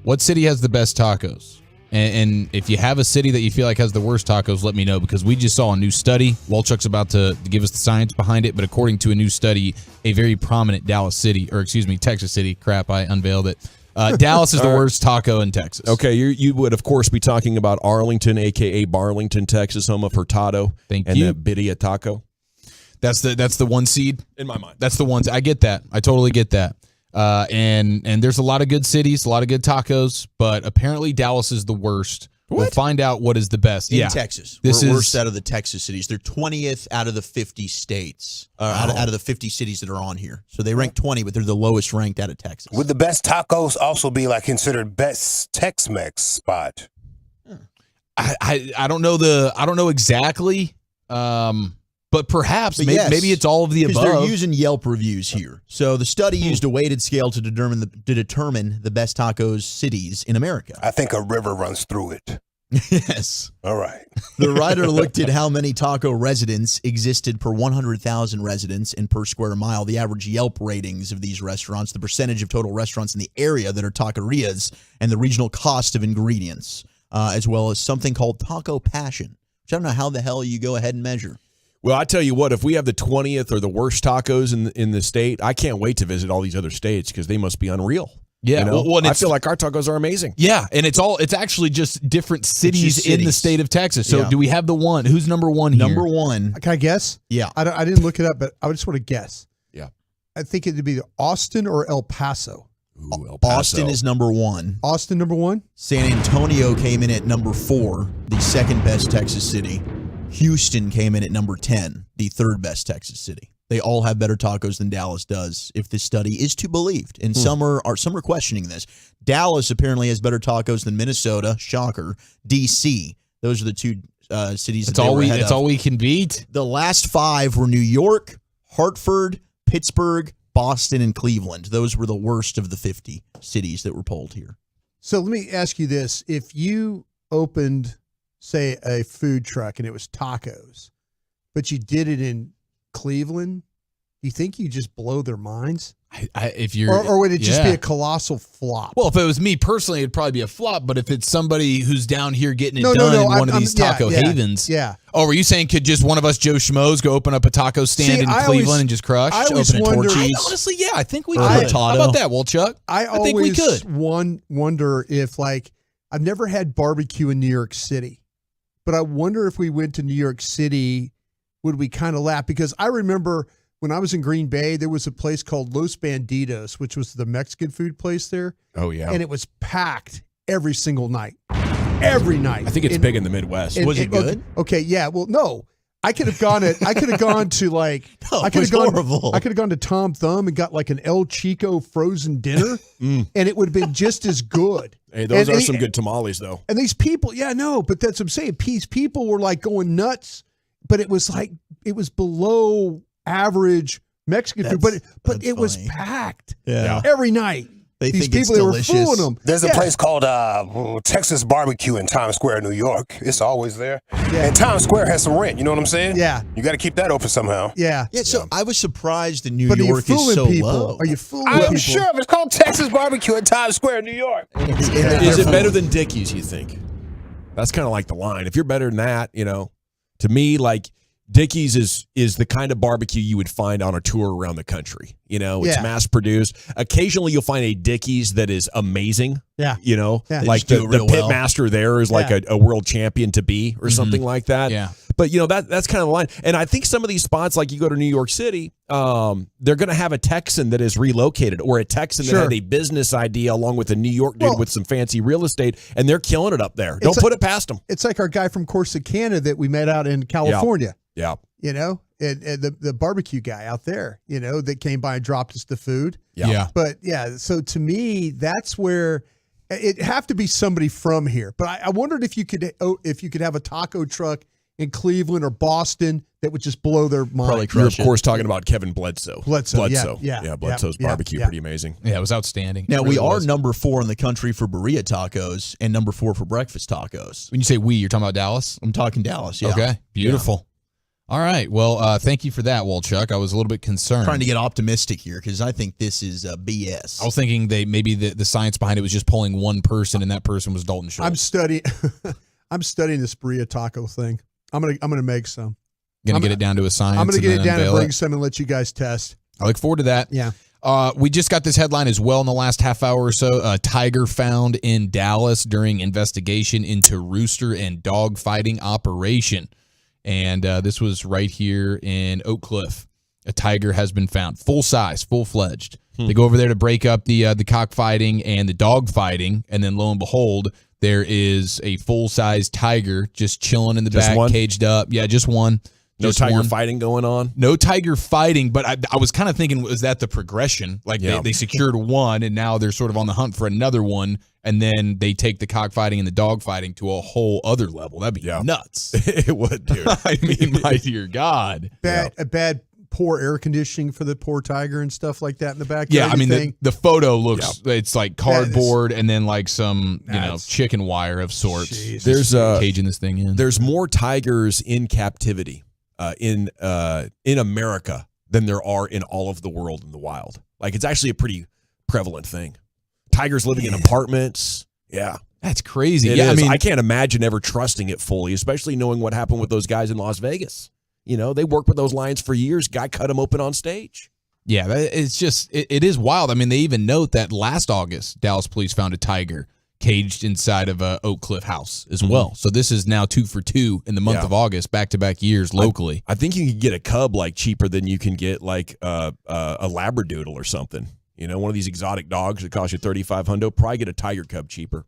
What city has the best tacos? And if you have a city that you feel like has the worst tacos, let me know, because we just saw a new study. Walchuk's about to give us the science behind it, but according to a new study, a very prominent Texas city, crap, I unveiled it. Dallas is the worst taco in Texas. Okay, you would, of course, be talking about Arlington, a.k.a. Barlington, Texas, home of Hurtado. Thank and you. the Birria Taco. That's the one seed? In my mind. That's the one. I get that. I totally get that. And there's a lot of good cities, a lot of good tacos, but apparently Dallas is the worst. We'll find out what is the best. In Texas. This We're is worst out of the Texas cities. They're 20th out of the 50 states, out of the 50 cities that are on here. So they rank 20, but they're the lowest ranked out of Texas. Would the best tacos also be like considered best Tex-Mex spot? I don't know exactly. But perhaps maybe it's all of the above. They're using Yelp reviews here. So the study used a weighted scale to determine the best tacos cities in America. I think a river runs through it. Yes. All right. The writer looked at how many taco residents existed per 100,000 residents and per square mile, the average Yelp ratings of these restaurants, the percentage of total restaurants in the area that are taquerias, and the regional cost of ingredients, as well as something called Taco Passion, which I don't know how the hell you go ahead and measure. Well, I tell you what, if we have the 20th or the worst tacos in the state, I can't wait to visit all these other states because they must be unreal. Yeah, you know? well, I feel like our tacos are amazing. Yeah, and it's actually just different cities in the state of Texas. So do we have the one? Who's number one here? Number one. Can I guess? Yeah. I didn't look it up, but I just want to guess. Yeah. I think it'd be Austin or El Paso. Ooh, El Paso. Austin is number one. Austin number one? San Antonio came in at number 4, the second best Texas city. Houston came in at number 10, the third best Texas city. They all have better tacos than Dallas does, if this study is to be believed. And some are questioning this. Dallas apparently has better tacos than Minnesota, shocker, D.C. Those are the two cities that they were ahead of. That's all we can beat. The last 5 were New York, Hartford, Pittsburgh, Boston, and Cleveland. Those were the worst of the 50 cities that were polled here. So let me ask you this. If you opened, say, a food truck and it was tacos, but you did it in Cleveland, do you think you just blow their minds? Or would it just be a colossal flop? Well, if it was me personally, it'd probably be a flop. But if it's somebody who's down here getting it done in one of these taco havens. Yeah. Oh, were you saying could just one of us Joe Schmoes go open up a taco stand in Cleveland and just crush? Open a Torchy's? Honestly, yeah, I think we could. How about that, Walchuk? I think we could. Wonder if, like, I've never had barbecue in New York City, but I wonder if we went to New York City, would we kind of laugh? Because I remember when I was in Green Bay, there was a place called Los Banditos, which was the Mexican food place there. Oh, yeah. And it was packed every single night. Every night. I think it's big in the Midwest. Was it good? Okay, yeah. Well, no. I could have gone to like I could have gone to Tom Thumb and got like an El Chico frozen dinner and it would have been just as good. Hey, those are some good tamales though. And these people, but that's what I'm saying. These people were like going nuts, but it was below average Mexican food, but it was packed every night. These people, they were fooling them. There's a place called Texas Barbecue in Times Square, New York. It's always there. Yeah. And Times Square has some rent. You know what I'm saying? Yeah. You got to keep that open somehow. Yeah. So I was surprised that New York is so low. Are you fooling I'm people? sure if it's called Texas Barbecue in Times Square, New York. Is it better than Dickey's, you think? That's kind of like the line. If you're better than that, to me, like, Dickey's is the kind of barbecue you would find on a tour around the country. It's mass produced. Occasionally you'll find a Dickey's that is amazing. Yeah. Like the pit master there is like a world champion to be or something like that. Yeah. But that's kind of the line. And I think some of these spots, like you go to New York City, they're going to have a Texan that is relocated or a Texan that had a business idea along with a New York dude with some fancy real estate, and they're killing it up there. Don't put it past them. It's like our guy from Corsicana that we met out in California. Yeah. And the barbecue guy out there, that came by and dropped us the food. Yeah. But so to me, that's where It'd have to be somebody from here. But I wondered if you could have a taco truck in Cleveland or Boston that would just blow their mind. You're, of course, talking about Kevin Bledsoe. Yeah, Bledsoe's barbecue, pretty amazing. Yeah, it was outstanding. Now, It really we are was. number 4 in the country for burrito tacos and number 4 for breakfast tacos. When you say we, you're talking about Dallas? I'm talking Dallas, yeah. Okay, beautiful. All right. Well, thank you for that, Walchuk. I was a little bit concerned. Trying to get optimistic here because I think this is BS. I was thinking maybe the science behind it was just pulling one person, and that person was Dalton Schultz. I'm studying this burrito taco thing. I'm gonna make some. Gonna get it down to a science. I'm gonna get it down and bring it. some and let you guys test. I look forward to that. Yeah. We just got this headline as well in the last half hour or so. A tiger found in Dallas during investigation into rooster and dog fighting operation. And this was right here in Oak Cliff. A tiger has been found, full size, full fledged. They go over there to break up the cockfighting and the dog fighting, and then lo and behold, there is a full size tiger just chilling in the back, caged up. Yeah, just one. No tiger fighting going on? No tiger fighting, but I was kind of thinking, was that the progression? Like they secured one, and now they're sort of on the hunt for another one, and then they take the cockfighting and the dog fighting to a whole other level. That'd be nuts. It would, dude. I mean, my dear God. Poor air conditioning for the poor tiger and stuff like that in the backyard. Yeah, I mean, the photo looks, it's like cardboard and then like some, chicken wire of sorts. There's caging this thing in. There's more tigers in captivity in America than there are in all of the world in the wild. Like, it's actually a pretty prevalent thing. Tigers living in apartments. Yeah. That's crazy. I mean, I can't imagine ever trusting it fully, especially knowing what happened with those guys in Las Vegas. You know, they worked with those lions for years. Guy cut them open on stage. Yeah, it's just, it is wild. I mean, they even note that last August, Dallas police found a tiger caged inside of a Oak Cliff house as well. So this is now 2 for 2 in the month of August, back-to-back years locally. I think you can get a cub like cheaper than you can get like a Labradoodle or something. You know, one of these exotic dogs that cost you $3,500. Probably get a tiger cub cheaper.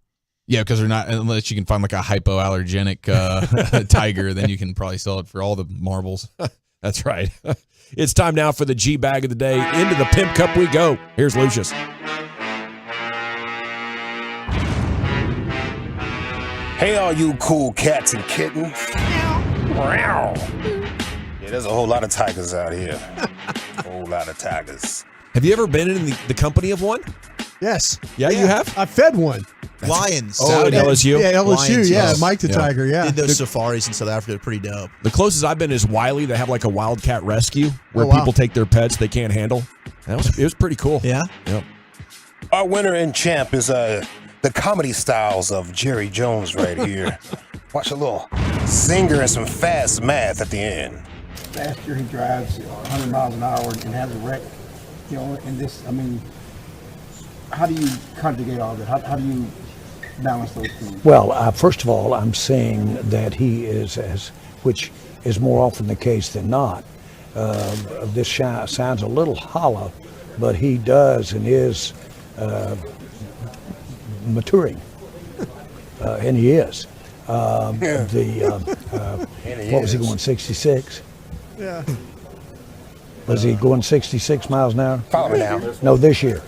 Yeah, because they're not, unless you can find like a hypoallergenic tiger, then you can probably sell it for all the marbles. That's right. It's time now for the G bag of the day. Into the Pimp Cup we go. Here's Lucius. Hey, all you cool cats and kittens. Yeah, there's a whole lot of tigers out here. A whole lot of tigers. Have you ever been in the company of one? Yes. Yeah, you have? I fed one. Lions. Oh, at LSU? Yeah, LSU. Lions, yeah, Mike the Tiger. Yeah. Did those safaris in South Africa. They're pretty dope. The closest I've been is Wiley. They have like a wildcat rescue where people take their pets they can't handle. It was pretty cool. Yeah. Yep. Our winner and champ is the comedy styles of Jerry Jones right here. Watch a little zinger and some fast math at the end. Last year he drives 100 miles an hour and has a wreck. You know, and this, I mean, how do you conjugate all that? How do you balance those things? Well, first of all, I'm saying that he is, which is more often the case than not. This sounds a little hollow, but he does and is maturing, and he is. What was he going, 66? Yeah. Was he going 66 miles an hour? Follow me now. No, this year.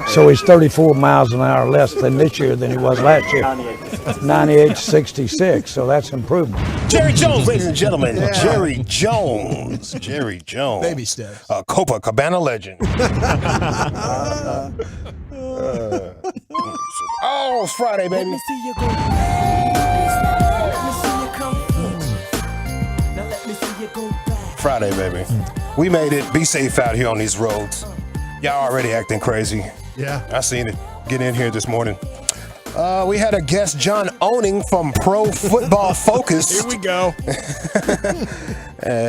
So he's 34 miles an hour less than this year than he was last year. 98-66, so that's improvement. Jerry Jones, ladies and gentlemen. Yeah. Jerry Jones. Jerry Jones. Baby steps. Copacabana legend. Oh, it's Friday, baby. Let me see you go. Let me see you come. Now let me see you go back. Friday, baby. We made it. Be safe out here on these roads. Y'all already acting crazy. Yeah. I seen it. Get in here this morning. We had a guest, John Owning from Pro Football Focus. Here we go.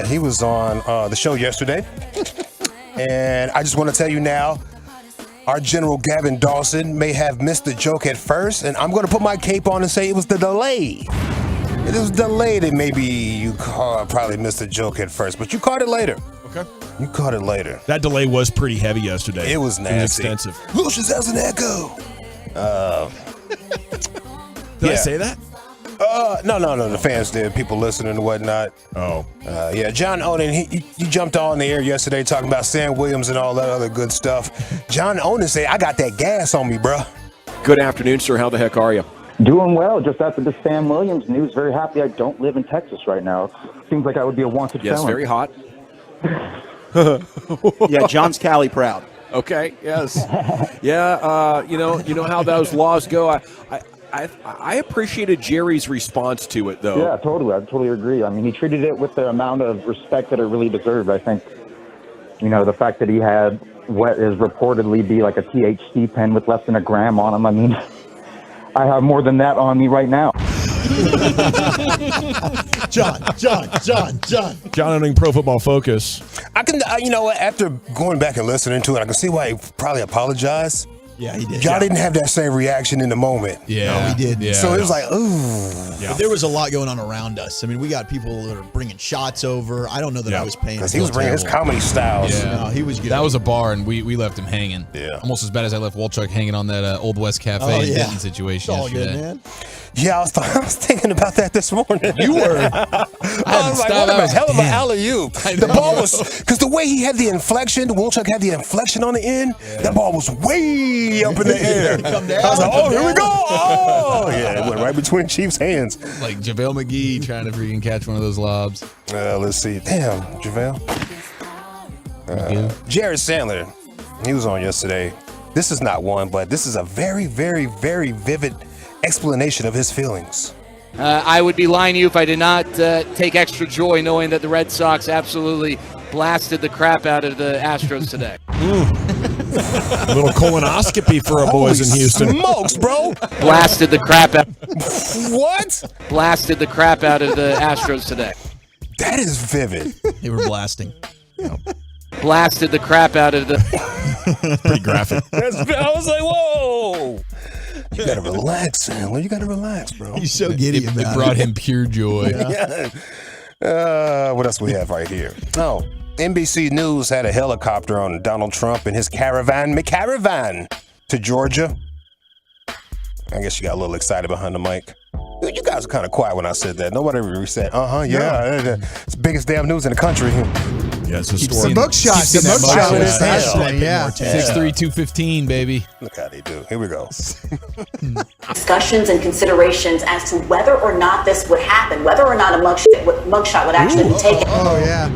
He was on the show yesterday. And I just want to tell you now, our General Gavin Dawson may have missed the joke at first, and I'm going to put my cape on and say it was the delay. It was delayed, and maybe you probably missed the joke at first, but you caught it later. Okay. You caught it later. That delay was pretty heavy yesterday. It was nasty. It was extensive. Lucius has an echo. Did I say that? No. The fans did. People listening and whatnot. Oh. Yeah, John Onan, he jumped on the air yesterday talking about Sam Williams and all that other good stuff. John Onan said, I got that gas on me, bruh. Good afternoon, sir. How the heck are you? Doing well. Just after the Sam Williams news, very happy I don't live in Texas right now. Seems like I would be a wanted Yes, felon. very hot. Yeah, John's Cali proud. Okay. Yes. Yeah. You know how those laws go. I appreciated Jerry's response to it, though. Yeah, totally. I totally agree. I mean, he treated it with the amount of respect that it really deserved. I think, the fact that he had what is reportedly be like a THC pen with less than a gram on him. I mean, I have more than that on me right now. John. John Owning Pro Football Focus. I can, after going back and listening to it, I can see why he probably apologized. Yeah, he did. Y'all didn't have that same reaction in the moment. Yeah, No, we did. Yeah. So it was like, ooh. But there was a lot going on around us. I mean, we got people that are bringing shots over. I don't know that I was paying. Because he was bringing his comedy styles. Yeah. No, he was good. That was a bar, and we left him hanging. Yeah. Almost as bad as I left Walchuk hanging on that Old West Cafe in Denton situation It's all yesterday. good, man. Yeah, I was thinking about that this morning. You were. I was like, what a hell of an alley-oop. The ball was, because the way he had the inflection, Wilchuk had the inflection on the end, that ball was way up in the air. I was like, oh, here we go. Oh, yeah, it went right between Chief's hands. Like JaVale McGee trying to freaking catch one of those lobs. Let's see. Damn, JaVale. Jared Sandler, he was on yesterday. This is not one, but this is a very, very, very vivid explanation of his feelings. I would be lying to you if I did not take extra joy knowing that the Red Sox absolutely blasted the crap out of the Astros today. A little colonoscopy for our boys in Houston. Smokes, bro. Blasted the crap out. What? Blasted the crap out of the Astros today. That is vivid. They were blasting. Blasted the crap out of the. Pretty graphic. I was like, whoa. You gotta relax, Sandler. You gotta relax, bro. He's so giddy about it. It brought him pure joy. What else we have right here? Oh, NBC News had a helicopter on Donald Trump and his McCaravan to Georgia. I guess you got a little excited behind the mic. You guys are kind of quiet when I said that. Nobody really said, yeah. It's the biggest damn news in the country. Yeah, it's historic. The mugshot was fascinating, yeah. 6'3", 215, baby. Look how they do. Here we go. Discussions and considerations as to whether or not this would happen, whether or not a mugshot would actually be taken. Oh, yeah.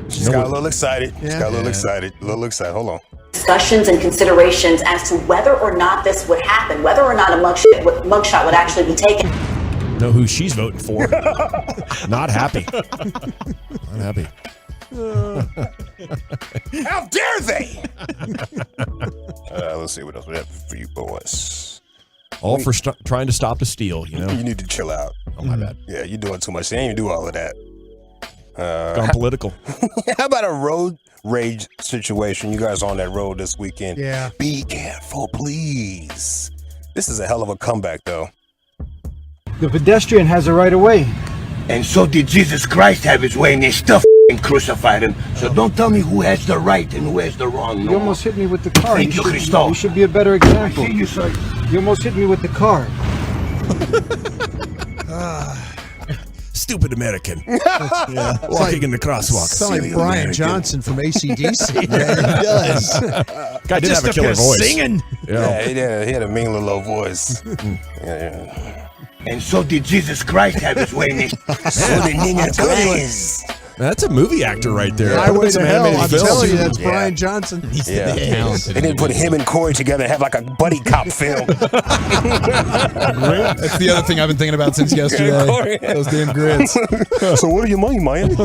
She's got a little excited. She's got a little excited. A little excited. Hold on. Discussions and considerations as to whether or not this would happen, whether or not a mugshot would actually be taken. Know who she's voting for. Not happy. Not happy. How dare they? Let's see what else we have for you boys. All for trying to stop a steal, You need to chill out. Oh, my bad. Yeah, you're doing too much. They ain't even do all of that. Gone political. How about a road rage situation? You guys on that road this weekend. Yeah. Be careful, please. This is a hell of a comeback, though. The pedestrian has a right of way. And so did Jesus Christ have his way, and they still crucified him. So don't tell me who has the right and who has the wrong. You almost hit me with the car. Thank you, Christo. You should be a better example. I see you, sir. You almost hit me with the car. Stupid American. Walking in the crosswalk. Sound like Brian American. Johnson from AC/DC. Yeah, he does. Guy did have a killer voice. Singing. Yeah, he had a mean little low voice. Yeah. And so did Jesus Christ have his way, and they So did Nina Goodies. That's a movie actor right there. Highway Some to Hell. animated I'm films. telling you, that's Yeah. Brian Johnson. Yeah. Talented They didn't put him and Corey together and have like a buddy cop film. That's the other thing I've been thinking about since yesterday. Those damn grits. So what do you mean, man?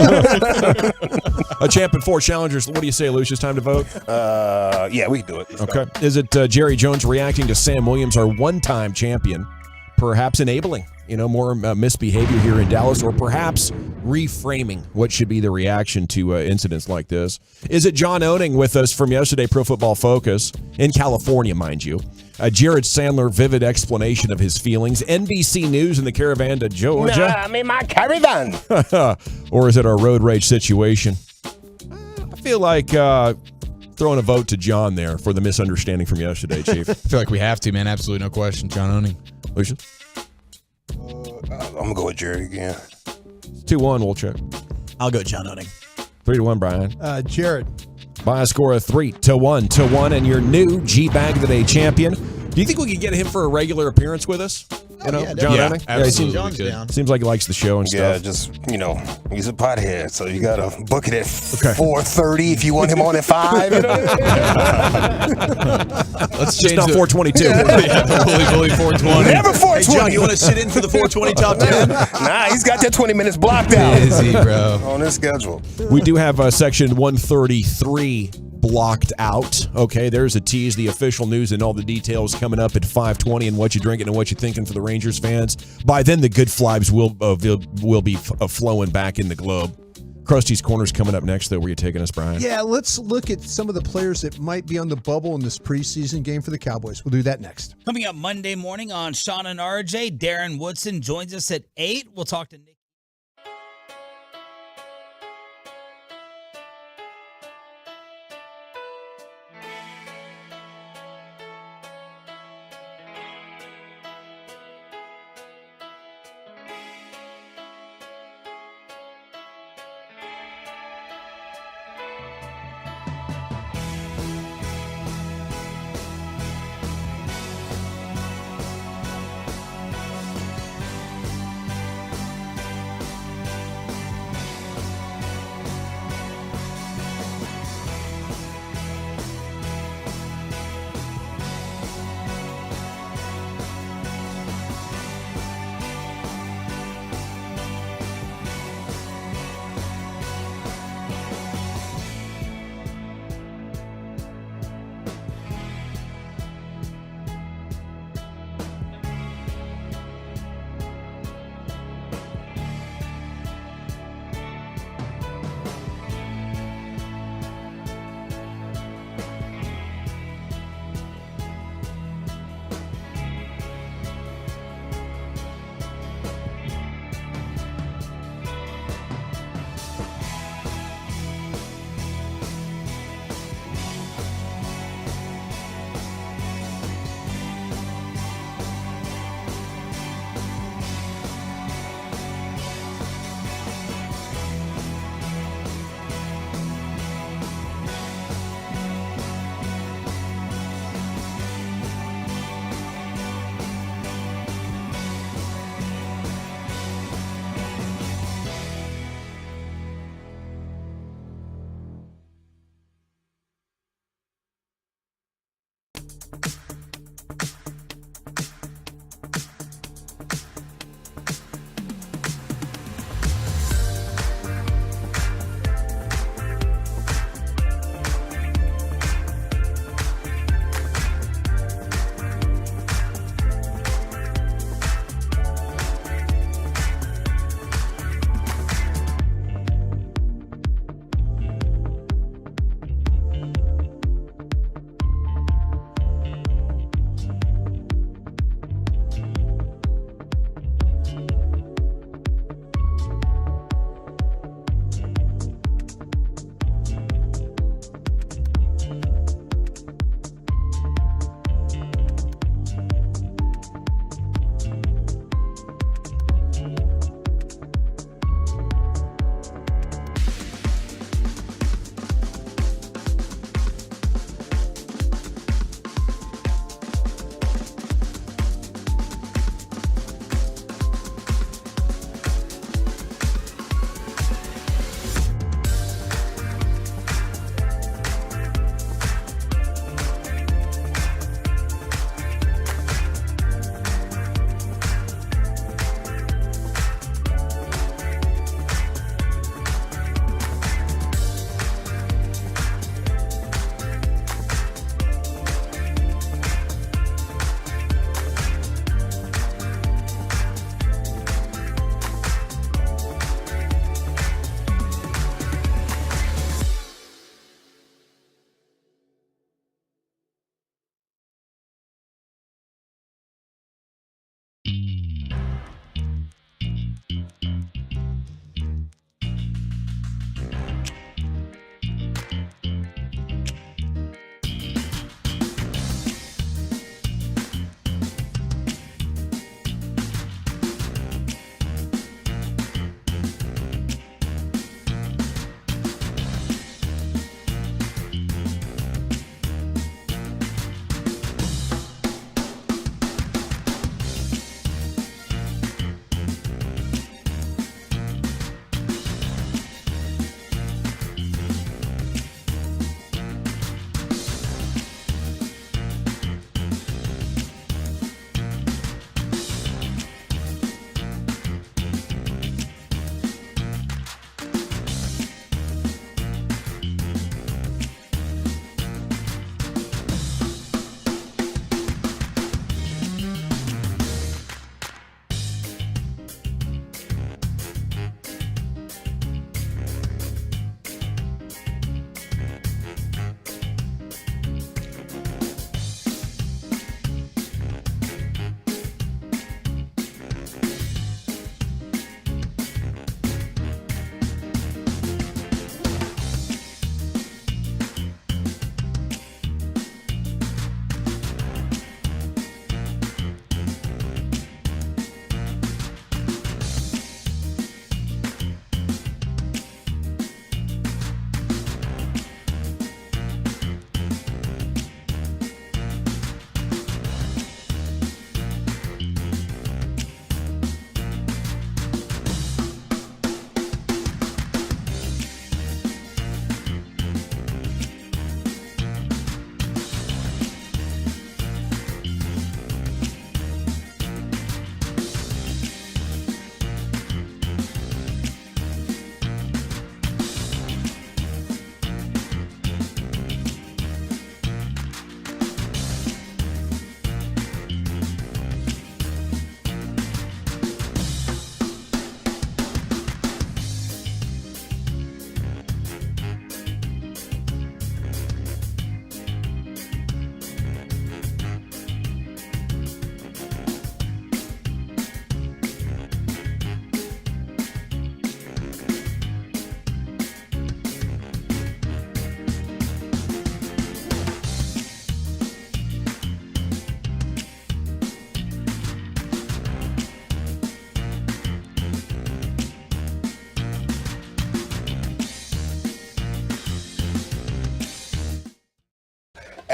A champ and 4 challengers. What do you say, Lucius? Time to vote? Yeah, we can do it. Okay. Is it Jerry Jones reacting to Sam Williams, our one-time champion, perhaps enabling, more misbehavior here in Dallas, or perhaps reframing what should be the reaction to incidents like this? Is it John Owning with us from yesterday, Pro Football Focus, in California, mind you? Jared Sandler, vivid explanation of his feelings. NBC News in the caravan to Georgia. I'm in my caravan. Or is it our road rage situation? I feel like throwing a vote to John there for the misunderstanding from yesterday, Chief. I feel like we have to, man. Absolutely no question. John Owning. Lucian? I'm going to go with Jerry again. 2-1, we'll check. I'll go John Owning. 3-1, Brian. Jared. By a score of 3-1, and your new G-Bag of the Day champion, Do you think we could get him for a regular appearance with us? You know, yeah, John definitely. Henning? absolutely. John's down. Seems like he likes the show and Yeah, stuff. just, he's a pothead, so you got to book it at 4:30 if you want him on at 5. You know? Let's Just change not the 422. Bully 420. Never 420. Hey, John, you want to sit in for the 420 top 10? Nah, he's got that 20 minutes blocked out. Busy, bro. On his schedule. We do have section 133 blocked out. Okay, there's a tease. The official news and all the details coming up at 5:20 and what you're drinking and what you're thinking for the Rangers fans. By then, the good vibes will be flowing back in the Globe. Krusty's Corner's coming up next, though. Where you taking us, Brian? Yeah, let's look at some of the players that might be on the bubble in this preseason game for the Cowboys. We'll do that next. Coming up Monday morning on Sean and RJ, Darren Woodson joins us at 8. We'll talk to Nick.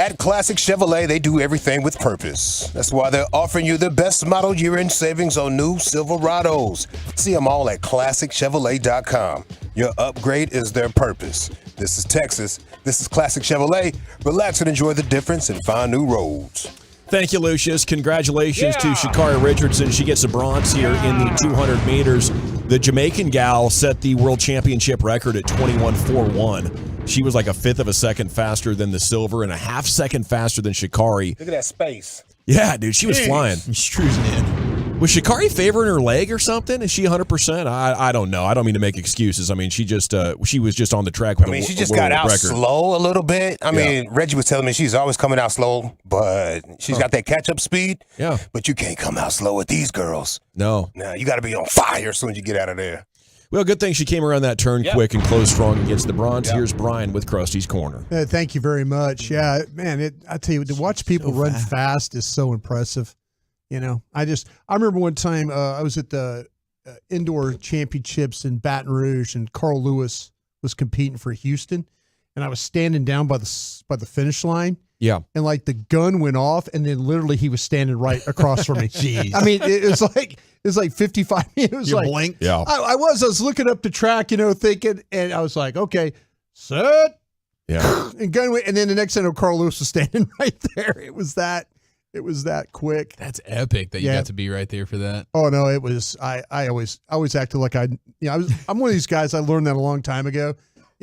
At Classic Chevrolet, they do everything with purpose. That's why they're offering you the best model year-end savings on new Silverados. See them all at ClassicChevrolet.com. Your upgrade is their purpose. This is Texas. This is Classic Chevrolet. Relax and enjoy the difference and find new roads. Thank you, Lucius. Congratulations to Sha'Carri Richardson. She gets a bronze here in the 200 meters. The Jamaican gal set the world championship record at 21.41. She was like a fifth of a second faster than the silver and a half second faster than Sha'Carri. Look at that space. Yeah, dude, she was flying. She's cruising in. Was Sha'Carri favoring her leg or something? Is she 100%? I don't know. I don't mean to make excuses. I mean, she was just on the track with she just got out slow a little bit. I mean, Reggie was telling me she's always coming out slow, but she's got that catch-up speed. Yeah. But you can't come out slow with these girls. No. No, you got to be on fire as soon as you get out of there. Well, good thing she came around that turn quick and closed strong and gets the bronze. Here's Brian with Krusty's Corner. Thank you very much. Yeah, man, I tell you, to watch people run fast is so impressive. You know, I remember one time I was at the indoor championships in Baton Rouge, and Carl Lewis was competing for Houston, and I was standing down by the finish line. Yeah. And like the gun went off, and then literally he was standing right across from me. Jeez. I mean, it was like 55. It was You like blinked? Yeah. I was looking up the track, thinking, and I was like, okay, set. Yeah. And gun went, and then the next thing, Carl Lewis was standing right there. It was that quick. That's epic that you got to be right there for that. Oh no, it was. I always acted like I'm one of these guys. I learned that a long time ago.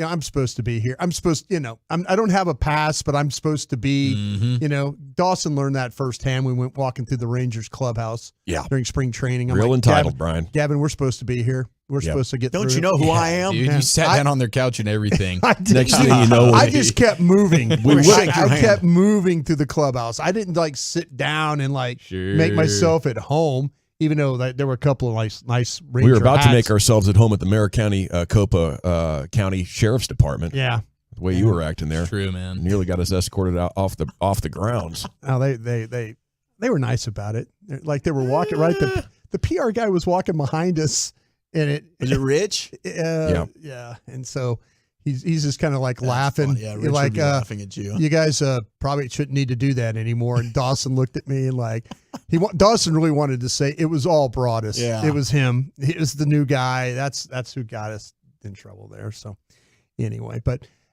I'm supposed to be here. I'm supposed, I don't have a pass, but I'm supposed to be, Dawson learned that firsthand. We went walking through the Rangers clubhouse during spring training. I'm Real like, entitled, Brian. Gavin, we're supposed to be here. We're supposed to get Don't through. you know who I am? Dude, you sat down on their couch and everything. I did. Next thing you know, I just kept moving. I kept moving through the clubhouse. I didn't sit down and make myself at home. Even though there were a couple of nice Ranger we were about to hats. make ourselves at home at the Merritt County, Copa County Sheriff's Department. Yeah. The way you were acting there. True, man. Nearly got us escorted out off the grounds. Oh, they were nice about it. Like they were walking right. The PR guy was walking behind us, and was it Rich? Yeah. And so he's just kind of like laughing. Funny. Yeah, Rich like would be laughing at you. You guys probably shouldn't need to do that anymore. And Dawson looked at me and Dawson really wanted to say it was all Broadus. Yeah. It was him. He was the new guy. That's who got us in trouble there. So anyway,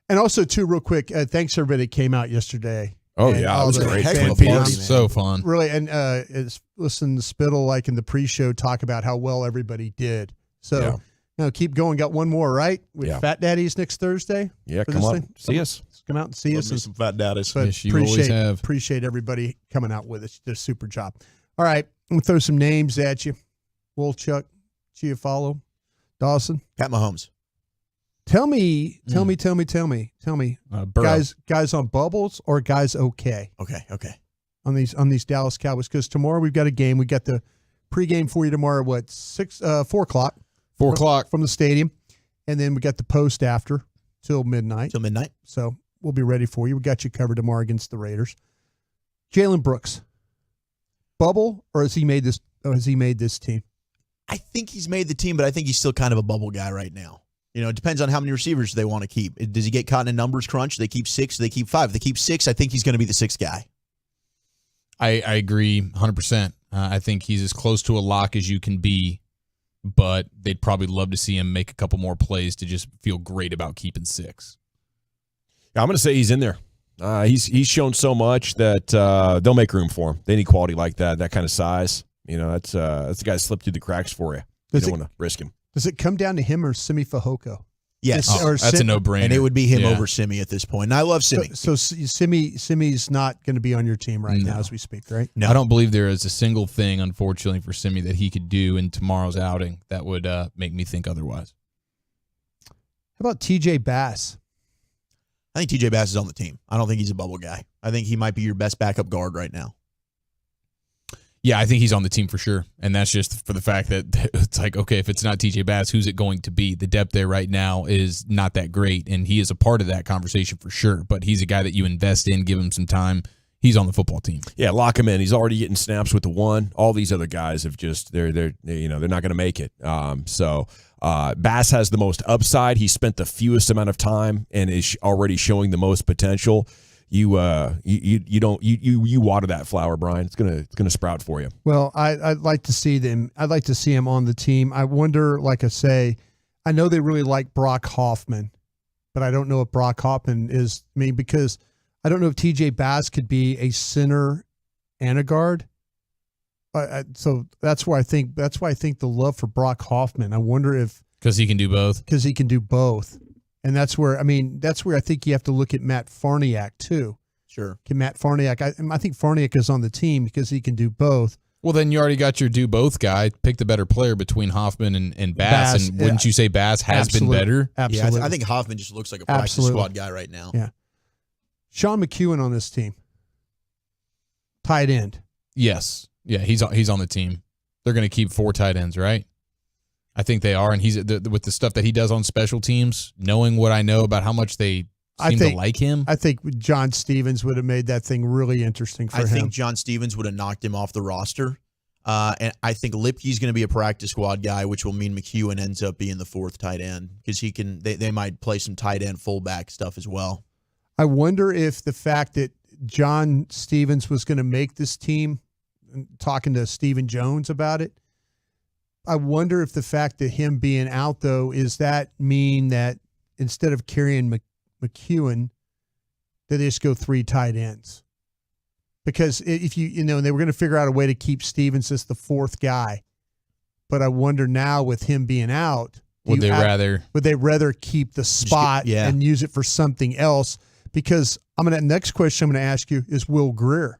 and also too, real quick, thanks everybody that came out yesterday. Oh And yeah, it all was the great. fan Fun. fans. So fun. Really, and listen to Spittle in the pre-show talk about how well everybody did. So keep going. Got one more, right? With Fat Daddies next Thursday. Yeah, for come this on. thing? See us. Come out and see us. Some Fat Daddies. But Yes, you always have. appreciate everybody coming out with us. You did a super job. All right, I'm gonna throw some names at you. Wolchuk, Chiafalo, Dawson. Pat Mahomes. Tell me, Burrow. guys on bubbles or guys okay Okay. on these Dallas Cowboys? Because tomorrow we've got a game. We got the pregame for you tomorrow. What 4 o'clock? 4 o'clock from the stadium, and then we got the post after till midnight. So we'll be ready for you. We got you covered tomorrow against the Raiders. Jalen Brooks, bubble or has he made this? Or has he made this team? I think he's made the team, but I think he's still kind of a bubble guy right now. It depends on how many receivers they want to keep. Does he get caught in a numbers crunch? Do they keep 6? Do they keep 5? If they keep 6, I think he's going to be the 6th guy. I agree 100%. I think he's as close to a lock as you can be, but they'd probably love to see him make a couple more plays to just feel great about keeping 6. Yeah, I'm going to say he's in there. He's shown so much that they'll make room for him. They need quality like that kind of size. That's the guy that slipped through the cracks for you. You don't want to risk him. Does it come down to him or Simi Fehoko? Yes. That's a no-brainer. And it would be him over Simi at this point. And I love Simi. So Simi's not going to be on your team right now as we speak, right? No. I don't believe there is a single thing, unfortunately, for Simi that he could do in tomorrow's outing that would make me think otherwise. How about TJ Bass? I think TJ Bass is on the team. I don't think he's a bubble guy. I think he might be your best backup guard right now. Yeah, I think he's on the team for sure. And that's just for the fact that it's like, okay, if it's not TJ Bass, who's it going to be? The depth there right now is not that great, and he is a part of that conversation for sure. But he's a guy that you invest in, give him some time. He's on the football team. Yeah, lock him in. He's already getting snaps with the 1. All these other guys have just they're not going to make it. So Bass has the most upside. He spent the fewest amount of time and is already showing the most potential. you water that flower, Brian. It's gonna sprout for you. Well, I'd like to see them. I'd like to see him on the team. I wonder, like I say, I know they really like Brock Hoffman, but I don't know if Brock Hoffman is. I mean, because I don't know if TJ Bass could be a center and a guard. So that's why I think the love for Brock Hoffman. I wonder if because he can do both. Because he can do both, and that's where I think you have to look at Matt Farniak too. Sure. Matt Farniak. I think Farniak is on the team because he can do both. Well, then you already got your do both guy. Pick the better player between Hoffman and Bass. And wouldn't you say Bass has been better? Absolutely. Yeah, I think Hoffman just looks like a practice squad guy right now. Yeah. Sean McEwen on this team. Tight end. Yes. Yeah, he's on the team. They're going to keep 4 tight ends, right? I think they are, and he's with the stuff that he does on special teams. Knowing what I know about how much they seem to like him, I think John Stevens would have made that thing really interesting for him. I think John Stevens would have knocked him off the roster, and I think Lipke's going to be a practice squad guy, which will mean McEwen ends up being the 4th tight end because he can. They might play some tight end fullback stuff as well. I wonder if the fact that John Stevens was going to make this team. Talking to Stephen Jones about it, I wonder if the fact that him being out, though, is that mean that instead of carrying McEwen, that they just go 3 tight ends? Because if they were going to figure out a way to keep Stevens as the 4th guy, but I wonder now with him being out, would they rather keep the spot and use it for something else? Because next question I'm going to ask you is Will Grier.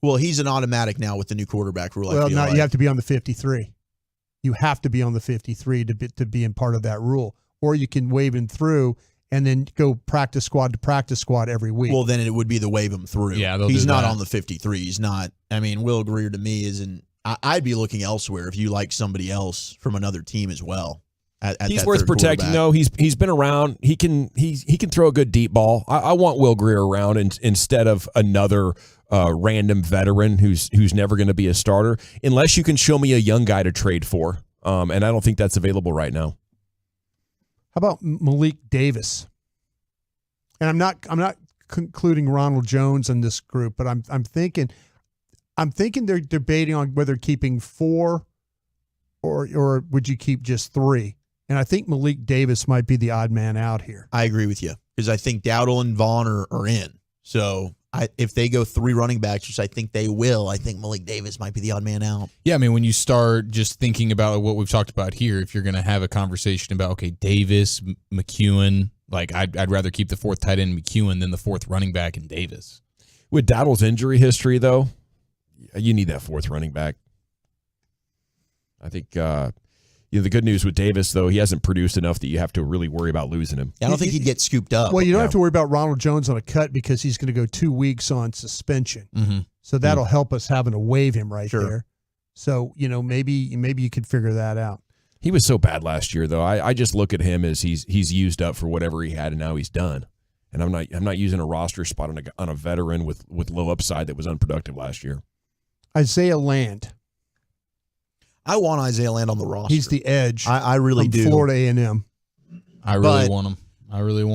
Well, he's an automatic now with the new quarterback rule. Well, now you have to be on the 53. You have to be on the 53 to be in part of that rule. Or you can wave him through and then go practice squad to practice squad every week. Well, then it would be the wave him through. Yeah, he's not on the 53. He's not. I mean, Will Grier to me isn't. I'd be looking elsewhere if you like somebody else from another team as well. He's worth protecting, though. He's been around. He can throw a good deep ball. I want Will Grier around instead of another random veteran who's never going to be a starter, unless you can show me a young guy to trade for. And I don't think that's available right now. How about Malik Davis? And I'm not concluding Ronald Jones in this group, but I'm thinking they're debating on whether keeping 4 or would you keep just 3? And I think Malik Davis might be the odd man out here. I agree with you because I think Dowdle and Vaughn are in. So if they go 3 running backs, which I think they will, I think Malik Davis might be the odd man out. Yeah, I mean, when you start just thinking about what we've talked about here, if you're going to have a conversation about, okay, Davis, McEwen, like I'd rather keep the 4th tight end McEwen than the 4th running back in Davis. With Dowdle's injury history, though, you need that 4th running back. I think the good news with Davis, though, he hasn't produced enough that you have to really worry about losing him. I don't think he'd get scooped up. Well, you don't have to worry about Ronald Jones on a cut because he's going to go 2 weeks on suspension. Mm-hmm. So that'll help us having to waive him there. So, maybe you could figure that out. He was so bad last year, though. I just look at him as he's used up for whatever he had, and now he's done. And I'm not using a roster spot on a veteran with low upside that was unproductive last year. Isaiah Land. I want Isaiah Land on the roster. He's the edge. I really do. Florida A&M. I really want him.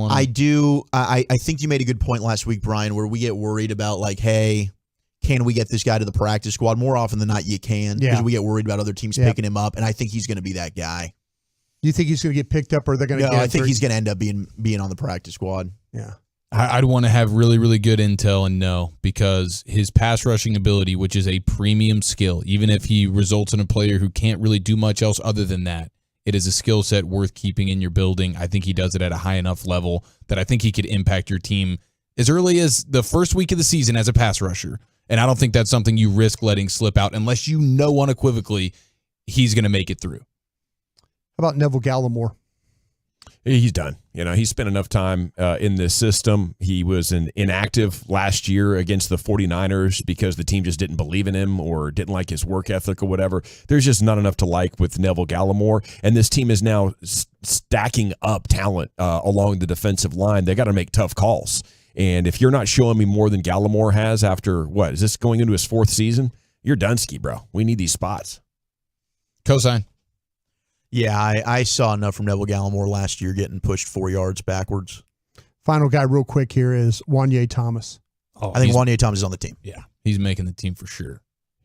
I do. I think you made a good point last week, Brian, where we get worried about like, hey, can we get this guy to the practice squad? More often than not, you can because we get worried about other teams picking him up, and I think he's going to be that guy. You think he's going to get picked up, or they're going to? No, I think he's going to end up being on the practice squad. Yeah. I'd want to have really, really good intel and know because his pass rushing ability, which is a premium skill, even if he results in a player who can't really do much else other than that, it is a skill set worth keeping in your building. I think he does it at a high enough level that I think he could impact your team as early as the first week of the season as a pass rusher. And I don't think that's something you risk letting slip out unless you know unequivocally he's going to make it through. How about Neville Gallimore? He's done. He's spent enough time in this system. He was inactive last year against the 49ers because the team just didn't believe in him or didn't like his work ethic or whatever. There's just not enough to like with Neville Gallimore, and this team is now stacking up talent along the defensive line. They got to make tough calls, and if you're not showing me more than Gallimore has after, what, is this going into his 4th season? You're done-ski, bro. We need these spots. Cosign. Yeah, I saw enough from Neville Gallimore last year getting pushed 4 yards backwards. Final guy, real quick here, is Wanye Thomas. Oh, I think Wanye Thomas is on the team. Yeah, he's making the team for sure.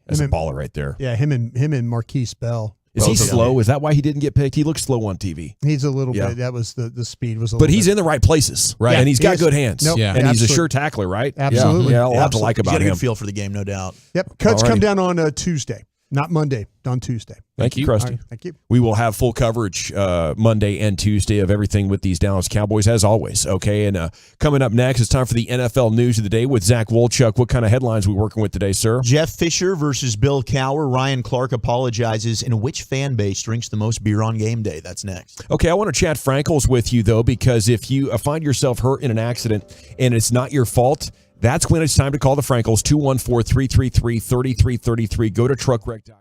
That's a baller right there. Yeah, him and Marquise Bell. Is he slow? Is that why he didn't get picked? He looks slow on TV. He's a little Yeah. bit. That was the speed was. But he's in the right places, right? Yeah, And he's he got is. good hands. Nope. And he's a sure tackler, right? Absolutely. Yeah, a lot to like about He's got a him. good feel for the game, no doubt. Yep. Cuts Alrighty. come down on Tuesday, not Monday. On Tuesday. Thank you, Krusty. All right, thank you. We will have full coverage Monday and Tuesday of everything with these Dallas Cowboys, as always. Okay, and coming up next, it's time for the NFL News of the Day with Zach Wolchuk. What kind of headlines are we working with today, sir? Jeff Fisher versus Bill Cowher. Ryan Clark apologizes. And which fan base drinks the most beer on game day? That's next. Okay, I want to chat Frankels with you, though, because if you find yourself hurt in an accident and it's not your fault, that's when it's time to call the Frankels, 214-333-3333. Go to truckwreck.com.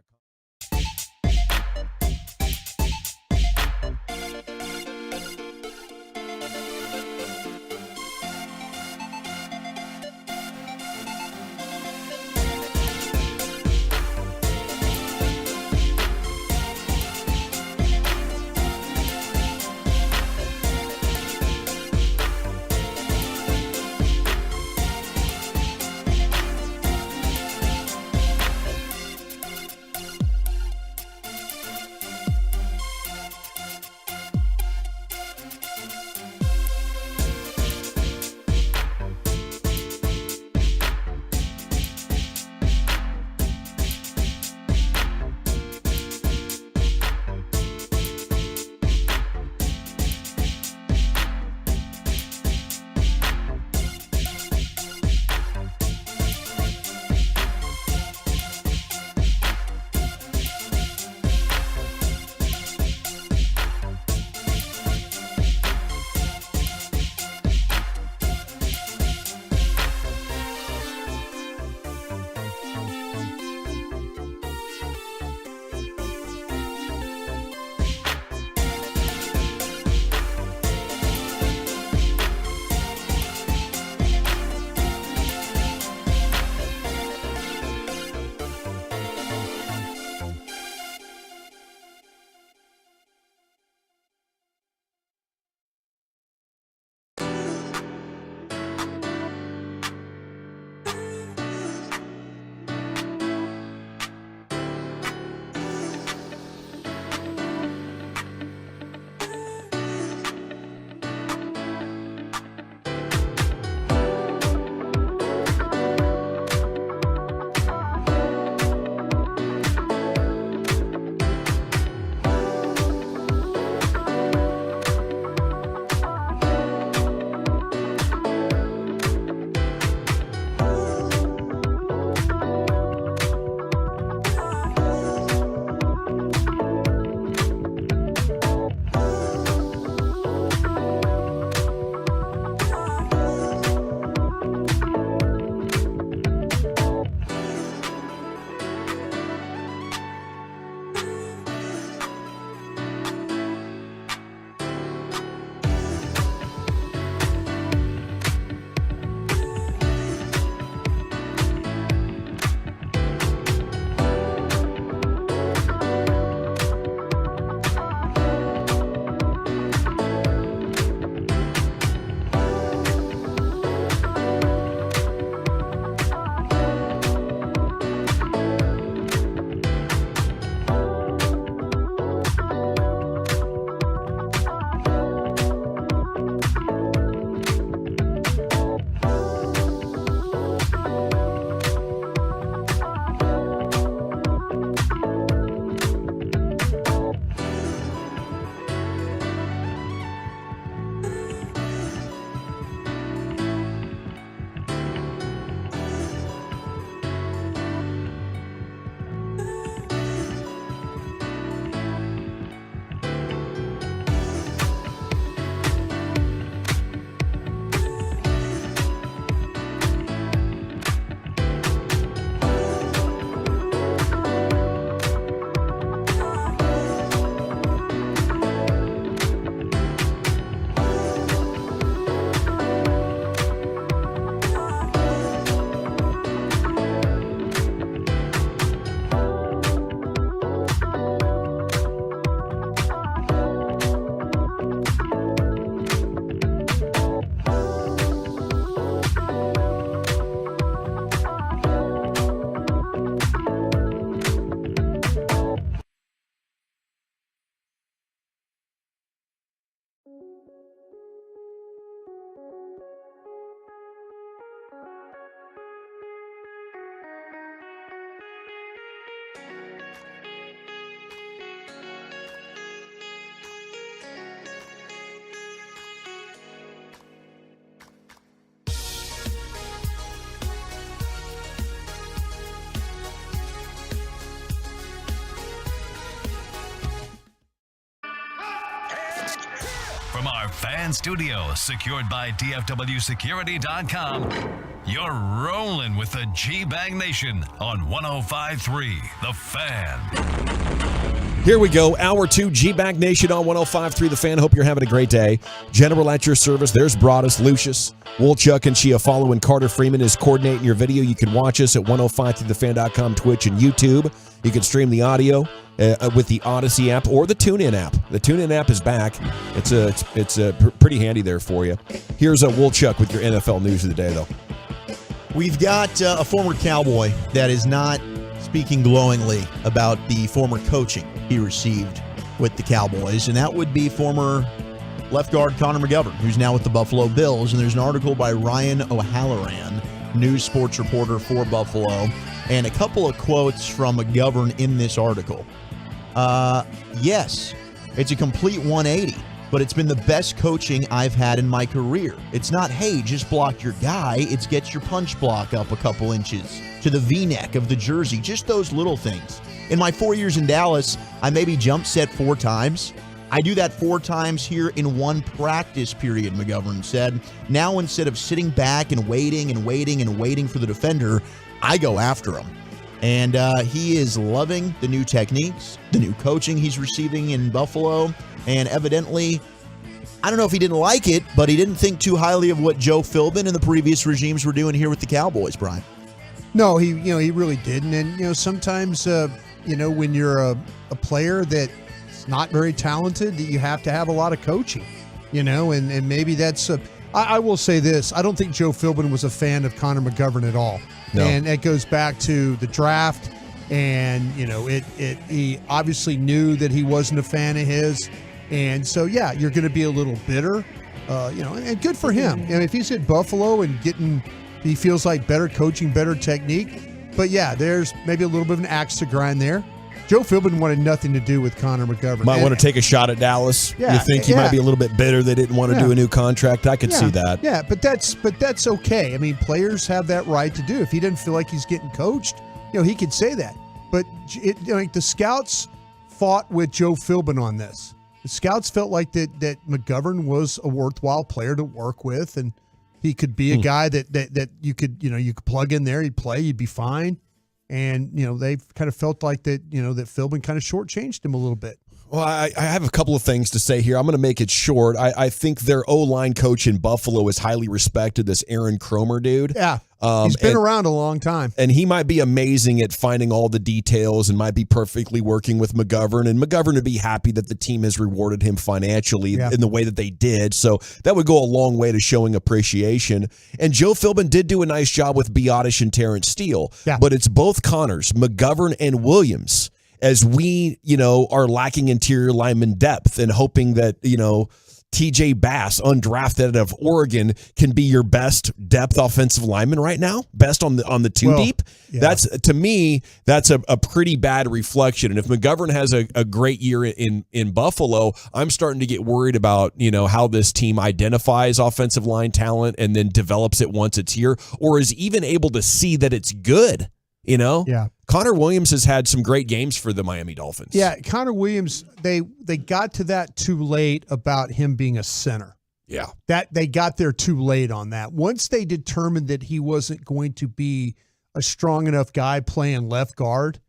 From our fan studio, secured by DFWsecurity.com, you're rolling with the G-Bag Nation on 105.3 The Fan. Here we go. Hour 2, G-Bag Nation on 105.3 The Fan. Hope you're having a great day. General at your service. There's Broadus, Lucius, Wolchuk, and Chiafalo, and Carter Freeman is coordinating your video. You can watch us at 105thethefan.com, Twitch, and YouTube. You can stream the audio with the Odyssey app or the TuneIn app. The TuneIn app is back. It's pretty handy there for you. Here's Wolchuk with your NFL news of the day, though. We've got a former Cowboy that is not speaking glowingly about the former coaching he received with the Cowboys, and that would be former left guard Connor McGovern, who's now with the Buffalo Bills. And there's an article by Ryan O'Halloran, news sports reporter for Buffalo, and a couple of quotes from McGovern in this article. Yes, it's a complete 180, but it's been the best coaching I've had in my career. It's not, hey, just block your guy. It's get your punch block up a couple inches to the V-neck of the jersey, just those little things. In my 4 years in Dallas, I maybe jump set 4 times. I do that 4 times here in one practice period, McGovern said. Now, instead of sitting back and waiting for the defender, I go after him. And he is loving the new techniques, the new coaching he's receiving in Buffalo. And evidently, I don't know if he didn't like it, but he didn't think too highly of what Joe Philbin and the previous regimes were doing here with the Cowboys, Brian. No, he really didn't. And, sometimes, when you're a player that's not very talented, you have to have a lot of coaching, and maybe that's I will say this. I don't think Joe Philbin was a fan of Connor McGovern at all. No. And it goes back to the draft, and he obviously knew that he wasn't a fan of his, and so you're going to be a little bitter, and good for him. And if he's at Buffalo and he feels like better coaching, better technique, but there's maybe a little bit of an axe to grind there. Joe Philbin wanted nothing to do with Connor McGovern. Might want to take a shot at Dallas. Yeah, you think he might be a little bit bitter they didn't want to do a new contract? I could see that. Yeah, but that's okay. I mean, players have that right to do. If he doesn't feel like he's getting coached, he could say that. But the scouts fought with Joe Philbin on this. The scouts felt like that McGovern was a worthwhile player to work with, and he could be a guy that you could plug in there, he'd play, you'd be fine. And, they kind of felt like that Philbin kind of shortchanged him a little bit. Well, I have a couple of things to say here. I'm going to make it short. I think their O-line coach in Buffalo is highly respected, this Aaron Cromer dude. Yeah, he's been around a long time. And he might be amazing at finding all the details and might be perfectly working with McGovern. And McGovern would be happy that the team has rewarded him financially in the way that they did. So that would go a long way to showing appreciation. And Joe Philbin did do a nice job with Biotish and Terrence Steele. Yeah. But it's both Connors, McGovern and Williams, as we, are lacking interior lineman depth and hoping that, TJ Bass, undrafted out of Oregon, can be your best depth offensive lineman right now, best on the two deep. Yeah. That's, to me, that's a pretty bad reflection. And if McGovern has a great year in Buffalo, I'm starting to get worried about, how this team identifies offensive line talent and then develops it once it's here, or is even able to see that it's good. Yeah. Connor Williams has had some great games for the Miami Dolphins. Yeah, Connor Williams, they got to that too late about him being a center. Yeah. That they got there too late on that. Once they determined that he wasn't going to be a strong enough guy playing left guard,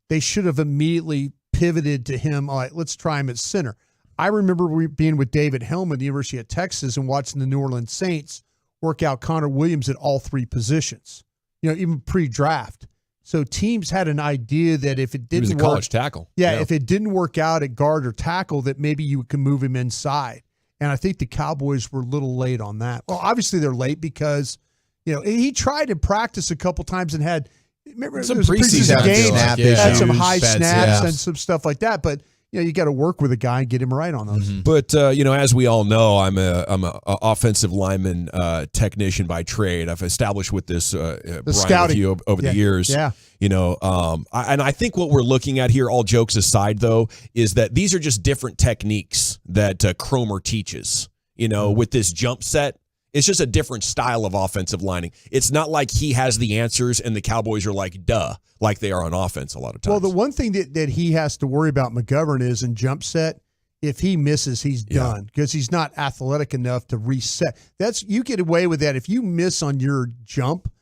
they should have immediately pivoted to him. All right, let's try him at center. I remember being with David Hellman at the University of Texas and watching the New Orleans Saints work out Connor Williams at all 3 positions, even pre-draft. So teams had an idea that if it didn't work, he was a college tackle. Yeah, if it didn't work out at guard or tackle, that maybe you can move him inside. And I think the Cowboys were a little late on that. Well, obviously they're late because, he tried to practice a couple times and had some preseason games, had some high snaps and some stuff like that. But you got to work with a guy and get him right on those. Mm-hmm. But as we all know, I'm a offensive lineman technician by trade. I've established with this Brian with you over the years. Yeah. And I think what we're looking at here, all jokes aside, though, is that these are just different techniques that Cromer teaches. With this jump set. It's just a different style of offensive lining. It's not like he has the answers and the Cowboys are like, duh, like they are on offense a lot of times. Well, the one thing that he has to worry about, McGovern, is in jump set, if he misses, he's done because he's not athletic enough to reset. You get away with that. If you miss on your jump,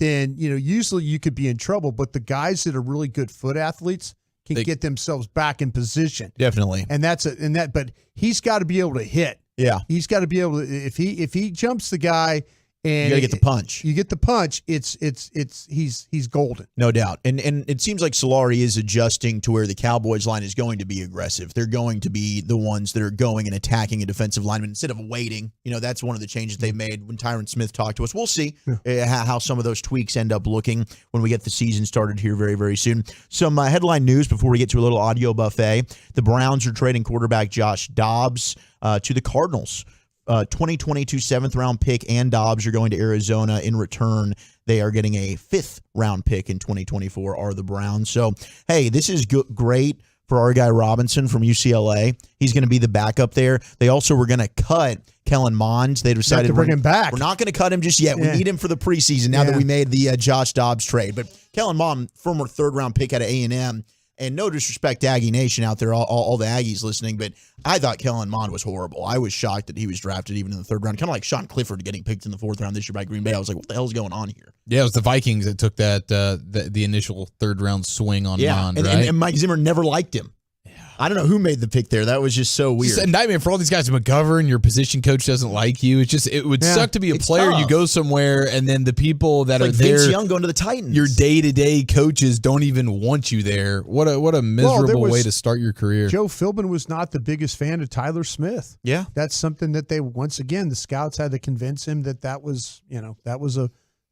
then usually you could be in trouble. But the guys that are really good foot athletes can get themselves back in position. Definitely. But he's got to be able to hit. Yeah. He's got to be able to, if he jumps the guy and you got to get the punch. You get the punch, he's golden. No doubt. And it seems like Solari is adjusting to where the Cowboys line is going to be aggressive. They're going to be the ones that are going and attacking a defensive lineman instead of waiting. That's one of the changes they've made when Tyron Smith talked to us. We'll see how some of those tweaks end up looking when we get the season started here very, very soon. Some headline news before we get to a little audio buffet. The Browns are trading quarterback Josh Dobbs to the Cardinals. 2022 7th-round pick and Dobbs are going to Arizona. In return, they are getting a 5th-round pick in 2024, are the Browns. So, hey, this is great for our guy Robinson from UCLA. He's going to be the backup there. They also were going to cut Kellen Mond. They decided to bring him back. We're not going to cut him just yet. We need him for the preseason now that we made the Josh Dobbs trade. But Kellen Mond, former 3rd-round pick out of A&M, and no disrespect to Aggie Nation out there, all the Aggies listening, but I thought Kellen Mond was horrible. I was shocked that he was drafted even in the 3rd round, kind of like Sean Clifford getting picked in the 4th round this year by Green Bay. I was like, what the hell's going on here? Yeah, it was the Vikings that took that the initial 3rd round swing on Mond, right? And Mike Zimmer never liked him. I don't know who made the pick there. That was just so weird. It's a nightmare for all these guys. McGovern, your position coach doesn't like you. It would suck to be a player. Tough. You go somewhere, and then the people that like are there, Vince Young going to the Titans. your day-to-day coaches don't even want you there. What a miserable way to start your career. Joe Philbin was not the biggest fan of Tyler Smith. Yeah, that's something that once again the scouts had to convince him that was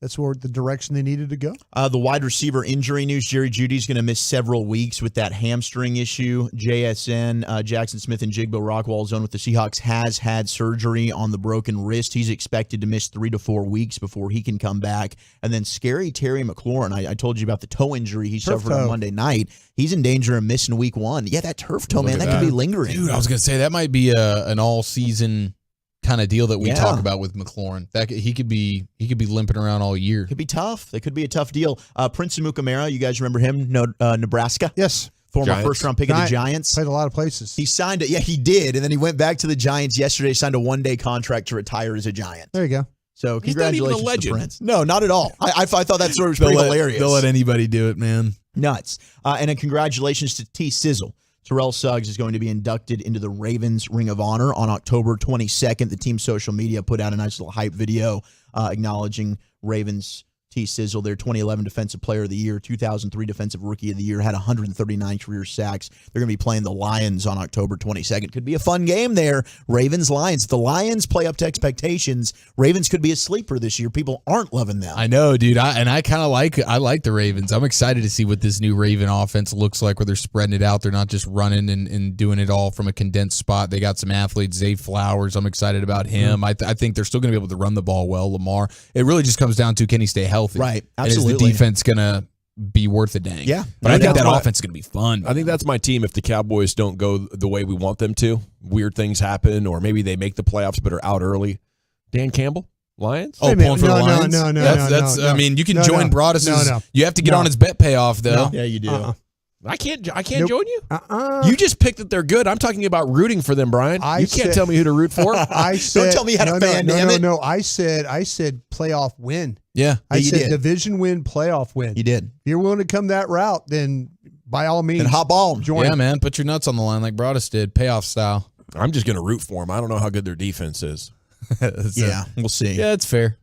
that's where the direction they needed to go. The wide receiver injury news: Jerry Jeudy's going to miss several weeks with that hamstring issue. JSN, Jackson Smith and Jigbo Rockwell zone with the Seahawks has had surgery on the broken wrist. He's expected to miss 3 to 4 weeks before he can come back. And then scary Terry McLaurin. I told you about the toe injury he suffered on Monday night. He's in danger of missing week 1. Yeah, that turf toe, man, that could be lingering. Dude, I was going to say that might be an all-season kind of deal that we talk about with McLaurin. That he could be limping around all year. Could be tough. That could be a tough deal. Prince Amukamara, you guys remember him? Nebraska. Yes. Former first-round pick of the Giants. Played a lot of places. He signed it. Yeah, he did. And then he went back to the Giants yesterday, signed a 1-day contract to retire as a Giant. There you go. So He's not even a congratulations legend. to Prince. No, not at all. I thought that story was pretty hilarious. They'll let anybody do it, man. Nuts. And then congratulations to T. Sizzle. Terrell Suggs is going to be inducted into the Ravens Ring of Honor on October 22nd. The team's social media put out a nice little hype video acknowledging Ravens T. Sizzle, their 2011 Defensive Player of the Year, 2003 Defensive Rookie of the Year, had 139 career sacks. They're going to be playing the Lions on October 22nd. Could be a fun game there. Ravens-Lions. If the Lions play up to expectations, Ravens could be a sleeper this year. People aren't loving them. I know, dude. I kind of like the Ravens. I'm excited to see what this new Raven offense looks like, where they're spreading it out. They're not just running and doing it all from a condensed spot. They got some athletes. Zay Flowers, I'm excited about him. Mm-hmm. I think they're still going to be able to run the ball well. Lamar. It really just comes down to, can he stay healthy? Right, And absolutely. is the defense going to be worth a dang? Yeah. But I think that offense is going to be fun. I think that's my team if the Cowboys don't go the way we want them to. Weird things happen, or maybe they make the playoffs but are out early. Dan Campbell, Lions? Oh, pulling for the Lions? No. I mean, you can join Broadus'. No. You have to get on his bet payoff, though. Yeah, you do. I can't Nope. join you. You just picked that they're good. I'm talking about rooting for them, Brian. You can't tell me who to root for. I said, Don't tell me how to fan, damn it. No. I said playoff win. Yeah. I you said did. division win, playoff win. You did. If you're willing to come that route, then by all means, And hop on. join. Yeah, man. Put your nuts on the line like Broadus did, payoff style. I'm just going to root for them. I don't know how good their defense is. Yeah, we'll see. Yeah, it's fair.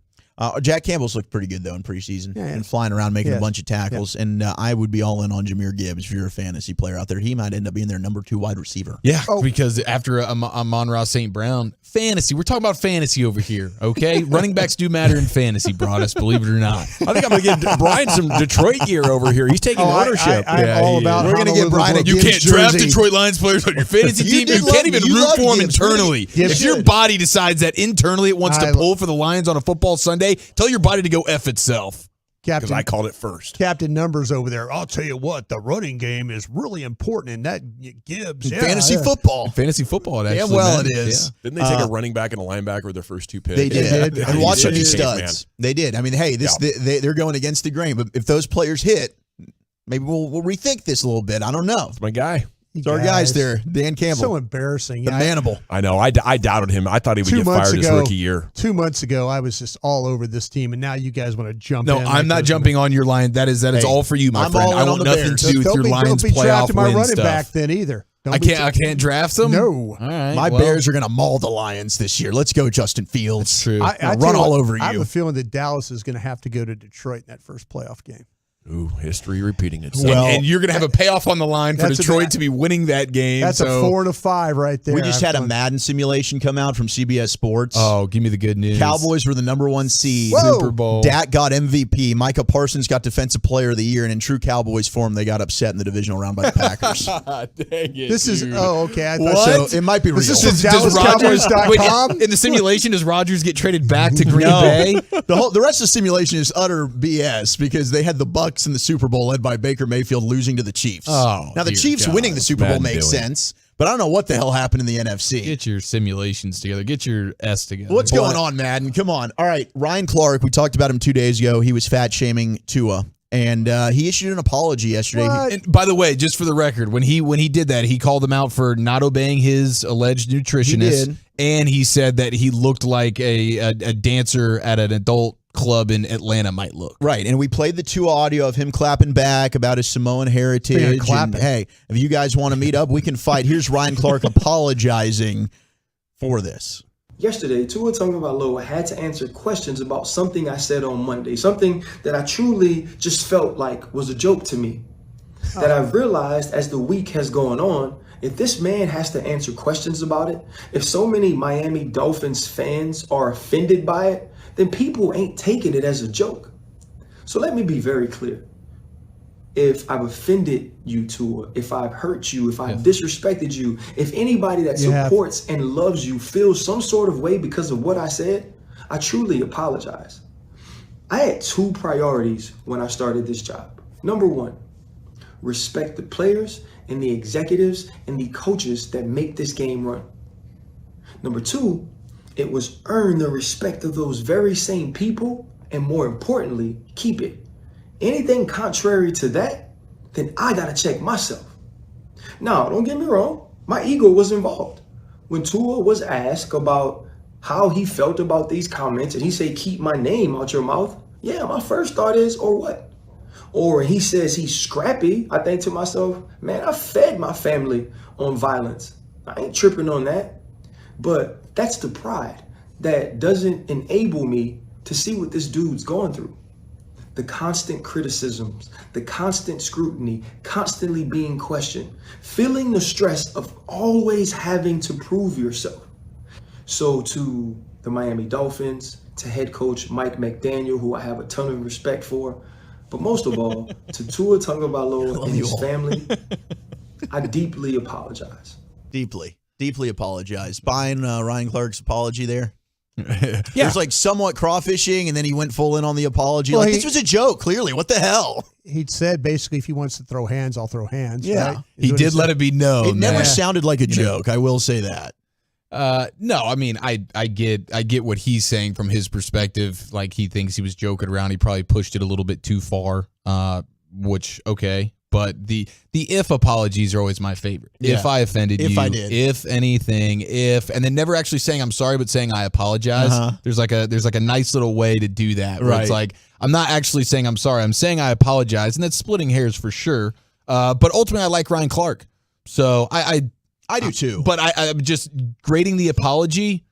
Jack Campbell's looked pretty good, though, in preseason Yeah. and flying around making a bunch of tackles. And I would be all in on Jahmyr Gibbs if you're a fantasy player out there. He might end up being their number 2 wide receiver. Yeah, because after Amon-Ra St. Brown, fantasy. We're talking about fantasy over here, okay? Running backs do matter in fantasy, Broadus, believe it or not. I think I'm going to get Brian some Detroit gear over here. He's taking ownership. I'm all about. We're gonna get Brian a You Gibbs can't draft jersey. Detroit Lions players on your fantasy You team. did You can't love- even you root love for them Gibbs. internally. Gibbs If your should. body decides that internally it wants to pull for the Lions on a football Sunday, tell your body to go F itself. Because Captain, I called it first. Captain Numbers over there. I'll tell you what, the running game is really important, and that Gibbs. Yeah, Fantasy yeah. football. Fantasy football, it Damn actually well matters. it is. Didn't they take a running back and a linebacker with their first 2 picks? They did. did. And He's watch such them a studs. caveman. They did. I mean, hey, they're going against the grain. But if those players hit, maybe we'll rethink this a little bit. I don't know. That's my guy. So our guys there, Dan Campbell. So embarrassing. The manimal. I know. I doubted him. I thought he would 2 get months fired his ago- rookie year. 2 months ago, I was just all over this team, and now you guys want to jump No, in. I'm not jumping on your line. That is all for you, my I'm friend. all in I on want the nothing Bears. to do with your Lions Don't be playoff drafting my win running stuff. back then either. Don't I be can't draft them. No. All right. My well, Bears are going to maul the Lions this year. Let's go, Justin Fields. That's true. I run all over I have you. a feeling that Dallas is going to have to go to Detroit in that first playoff game. Ooh, history repeating itself. Well, and you're going to have a payoff on the line for That's a- Detroit to be winning that game. That's so. a 4 and a 5 right there. We just had a I've done- Madden simulation come out from CBS Sports. Oh, give me the good news. Cowboys were the #1 seed. Whoa. Super Bowl. Dak got MVP. Micah Parsons got Defensive Player of the Year. And in true Cowboys form, they got upset in the divisional round by the Packers. Dang it, This is dude. okay. I thought What? so. It might be real. Is this from Does Rodgers DallasCowboys.com? wait, in the simulation? Does Rodgers get traded back to Green No. Bay? The rest of the simulation is utter BS because they had the Bucs in the Super Bowl led by Baker Mayfield losing to the Chiefs. Oh, now the dear Chiefs God. winning the Super Bowl Madden makes doing. sense, but I don't know what the hell happened in the NFC. Get your simulations together. Get your S together. What's going on, Madden? Come on. All right, Ryan Clark, we talked about him 2 days ago. He was fat shaming Tua, and he issued an apology yesterday. And by the way, just for the record, when he did that, he called him out for not obeying his alleged nutritionist, did. and he said that he looked like a dancer at an adult club in Atlanta might look. Right, and we played the Tua audio of him clapping back about his Samoan heritage. And, hey, if you guys want to meet up, we can fight. Here's Ryan Clark apologizing for this. Yesterday, Tua Tagovailoa had to answer questions about something I said on Monday, something that I truly just felt like was a joke to me. That I've realized as the week has gone on, if this man has to answer questions about it, if so many Miami Dolphins fans are offended by it, then people ain't taking it as a joke. So let me be very clear. If I've offended you, Tua, if I've hurt you, if I've disrespected you, if anybody that You have. supports and loves you feels some sort of way because of what I said, I truly apologize. I had 2 priorities when I started this job. Number 1, respect the players and the executives and the coaches that make this game run. Number 2, it was earn the respect of those very same people, and more importantly, keep it. Anything contrary to that, then I gotta check myself. Now, don't get me wrong, my ego was involved. When Tua was asked about how he felt about these comments, and he said, keep my name out your mouth, yeah, my first thought is, or what? Or he says he's scrappy, I think to myself, man, I fed my family on violence. I ain't tripping on that. But that's the pride that doesn't enable me to see what this dude's going through. The constant criticisms, the constant scrutiny, constantly being questioned, feeling the stress of always having to prove yourself. So to the Miami Dolphins, to head coach Mike McDaniel, who I have a ton of respect for, but most of all, to Tua Tagovailoa and his family, I deeply apologize. Deeply apologize. Buying Ryan Clark's apology there. There's like somewhat crawfishing, and then he went full in on the apology. Well, this was a joke, clearly. What the hell? He'd said basically, if he wants to throw hands, I'll throw hands. Yeah. right? Is He what did said. let it be known. It never that- sounded like a joke. I will say that. No, I mean, I get what he's saying from his perspective. Like, he thinks he was joking around. He probably pushed it a little bit too far, which, okay. But the if apologies are always my favorite. Yeah. If I offended If you, I did. if anything, and then never actually saying I'm sorry, but saying I apologize. Uh-huh. There's like a nice little way to do that. Where Right. It's like, I'm not actually saying I'm sorry. I'm saying I apologize, and that's splitting hairs for sure. But ultimately, I like Ryan Clark, so I do too. But I'm just grading the apology.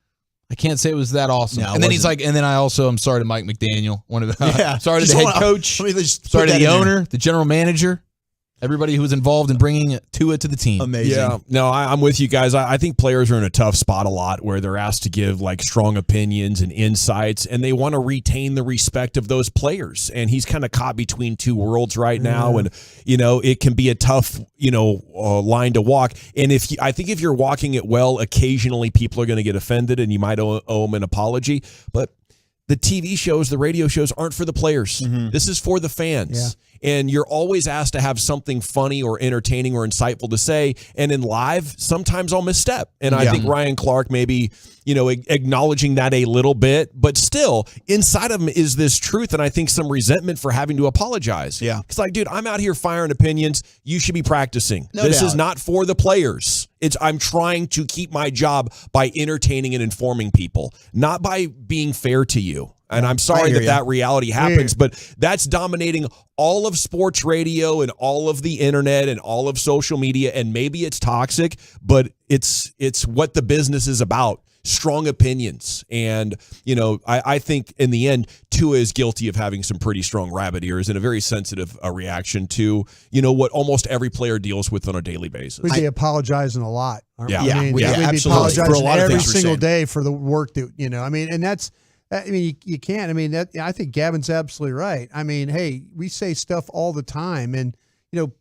I can't say it was that awesome. No, it and then he's wasn't. like, and then I also am sorry to Mike McDaniel, one of the sorry to Just the head hold on. coach, Let me just sorry put to that the in there. owner, the general manager, everybody who was involved in bringing Tua to the team. Amazing. Yeah, no, I'm with you guys. I think players are in a tough spot a lot where they're asked to give like strong opinions and insights, and they want to retain the respect of those players. And he's kind of caught between two worlds right now, and it can be a tough line to walk. And I think if you're walking it well, occasionally people are going to get offended, and you might owe them an apology, but. The TV shows, the radio shows aren't for the players. Mm-hmm. This is for the fans. and you're always asked to have something funny or entertaining or insightful to say. And in live, sometimes I'll misstep. And I think Ryan Clark maybe, acknowledging that a little bit, but still inside of him is this truth. And I think some resentment for having to apologize. Yeah. It's like, dude, I'm out here firing opinions. You should be practicing. This is not for the players. I'm trying to keep my job by entertaining and informing people, not by being fair to you. And I'm sorry that reality happens, but that's dominating all of sports radio and all of the internet and all of social media. And maybe it's toxic, but it's what the business is about. Strong opinions. And, I think in the end, Tua is guilty of having some pretty strong rabbit ears and a very sensitive reaction to, what almost every player deals with on a daily basis. We'd be apologizing a lot. Aren't Yeah. we? I mean, Yeah, we'd be absolutely. apologizing For a lot of every things we're single saying. day for the work that, and that's, you can't. I mean, I think Gavin's absolutely right. I mean, hey, we say stuff all the time, and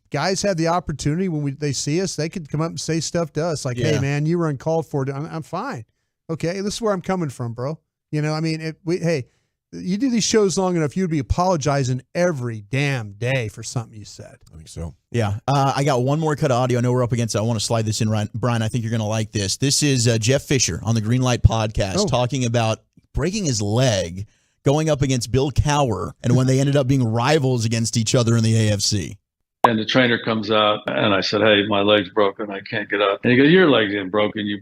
guys have the opportunity when they see us, they could come up and say stuff to us like, "Hey, man, you were uncalled for." I'm fine. Okay, this is where I'm coming from, bro. Hey, you do these shows long enough, you'd be apologizing every damn day for something you said. I think so. Yeah. I got one more cut of audio. I know we're up against it. I want to slide this in, Brian. I think you're going to like this. This is Jeff Fisher on the Greenlight podcast talking about breaking his leg, going up against Bill Cowher, and when they ended up being rivals against each other in the AFC. And the trainer comes out, and I said, "Hey, my leg's broken. I can't get up." And he goes, "Your leg's ain't broken, you."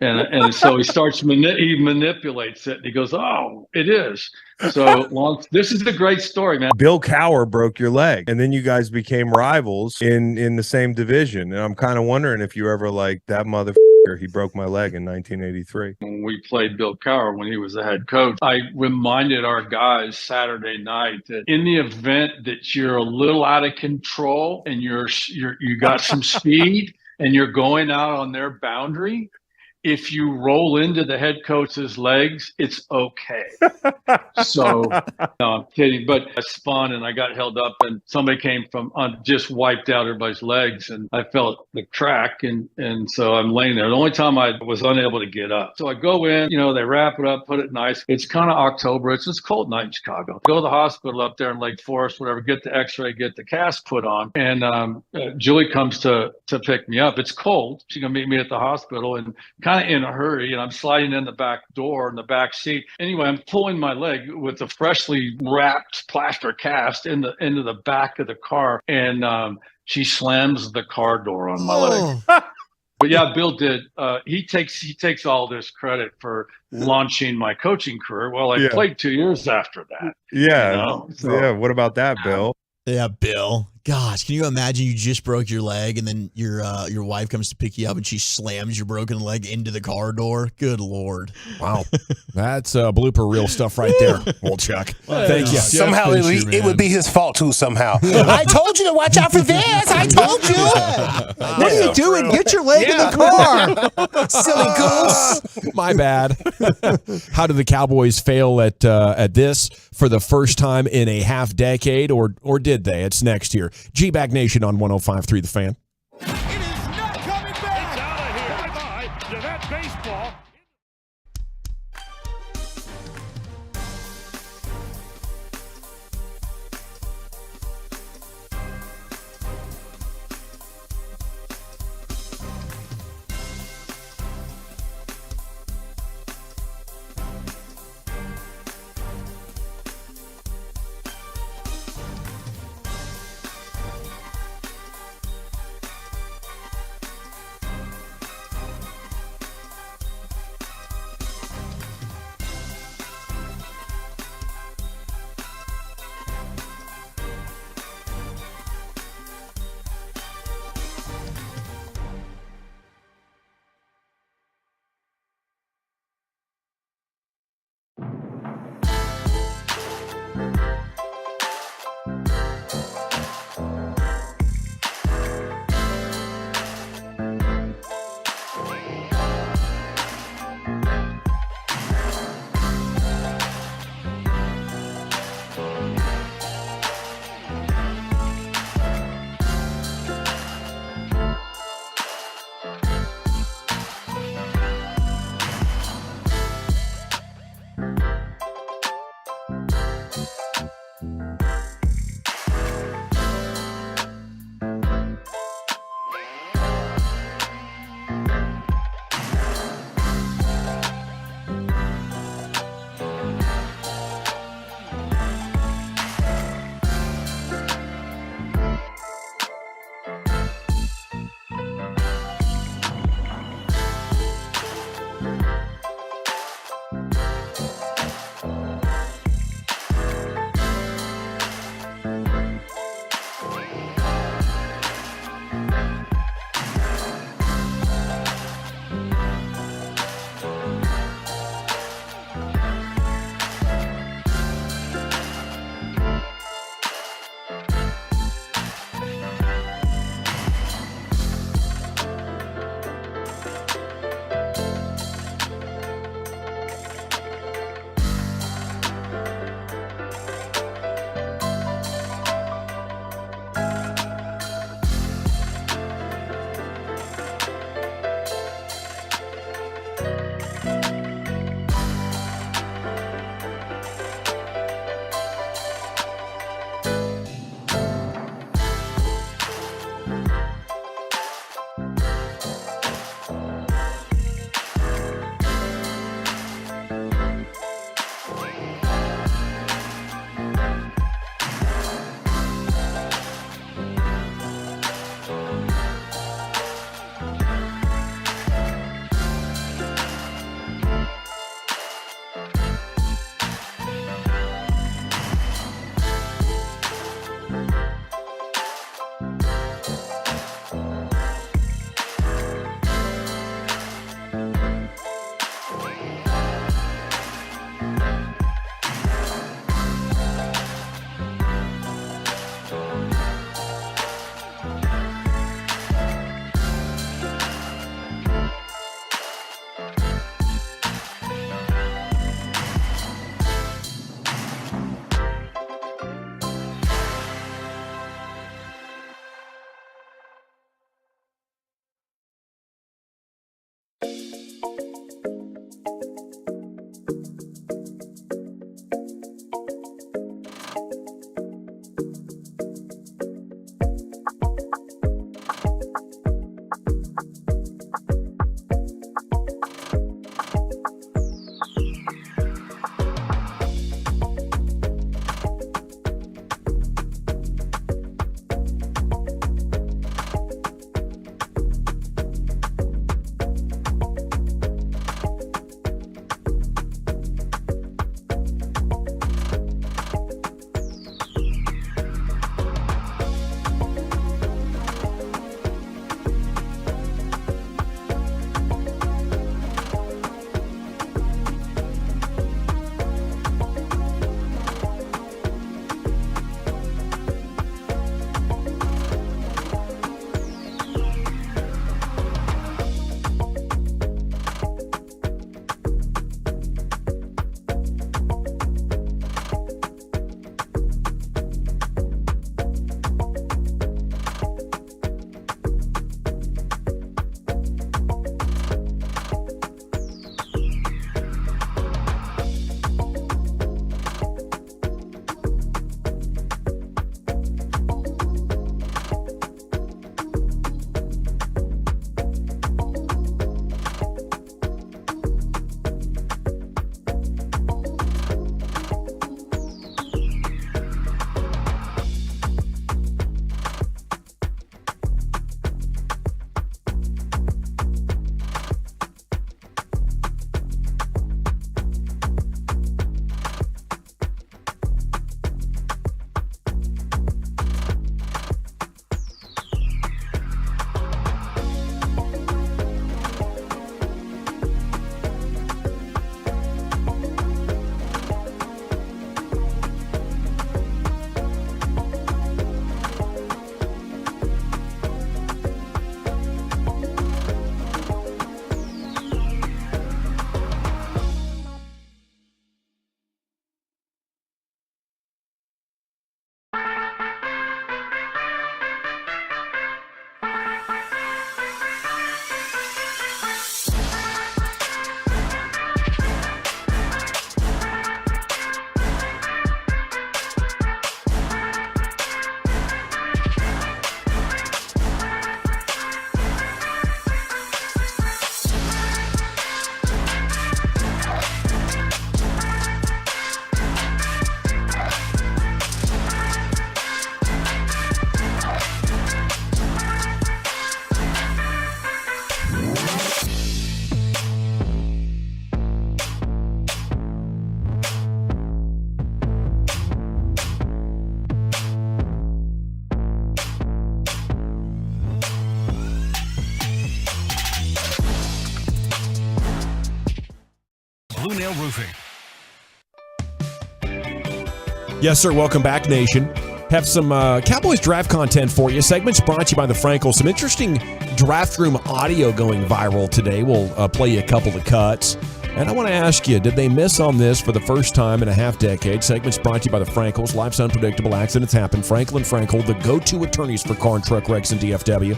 And so he starts he manipulates it. And he goes, "Oh, it is." So this is a great story, man. Bill Cowher broke your leg, and then you guys became rivals in the same division. And I'm kind of wondering if you ever like that motherfucker. He broke my leg in 1983. When we played Bill Cowher when he was the head coach, I reminded our guys Saturday night that in the event that you're a little out of control and you got some speed and you're going out on their boundary, if you roll into the head coach's legs, it's okay. So, no, I'm kidding. But I spun and I got held up, and somebody came from just wiped out everybody's legs, and I felt the crack, and so I'm laying there. The only time I was unable to get up. So I go in, they wrap it up, put it nice. It's kind of October. It's just cold night in Chicago. Go to the hospital up there in Lake Forest, whatever, get the x-ray, get the cast put on. And Julie comes to pick me up. It's cold. She's going to meet me at the hospital, and kind of in a hurry, and I'm sliding in the back door in the back seat. Anyway, I'm pulling my leg with the freshly wrapped plaster cast into the back of the car, and she slams the car door on my leg. But yeah, Bill did. He takes all this credit for launching my coaching career. Well, I played 2 years after that. Yeah. Yeah. What about that, Bill? Yeah, Bill. Gosh, can you imagine you just broke your leg and then your wife comes to pick you up and she slams your broken leg into the car door? Good Lord. Wow. That's blooper reel stuff right there, old Chuck. Thank you. Somehow it would be his fault too, somehow. I told you to watch out for this. I told you. What are you doing? Get your leg in the car. Silly goose. My bad. How did the Cowboys fail at this for the first time in a half decade, or did they? It's next year. G-Bag Nation on 105.3 The Fan. Roofing. Yes, sir. Welcome back, Nation. Have some Cowboys draft content for you. Segments brought to you by the Frankel. Some interesting draft room audio going viral today. We'll play you a couple of cuts. And I want to ask you, did they miss on this for the first time in a half decade? Segments brought to you by the Frankels. Life's unpredictable. Accidents happen. Frankel and Frankel, the go-to attorneys for car and truck wrecks in DFW.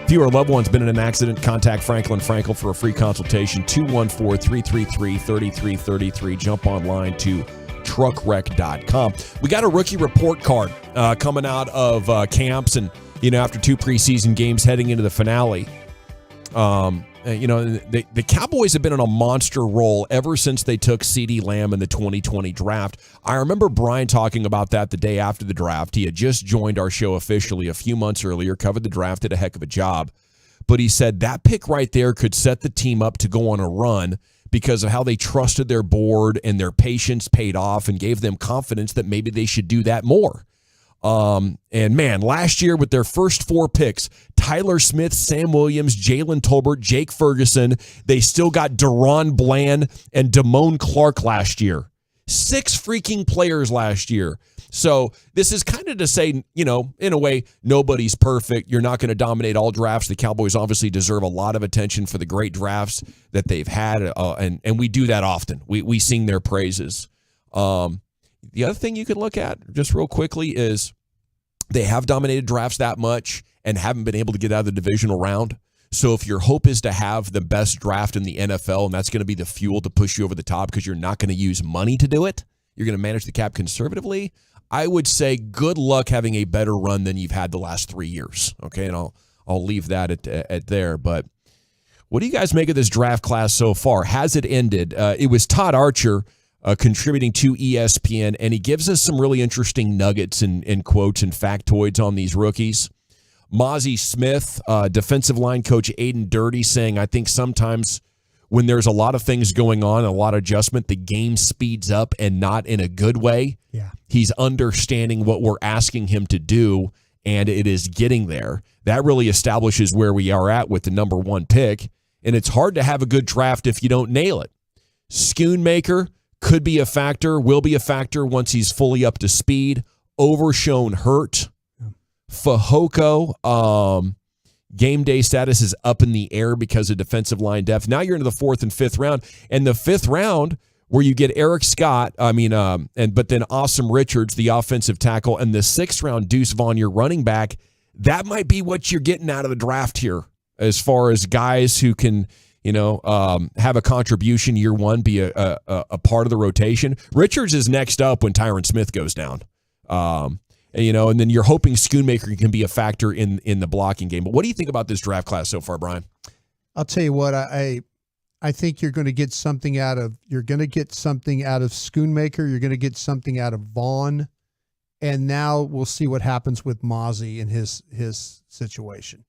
If you or a loved one's been in an accident, contact Frankel and Frankel for a free consultation. 214-333-3333. Jump online to truckwreck.com. We got a rookie report card coming out of camps and, after 2 preseason games heading into the finale. The Cowboys have been on a monster roll ever since they took CeeDee Lamb in the 2020 draft. I remember Brian talking about that the day after the draft. He had just joined our show officially a few months earlier, covered the draft, did a heck of a job. But he said that pick right there could set the team up to go on a run because of how they trusted their board and their patience paid off and gave them confidence that maybe they should do that more. And man, last year with their first 4 picks, Tyler Smith, Sam Williams, Jalen Tolbert, Jake Ferguson, they still got Deron Bland and Damone Clark last year. 6 freaking players last year. So this is kind of to say, in a way, nobody's perfect. You're not going to dominate all drafts. The Cowboys obviously deserve a lot of attention for the great drafts that they've had, and we do that often. We sing their praises. The other thing you could look at just real quickly is they have dominated drafts that much and haven't been able to get out of the divisional round. So if your hope is to have the best draft in the NFL, and that's going to be the fuel to push you over the top because you're not going to use money to do it, you're going to manage the cap conservatively, I would say good luck having a better run than you've had the last 3 years. Okay, and I'll leave that at there. But what do you guys make of this draft class so far? Has it ended? It was Todd Archer contributing to ESPN, and he gives us some really interesting nuggets and quotes and factoids on these rookies. Mozzie Smith, defensive line coach Aiden Dirty, saying, I think sometimes when there's a lot of things going on, a lot of adjustment, the game speeds up and not in a good way. Yeah. He's understanding what we're asking him to do, and it is getting there. That really establishes where we are at with the number 1 pick, and it's hard to have a good draft if you don't nail it. Schoonmaker could be a factor, will be a factor once he's fully up to speed. Overshown hurt. Fehoko, game day status is up in the air because of defensive line depth. Now you're into the 4th and 5th round. And the 5th round, where you get Eric Scott, but then Awesome Richards, the offensive tackle, and the 6th round Deuce Vaughn, your running back, that might be what you're getting out of the draft here as far as guys who can have a contribution year one, be a part of the rotation. Richards is next up when Tyron Smith goes down. And then you're hoping Schoonmaker can be a factor in the blocking game. But what do you think about this draft class so far, Brian? I'll tell you what, I think you're going to get something out of Schoonmaker. You're going to get something out of Vaughn. And now we'll see what happens with Mozzie and his situation.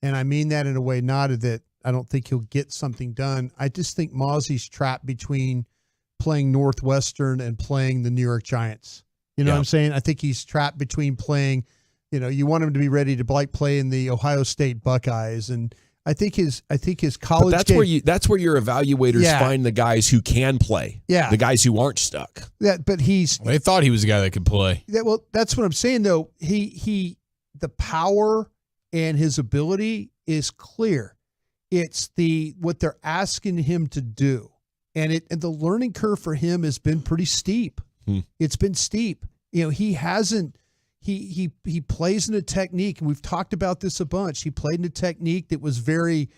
And I mean that in a way, not that I don't think he'll get something done. I just think Mozzie's trapped between playing Northwestern and playing the New York Giants. You know what I'm saying? I think he's trapped between playing, you want him to be ready to play in the Ohio State Buckeyes. And I think his college but that's where your evaluators find the guys who can play. Yeah. The guys who aren't stuck. Yeah, but they thought he was a guy that could play. Well, that's what I'm saying though. The power and his ability is clear. It's what they're asking him to do. And the learning curve for him has been pretty steep. It's been steep. He hasn't he plays in a technique, and we've talked about this a bunch. He played in a technique that was very,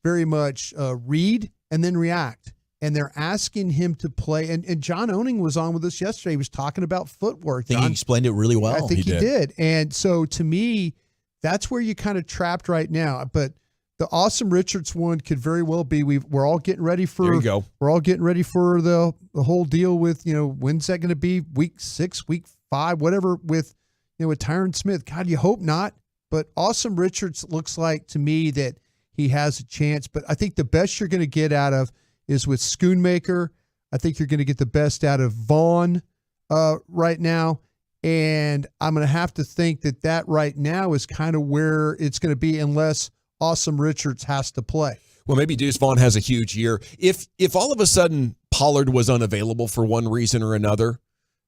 very much read and then react. And they're asking him to play. And John Owning was on with us yesterday. He was talking about footwork. I think he explained it really well. I think he did. And so to me, that's where you're kind of trapped right now. But the Awesome Richards one could very well be. We're all getting ready for. There you go. We're all getting ready for the whole deal with when's that going to be? Week 6, week 5, whatever. With with Tyron Smith. God, you hope not. But Awesome Richards looks like to me that he has a chance. But I think the best you're going to get out of is with Schoonmaker. I think you're going to get the best out of Vaughn right now. And I'm going to have to think that right now is kind of where it's going to be unless Awesome Richards has to play. Well, maybe Deuce Vaughn has a huge year. If all of a sudden Pollard was unavailable for one reason or another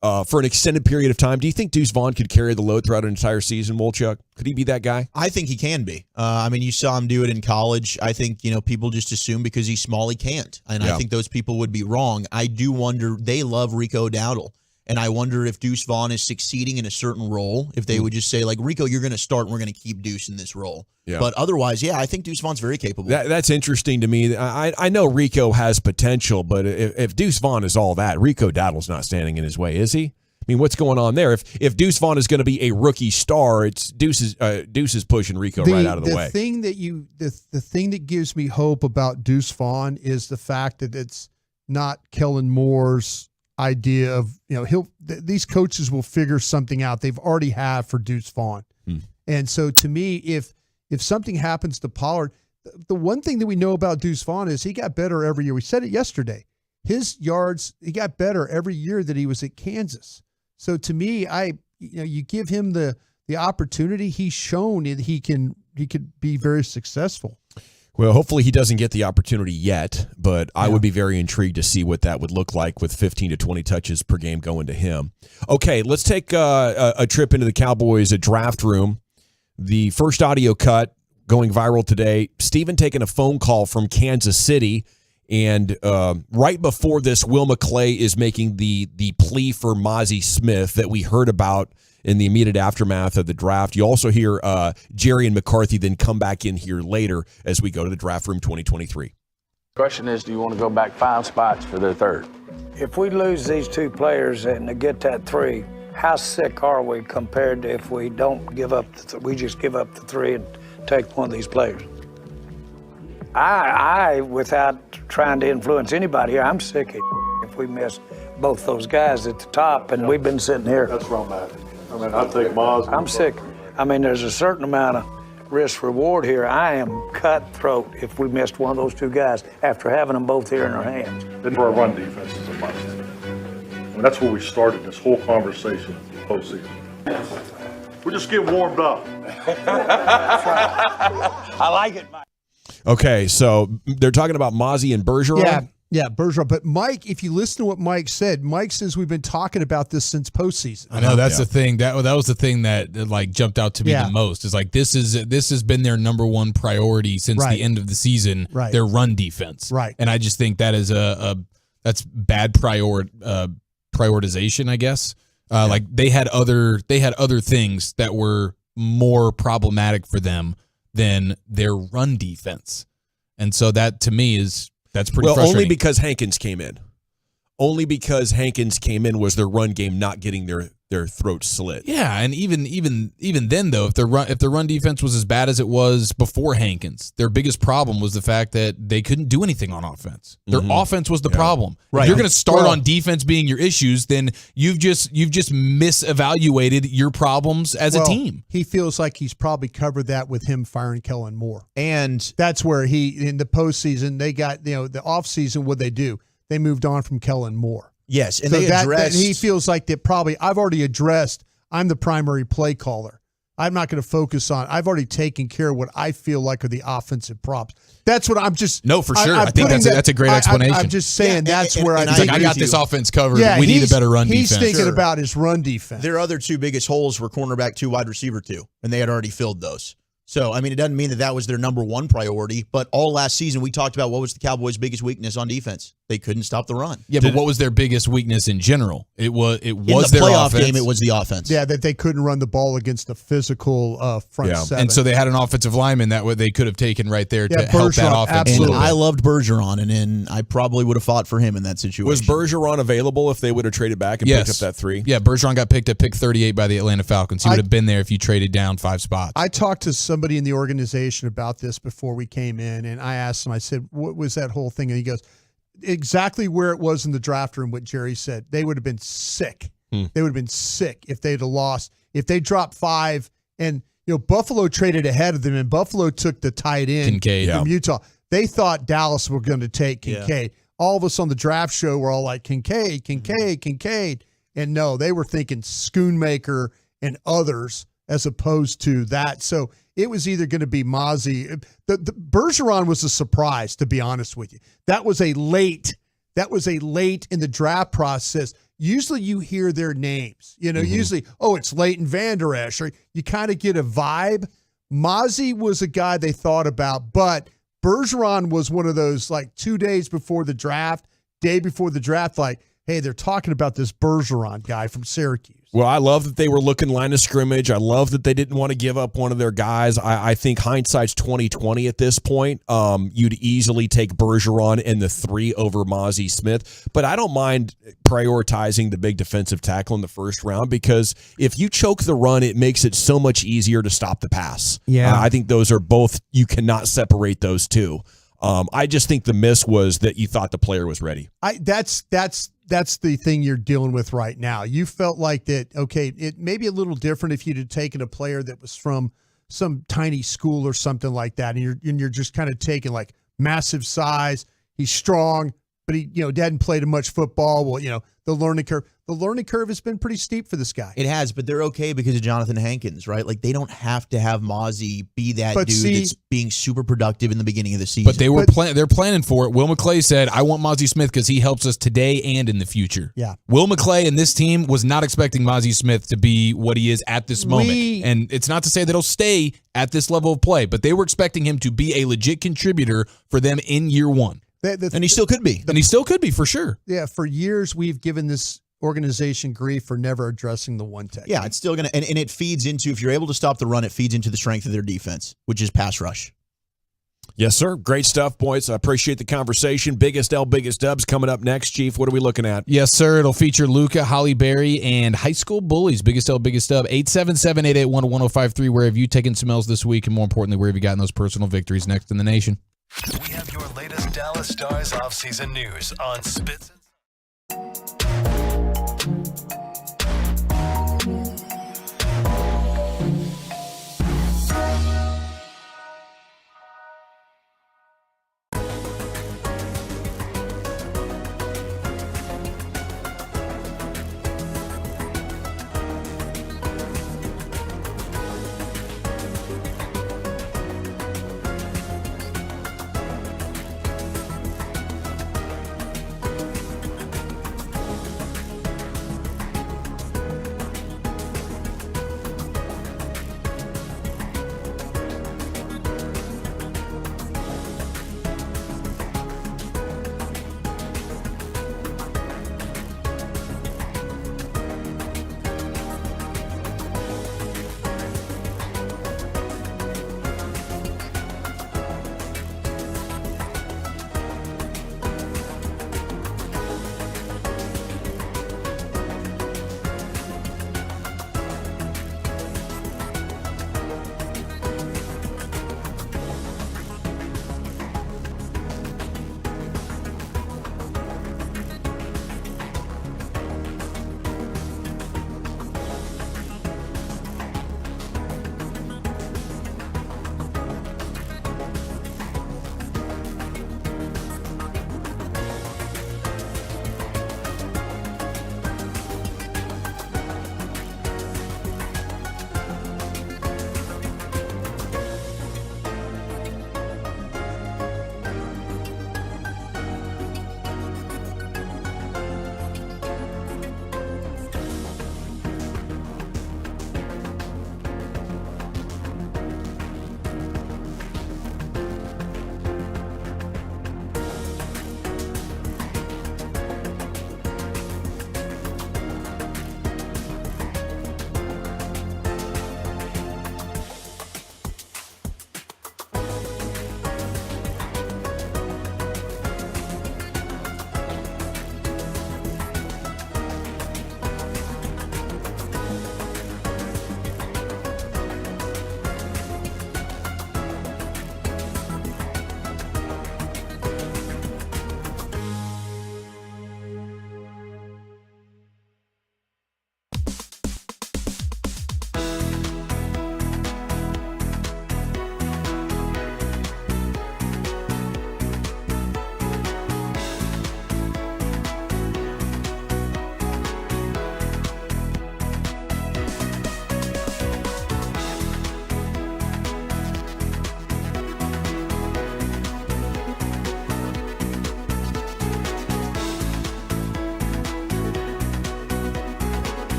for an extended period of time, do you think Deuce Vaughn could carry the load throughout an entire season, Wolchuk? Could he be that guy? I think he can be. I mean, you saw him do it in college. I think, people just assume because he's small he can't. And I think those people would be wrong. I do wonder, they love Rico Dowdle. And I wonder if Deuce Vaughn is succeeding in a certain role, if they would just say, like, Rico, you're going to start and we're going to keep Deuce in this role. Yeah. But otherwise, I think Deuce Vaughn's very capable. That's interesting to me. I know Rico has potential, but if Deuce Vaughn is all that, Rico Dowdle's not standing in his way, is he? I mean, what's going on there? If Deuce Vaughn is going to be a rookie star, it's Deuce is pushing Rico right out of the way. The thing that gives me hope about Deuce Vaughn is the fact that it's not Kellen Moore's idea of, these coaches will figure something out. They've already have for Deuce Vaughn. And so to me, if something happens to Pollard, the one thing that we know about Deuce Vaughn is he got better every year. We said it yesterday. His yards, he got better every year that he was at Kansas. So to me, you give him the opportunity. He's shown that he could be very successful. Well, hopefully he doesn't get the opportunity yet, but I would be very intrigued to see what that would look like with 15 to 20 touches per game going to him. Okay, let's take a trip into the Cowboys draft room. The first audio cut going viral today, Steven taking a phone call from Kansas City, and right before this, Will McClay is making the plea for Mozzie Smith that we heard about in the immediate aftermath of the draft. You also hear Jerry and McCarthy then come back in here later as we go to the draft room 2023. Question is, do you want to go back 5 spots for their third? If we lose these 2 players and get that 3, how sick are we compared to if we don't give up, we just give up the 3 and take one of these players? I without trying to influence anybody here, I'm sick if we miss both those guys at the top, and we've been sitting here. That's traumatic. I mean, I think Maz. I'm sick. I mean, there's a certain amount of risk-reward here. I am cutthroat if we missed one of those 2 guys after having them both here in our hands. And for our run defense is a must. I mean, that's where we started this whole conversation postseason. We're just getting warmed up. I like it, Mike. Okay, so they're talking about Mozzie and Bergeron? Yeah, Bergeron. But Mike, if you listen to what Mike said, Mike says we've been talking about this since postseason. I know that's the thing. That was the thing that jumped out to me the most. Is like this has been their number one priority since the end of the season. Right. Their run defense. Right. And I just think that is that's bad prioritization, I guess. Like they had other things that were more problematic for them than their run defense. And so that to me that's pretty frustrating. Only because Hankins came in. Only because Hankins came in was their run game not getting their throats slit. Yeah, and even then though, if their run defense was as bad as it was before Hankins, their biggest problem was the fact that they couldn't do anything on offense. Their offense was the problem. Right. If you're going to start on defense being your issues, then you've just misevaluated your problems as a team. He feels like he's probably covered that with him firing Kellen Moore. And that's where in the postseason, they got, the offseason, what'd they do? They moved on from Kellen Moore. Yes, and so they addressed. He feels like that probably, I've already addressed, I'm the primary play caller. I'm not going to focus on, I've already taken care of what I feel like are the offensive props. That's what I'm just. No, for sure. I think that's a great explanation. I'm just saying that's where I think I got this offense covered. We need a better run defense. He's thinking about his run defense. Their other 2 biggest holes were cornerback 2, wide receiver 2, and they had already filled those. So, I mean, it doesn't mean that was their number one priority, but all last season we talked about what was the Cowboys' biggest weakness on defense. They couldn't stop the run. Yeah, but what was their biggest weakness in general? It was in their playoff offense. game, it was the offense. Yeah, that they couldn't run the ball against the physical front seven. And so they had an offensive lineman that they could have taken right there to help that offense. Absolutely. And I loved Bergeron, and I probably would have fought for him in that situation. Was Bergeron available if they would have traded back and picked up that 3? Yeah, Bergeron got picked at pick 38 by the Atlanta Falcons. He would have been there if you traded down 5 spots. I talked to somebody in the organization about this before we came in, and I asked him, I said, what was that whole thing? And he goes, exactly where it was in the draft room, what Jerry said. They would have been sick. They would have been sick if they'd have lost. If they dropped 5 and, Buffalo traded ahead of them, and Buffalo took the tight end from Utah. They thought Dallas were going to take Kincaid. Yeah. All of us on the draft show were all like, Kincaid. And no, they were thinking Schoonmaker and others as opposed to that. So it was either going to be Mozzie. The Bergeron was a surprise, to be honest with you. That was a late in the draft process. Usually you hear their names. Usually, it's Leighton Vander Esch, or you kind of get a vibe. Mozzie was a guy they thought about, but Bergeron was one of those, like, 2 days before the draft, day before the draft, like, hey, they're talking about this Bergeron guy from Syracuse. Well, I love that they were looking line of scrimmage. I love that they didn't want to give up one of their guys. I think hindsight's 20/20 at this point. You'd easily take Bergeron in the 3 over Mozzie Smith, but I don't mind prioritizing the big defensive tackle in the first round, because if you choke the run, it makes it so much easier to stop the pass. Yeah. I think those are both, you cannot separate those two. I just think the miss was that you thought the player was ready. That's the thing you're dealing with right now. You felt like that, okay, it may be a little different if you'd have taken a player that was from some tiny school or something like that, and you're just kind of taking, like, massive size. He's strong, but he hadn't played much football. Well, the learning curve has been pretty steep for this guy. It has, but they're okay because of Jonathan Hankins, right? Like, they don't have to have Mozzie be that dude that's being super productive in the beginning of the season. But they're planning for it. Will McClay said, I want Mozzie Smith because he helps us today and in the future. Yeah. Will McClay and this team was not expecting Mozzie Smith to be what he is at this moment. And it's not to say that he'll stay at this level of play, but they were expecting him to be a legit contributor for them in year one. And he still could be. And he still could be, for sure. Yeah, for years we've given this organization grief for never addressing the one technique. Yeah, it's still going to, and it feeds into, if you're able to stop the run, it feeds into the strength of their defense, which is pass rush. Yes, sir. Great stuff, boys. I appreciate the conversation. Biggest L, biggest dubs coming up next. Chief, what are we looking at? Yes, sir. It'll feature Luca, Holly Berry, and high school bullies. Biggest L, biggest dub. 877-881-1053. Where have you taken some L's this week? And more importantly, where have you gotten those personal victories next in the nation? We have your latest Dallas Stars offseason news on Spits.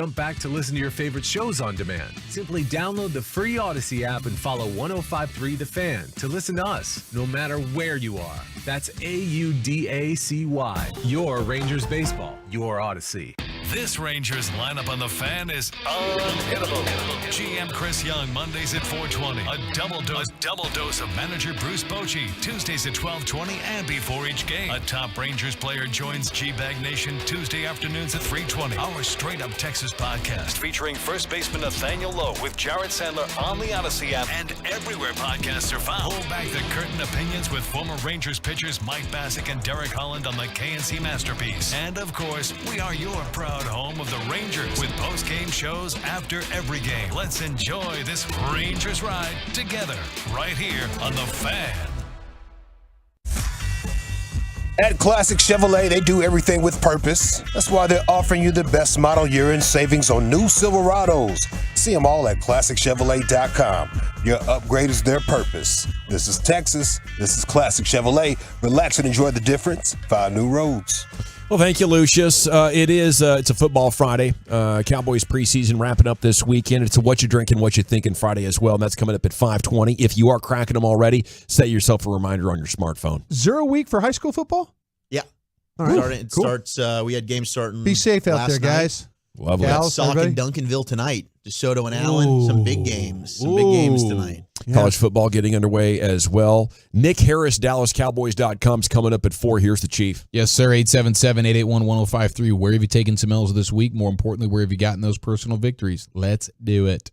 Jump back to listen to your favorite shows on demand. Simply download the free Odyssey app and follow 105.3 The Fan to listen to us no matter where you are. That's AUDACY. Your Rangers baseball, your Odyssey. This Rangers lineup on The Fan is unhittable. GM Chris Young, Mondays at 4:20. A double dose of manager Bruce Bochy, Tuesdays at 12:20 and before each game. A top Rangers player joins G-Bag Nation Tuesday afternoons at 3:20. Our Straight Up Texas podcast featuring first baseman Nathaniel Lowe with Jared Sandler on the Odyssey app and everywhere podcasts are found. Pull back the curtain opinions with former Rangers pitchers Mike Bassick and Derek Holland on the KNC Masterpiece. And of course, we are your proud home of the Rangers with post-game shows after every game. Let's enjoy this Rangers ride together right here on The Fan. At Classic Chevrolet, they do everything with purpose. That's why they're offering you the best model year-end savings on new Silverados. See them all at ClassicChevrolet.com. Your upgrade is their purpose. This is Texas. This is Classic Chevrolet. Relax and enjoy the difference. Find new roads. Well, thank you, Lucius. It's a football Friday. Cowboys preseason wrapping up this weekend. It's a what you drinking, what you thinking Friday as well, and that's coming up at 5:20. If you are cracking them already, set yourself a reminder on your smartphone. 0 week for high school football? Yeah. All right. It starts. We had games starting. Be safe out there, night. guys. Lovely. Sauk and Duncanville tonight. DeSoto and Allen. Some big games. Some big games tonight. Yeah. College football getting underway as well. Nick Harris, DallasCowboys.com is coming up at 4. Here's the Chief. Yes, sir. 877-881-1053. Where have you taken some L's this week? More importantly, where have you gotten those personal victories? Let's do it.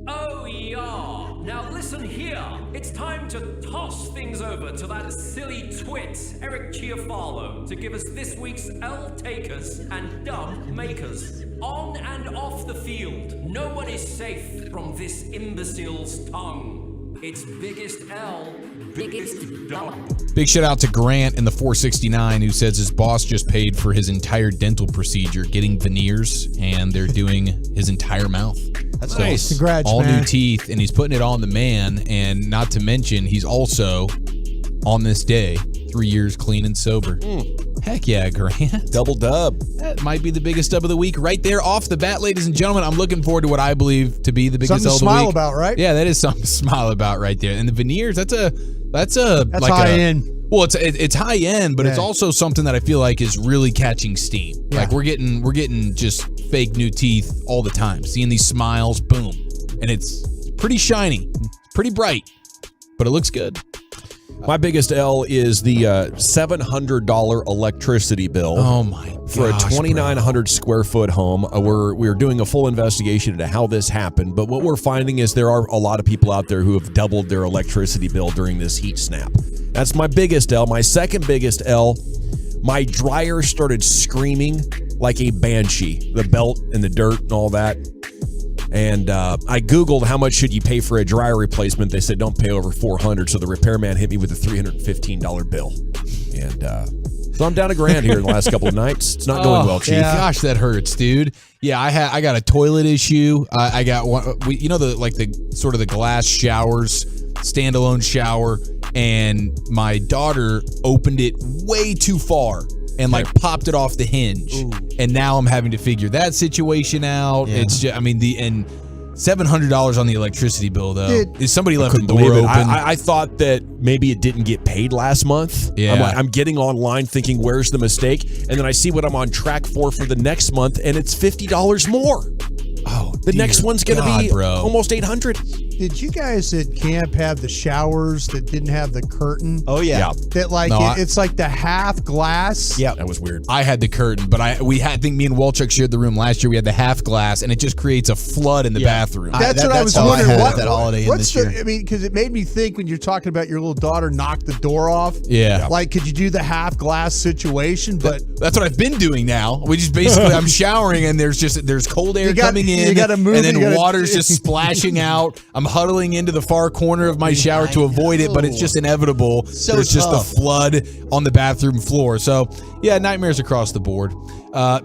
Oh, yeah. Now listen here. It's time to toss things over to that silly twit, Eric Chiafalo, to give us this week's L takers and dub makers. On and off the field, no one is safe from this imbecile's tongue. It's biggest L, biggest dub. Big shout out to Grant in the 469 who says his boss just paid for his entire dental procedure, getting veneers, and they're doing his entire mouth. That's so nice. Congrats, all man. new teeth, and he's putting it on the man. And not to mention, he's also on this day 3 years clean and sober. Heck yeah, Grant. Double dub. That might be the biggest dub of the week right there off the bat, ladies and gentlemen. I'm looking forward to what I believe to be the biggest Something dub to of the week. smile about, right? Yeah, that is something to smile about right there. And the veneers, that's like high end. Well, it's high end, but it's also something that I feel like is really catching steam. Yeah. Like we're getting just fake new teeth all the time. Seeing these smiles, boom, and it's pretty shiny, pretty bright, but it looks good. My biggest L is the $700 electricity bill. Oh my gosh, for a 2,900 square foot home. We're doing a full investigation into how this happened, but what we're finding is there are a lot of people out there who have doubled their electricity bill during this heat snap. That's my biggest L. My second biggest L, my dryer started screaming like a banshee. The belt and the dirt and all that. And I Googled how much should you pay for a dryer replacement. They said don't pay over $400. So the repairman hit me with a $315 bill. And so I'm down $1,000 here in the last couple of nights. It's not going well, Chief. Yeah. Gosh, that hurts, dude. Yeah, I got a toilet issue. I got one. The glass showers, standalone shower, and my daughter opened it way too far and popped it off the hinge. Ooh. And now I'm having to figure that situation out. Yeah. It's just, and $700 on the electricity bill though. Is somebody left the door open? I thought that maybe it didn't get paid last month. Yeah. I'm getting online thinking, where's the mistake? And then I see what I'm on track for the next month, and it's $50 more. Oh, the next one's going to be almost $800. Did you guys at camp have the showers that didn't have the curtain? Oh yeah. That it's like the half glass. Yeah, that was weird. I had the curtain, but I think me and Walchuk shared the room last year. We had the half glass, and it just creates a flood in the bathroom. That's what I was wondering. What that holiday in this year? Because it made me think when you're talking about your little daughter knocked the door off. Yeah. Like, could you do the half glass situation? But that's what I've been doing now. We just basically I'm showering and there's cold air coming in. You gotta move, and then water's just splashing out. I'm huddling into the far corner of my shower to avoid it, but it's just inevitable. There's just a flood on the bathroom floor. So yeah, nightmares across the board.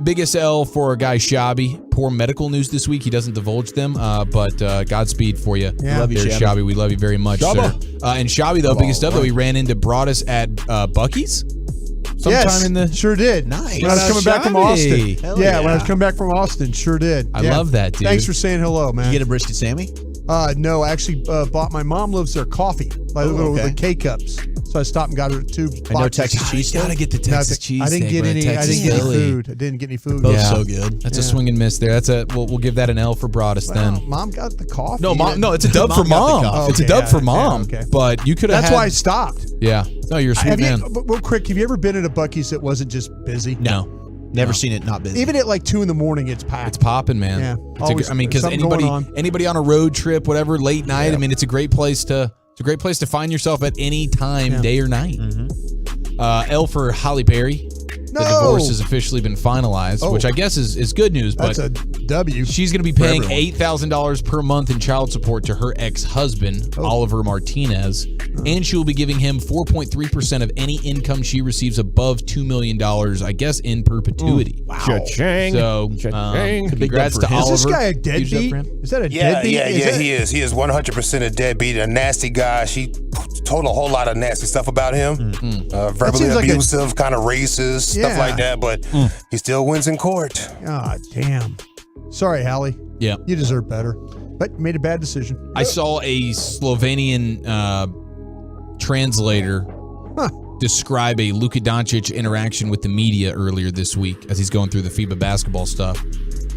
Biggest L for a guy Shabby. Poor medical news this week. He doesn't divulge them, but Godspeed for you. Yeah. Love you, Shabby. We love you very much, sir. And Shabby, though, biggest up though, he ran into Broadus at Buc-ee's. sometime in the. Sure did. Nice. When I was coming back from Austin. Hell Yeah, when I was coming back from Austin, sure did. I Yeah. love that, dude. Thanks for saying hello, man. You get a brisket Sammy? No, I actually bought. My mom loves their coffee, the K-cups. So I stopped and got her 2 boxes. no Texas cheese steak? Gotta get the Texas cheese. I didn't steak, get man. any. I Texas didn't get any Philly. food. I didn't get any food. Both so good. That's a swing and miss there. That's a. We'll give that an L for Broadus then. Mom got the coffee. No, mom. No, it's a dub for Mom got the mom. coffee. It's a dub for mom. okay. But you could have. That's why I stopped. Yeah. No, you're a sweet man. But real quick, have you ever been at a Buc-ee's that wasn't just busy? No. Never seen it not busy. Even at like 2 a.m, it's packed. It's popping, man. Yeah. It's because something going on. anybody on a road trip, whatever, late night. I mean, it's a great place to find yourself at any time, day or night. L for Holly Berry. No. The divorce has officially been finalized, which I guess is good news. That's but a W. She's going to be paying $8,000 per month in child support to her ex-husband, Oliver Martinez, and she will be giving him 4.3% of any income she receives above $2 million, I guess, in perpetuity. Wow. Cha-ching. So, Cha-ching. congrats to Oliver. Is this guy a Huge up deadbeat? for him. Is that a Yeah, deadbeat? he is. He is 100% a deadbeat, a nasty guy. She told a whole lot of nasty stuff about him, verbally seems like abusive, kind of racist, stuff like that. But he still wins in court. God damn. Sorry, Hallie. Yeah. You deserve better. But you made a bad decision. I saw a Slovenian translator describe a Luka Doncic interaction with the media earlier this week as he's going through the FIBA basketball stuff.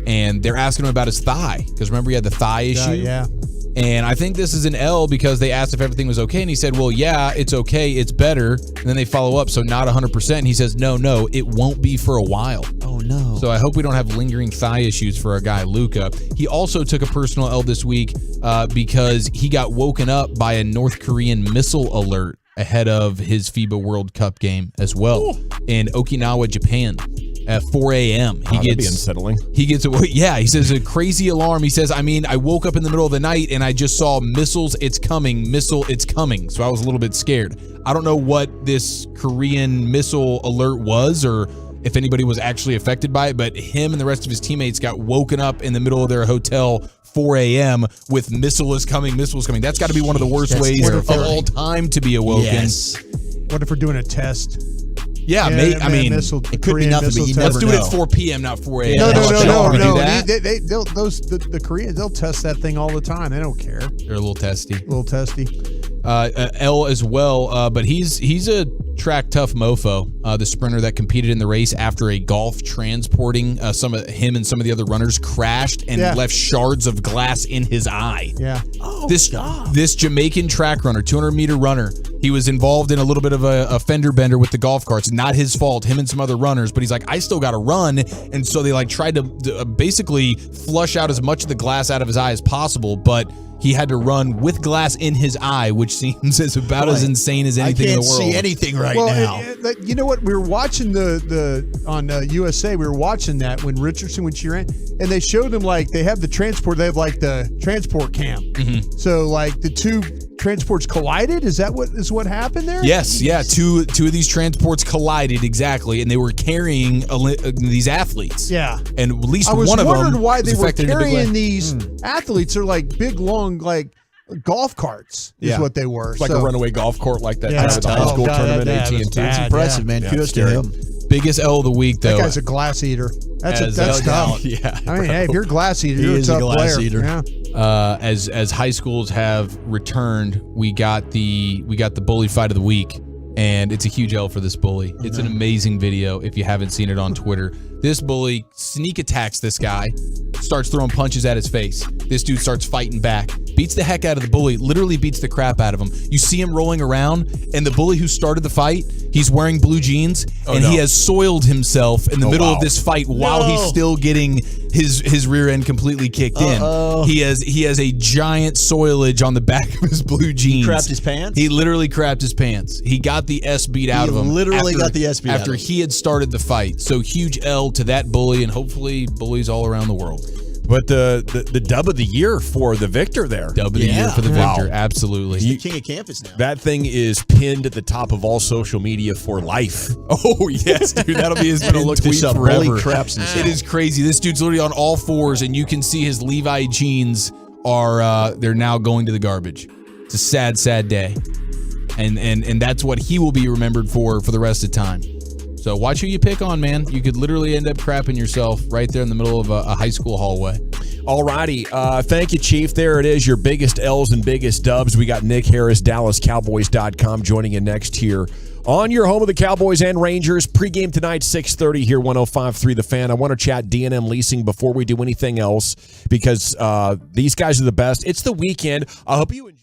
And they're asking him about his thigh, because remember he had the thigh issue? Yeah. And I think this is an L because they asked if everything was okay. And he said, well, yeah, it's okay. It's better. And then they follow up. So not 100%. And he says, no, it won't be for a while. Oh, no. So I hope we don't have lingering thigh issues for our guy, Luka. He also took a personal L this week because he got woken up by a North Korean missile alert ahead of his FIBA World Cup game as well in Okinawa, Japan. At 4 a.m. That'd be unsettling. He gets he says a crazy alarm. He says, I woke up in the middle of the night and I just saw missiles, it's coming. So I was a little bit scared. I don't know what this Korean missile alert was or if anybody was actually affected by it, but him and the rest of his teammates got woken up in the middle of their hotel 4 a.m. with missiles coming. That's got to be one of the worst ways of all time to be awoken. Yes. What if we're doing a test? Yeah, it could be nothing, but you never Let's do it know. at 4 p.m., not 4 a.m. No. Do The Koreans, they'll test that thing all the time. They don't care. They're a little testy. L as well, but he's a track tough mofo, the sprinter that competed in the race after a Golf transporting him and some of the other runners crashed and left shards of glass in his eye. Yeah. This Jamaican track runner, 200-meter runner, he was involved in a little bit of a fender bender with the golf carts. Not his fault, him and some other runners, but he's like, I still got to run. And so they tried to basically flush out as much of the glass out of his eye as possible, but he had to run with glass in his eye, which seems about as insane as anything in the world. I can't see anything right now. You know what? We were watching on USA. We were watching that when Richardson, when she ran, and they showed them they have the transport. They have the transport cam. Mm-hmm. So the two transports collided. Is that what happened there? Yes, yeah. Two of these transports collided exactly, and they were carrying these athletes. Yeah, and at least one of them. I was wondering why they were affected in a big way. carrying these athletes. They're big, long, golf carts. Is what they were. Like a runaway golf cart, like that at the high school tournament. AT&T. It's impressive, man. Kudos to him. Biggest L of the week, though. That guy's a glass eater. That's tough. Yeah. I mean, hey, if you're a glass eater, you're a tough player. Yeah. As high schools have returned, we got the bully fight of the week, and it's a huge L for this bully. It's an amazing video if you haven't seen it on Twitter. This bully sneak attacks this guy, starts throwing punches at his face. This dude starts fighting back, beats the heck out of the bully, literally beats the crap out of him. You see him rolling around, and the bully who started the fight, he's wearing blue jeans, he has soiled himself in the middle of this fight while he's still getting his rear end completely kicked in. He has a giant soilage on the back of his blue jeans. He crapped his pants? He literally crapped his pants. He got the S beat out of him. Got the S beat after out of him. he had started the fight. So huge L to that bully, and hopefully bullies all around the world. But the dub of the year for the victor there. Dub of the year for the victor, absolutely. He's the king of campus now. That thing is pinned at the top of all social media for life. Oh, yes, dude. That'll be his middle tweet forever. Bully craps himself. It is crazy. This dude's literally on all fours, and you can see his Levi jeans they're now going to the garbage. It's a sad, sad day. And that's what he will be remembered for the rest of time. So watch who you pick on, man. You could literally end up crapping yourself right there in the middle of a high school hallway. All righty. Thank you, Chief. There it is, your biggest L's and biggest dubs. We got Nick Harris, DallasCowboys.com, joining you next here on your home of the Cowboys and Rangers. Pregame tonight, 6:30 here, 105.3 The Fan. I want to chat D&M Leasing before we do anything else because these guys are the best. It's the weekend. I hope you enjoy.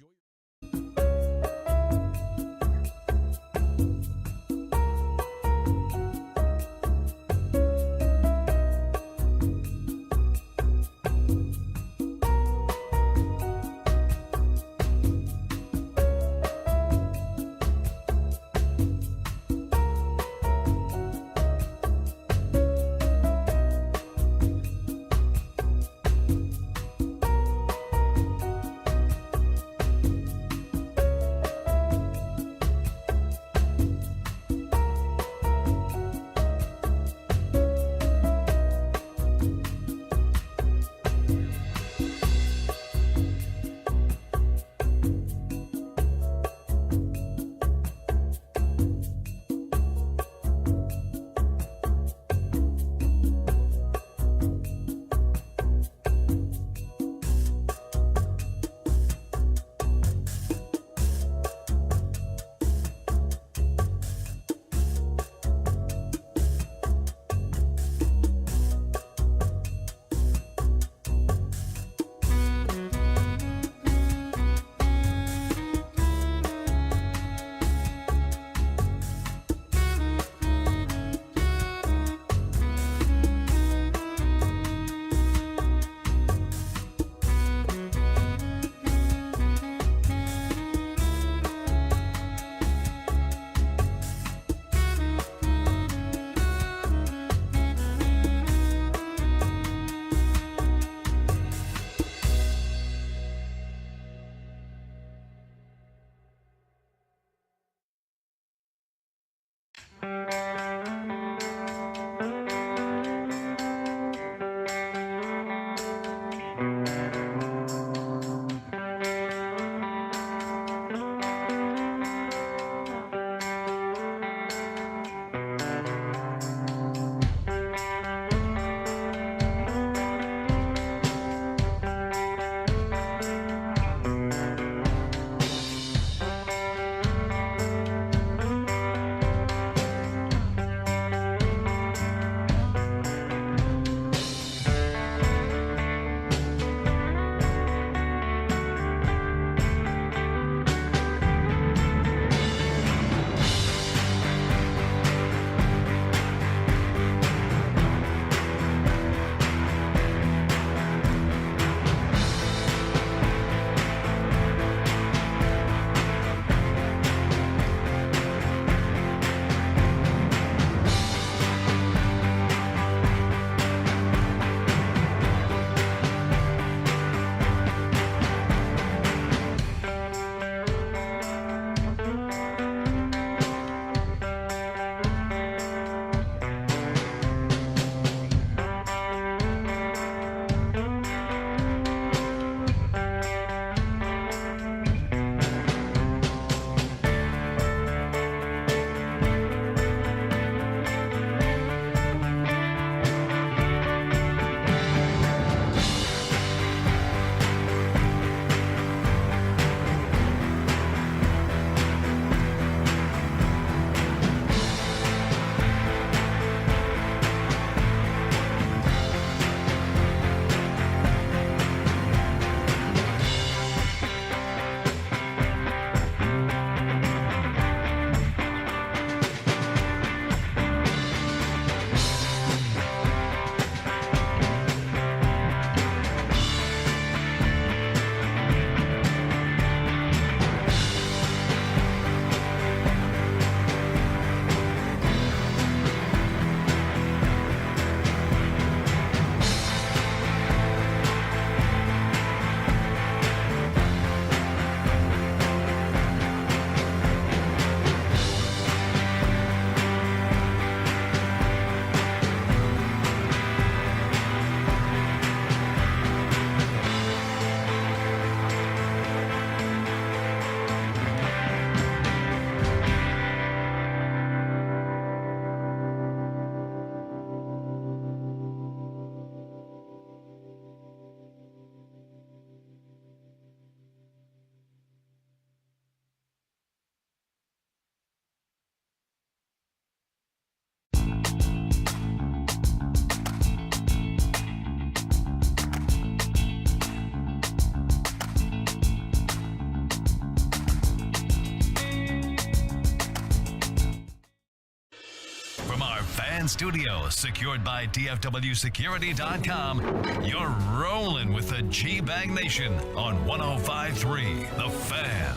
Fan studio, secured by DFWsecurity.com. You're rolling with the G-Bag Nation on 105.3 The Fan.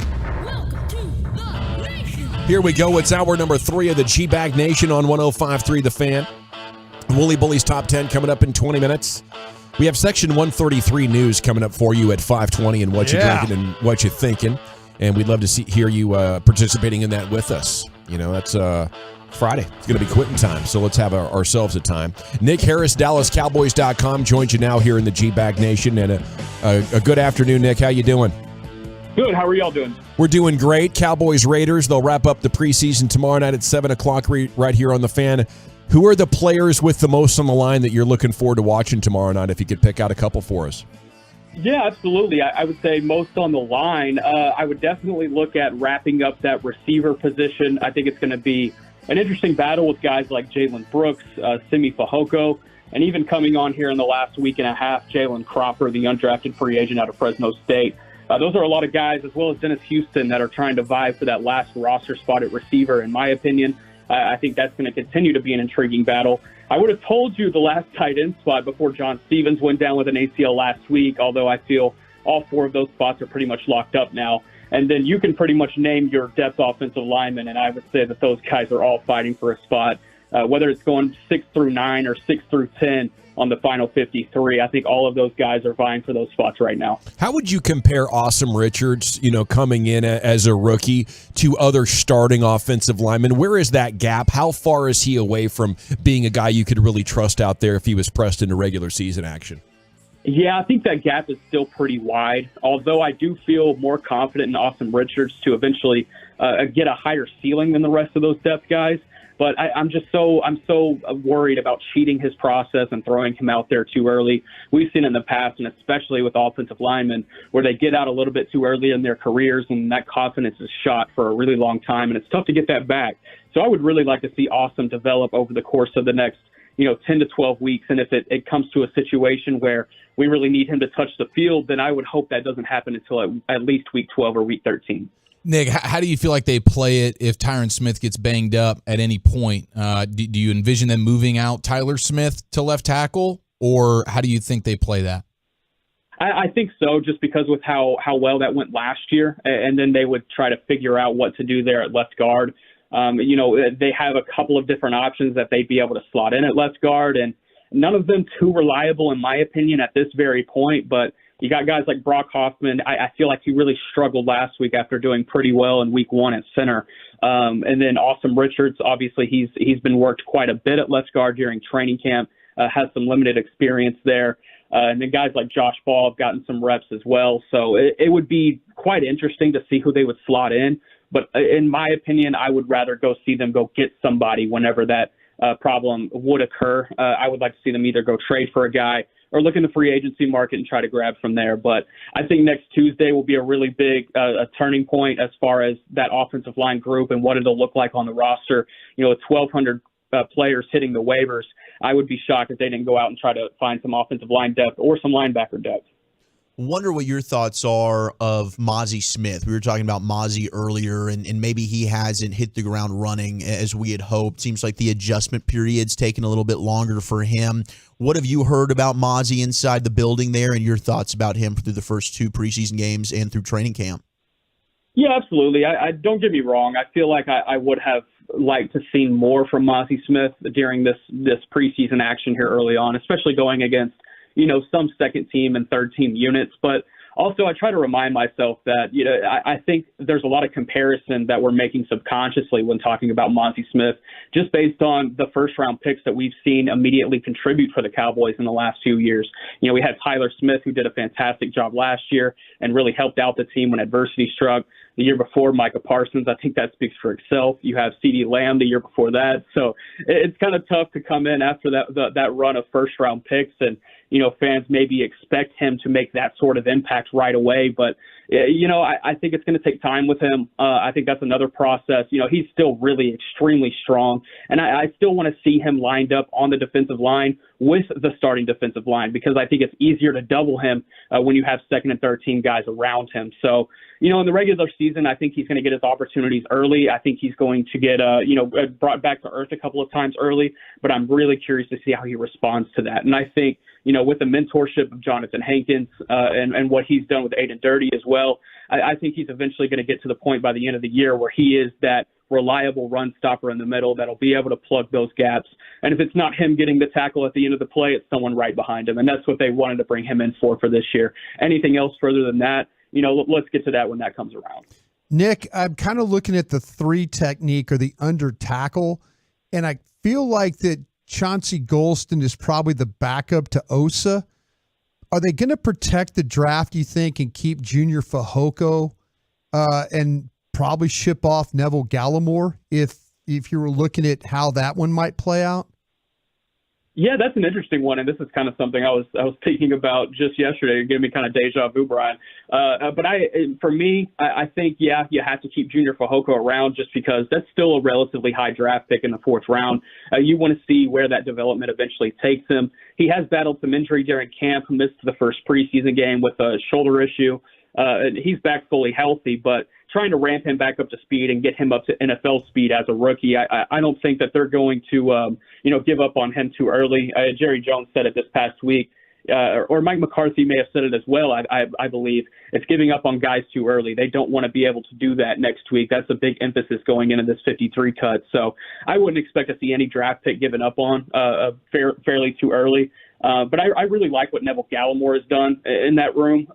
Here we go. It's hour number 3 of the G-Bag Nation on 105.3 The Fan. Wooly Bully's Top 10 coming up in 20 minutes. We have Section 133 news coming up for you at 5:20 and what you're drinking and what you're thinking. And we'd love to hear you participating in that with us. You know, that's Friday. It's going to be quitting time, so let's have ourselves a time. Nick Harris, DallasCowboys.com, joins you now here in the G-Bag Nation. And a good afternoon, Nick. How you doing? Good. How are y'all doing? We're doing great. Cowboys, Raiders, they'll wrap up the preseason tomorrow night at 7 o'clock right here on The Fan. Who are the players with the most on the line that you're looking forward to watching tomorrow night, if you could pick out a couple for us? Yeah, absolutely. I would say most on the line. I would definitely look at wrapping up that receiver position. I think it's going to be an interesting battle with guys like Jalen Brooks, Simi Fehoko, and even coming on here in the last week and a half, Jalen Cropper, the undrafted free agent out of Fresno State. Those are a lot of guys, as well as Dennis Houston, that are trying to vie for that last roster spot at receiver, in my opinion. I think that's going to continue to be an intriguing battle. I would have told you the last tight end spot before John Stevens went down with an ACL last week, although I feel all 4 of those spots are pretty much locked up now. And then you can pretty much name your depth offensive linemen, and I would say that those guys are all fighting for a spot, whether it's going 6 through 9 or 6 through 10 on the final 53. I think all of those guys are vying for those spots right now. How would you compare Awesome Richards, coming in as a rookie, to other starting offensive linemen? Where is that gap? How far is he away from being a guy you could really trust out there if he was pressed into regular season action? Yeah, I think that gap is still pretty wide, although I do feel more confident in Awesome Richards to eventually get a higher ceiling than the rest of those depth guys. But I'm so worried about cheating his process and throwing him out there too early. We've seen in the past, and especially with offensive linemen, where they get out a little bit too early in their careers, and that confidence is shot for a really long time, and it's tough to get that back. So I would really like to see Awesome develop over the course of the next 10 to 12 weeks. And if it comes to a situation where we really need him to touch the field, then I would hope that doesn't happen until at least week 12 or week 13. Nick, how do you feel like they play it if Tyron Smith gets banged up at any point? Do you envision them moving out Tyler Smith to left tackle, or how do you think they play that? I think so, just because with how well that went last year, and then they would try to figure out what to do there at left guard. They have a couple of different options that they'd be able to slot in at left guard, and none of them too reliable, in my opinion, at this very point. But you got guys like Brock Hoffman. I feel like he really struggled last week after doing pretty well in week 1 at center. And then Awesome Richards, obviously he's been worked quite a bit at left guard during training camp, has some limited experience there. And then guys like Josh Ball have gotten some reps as well. So it would be quite interesting to see who they would slot in. But in my opinion, I would rather go see them go get somebody whenever that problem would occur. I would like to see them either go trade for a guy or look in the free agency market and try to grab from there. But I think next Tuesday will be a really big a turning point as far as that offensive line group and what it'll look like on the roster. With 1,200 players hitting the waivers, I would be shocked if they didn't go out and try to find some offensive line depth or some linebacker depth. Wonder what your thoughts are of Mozzie Smith. We were talking about Mozzie earlier, and maybe he hasn't hit the ground running as we had hoped. Seems like the adjustment period's taken a little bit longer for him. What have you heard about Mozzie inside the building there, and your thoughts about him through the first 2 preseason games and through training camp? Yeah, absolutely. I don't get me wrong. I feel like I would have liked to see more from Mozzie Smith during this preseason action here early on, especially going against some second team and third team units. But also I try to remind myself that, I think there's a lot of comparison that we're making subconsciously when talking about Mozzie Smith, just based on the first round picks that we've seen immediately contribute for the Cowboys in the last few years. We had Tyler Smith, who did a fantastic job last year and really helped out the team when adversity struck. The year before, Micah Parsons, I think that speaks for itself. You have CeeDee Lamb the year before that. So it's kind of tough to come in after that run of first round picks and, fans maybe expect him to make that sort of impact right away. But, I think it's going to take time with him. I think that's another process. He's still really extremely strong. And I still want to see him lined up on the defensive line with the starting defensive line, because I think it's easier to double him when you have second and third team guys around him. So, in the regular season, I think he's going to get his opportunities early. I think he's going to get, brought back to earth a couple of times early, but I'm really curious to see how he responds to that. And I think, with the mentorship of Jonathan Hankins and what he's done with Aiden Dirty as well, I think he's eventually going to get to the point by the end of the year where he is that reliable run stopper in the middle that'll be able to plug those gaps. And if it's not him getting the tackle at the end of the play, it's someone right behind him. And that's what they wanted to bring him in for this year. Anything else further than that, let's get to that when that comes around. Nick, I'm kind of looking at the 3 technique or the under tackle, and I feel like that Chauncey Golston is probably the backup to Osa. Are they going to protect the draft, you think, and keep Junior Fehoko and probably ship off Neville Gallimore if you were looking at how that one might play out? Yeah, that's an interesting one, and this is kind of something I was thinking about just yesterday. You're giving me kind of deja vu, Brian. But for me, I think, you have to keep Junior Fehoko around just because that's still a relatively high draft pick in the 4th round. You want to see where that development eventually takes him. He has battled some injury during camp, missed the first preseason game with a shoulder issue. He's back fully healthy, but trying to ramp him back up to speed and get him up to NFL speed as a rookie, I don't think that they're going to, give up on him too early. Jerry Jones said it this past week, or Mike McCarthy may have said it as well, I believe. It's giving up on guys too early. They don't want to be able to do that next week. That's a big emphasis going into this 53 cut. So I wouldn't expect to see any draft pick given up on fairly too early. But I really like what Neville Gallimore has done in that room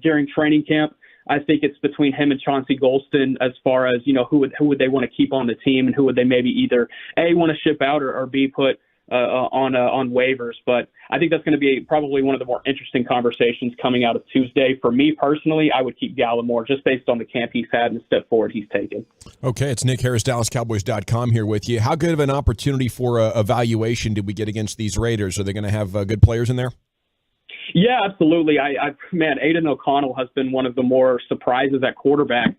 during training camp. I think it's between him and Chauncey Golston as far as, who would they want to keep on the team and who would they maybe either A, want to ship out or B, put on waivers. But I think that's going to be probably one of the more interesting conversations coming out of Tuesday. For me personally, I would keep Gallimore just based on the camp he's had and the step forward he's taken. Okay, it's Nick Harris, DallasCowboys.com here with you. How good of an opportunity for evaluation did we get against these Raiders? Are they going to have good players in there? Yeah, absolutely. Aiden O'Connell has been one of the more surprises at quarterback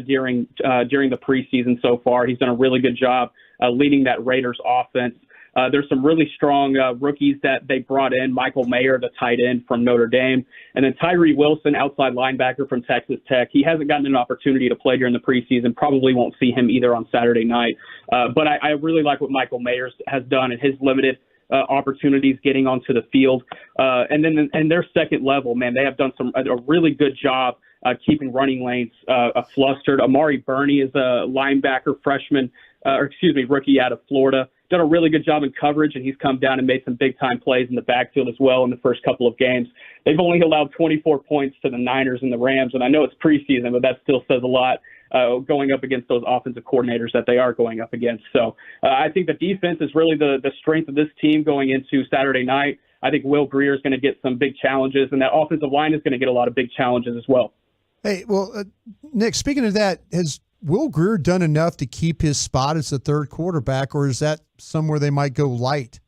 during the preseason so far. He's done a really good job leading that Raiders offense. There's some really strong rookies that they brought in. Michael Mayer, the tight end from Notre Dame, and then Tyree Wilson, outside linebacker from Texas Tech. He hasn't gotten an opportunity to play during the preseason. Probably won't see him either on Saturday night. But I really like what Michael Mayer has done in his limited opportunities getting onto the field. And then in their second level, man, they have done a really good job keeping running lanes flustered. Amari Burney is a linebacker rookie out of Florida. Done a really good job in coverage, and he's come down and made some big-time plays in the backfield as well in the first couple of games. They've only allowed 24 points to the Niners and the Rams, and I know it's preseason, but that still says a lot going up against those offensive coordinators that they are going up against. So I think the defense is really the strength of this team going into Saturday night. I think Will Grier is going to get some big challenges, and that offensive line is going to get a lot of big challenges as well. Hey, well, Nick, speaking of that, has Will Grier done enough to keep his spot as the third quarterback, or is that somewhere they might go light?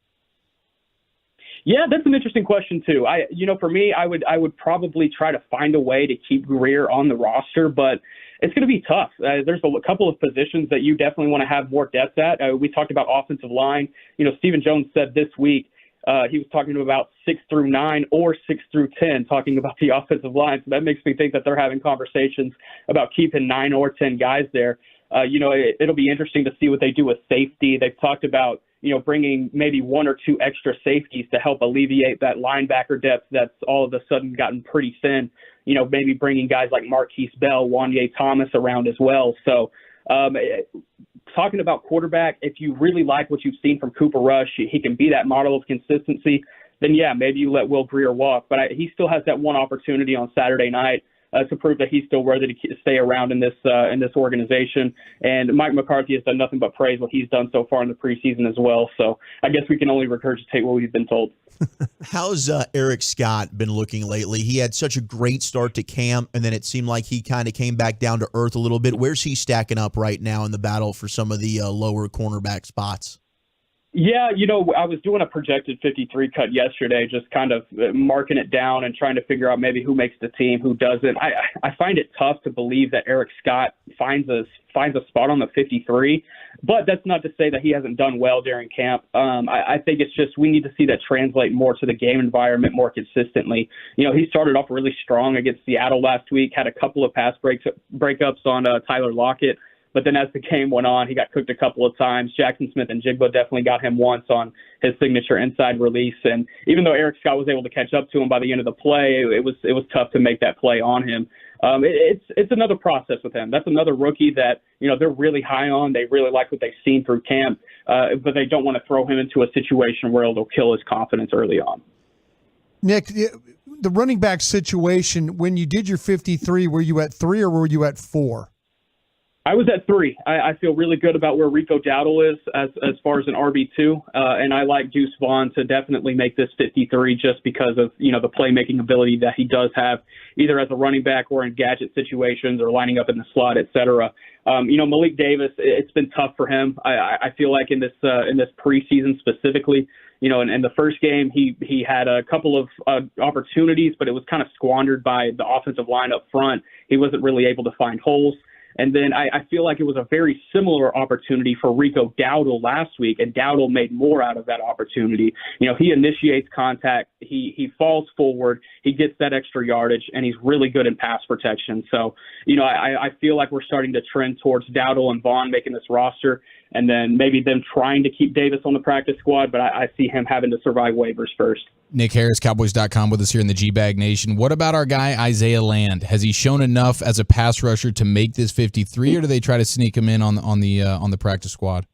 Yeah, that's an interesting question too. For me, I would probably try to find a way to keep Grier on the roster, but it's going to be tough. There's a couple of positions that you definitely want to have more depth at. We talked about offensive line. Stephen Jones said this week he was talking about 6 through 9 or 6 through 10, talking about the offensive line. So that makes me think that they're having conversations about keeping 9 or 10 guys there. It'll be interesting to see what they do with safety. They've talked about bringing maybe 1 or 2 extra safeties to help alleviate that linebacker depth that's all of a sudden gotten pretty thin. Maybe bringing guys like Marquise Bell, Wanye Thomas around as well. So talking about quarterback, if you really like what you've seen from Cooper Rush, he can be that model of consistency, then yeah, maybe you let Will Grier walk. But he still has that one opportunity on Saturday night to prove that he's still worthy to stay around in this organization. And Mike McCarthy has done nothing but praise what he's done so far in the preseason as well. So I guess we can only regurgitate what we've been told. How's Eric Scott been looking lately? He had such a great start to camp, and then it seemed like he kind of came back down to earth a little bit. Where's he stacking up right now in the battle for some of the lower cornerback spots? Yeah, I was doing a projected 53 cut yesterday, just kind of marking it down and trying to figure out maybe who makes the team, who doesn't. I find it tough to believe that Eric Scott finds a spot on the 53, but that's not to say that he hasn't done well during camp. I think it's just we need to see that translate more to the game environment more consistently. He started off really strong against Seattle last week, had a couple of pass breakups on Tyler Lockett. But then as the game went on, he got cooked a couple of times. Jackson Smith and Jigba definitely got him once on his signature inside release. And even though Eric Scott was able to catch up to him by the end of the play, it was tough to make that play on him. It's another process with him. That's another rookie that, they're really high on. They really like what they've seen through camp, but they don't want to throw him into a situation where it'll kill his confidence early on. Nick, the running back situation, when you did your 53, were you at 3 or were you at 4? I was at 3. I feel really good about where Rico Dowdle is as far as an RB2, and I like Deuce Vaughn to definitely make this 53 just because of the playmaking ability that he does have, either as a running back or in gadget situations or lining up in the slot, et cetera. Malik Davis, it's been tough for him. I feel like in this preseason specifically, in the first game he had a couple of opportunities, but it was kind of squandered by the offensive line up front. He wasn't really able to find holes. And then I feel like it was a very similar opportunity for Rico Dowdle last week, and Dowdle made more out of that opportunity. He initiates contact, he falls forward, he gets that extra yardage, and he's really good in pass protection. So, I feel like we're starting to trend towards Dowdle and Vaughn making this roster, and then maybe them trying to keep Davis on the practice squad, but I see him having to survive waivers first. Nick Harris, Cowboys.com with us here in the G-Bag Nation. What about our guy Isaiah Land? Has he shown enough as a pass rusher to make this 53, or do they try to sneak him in on the practice squad?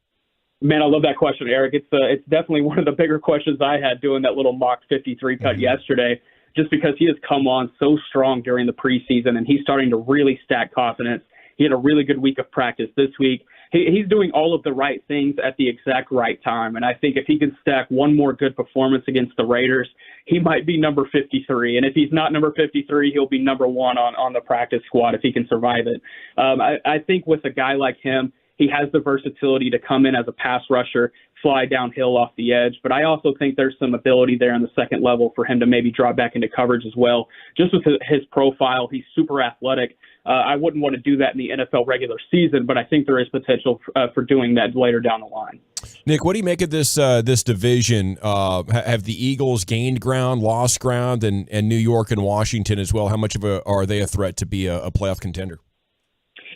Man, I love that question, Eric. It's definitely one of the bigger questions I had doing that little mock 53 cut yesterday, just because he has come on so strong during the preseason, and he's starting to really stack confidence. He had a really good week of practice this week. He's doing all of the right things at the exact right time. And I think if he can stack one more good performance against the Raiders, he might be number 53. And if he's not number 53, he'll be number 1 on the practice squad if he can survive it. I think with a guy like him, he has the versatility to come in as a pass rusher, fly downhill off the edge. But I also think there's some ability there in the second level for him to maybe drop back into coverage as well. Just with his profile, he's super athletic. I wouldn't want to do that in the NFL regular season, but I think there is potential for doing that later down the line. Nick, what do you make of this division? Have the Eagles gained ground, lost ground, and New York and Washington as well? How much are they a threat to be a playoff contender?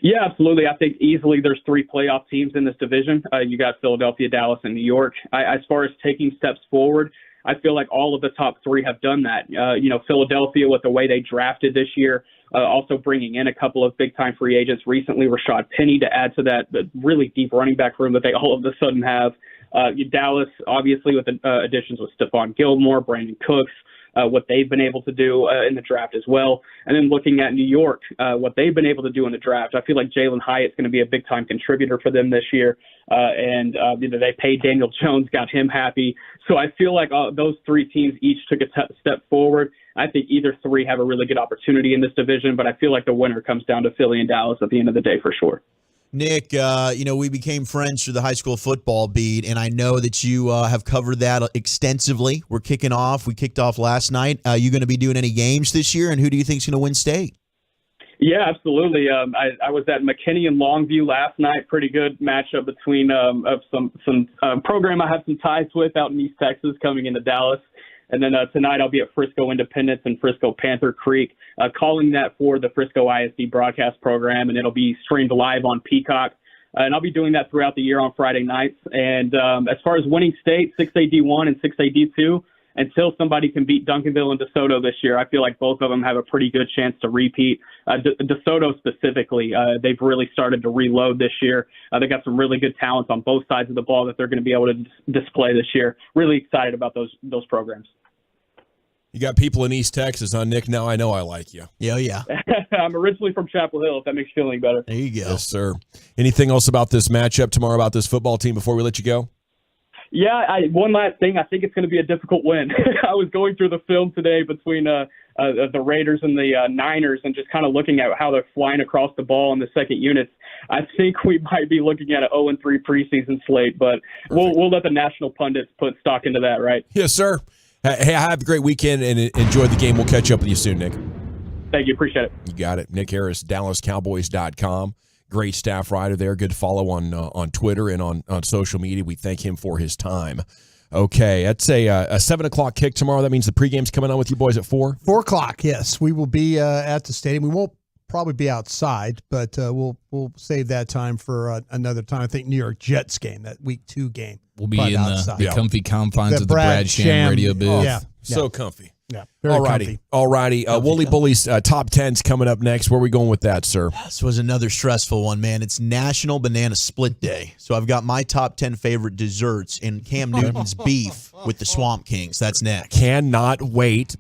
Yeah, absolutely. I think easily there's 3 playoff teams in this division. You got Philadelphia, Dallas, and New York. As far as taking steps forward, I feel like all of the top 3 have done that. Philadelphia with the way they drafted this year, also bringing in a couple of big-time free agents recently, Rashad Penny to add to that really deep running back room that they all of a sudden have. Dallas, obviously, with additions with Stephon Gilmore, Brandon Cooks, what they've been able to do in the draft as well. And then looking at New York, what they've been able to do in the draft, I feel like Jalen Hyatt's going to be a big-time contributor for them this year. They paid Daniel Jones, got him happy. So I feel like those 3 teams each took a step forward. I think either 3 have a really good opportunity in this division, but I feel like the winner comes down to Philly and Dallas at the end of the day for sure. Nick, we became friends through the high school football beat, and I know that you have covered that extensively. We're kicking off. We kicked off last night. You going to be doing any games this year, and who do you think is going to win state? Yeah, absolutely. I was at McKinney and Longview last night. Pretty good matchup between some program I have some ties with out in East Texas coming into Dallas. And then tonight I'll be at Frisco Independence and Frisco Panther Creek, calling that for the Frisco ISD broadcast program, and it'll be streamed live on Peacock. And I'll be doing that throughout the year on Friday nights. And as far as winning state, 6A D1 and 6A D2, until somebody can beat Duncanville and DeSoto this year, I feel like both of them have a pretty good chance to repeat. DeSoto specifically, they've really started to reload this year. They got some really good talents on both sides of the ball that they're going to be able to display this year. Really excited about those programs. You got people in East Texas, huh, Nick? Now I know I like you. Yeah. I'm originally from Chapel Hill, if that makes you feel any better. There you go. Yes, sir. Anything else about this matchup tomorrow, about this football team before we let you go? Yeah, one last thing. I think it's going to be a difficult win. I was going through the film today between the Raiders and the Niners, and just kind of looking at how they're flying across the ball in the second units, I think we might be looking at an 0-3 preseason slate. But we'll let the national pundits put stock into that, right? Yes, sir. Hey, have a great weekend and enjoy the game. We'll catch up with you soon, Nick. Thank you. Appreciate it. You got it. Nick Harris, DallasCowboys.com. Great staff writer there. Good follow on Twitter and on social media. We thank him for his time. Okay, that's a 7 o'clock kick tomorrow. That means the pregame's coming on with you boys at 4? 4 o'clock, yes. We will be at the stadium. We won't probably be outside, but we'll save that time for another time. I think New York Jets game, that Week 2 game. We'll be in the comfy confines of the Brad Sham radio booth. Yeah. So comfy. Yeah. Very comfy. Alrighty. Wooly Bully's top 10's coming up next. Where are we going with that, sir? This was another stressful one, man. It's National Banana Split Day. So I've got my top 10 favorite desserts and Cam Newton's beef with the Swamp Kings. That's next. Cannot wait.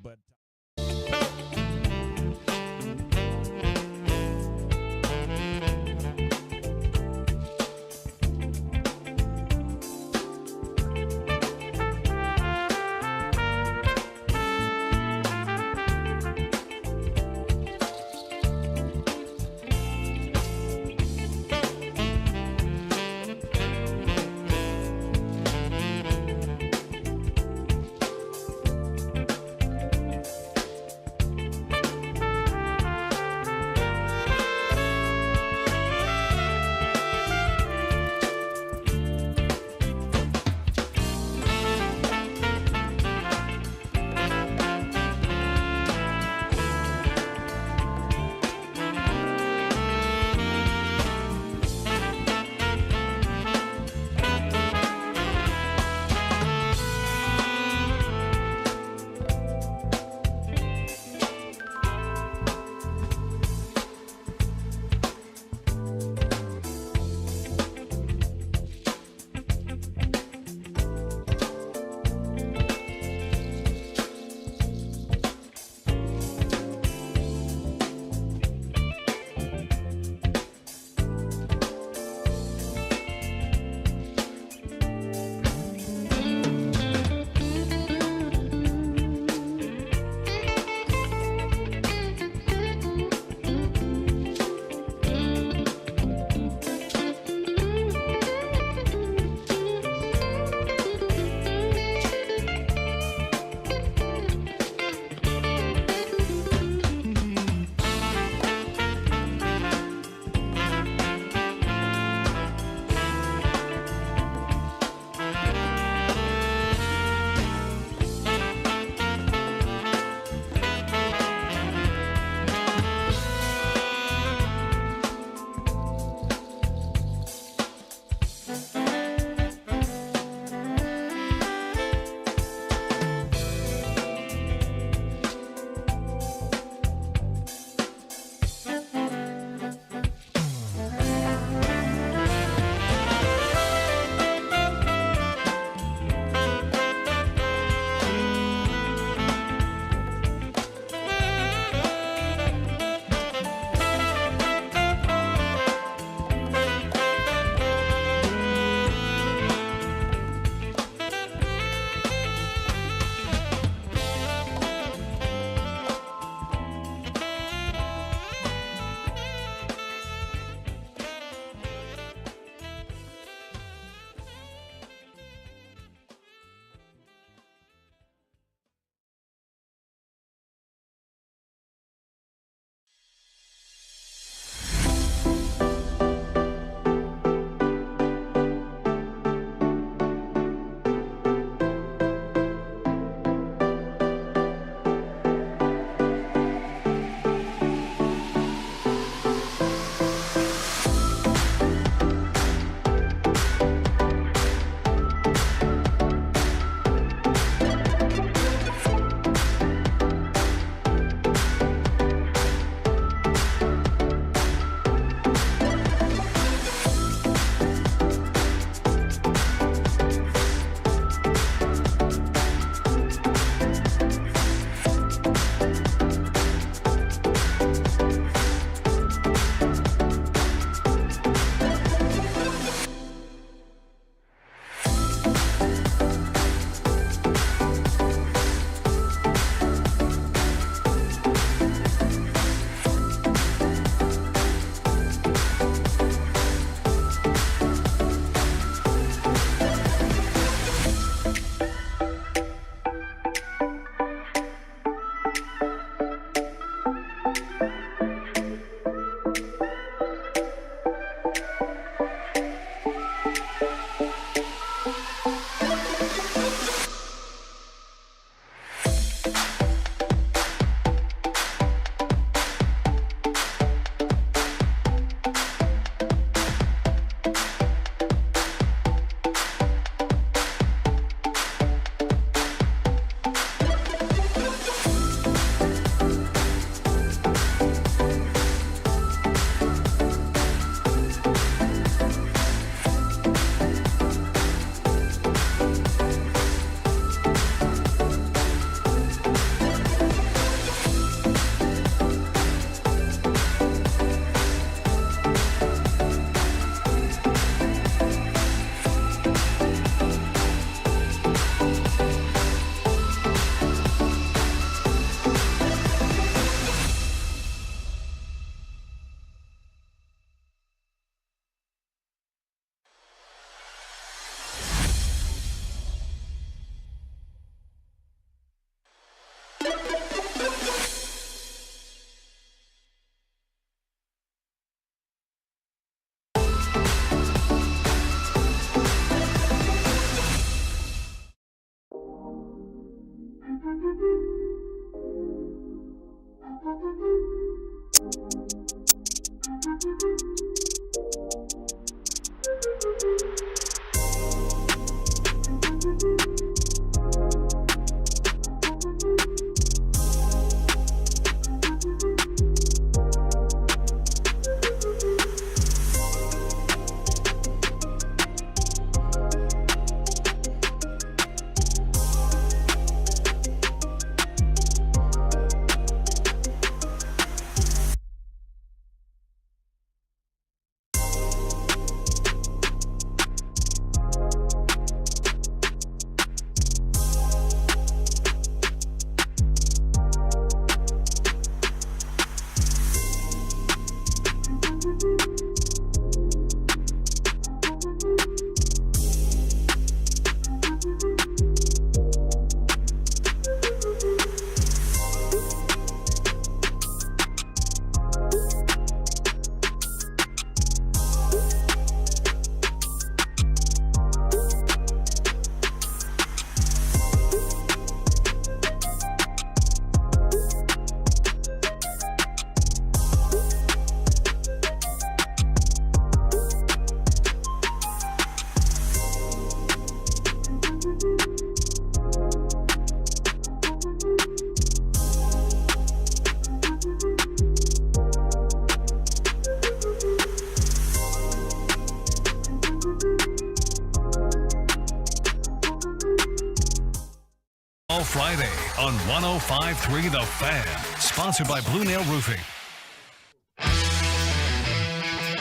All Friday on 105.3 The Fan, sponsored by Blue Nail Roofing.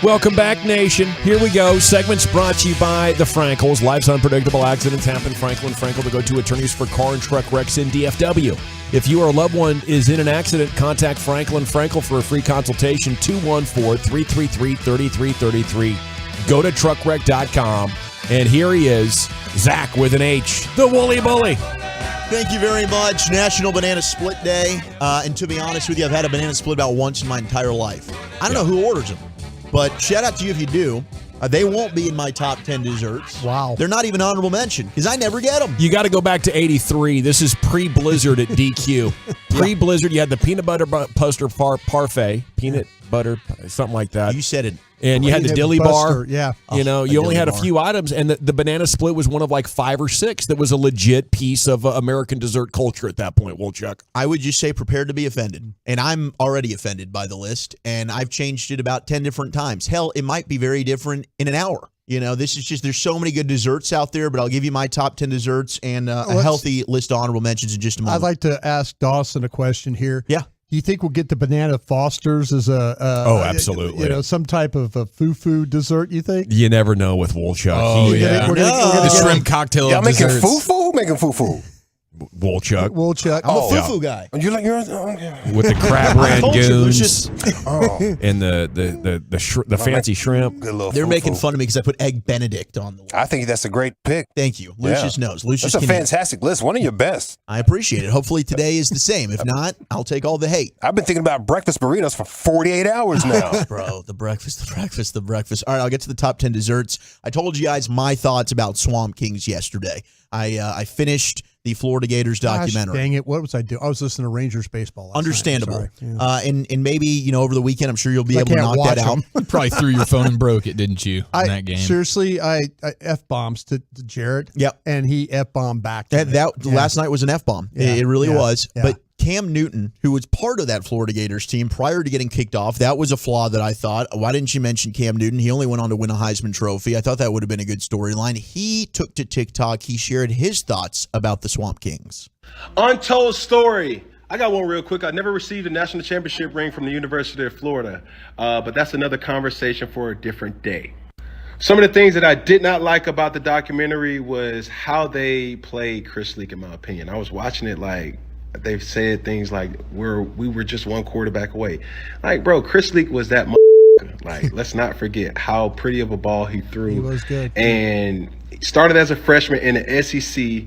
Welcome back, Nation. Here we go. Segments brought to you by the Frankels. Life's unpredictable accidents happen. Franklin Frankel, the go-to attorneys for car and truck wrecks in DFW. If you or a loved one is in an accident, contact Franklin Frankel for a free consultation, 214-333-3333. Go to truckwreck.com. And here he is, Zach with an H, the Woolly Bully. Thank you very much. National Banana Split Day. And to be honest with you, I've had a banana split about once in my entire life. I don't know who orders them, but shout out to you if you do. They won't be in my top 10 desserts. Wow. They're not even honorable mention because I never get them. You got to go back to 83. This is pre-Blizzard at DQ. Pre-Blizzard, you had the peanut butter buster parfait, peanut butter, something like that. You said it. And you had the dilly bar. Yeah. You know, you only had a few items, and the banana split was one of like 5 or 6 that was a legit piece of American dessert culture at that point, Wolchuk. I would just say prepared to be offended. And I'm already offended by the list, and I've changed it about 10 different times. Hell, it might be very different in an hour. You know, this is just, there's so many good desserts out there, but I'll give you my top 10 desserts and a healthy list of honorable mentions in just a moment. I'd like to ask Dawson a question here. Yeah. Do you think we'll get the Banana Fosters as oh, absolutely. You know, some type of a foo-foo dessert, you think? You never know with Wolchuk. Oh, yeah. The shrimp cocktail Y'all making desserts. foo-foo? Who making foo-foo? Wolchuk. I'm a foo-foo guy. You like yours? With the crab rangoons Oh. and the fancy shrimp. Good little They're foo-foo. making fun of me because I put Egg Benedict on the list. I think that's a great pick. Thank you. Lucius knows. Lucius That's a can eat. fantastic list. One of your best. I appreciate it. Hopefully today is the same. If not, I'll take all the hate. I've been thinking about breakfast burritos for 48 hours now. Bro, the breakfast. All right, I'll get to the top 10 desserts. I told you guys my thoughts about Swamp Kings yesterday. I finished the Florida Gators documentary. Gosh, dang it. What was I doing? I was listening to Rangers baseball last Understandable. night. Sorry. Yeah. And maybe, you know, over the weekend, I'm sure you'll be I able to can't knock that watch out. 'em. You probably threw your phone and broke it, didn't you, in that game? Seriously, I F-bombs to Jared. Yep. And he F-bombed back. To me. Last night was an F-bomb. Yeah. It really was. Yeah. But Cam Newton, who was part of that Florida Gators team prior to getting kicked off, that was a flaw that I thought. Why didn't you mention Cam Newton? He only went on to win a Heisman Trophy. I thought that would have been a good storyline. He took to TikTok. He shared his thoughts about the Swamp Kings. Untold story. I got one real quick. I never received a national championship ring from the University of Florida, but that's another conversation for a different day. Some of the things that I did not like about the documentary was how they played Chris Leak, in my opinion. I was watching it like they've said things like we were just one quarterback away. Like, bro, Chris Leak was that like, let's not forget how pretty of a ball he threw. He was good. And started as a freshman in the SEC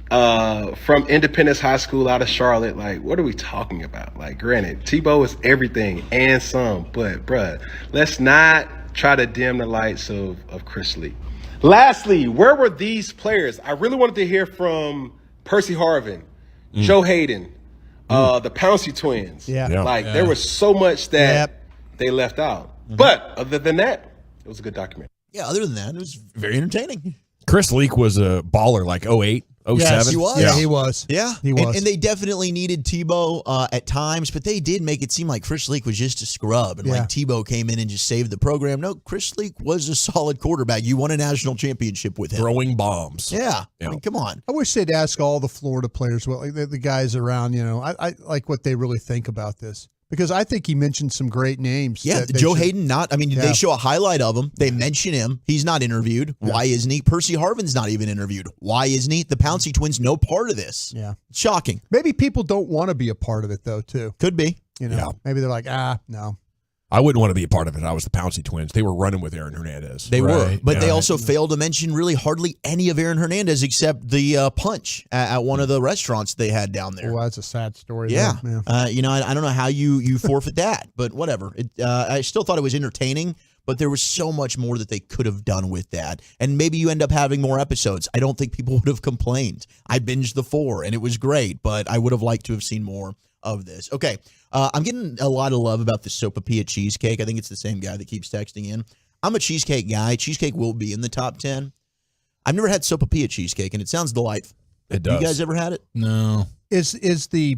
from Independence High School out of Charlotte. Like, what are we talking about? Like, granted, Tebow is everything and some, but bruh, let's not try to dim the lights of Chris Leak. Lastly, where were these players? I really wanted to hear from Percy Harvin, Joe Hayden, The Pouncey twins. Like there was so much that they left out. But other than that, it was a good documentary. Yeah, other than that, it was very entertaining. Chris Leak was a baller like 08, 07. Yes, he was. Yeah. He was. Yeah, he was. And they definitely needed Tebow at times, but they did make it seem like Chris Leak was just a scrub, and like Tebow came in and just saved the program. No, Chris Leak was a solid quarterback. You won a national championship with him. Throwing bombs. Yeah. I mean, come on. I wish they'd ask all the Florida players, well, like the guys around, I like what they really think about this. Because I think he mentioned some great names. Yeah, Joe Hayden they show a highlight of him. They mention him. He's not interviewed. Yeah. Why isn't he? Percy Harvin's not even interviewed. Why isn't he? The Pouncey twins, no part of this. Yeah. Shocking. Maybe people don't want to be a part of it, though, too. Could be. Maybe they're like, no. I wouldn't want to be a part of it. I was the Pouncey twins. They were running with Aaron Hernandez. They were, but they also failed to mention really hardly any of Aaron Hernandez except the punch at one of the restaurants they had down there. Well, that's a sad story. Yeah. Though. I don't know how you forfeit that, but whatever. I still thought it was entertaining, but there was so much more that they could have done with that. And maybe you end up having more episodes. I don't think people would have complained. I binged the 4, and it was great, but I would have liked to have seen more of this. Okay. I'm getting a lot of love about the Sopapilla cheesecake. I think it's the same guy that keeps texting in. I'm a cheesecake guy. Cheesecake will be in the top 10. I've never had Sopapilla cheesecake, and it sounds delightful. It does. You guys ever had it? No. Is the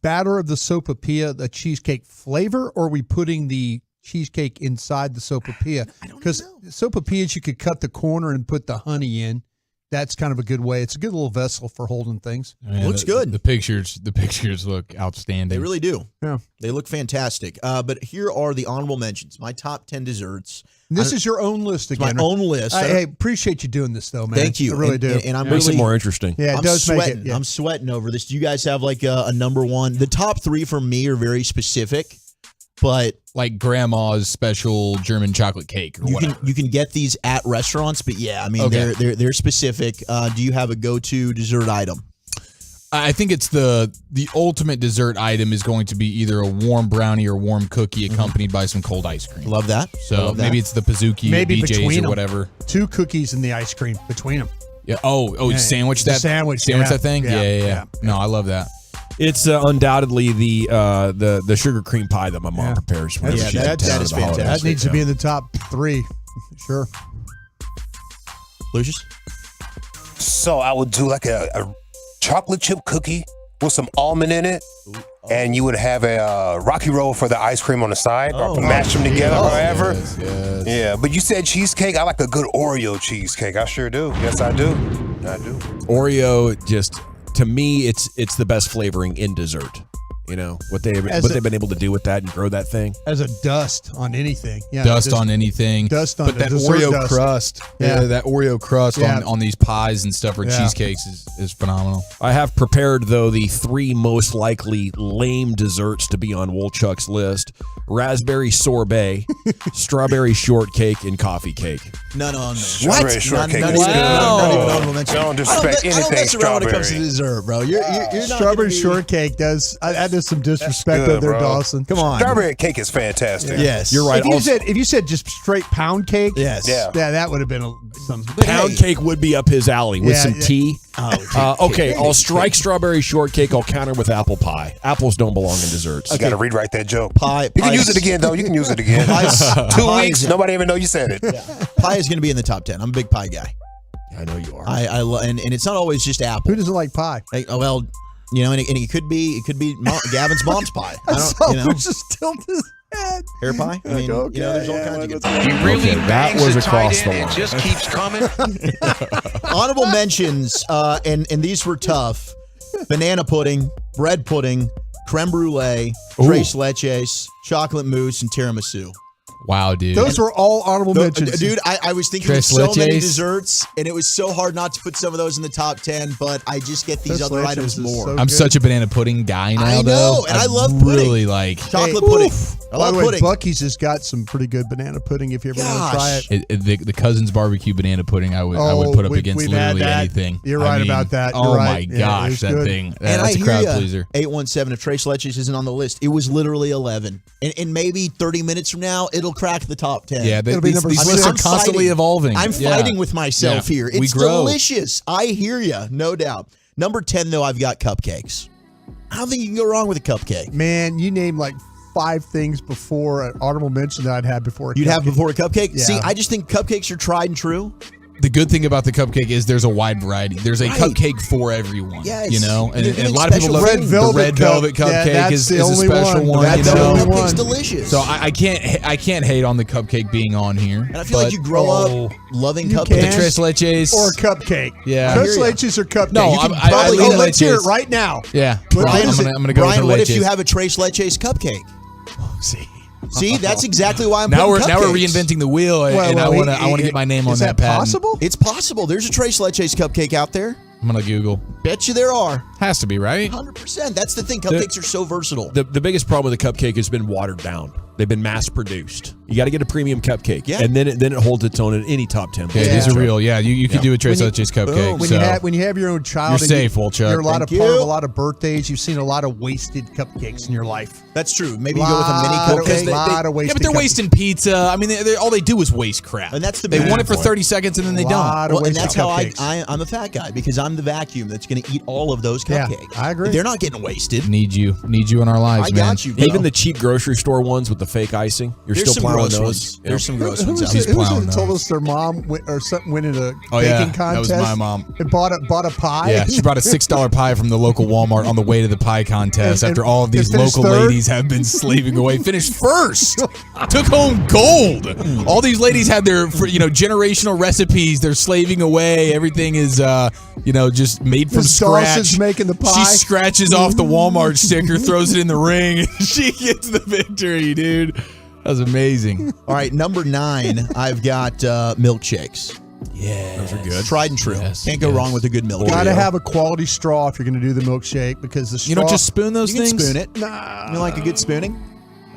batter of the Sopapilla the cheesecake flavor, or are we putting the cheesecake inside the Sopapilla? Because Sopapillas, you could cut the corner and put the honey in. That's kind of a good way. It's a good little vessel for holding things. Looks good. The pictures look outstanding. They really do. Yeah. They look fantastic. But here are the honorable mentions. My top 10 desserts. This is your own list again. My own list. I appreciate you doing this, though, man. Thank you. I really do. And I'm makes really it more interesting. Yeah, it does sweating. make it. Yeah. I'm sweating over this. Do you guys have like a number one? The top 3 for me are very specific, but like grandma's special German chocolate cake or whatever. You can get these at restaurants, but yeah, I mean they're specific. Do you have a go-to dessert item? I think it's the ultimate dessert item is going to be either a warm brownie or warm cookie accompanied by some cold ice cream. Love that. So maybe it's the Pizookie, maybe BJ's or whatever. 2 cookies and the ice cream between them. Yeah. Oh, sandwich that that thing. Yeah. No, I love that. It's undoubtedly the sugar cream pie that my mom prepares. That is fantastic. That needs to be in the top 3, sure. Lucius? So I would do like a chocolate chip cookie with some almond in it, and you would have a Rocky Road for the ice cream on the side, or mash them together, however. Yes. Yeah, but you said cheesecake. I like a good Oreo cheesecake. I sure do. Yes, I do. Oreo just, to me, it's the best flavoring in dessert. You know what they've been able to do with that and grow that thing as a dust on anything. Yeah, dust on anything. Dust on but that Oreo crust. Yeah, that Oreo crust on these pies and stuff or cheesecakes is phenomenal. I have prepared though the 3 most likely lame desserts to be on Wolchuk's list: raspberry sorbet, strawberry shortcake, and coffee cake. None on there. Strawberry shortcake. Not even honorable mention. Don't disrespect anything. I don't mess around when it strawberry. comes to dessert, bro. You're not strawberry shortcake does. There's some disrespect good, out there, bro. Dawson. Come on. Strawberry cake is fantastic. Yes, you're right. If you said just straight pound cake, yes, yeah, that would have been some pound cake would be up his alley with some tea. Okay, I'll strike strawberry shortcake. I'll counter with apple pie. Apples don't belong in desserts. You got to rewrite that joke. Pie. You can use it again though. You can use it again. 2 weeks, nobody even know you said it. Yeah. Pie is going to be in the top 10. I'm a big pie guy. I know you are. I love, and it's not always just apple. Who doesn't like pie? Well, you know, and it could be Gavin's mom's pie. Just tilt his head. Hair pie. I mean, there's all kinds of good stuff. He really that was across the line. It just keeps coming. Honorable mentions, and these were tough: banana pudding, bread pudding, creme brulee, tres leches, chocolate mousse, and tiramisu. Wow, dude. Those were all honorable mentions. Dude, I was thinking of so many desserts, and it was so hard not to put some of those in the top 10, but I just get these other items more. I'm such a banana pudding guy now, I know, though. and I love pudding. Really like chocolate pudding. I By love the way, pudding. Buc-ee's has got some pretty good banana pudding if you ever want to try it. The Cousins barbecue banana pudding, I would put up against literally anything. You're right about that. You're right. My gosh, that good. thing. And that's I a crowd hear ya, pleaser. 817, if Tres Leches isn't on the list, it was literally 11. And maybe 30 minutes from now, it'll crack the top 10. Yeah, these lists are constantly evolving. I'm fighting with myself here. It's delicious. I hear you, no doubt. Number 10, though, I've got cupcakes. I don't think you can go wrong with a cupcake. Man, you named like 5 things before an honorable mention that I'd had before. You'd have before a cupcake? Yeah. See, I just think cupcakes are tried and true. The good thing about the cupcake is there's a wide variety. There's a cupcake for everyone. Yes. You know, and a lot of people love red velvet the red velvet cupcake that's is the a only special one. That's you the know, only Cupcake's one. delicious. so I can't hate on the cupcake being on here. And I feel like you grow up loving You cupcakes. The can. tres leches Or a cupcake. Yeah. Tres I hear ya. leches or cupcake. No, You can I probably lean let's hear it leches. right now. Yeah, What I'm is it? gonna go Brian, with what the if you leches. have a tres leches cupcake? See. See, that's exactly why I'm Now putting we're cupcakes. reinventing the wheel, and I want to get my name on is that that patent. possible? It's possible. There's a tres leches cupcake out there. I'm gonna Google. Bet you there are. Has to be right. 100%. That's the thing. Cupcakes are so versatile. The biggest problem with the cupcake has been watered down. They've been mass produced. You got to get a premium cupcake, and then it holds its own in any top 10. Okay, these are real. Yeah, you could do a tres leches cupcake. When you have your own child, You're and safe, Wolchuk. You're a lot Thank of part of you. a lot of birthdays. You've seen a lot of wasted cupcakes in your life. That's true. Maybe you go with a mini cupcake. Lot of Yeah, wasted but they're cupcakes. wasting pizza. I mean, all they do is waste crap. And that's the they big want it for point. 30 seconds and then they Lot don't. of Well, and wasted that's how cupcakes. I'm a fat guy because I'm the vacuum that's going to eat all of those Yeah, cupcakes. I agree. They're not getting wasted. Need you in our lives, I man. got you, bro. Even the cheap grocery store ones with the fake icing, you're There's still some plowing gross those. ones. Yeah. There's some gross Who ones was out it there. that told us their mom went in a Oh, baking yeah. That contest? was my mom. And bought a pie. Yeah, she brought a $6 pie from the local Walmart on the way to the pie contest after all of these finished local third? ladies have been slaving away. Finished first. Took home gold. All these ladies had their generational recipes. They're slaving away. Everything is just made from Miss scratch. Dawson's making the pie. She scratches off the Walmart sticker, throws it in the ring, and she gets the victory, dude. That was amazing. All right, number 9, I've got milkshakes. Yeah, those are good. Tried and true. Yes, Can't go wrong with a good milkshake. Got to have a quality straw if you're going to do the milkshake because the straw. You don't just spoon those You can things? spoon it. You like a good spooning?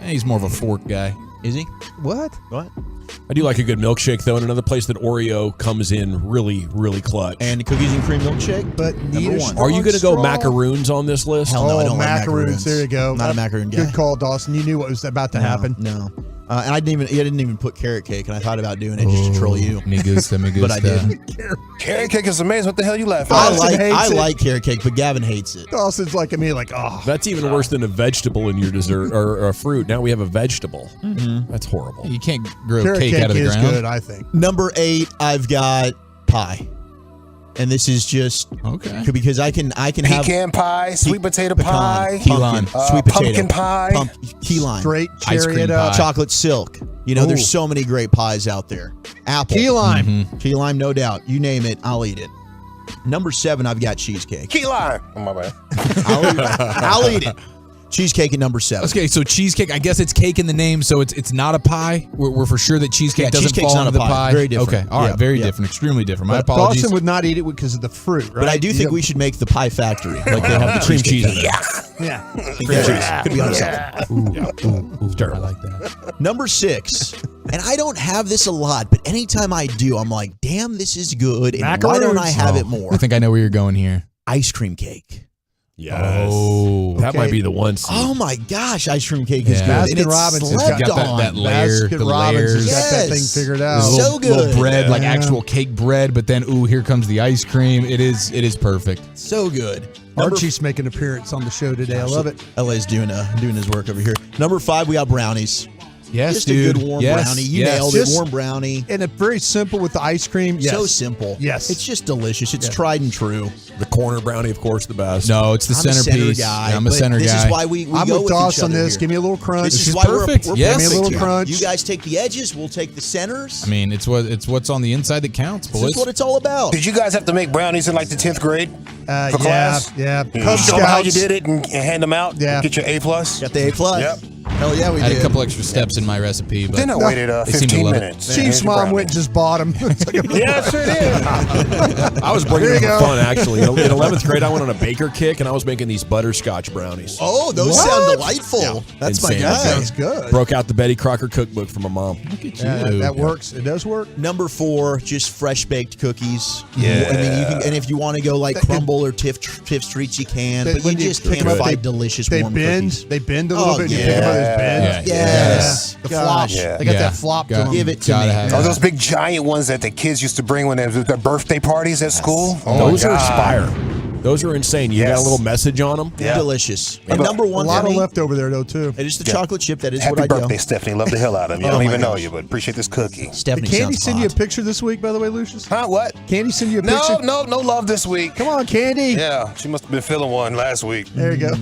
He's more of a fork guy. Is he? What? I do like a good milkshake, though, and another place that Oreo comes in really, really clutch. And cookies and cream milkshake? But Number 1. Are you going to go straw. macaroons on this list? Hell no, I don't macaroons. like macaroons. There you go. Not a macaroon guy. Good call, Dawson. You knew what was about to happen. No. And I didn't even put carrot cake, and I thought about doing it just to troll you. Me gusta, me But I gusta. didn't. Carrot cake is amazing. What the hell you laughing I at? like carrot cake, but Gavin hates it. Dawson's like me, like, oh. That's even worse than a vegetable in your dessert or a fruit. Now we have a vegetable. Mm-hmm. That's horrible. You can't grow Carrot cake out of the is ground. good, I think. Number 8, I've got pie. And this is just okay because I can have pecan pie, sweet potato pie, key lime, sweet potato, pumpkin pie, key lime, straight ice cherry cream it up. pie. chocolate silk. There's so many great pies out there. Apple, Key lime. Mm-hmm. key lime, no doubt. You name it, I'll eat it. Number 7, I've got cheesecake. key lime. Oh my bad. I'll eat it. Cheesecake at number 7. Okay, so cheesecake, I guess it's cake in the name, so it's not a pie. We're for sure that cheesecake doesn't cheesecake's fall not into a the pie. pie. Very different. Okay, all right, Yeah, very yeah. different, extremely different. My But apologies. Dawson would not eat it because of the fruit, right? But I do think we should make the pie factory. Like they have the Cream cheesecake cheese in factory. Yeah. Cream cheese. Could be on something. I like that. Number 6, and I don't have this a lot, but anytime I do, I'm like, damn, this is good. And why don't I have it more? I think I know where you're going here. Ice cream cake. Yes. Oh, that might okay. be the one. Steve. Oh my gosh, ice cream cake is Yeah. good. And it's Baskin-Robbins has slept got on. that layer, Baskin the Robbins layers. has got that thing Yes. figured out. So good. Little bread, like Yeah. actual cake bread, but then here comes the ice cream. It is perfect. So good. Number Archie's making an appearance on the show today. I love it. LA's doing his work over here. Number 5, we got brownies. Yes, Just dude. a good warm Yes, brownie. You yes. nailed Just- it. Warm brownie. And it's very simple with the ice cream. Yes. So simple. Yes. It's just delicious. It's Yeah. tried and true. The corner brownie, of course, the best. No, it's the I'm a center centerpiece. guy. I'm a but center this guy. is why we I'm go with with each Dawson on other this. here. Give me a little crunch. This is is why perfect. we're Yes. Give me a little crunch. You guys take the edges. We'll take the centers. I mean, it's what's on the inside that counts, This boys. is what it's all about. Did you guys have to make brownies in like the 10th grade for yeah, class? yeah. You Cub show 'em how you Scouts. did it and hand them out. Yeah. Get your A+. Got the A+. Yep. Hell yeah, we I had did. a couple extra steps in my recipe, but Then I waited they seem to 15 love it. minutes. Chief's mom went and just bought him. Yeah, sure did. I was bringing There it you for go. fun, actually. In 11th grade, I went on a baker kick, and I was making these butterscotch brownies. Oh, those What? sound delightful. Yeah. That's my Insane. guy. Sounds good. Broke out the Betty Crocker cookbook from my mom. Look at Yeah, you. that works. It does work. Number 4, just fresh baked cookies. Yeah. I mean, you can, and if you want to go like That- Crumble or Tiff Streets, you can. They- But you when you just pick can't 'em up, find they- delicious They warm bend. cookies. They bend a little Oh, bit. And you pick them up, those bends. Yeah. Yes. The Gosh. flop. Yeah. They got Yeah. that flop to Got- them. Give it to Gotta me. have Oh, it. those big giant ones that the kids used to bring when they was their birthday parties at school. Oh Those my are God. Aspire. Those are insane. You got a little message on them. Yeah. Delicious. And number one a lot for of me, left over there though too. It is the chocolate chip. That is Happy what I do. birthday, Stephanie. Love the hell out of you. I don't even know you, but appreciate this cookie. Stephanie Did Candy sounds send you a hot. picture this week, by the way, Lucius? Huh? What? Candy send you a picture? No love this week. Come on, Candy. Yeah, she must have been feeling one last week. There you go.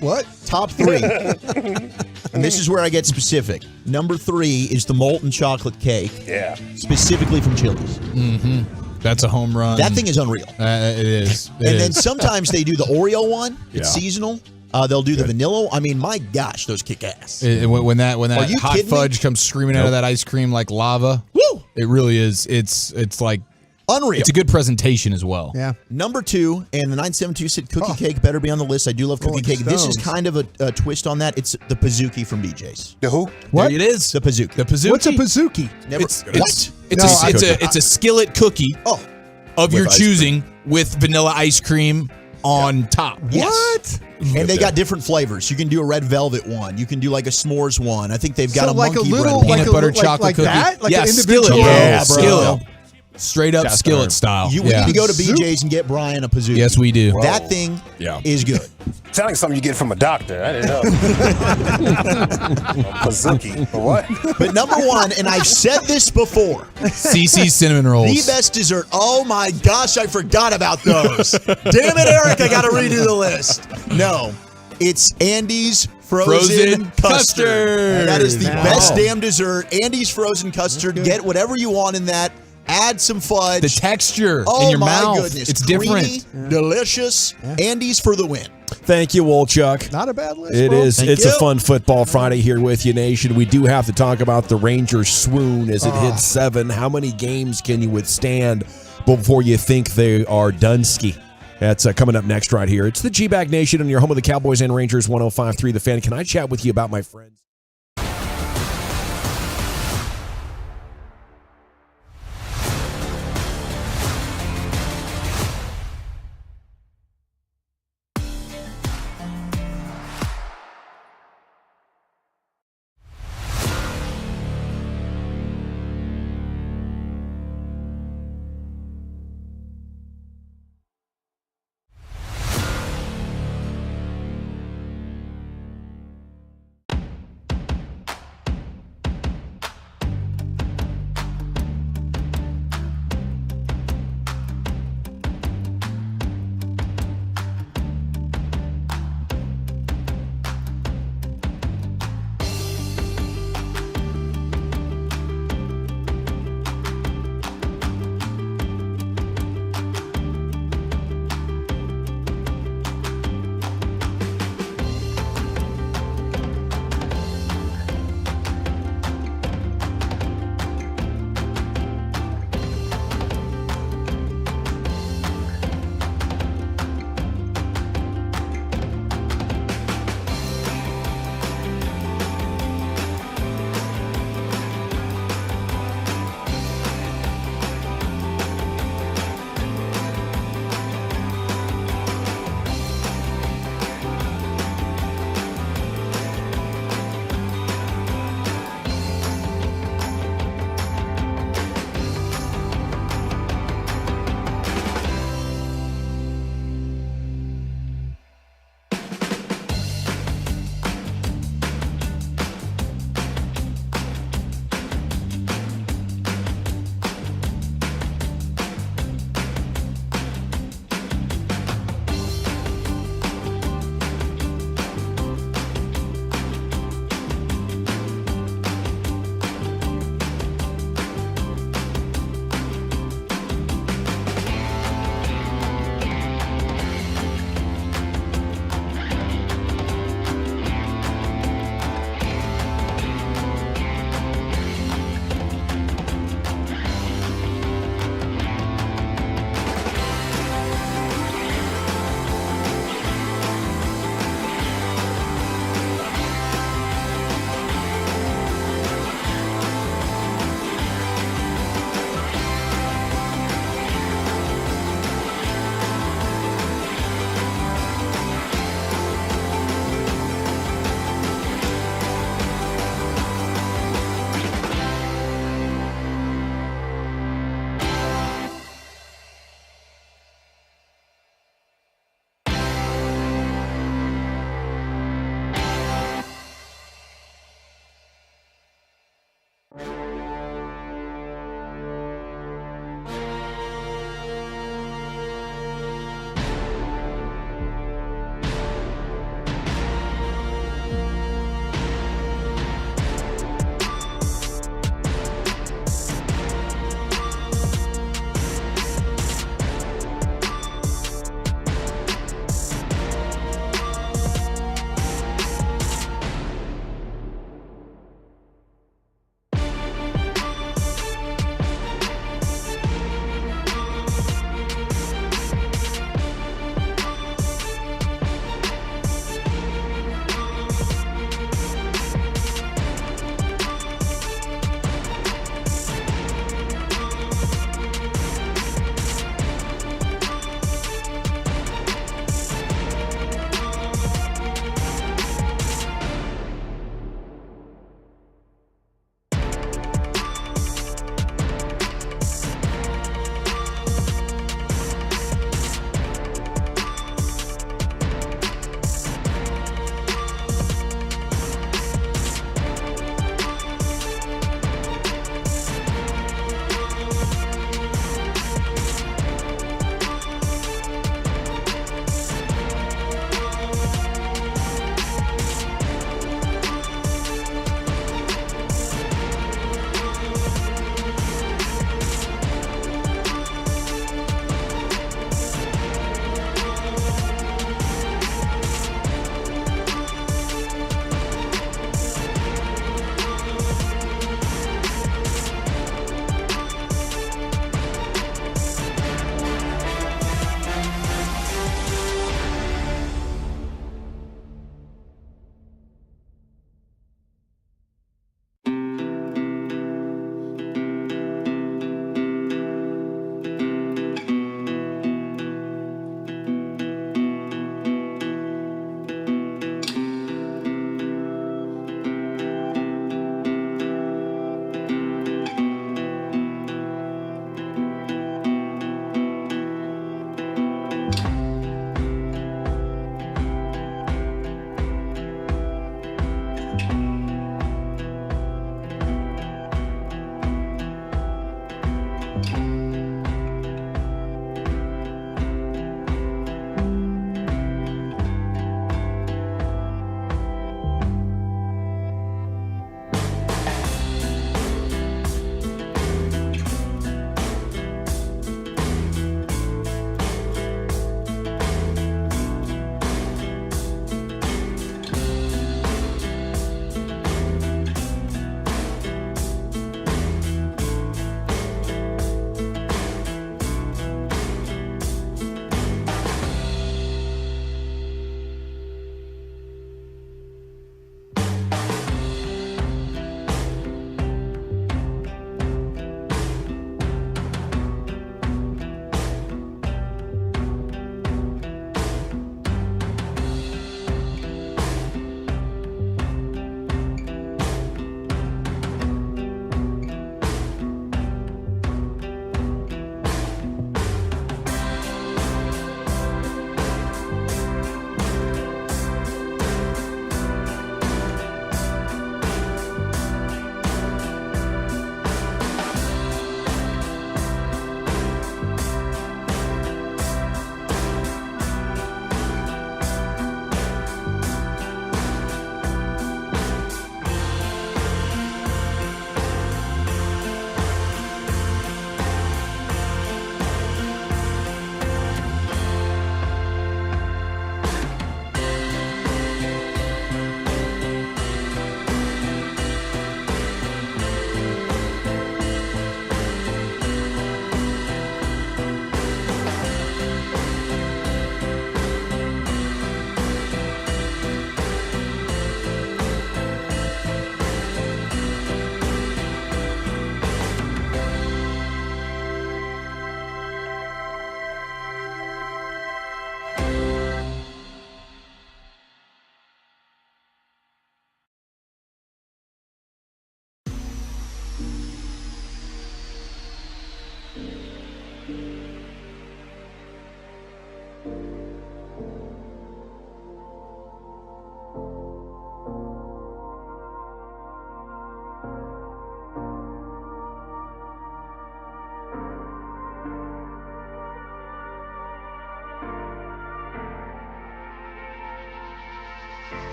What? Top 3. And this is where I get specific. Number 3 is the molten chocolate cake. Yeah. Specifically from Chili's. Mm-hmm. That's a home run. That thing is unreal. It is. And then sometimes they do the Oreo one. It's seasonal. They'll do the vanilla. I mean, my gosh, those kick ass. When that Are you hot kidding fudge me? comes screaming out of that ice cream like lava, woo! It really is. It's like unreal. It's a good presentation as well. Yeah. Number 2, and the 972 said cookie cake better be on the list. I do love cookie Rolling cake. This is Stones. kind of a twist on that. It's the Pizookie from BJ's. The who? What? There it is. The Pizookie. The Pizookie. What's a Pizookie? Never. It's a skillet cookie of your ice choosing with vanilla ice cream on top. Yes. What? And they got different flavors. You can do a red velvet one. You can do like a s'mores one. I think they've got So a like monkey a little bread one. Peanut butter chocolate like cookie. that? Like yeah, an skillet. individual? Yeah, bro. Skillet. Straight up skillet style. We need to go to BJ's and get Brian a Pizookie. Yes, we do. That thing is good. Sounds like something you get from a doctor. I didn't know. Pizookie. What? But number 1, and I've said this before. CC's cinnamon rolls. The best dessert. Oh my gosh, I forgot about those. Damn it, Eric, I got to redo the list. No, it's Andy's frozen custard. That is the best damn dessert. Andy's frozen custard. Get whatever you want in that. Add some fudge. The texture oh in your my mouth. Goodness. It's Creamy, different. delicious. Andy's for the win. Thank you, Wolchuk. Not a bad list. It bro. is. Thank It's you. a fun football Friday here with you, Nation. We do have to talk about the Rangers swoon as it hits 7. How many games can you withstand before you think they are done-ski? That's coming up next right here. It's the G-Bag Nation on your home of the Cowboys and Rangers, 105.3 The Fan. Can I chat with you about my friends?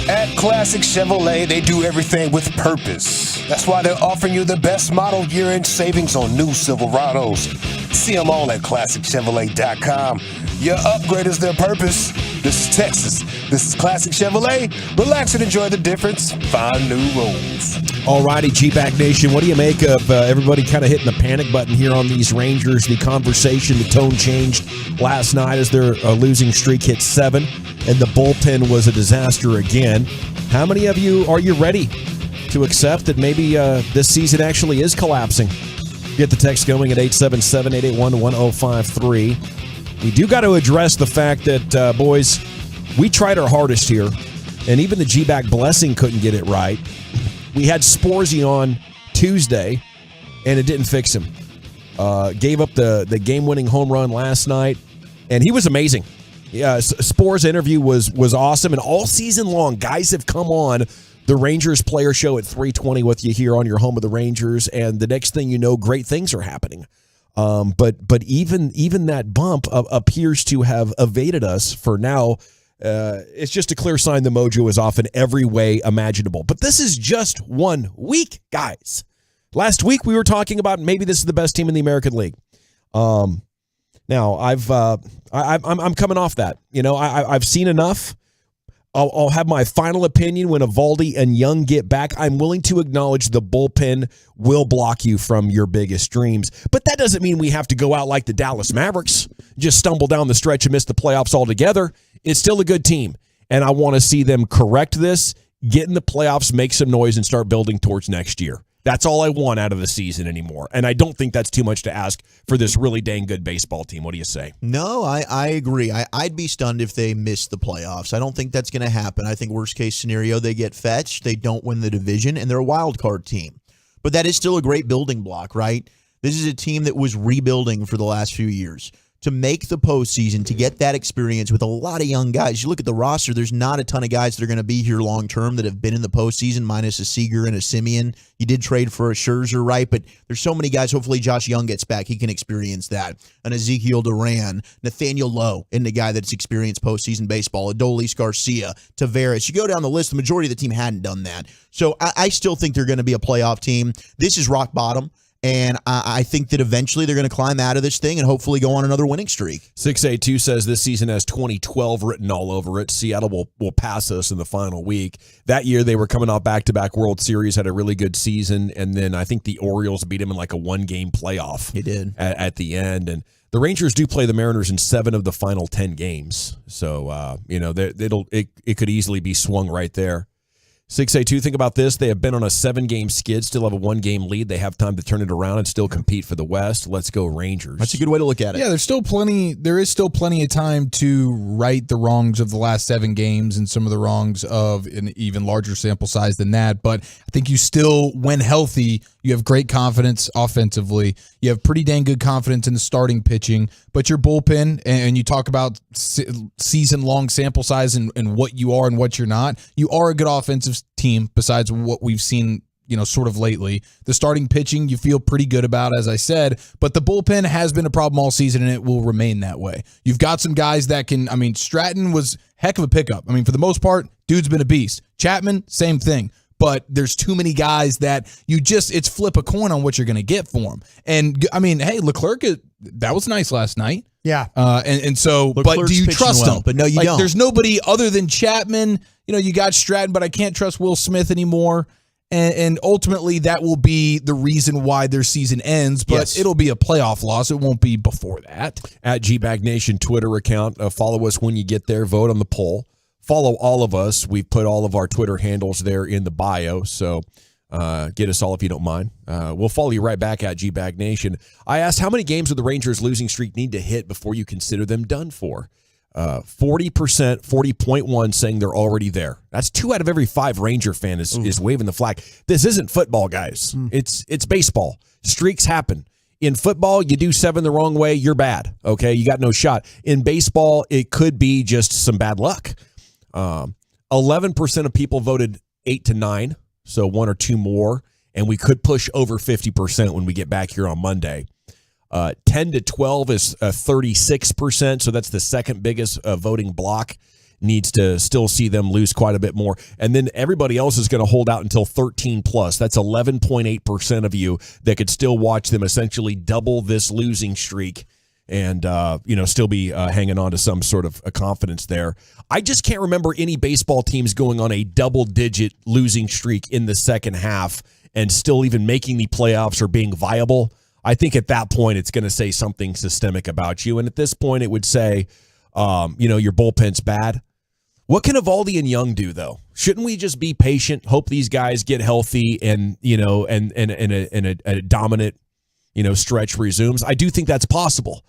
At Classic Chevrolet, they do everything with purpose. That's why they're offering you the best model year-end savings on new Silverados. See them all at ClassicChevrolet.com. Your upgrade is their purpose. This is Texas. This is Classic Chevrolet. Relax and enjoy the difference. Find new roads. All righty, G-Back Nation, what do you make of everybody kind of hitting the panic button here on these Rangers? The conversation, the tone changed last night as their losing streak hit 7, and the bullpen was a disaster again. How many of you are you ready to accept that maybe this season actually is collapsing? Get the text going at 877-881-1053. We do got to address the fact that, boys, we tried our hardest here, and even the G-Back Blessing couldn't get it right. We had Sporzy on Tuesday, and it didn't fix him. Gave up the game-winning home run last night, and he was amazing. Yeah, Spore's interview was awesome, and all season long, guys have come on the Rangers Player Show at 320 with you here on your home of the Rangers, and the next thing you know, great things are happening. But even that bump appears to have evaded us for now. It's just a clear sign the mojo is off in every way imaginable. But this is just 1 week, guys. Last week we were talking about maybe this is the best team in the American League. Now I'm coming off that. You know, I've seen enough. I'll have my final opinion when Eovaldi and Young get back. I'm willing to acknowledge the bullpen will block you from your biggest dreams. But that doesn't mean we have to go out like the Dallas Mavericks, just stumble down the stretch and miss the playoffs altogether. It's still a good team, and I want to see them correct this, get in the playoffs, make some noise, and start building towards next year. That's all I want out of the season anymore. And I don't think that's too much to ask for this really dang good baseball team. What do you say? No, I agree. I'd be stunned if they missed the playoffs. I don't think that's going to happen. I think worst case scenario, they get fetched, they don't win the division, and they're a wild card team. But that is still a great building block, right? This is a team that was rebuilding for the last few years. To make the postseason, to get that experience with a lot of young guys. You look at the roster, there's not a ton of guys that are going to be here long term that have been in the postseason, minus a Seager and a Simeon. You did trade for a Scherzer, right? But there's so many guys. Hopefully Josh Young gets back. He can experience that. An Ezekiel Duran, Nathaniel Lowe, and the guy that's experienced postseason baseball, Adolis Garcia, Taveras. You go down the list, the majority of the team hadn't done that. So I still think they're going to be a playoff team. This is rock bottom. And I think that eventually they're going to climb out of this thing and hopefully go on another winning streak. 682 says this season has 2012 written all over it. Seattle will pass us in the final week. That year they were coming off back-to-back World Series, had a really good season, and then I think the Orioles beat them in like a one-game playoff. They did. At the end. And the Rangers do play the Mariners in 7 of the final 10 games. So, it could easily be swung right there. 682, think about this. They have been on a 7-game skid, still have a 1-game lead. They have time to turn it around and still compete for the West. Let's go Rangers. That's a good way to look at it. Yeah, there is still plenty of time to right the wrongs of the last 7 games and some of the wrongs of an even larger sample size than that. But I think you still, when healthy, you have great confidence offensively. You have pretty dang good confidence in the starting pitching. But your bullpen, and you talk about season-long sample size and what you are and what you're not, you are a good offensive team besides what we've seen, sort of lately. The starting pitching you feel pretty good about, as I said, but the bullpen has been a problem all season, and it will remain that way. You've got some guys that can, Stratton was heck of a pickup. For the most part, dude's been a beast. Chapman, same thing. But there's too many guys that it's flip a coin on what you're going to get for them. And, hey, Leclerc, that was nice last night. Yeah. And so, Leclerc's but do you trust him? But no, you don't. There's nobody other than Chapman. You got Stratton, but I can't trust Will Smith anymore. And ultimately, that will be the reason why their season ends. But It'll be a playoff loss. It won't be before that. At GBag Nation Twitter account, follow us when you get there. Vote on the poll. Follow all of us. We've put all of our Twitter handles there in the bio, so get us all if you don't mind. We'll follow you right back at GBag Nation. I asked how many games of the Rangers' losing streak need to hit before you consider them done for. 40%, 40.1 saying they're already there. That's 2 out of every 5 Ranger fan is waving the flag. This isn't football, guys. It's baseball. Streaks happen. In football, you do 7 the wrong way, you're bad. Okay, you got no shot. In baseball, it could be just some bad luck. 11% of people voted 8 to 9, so 1 or 2 more, and we could push over 50% when we get back here on Monday. 10 to 12 is 36%, so that's the second biggest voting block. needs to still see them lose quite a bit more. And then everybody else is going to hold out until 13 plus. That's 11.8% of you that could still watch them essentially double this losing streak and, still be hanging on to some sort of a confidence there. I just can't remember any baseball teams going on a double-digit losing streak in the second half and still even making the playoffs or being viable. I think at that point it's going to say something systemic about you. And at this point it would say, your bullpen's bad. What can Eovaldi and Young do, though? Shouldn't we just be patient, hope these guys get healthy and a dominant, stretch resumes? I do think that's possible.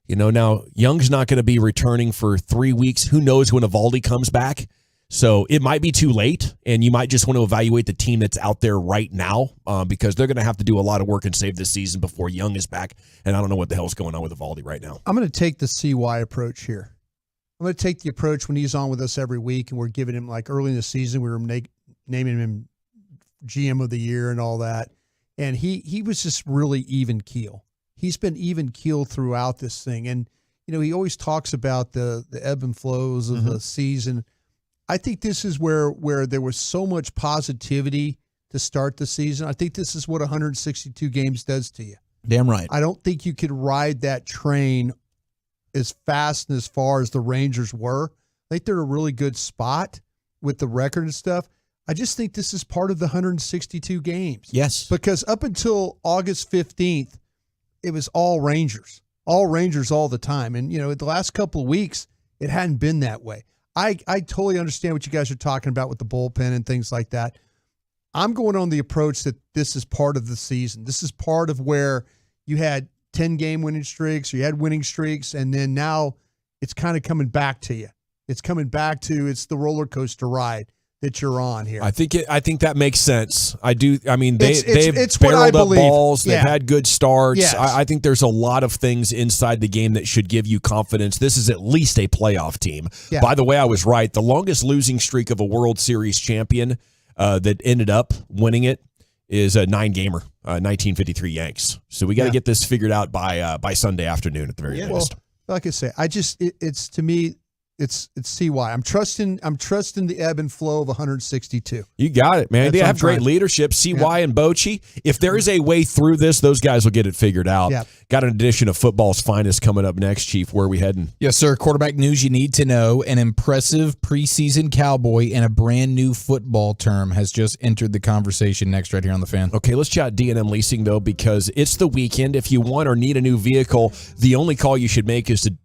Now Young's not going to be returning for 3 weeks. Who knows when Eovaldi comes back? So it might be too late, and you might just want to evaluate the team that's out there right now because they're going to have to do a lot of work and save this season before Young is back. And I don't know what the hell's going on with Eovaldi right now. I'm going to take the CY approach here. I'm going to take the approach when he's on with us every week, and we're giving him, like early in the season, we were naming him GM of the year and all that. And he was just really even keel. He's been even keel throughout this thing. And, he always talks about the ebb and flows of the season. I think this is where there was so much positivity to start the season. I think this is what 162 games does to you. Damn right. I don't think you could ride that train as fast and as far as the Rangers were. I think they're in a really good spot with the record and stuff. I just think this is part of the 162 games. Yes. Because up until August 15th, it was all Rangers all the time. And, the last couple of weeks, it hadn't been that way. I totally understand what you guys are talking about with the bullpen and things like that. I'm going on the approach that this is part of the season. This is part of where you had 10-game winning streaks, or you had winning streaks, and then now it's kind of coming back to you. It's coming back to it's the roller coaster ride that you're on here. I think that makes sense. I do. I mean, they've it's barreled up balls. Yeah. They've had good starts. Yes. I think there's a lot of things inside the game that should give you confidence. This is at least a playoff team. Yeah. By the way, I was right. The longest losing streak of a World Series champion that ended up winning it is a 9-gamer, 1953 Yanks. So we got to get this figured out by Sunday afternoon at the very least. Well, like I say, it's to me. It's CY. I'm trusting the ebb and flow of 162. You got it, man. They have great leadership. CY and Bochy. If there is a way through this, those guys will get it figured out. Yeah. Got an edition of Football's Finest coming up next, Chief. Where are we heading? Yes, sir. Quarterback news you need to know. An impressive preseason Cowboy and a brand new football term has just entered the conversation next right here on The Fan. Okay, let's chat D&M Leasing, though, because it's the weekend. If you want or need a new vehicle, the only call you should make is to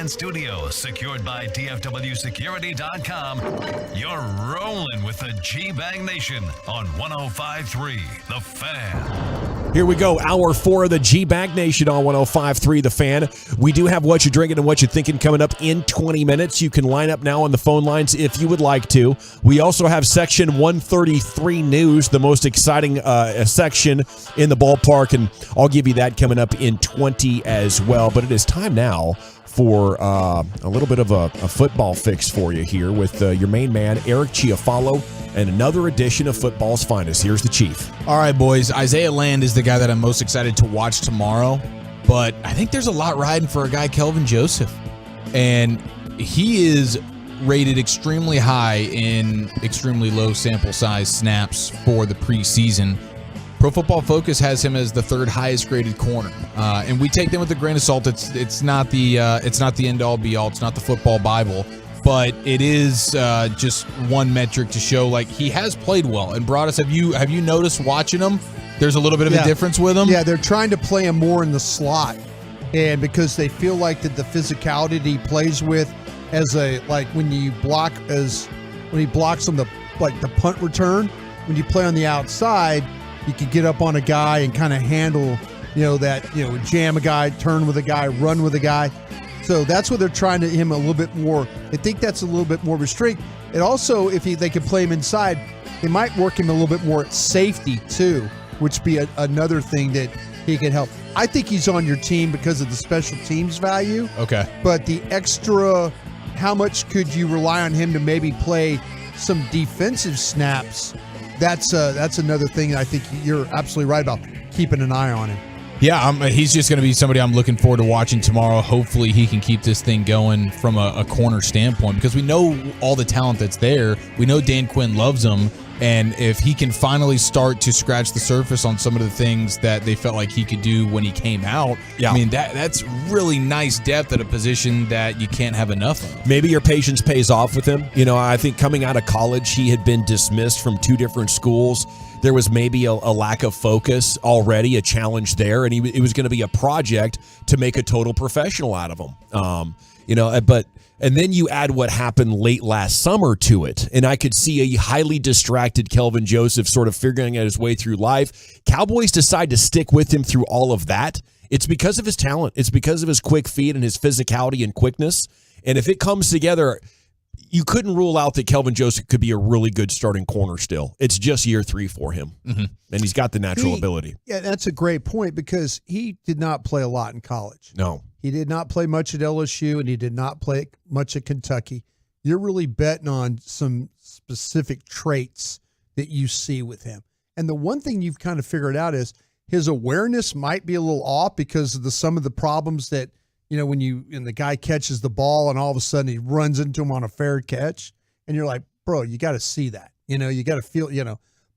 Fan Studios, secured by DFWSecurity.com. You're rolling with the G-Bang Nation on 105.3 The Fan. Here we go, hour 4 of the G-Bag Nation on 105.3 The Fan. We do have What You're Drinking and What You're Thinking coming up in 20 minutes. You can line up now on the phone lines if you would like to. We also have Section 133 News, the most exciting section in the ballpark, and I'll give you that coming up in 20 as well. But it is time now for a little bit of a football fix for you here with your main man, Eric Chiafalo, and another edition of Football's Finest. Here's the Chief. All right, boys. Isaiah Land is the guy that I'm most excited to watch tomorrow, but I think there's a lot riding for a guy, Kelvin Joseph. And he is rated extremely high in extremely low sample size snaps for the preseason. Pro Football Focus has him as the 3rd highest graded corner, and we take them with a grain of salt. It's not the end all be all. It's not the football Bible, but it is just one metric to show like he has played well. And Broadus, have you noticed watching him? There's a little bit of a difference with him. Yeah, they're trying to play him more in the slot, and because they feel like that the physicality that he plays with, as a like when he blocks on the punt return, when you play on the outside, you could get up on a guy and kind of handle, jam a guy, turn with a guy, run with a guy. So that's what they're trying to him a little bit more. I think that's a little bit more restraint. And also, if they can play him inside, they might work him a little bit more at safety too, which be another thing that he can help. I think he's on your team because of the special teams value. Okay. But the extra, how much could you rely on him to maybe play some defensive snaps? That's another thing I think you're absolutely right about, keeping an eye on him. Yeah, he's just going to be somebody I'm looking forward to watching tomorrow. Hopefully he can keep this thing going from a corner standpoint, because we know all the talent that's there. We know Dan Quinn loves him, and if he can finally start to scratch the surface on some of the things that they felt like he could do when he came out, I mean, that's really nice depth at a position that you can't have enough of. Maybe your patience pays off with him. I think coming out of college, he had been dismissed from 2 different schools. There was maybe a lack of focus already, a challenge there, and it was going to be a project to make a total professional out of him. And then you add what happened late last summer to it, and I could see a highly distracted Kelvin Joseph sort of figuring out his way through life. Cowboys decide to stick with him through all of that. It's because of his talent. It's because of his quick feet and his physicality and quickness. And if it comes together, you couldn't rule out that Kelvin Joseph could be a really good starting corner still. It's just year 3 for him, and he's got the natural ability. Yeah, that's a great point, because he did not play a lot in college. No. He did not play much at LSU, and he did not play much at Kentucky. You're really betting on some specific traits that you see with him. And the one thing you've kind of figured out is his awareness might be a little off because of some of the problems that, when the guy catches the ball and all of a sudden he runs into him on a fair catch, and you're like, bro, you got to see that. You got to feel,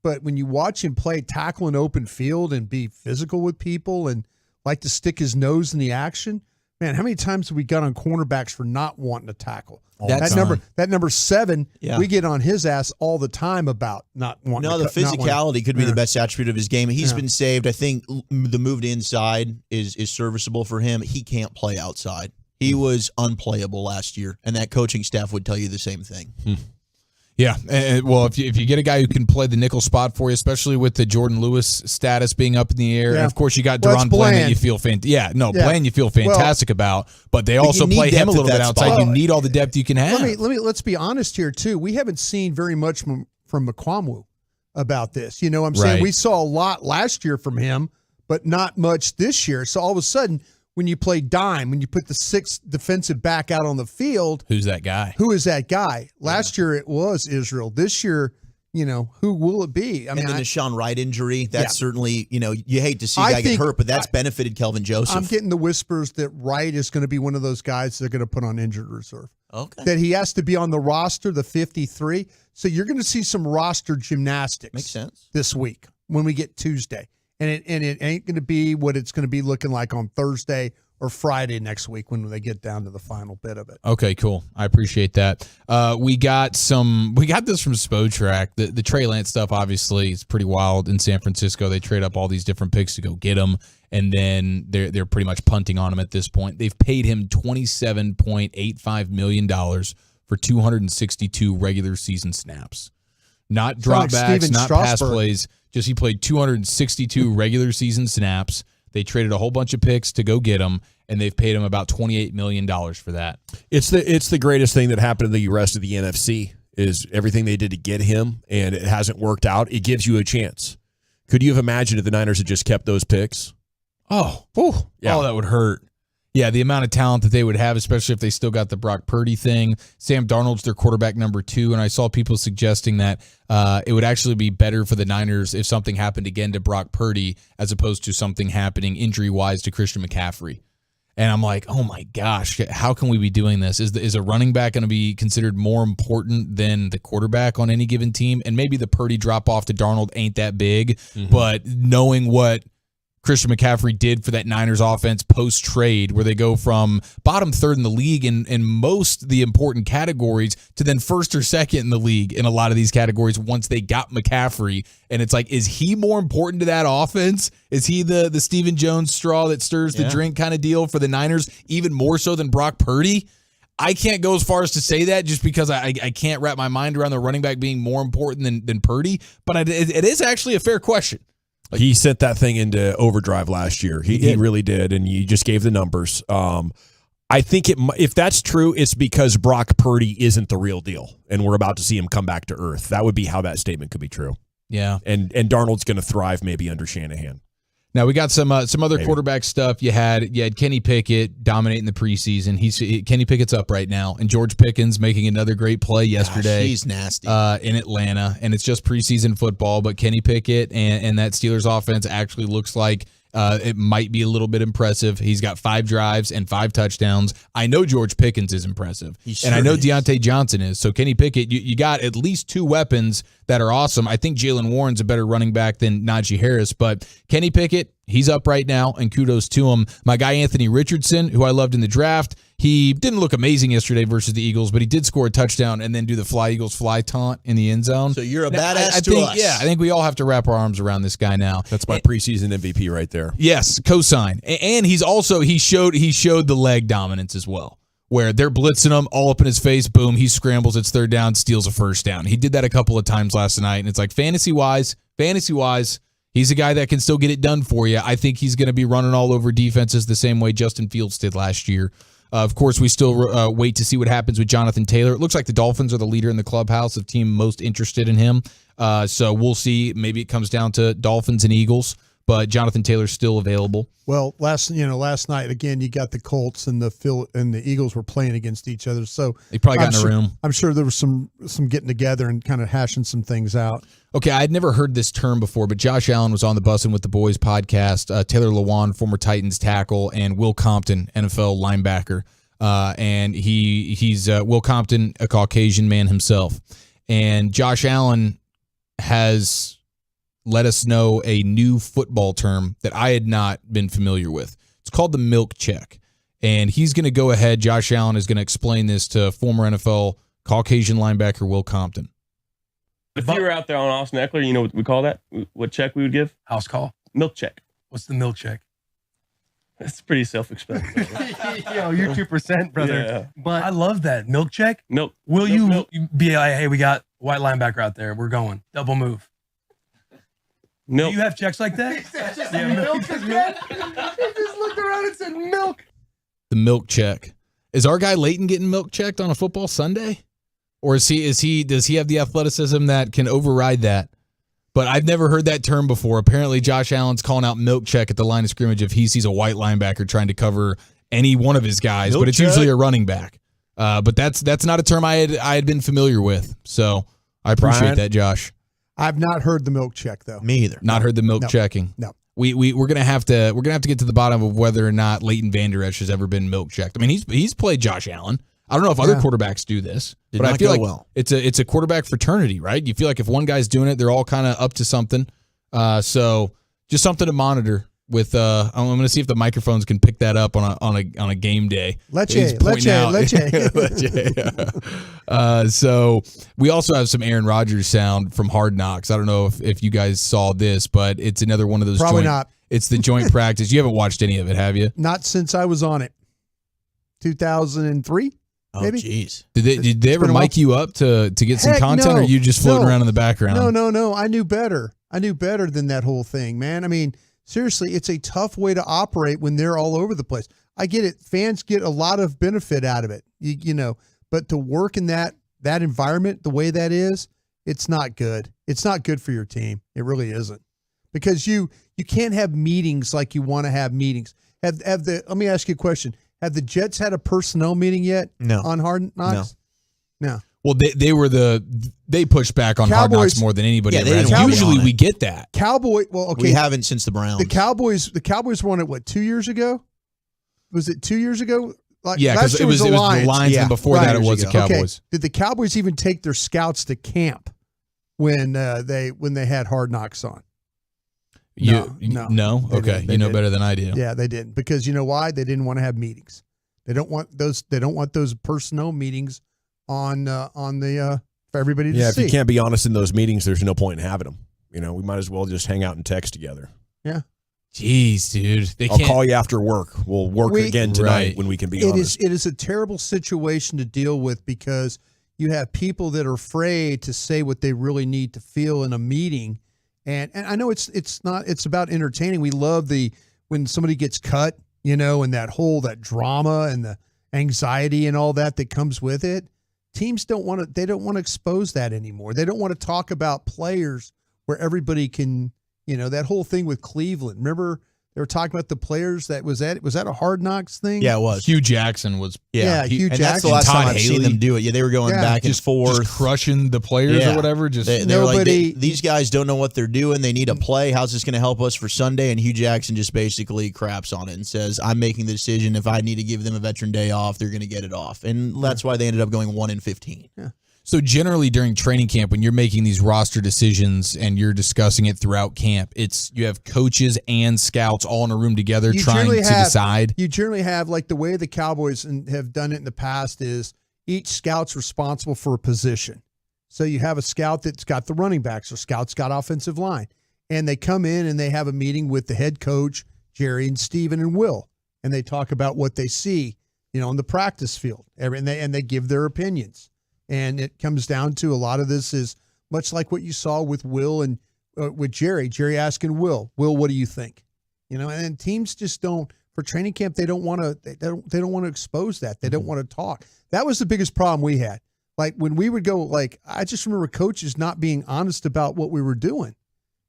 But when you watch him play tackle in open field and be physical with people and like to stick his nose in the action, man, how many times have we got on cornerbacks for not wanting to tackle? That number 7, we get on his ass all the time about not wanting to. No, the physicality could be the best attribute of his game. He's been saved. I think the move to inside is serviceable for him. He can't play outside. He was unplayable last year, and that coaching staff would tell you the same thing. Yeah, well, if you get a guy who can play the nickel spot for you, especially with the Jordan Lewis status being up in the air, and of course you got Deron Bland that you feel Bland you feel fantastic about, but they also play him a little bit outside. You need all the depth you can have. Let's be honest here too. We haven't seen very much from McQuamu about this. You know what I'm saying? We saw a lot last year from him, but not much this year. So all of a sudden, when you play dime, when you put the 6th defensive back out on the field. Who's that guy? Who is that guy? Last year it was Israel. This year, who will it be? I mean, the Deshaun Wright injury, that's certainly, you hate to see a guy get hurt, but that's benefited Kelvin Joseph. I'm getting the whispers that Wright is going to be one of those guys they're going to put on injured reserve. Okay. That he has to be on the roster, the 53. So you're going to see some roster gymnastics. Makes sense. This week when we get Tuesday. And it ain't going to be what it's going to be looking like on Thursday or Friday next week when they get down to the final bit of it. Okay, cool. I appreciate that. We got this from Spotrac. The Trey Lance stuff, obviously, is pretty wild in San Francisco. They trade up all these different picks to go get him, and then they're pretty much punting on him at this point. They've paid him $27.85 million for 262 regular season snaps. Not dropbacks, not pass plays. Just he played 262 regular season snaps. They traded a whole bunch of picks to go get him, and they've paid him about $28 million for that. It's the greatest thing that happened to the rest of the NFC is everything they did to get him, and it hasn't worked out. It gives you a chance. Could you have imagined if the Niners had just kept those picks? Oh, that would hurt. Yeah, the amount of talent that they would have, especially if they still got the Brock Purdy thing. Sam Darnold's their quarterback number 2, and I saw people suggesting that it would actually be better for the Niners if something happened again to Brock Purdy as opposed to something happening injury-wise to Christian McCaffrey. And I'm like, oh my gosh, how can we be doing this? Is a running back going to be considered more important than the quarterback on any given team? And maybe the Purdy drop-off to Darnold ain't that big, but knowing what Christian McCaffrey did for that Niners offense post-trade, where they go from bottom third in the league in most of the important categories to then first or second in the league in a lot of these categories once they got McCaffrey. And it's like, is he more important to that offense? Is he the Stephen Jones straw that stirs the drink kind of deal for the Niners, even more so than Brock Purdy? I can't go as far as to say that just because I can't wrap my mind around the running back being more important than Purdy, but it is actually a fair question. He sent that thing into overdrive last year. He really did, and you just gave the numbers. I think if that's true, it's because Brock Purdy isn't the real deal, and we're about to see him come back to earth. That would be how that statement could be true. Yeah, and Darnold's going to thrive maybe under Shanahan. Now we got some other quarterback stuff. You had Kenny Pickett dominating the preseason. Kenny Pickett's up right now, and George Pickens making another great play yesterday. Gosh, he's nasty in Atlanta, and it's just preseason football. But Kenny Pickett and that Steelers offense actually looks like it might be a little bit impressive. He's got 5 drives and 5 touchdowns. I know George Pickens is impressive, and I know Deontay Johnson is. So Kenny Pickett, you got at least 2 weapons that are awesome. I think Jalen Warren's a better running back than Najee Harris, but Kenny Pickett, he's up right now, and kudos to him. My guy Anthony Richardson, who I loved in the draft, he didn't look amazing yesterday versus the Eagles, but he did score a touchdown and then do the Fly Eagles Fly taunt in the end zone. So you're a badass I to think, us. Yeah, I think we all have to wrap our arms around this guy now. That's my preseason MVP right there. Yes, cosign. And he showed the leg dominance as well, where they're blitzing him all up in his face. Boom, he scrambles. It's 3rd down, steals a 1st down. He did that a couple of times last night, and it's like fantasy-wise, he's a guy that can still get it done for you. I think he's going to be running all over defenses the same way Justin Fields did last year. Of course, we still wait to see what happens with Jonathan Taylor. It looks like the Dolphins are the leader in the clubhouse, the team most interested in him. So we'll see. Maybe it comes down to Dolphins and Eagles, but Jonathan Taylor's still available. Well, last night again, you got the Colts and the Eagles were playing against each other. So they probably got in a room. I'm sure there was some getting together and kind of hashing some things out. Okay, I'd never heard this term before, but Josh Allen was on the Bussin' with the Boys podcast. Taylor Lewan, former Titans tackle, and Will Compton, NFL linebacker. And he's Will Compton, a Caucasian man himself. And Josh Allen has let us know a new football term that I had not been familiar with. It's called the milk check. And he's going to go ahead. Josh Allen is going to explain this to former NFL Caucasian linebacker Will Compton. If you were out there on Austin Eckler, you know what we call that? What check we would give? House call. Milk check. What's the milk check? It's pretty self-explanatory. Yo, you're 2%, brother. Yeah. But I love that. Milk check? Milk. Will you be like, hey, we got a white linebacker out there. We're going. Double move. Milk. Do you have checks like that? Milk again? He just looked around and said milk. The milk check. Is our guy Leighton getting milk checked on a football Sunday? Or does he have the athleticism that can override that? But I've never heard that term before. Apparently, Josh Allen's calling out milk check at the line of scrimmage if he sees a white linebacker trying to cover any one of his guys, but it's usually a running back. But that's not a term I had been familiar with. So I appreciate that, Josh. I've not heard the milk check though. Me either. Not heard the milk checking. No. We're gonna have to get to the bottom of whether or not Leighton Vander Esch has ever been milk checked. I mean, he's played Josh Allen. I don't know if other quarterbacks do this, but I feel like it's a quarterback fraternity, right? You feel like if one guy's doing it, they're all kind of up to something. So just something to monitor. with I'm going to see if the microphones can pick that up on a game day. Leche. So we also have some Aaron Rodgers sound from Hard Knocks. I don't know if you guys saw this, but it's another one of those. Probably not. It's the joint practice. You haven't watched any of it, have you? Not since I was on it. 2003. Maybe. Jeez. Did they ever mic you up to get some content, or are you just floating around in the background? No. I knew better. I knew better than that whole thing, man. I mean, seriously, it's a tough way to operate when they're all over the place. I get it. Fans get a lot of benefit out of it, you know, but to work in that environment the way that is, it's not good. It's not good for your team. It really isn't, because you can't have meetings like you want to have meetings. Let me ask you a question. Have the Jets had a personnel meeting yet? No. On Hard Knocks? No. Well, they pushed back on Hard Knocks more than anybody ever has. Usually we get that. We haven't since the Browns. The Cowboys won it, what, 2 years ago? Was it 2 years ago? Yeah, because it was the Lions, and before that it was the Cowboys. Okay. Did the Cowboys even take their scouts to camp when they had Hard Knocks on? No. Okay, you know better than I do. Yeah, they didn't, because you know why? They didn't want to have meetings. They don't want those personnel meetings on the for everybody to see. Yeah, if you can't be honest in those meetings, there's no point in having them. You know, we might as well just hang out and text together. Yeah. Jeez, dude. I'll call you after work. We'll work again tonight when we can be honest. It is a terrible situation to deal with, because you have people that are afraid to say what they really need to feel in a meeting. And I know it's about entertaining. We love when somebody gets cut, you know, and that drama and the anxiety and all that comes with it. Teams don't want to expose that anymore. They don't want to talk about players where everybody can, you know, that whole thing with Cleveland. Remember, they were talking about the players was that a Hard Knocks thing? Yeah, it was. Hugh Jackson was. Hugh Jackson. That's the last time I've seen them do it. Yeah, they were going back and forth. Just crushing the players or whatever. They were like, these guys don't know what they're doing. They need a play. How's this going to help us for Sunday? And Hugh Jackson just basically craps on it and says, I'm making the decision. If I need to give them a veteran day off, they're going to get it off. And that's why they ended up going 1-15. Yeah. So generally during training camp, when you're making these roster decisions and you're discussing it throughout camp, you have coaches and scouts all in a room together trying to decide. You generally have, like the way the Cowboys have done it in the past, is each scout's responsible for a position. So you have a scout that's got the running backs, or scout's got offensive line. And they come in and they have a meeting with the head coach, Jerry and Steven and Will. And they talk about what they see, you know, on the practice field. And they give their opinions. And it comes down to, a lot of this is much like what you saw with Will and with Jerry. Jerry asking Will, what do you think? You know, and teams just don't, for training camp, they don't want to. They don't want to expose that. They don't want to talk. That was the biggest problem we had. Like when we would go, I just remember coaches not being honest about what we were doing.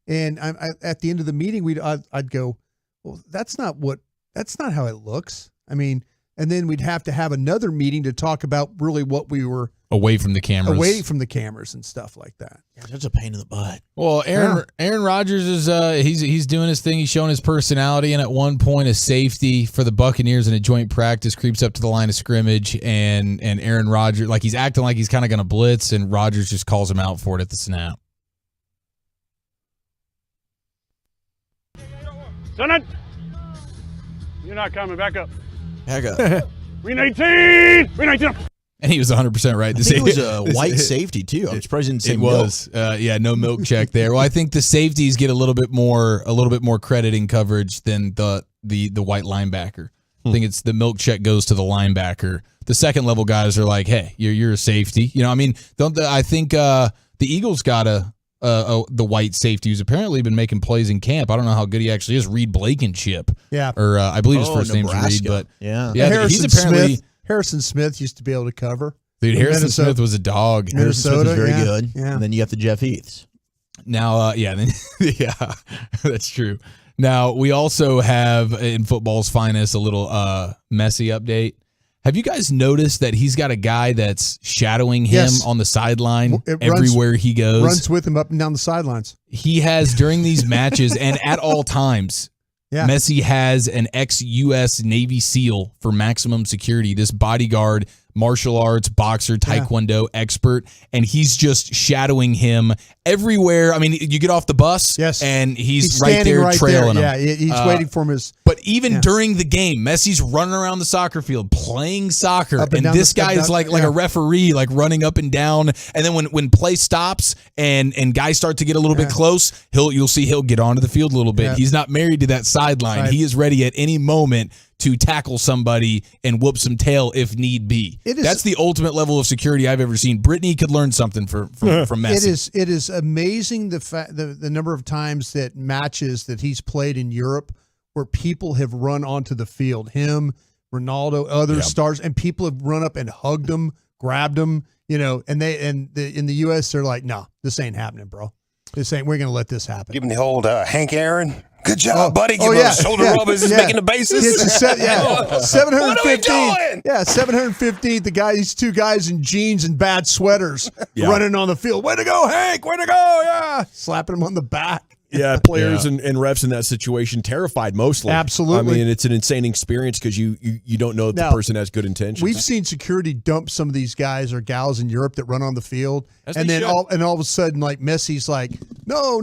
And at the end of the meeting, I'd go, well, that's not how it looks. I mean, and then we'd have to have another meeting to talk about really what we were. Away from the cameras and stuff like that. Yeah, that's a pain in the butt. Well, Aaron Rodgers is he's doing his thing. He's showing his personality, and at one point, a safety for the Buccaneers in a joint practice creeps up to the line of scrimmage, and Aaron Rodgers, like, he's acting like he's kind of going to blitz, and Rodgers just calls him out for it at the snap. Son, you're not coming. Back up. Back up. We 19. And he was 100% right. I think it was a white safety too. I'm surprised he didn't say it was. No milk check there. Well, I think the safeties get a little bit more credit in coverage than the white linebacker. I think it's the milk check goes to the linebacker. The second level guys are like, hey, you're a safety. You know, I mean, I think the Eagles got the white safety who's apparently been making plays in camp. I don't know how good he actually is. Reed Blankenship. Yeah. Or I believe his first name's Reed, but yeah, he's apparently. Harrison Smith used to be able to cover. Dude, Harrison Smith was a dog. Harrison Smith was very good. Yeah. And then you have the Jeff Heaths. Now, that's true. Now, we also have, in football's finest, a little Messi update. Have you guys noticed that he's got a guy that's shadowing him on the sideline everywhere he goes? Runs with him up and down the sidelines. He has during these matches and at all times. Yeah. Messi has an ex-U.S. Navy SEAL for maximum security. This bodyguard martial arts, boxer, taekwondo expert, and he's just shadowing him everywhere. I mean, you get off the bus, and he's right standing there trailing him. Yeah, he's waiting for him. But even during the game, Messi's running around the soccer field playing soccer, and this guy is like a referee, like running up and down. And then when play stops and guys start to get a little bit close, you'll see he'll get onto the field a little bit. Yeah. He's not married to that sideline. Right. He is ready at any moment to tackle somebody and whoop some tail if need be. That's the ultimate level of security I've ever seen. Brittany could learn something from Messi. It is amazing the number of times that matches that he's played in Europe where people have run onto the field. Him, Ronaldo, other stars, and people have run up and hugged him, grabbed him, and in the U.S. they're like, no, this ain't happening, bro. This ain't. We're gonna let this happen. Give him the old Hank Aaron. Good job, buddy. Give him a shoulder rub as he's making the bases. 715. What are we doing? Yeah, 715. These two guys in jeans and bad sweaters running on the field. Way to go, Hank! Way to go! Yeah, slapping him on the back. Yeah, players and refs in that situation terrified mostly. Absolutely. I mean, it's an insane experience because you don't know if the person has good intentions. We've seen security dump some of these guys or gals in Europe that run on the field, and then all of a sudden, like Messi's like, no,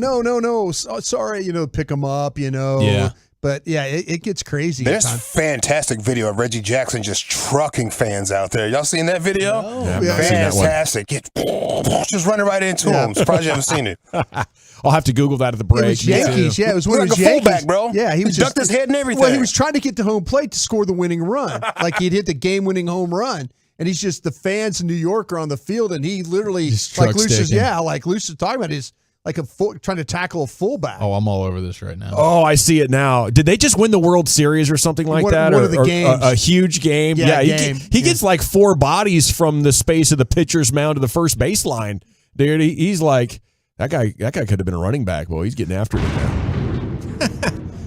sorry, pick them up, Yeah. But it gets crazy. There's fantastic video of Reggie Jackson just trucking fans out there. Y'all seen that video? No. Yeah, fantastic. Just running right into him. Surprised you haven't seen it. I'll have to Google that at the break. It was Yankees. Yeah, it was one of his like a Yankees. fullback, bro. Yeah, he ducked his head and everything. Well, he was trying to get to home plate to score the winning run. Like he'd hit the game-winning home run. And he's just, the fans in New York are on the field, and he literally, like Lucius talking about, is like trying to tackle a fullback. Oh, I'm all over this right now. Oh, I see it now. Did they just win the World Series or something like that? One of the games. A huge game. Yeah, he gets like 4 bodies from the space of the pitcher's mound to the first baseline. Dude, he's like, that guy could have been a running back. Well, he's getting after it now.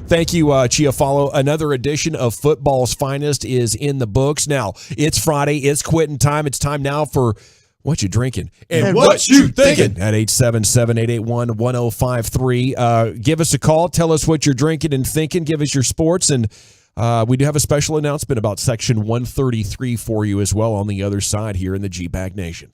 Thank you, Chiafalo. Another edition of Football's Finest is in the books. Now, it's Friday. It's quitting time. It's time now for What You Drinking and What You Thinking at 877-881-1053. Give us a call. Tell us what you're drinking and thinking. Give us your sports. And we do have a special announcement about Section 133 for you as well on the other side here in the G-Bag Nation.